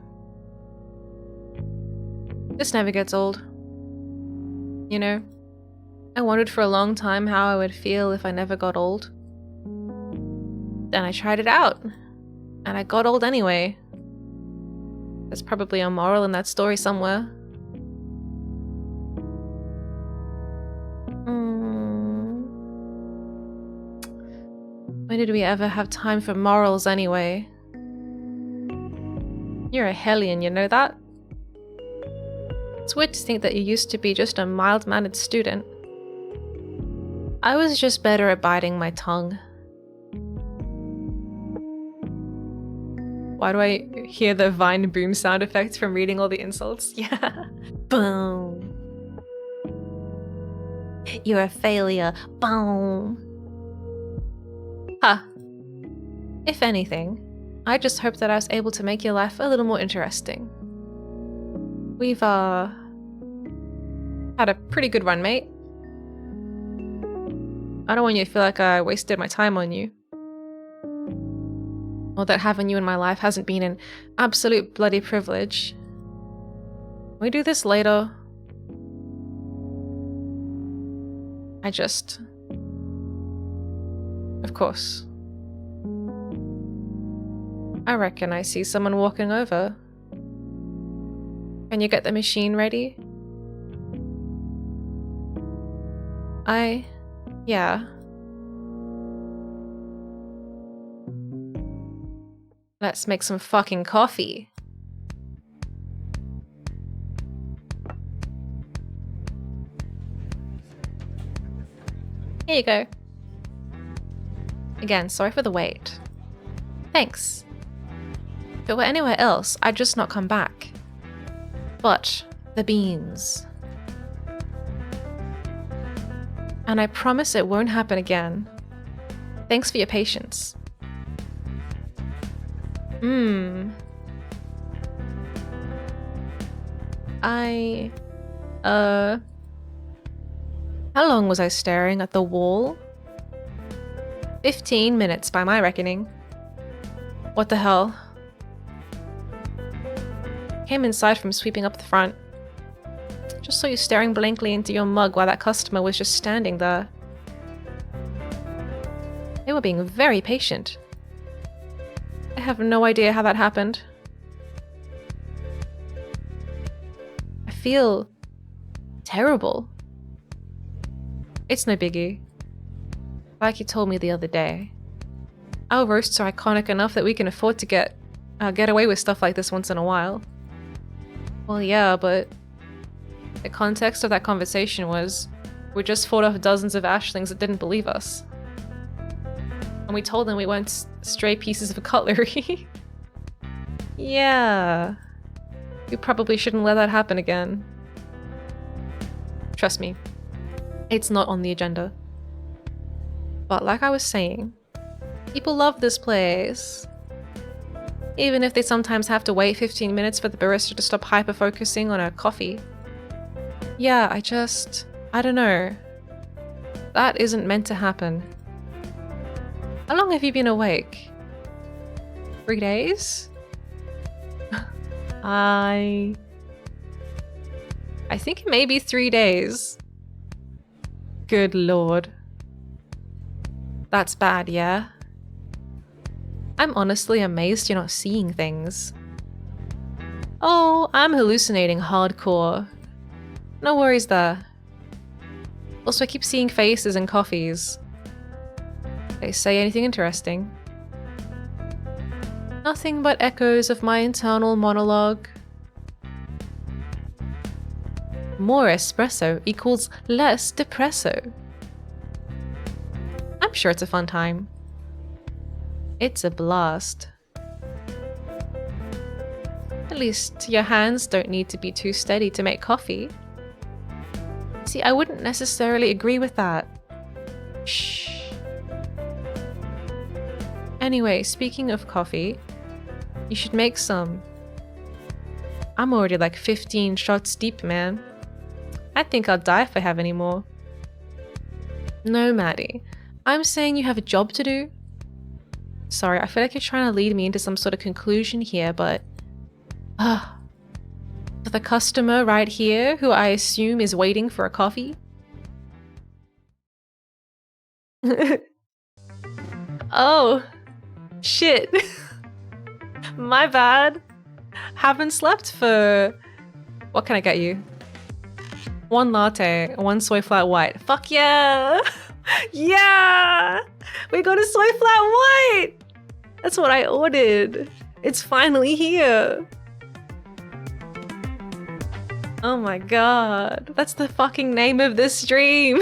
This never gets old. You know, I wondered for a long time how I would feel if I never got old. Then I tried it out, and I got old anyway. There's probably a moral in that story somewhere. When did we ever have time for morals anyway? You're a hellion, you know that? It's weird to think that you used to be just a mild-mannered student. I was just better at biting my tongue. Why do I hear the Vine boom sound effect from reading all the insults? Yeah. Boom. You're a failure. Boom. Huh. If anything, I just hope that I was able to make your life a little more interesting. We've, had a pretty good run, mate. I don't want you to feel like I wasted my time on you. Or that having you in my life hasn't been an absolute bloody privilege. Can we do this later? Of course. I reckon I see someone walking over. Can you get the machine ready? Yeah. Let's make some fucking coffee. Here you go. Again, sorry for the wait. Thanks. If it were anywhere else, I'd just not come back. But the beans. And I promise it won't happen again. Thanks for your patience. How long was I staring at the wall? 15 minutes by my reckoning. What the hell? Came inside from sweeping up the front. Just saw you staring blankly into your mug while that customer was just standing there. They were being very patient. I have no idea how that happened. I feel terrible. It's no biggie. Like you told me the other day, our roasts are iconic enough that we can afford to get away with stuff like this once in a while. Well, yeah, but the context of that conversation was we just fought off dozens of ashlings that didn't believe us. And we told them we weren't stray pieces of cutlery. Yeah. We probably shouldn't let that happen again. Trust me, it's not on the agenda. But like I was saying, people love this place. Even if they sometimes have to wait 15 minutes for the barista to stop hyper-focusing on a coffee. Yeah, I don't know. That isn't meant to happen. How long have you been awake? 3 days? I think it may be 3 days. Good lord. That's bad, yeah? I'm honestly amazed you're not seeing things. Oh, I'm hallucinating hardcore. No worries there. Also, I keep seeing faces and coffees. They say anything interesting? Nothing but echoes of my internal monologue. More espresso equals less depresso. I'm sure it's a fun time. It's a blast. At least your hands don't need to be too steady to make coffee. See, I wouldn't necessarily agree with that. Shh. Anyway, speaking of coffee, you should make some. I'm already like 15 shots deep, man. I think I'll die if I have any more. No, Maddie. I'm saying you have a job to do. Sorry, I feel like you're trying to lead me into some sort of conclusion here, but... For the customer right here, who I assume is waiting for a coffee? Oh, shit. My bad. Haven't slept for... What can I get you? 1 latte, 1 soy flat white. Fuck yeah! Yeah! We got a soy flat white! That's what I ordered. It's finally here. Oh my god. That's the fucking name of this stream.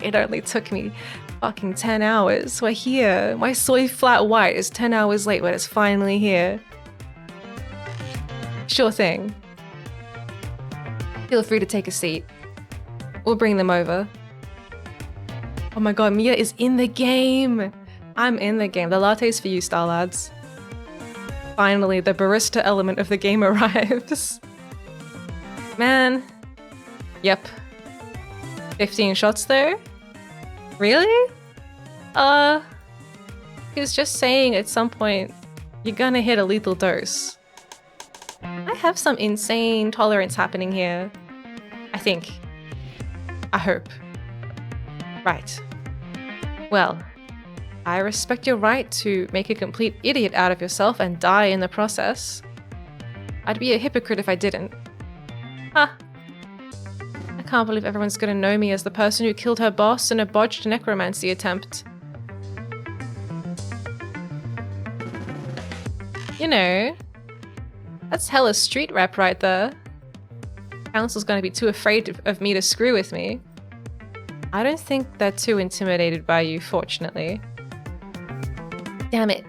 It only took me fucking 10 hours. We're here. My soy flat white is 10 hours late, but it's finally here. Sure thing. Feel free to take a seat. We'll bring them over. Oh my god, Miya is in the game! I'm in the game. The latte's for you, star lads. Finally, the barista element of the game arrives. Man. Yep. 15 shots though? Really? He was just saying at some point, you're gonna hit a lethal dose. I have some insane tolerance happening here. I think. I hope. Right. Well, I respect your right to make a complete idiot out of yourself and die in the process. I'd be a hypocrite if I didn't. Huh. I can't believe everyone's gonna know me as the person who killed her boss in a botched necromancy attempt. You know, that's hella street rap right there. Council's gonna be too afraid of me to screw with me. I don't think they're too intimidated by you, fortunately. Damn it.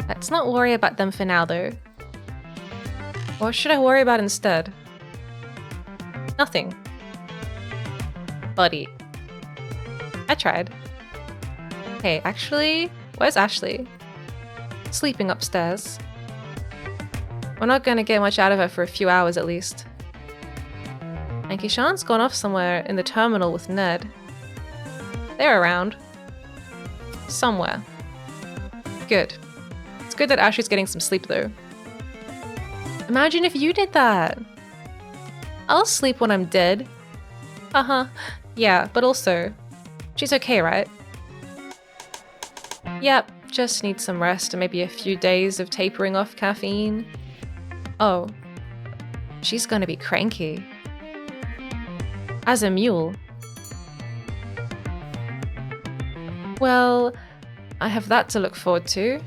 Let's not worry about them for now, though. What should I worry about instead? Nothing. Buddy. I tried. Hey, actually, where's Ashley? Sleeping upstairs. We're not gonna get much out of her for a few hours at least. And Kishan's gone off somewhere in the terminal with Ned. They're around. Somewhere. Good. It's good that Ashley's getting some sleep though. Imagine if you did that. I'll sleep when I'm dead. Yeah, but also, she's okay, right? Yep, just needs some rest and maybe a few days of tapering off caffeine. Oh, she's gonna be cranky. As a mule. Well, I have that to look forward to.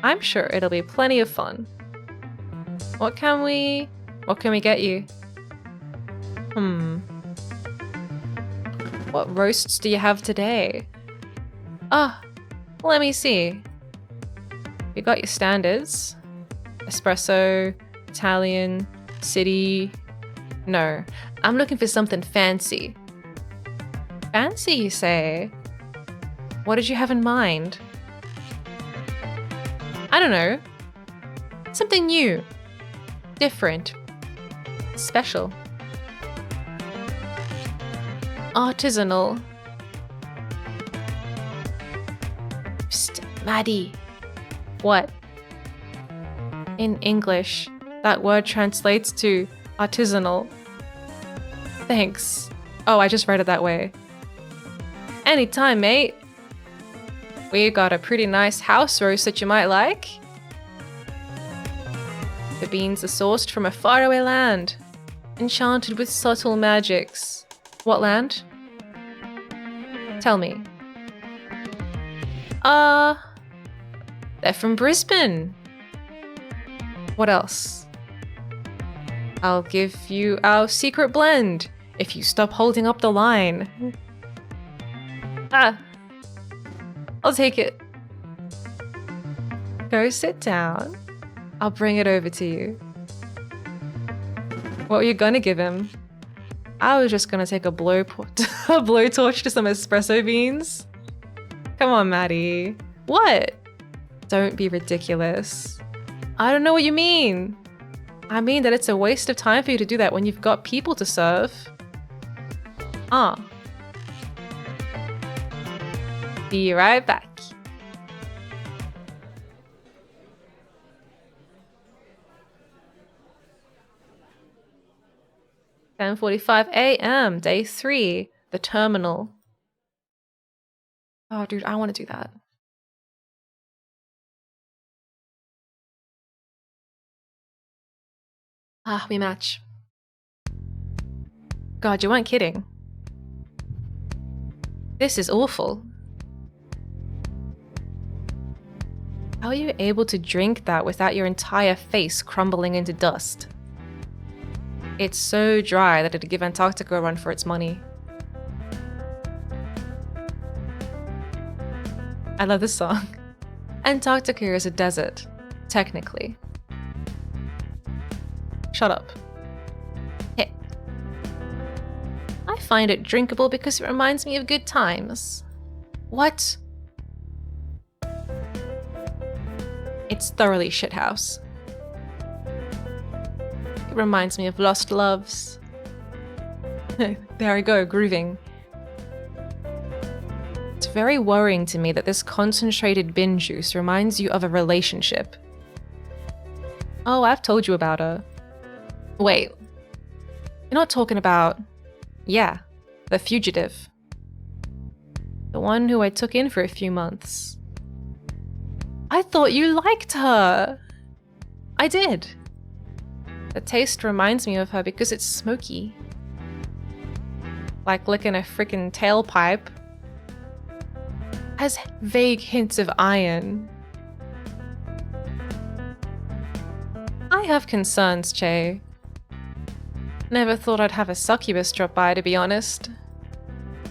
I'm sure it'll be plenty of fun. What can we get you? What roasts do you have today? Let me see. You got your standards. Espresso, Italian, city. No, I'm looking for something fancy. Fancy, you say? What did you have in mind? I don't know. Something new. Different. Special. Artisanal. Psst, Maddie. What? In English, that word translates to artisanal. Thanks. Oh, I just read it that way. Anytime, mate. We got a pretty nice house roast that you might like. The beans are sourced from a faraway land, enchanted with subtle magics. What land? Tell me. They're from Brisbane. What else? I'll give you our secret blend if you stop holding up the line. I'll take it. Go sit down. I'll bring it over to you. What were you gonna give him? I was just gonna take a blowtorch to some espresso beans. Come on, Maddie. What? Don't be ridiculous. I don't know what you mean. I mean that it's a waste of time for you to do that when you've got people to serve. Be right back. "10:45 a.m. Day 3. The terminal." Oh, dude, I want to do that. We match. God, you weren't kidding. This is awful. How are you able to drink that without your entire face crumbling into dust? It's so dry that it'd give Antarctica a run for its money. I love this song. Antarctica is a desert, technically. Shut up. Hey. I find it drinkable because it reminds me of good times. What? It's thoroughly shithouse. It reminds me of lost loves. There I go, grooving. It's very worrying to me that this concentrated bin juice reminds you of a relationship. Oh, I've told you about her. Wait. You're not talking about... Yeah, the fugitive. The one who I took in for a few months. I thought you liked her! I did. The taste reminds me of her because it's smoky. Like licking a frickin' tailpipe. Has vague hints of iron. I have concerns, Che. Never thought I'd have a succubus drop by, to be honest.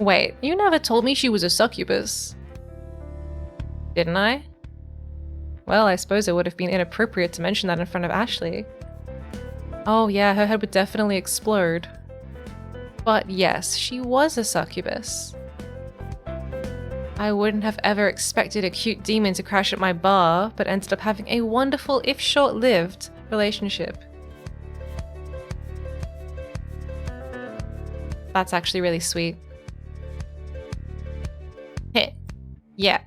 Wait, you never told me she was a succubus. Didn't I? Well, I suppose it would have been inappropriate to mention that in front of Ashley. Oh yeah, her head would definitely explode. But yes, she was a succubus. I wouldn't have ever expected a cute demon to crash at my bar, but ended up having a wonderful, if short-lived, relationship. That's actually really sweet. Heh. Yeah.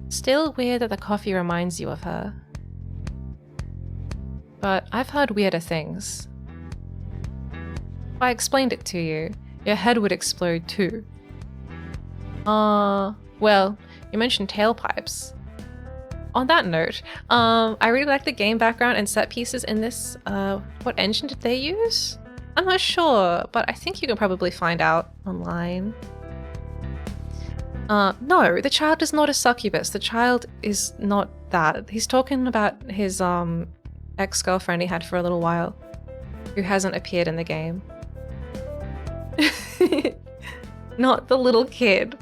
Still weird that the coffee reminds you of her. But I've heard weirder things. If I explained it to you, your head would explode too. Well, you mentioned tailpipes. On that note, I really like the game background and set pieces in this. What engine did they use? I'm not sure, but I think you can probably find out online. No, the child is not a succubus. The child is not that. He's talking about his ex-girlfriend he had for a little while, who hasn't appeared in the game. Not the little kid.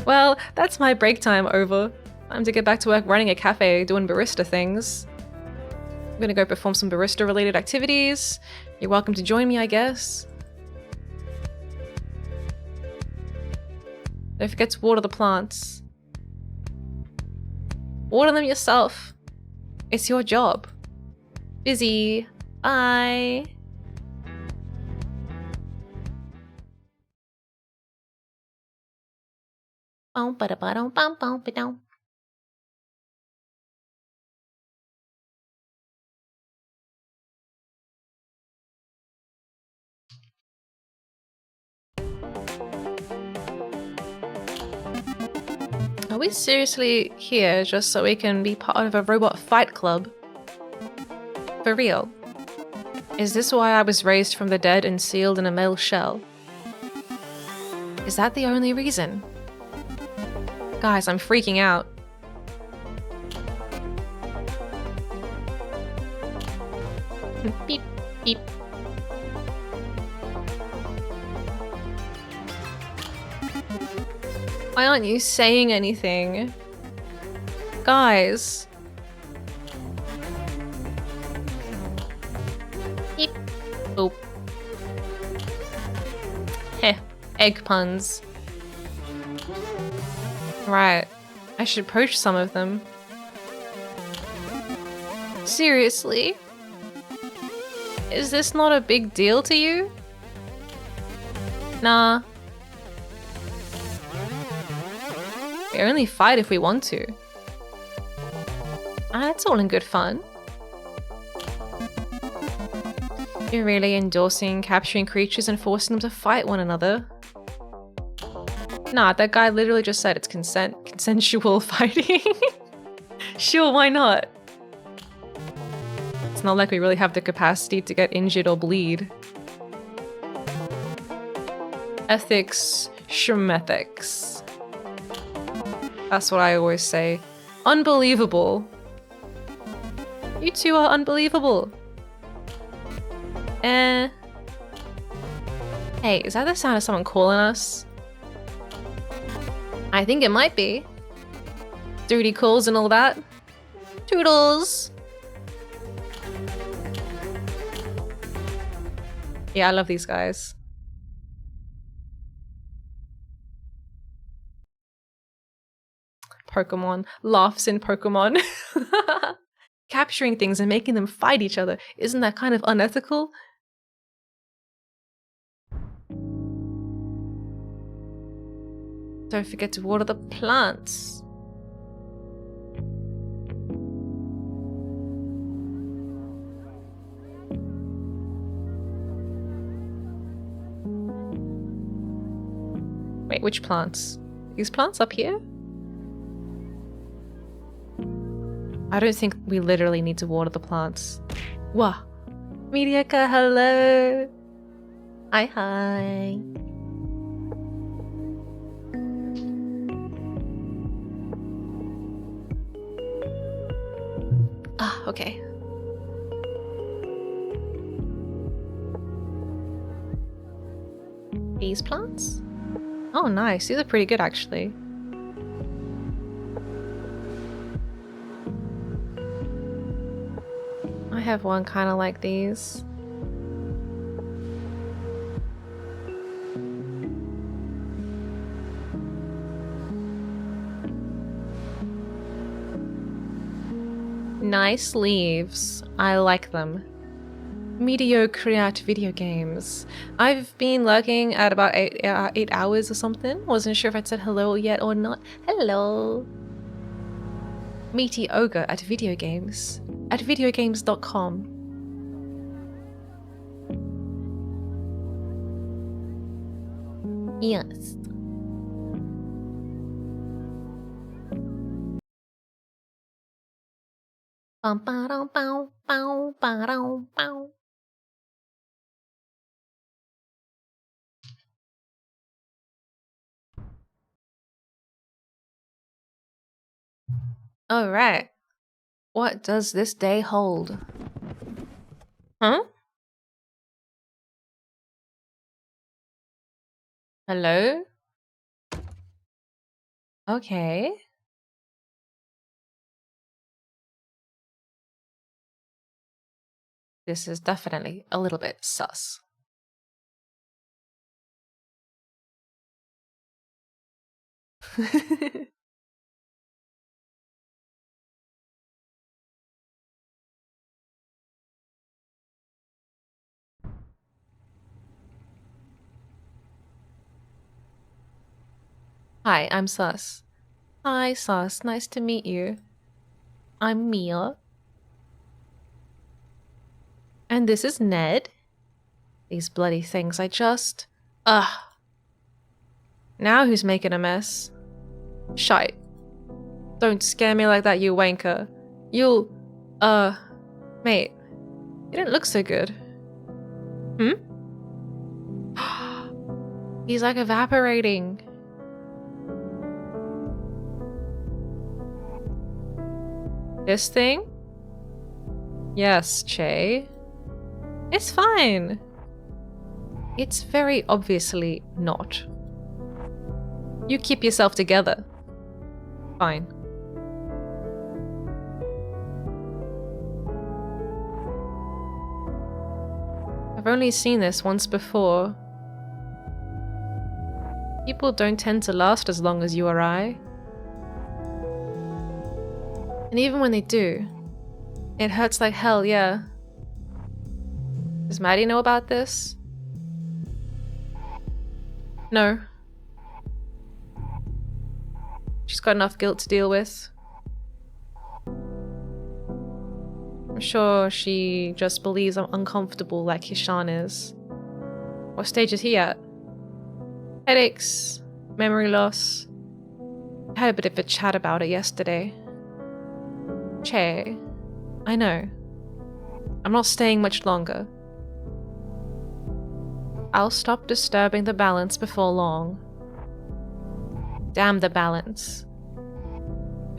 Well, that's my break time over. Time to get back to work running a cafe, doing barista things. I'm gonna go perform some barista-related activities. You're welcome to join me, I guess. Don't forget to water the plants. Water them yourself. It's your job. Busy. Bye. Are we seriously here just so we can be part of a robot fight club? For real? Is this why I was raised from the dead and sealed in a metal shell? Is that the only reason? Guys, I'm freaking out. Beep, beep. Why aren't you saying anything? Guys. Beep. Boop. Heh. Egg puns. Right. I should poach some of them. Seriously? Is this not a big deal to you? Nah. We only fight if we want to. That's all in good fun. You're really endorsing capturing creatures and forcing them to fight one another. Nah, that guy literally just said it's consensual fighting. Sure, why not? It's not like we really have the capacity to get injured or bleed. Ethics, shmethics. That's what I always say. Unbelievable. You two are unbelievable. Hey, is that the sound of someone calling us? I think it might be. Duty calls and all that. Toodles! Yeah, I love these guys. Pokemon. Laughs in Pokemon. Capturing things and making them fight each other. Isn't that kind of unethical? Don't forget to water the plants. Wait, which plants? These plants up here? I don't think we literally need to water the plants. Wah! Mediaka, hello! Hi, hi! Ah, okay. These plants? Oh, nice. These are pretty good, actually. I have one kind of like these. Nice leaves. I like them. mediocre at video games. I've been lurking at about 8 hours or something. Wasn't sure if I'd said hello yet or not. Hello. Meaty ogre at video games. At videogames.com. Yes. Bum, ba-dum, bow, bow, ba-dum, bow. All right. What does this day hold? Huh? Hello? Okay. This is definitely a little bit sus. Hi, I'm Sus. Hi, Sus. Nice to meet you. I'm Miya. And this is Ned. These bloody things, I just... Ugh. Now who's making a mess? Shite. Don't scare me like that, you wanker. You'll... Mate. You don't look so good. Hmm? He's like evaporating. This thing? Yes, Che. It's fine. It's very obviously not. You keep yourself together. Fine. I've only seen this once before. People don't tend to last as long as you or I. And even when they do, it hurts like hell, yeah. Does Maddie know about this? No. She's got enough guilt to deal with. I'm sure she just believes I'm uncomfortable like Hishan is. What stage is he at? Headaches, memory loss. I had a bit of a chat about it yesterday. Che, I know. I'm not staying much longer. I'll stop disturbing the balance before long. Damn the balance.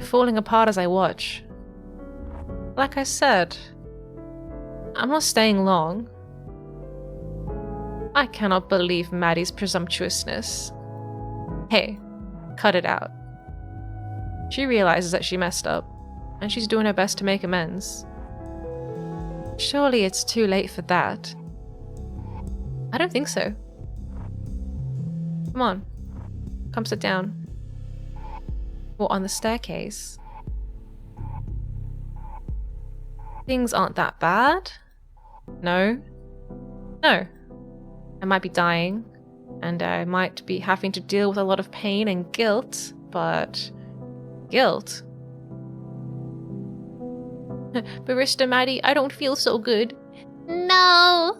Falling apart as I watch. Like I said, I'm not staying long. I cannot believe Maddie's presumptuousness. Hey, cut it out. She realizes that she messed up, and she's doing her best to make amends. Surely it's too late for that. I don't think so. Come on. Come sit down. Or on the staircase. Things aren't that bad. No. No. I might be dying, and I might be having to deal with a lot of pain and guilt, but... guilt? Barista Maddie, I don't feel so good. No!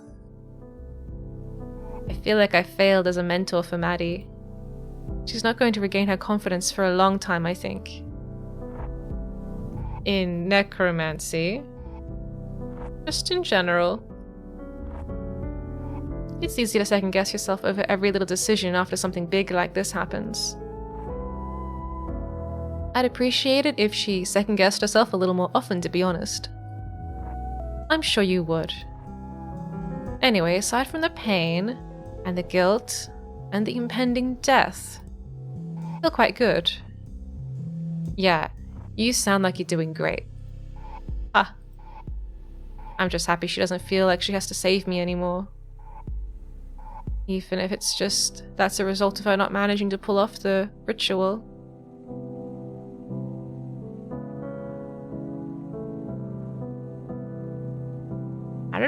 I feel like I failed as a mentor for Maddie. She's not going to regain her confidence for a long time, I think. In necromancy. Just in general. It's easy to second guess yourself over every little decision after something big like this happens. I'd appreciate it if she second-guessed herself a little more often, to be honest. I'm sure you would. Anyway, aside from the pain, and the guilt, and the impending death, I feel quite good. Yeah, you sound like you're doing great. Ah. I'm just happy she doesn't feel like she has to save me anymore. Even if it's just that's a result of her not managing to pull off the ritual.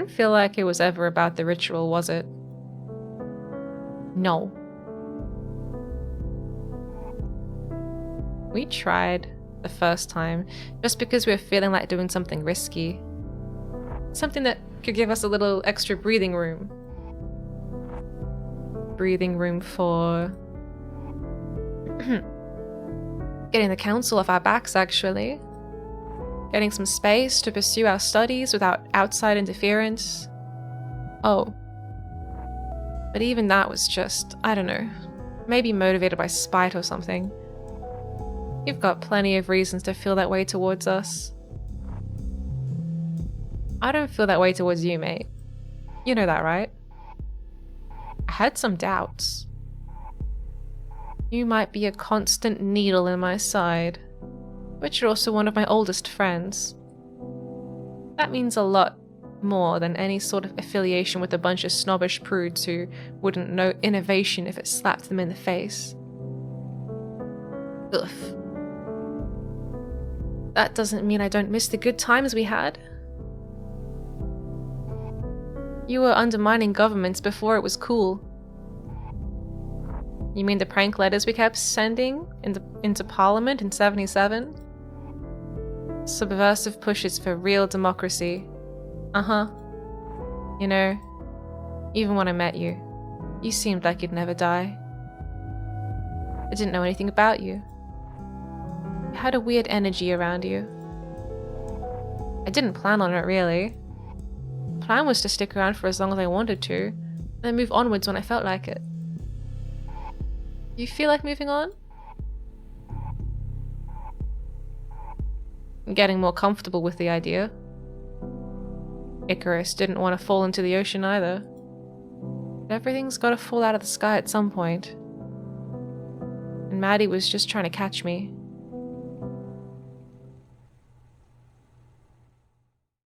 don't feel like it was ever about the ritual, was it? No. We tried the first time just because we were feeling like doing something risky. Something that could give us a little extra breathing room. Breathing room for getting the council off our backs, actually. Getting some space to pursue our studies without outside interference. Oh. But even that was just, I don't know, maybe motivated by spite or something. You've got plenty of reasons to feel that way towards us. I don't feel that way towards you, mate. You know that, right? I had some doubts. You might be a constant needle in my side, but you're also one of my oldest friends. That means a lot more than any sort of affiliation with a bunch of snobbish prudes who wouldn't know innovation if it slapped them in the face. Ugh. That doesn't mean I don't miss the good times we had. You were undermining governments before it was cool. You mean the prank letters we kept sending into Parliament in '77? Subversive pushes for real democracy. Uh-huh. You know, even when I met you, you seemed like you'd never die. I didn't know anything about you. You had a weird energy around you. I didn't plan on it, really. The plan was to stick around for as long as I wanted to, and then move onwards when I felt like it. You feel like moving on? I'm getting more comfortable with the idea. Icarus didn't want to fall into the ocean either. But everything's got to fall out of the sky at some point. And Maddie was just trying to catch me.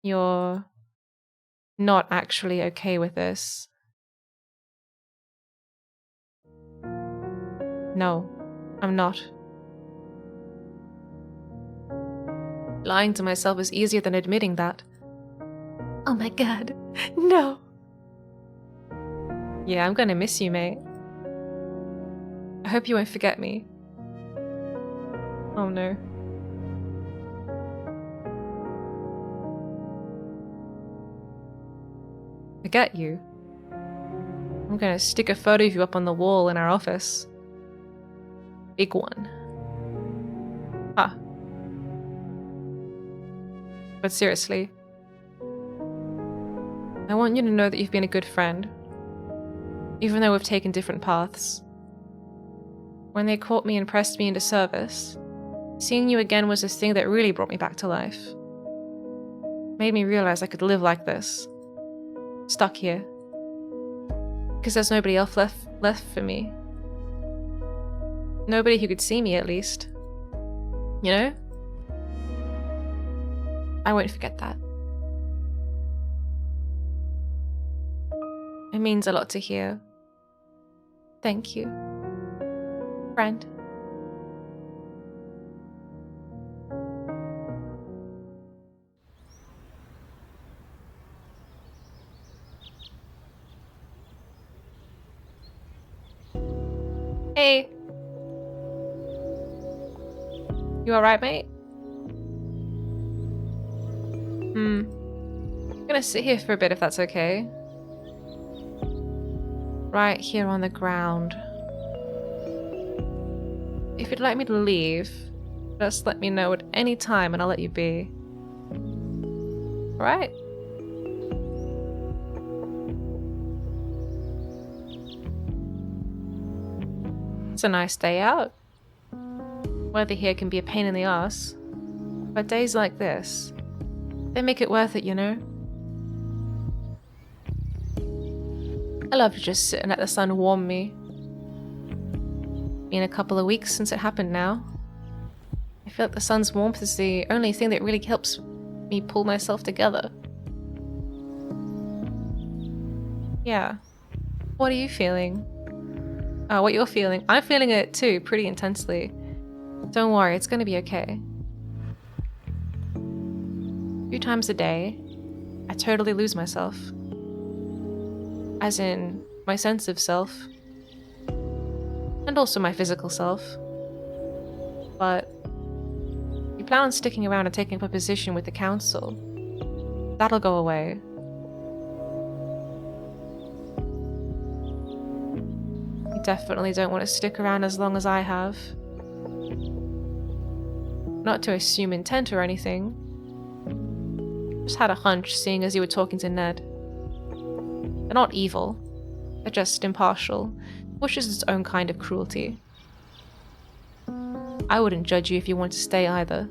You're not actually okay with this. No, I'm not. Lying to myself is easier than admitting that. Oh my god, no. Yeah, I'm gonna miss you, mate. I hope you won't forget me. Oh no. Forget you? I'm gonna stick a photo of you up on the wall in our office. Big one. Ah. But seriously, I want you to know that you've been a good friend, even though we've taken different paths. When they caught me and pressed me into service, seeing you again was the thing that really brought me back to life. Made me realize I could live like this, stuck here, because there's nobody else left for me. Nobody who could see me, at least. You know? I won't forget that. It means a lot to hear. Thank you, friend. Hey. You alright, mate? I'm gonna sit here for a bit if that's okay. Right here on the ground. If you'd like me to leave, just let me know at any time and I'll let you be. Alright? It's a nice day out. Weather here can be a pain in the ass, but days like this, they make it worth it, you know? I love to just sit and let the sun warm me. Been a couple of weeks since it happened now. I feel like the sun's warmth is the only thing that really helps me pull myself together. Yeah. What are you feeling? What you're feeling. I'm feeling it too, pretty intensely. Don't worry, it's gonna be okay. A few times a day, I totally lose myself. As in, my sense of self. And also my physical self. But you plan on sticking around and taking up a position with the council. That'll go away. You definitely don't want to stick around as long as I have. Not to assume intent or anything. Just had a hunch seeing as you were talking to Ned. They're not evil. They're just impartial, which is its own kind of cruelty. I wouldn't judge you if you want to stay either.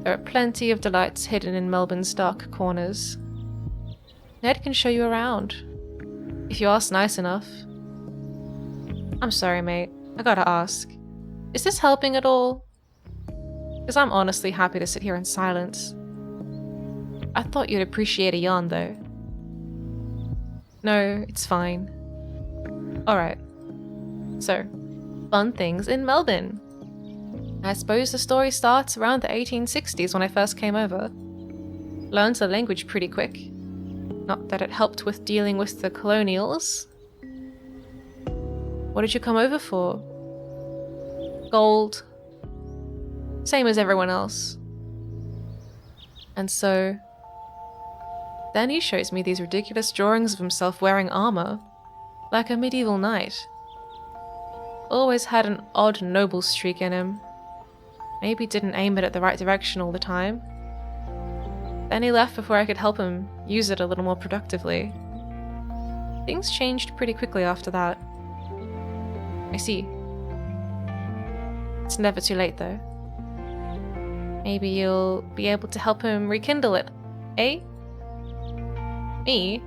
There are plenty of delights hidden in Melbourne's dark corners. Ned can show you around, if you ask nice enough. I'm sorry, mate. I gotta ask. Is this helping at all? Because I'm honestly happy to sit here in silence. I thought you'd appreciate a yarn, though. No, it's fine. Alright. So, fun things in Melbourne. I suppose the story starts around the 1860s when I first came over. Learned the language pretty quick. Not that it helped with dealing with the colonials. What did you come over for? Gold. Same as everyone else. And so... then he shows me these ridiculous drawings of himself wearing armor. Like a medieval knight. Always had an odd noble streak in him. Maybe didn't aim it at the right direction all the time. Then he left before I could help him use it a little more productively. Things changed pretty quickly after that. I see. It's never too late though. Maybe you'll be able to help him rekindle it, eh? Me?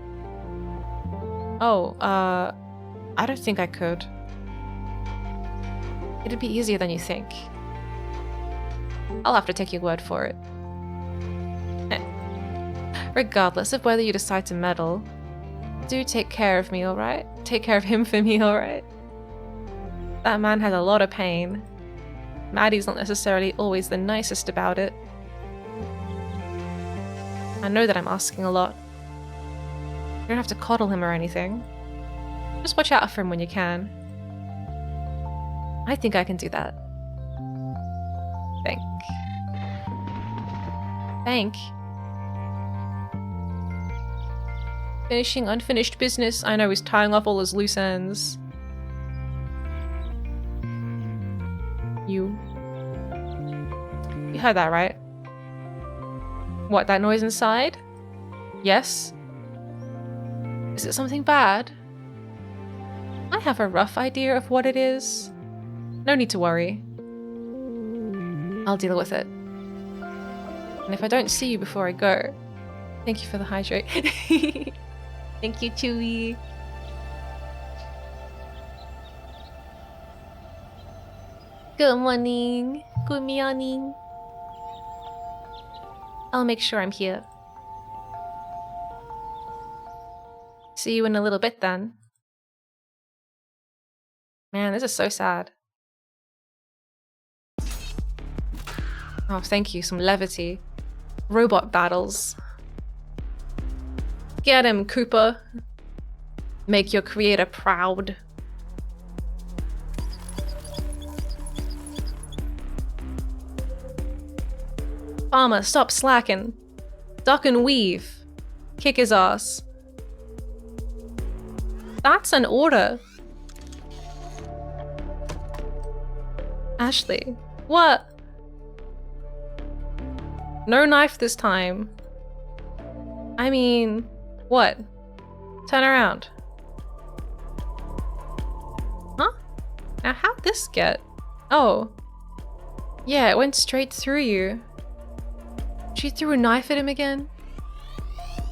Oh, I don't think I could. It'd be easier than you think. I'll have to take your word for it. Regardless of whether you decide to meddle, do take care of me, alright? Take care of him for me, alright? That man has a lot of pain. Maddie's not necessarily always the nicest about it. I know that I'm asking a lot. You don't have to coddle him or anything. Just watch out for him when you can. I think I can do that. Thank. Finishing unfinished business. I know he's tying up all his loose ends. You heard that, right? What, that noise inside? Yes? Is it something bad? I have a rough idea of what it is. No need to worry. I'll deal with it. And if I don't see you before I go, thank you for the hydrate. Thank you, Chewie. Good morning. Good morning. I'll make sure I'm here. See you in a little bit then. Man, this is so sad. Oh, thank you. Some levity. Robot battles. Get him, Cooper. Make your creator proud. Farmer, stop slacking. Duck and weave. Kick his ass. That's an order. Ashley. What? No knife this time. I mean, what? Turn around. Huh? Now how'd this get? Oh. Yeah, it went straight through you. She threw a knife at him again?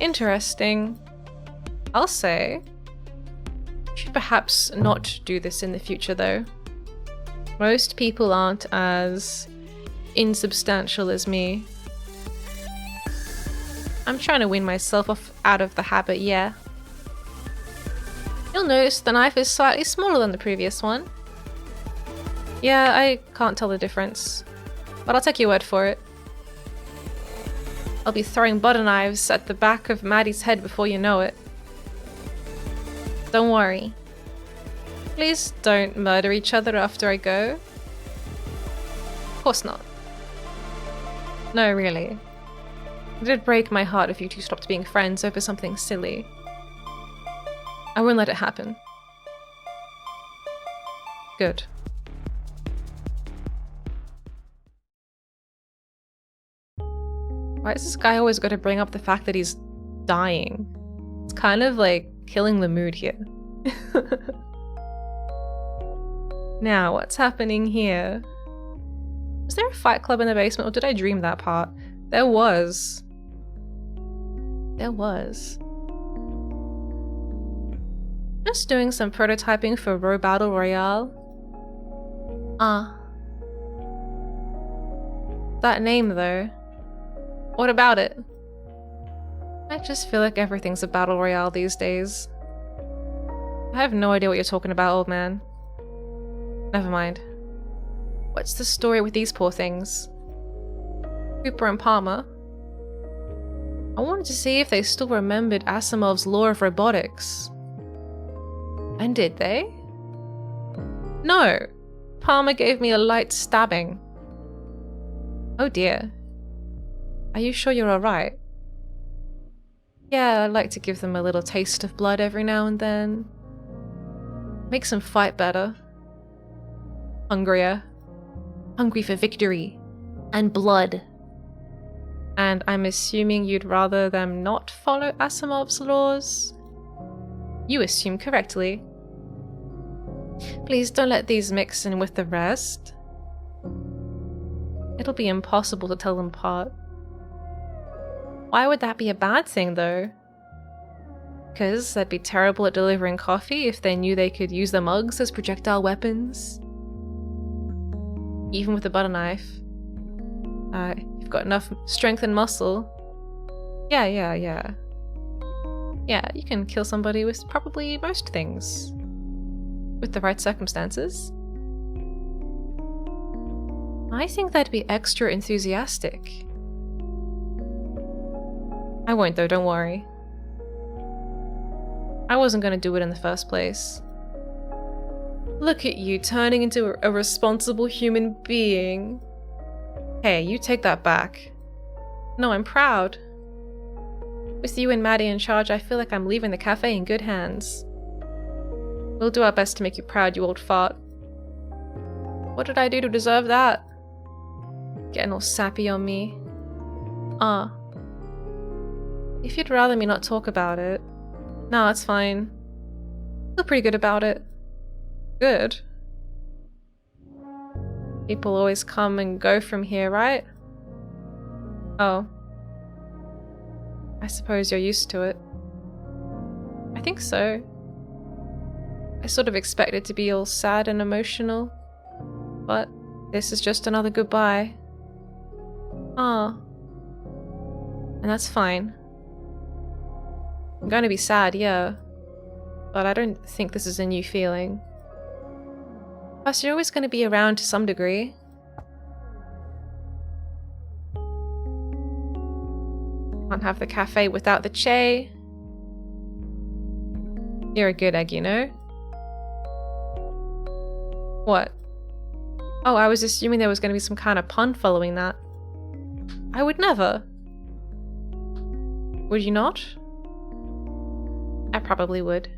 Interesting. I'll say. Should perhaps not do this in the future though. Most people aren't as insubstantial as me. I'm trying to win myself out of the habit, yeah. You'll notice the knife is slightly smaller than the previous one. Yeah, I can't tell the difference, but I'll take your word for it. I'll be throwing butter knives at the back of Maddie's head before you know it. Don't worry. Please don't murder each other after I go. Of course not. No, really. It would break my heart if you two stopped being friends over something silly. I won't let it happen. Good. Why has this guy always got to bring up the fact that he's dying? It's kind of like killing the mood here. Now, what's happening here? Was there a fight club in the basement, or did I dream that part? There was. There was. Just doing some prototyping for Row Battle Royale. That name, though. What about it? I just feel like everything's a battle royale these days. I have no idea what you're talking about, old man. Never mind. What's the story with these poor things? Cooper and Palmer? I wanted to see if they still remembered Asimov's law of robotics. And did they? No! Palmer gave me a light stabbing. Oh dear. Are you sure you're alright? Yeah, I like to give them a little taste of blood every now and then. Makes them fight better. Hungrier. Hungry for victory. And blood. And I'm assuming you'd rather them not follow Asimov's laws? You assume correctly. Please don't let these mix in with the rest. It'll be impossible to tell them apart. Why would that be a bad thing, though? Because they'd be terrible at delivering coffee if they knew they could use their mugs as projectile weapons. Even with a butter knife. You've got enough strength and muscle. Yeah. Yeah, you can kill somebody with probably most things. With the right circumstances. I think they'd be extra enthusiastic. I won't though, don't worry. I wasn't gonna do it in the first place. Look at you turning into a responsible human being. Hey, you take that back. No, I'm proud. With you and Maddie in charge, I feel like I'm leaving the cafe in good hands. We'll do our best to make you proud, you old fart. What did I do to deserve that? Getting all sappy on me. If you'd rather me not talk about it. No, it's fine. Feel pretty good about it. Good. People always come and go from here, right? Oh. I suppose you're used to it. I think so. I sort of expected to be all sad and emotional. But this is just another goodbye. And that's fine. I'm going to be sad, yeah. But I don't think this is a new feeling. Plus, you're always going to be around to some degree. Can't have the cafe without the Che. You're a good egg, you know? What? Oh, I was assuming there was going to be some kind of pun following that. I would never. Would you not? I probably would.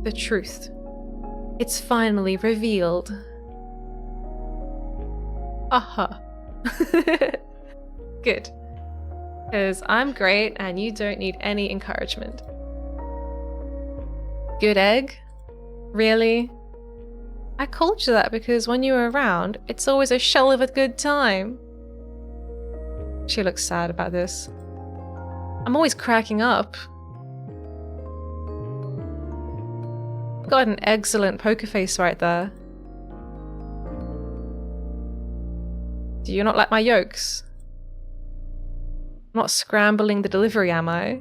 The truth. It's finally revealed. Aha. Good. Because I'm great and you don't need any encouragement. Good egg? Really? I called you that because when you're around, it's always a shell of a good time. She looks sad about this. I'm always cracking up. Got an excellent poker face right there. Do you not like my yolks? I'm not scrambling the delivery, am I?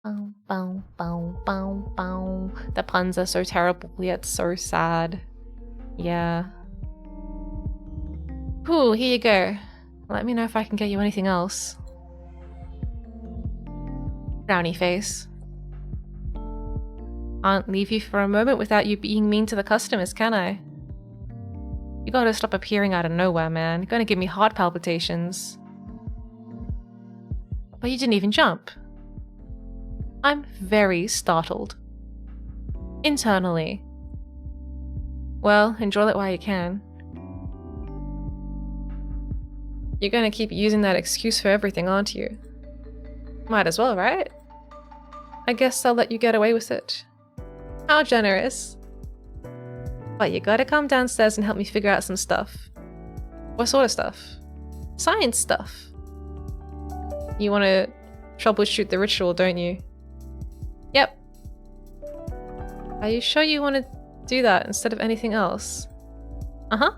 Bow, bow, bow, bow, bow. The puns are so terrible, yet so sad. Yeah. Ooh, here you go. Let me know if I can get you anything else. Brownie face. Can't leave you for a moment without you being mean to the customers, can I? You gotta stop appearing out of nowhere, man. You're gonna give me heart palpitations. But you didn't even jump. I'm very startled. Internally. Well, enjoy it while you can. You're gonna keep using that excuse for everything, aren't you? Might as well, right? I guess I'll let you get away with it. How generous. But you gotta come downstairs and help me figure out some stuff. What sort of stuff? Science stuff. You wanna troubleshoot the ritual, don't you? Yep. Are you sure you wanna do that instead of anything else? Uh-huh.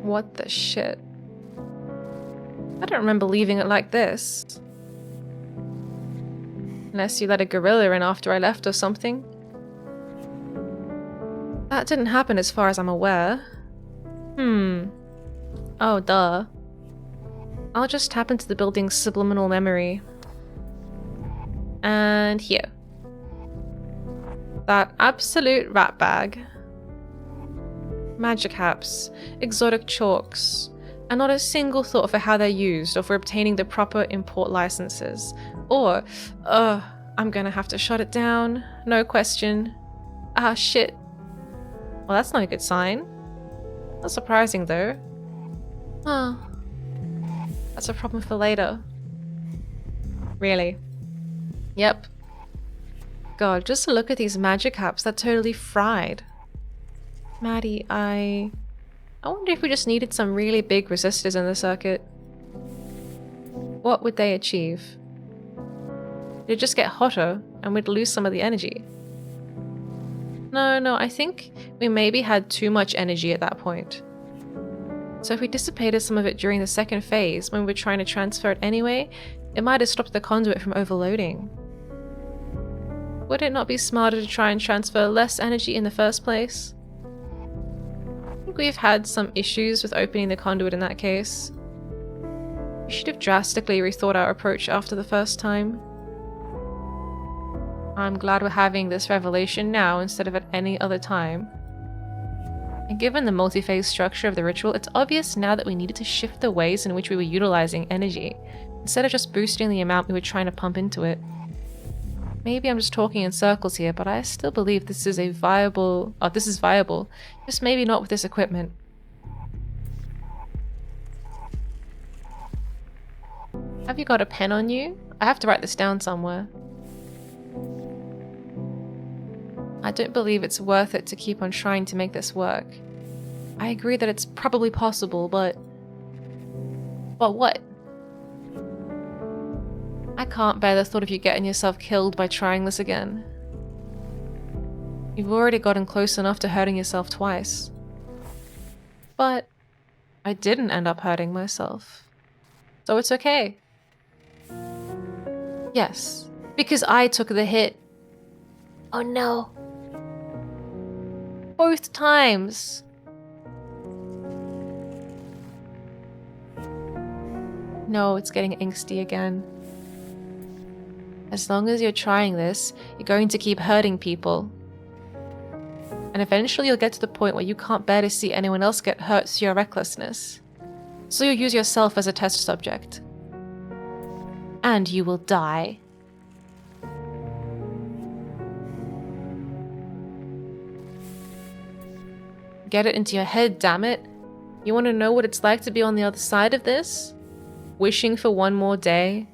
What the shit? I don't remember leaving it like this. Unless you let a gorilla in after I left or something. That didn't happen as far as I'm aware. Oh, duh. I'll just tap into the building's subliminal memory. And here. That absolute rat bag. Magic haps, exotic chalks, and not a single thought for how they're used or for obtaining the proper import licenses. Or, I'm gonna have to shut it down. No question. Ah, shit. Well, that's not a good sign. Not surprising, though. Oh. That's a problem for later. Really? Yep. God, just look at these magic haps. They're totally fried. Maddie, I wonder if we just needed some really big resistors in the circuit. What would they achieve? It'd just get hotter and we'd lose some of the energy. No, I think we maybe had too much energy at that point. So if we dissipated some of it during the second phase when we were trying to transfer it anyway, it might have stopped the conduit from overloading. Would it not be smarter to try and transfer less energy in the first place? I think we've had some issues with opening the conduit in that case. We should have drastically rethought our approach after the first time. I'm glad we're having this revelation now instead of at any other time. And given the multi-phase structure of the ritual, it's obvious now that we needed to shift the ways in which we were utilizing energy, instead of just boosting the amount we were trying to pump into it. Maybe I'm just talking in circles here, but I still believe this is viable, just maybe not with this equipment. Have you got a pen on you? I have to write this down somewhere. I don't believe it's worth it to keep on trying to make this work. I agree that it's probably possible, but what? I can't bear the thought of you getting yourself killed by trying this again. You've already gotten close enough to hurting yourself twice. But I didn't end up hurting myself. So it's okay. Yes, because I took the hit. Oh no. Both times. No, it's getting angsty again. As long as you're trying this, you're going to keep hurting people. And eventually you'll get to the point where you can't bear to see anyone else get hurt through your recklessness. So you'll use yourself as a test subject. And you will die. Get it into your head, damn it. You want to know what it's like to be on the other side of this? Wishing for one more day?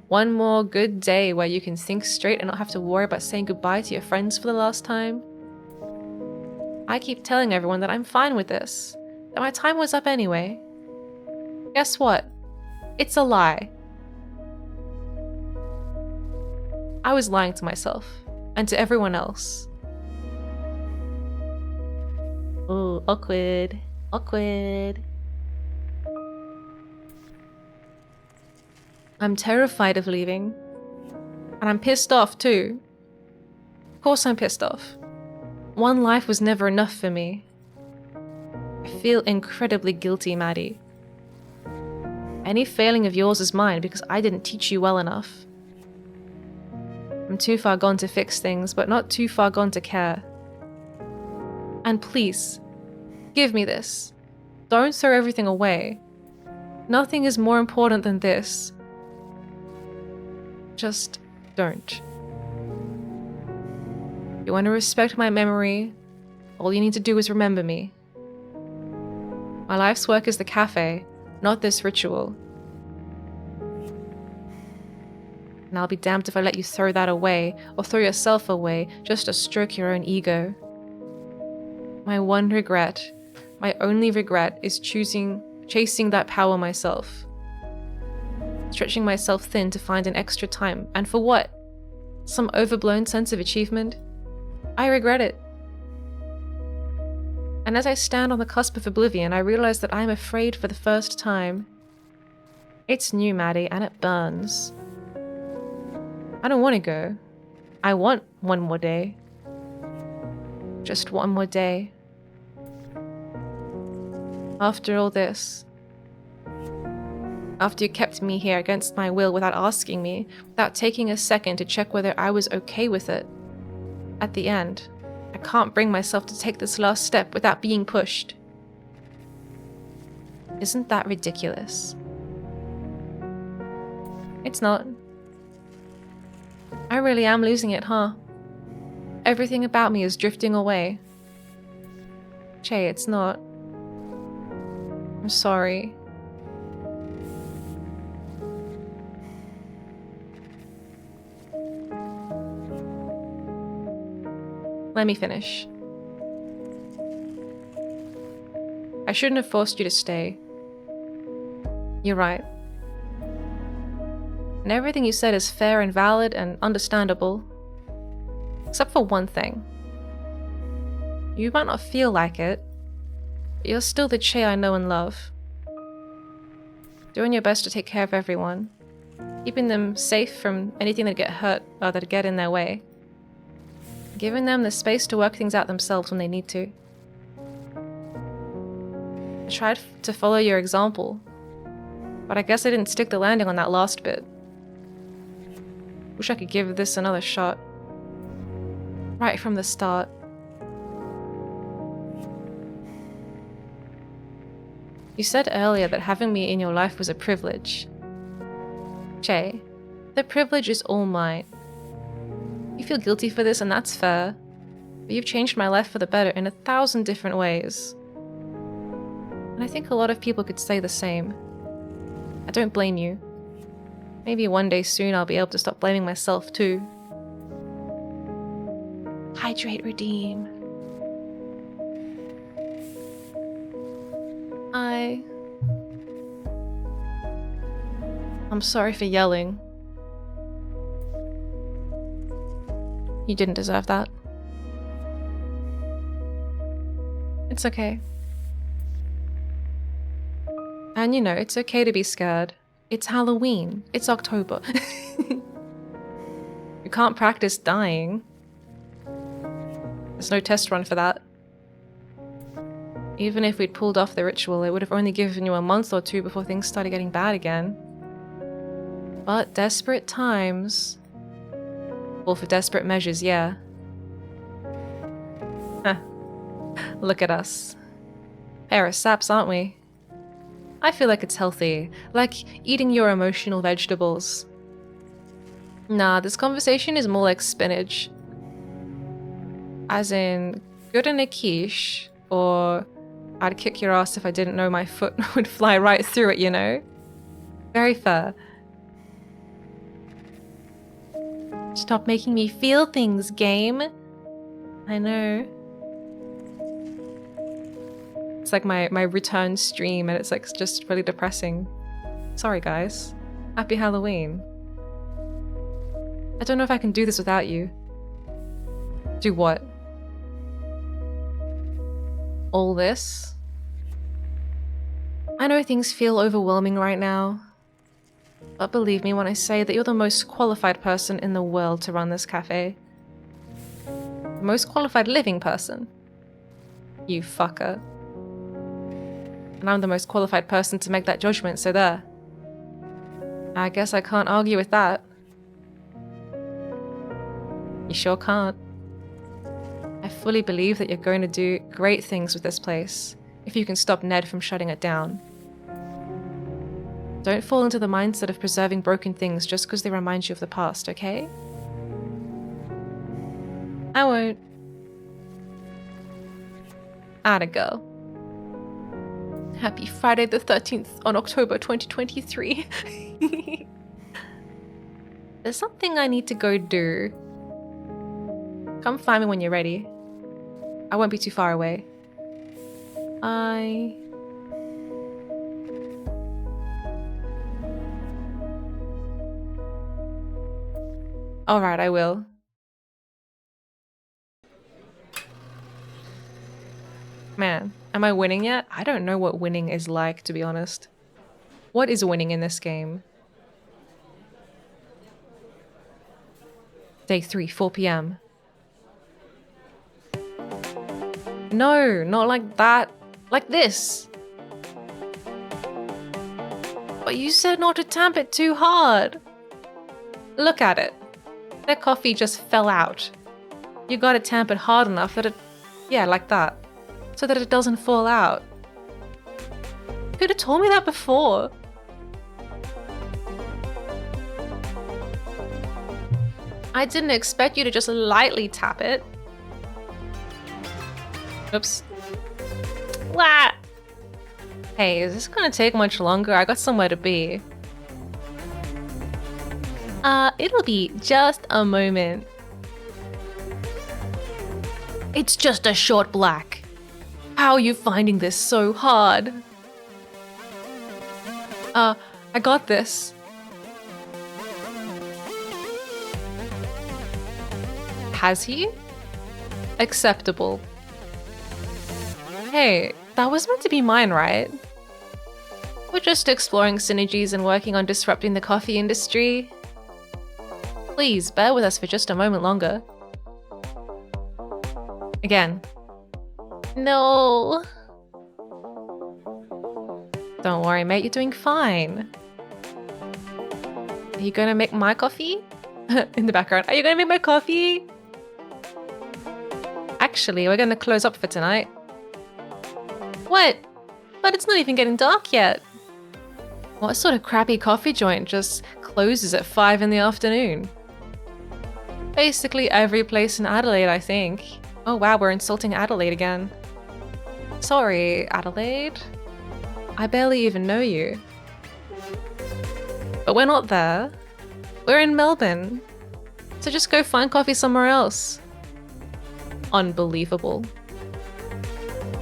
One more good day where you can think straight and not have to worry about saying goodbye to your friends for the last time? I keep telling everyone that I'm fine with this, that my time was up anyway. Guess what? It's a lie. I was lying to myself and to everyone else. Ooh, awkward. Awkward. I'm terrified of leaving. And I'm pissed off too. Of course I'm pissed off. One life was never enough for me. I feel incredibly guilty, Maddie. Any failing of yours is mine because I didn't teach you well enough. I'm too far gone to fix things, but not too far gone to care. And please, give me this. Don't throw everything away. Nothing is more important than this. Just don't. If you want to respect my memory, all you need to do is remember me. My life's work is the cafe, not this ritual. And I'll be damned if I let you throw that away, or throw yourself away, just to stroke your own ego. My one regret, my only regret, is chasing that power myself. Stretching myself thin to find an extra time, and for what? Some overblown sense of achievement? I regret it. And as I stand on the cusp of oblivion, I realize that I am afraid for the first time. It's new, Maddie, and it burns. I don't want to go. I want one more day. Just one more day. After all this, after you kept me here against my will without asking me, without taking a second to check whether I was okay with it, at the end, I can't bring myself to take this last step without being pushed. Isn't that ridiculous? It's not. I really am losing it, huh? Everything about me is drifting away. Che, it's not. I'm sorry. Let me finish. I shouldn't have forced you to stay. You're right. And everything you said is fair and valid and understandable. Except for one thing. You might not feel like it, but you're still the Che I know and love. Doing your best to take care of everyone. Keeping them safe from anything that get hurt or that get in their way. Giving them the space to work things out themselves when they need to. I tried to follow your example, but I guess I didn't stick the landing on that last bit. Wish I could give this another shot. Right from the start. You said earlier that having me in your life was a privilege. Che, the privilege is all mine. You feel guilty for this, and that's fair. But you've changed my life for the better in 1,000 different ways. And I think a lot of people could say the same. I don't blame you. Maybe one day soon I'll be able to stop blaming myself too. Hydrate, redeem. I'm sorry for yelling. You didn't deserve that. It's okay. And you know, it's okay to be scared. It's Halloween. It's October. You can't practice dying. There's no test run for that. Even if we'd pulled off the ritual, it would have only given you a month or two before things started getting bad again. But desperate times... Well, for desperate measures, yeah. Look at us. Pair of saps, aren't we? I feel like it's healthy, like eating your emotional vegetables. Nah, this conversation is more like spinach. As in, good in a quiche, or I'd kick your ass if I didn't know my foot would fly right through it, you know? Very fair. Stop making me feel things, game. I know. It's like my return stream, and it's like just really depressing. Sorry guys. Happy Halloween. I don't know if I can do this without you. Do what? All this? I know things feel overwhelming right now, but believe me when I say that you're the most qualified person in the world to run this cafe. The most qualified living person. You fucker. And I'm the most qualified person to make that judgment, so there. I guess I can't argue with that. You sure can't. I fully believe that you're going to do great things with this place, if you can stop Ned from shutting it down. Don't fall into the mindset of preserving broken things just because they remind you of the past, okay? I won't. Atta girl. Happy Friday the 13th on October 2023. There's something I need to go do. Come find me when you're ready. I won't be too far away. Alright, I will. Man, am I winning yet? I don't know what winning is like, to be honest. What is winning in this game? Day 3, 4 p.m. No, not like that. Like this. But you said not to tamp it too hard. Look at it. That coffee just fell out. You gotta tamp it hard enough that it... Yeah, like that. So that it doesn't fall out. You could have told me that before. I didn't expect you to just lightly tap it. Oops. What? Hey, is this gonna take much longer? I got somewhere to be. It'll be just a moment. It's just a short black. How are you finding this so hard? I got this. Has he? Acceptable. Hey, that was meant to be mine, right? We're just exploring synergies and working on disrupting the coffee industry. Please, bear with us for just a moment longer. Again. No. Don't worry, mate, you're doing fine. Are you gonna make my coffee? In the background, are you gonna make my coffee? Actually, we're gonna close up for tonight. What? But it's not even getting dark yet. What sort of crappy coffee joint just closes at 5 in the afternoon? Basically every place in Adelaide, I think. Oh wow, we're insulting Adelaide again. Sorry, Adelaide. I barely even know you. But we're not there. We're in Melbourne. So just go find coffee somewhere else. Unbelievable.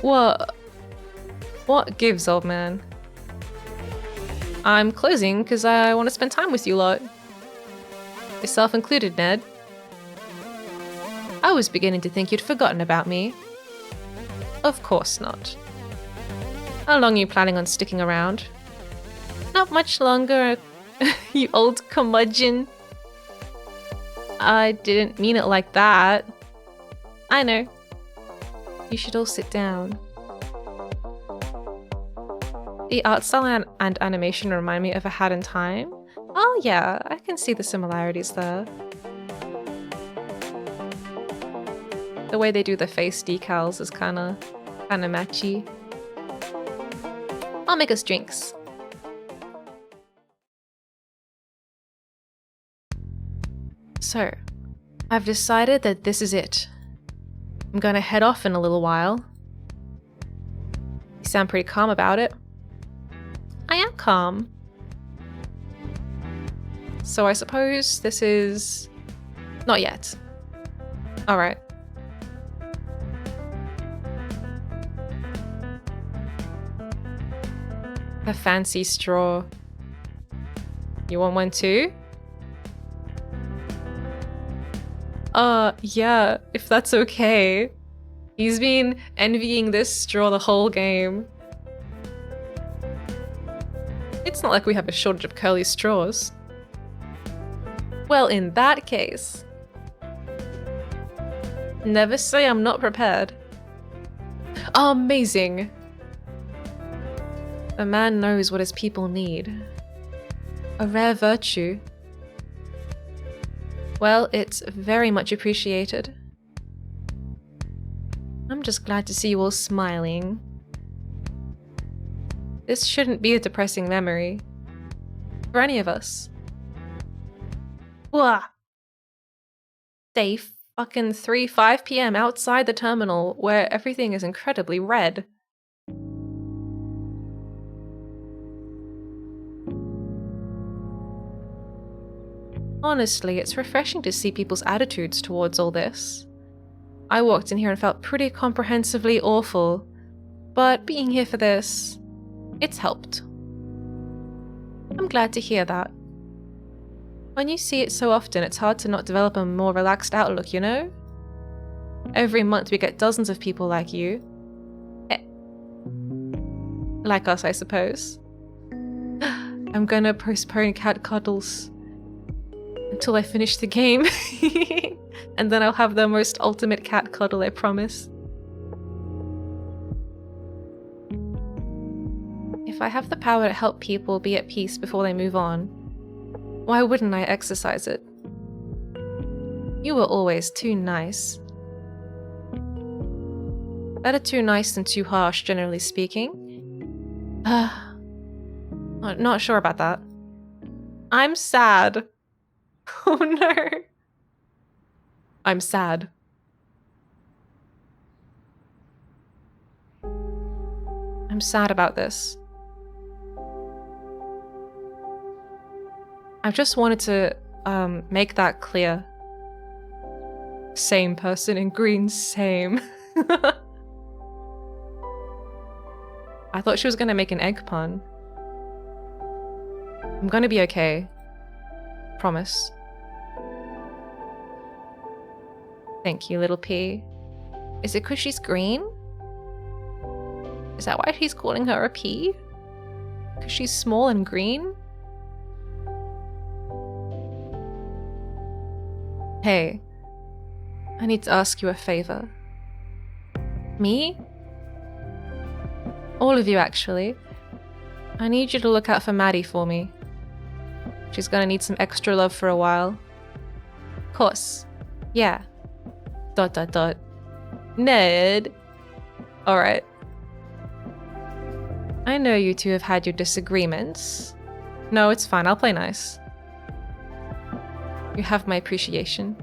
What? What gives, old man? I'm closing because I want to spend time with you lot. Yourself included, Ned. I was beginning to think you'd forgotten about me. Of course not. How long are you planning on sticking around? Not much longer, you old curmudgeon. I didn't mean it like that. I know. You should all sit down. The art style and animation remind me of A Hat in Time. Oh yeah, I can see the similarities there. The way they do the face decals is kinda matchy. I'll make us drinks. So, I've decided that this is it. I'm gonna head off in a little while. You sound pretty calm about it. I am calm. So I suppose this is... not yet. Alright. A fancy straw. You want one too? Yeah, if that's okay. He's been envying this straw the whole game. It's not like we have a shortage of curly straws. Well, in that case... Never say I'm not prepared. Amazing! A man knows what his people need. A rare virtue. Well, it's very much appreciated. I'm just glad to see you all smiling. This shouldn't be a depressing memory. For any of us. Wah! Day fucking 5 PM outside the terminal where everything is incredibly red. Honestly, it's refreshing to see people's attitudes towards all this. I walked in here and felt pretty comprehensively awful, but being here for this, it's helped. I'm glad to hear that. When you see it so often, it's hard to not develop a more relaxed outlook, you know? Every month we get dozens of people like you. Like us, I suppose. I'm gonna postpone cat cuddles until I finish the game. And then I'll have the most ultimate cat cuddle, I promise. If I have the power to help people be at peace before they move on, why wouldn't I exercise it? You were always too nice. Better too nice than too harsh, generally speaking. Not sure about that. I'm sad. Oh no. I'm sad. I'm sad about this. I just wanted to make that clear. Same person in green, same. I thought she was gonna make an egg pun. I'm gonna be okay. Promise. Thank you, little P. Is it 'cause she's green? Is that why he's calling her a P? 'Cause she's small and green? Hey, I need to ask you a favor. Me? All of you, actually. I need you to look out for Maddie for me. She's gonna need some extra love for a while. Course. Yeah. ... Ned. Alright. I know you two have had your disagreements. No, it's fine, I'll play nice. You have my appreciation.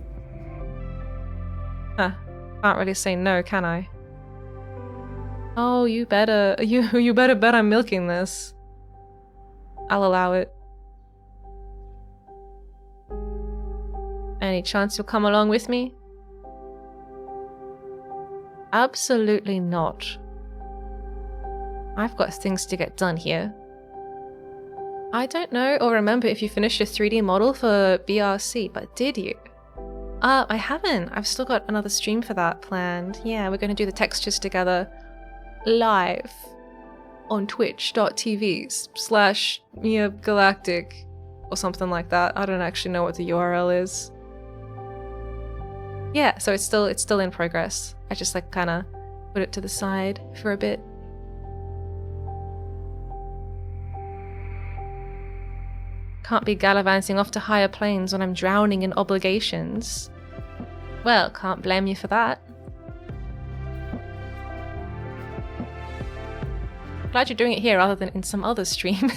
Huh. Can't really say no, can I? Oh, you better bet I'm milking this. I'll allow it. Any chance you'll come along with me? Absolutely not. I've got things to get done here. I don't know or remember if you finished your 3D model for BRC, but did you? I haven't. I've still got another stream for that planned. Yeah, we're going to do the textures together live on twitch.tv/Miya Galactic or something like that. I don't actually know what the URL is. Yeah, so it's still in progress. I just like kind of put it to the side for a bit. Can't be gallivanting off to higher planes when I'm drowning in obligations. Well, can't blame you for that. Glad you're doing it here rather than in some other stream.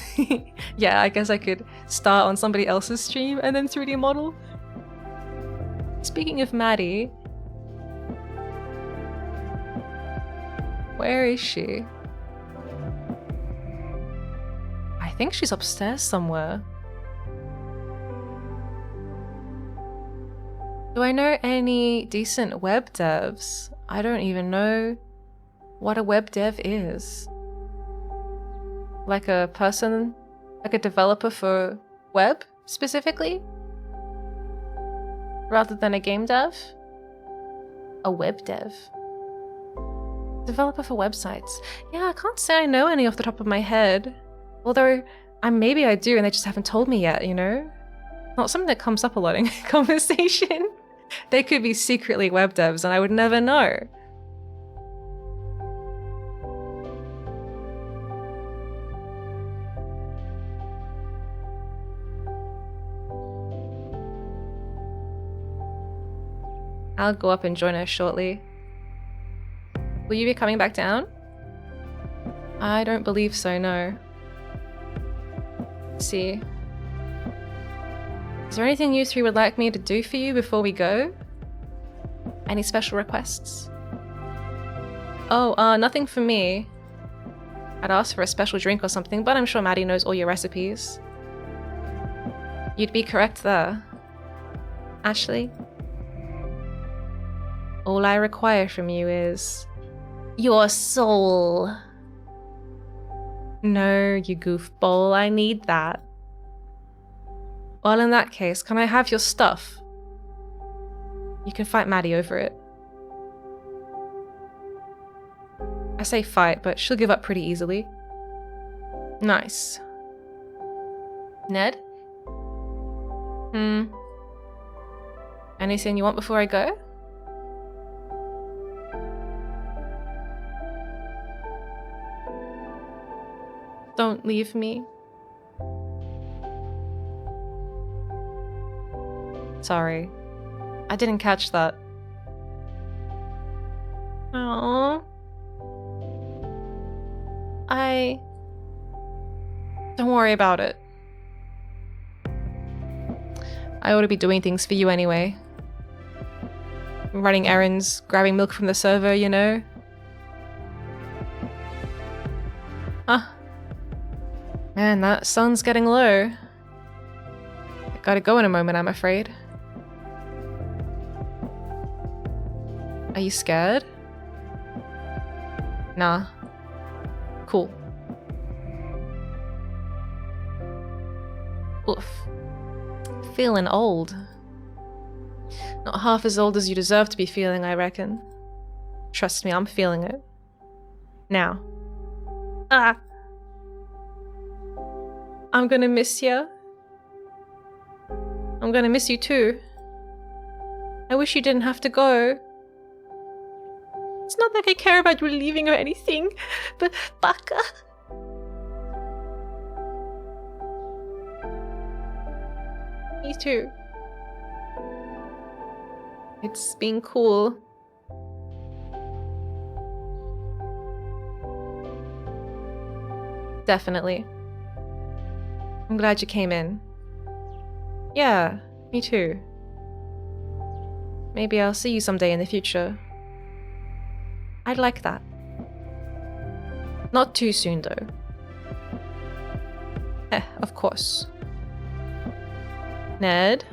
Yeah, I guess I could start on somebody else's stream and then 3D model. Speaking of Maddie, where is she? I think she's upstairs somewhere. Do I know any decent web devs? I don't even know what a web dev is. Like a person, like a developer for web specifically? Rather than a game dev? A web dev. Developer for websites. Yeah, I can't say I know any off the top of my head. Although, maybe I do and they just haven't told me yet, you know? Not something that comes up a lot in conversation. They could be secretly web devs and I would never know. I'll go up and join her shortly. Will you be coming back down? I don't believe so, no. Let's see. Is there anything you three would like me to do for you before we go? Any special requests? Oh, nothing for me. I'd ask for a special drink or something, but I'm sure Maddie knows all your recipes. You'd be correct there. Ashley? All I require from you is... your soul. No, you goofball, I need that. Well, in that case, can I have your stuff? You can fight Maddie over it. I say fight, but she'll give up pretty easily. Nice. Ned? Anything you want before I go? Don't leave me. Sorry. I didn't catch that. Aww. Don't worry about it. I ought to be doing things for you anyway. Running errands, grabbing milk from the server, you know? Man, that sun's getting low. I gotta go in a moment, I'm afraid. Are you scared? Nah. Cool. Oof. Feeling old. Not half as old as you deserve to be feeling, I reckon. Trust me, I'm feeling it. Now. I'm gonna miss you. I'm gonna miss you too. I wish you didn't have to go. It's not like I care about you leaving or anything, but baka. Me too. It's been cool. Definitely. I'm glad you came in. Yeah, me too. Maybe I'll see you someday in the future. I'd like that. Not too soon, though. Of course. Ned?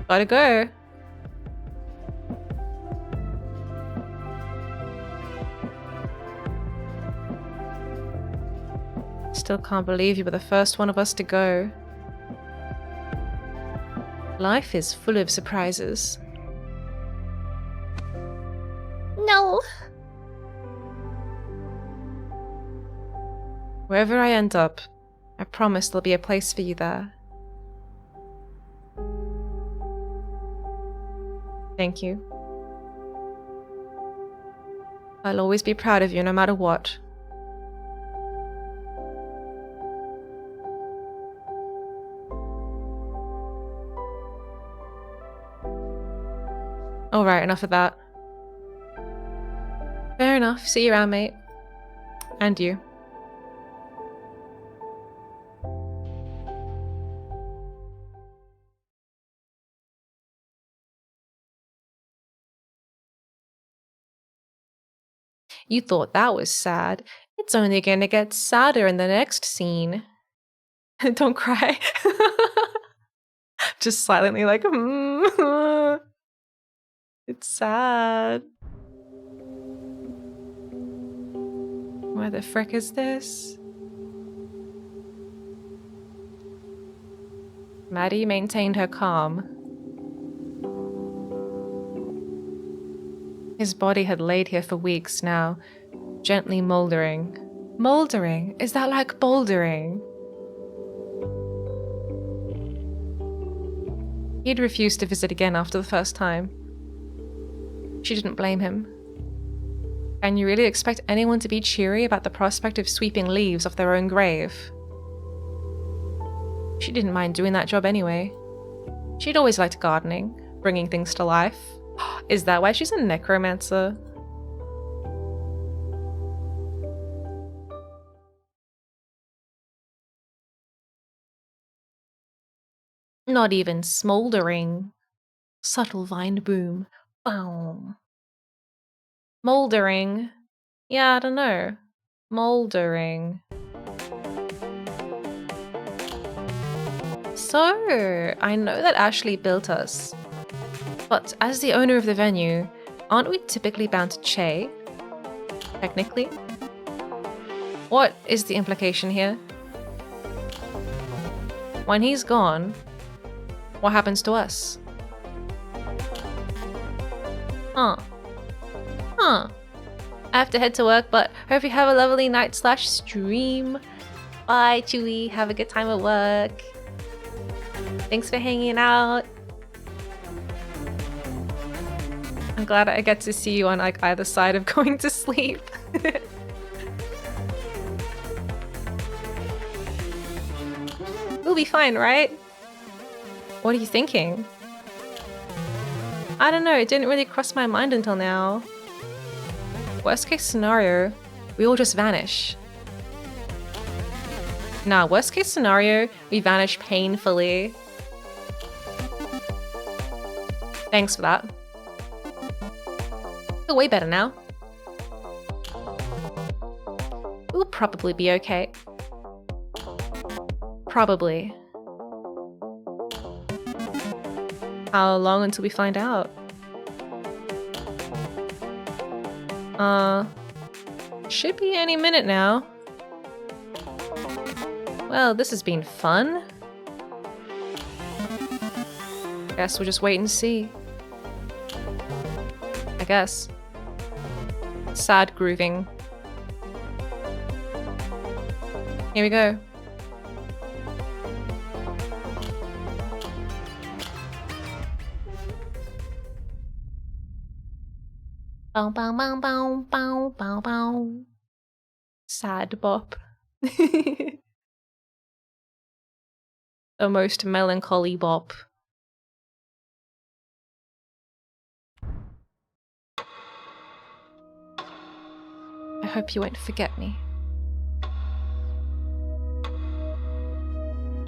Gotta go. Still can't believe you were the first one of us to go. Life is full of surprises. No. Wherever I end up, I promise there'll be a place for you there. Thank you. I'll always be proud of you no matter what. Alright, enough of that. Fair enough. See you around, mate. And you. You thought that was sad. It's only gonna get sadder in the next scene. Don't cry. Just silently like, It's sad. Where the frick is this? Maddie maintained her calm. His body had laid here for weeks now, gently mouldering. Mouldering? Is that like bouldering? He'd refused to visit again after the first time. She didn't blame him. Can you really expect anyone to be cheery about the prospect of sweeping leaves off their own grave? She didn't mind doing that job anyway. She'd always liked gardening, bringing things to life. Is that why she's a necromancer? Not even smouldering. Subtle vine boom. Boom. Mouldering. Yeah, I don't know. Mouldering. So, I know that Ashley built us. But as the owner of the venue, aren't we typically bound to Che? Technically? What is the implication here? When he's gone, what happens to us? Huh. I have to head to work, but hope you have a lovely night / stream. Bye, Chewy. Have a good time at work. Thanks for hanging out. I'm glad I get to see you on like either side of going to sleep. We'll be fine, right? What are you thinking? I don't know, it didn't really cross my mind until now. Worst case scenario, we all just vanish. Nah, worst case scenario, we vanish painfully. Thanks for that. Feel way better now. We'll probably be okay. Probably. How long until we find out? Should be any minute now. Well, this has been fun. Guess we'll just wait and see. I guess. Sad grooving. Here we go. Bow, bow, bow, bow, bow, bow, bow. Sad bop. The most melancholy bop. I hope you won't forget me.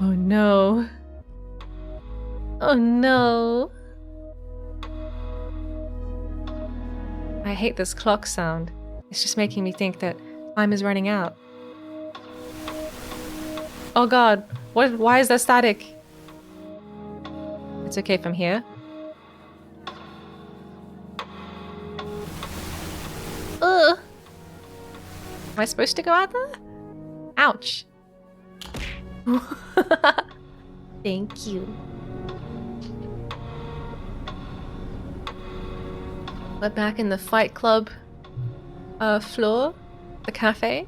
Oh no. Oh no. I hate this clock sound. It's just making me think that time is running out. Oh god, why is there static? It's okay from here. Ugh. Am I supposed to go out there? Ouch. Thank you. We're back in the Fight Club floor, the cafe.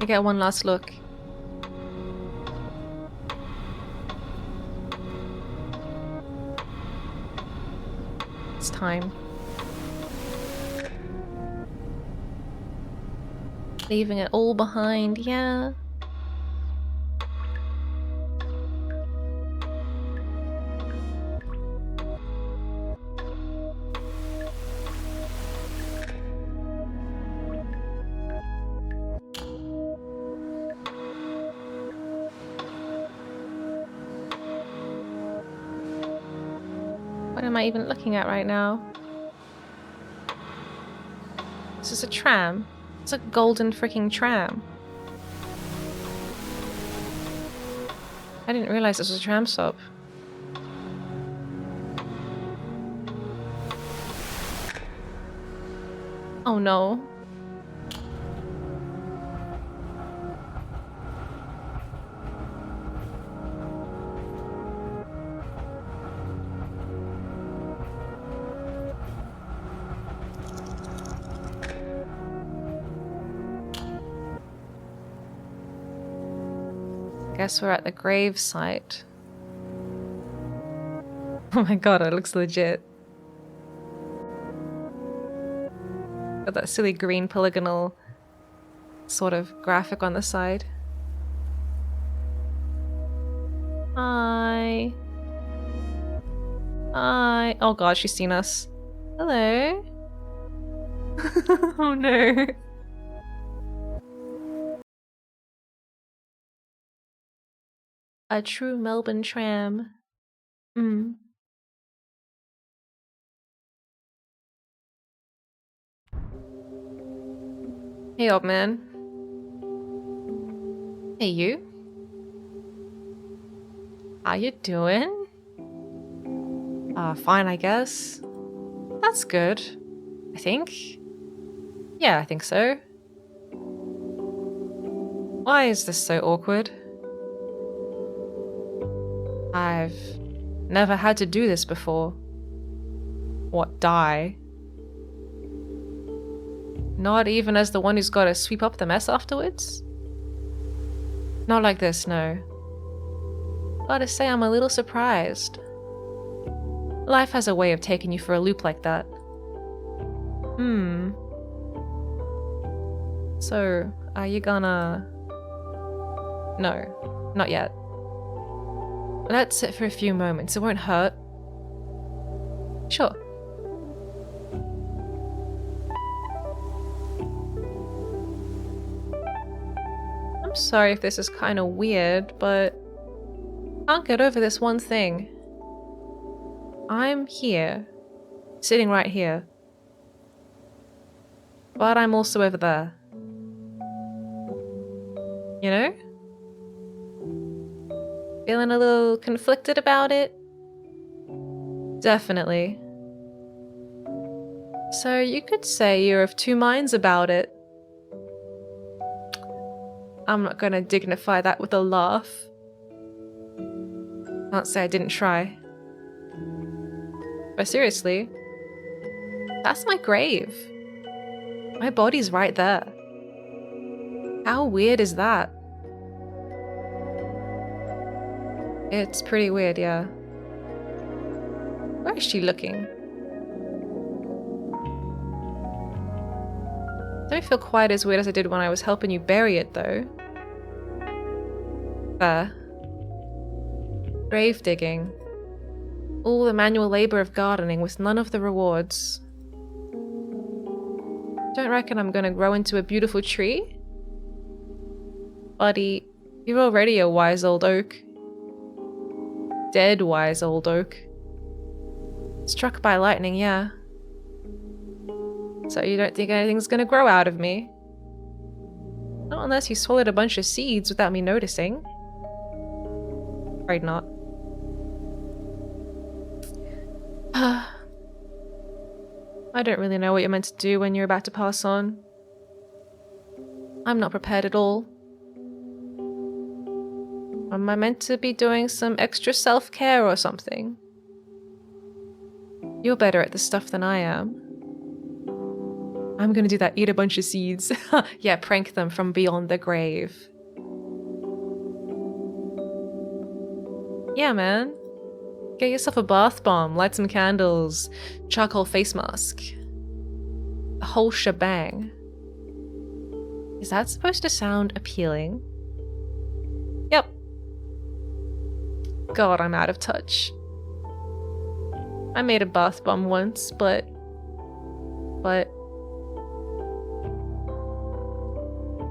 I get one last look. It's time. Leaving it all behind, yeah. What am I even looking at right now? This is a tram. It's a golden freaking tram. I didn't realize this was a tram stop. Oh no. Guess we're at the grave site. Oh my god, it looks legit. Got that silly green polygonal sort of graphic on the side. Hi. Hi. Oh god, she's seen us. Hello. Oh no. A true Melbourne tram. Hey, old man. Hey, you. How you doing? Fine, I guess. That's good. I think. Yeah, I think so. Why is this so awkward? I've never had to do this before. What, die? Not even as the one who's got to sweep up the mess afterwards? Not like this, no. Gotta say, I'm a little surprised. Life has a way of taking you for a loop like that. So, are you gonna... No, not yet. Let's sit for a few moments, it won't hurt. Sure. I'm sorry if this is kind of weird, but I can't get over this one thing. I'm here, sitting right here. But I'm also over there. You know? Feeling a little conflicted about it? Definitely. So you could say you're of two minds about it. I'm not gonna dignify that with a laugh. Can't say I didn't try. But seriously, that's my grave. My body's right there. How weird is that? It's pretty weird, yeah. Where is she looking? Don't feel quite as weird as I did when I was helping you bury it, though. There. Grave digging. All the manual labor of gardening with none of the rewards. Don't reckon I'm gonna grow into a beautiful tree? Buddy, you're already a wise old oak. Dead wise old oak. Struck by lightning, yeah. So you don't think anything's gonna grow out of me? Not unless you swallowed a bunch of seeds without me noticing. Afraid not. I don't really know what you're meant to do when you're about to pass on. I'm not prepared at all. Am I meant to be doing some extra self-care or something? You're better at this stuff than I am. I'm gonna do that, eat a bunch of seeds. Yeah, prank them from beyond the grave. Yeah, man. Get yourself a bath bomb, light some candles, charcoal face mask. The whole shebang. Is that supposed to sound appealing? Yep. God, I'm out of touch. I made a bath bomb once, but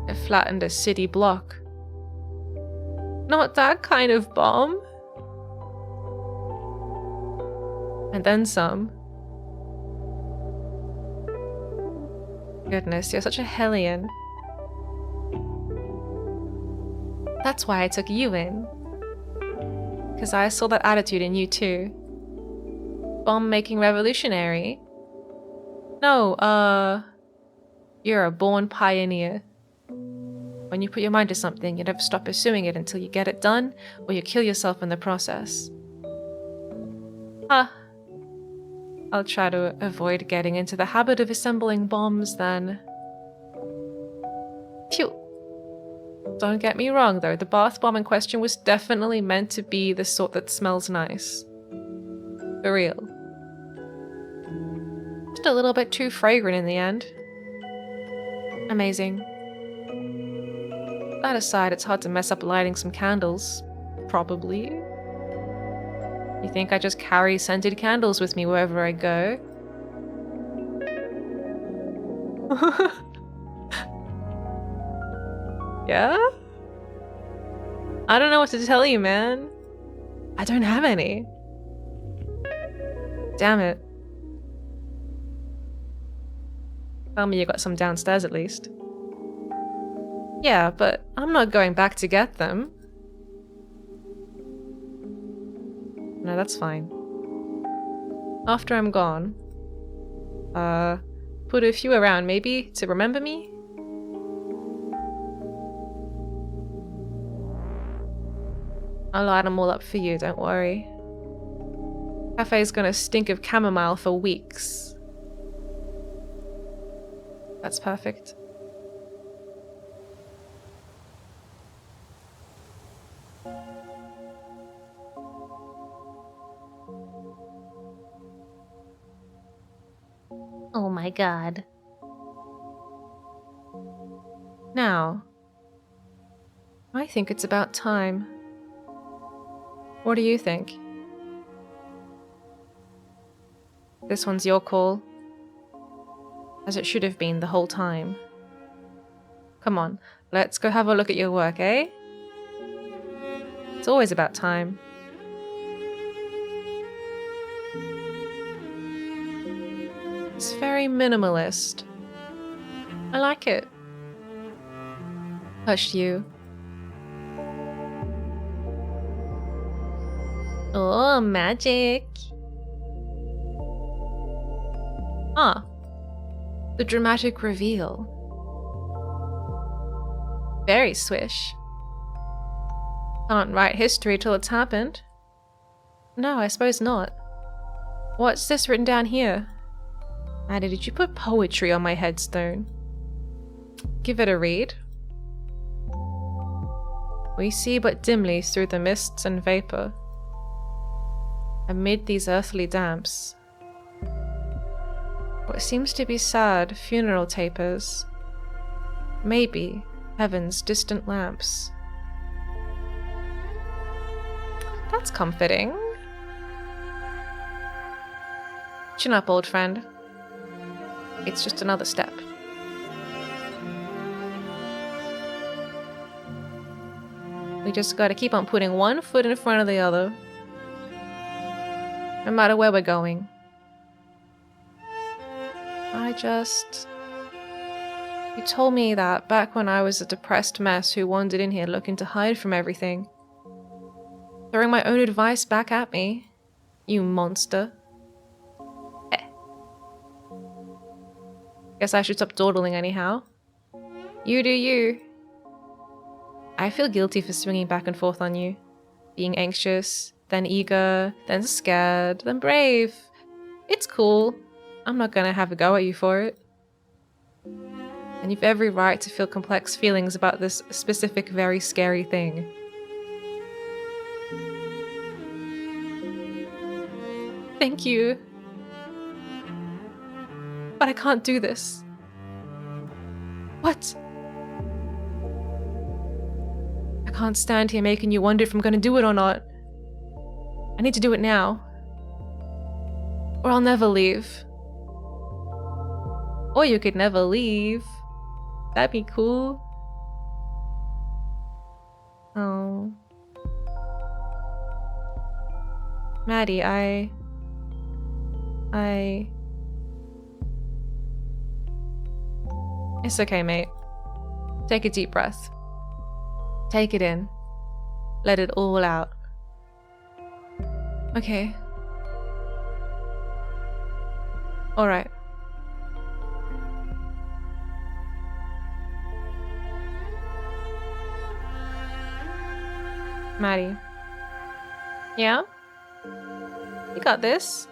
it flattened a city block. Not that kind of bomb. And then some. Goodness, you're such a hellion. That's why I took you in. Because I saw that attitude in you too. Bomb-making revolutionary. No, You're a born pioneer. When you put your mind to something, you never stop pursuing it until you get it done, or you kill yourself in the process. I'll try to avoid getting into the habit of assembling bombs then. Phew. Don't get me wrong though, the bath bomb in question was definitely meant to be the sort that smells nice. For real. Just a little bit too fragrant in the end. Amazing. That aside, it's hard to mess up lighting some candles. Probably. You think I just carry scented candles with me wherever I go? Yeah? I don't know what to tell you, man. I don't have any. Damn it. Tell me you got some downstairs at least. Yeah, but I'm not going back to get them. No, that's fine. After I'm gone, put a few around maybe to remember me? I'll light them all up for you, don't worry. Cafe's gonna stink of chamomile for weeks. That's perfect. Oh my god. Now, I think it's about time. What do you think? This one's your call. As it should have been the whole time. Come on, let's go have a look at your work, eh? It's always about time. It's very minimalist. I like it. Hush you. Oh, magic. Ah, the dramatic reveal. Very swish. Can't write history till it's happened. No, I suppose not. What's this written down here? Maddie, did you put poetry on my headstone? Give it a read. We see but dimly through the mists and vapor. Amid these earthly damps, what seems to be sad funeral tapers, maybe heaven's distant lamps. That's comforting. Chin up, old friend. It's just another step. We just gotta keep on putting one foot in front of the other. No matter where we're going. You told me that back when I was a depressed mess who wandered in here looking to hide from everything. Throwing my own advice back at me. You monster. Guess I should stop dawdling anyhow. You do you. I feel guilty for swinging back and forth on you. Being anxious, then eager, then scared, then brave. It's cool. I'm not gonna have a go at you for it. And you've every right to feel complex feelings about this specific, very scary thing. Thank you. But I can't do this. What? I can't stand here making you wonder if I'm gonna do it or not. I need to do it now. Or I'll never leave. Or you could never leave. That'd be cool. Oh. Maddie, It's okay, mate. Take a deep breath. Take it in. Let it all out. Okay. Alright. Maddie. Yeah? You got this.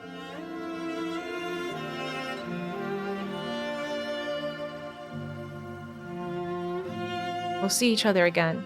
We'll see each other again.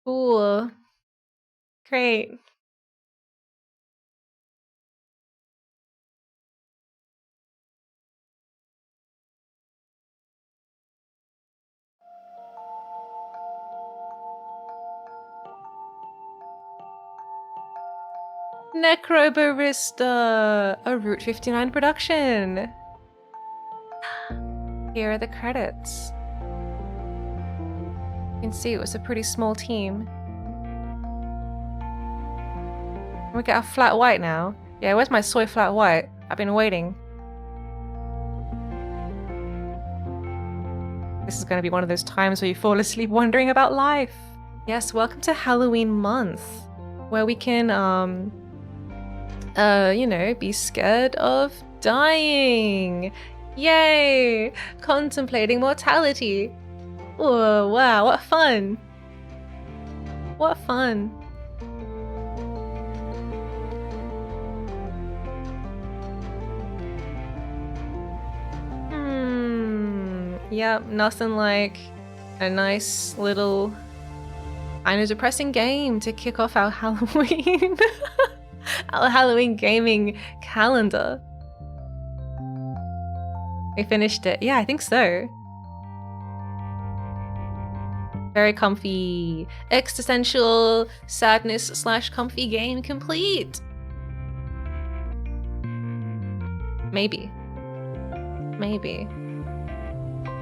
Cool. Great. Necrobarista, a Route 59 production. Here are the credits. You can see it was a pretty small team. We get a flat white now. Yeah, where's my soy flat white? I've been waiting. This is going to be one of those times where you fall asleep wondering about life. Yes, welcome to Halloween month, where we can, you know, be scared of dying. Yay! Contemplating mortality. Whoa, wow, what fun. What fun. Yep, nothing like a nice little kind of depressing game to kick off our Halloween our Halloween gaming calendar. We finished it. Yeah, I think so. Very comfy. Existential sadness / comfy game complete. Maybe. Maybe.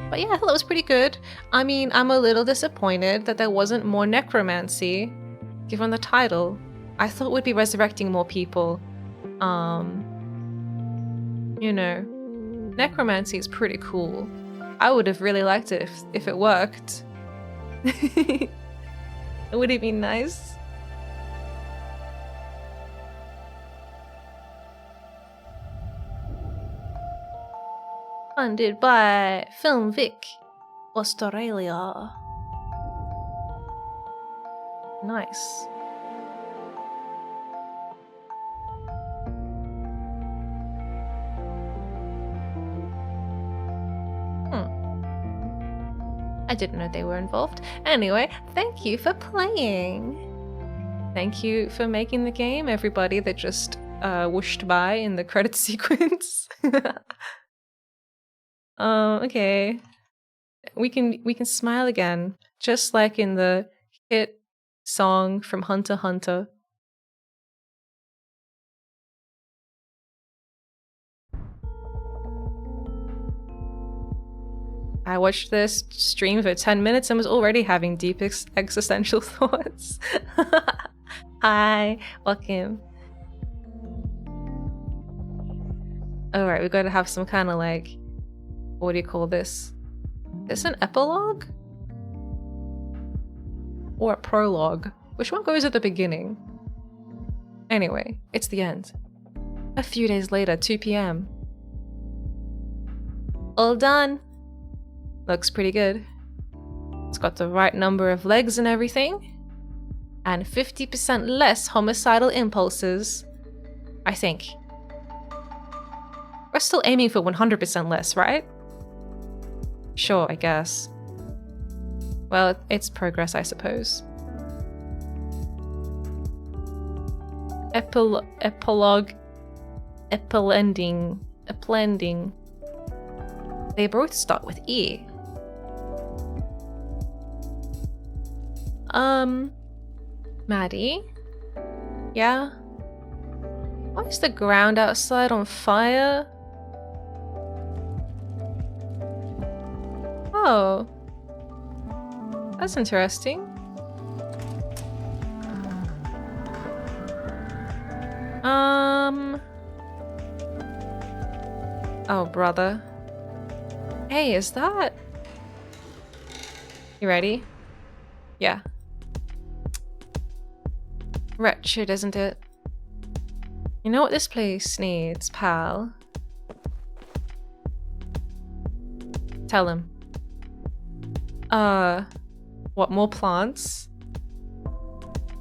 But yeah, I thought that was pretty good. I mean, I'm a little disappointed that there wasn't more necromancy, given the title. I thought we'd be resurrecting more people. You know, necromancy is pretty cool. I would have really liked it if it worked. Would it be nice? Funded by Film Vic, Australia. Nice. I didn't know they were involved. Anyway, thank you for playing. Thank you for making the game, everybody that just whooshed by in the credit sequence. Okay. We can smile again, just like in the hit song from Hunter x Hunter. I watched this stream for 10 minutes and was already having deep existential thoughts. Hi, welcome. Alright, we gotta have some kind of like, what do you call this? Is this an epilogue? Or a prologue? Which one goes at the beginning? Anyway, it's the end. A few days later, 2 PM. All done. Looks pretty good. It's got the right number of legs and everything. And 50% less homicidal impulses. I think. We're still aiming for 100% less, right? Sure, I guess. Well, it's progress, I suppose. Epilogue. Epilending. They both start with E. Maddie? Yeah? Why is the ground outside on fire? Oh. That's interesting. Oh, brother. Hey, is that... You ready? Yeah. Wretched, isn't it? You know what this place needs, pal? Tell him. What, more plants?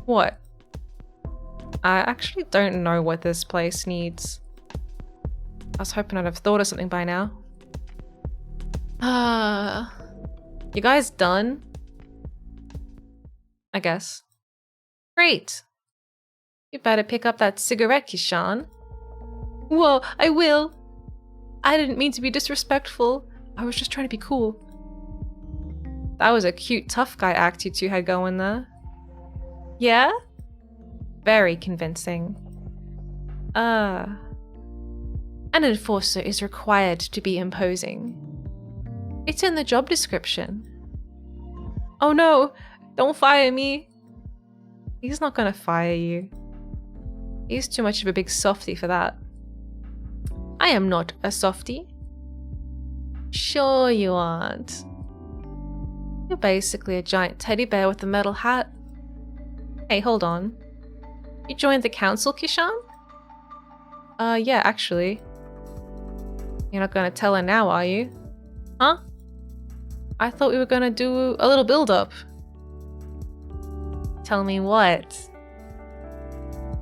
What? I actually don't know what this place needs. I was hoping I'd have thought of something by now. You guys done? I guess. Great! You better pick up that cigarette, Kishan. Whoa, I will! I didn't mean to be disrespectful. I was just trying to be cool. That was a cute tough guy act you two had going there. Yeah? Very convincing. An enforcer is required to be imposing. It's in the job description. Oh no! Don't fire me! He's not gonna fire you. He's too much of a big softie for that. I am not a softie. Sure you aren't. You're basically a giant teddy bear with a metal hat. Hey, hold on. You joined the council, Kishan? Yeah, actually. You're not gonna tell her now, are you? Huh? I thought we were gonna do a little build-up. Tell me what?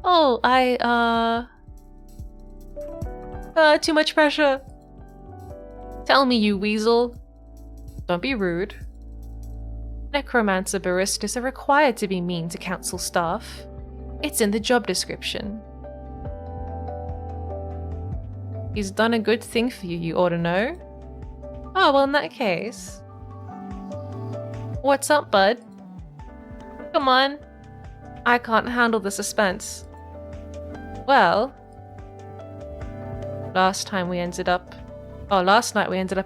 Oh, too much pressure. Tell me, you weasel. Don't be rude. Necromancer baristas are required to be mean to council staff. It's in the job description. He's done a good thing for you, you ought to know. Oh, well, in that case. What's up, bud? Come on. I can't handle the suspense. Well, last night we ended up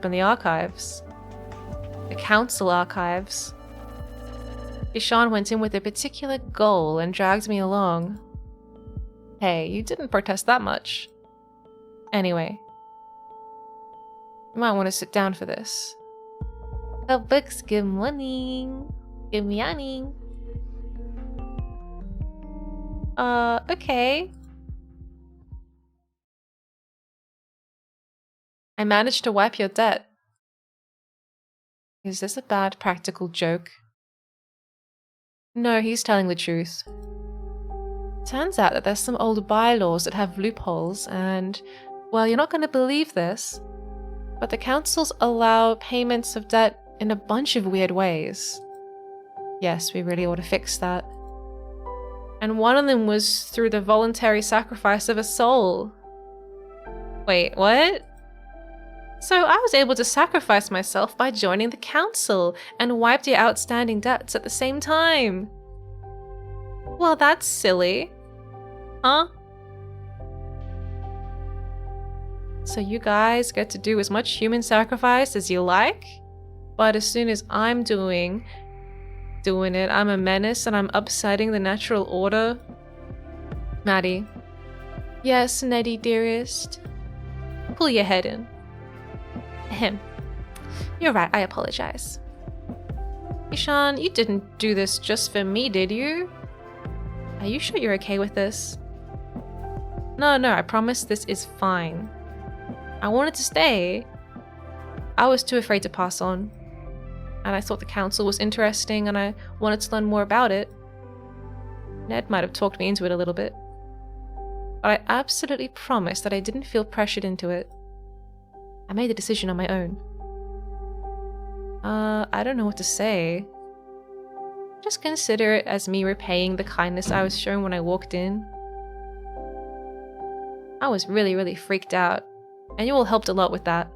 in the archives. The council archives. Ishan went in with a particular goal and dragged me along. Hey, you didn't protest that much. Anyway, you might want to sit down for this. Oh, books, good morning. Good morning. Okay. I managed to wipe your debt. Is this a bad practical joke? No, he's telling the truth. Turns out that there's some old bylaws that have loopholes and, well, you're not going to believe this, but the councils allow payments of debt in a bunch of weird ways. Yes, we really ought to fix that. And one of them was through the voluntary sacrifice of a soul. Wait, what? So I was able to sacrifice myself by joining the council and wiped your outstanding debts at the same time. Well, that's silly. Huh? So you guys get to do as much human sacrifice as you like? But as soon as I'm doing it, I'm a menace and I'm upsetting the natural order? Maddie. Yes, Nettie dearest. Pull your head in. Ahem. You're right, I apologize. Ishan, you didn't do this just for me, did you? Are you sure you're okay with this? No, I promise this is fine. I wanted to stay. I was too afraid to pass on. And I thought the council was interesting and I wanted to learn more about it. Ned might have talked me into it a little bit. But I absolutely promised that I didn't feel pressured into it. I made the decision on my own. I don't know what to say. Just consider it as me repaying the kindness I was shown when I walked in. I was really, really freaked out, and you all helped a lot with that.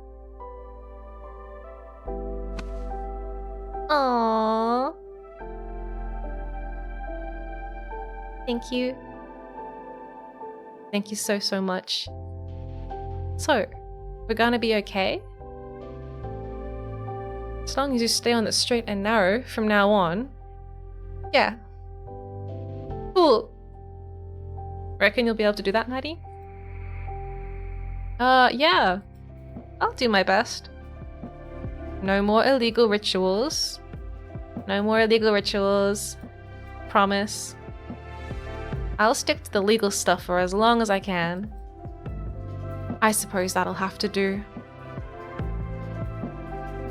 Aww. Thank you. Thank you so, so much. So, we're gonna be okay? As long as you stay on the straight and narrow from now on. Yeah. Cool. Reckon you'll be able to do that, Maddie? Yeah. I'll do my best. No more illegal rituals. No more illegal rituals. Promise. I'll stick to the legal stuff for as long as I can. I suppose that'll have to do.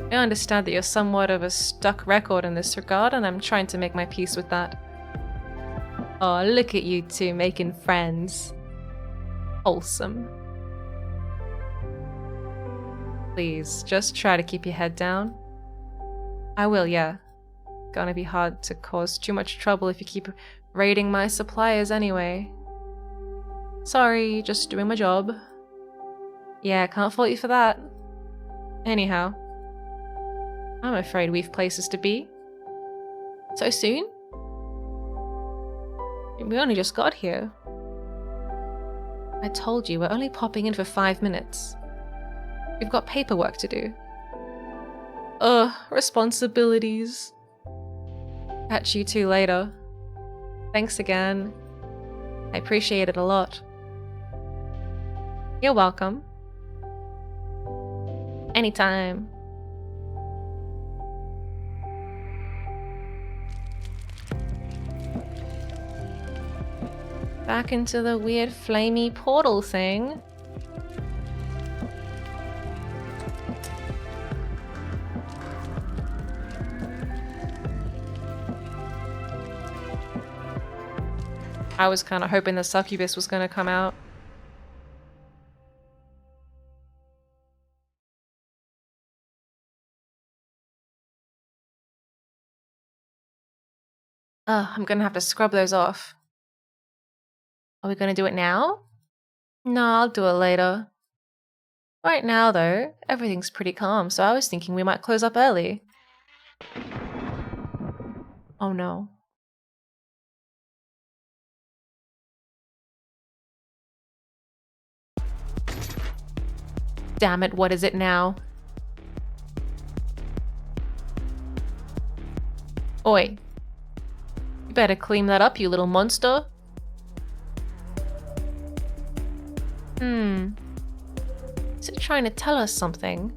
I understand that you're somewhat of a stuck record in this regard, and I'm trying to make my peace with that. Oh, look at you two making friends. Wholesome. Please, just try to keep your head down. I will, yeah. Gonna be hard to cause too much trouble if you keep raiding my suppliers anyway. Sorry, just doing my job. Yeah, can't fault you for that. Anyhow, I'm afraid we've places to be. So soon? We only just got here. I told you, we're only popping in for 5 minutes. We've got paperwork to do. Responsibilities. Catch you two later. Thanks again. I appreciate it a lot. You're welcome. Anytime. Back into the weird flamey portal thing. I was kind of hoping the succubus was going to come out. I'm going to have to scrub those off. Are we going to do it now? No, I'll do it later. Right now, though, everything's pretty calm, so I was thinking we might close up early. Oh no. Damn it, what is it now? Oi. You better clean that up, you little monster. Is it trying to tell us something?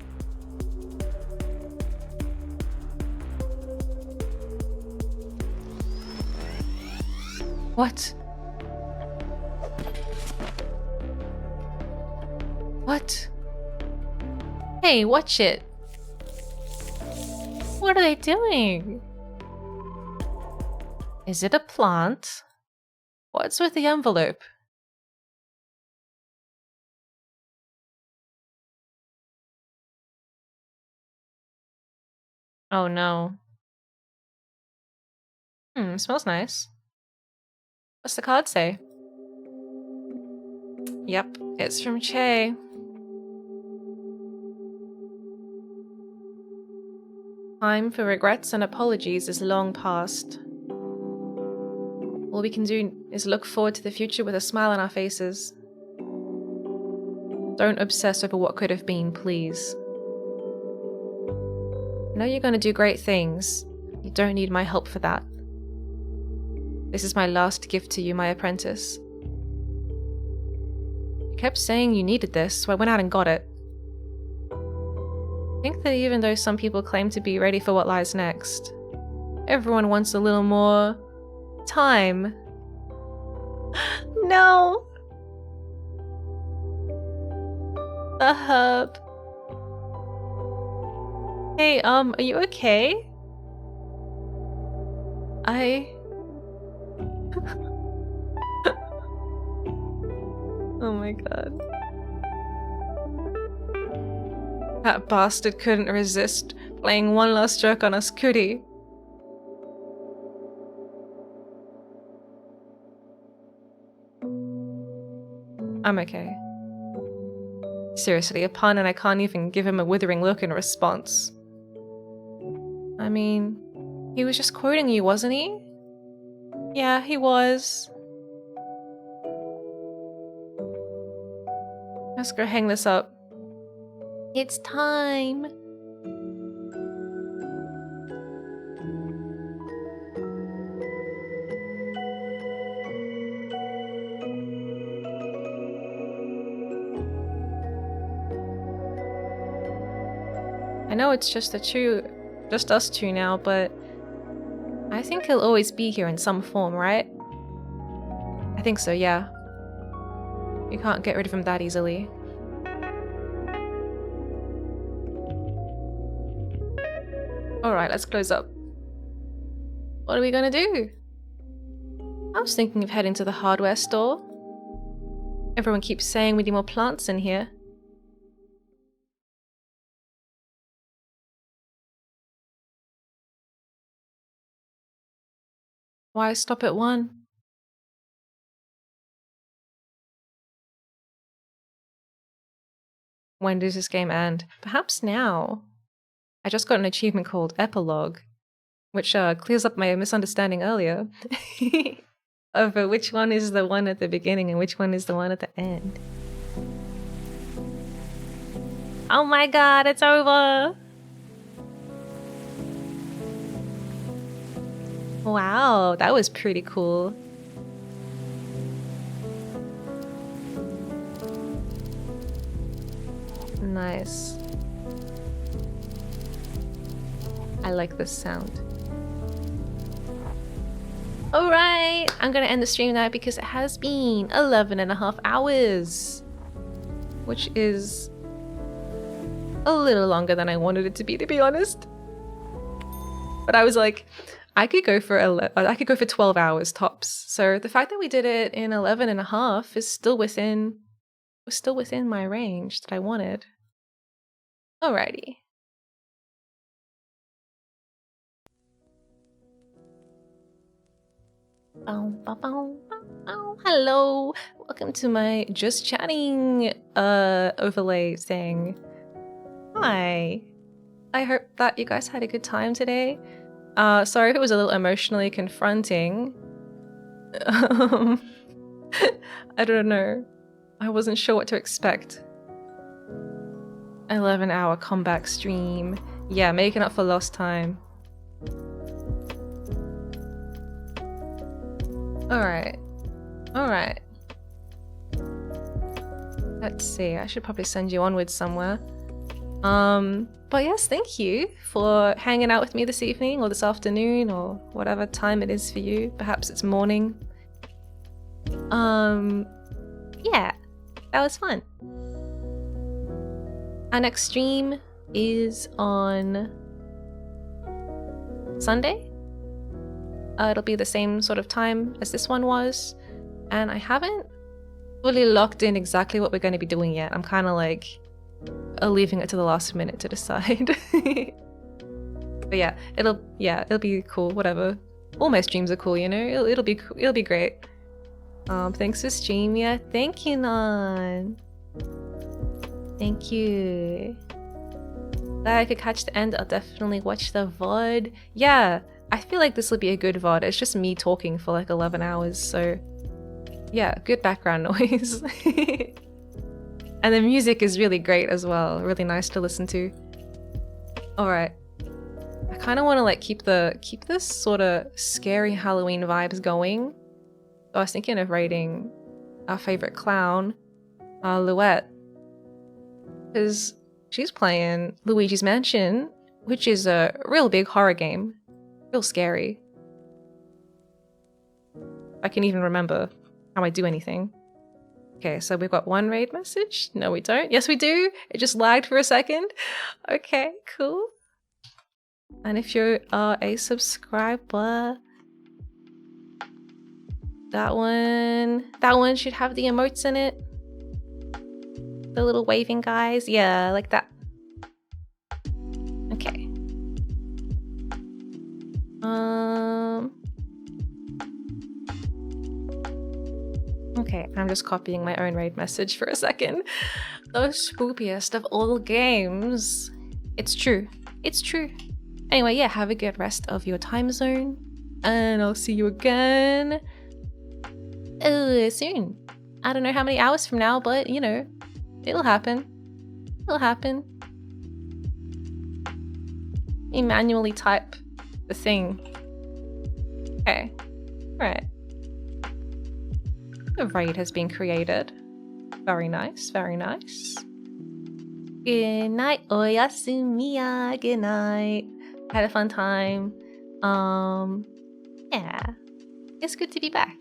What? What? Hey, watch it. What are they doing? Is it a plant? What's with the envelope? Oh no. Smells nice. What's the card say? Yep, it's from Che. Time for regrets and apologies is long past. All we can do is look forward to the future with a smile on our faces. Don't obsess over what could have been, please. I know you're going to do great things. You don't need my help for that. This is my last gift to you, my apprentice. You kept saying you needed this, so I went out and got it. I think that even though some people claim to be ready for what lies next, everyone wants a little more time. No! The herb. Hey, are you okay? Oh my god. That bastard couldn't resist playing one last joke on us, could he? I'm okay. Seriously, a pun and I can't even give him a withering look in response. I mean, he was just quoting you, wasn't he? Yeah, he was. Let's go hang this up. It's time. I know it's just us two now, but I think he'll always be here in some form, right? I think so, yeah. You can't get rid of him that easily. Alright, let's close up. What are we gonna do? I was thinking of heading to the hardware store. Everyone keeps saying we need more plants in here. Why stop at 1? When does this game end? Perhaps now. I just got an achievement called Epilogue, which clears up my misunderstanding earlier of which one is the one at the beginning and which one is the one at the end. Oh my god, it's over! Wow, that was pretty cool. Nice. I like this sound. Alright, I'm gonna end the stream now because it has been 11.5 hours. Which is a little longer than I wanted it to be honest. But I was like, I could go for 12 hours tops. So the fact that we did it in 11.5 is still within my range that I wanted. Alrighty. Hello, welcome to my just chatting overlay thing. Hi. I hope that you guys had a good time today. Sorry if it was a little emotionally confronting. I don't know. I wasn't sure what to expect. 11-hour comeback stream. Yeah, making up for lost time. Alright. Alright. Let's see, I should probably send you onwards somewhere. But yes, thank you for hanging out with me this evening or this afternoon or whatever time it is for you. Perhaps it's morning. Yeah, that was fun. Our next stream is on Sunday. It'll be the same sort of time as this one was. And I haven't fully locked in exactly what we're going to be doing yet. I'm kind of like leaving it to the last minute to decide. But yeah, it'll be cool, whatever. All my streams are cool, you know? It'll be great. Thanks for stream, yeah. Thank you, Nan. Thank you. Glad I could catch the end. I'll definitely watch the VOD. Yeah, I feel like this will be a good VOD. It's just me talking for like 11 hours, so yeah, good background noise. And the music is really great as well. Really nice to listen to. Alright. I kind of want to like keep this sort of scary Halloween vibes going. So I was thinking of rating our favorite clown, Louie. Because she's playing Luigi's Mansion, which is a real big horror game. Real scary. I can even remember how I do anything. Okay, so we've got one raid message. No, we don't. Yes, we do. It just lagged for a second. Okay, cool. And if you are a subscriber, that one should have the emotes in it. The little waving guys. Yeah, like that. Okay. Okay, I'm just copying my own raid message for a second. The spookiest of all games. It's true. It's true. Anyway, yeah, have a good rest of your time zone. And I'll see you again soon. I don't know how many hours from now, but you know, it'll happen. It'll happen. You manually type the thing. Okay. Alright. A raid has been created. Very nice, very nice. Good night, oyasumiya. Good night. Had a fun time. Yeah. It's good to be back.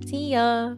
See ya.